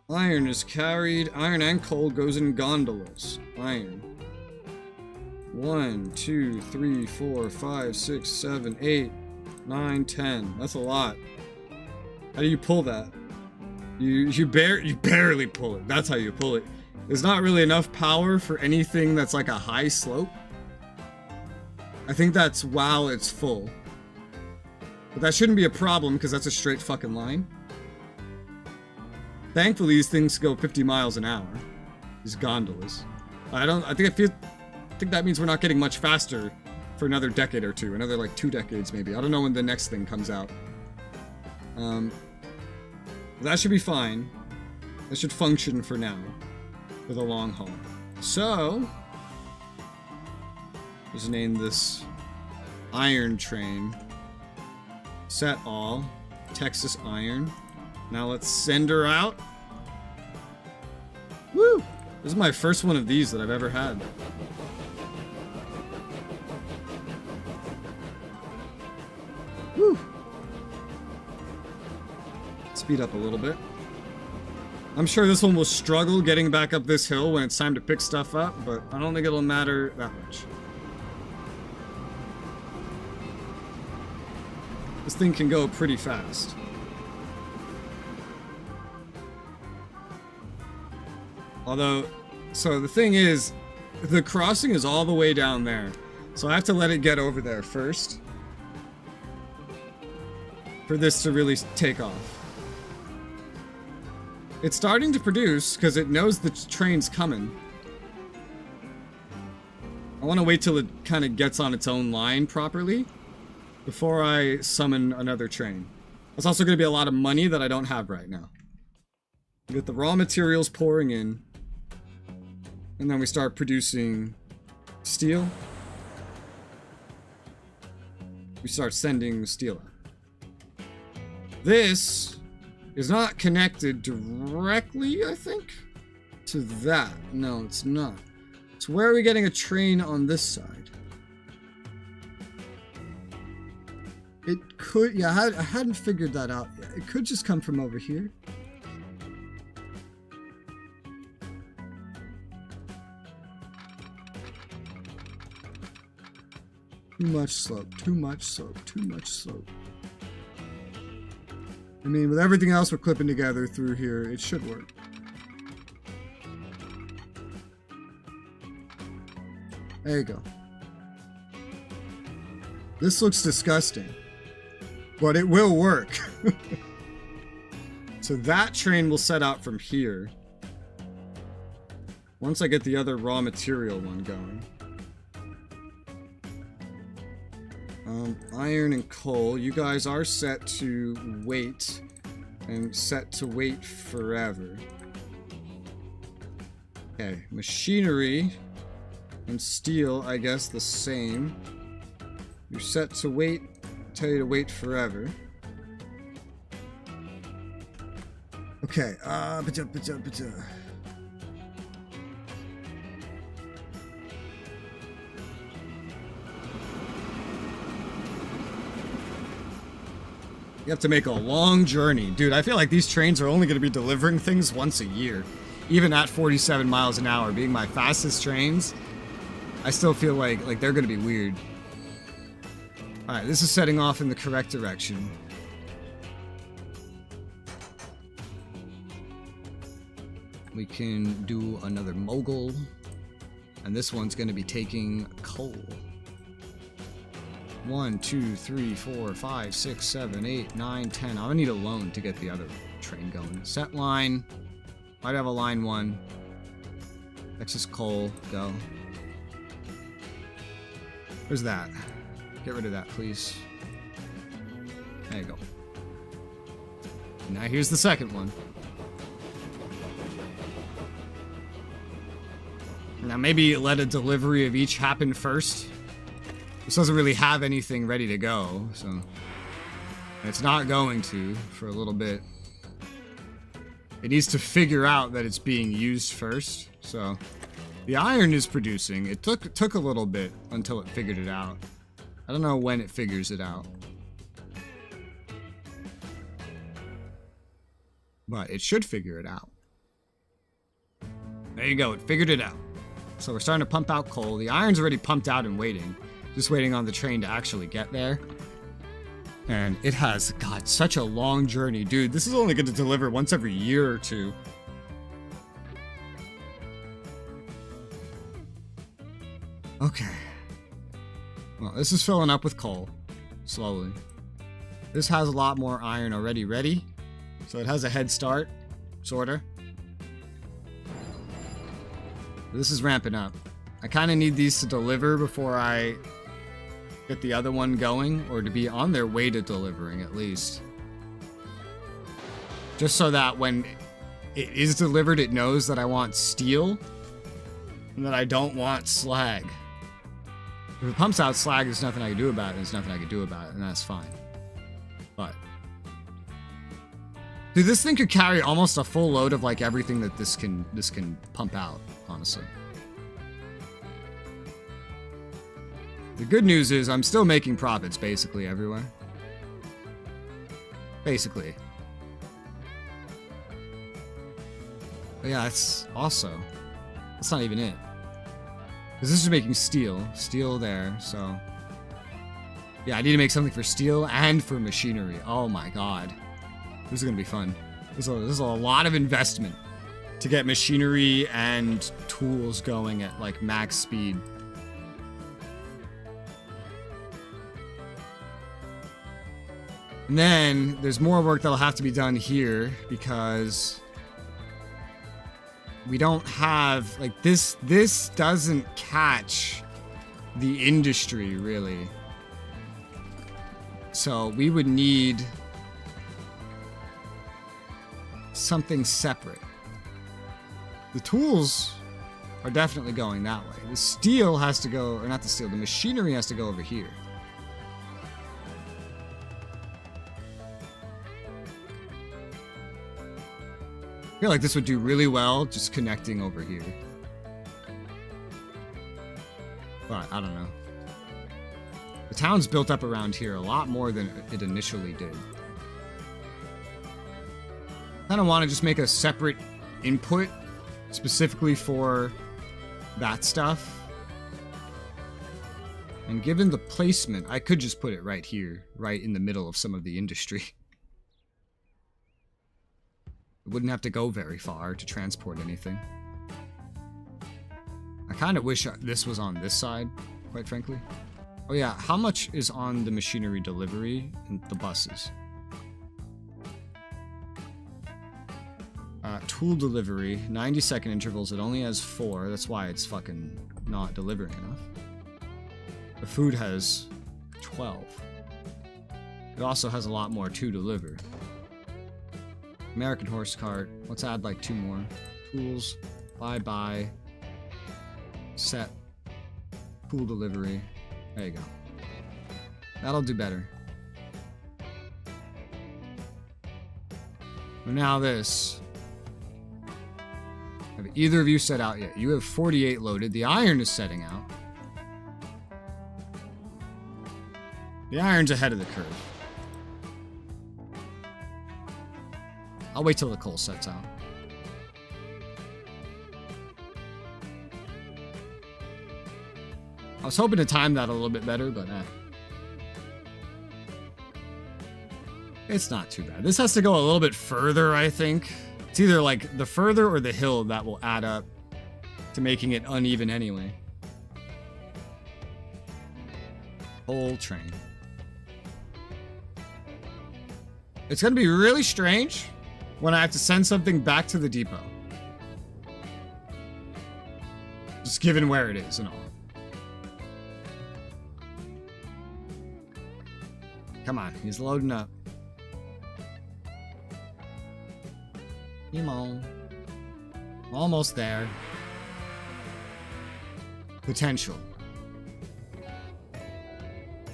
A: Iron is carried. Iron and coal goes in gondolas. Iron. 1, 2, 3, 4, 5, 6, 7, 8, 9, 10. That's a lot. How do you pull that? You barely pull it. That's how you pull it. There's not really enough power for anything that's like a high slope. I think that's while it's full. But that shouldn't be a problem because that's a straight fucking line. Thankfully, these things go 50 miles an hour. These gondolas. I think that means we're not getting much faster for another decade or two. Another like 2 decades maybe. I don't know when the next thing comes out. That should be fine. That should function for now. For the long haul. So just name this iron train. Set all. Texas iron. Now let's send her out. Woo! This is my first one of these that I've ever had. Woo! Speed up a little bit. I'm sure this one will struggle getting back up this hill when it's time to pick stuff up, but I don't think it'll matter that much. This thing can go pretty fast. Although, so the thing is, the crossing is all the way down there. So I have to let it get over there first. For this to really take off. It's starting to produce, because it knows the train's coming. I want to wait till it kind of gets on its own line properly. Before I summon another train. That's also going to be a lot of money that I don't have right now. We get the raw materials pouring in. And then we start producing steel. We start sending steel out. This is not connected directly, I think, to that. No, it's not. So where are we getting a train on this side? It could, yeah, I hadn't figured that out yet. It could just come from over here. Too much slope, too much slope, too much slope. I mean, with everything else we're clipping together through here, it should work. There you go. This looks disgusting, but it will work. So that train will set out from here. Once I get the other raw material one going. Iron and coal, you guys are set to wait and set to wait forever. Okay, machinery and steel, I guess the same. You're set to wait, tell you to wait forever. Okay, You have to make a long journey. Dude, I feel like these trains are only going to be delivering things once a year. Even at 47 miles an hour, being my fastest trains, I still feel like they're going to be weird. Alright, this is setting off in the correct direction. We can do another mogul. And this one's going to be taking coal. 1, 2, 3, 4, 5, 6, 7, 8, 9, 10. I'm gonna need a loan to get the other train going. Set line. Might have a line 1. Excess coal. Go. Where's that? Get rid of that, please. There you go. Now here's the second one. Now maybe let a delivery of each happen first. This doesn't really have anything ready to go, so it's not going to for a little bit. It needs to figure out that it's being used first. So the iron is producing. It took a little bit until it figured it out. I don't know when it figures it out, but it should figure it out. There you go. It figured it out. So we're starting to pump out coal. The iron's already pumped out and waiting. Just waiting on the train to actually get there. And it has, God, such a long journey. Dude, this is only going to deliver once every year or two. Okay. Well, this is filling up with coal. Slowly. This has a lot more iron already ready. So it has a head start. Sorta. This is ramping up. I kind of need these to deliver before I get the other one going, or to be on their way to delivering at least. Just so that when it is delivered, it knows that I want steel and that I don't want slag. If it pumps out slag, there's nothing I can do about it. There's nothing I can do about it, and that's fine. But dude, this thing could carry almost a full load of like everything that this can pump out, honestly. The good news is I'm still making profits basically everywhere. Basically. But yeah, that's also... That's not even it. Because this is making steel. Steel there, so... Yeah, I need to make something for steel and for machinery. Oh my god. This is going to be fun. This is a lot of investment to get machinery and tools going at like max speed. And then there's more work that'll have to be done here because we don't have like this doesn't catch the industry really. So we would need something separate. The tools are definitely going that way. The steel has to go, or not the steel, the machinery has to go over here. feel like this would do really well just connecting over here. But I don't know. The town's built up around here a lot more than it initially did. I kind of want to just make a separate input specifically for that stuff. And given the placement, I could just put it right here, right in the middle of some of the industry. It wouldn't have to go very far to transport anything. I kind of wish this was on this side, quite frankly. Oh yeah, how much is on the machinery delivery and the buses? Tool delivery, 90-second intervals. It only has 4. That's why it's fucking not delivering enough. The food has 12. It also has a lot more to deliver. American horse cart. Let's add like 2 more. Tools. Buy. Set. Pool delivery. There you go. That'll do better. But now this. Have either of you set out yet? You have 48 loaded. The iron is setting out. The iron's ahead of the curve. I'll wait till the coal sets out. I was hoping to time that a little bit better, but it's not too bad. This has to go a little bit further, I think. It's either like the further or the hill that will add up to making it uneven anyway. Whole train. It's going to be really strange when I have to send something back to the depot. Just given where it is and all. Come on, he's loading up. Come on. Almost there. Potential.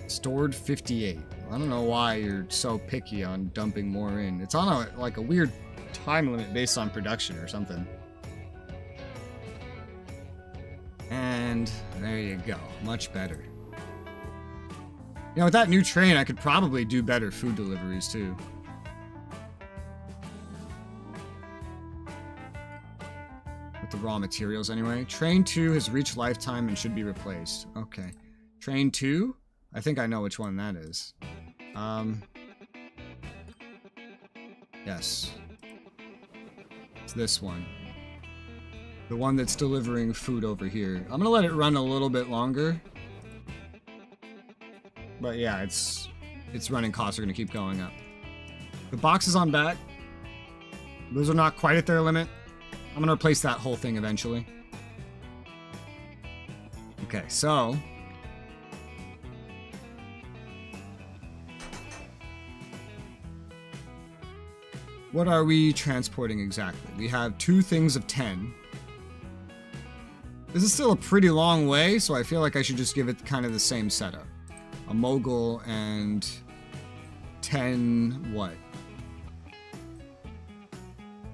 A: Stored 58. I don't know why you're so picky on dumping more in. It's on a weird time limit based on production or something. And there you go. Much better. You know, with that new train, I could probably do better food deliveries too. With the raw materials anyway. Train 2 has reached lifetime and should be replaced. Okay. Train 2? I think I know which one that is. Yes. It's this one. The one that's delivering food over here. I'm gonna let it run a little bit longer. But yeah, its running costs are gonna keep going up. The boxes on back. Those are not quite at their limit. I'm gonna replace that whole thing eventually. Okay, so what are we transporting exactly? We have 2 things of 10. This is still a pretty long way, so I feel like I should just give it kind of the same setup. A mogul and 10 what?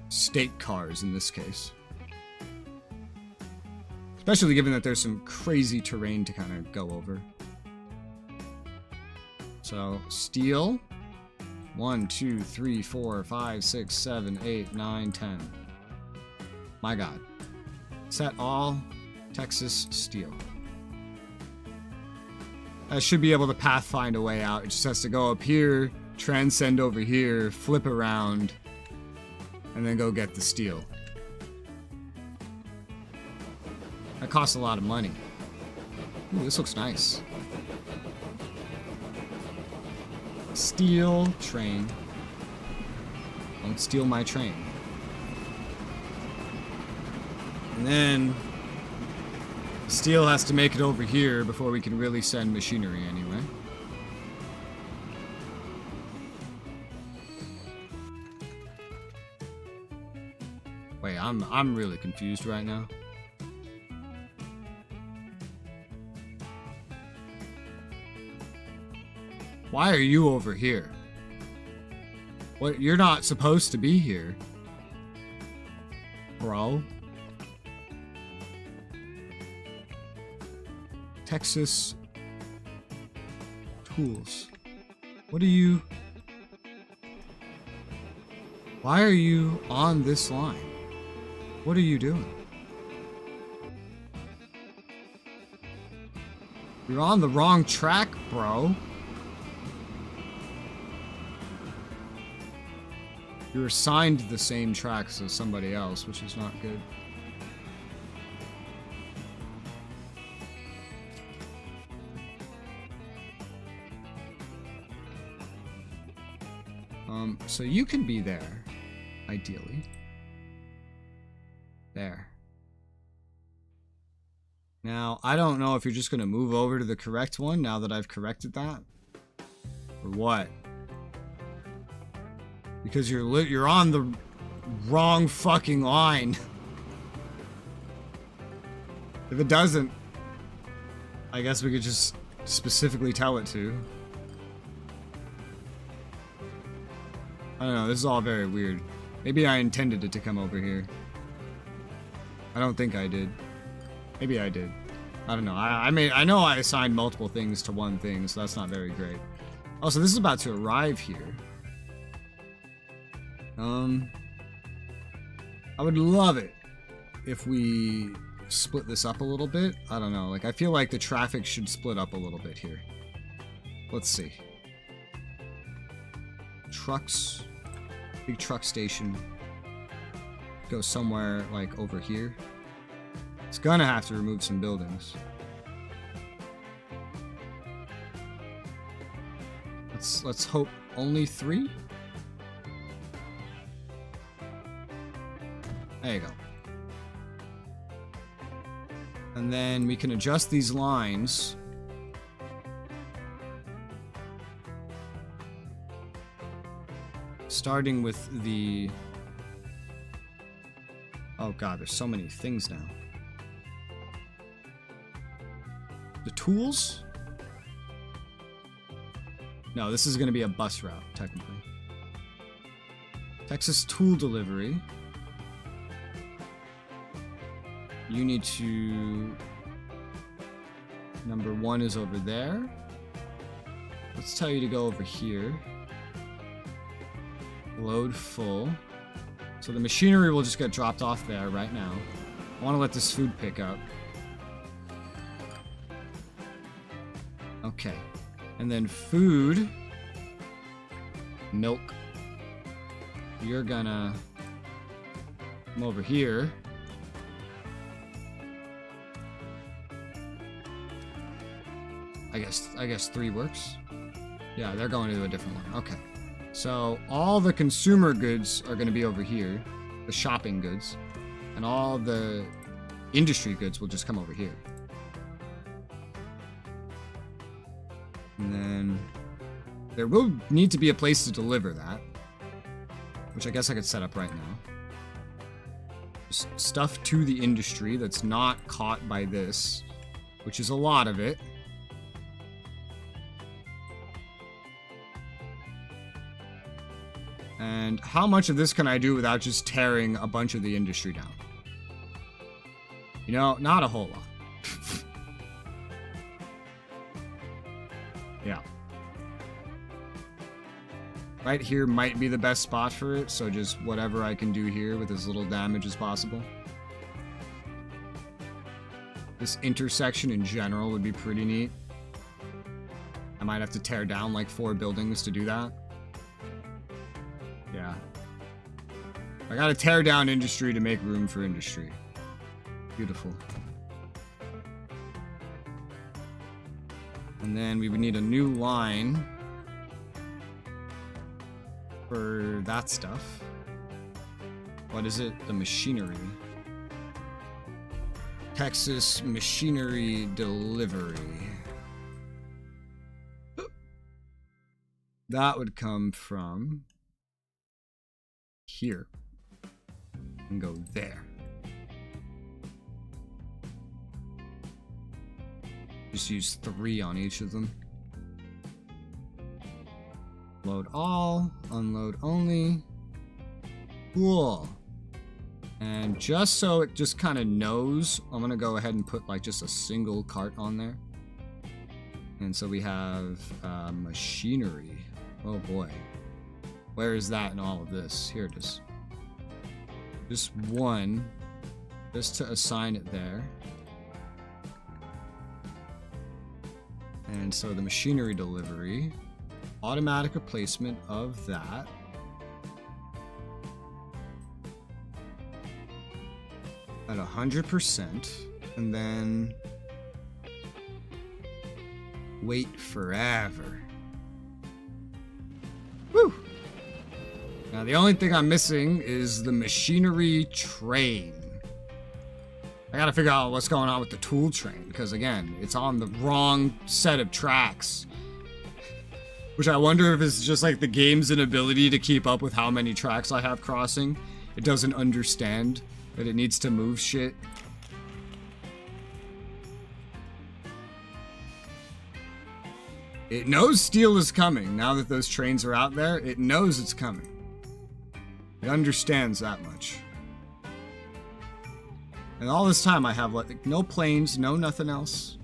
A: State cars in this case. Especially given that there's some crazy terrain to kind of go over. So, steel. 1, 2, 3, 4, 5, 6, 7, 8, 9, 10. My god. Set all Texas steel. I should be able to pathfind a way out. It just has to go up here, transcend over here, flip around, and then go get the steel. That costs a lot of money. Ooh, this looks nice. Steel train. Don't steal my train. And then steel has to make it over here before we can really send machinery anyway. Wait, I'm really confused right now. Why are you over here? What? You're not supposed to be here. Bro. Texas tools. What are you? Why are you on this line? What are you doing? You're on the wrong track, bro. You're assigned the same tracks as somebody else, which is not good. So you can be there, ideally. There. Now, I don't know if you're just gonna move over to the correct one now that I've corrected that, or what. Because you're on the wrong fucking line. If it doesn't, I guess we could just specifically tell it to. I don't know, this is all very weird. Maybe I intended it to come over here. I don't think I did. Maybe I did. I don't know. I know I assigned multiple things to one thing, so that's not very great. Oh, so this is about to arrive here. I would love it if we split this up a little bit. I don't know. Like, I feel like the traffic should split up a little bit here. Let's see. Trucks. Big truck station. Go somewhere, like, over here. It's gonna have to remove some buildings. Let's hope only 3? There you go. And then we can adjust these lines. Starting with the... Oh god, there's so many things now. The tools? No, this is going to be a bus route, technically. Texas tool delivery. You need to... Number 1 is over there. Let's tell you to go over here. Load full. So the machinery will just get dropped off there right now. I want to let this food pick up. Okay. And then food. Milk. You're gonna come over here. I guess 3 works. Yeah, they're going to a different one. Okay. So all the consumer goods are going to be over here, the shopping goods, and all the industry goods will just come over here. And then there will need to be a place to deliver that, which I guess I could set up right now. Just stuff to the industry that's not caught by this, which is a lot of it. And how much of this can I do without just tearing a bunch of the industry down? You know, not a whole lot. Yeah. Right here might be the best spot for it, so just whatever I can do here with as little damage as possible. This intersection in general would be pretty neat. I might have to tear down like 4 buildings to do that. Yeah. I gotta tear down industry to make room for industry. Beautiful. And then we would need a new line for that stuff. What is it? The machinery. Texas machinery delivery. That would come from here and go there. Just use 3 on each of them. Load all, unload only. Cool. And just so it just kind of knows, I'm going to go ahead and put like just a single cart on there. And so we have machinery. Oh boy. Where is that in all of this? Here it is. Just one. Just to assign it there. And so the machinery delivery. Automatic replacement of that. At 100%. And then wait forever. Woo! Now the only thing I'm missing is the machinery train. I gotta figure out what's going on with the tool train, because again, it's on the wrong set of tracks. Which I wonder if it's just like the game's inability to keep up with how many tracks I have crossing. It doesn't understand that it needs to move shit. It knows steel is coming. Now that those trains are out there, it knows it's coming. It understands that much. And all this time I have like no planes, no nothing else.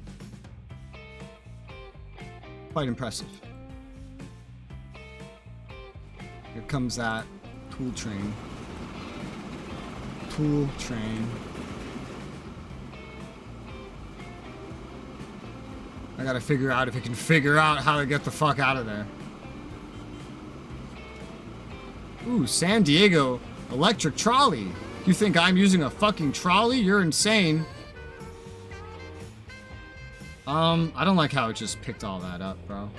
A: Quite impressive. Here comes that tool train. Tool train. I gotta figure out if it can figure out how to get the fuck out of there. Ooh, San Diego electric trolley. You think I'm using a fucking trolley? You're insane. I don't like how it just picked all that up, bro.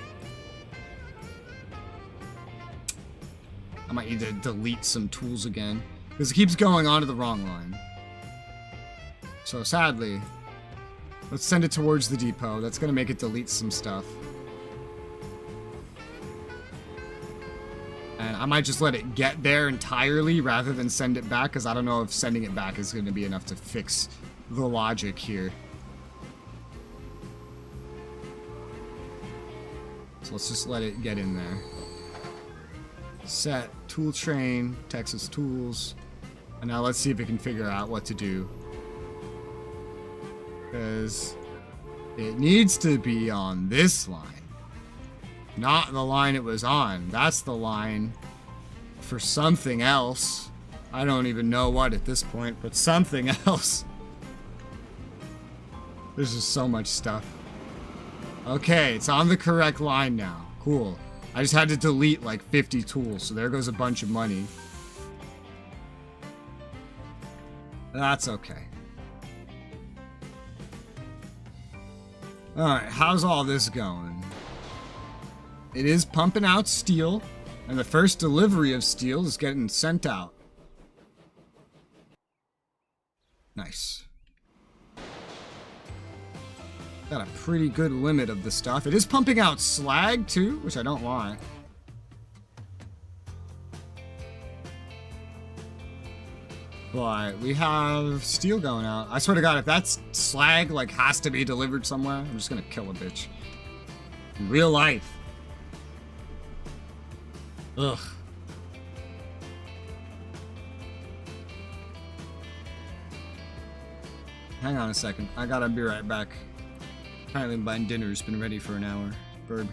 A: I might need to delete some tools again, because it keeps going onto the wrong line. So sadly, let's send it towards the depot. That's gonna make it delete some stuff. And I might just let it get there entirely rather than send it back, because I don't know if sending it back is gonna be enough to fix the logic here. So let's just let it get in there. Set, tool train, Texas tools. And now let's see if it can figure out what to do. Because it needs to be on this line. Not the line it was on. That's the line for something else. I don't even know what at this point, but something else. There's just so much stuff. Okay, it's on the correct line now. Cool. I just had to delete like 50 tools, so there goes a bunch of money. That's okay. Alright, how's all this going? It is pumping out steel, and the first delivery of steel is getting sent out. Nice. Got a pretty good limit of the stuff. It is pumping out slag too, which I don't want. But we have steel going out. I swear to God, if that's slag, like, has to be delivered somewhere, I'm just gonna kill a bitch. In real life. Ugh. Hang on a second. I gotta be right back. Apparently my dinner's been ready for an hour. Burb.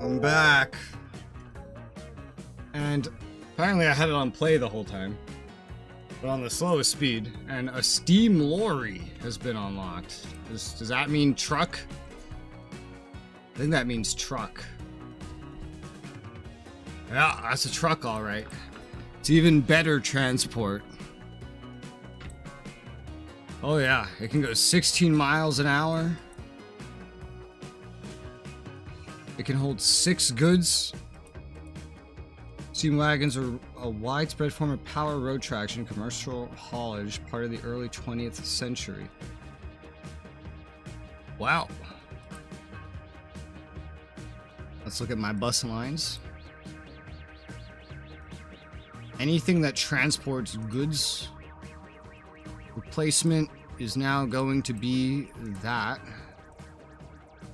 A: I'm back. And apparently I had it on play the whole time, but on the slowest speed. And a steam lorry has been unlocked. Does that mean truck? I think that means truck. Yeah, that's a truck, all right. It's even better transport. Oh yeah, it can go 16 miles an hour. It can hold 6 goods. Steam wagons are a widespread form of power road traction, commercial haulage, part of the early 20th century. Wow. Let's look at my bus lines. Anything that transports goods. Replacement is now going to be that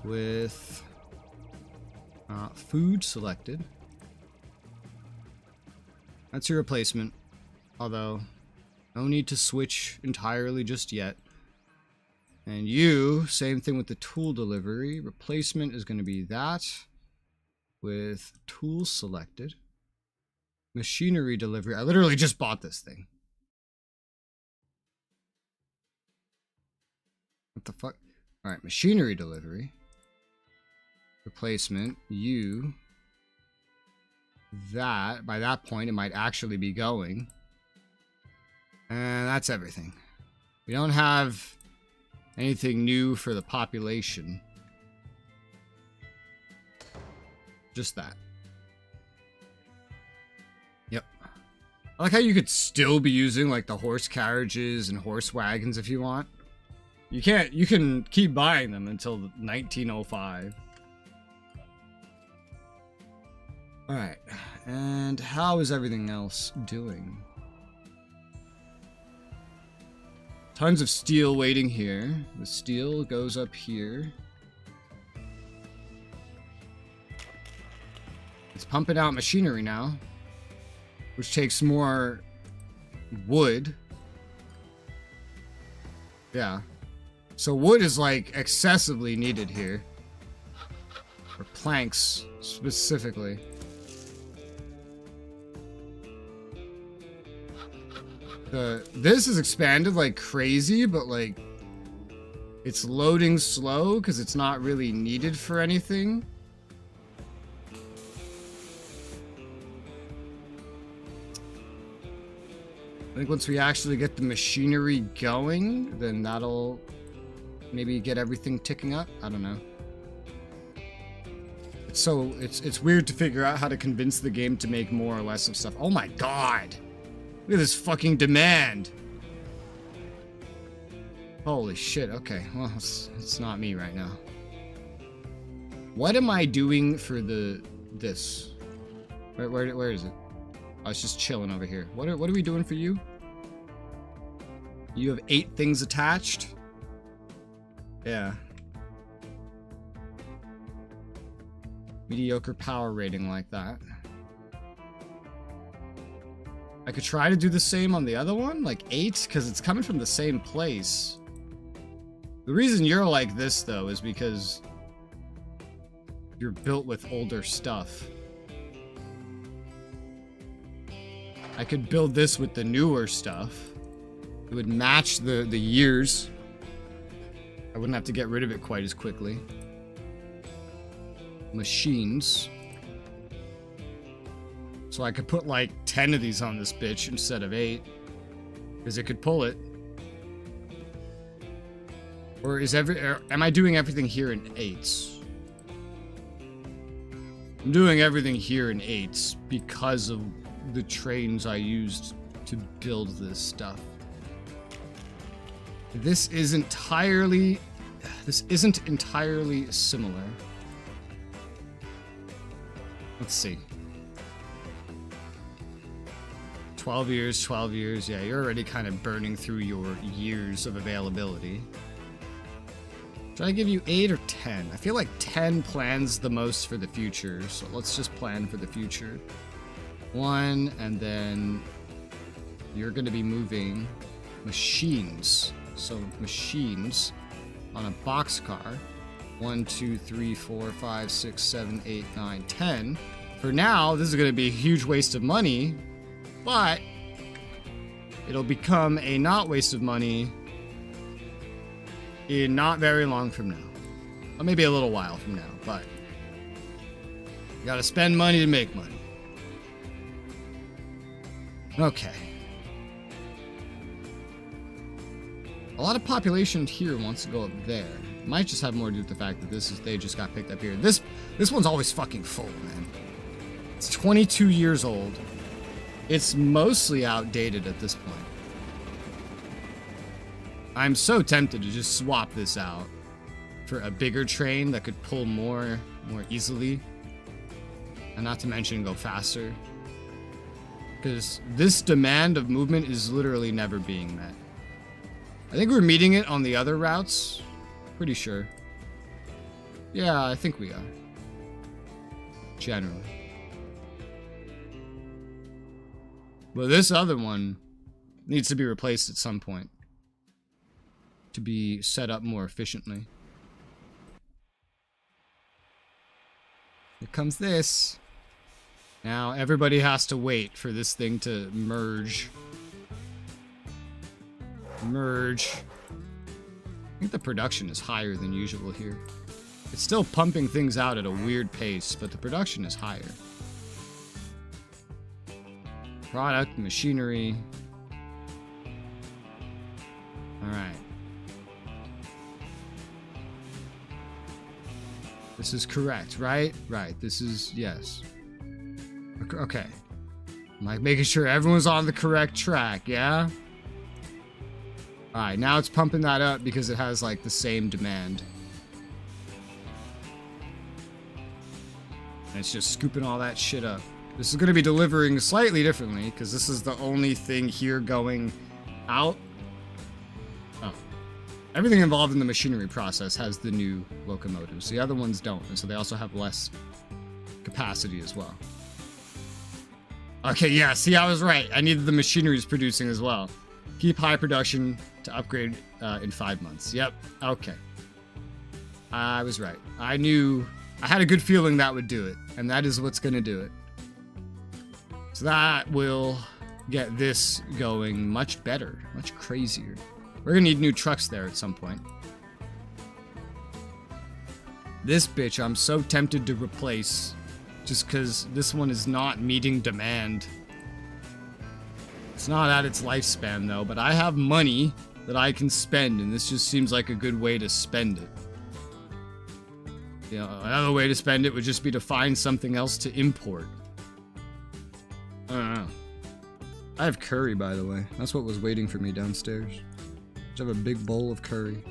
A: with food selected. That's your replacement, although no need to switch entirely just yet. And you, same thing with the tool delivery. Replacement is going to be that with tools selected. Machinery delivery. I literally just bought this thing. What the fuck? Alright, machinery delivery. Replacement. You. That. By that point, it might actually be going. And that's everything. We don't have anything new for the population. Just that. Yep. I like how you could still be using like the horse carriages and horse wagons if you want. You can keep buying them until 1905. Alright, and how is everything else doing? Tons of steel waiting here. The steel goes up here. It's pumping out machinery now, which takes more wood. Yeah. So wood is like excessively needed here. Or planks, specifically. This is expanded like crazy, but like it's loading slow because it's not really needed for anything. I think once we actually get the machinery going, then that'll maybe get everything ticking up. I don't know. It's weird to figure out how to convince the game to make more or less of stuff. Oh my god! Look at this fucking demand! Holy shit, okay. Well, it's not me right now. What am I doing for this? Where is it? Oh, it's just chilling over here. What are we doing for you? You have 8 things attached? Yeah. Mediocre power rating like that. I could try to do the same on the other one, like 8, because it's coming from the same place. The reason you're like this, though, is because you're built with older stuff. I could build this with the newer stuff. It would match the years. I wouldn't have to get rid of it quite as quickly. Machines. So I could put like 10 of these on this bitch instead of 8. Because it could pull it. Or am I doing everything here in 8s? I'm doing everything here in 8s because of the trains I used to build this stuff. This isn't entirely similar. Let's see. 12 years. Yeah, you're already kind of burning through your years of availability. Should I give you 8 or 10? I feel like 10 plans the most for the future, so let's just plan for the future. 1, and then you're going to be moving machines. So machines on a boxcar. 1, 2, 3, 4, 5, 6, 7, 8, 9, 10. For now, this is going to be a huge waste of money, but it'll become a not waste of money in not very long from now. Or maybe a little while from now, but you gotta spend money to make money. Okay. A lot of population here wants to go up there. Might just have more to do with the fact that they just got picked up here. This one's always fucking full, man. It's 22 years old. It's mostly outdated at this point. I'm so tempted to just swap this out for a bigger train that could pull more easily. And not to mention go faster. Because this demand of movement is literally never being met. I think we're meeting it on the other routes. Pretty sure. Yeah, I think we are. Generally. But this other one needs to be replaced at some point to be set up more efficiently. Here comes this. Now everybody has to wait for this thing to merge. I think the production is higher than usual here. It's still pumping things out at a weird pace, but the production is higher. Product, machinery. Alright. This is correct, right? Right, this is, yes. Okay. I'm like making sure everyone's on the correct track, yeah? Alright, now it's pumping that up because it has like the same demand. And it's just scooping all that shit up. This is going to be delivering slightly differently because this is the only thing here going out. Oh. Everything involved in the machinery process has the new locomotives. The other ones don't, and so they also have less capacity as well. Okay, yeah, see, I was right. I needed the machineries producing as well. Keep high production to upgrade in 5 months. Yep, okay. I was right. I had a good feeling that would do it, and that is what's going to do it. So that will get this going much better, much crazier. We're going to need new trucks there at some point. This bitch I'm so tempted to replace just because this one is not meeting demand. It's not at its lifespan though, but I have money that I can spend, and this just seems like a good way to spend it. You know, another way to spend it would just be to find something else to import. I don't know. I have curry, by the way. That's what was waiting for me downstairs. Just have a big bowl of curry.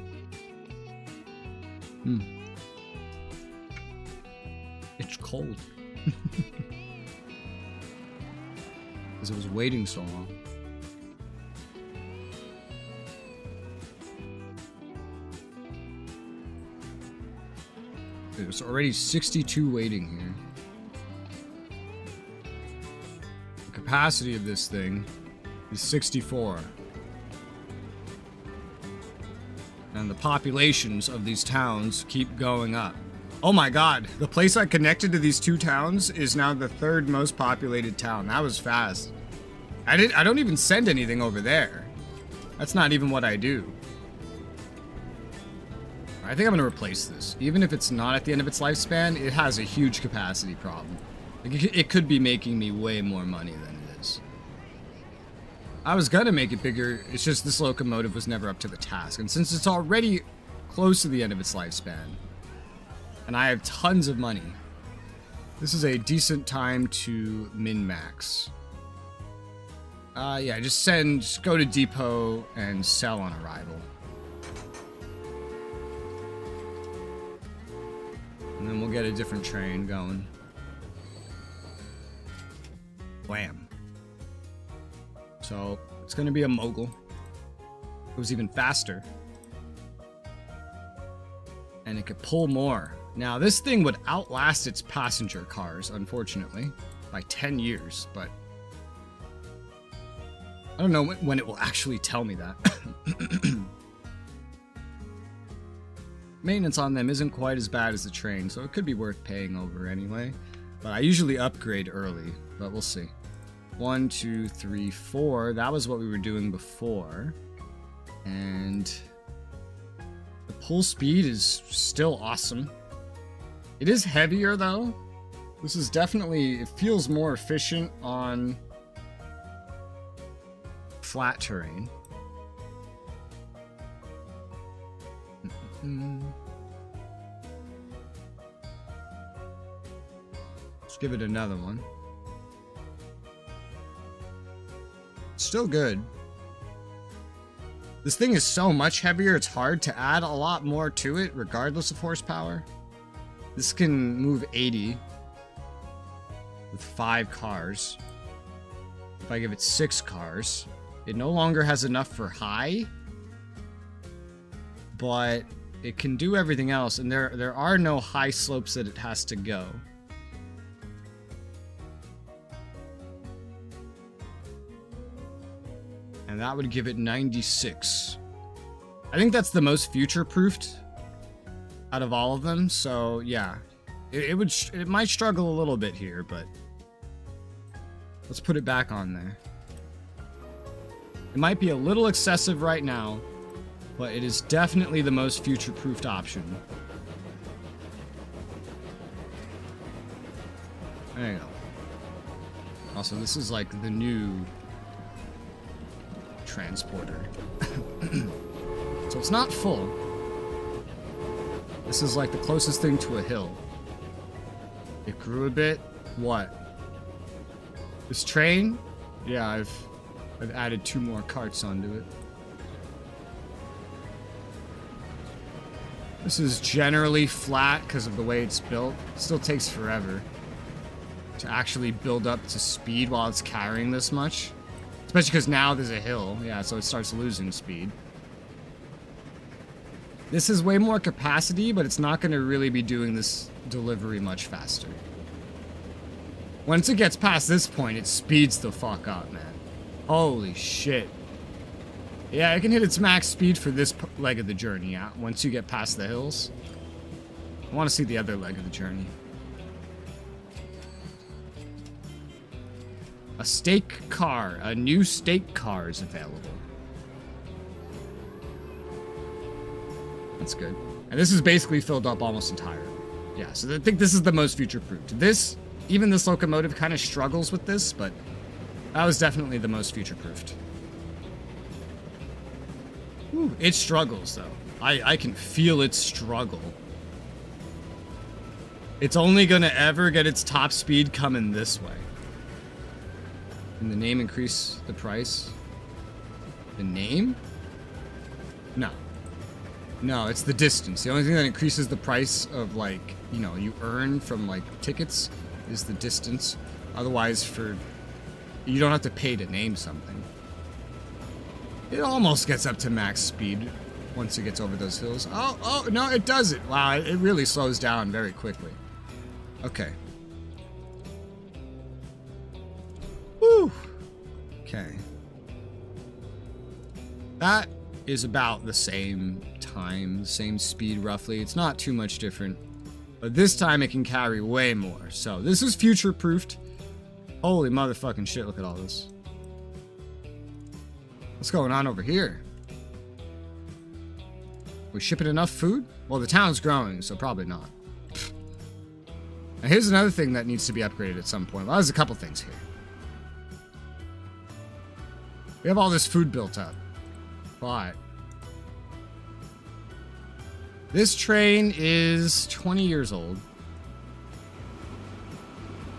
A: It's cold. Because it was waiting so long. There's already 62 waiting here. The capacity of this thing is 64. And the populations of these towns keep going up. Oh my god, the place I connected to these two towns is now the 3rd most populated town. That was fast. I don't even send anything over there. That's not even what I do. I think I'm gonna replace this. Even if it's not at the end of its lifespan, it has a huge capacity problem. Like, it could be making me way more money than it is. I was gonna make it bigger, it's just this locomotive was never up to the task. And since it's already close to the end of its lifespan, and I have tons of money, this is a decent time to min-max. Yeah, just go to depot and sell on arrival. And then we'll get a different train going. Wham. So, it's gonna be a mogul. It was even faster. And it could pull more. Now, this thing would outlast its passenger cars, unfortunately, by 10 years, but I don't know when it will actually tell me that. maintenance on them isn't quite as bad as the train, so it could be worth paying over anyway. But I usually upgrade early, but we'll see. 1, 2, 3, 4. That was what we were doing before. And the pull speed is still awesome. It is heavier though. This is definitely, it feels more efficient on flat terrain. Let's give it another one. Still good. This thing is so much heavier, it's hard to add a lot more to it, regardless of horsepower. This can move 80 with 5 cars. If I give it 6 cars, it no longer has enough for high, but it can do everything else, and there are no high slopes that it has to go. And that would give it 96. I think that's the most future-proofed out of all of them, so yeah. It might struggle a little bit here, but let's put it back on there. It might be a little excessive right now, but it is definitely the most future-proofed option. There you go. Also, this is like the new transporter. So it's not full. This is like the closest thing to a hill. It grew a bit. What? This train? Yeah, I've added 2 more carts onto it. This is generally flat because of the way it's built. It still takes forever to actually build up to speed while it's carrying this much. Especially because now there's a hill. Yeah, so it starts losing speed. This is way more capacity, but it's not going to really be doing this delivery much faster. Once it gets past this point, it speeds the fuck up, man. Holy shit. Yeah, it can hit its max speed for this leg of the journey, yeah, once you get past the hills. I want to see the other leg of the journey. A stake car. A new stake car is available. That's good. And this is basically filled up almost entirely. Yeah, so I think this is the most future-proofed. This, even this locomotive kind of struggles with this, but that was definitely the most future-proofed. Ooh, it struggles, though. I can feel its struggle. It's only gonna ever get its top speed coming this way. Can the name increase the price? The name? No. No, it's the distance. The only thing that increases the price of, like, you know, you earn from, like, tickets is the distance. Otherwise, you don't have to pay to name something. It almost gets up to max speed once it gets over those hills. Oh, no, it doesn't. Wow, it really slows down very quickly. Okay. Woo! Okay. That is about the same time, same speed roughly. It's not too much different. But this time it can carry way more. So this is future-proofed. Holy motherfucking shit, look at all this. What's going on over here? We shipping enough food? Well, the town's growing, so probably not. Now here's another thing that needs to be upgraded at some point. Well, there's a couple things here. We have all this food built up. But this train is 20 years old.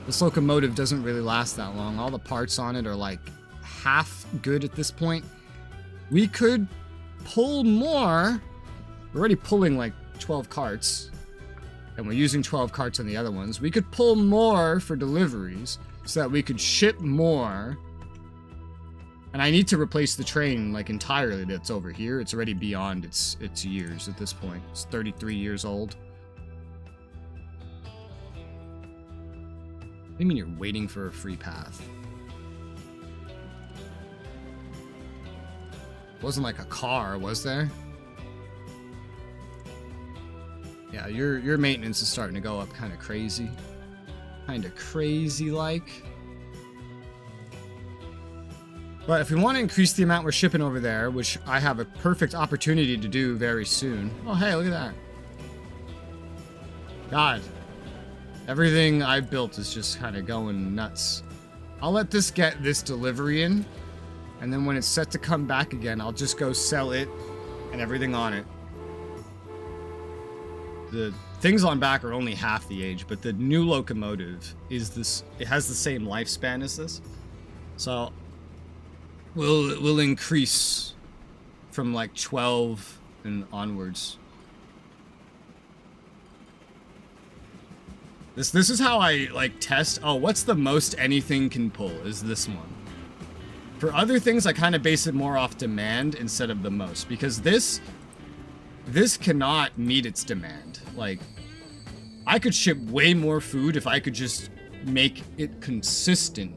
A: This locomotive doesn't really last that long. All the parts on it are like half good at this point. We could pull more. We're already pulling like 12 carts. And we're using 12 carts on the other ones. We could pull more for deliveries so that we could ship more. And I need to replace the train like entirely that's over here. It's already beyond its years at this point. It's 33 years old. What do you mean you're waiting for a free path? It wasn't like a car, was there? Yeah, your maintenance is starting to go up kind of crazy. Kind of crazy like. But if we want to increase the amount we're shipping over there, which I have a perfect opportunity to do very soon. Oh, hey, look at that. God. Everything I've built is just kind of going nuts. I'll let this get this delivery in. And then when it's set to come back again, I'll just go sell it and everything on it. The things on back are only half the age, but the new locomotive is this. It has the same lifespan as this. So we'll increase from like 12 and onwards. This is how I like test. Oh, what's the most anything can pull is this one. For other things, I kind of base it more off demand instead of the most, because this cannot meet its demand. Like, I could ship way more food if I could just make it consistent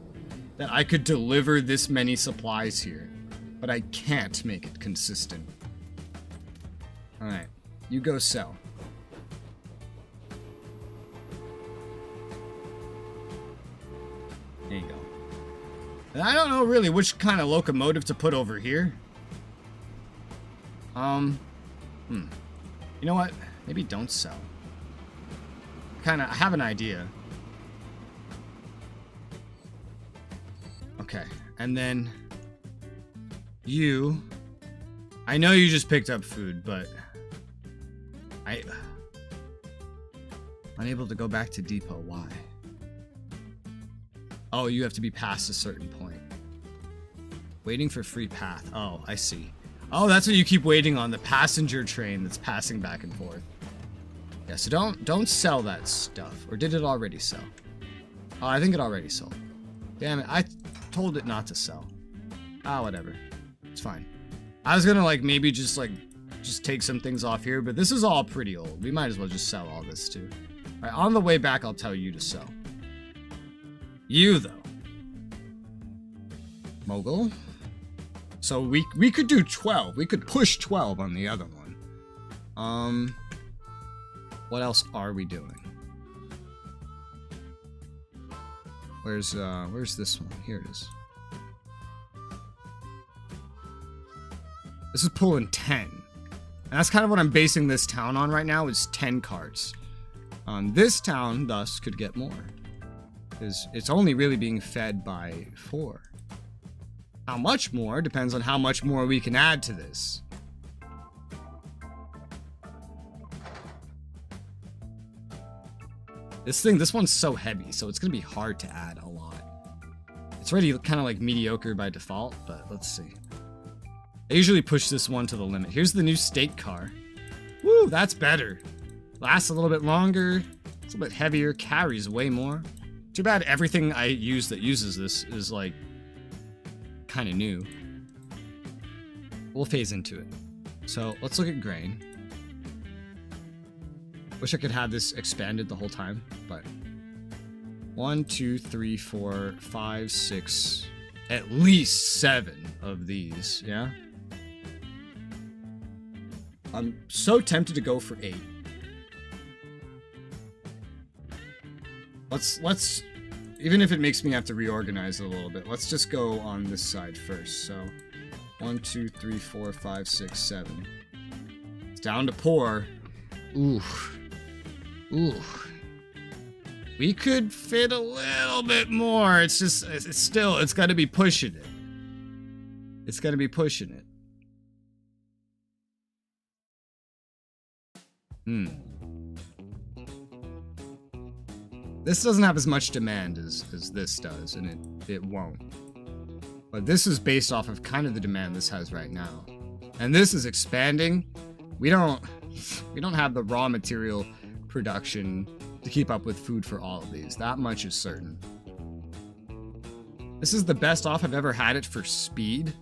A: that I could deliver this many supplies here, but I can't make it consistent. All right, you go sell. There you go. And I don't know really which kind of locomotive to put over here. You know what? Maybe don't sell. I have an idea. Okay, and then you. I know you just picked up food, but unable to go back to depot. Why? Oh, you have to be past a certain point. Waiting for free path. Oh, I see. Oh, that's what you keep waiting on, the passenger train that's passing back and forth. Yeah, so don't sell that stuff. Or did it already sell? Oh, I think it already sold. Damn it, I told it not to sell. Ah, whatever. It's fine. I was gonna like maybe just take some things off here, but this is all pretty old. We might as well just sell all this too. Alright, on the way back I'll tell you to sell. You though. Mogul. So we could do 12. We could push 12 on the other one. What else are we doing? Where's this one? Here it is. This is pulling 10. And that's kind of what I'm basing this town on right now, is 10 carts. This town, thus, could get more. Because it's only really being fed by 4. How much more depends on how much more we can add to this. This one's so heavy, so it's gonna be hard to add a lot. It's already kind of like mediocre by default, but let's see. I usually push this one to the limit. Here's the new state car. Woo, that's better. Lasts a little bit longer. It's a little bit heavier, carries way more. Too bad everything I use that uses this is like kind of new. We'll phase into it. So let's look at grain. Wish I could have this expanded the whole time, but 1, 2, 3, 4, 5, 6, at least 7 of these, yeah? I'm so tempted to go for 8. Let's even if it makes me have to reorganize it a little bit, let's just go on this side first. So 1, 2, 3, 4, 5, 6, 7. It's down to poor. Ooh. Ooh. We could fit a little bit more. It's just, it's got to be pushing it. It's got to be pushing it. This doesn't have as much demand as this does, and it won't. But this is based off of kind of the demand this has right now. And this is expanding. We don't have the raw material production to keep up with food for all of these. That much is certain. This is the best off I've ever had it for speed.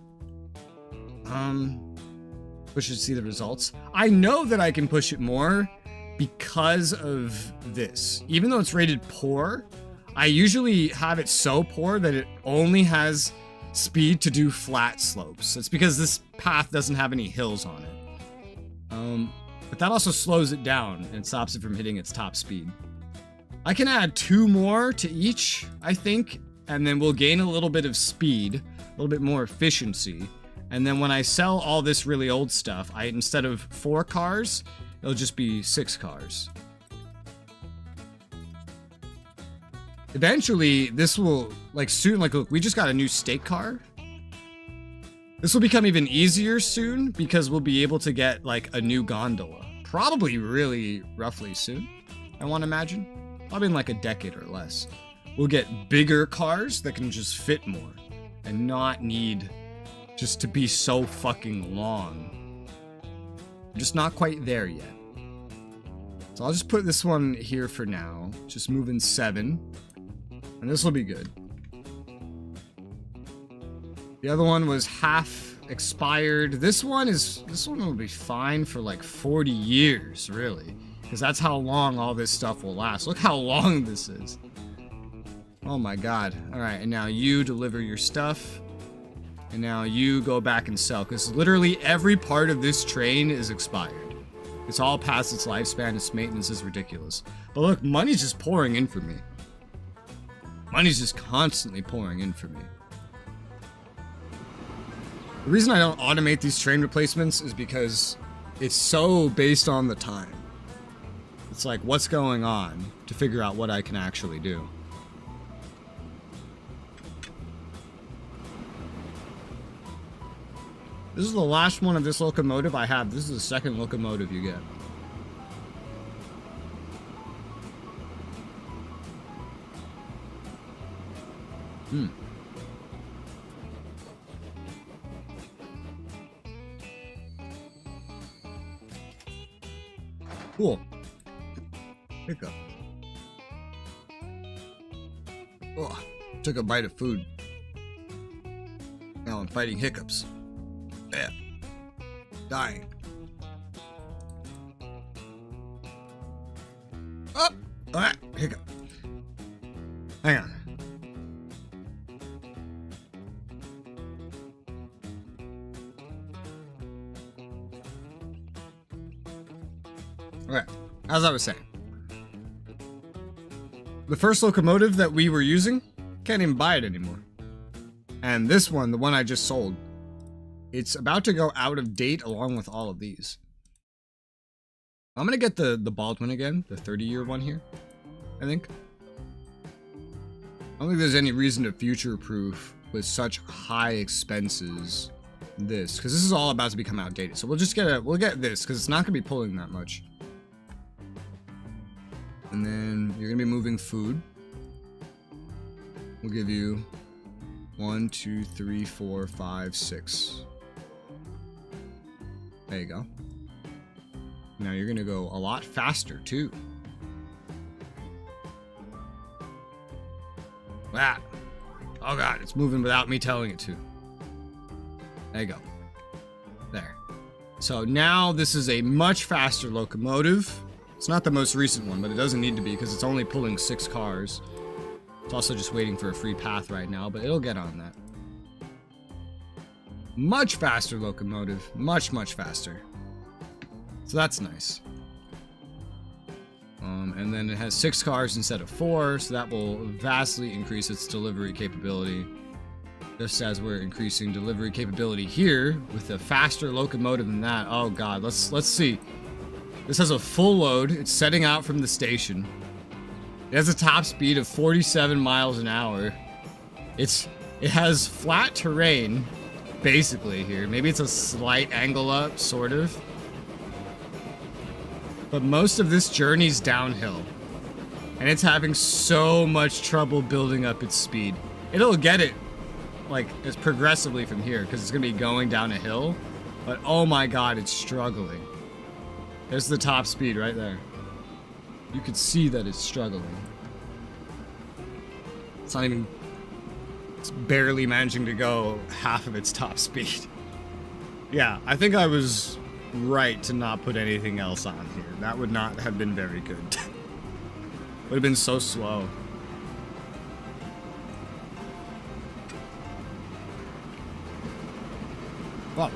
A: We should see the results. I know that I can push it more because of this. Even though it's rated poor, I usually have it so poor that it only has speed to do flat slopes. It's because this path doesn't have any hills on it. But that also slows it down and stops it from hitting its top speed. I can add 2 more to each, I think, and then we'll gain a little bit of speed, a little bit more efficiency. And then when I sell all this really old stuff, instead of 4 cars, it'll just be 6 cars. Eventually, this will, like soon, like look, we just got a new state car. This will become even easier soon because we'll be able to get like a new gondola. Probably really roughly soon, I want to imagine. Probably in like a decade or less. We'll get bigger cars that can just fit more and not need just to be so fucking long. We're just not quite there yet. So I'll just put this one here for now. Just moving 7. And this will be good. The other one was half expired. This one will be fine for like 40 years, really. Because that's how long all this stuff will last. Look how long this is. Oh my god. Alright, and now you deliver your stuff. And now you go back and sell. Because literally every part of this train is expired. It's all past its lifespan. Its maintenance is ridiculous. But look, money's just pouring in for me. Money's just constantly pouring in for me. The reason I don't automate these train replacements is because it's so based on the time. It's like, what's going on to figure out what I can actually do. This is the last one of this locomotive I have. This is the second locomotive you get. Cool. Hiccup. Oh, took a bite of food. Now I'm fighting hiccups. Yeah. Dying. Oh! Alright, hiccup. Hang on. Okay, as I was saying. The first locomotive that we were using, can't even buy it anymore. And this one, the one I just sold, it's about to go out of date along with all of these. I'm gonna get the Baldwin again, the 30-year one here, I think. I don't think there's any reason to future-proof with such high expenses this, because this is all about to become outdated. So we'll just get we'll get this, because it's not gonna be pulling that much. And then you're gonna be moving food. We'll give you 1, 2, 3, 4, 5, 6. There you go. Now you're gonna go a lot faster too. Ah. Oh god, it's moving without me telling it to. There you go. There. So now this is a much faster locomotive. It's not the most recent one, but it doesn't need to be because it's only pulling 6 cars. It's also just waiting for a free path right now, but it'll get on that. Much faster locomotive. Much, much faster. So that's nice. And then it has 6 cars instead of 4, so that will vastly increase its delivery capability. Just as we're increasing delivery capability here with a faster locomotive than that. Oh god, let's see. This has a full load. It's setting out from the station. It has a top speed of 47 miles an hour. It has flat terrain, basically, here. Maybe it's a slight angle up, sort of. But most of this journey's downhill. And it's having so much trouble building up its speed. It'll get it, like, as progressively from here, because it's going to be going down a hill. But oh my god, it's struggling. There's the top speed right there. You could see that it's struggling. It's not even... It's barely managing to go half of its top speed. Yeah, I think I was right to not put anything else on here. That would not have been very good. Would have been so slow. Well.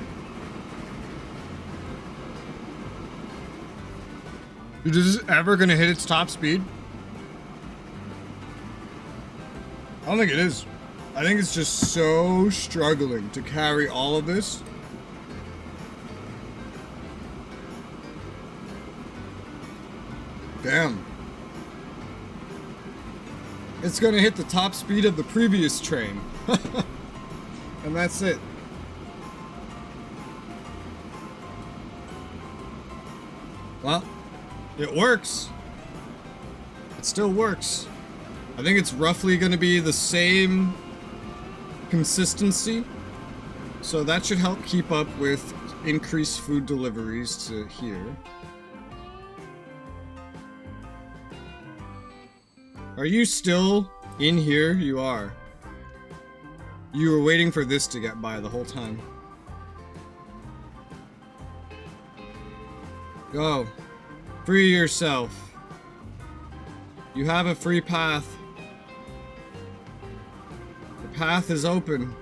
A: Dude, is this ever gonna hit its top speed? I don't think it is. I think it's just so struggling to carry all of this. Damn. It's gonna hit the top speed of the previous train. And that's it. Well, it works. It still works. I think it's roughly gonna be the same consistency. So that should help keep up with increased food deliveries to here. Are you still in here? You are. You were waiting for this to get by the whole time. Go. Free yourself. You have a free path. The path is open.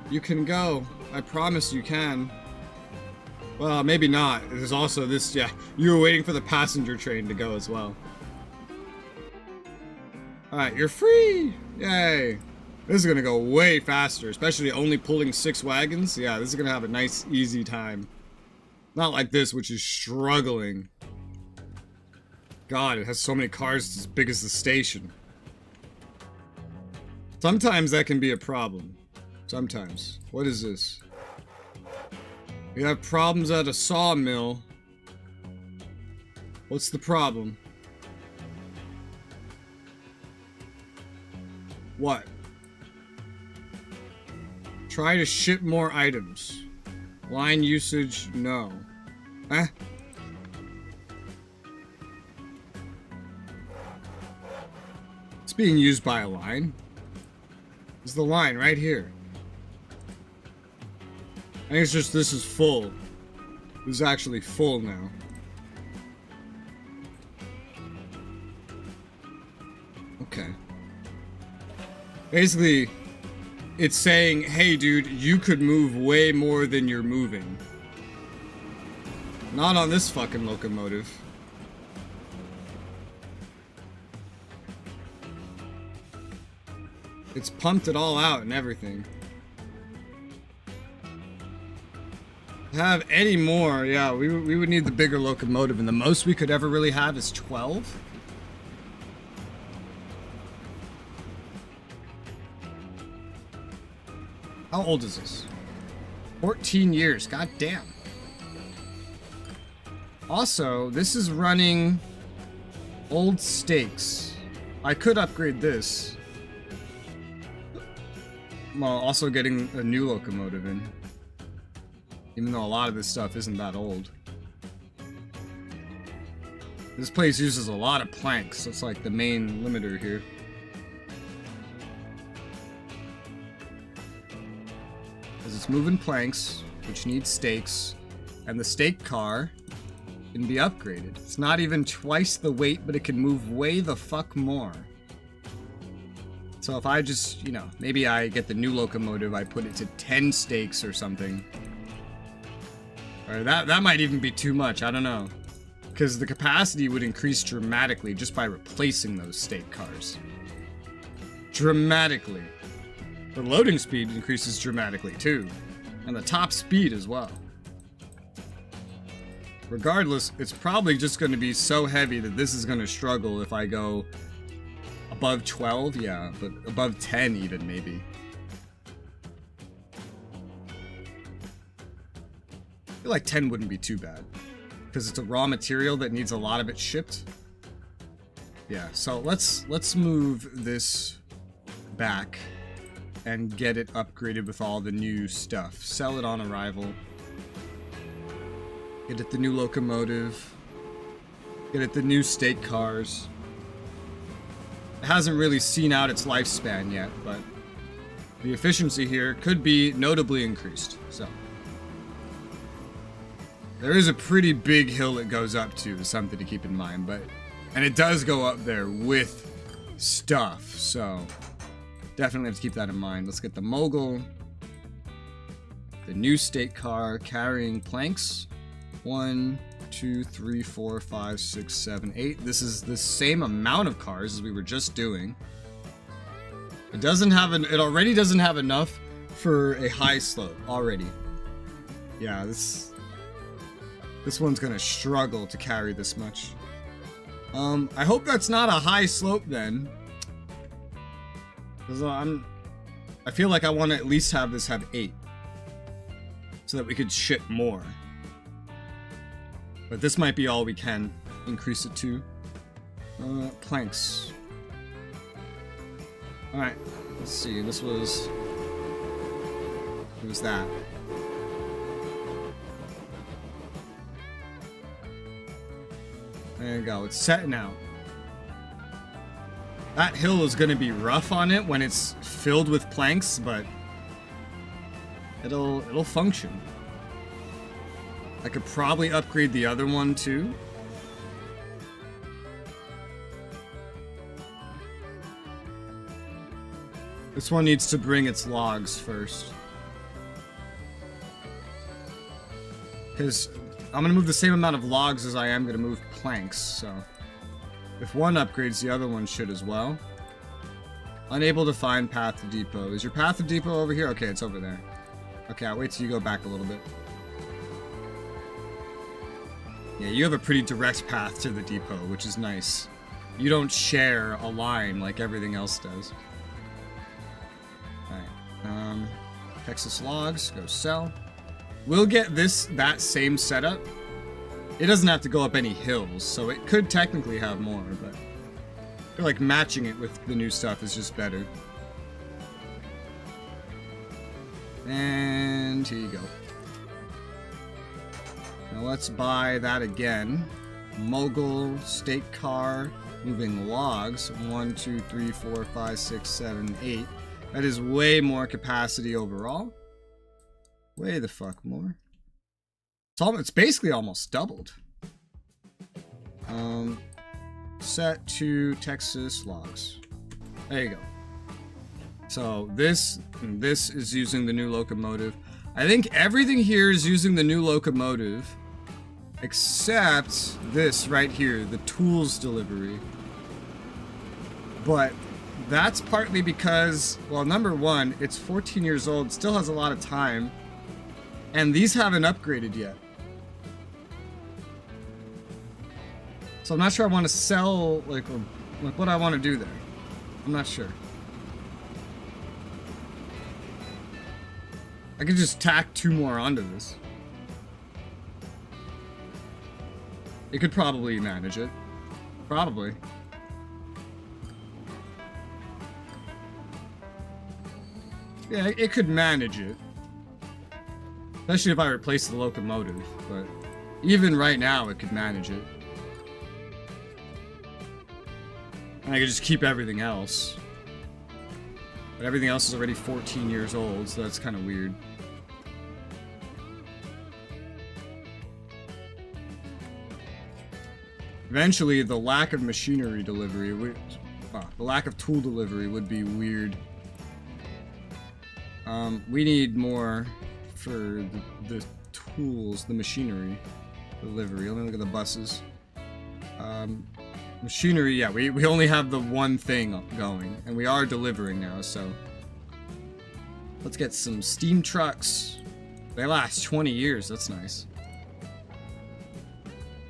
A: You can go. I promise you can. Well, maybe not. There's also this, yeah. You were waiting for the passenger train to go as well. Alright, you're free! Yay! This is gonna go way faster, especially only pulling 6 wagons. Yeah, this is gonna have a nice, easy time. Not like this, which is struggling. God, it has so many cars as big as the station. Sometimes that can be a problem. Sometimes. What is this? We have problems at a sawmill. What's the problem? What? Try to ship more items. Line usage, no. Huh? It's being used by a line. It's the line right here. I think it's just this is full. This is actually full now. Okay. Basically, it's saying, hey dude, you could move way more than you're moving. Not on this fucking locomotive. It's pumped it all out and everything. To have any more, yeah, we would need the bigger locomotive, and the most we could ever really have is 12. How old is this? 14 years, god damn. Also, this is running old stakes. I could upgrade this. While also getting a new locomotive in. Even though a lot of this stuff isn't that old. This place uses a lot of planks. That's like the main limiter here. Because it's moving planks, which need stakes. And the stake car can be upgraded. It's not even twice the weight, but it can move way the fuck more. So if I just, you know, maybe I get the new locomotive, I put it to 10 stakes or something. Or that might even be too much, I don't know. Because the capacity would increase dramatically just by replacing those stake cars. Dramatically. The loading speed increases dramatically too. And the top speed as well. Regardless, it's probably just going to be so heavy that this is going to struggle if I go above 12, yeah, but above 10 even, maybe. I feel like 10 wouldn't be too bad. Because it's a raw material that needs a lot of it shipped. Yeah, so let's move this back and get it upgraded with all the new stuff. Sell it on arrival. Get it the new locomotive. Get it the new stake cars. It hasn't really seen out its lifespan yet, but the efficiency here could be notably increased, so. There is a pretty big hill it goes up to, something to keep in mind, and it does go up there with stuff, so definitely have to keep that in mind. Let's get the mogul, the new stake car carrying planks. 1, 2, 3, 4, 5, 6, 7, 8. This is the same amount of cars as we were just doing. It doesn't have it already doesn't have enough for a high slope already. Yeah, this one's gonna struggle to carry this much. I hope that's not a high slope then. Because I feel like I want to at least have this have 8. So that we could ship more. But this might be all we can increase it to. Planks. Alright, let's see. It was that. There you go. It's set now. That hill is going to be rough on it when it's filled with planks, but it'll function. I could probably upgrade the other one too. This one needs to bring its logs first. Because I'm going to move the same amount of logs as I am going to move planks, so... If one upgrades, the other one should as well. Unable to find path to depot. Is your path to depot over here? Okay, it's over there. Okay, I'll wait till you go back a little bit. Yeah, you have a pretty direct path to the depot, which is nice. You don't share a line like everything else does. Alright, Texas logs, go sell. We'll get that same setup. It doesn't have to go up any hills, so it could technically have more, but I feel like matching it with the new stuff is just better. And here you go. Now let's buy that again. Mogul, state car, moving logs. 1, 2, 3, 4, 5, 6, 7, 8. That is way more capacity overall. Way the fuck more. It's basically almost doubled. Set to Texas logs. There you go. So this is using the new locomotive. I think everything here is using the new locomotive, except this right here, the tools delivery. But that's partly because, well, number one, it's 14 years old, still has a lot of time, and these haven't upgraded yet. So I'm not sure I want to sell, like what I want to do there. I'm not sure. I could just tack 2 more onto this. It could probably manage it. Probably. Yeah, it could manage it. Especially if I replace the locomotive, but even right now it could manage it. And I could just keep everything else. But everything else is already 14 years old, so that's kind of weird. Eventually, the lack of machinery delivery would... the lack of tool delivery would be weird. We need more for the tools, the machinery delivery. Let me look at the buses. Machinery, yeah, we only have the one thing going, and we are delivering now, so... Let's get some steam trucks. They last 20 years, that's nice.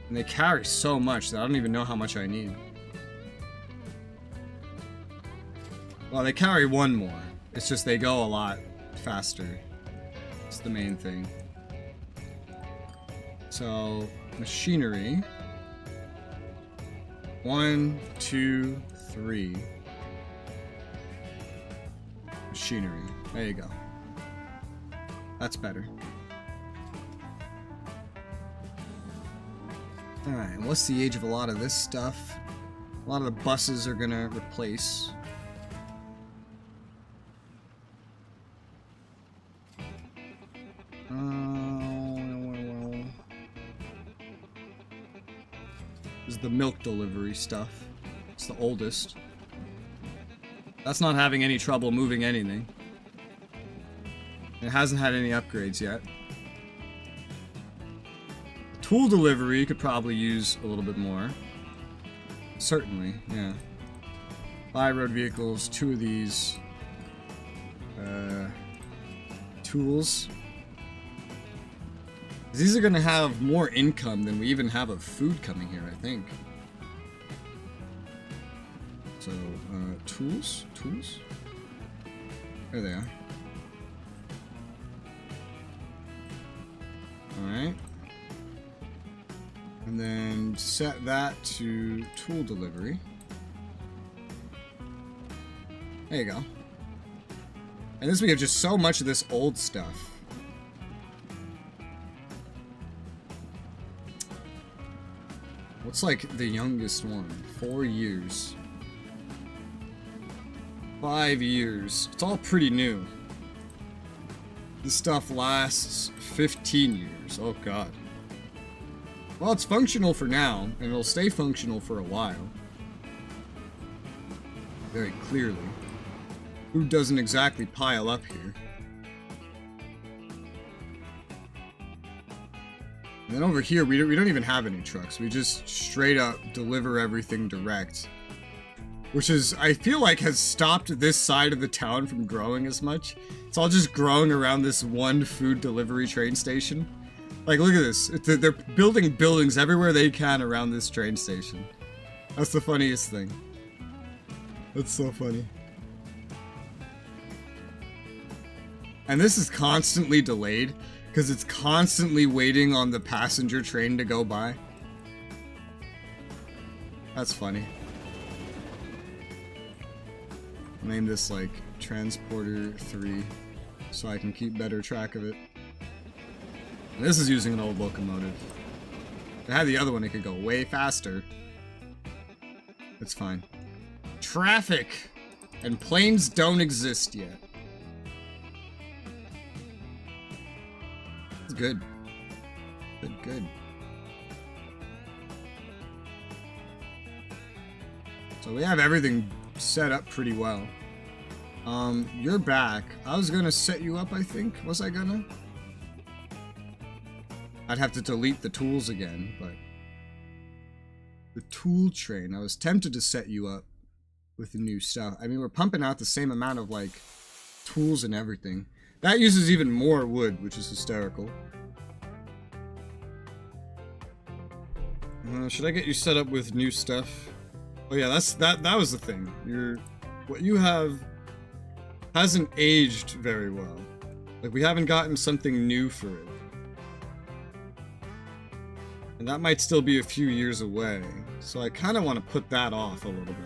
A: And they carry so much that I don't even know how much I need. Well, they carry one more. It's just they go a lot faster. It's the main thing. So, machinery. 1, 2, 3. Machinery. There you go. That's better. Alright, and what's the age of a lot of this stuff? A lot of the buses are gonna replace. This is the milk delivery stuff. It's the oldest. That's not having any trouble moving anything. It hasn't had any upgrades yet. Tool delivery could probably use a little bit more. Certainly, yeah. 5 road vehicles, 2 of these. Tools. These are gonna have more income than we even have of food coming here, I think. So, tools? Tools? There they are. Alright. And then set that to tool delivery. There you go. And this we have just so much of this old stuff. What's like the youngest one? 4 years. 5 years. It's all pretty new. This stuff lasts 15 years. Oh god. Well, it's functional for now, and it'll stay functional for a while. Very clearly. Food doesn't exactly pile up here. And then over here, we don't even have any trucks. We just straight up deliver everything direct. Which is, I feel like, has stopped this side of the town from growing as much. It's all just growing around this one food delivery train station. Like, look at this. They're building buildings everywhere they can around this train station. That's the funniest thing. That's so funny. And this is constantly delayed, because it's constantly waiting on the passenger train to go by. That's funny. I'll name this, like, Transporter 3, so I can keep better track of it. And this is using an old locomotive. If I had the other one, it could go way faster. It's fine. Traffic! And planes don't exist yet. It's good. Good, good. So we have everything set up pretty well. You're back. I was gonna set you up, I think. Was I gonna? I'd have to delete the tools again, but... The tool train. I was tempted to set you up with the new stuff. I mean, we're pumping out the same amount of, like, tools and everything. That uses even more wood, which is hysterical. Should I get you set up with new stuff? Oh yeah, that was the thing. What you have hasn't aged very well. Like, we haven't gotten something new for it. And that might still be a few years away. So I kind of want to put that off a little bit.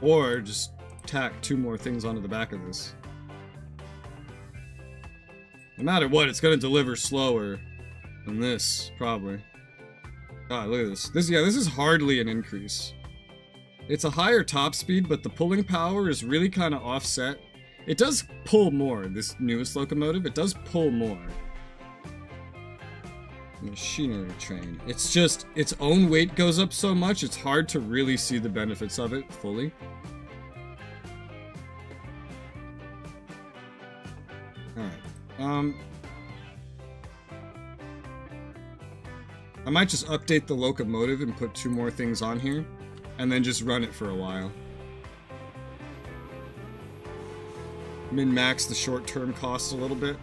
A: Or just tack 2 more things onto the back of this. No matter what, it's going to deliver slower than this, probably. God, look at this. This is hardly an increase. It's a higher top speed, but the pulling power is really kind of offset. It does pull more, this newest locomotive. It does pull more. Machinery train. It's just, its own weight goes up so much, it's hard to really see the benefits of it fully. Alright. I might just update the locomotive and put 2 more things on here, and then just run it for a while. Min-max the short-term costs a little bit.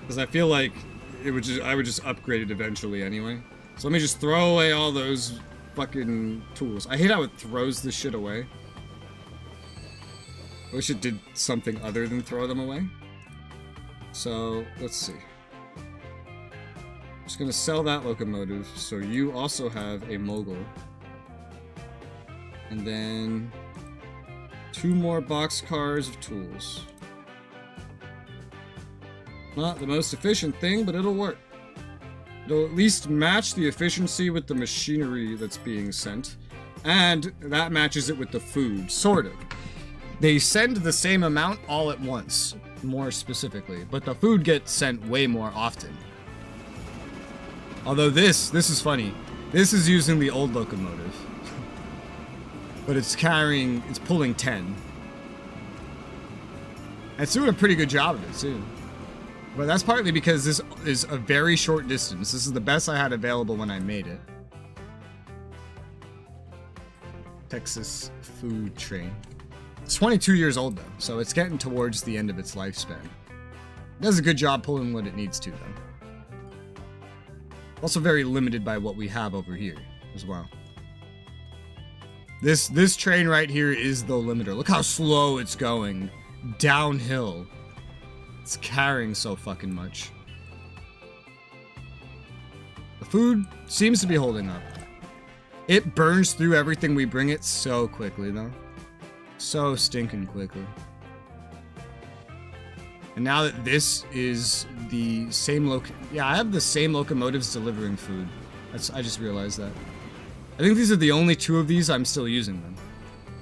A: Because I feel like I would just upgrade it eventually anyway. So let me just throw away all those fucking tools. I hate how it throws this shit away. I wish it did something other than throw them away. So, let's see. I'm just gonna sell that locomotive, so you also have a mogul. And then 2 more boxcars of tools. Not the most efficient thing, but it'll work. It'll at least match the efficiency with the machinery that's being sent. And that matches it with the food, sort of. They send the same amount all at once, more specifically, but the food gets sent way more often. Although this is funny. This is using the old locomotive. But it's pulling 10. It's doing a pretty good job of it, too. But that's partly because this is a very short distance. This is the best I had available when I made it. Texas food train. It's 22 years old, though, so it's getting towards the end of its lifespan. It does a good job pulling what it needs to, though. Also very limited by what we have over here, as well. This train right here is the limiter. Look how slow it's going. Downhill. It's carrying so fucking much. The food seems to be holding up. It burns through everything we bring it so quickly, though. So stinking quickly. And now that this is the same yeah, I have the same locomotives delivering food. I just realized that. I think these are the only two of these I'm still using them.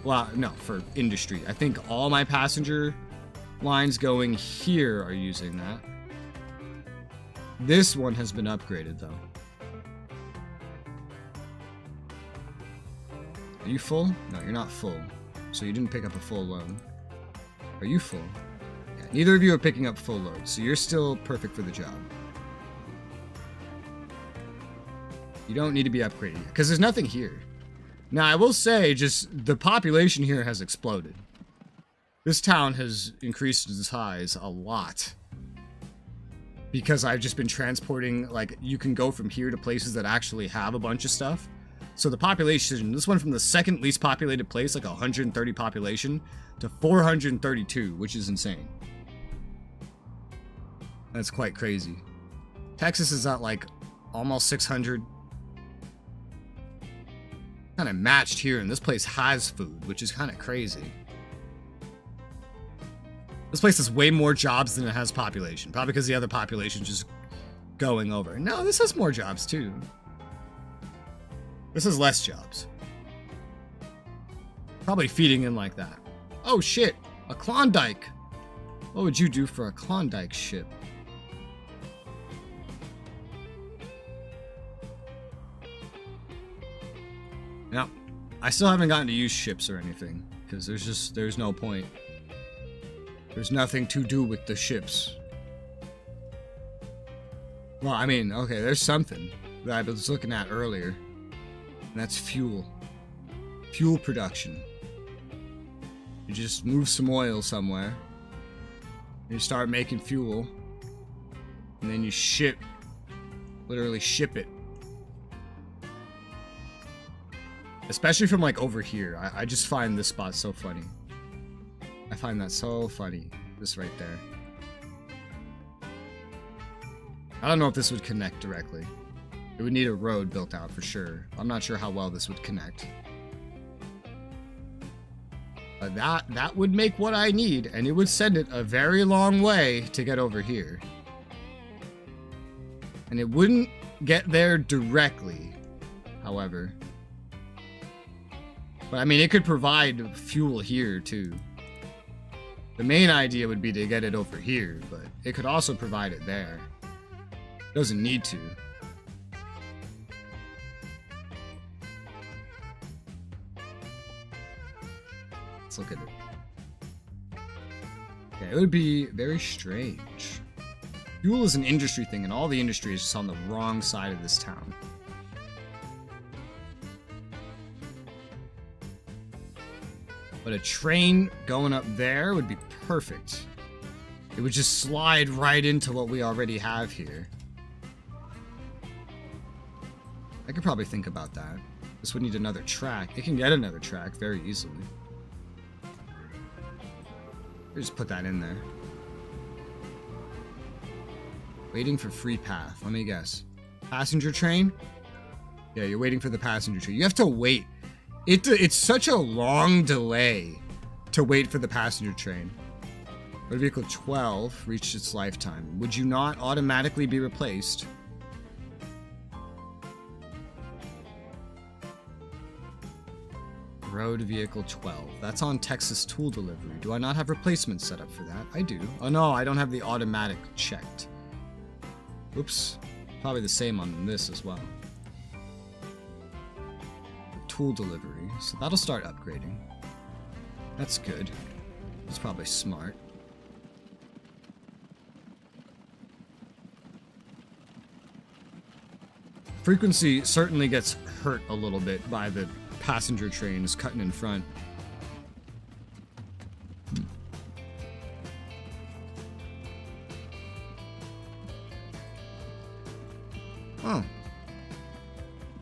A: Well, no, for industry. I think all my passenger lines going here are using that. This one has been upgraded, though. Are you full? No, you're not full. So you didn't pick up a full load. Are you full? Yeah, neither of you are picking up full loads, so you're still perfect for the job. You don't need to be upgraded yet, because there's nothing here. Now, I will say, just the population here has exploded. This town has increased its size a lot. Because I've just been transporting, like, you can go from here to places that actually have a bunch of stuff. So the population, this went from the second least populated place, like 130 population, to 432, which is insane. That's quite crazy. Texas is at, like, almost 600. Kind of matched here, and this place has food, which is kind of crazy. This place has way more jobs than it has population. Probably because the other population's just going over. No, this has more jobs too. This has less jobs. Probably feeding in like that. Oh shit, a Klondike. What would you do for a Klondike ship? Now, I still haven't gotten to use ships or anything, because there's no point. There's nothing to do with the ships. Well, I mean, okay, there's something that I was looking at earlier. And that's fuel. Fuel production. You just move some oil somewhere. And you start making fuel. And then you literally ship it. Especially from like over here. I just find this spot so funny. I find that so funny. This right there. I don't know if this would connect directly. It would need a road built out for sure. I'm not sure how well this would connect. But that would make what I need, and it would send it a very long way to get over here. And it wouldn't get there directly, however. But I mean, it could provide fuel here too. The main idea would be to get it over here, but it could also provide it there. It doesn't need to. Let's look at it. Okay, it would be very strange. Fuel is an industry thing, and all the industry is just on the wrong side of this town. But a train going up there would be perfect. It would just slide right into what we already have here. I could probably think about that. This would need another track. It can get another track very easily. Just put that in there. Waiting for free path. Let me guess. Passenger train? Yeah, you're waiting for the passenger train. You have to wait. It's such a long delay to wait for the passenger train. Motor vehicle 12 reached its lifetime. Would you not automatically be replaced? Road vehicle 12. That's on Texas tool delivery. Do I not have replacements set up for that? I do. Oh no, I don't have the automatic checked. Oops. Probably the same on this as well. Tool delivery. So that'll start upgrading. That's good. It's probably smart. frequency certainly gets hurt a little bit by the passenger trains cutting in front. Oh.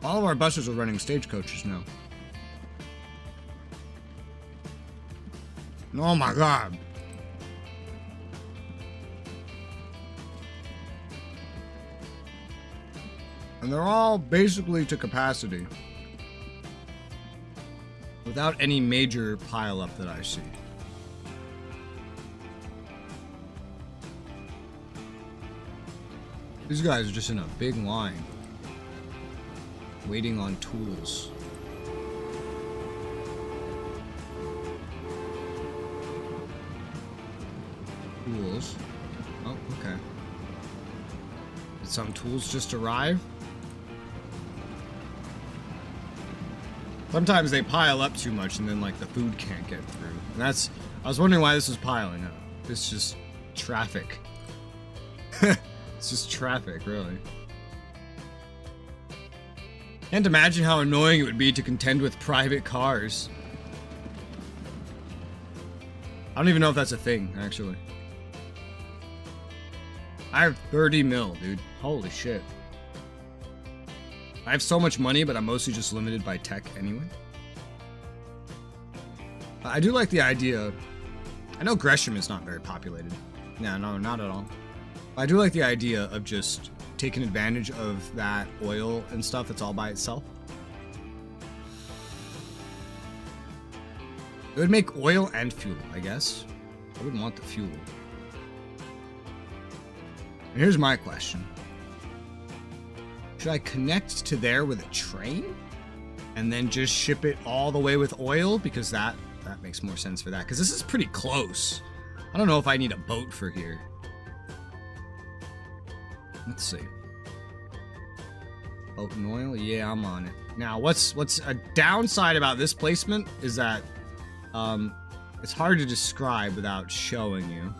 A: All of our buses are running stagecoaches now. Oh my god. And they're all basically to capacity. Without any major pileup that I see. These guys are just in a big line. Waiting on tools. Tools. Oh, okay. Did some tools just arrive? Sometimes they pile up too much and then like the food can't get through. And that's, I was wondering why this was piling up. It's just traffic. It's just traffic, really. Can't imagine how annoying it would be to contend with private cars. I don't even know if that's a thing, actually. I have 30 mil, dude. Holy shit. I have so much money, but I'm mostly just limited by tech anyway. I do like the idea. I know Gresham is not very populated. Yeah, no, not at all. I do like the idea of just taking advantage of that oil and stuff that's all by itself. It would make oil and fuel, I guess. I wouldn't want the fuel. And here's my question. Should I connect to there with a train? And then just ship it all the way with oil? Because that makes more sense for that. Because this is pretty close. I don't know if I need a boat for here. Let's see. Boat and oil? Yeah, I'm on it. Now, what's a downside about this placement is that it's hard to describe without showing you.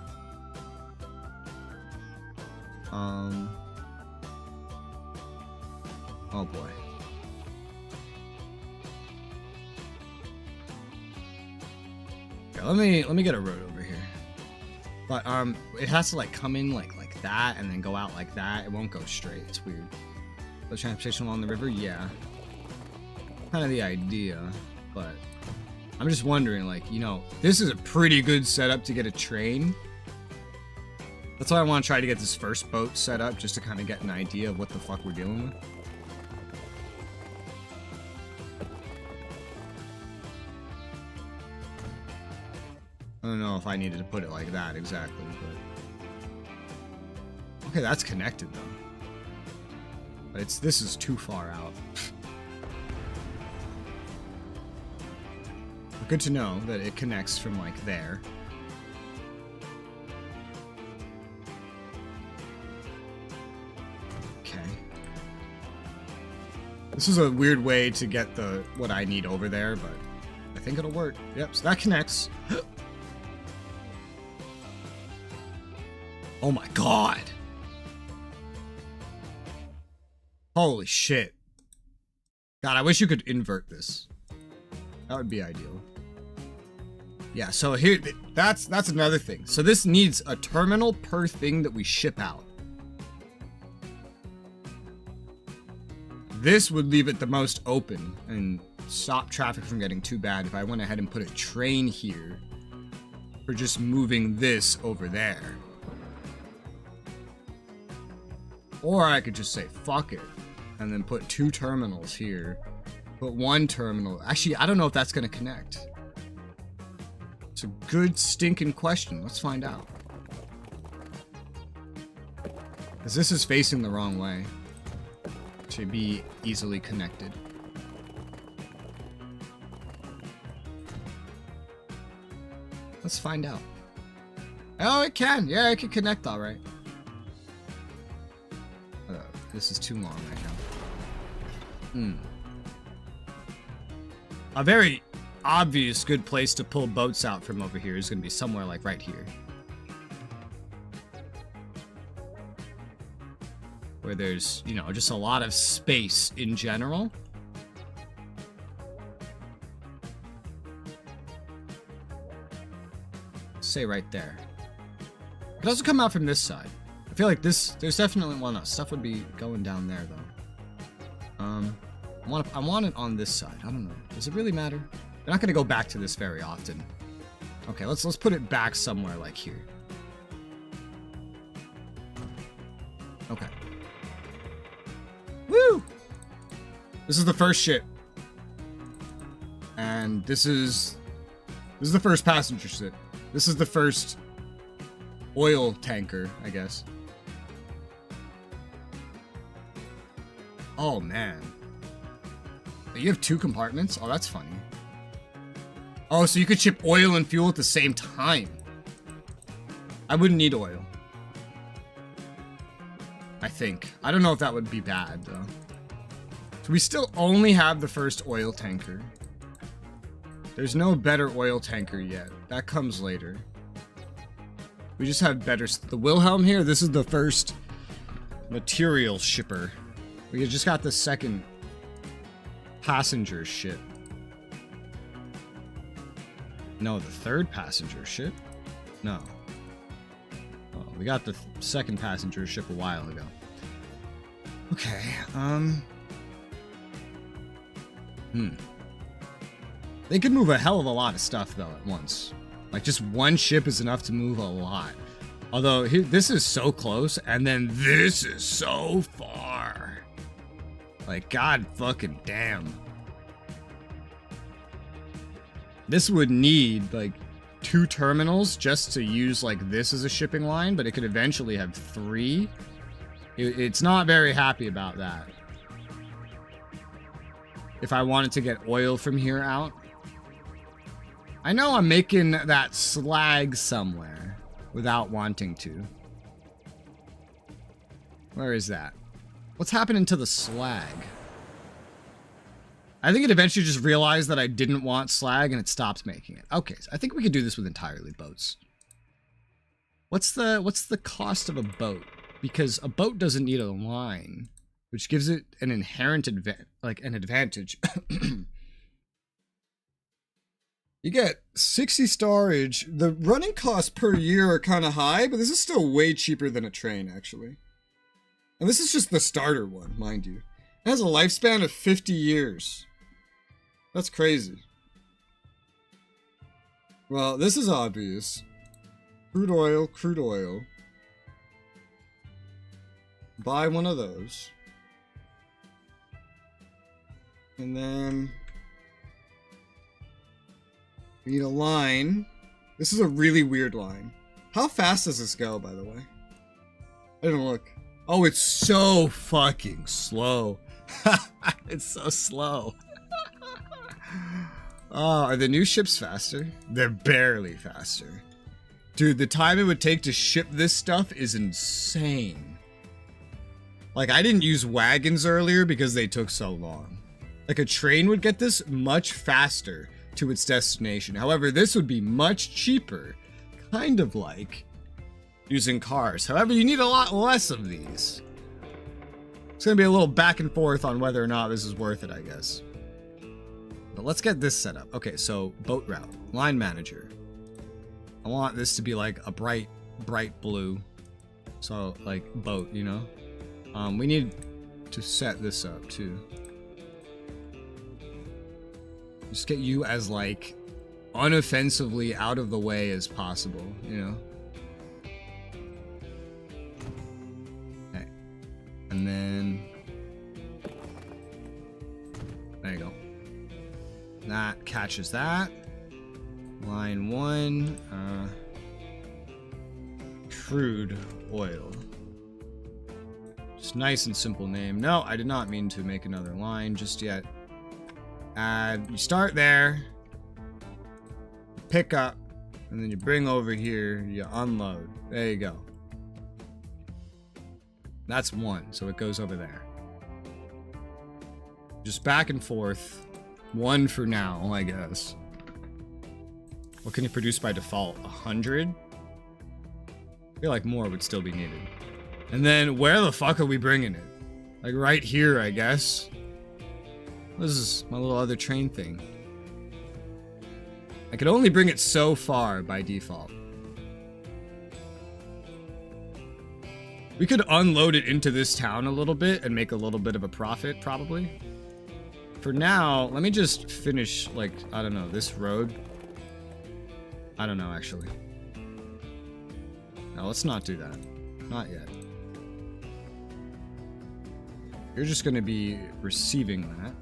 A: Oh boy. Yeah, let me get a road over here. But it has to like come in like that and then go out like that. It won't go straight. It's weird. The transportation along the river, yeah. Kind of the idea, but I'm just wondering, like, you know, this is a pretty good setup to get a train. That's why I want to try to get this first boat set up, just to kind of get an idea of what the fuck we're dealing with. I don't know if I needed to put it like that exactly, but... Okay, that's connected, though. But this is too far out. Good to know that it connects from, like, there. Okay. This is a weird way to get what I need over there, but I think it'll work. Yep, so that connects. Oh my god! Holy shit. God, I wish you could invert this. That would be ideal. Yeah, so here, that's another thing. So this needs a terminal per thing that we ship out. This would leave it the most open and stop traffic from getting too bad if I went ahead and put a train here for just moving this over there. Or I could just say, fuck it, and then put 2 terminals here. Put 1 terminal. Actually, I don't know if that's going to connect. It's a good stinking question. Let's find out. Because this is facing the wrong way to be easily connected. Let's find out. Oh, it can. Yeah, it can connect all right. This is too long right now. A very obvious good place to pull boats out from over here is going to be somewhere like right here. where there's, you know, just a lot of space in general. Say right there. It could also come out from this side. I feel like there's definitely, well, no, stuff would be going down there though. I want it on this side. I don't know. Does it really matter? They're not gonna go back to this very often. Okay, let's put it back somewhere like here. Okay. Woo! This is the first ship. And this is the first passenger ship. This is the first oil tanker, I guess. Oh, man. You have 2 compartments? Oh, that's funny. Oh, so you could ship oil and fuel at the same time. I wouldn't need oil. I think. I don't know if that would be bad, though. So we still only have the first oil tanker. There's no better oil tanker yet. That comes later. We just have better... The Wilhelm here, this is the first material shipper. We just got the second passenger ship. No, the third passenger ship? No. Oh, we got the second passenger ship a while ago. Okay, They could move a hell of a lot of stuff, though, at once. Like, just one ship is enough to move a lot. Although, here, this is so close, and then this is so far. Like, god fucking damn. This would need, like, 2 terminals just to use, like, this as a shipping line, but it could eventually have 3. It's not very happy about that. If I wanted to get oil from here out. I know I'm making that slag somewhere without wanting to. Where is that? What's happening to the slag? I think it eventually just realized that I didn't want slag and it stopped making it. Okay, so I think we could do this with entirely boats. What's the cost of a boat? Because a boat doesn't need a line, which gives it an inherent advantage. You get 60 storage. The running costs per year are kind of high, but this is still way cheaper than a train, actually. And this is just the starter one, mind you. It has a lifespan of 50 years. That's crazy. Well, this is obvious. Crude oil, crude oil. Buy one of those. And then... we need a line. This is a really weird line. How fast does this go, by the way? I didn't look. Oh, it's so fucking slow. It's so slow. Oh, are the new ships faster? They're barely faster. Dude, the time it would take to ship this stuff is insane. Like, I didn't use wagons earlier because they took so long. Like, a train would get this much faster to its destination. However, this would be much cheaper. Kind of like using cars. However, you need a lot less of these. It's gonna be a little back and forth on whether or not this is worth it, I guess. But let's get this set up. Okay, so boat route, line manager. I want this to be like a bright blue. So like boat, you know? We need to set this up too. Just get you as like unoffensively out of the way as possible, you know? Okay. And then there you go. That catches that. Line 1, crude oil. Just nice and simple name. No, I did not mean to make another line just yet. You start there, pick up, and then you bring over here, you unload. There you go. That's 1, so it goes over there. Just back and forth. 1 for now, I guess. What can you produce by default? 100? I feel like more would still be needed. And then where the fuck are we bringing it? Like right here, I guess. This is my little other train thing. I could only bring it so far by default. We could unload it into this town a little bit and make a little bit of a profit, probably. For now, let me just finish, like, I don't know, this road. I don't know, actually. No, let's not do that. Not yet. You're just going to be receiving that.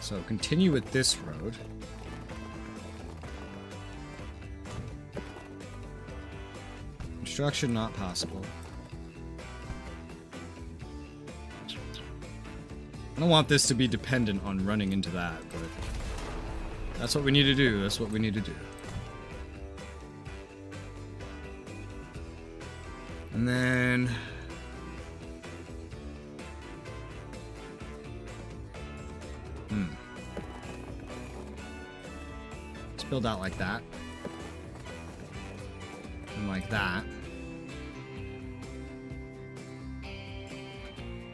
A: So continue with this road. Construction not possible. I don't want this to be dependent on running into that, but that's what we need to do. That's what we need to do. And then let's build out like that. And like that.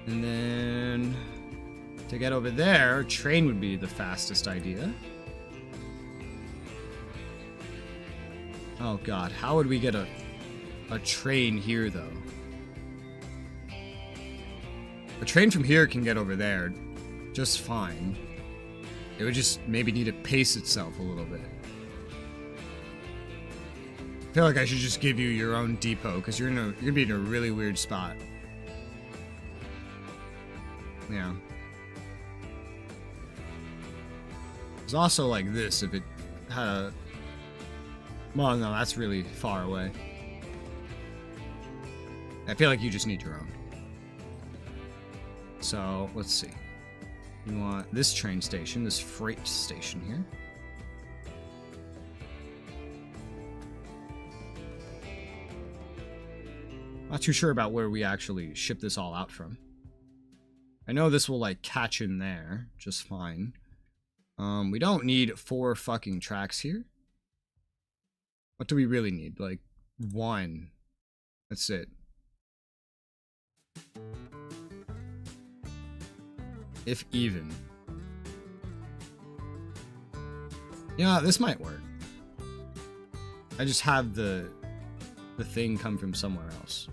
A: And then to get over there, a train would be the fastest idea. Oh god, how would we get a train here though? A train from here can get over there just fine. It would just maybe need to pace itself a little bit. I feel like I should just give you your own depot because you're gonna be in a really weird spot. Yeah. It's also like this if it had a... Well, no, that's really far away. I feel like you just need your own. So, let's see. You want this train station, this freight station here. Not too sure about where we actually ship this all out from. I know this will, like, catch in there just fine. We don't need 4 fucking tracks here. What do we really need? Like, 1. That's it. If even. Yeah, this might work. I just have the thing come from somewhere else.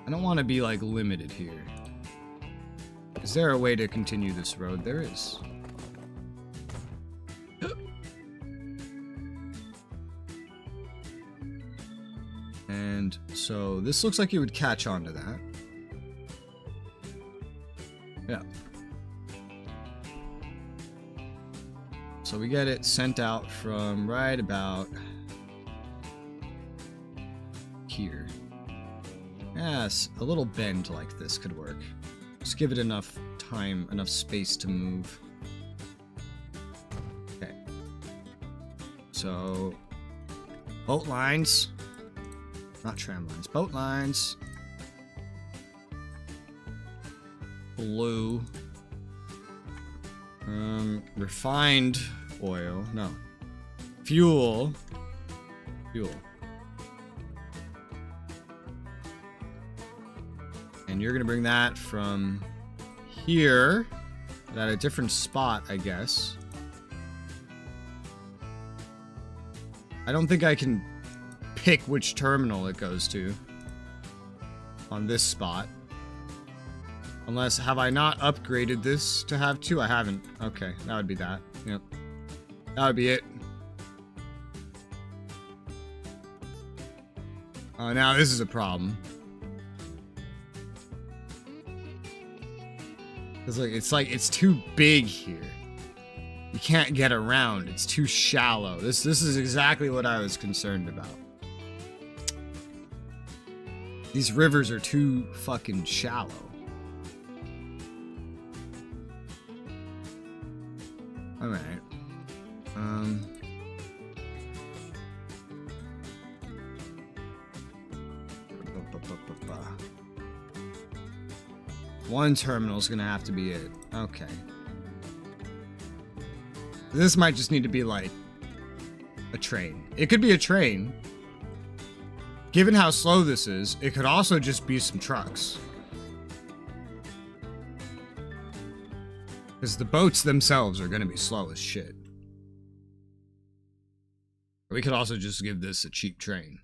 A: I don't want to be, like, limited here. Is there a way to continue this road? There is. And so this looks like it would catch on to that. Yeah. So we get it sent out from right about here. Yes, a little bend like this could work. Just give it enough time, enough space to move. Okay. So, boat lines. Not tram lines. Boat lines. Blue. Refined oil. No. Fuel. Fuel. And you're gonna bring that from here, at a different spot, I guess. I don't think I can pick which terminal it goes to on this spot. Unless, have I not upgraded this to have 2? I haven't. Okay, that would be that. Yep. That would be it. Oh, now this is a problem. It's like it's too big here. You can't get around. It's too shallow. This is exactly what I was concerned about. These rivers are too fucking shallow. Alright. One terminal's gonna have to be it. Okay. This might just need to be like a train. It could be a train. Given how slow this is, it could also just be some trucks. Because the boats themselves are going to be slow as shit. We could also just give this a cheap train.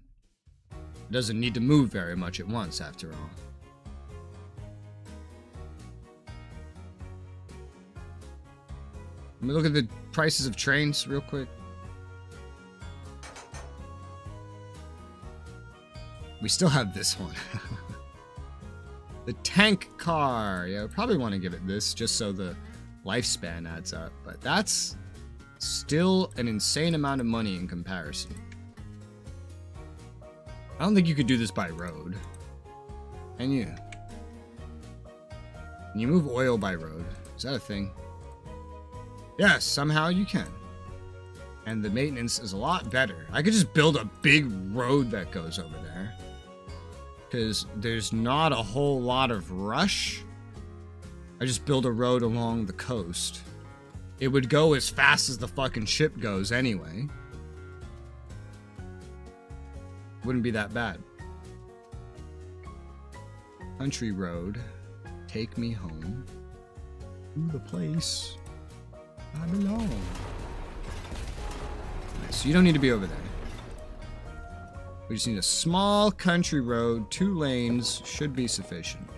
A: It doesn't need to move very much at once, after all. Let me look at the prices of trains real quick. We still have this one. The tank car. Yeah, we probably want to give it this just so the lifespan adds up. But that's still an insane amount of money in comparison. I don't think you could do this by road. Can you? Can you move oil by road? Is that a thing? Yes, somehow you can. And the maintenance is a lot better. I could just build a big road that goes over there. Because there's not a whole lot of rush. I just build a road along the coast. It would go as fast as the fucking ship goes anyway. Wouldn't be that bad. Country road. Take me home to the place I belong. Nice. So you don't need to be over there. We just need a small country road. 2 lanes should be sufficient.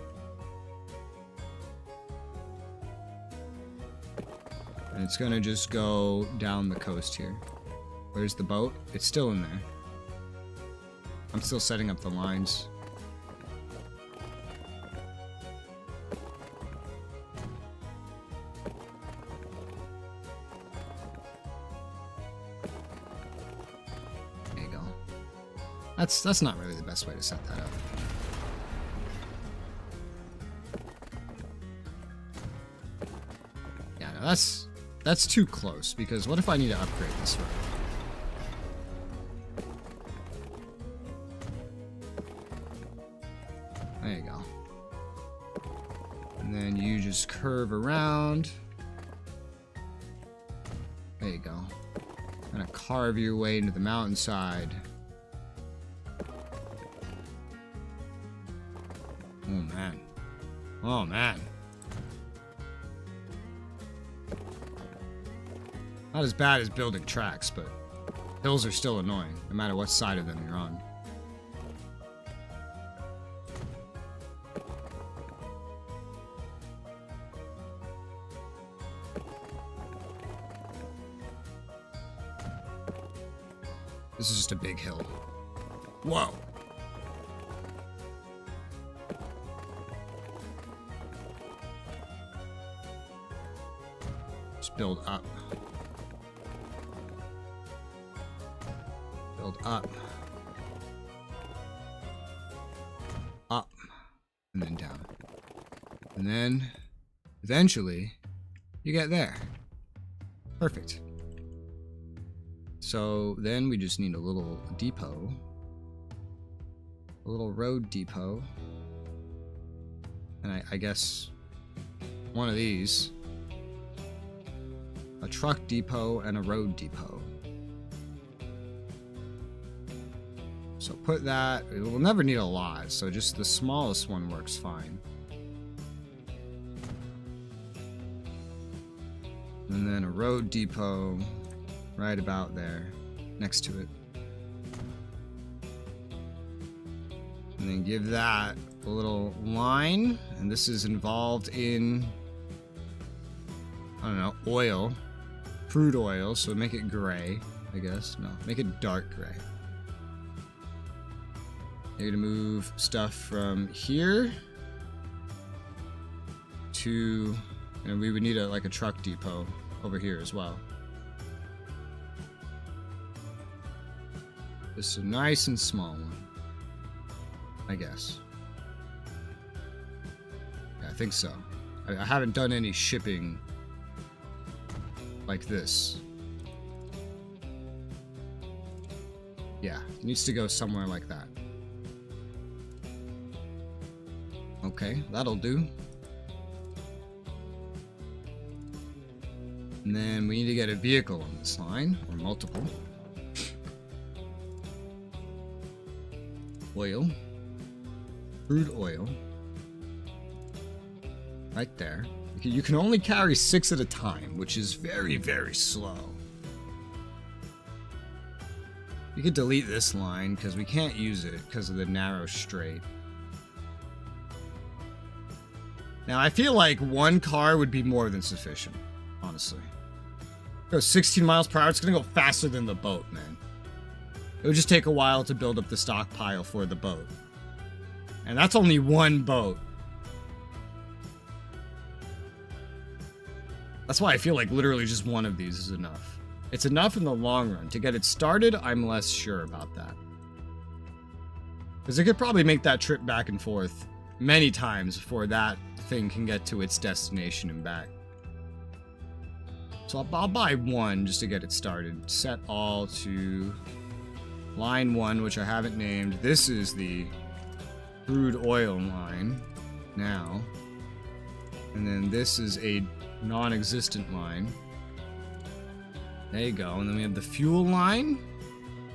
A: And it's gonna just go down the coast here. Where's the boat? It's still in there. I'm still setting up the lines. There you go. That's not really the best way to set that up. Yeah, no, that's too close, because what if I need to upgrade this road? There you go. And then you just curve around. There you go. Kind of carve your way into the mountainside. Oh man. Oh man. Not as bad as building tracks, but hills are still annoying, no matter what side of them you're on. This is just a big hill. Whoa! Just build up. Build up. Up. And then down. And then, eventually, you get there. Perfect. So then we just need a little depot. A little road depot. And I guess one of these. A truck depot and a road depot. So put that. We'll never need a lot, so just the smallest one works fine. And then a road depot right about there, next to it. And then give that a little line, and this is involved in, I don't know, oil. Crude oil, so make it gray, I guess. No, make it dark gray. You're gonna move stuff from here to, and we would need like a truck depot over here as well. Just a nice and small one, I guess. Yeah, I think so. I haven't done any shipping like this. Yeah, it needs to go somewhere like that. Okay, that'll do. And then we need to get a vehicle on this line, or multiple. Oil. Crude oil. Right there. You can only carry 6 at a time, which is very, very slow. You could delete this line, because we can't use it because of the narrow straight. Now, I feel like 1 car would be more than sufficient, honestly. Go 16 miles per hour, it's going to go faster than the boat, man. It would just take a while to build up the stockpile for the boat. And that's only 1 boat. That's why I feel like literally just 1 of these is enough. It's enough in the long run. To get it started, I'm less sure about that. Because it could probably make that trip back and forth many times before that thing can get to its destination and back. So I'll buy 1 just to get it started. Set all to line 1, which I haven't named. This is the crude oil line now. And then this is a non-existent line. There you go. And then we have the fuel line,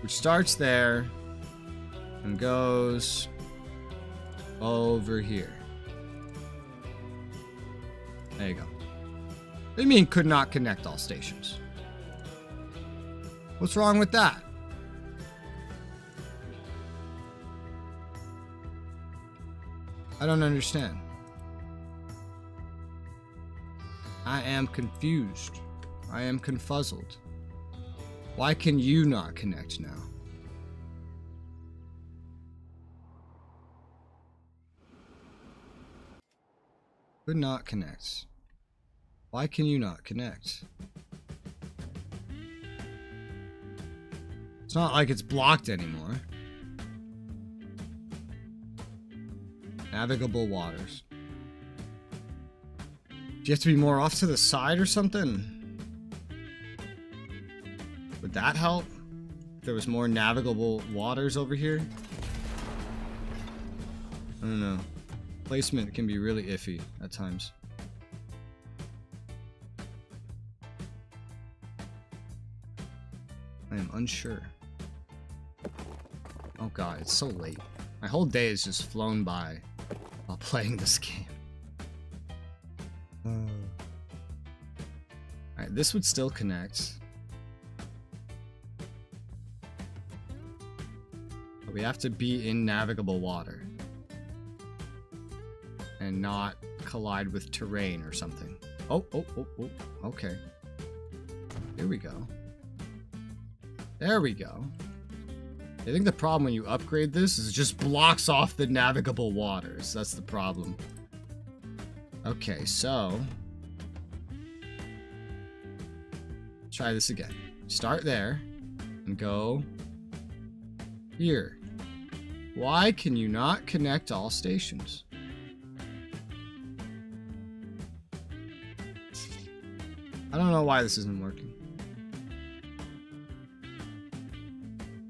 A: which starts there and goes over here. There you go. What do you mean could not connect all stations? What's wrong with that? I don't understand. I am confused. I am confuzzled. Why can you not connect now? Could not connect. Why can you not connect? It's not like it's blocked anymore. Navigable waters. Do you have to be more off to the side or something? Would that help? If there was more navigable waters over here? I don't know. Placement can be really iffy at times. I am unsure. Oh god, it's so late. My whole day has just flown by while playing this game. Alright, this would still connect. But we have to be in navigable water. And not collide with terrain or something. Oh, okay. Here we go. There we go. I think the problem when you upgrade this is it just blocks off the navigable waters. That's the problem. Okay, so try this again. Start there and go here. Why can you not connect all stations? I don't know why this isn't working.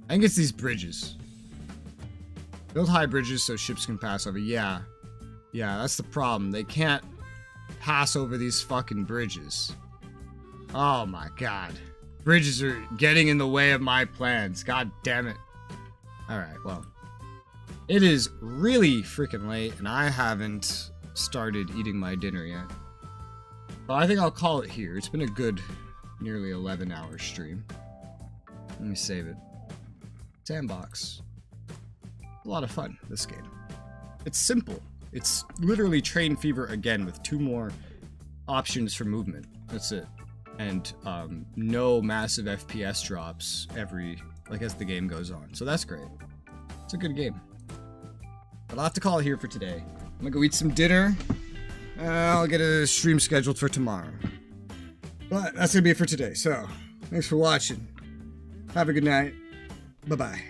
A: I think it's these bridges. Build high bridges so ships can pass over. Yeah, that's the problem. They can't pass over these fucking bridges. Oh my god. Bridges are getting in the way of my plans. God damn it. Alright, well. It is really freaking late, and I haven't started eating my dinner yet. But I think I'll call it here. It's been a good, nearly 11-hour stream. Let me save it. Sandbox. A lot of fun, this game. It's simple. It's literally Train Fever again with 2 more options for movement. That's it. And no massive FPS drops as the game goes on. So that's great. It's a good game. But I'll have to call it here for today. I'm gonna go eat some dinner. I'll get a stream scheduled for tomorrow. But that's gonna be it for today. So, thanks for watching. Have a good night. Bye-bye.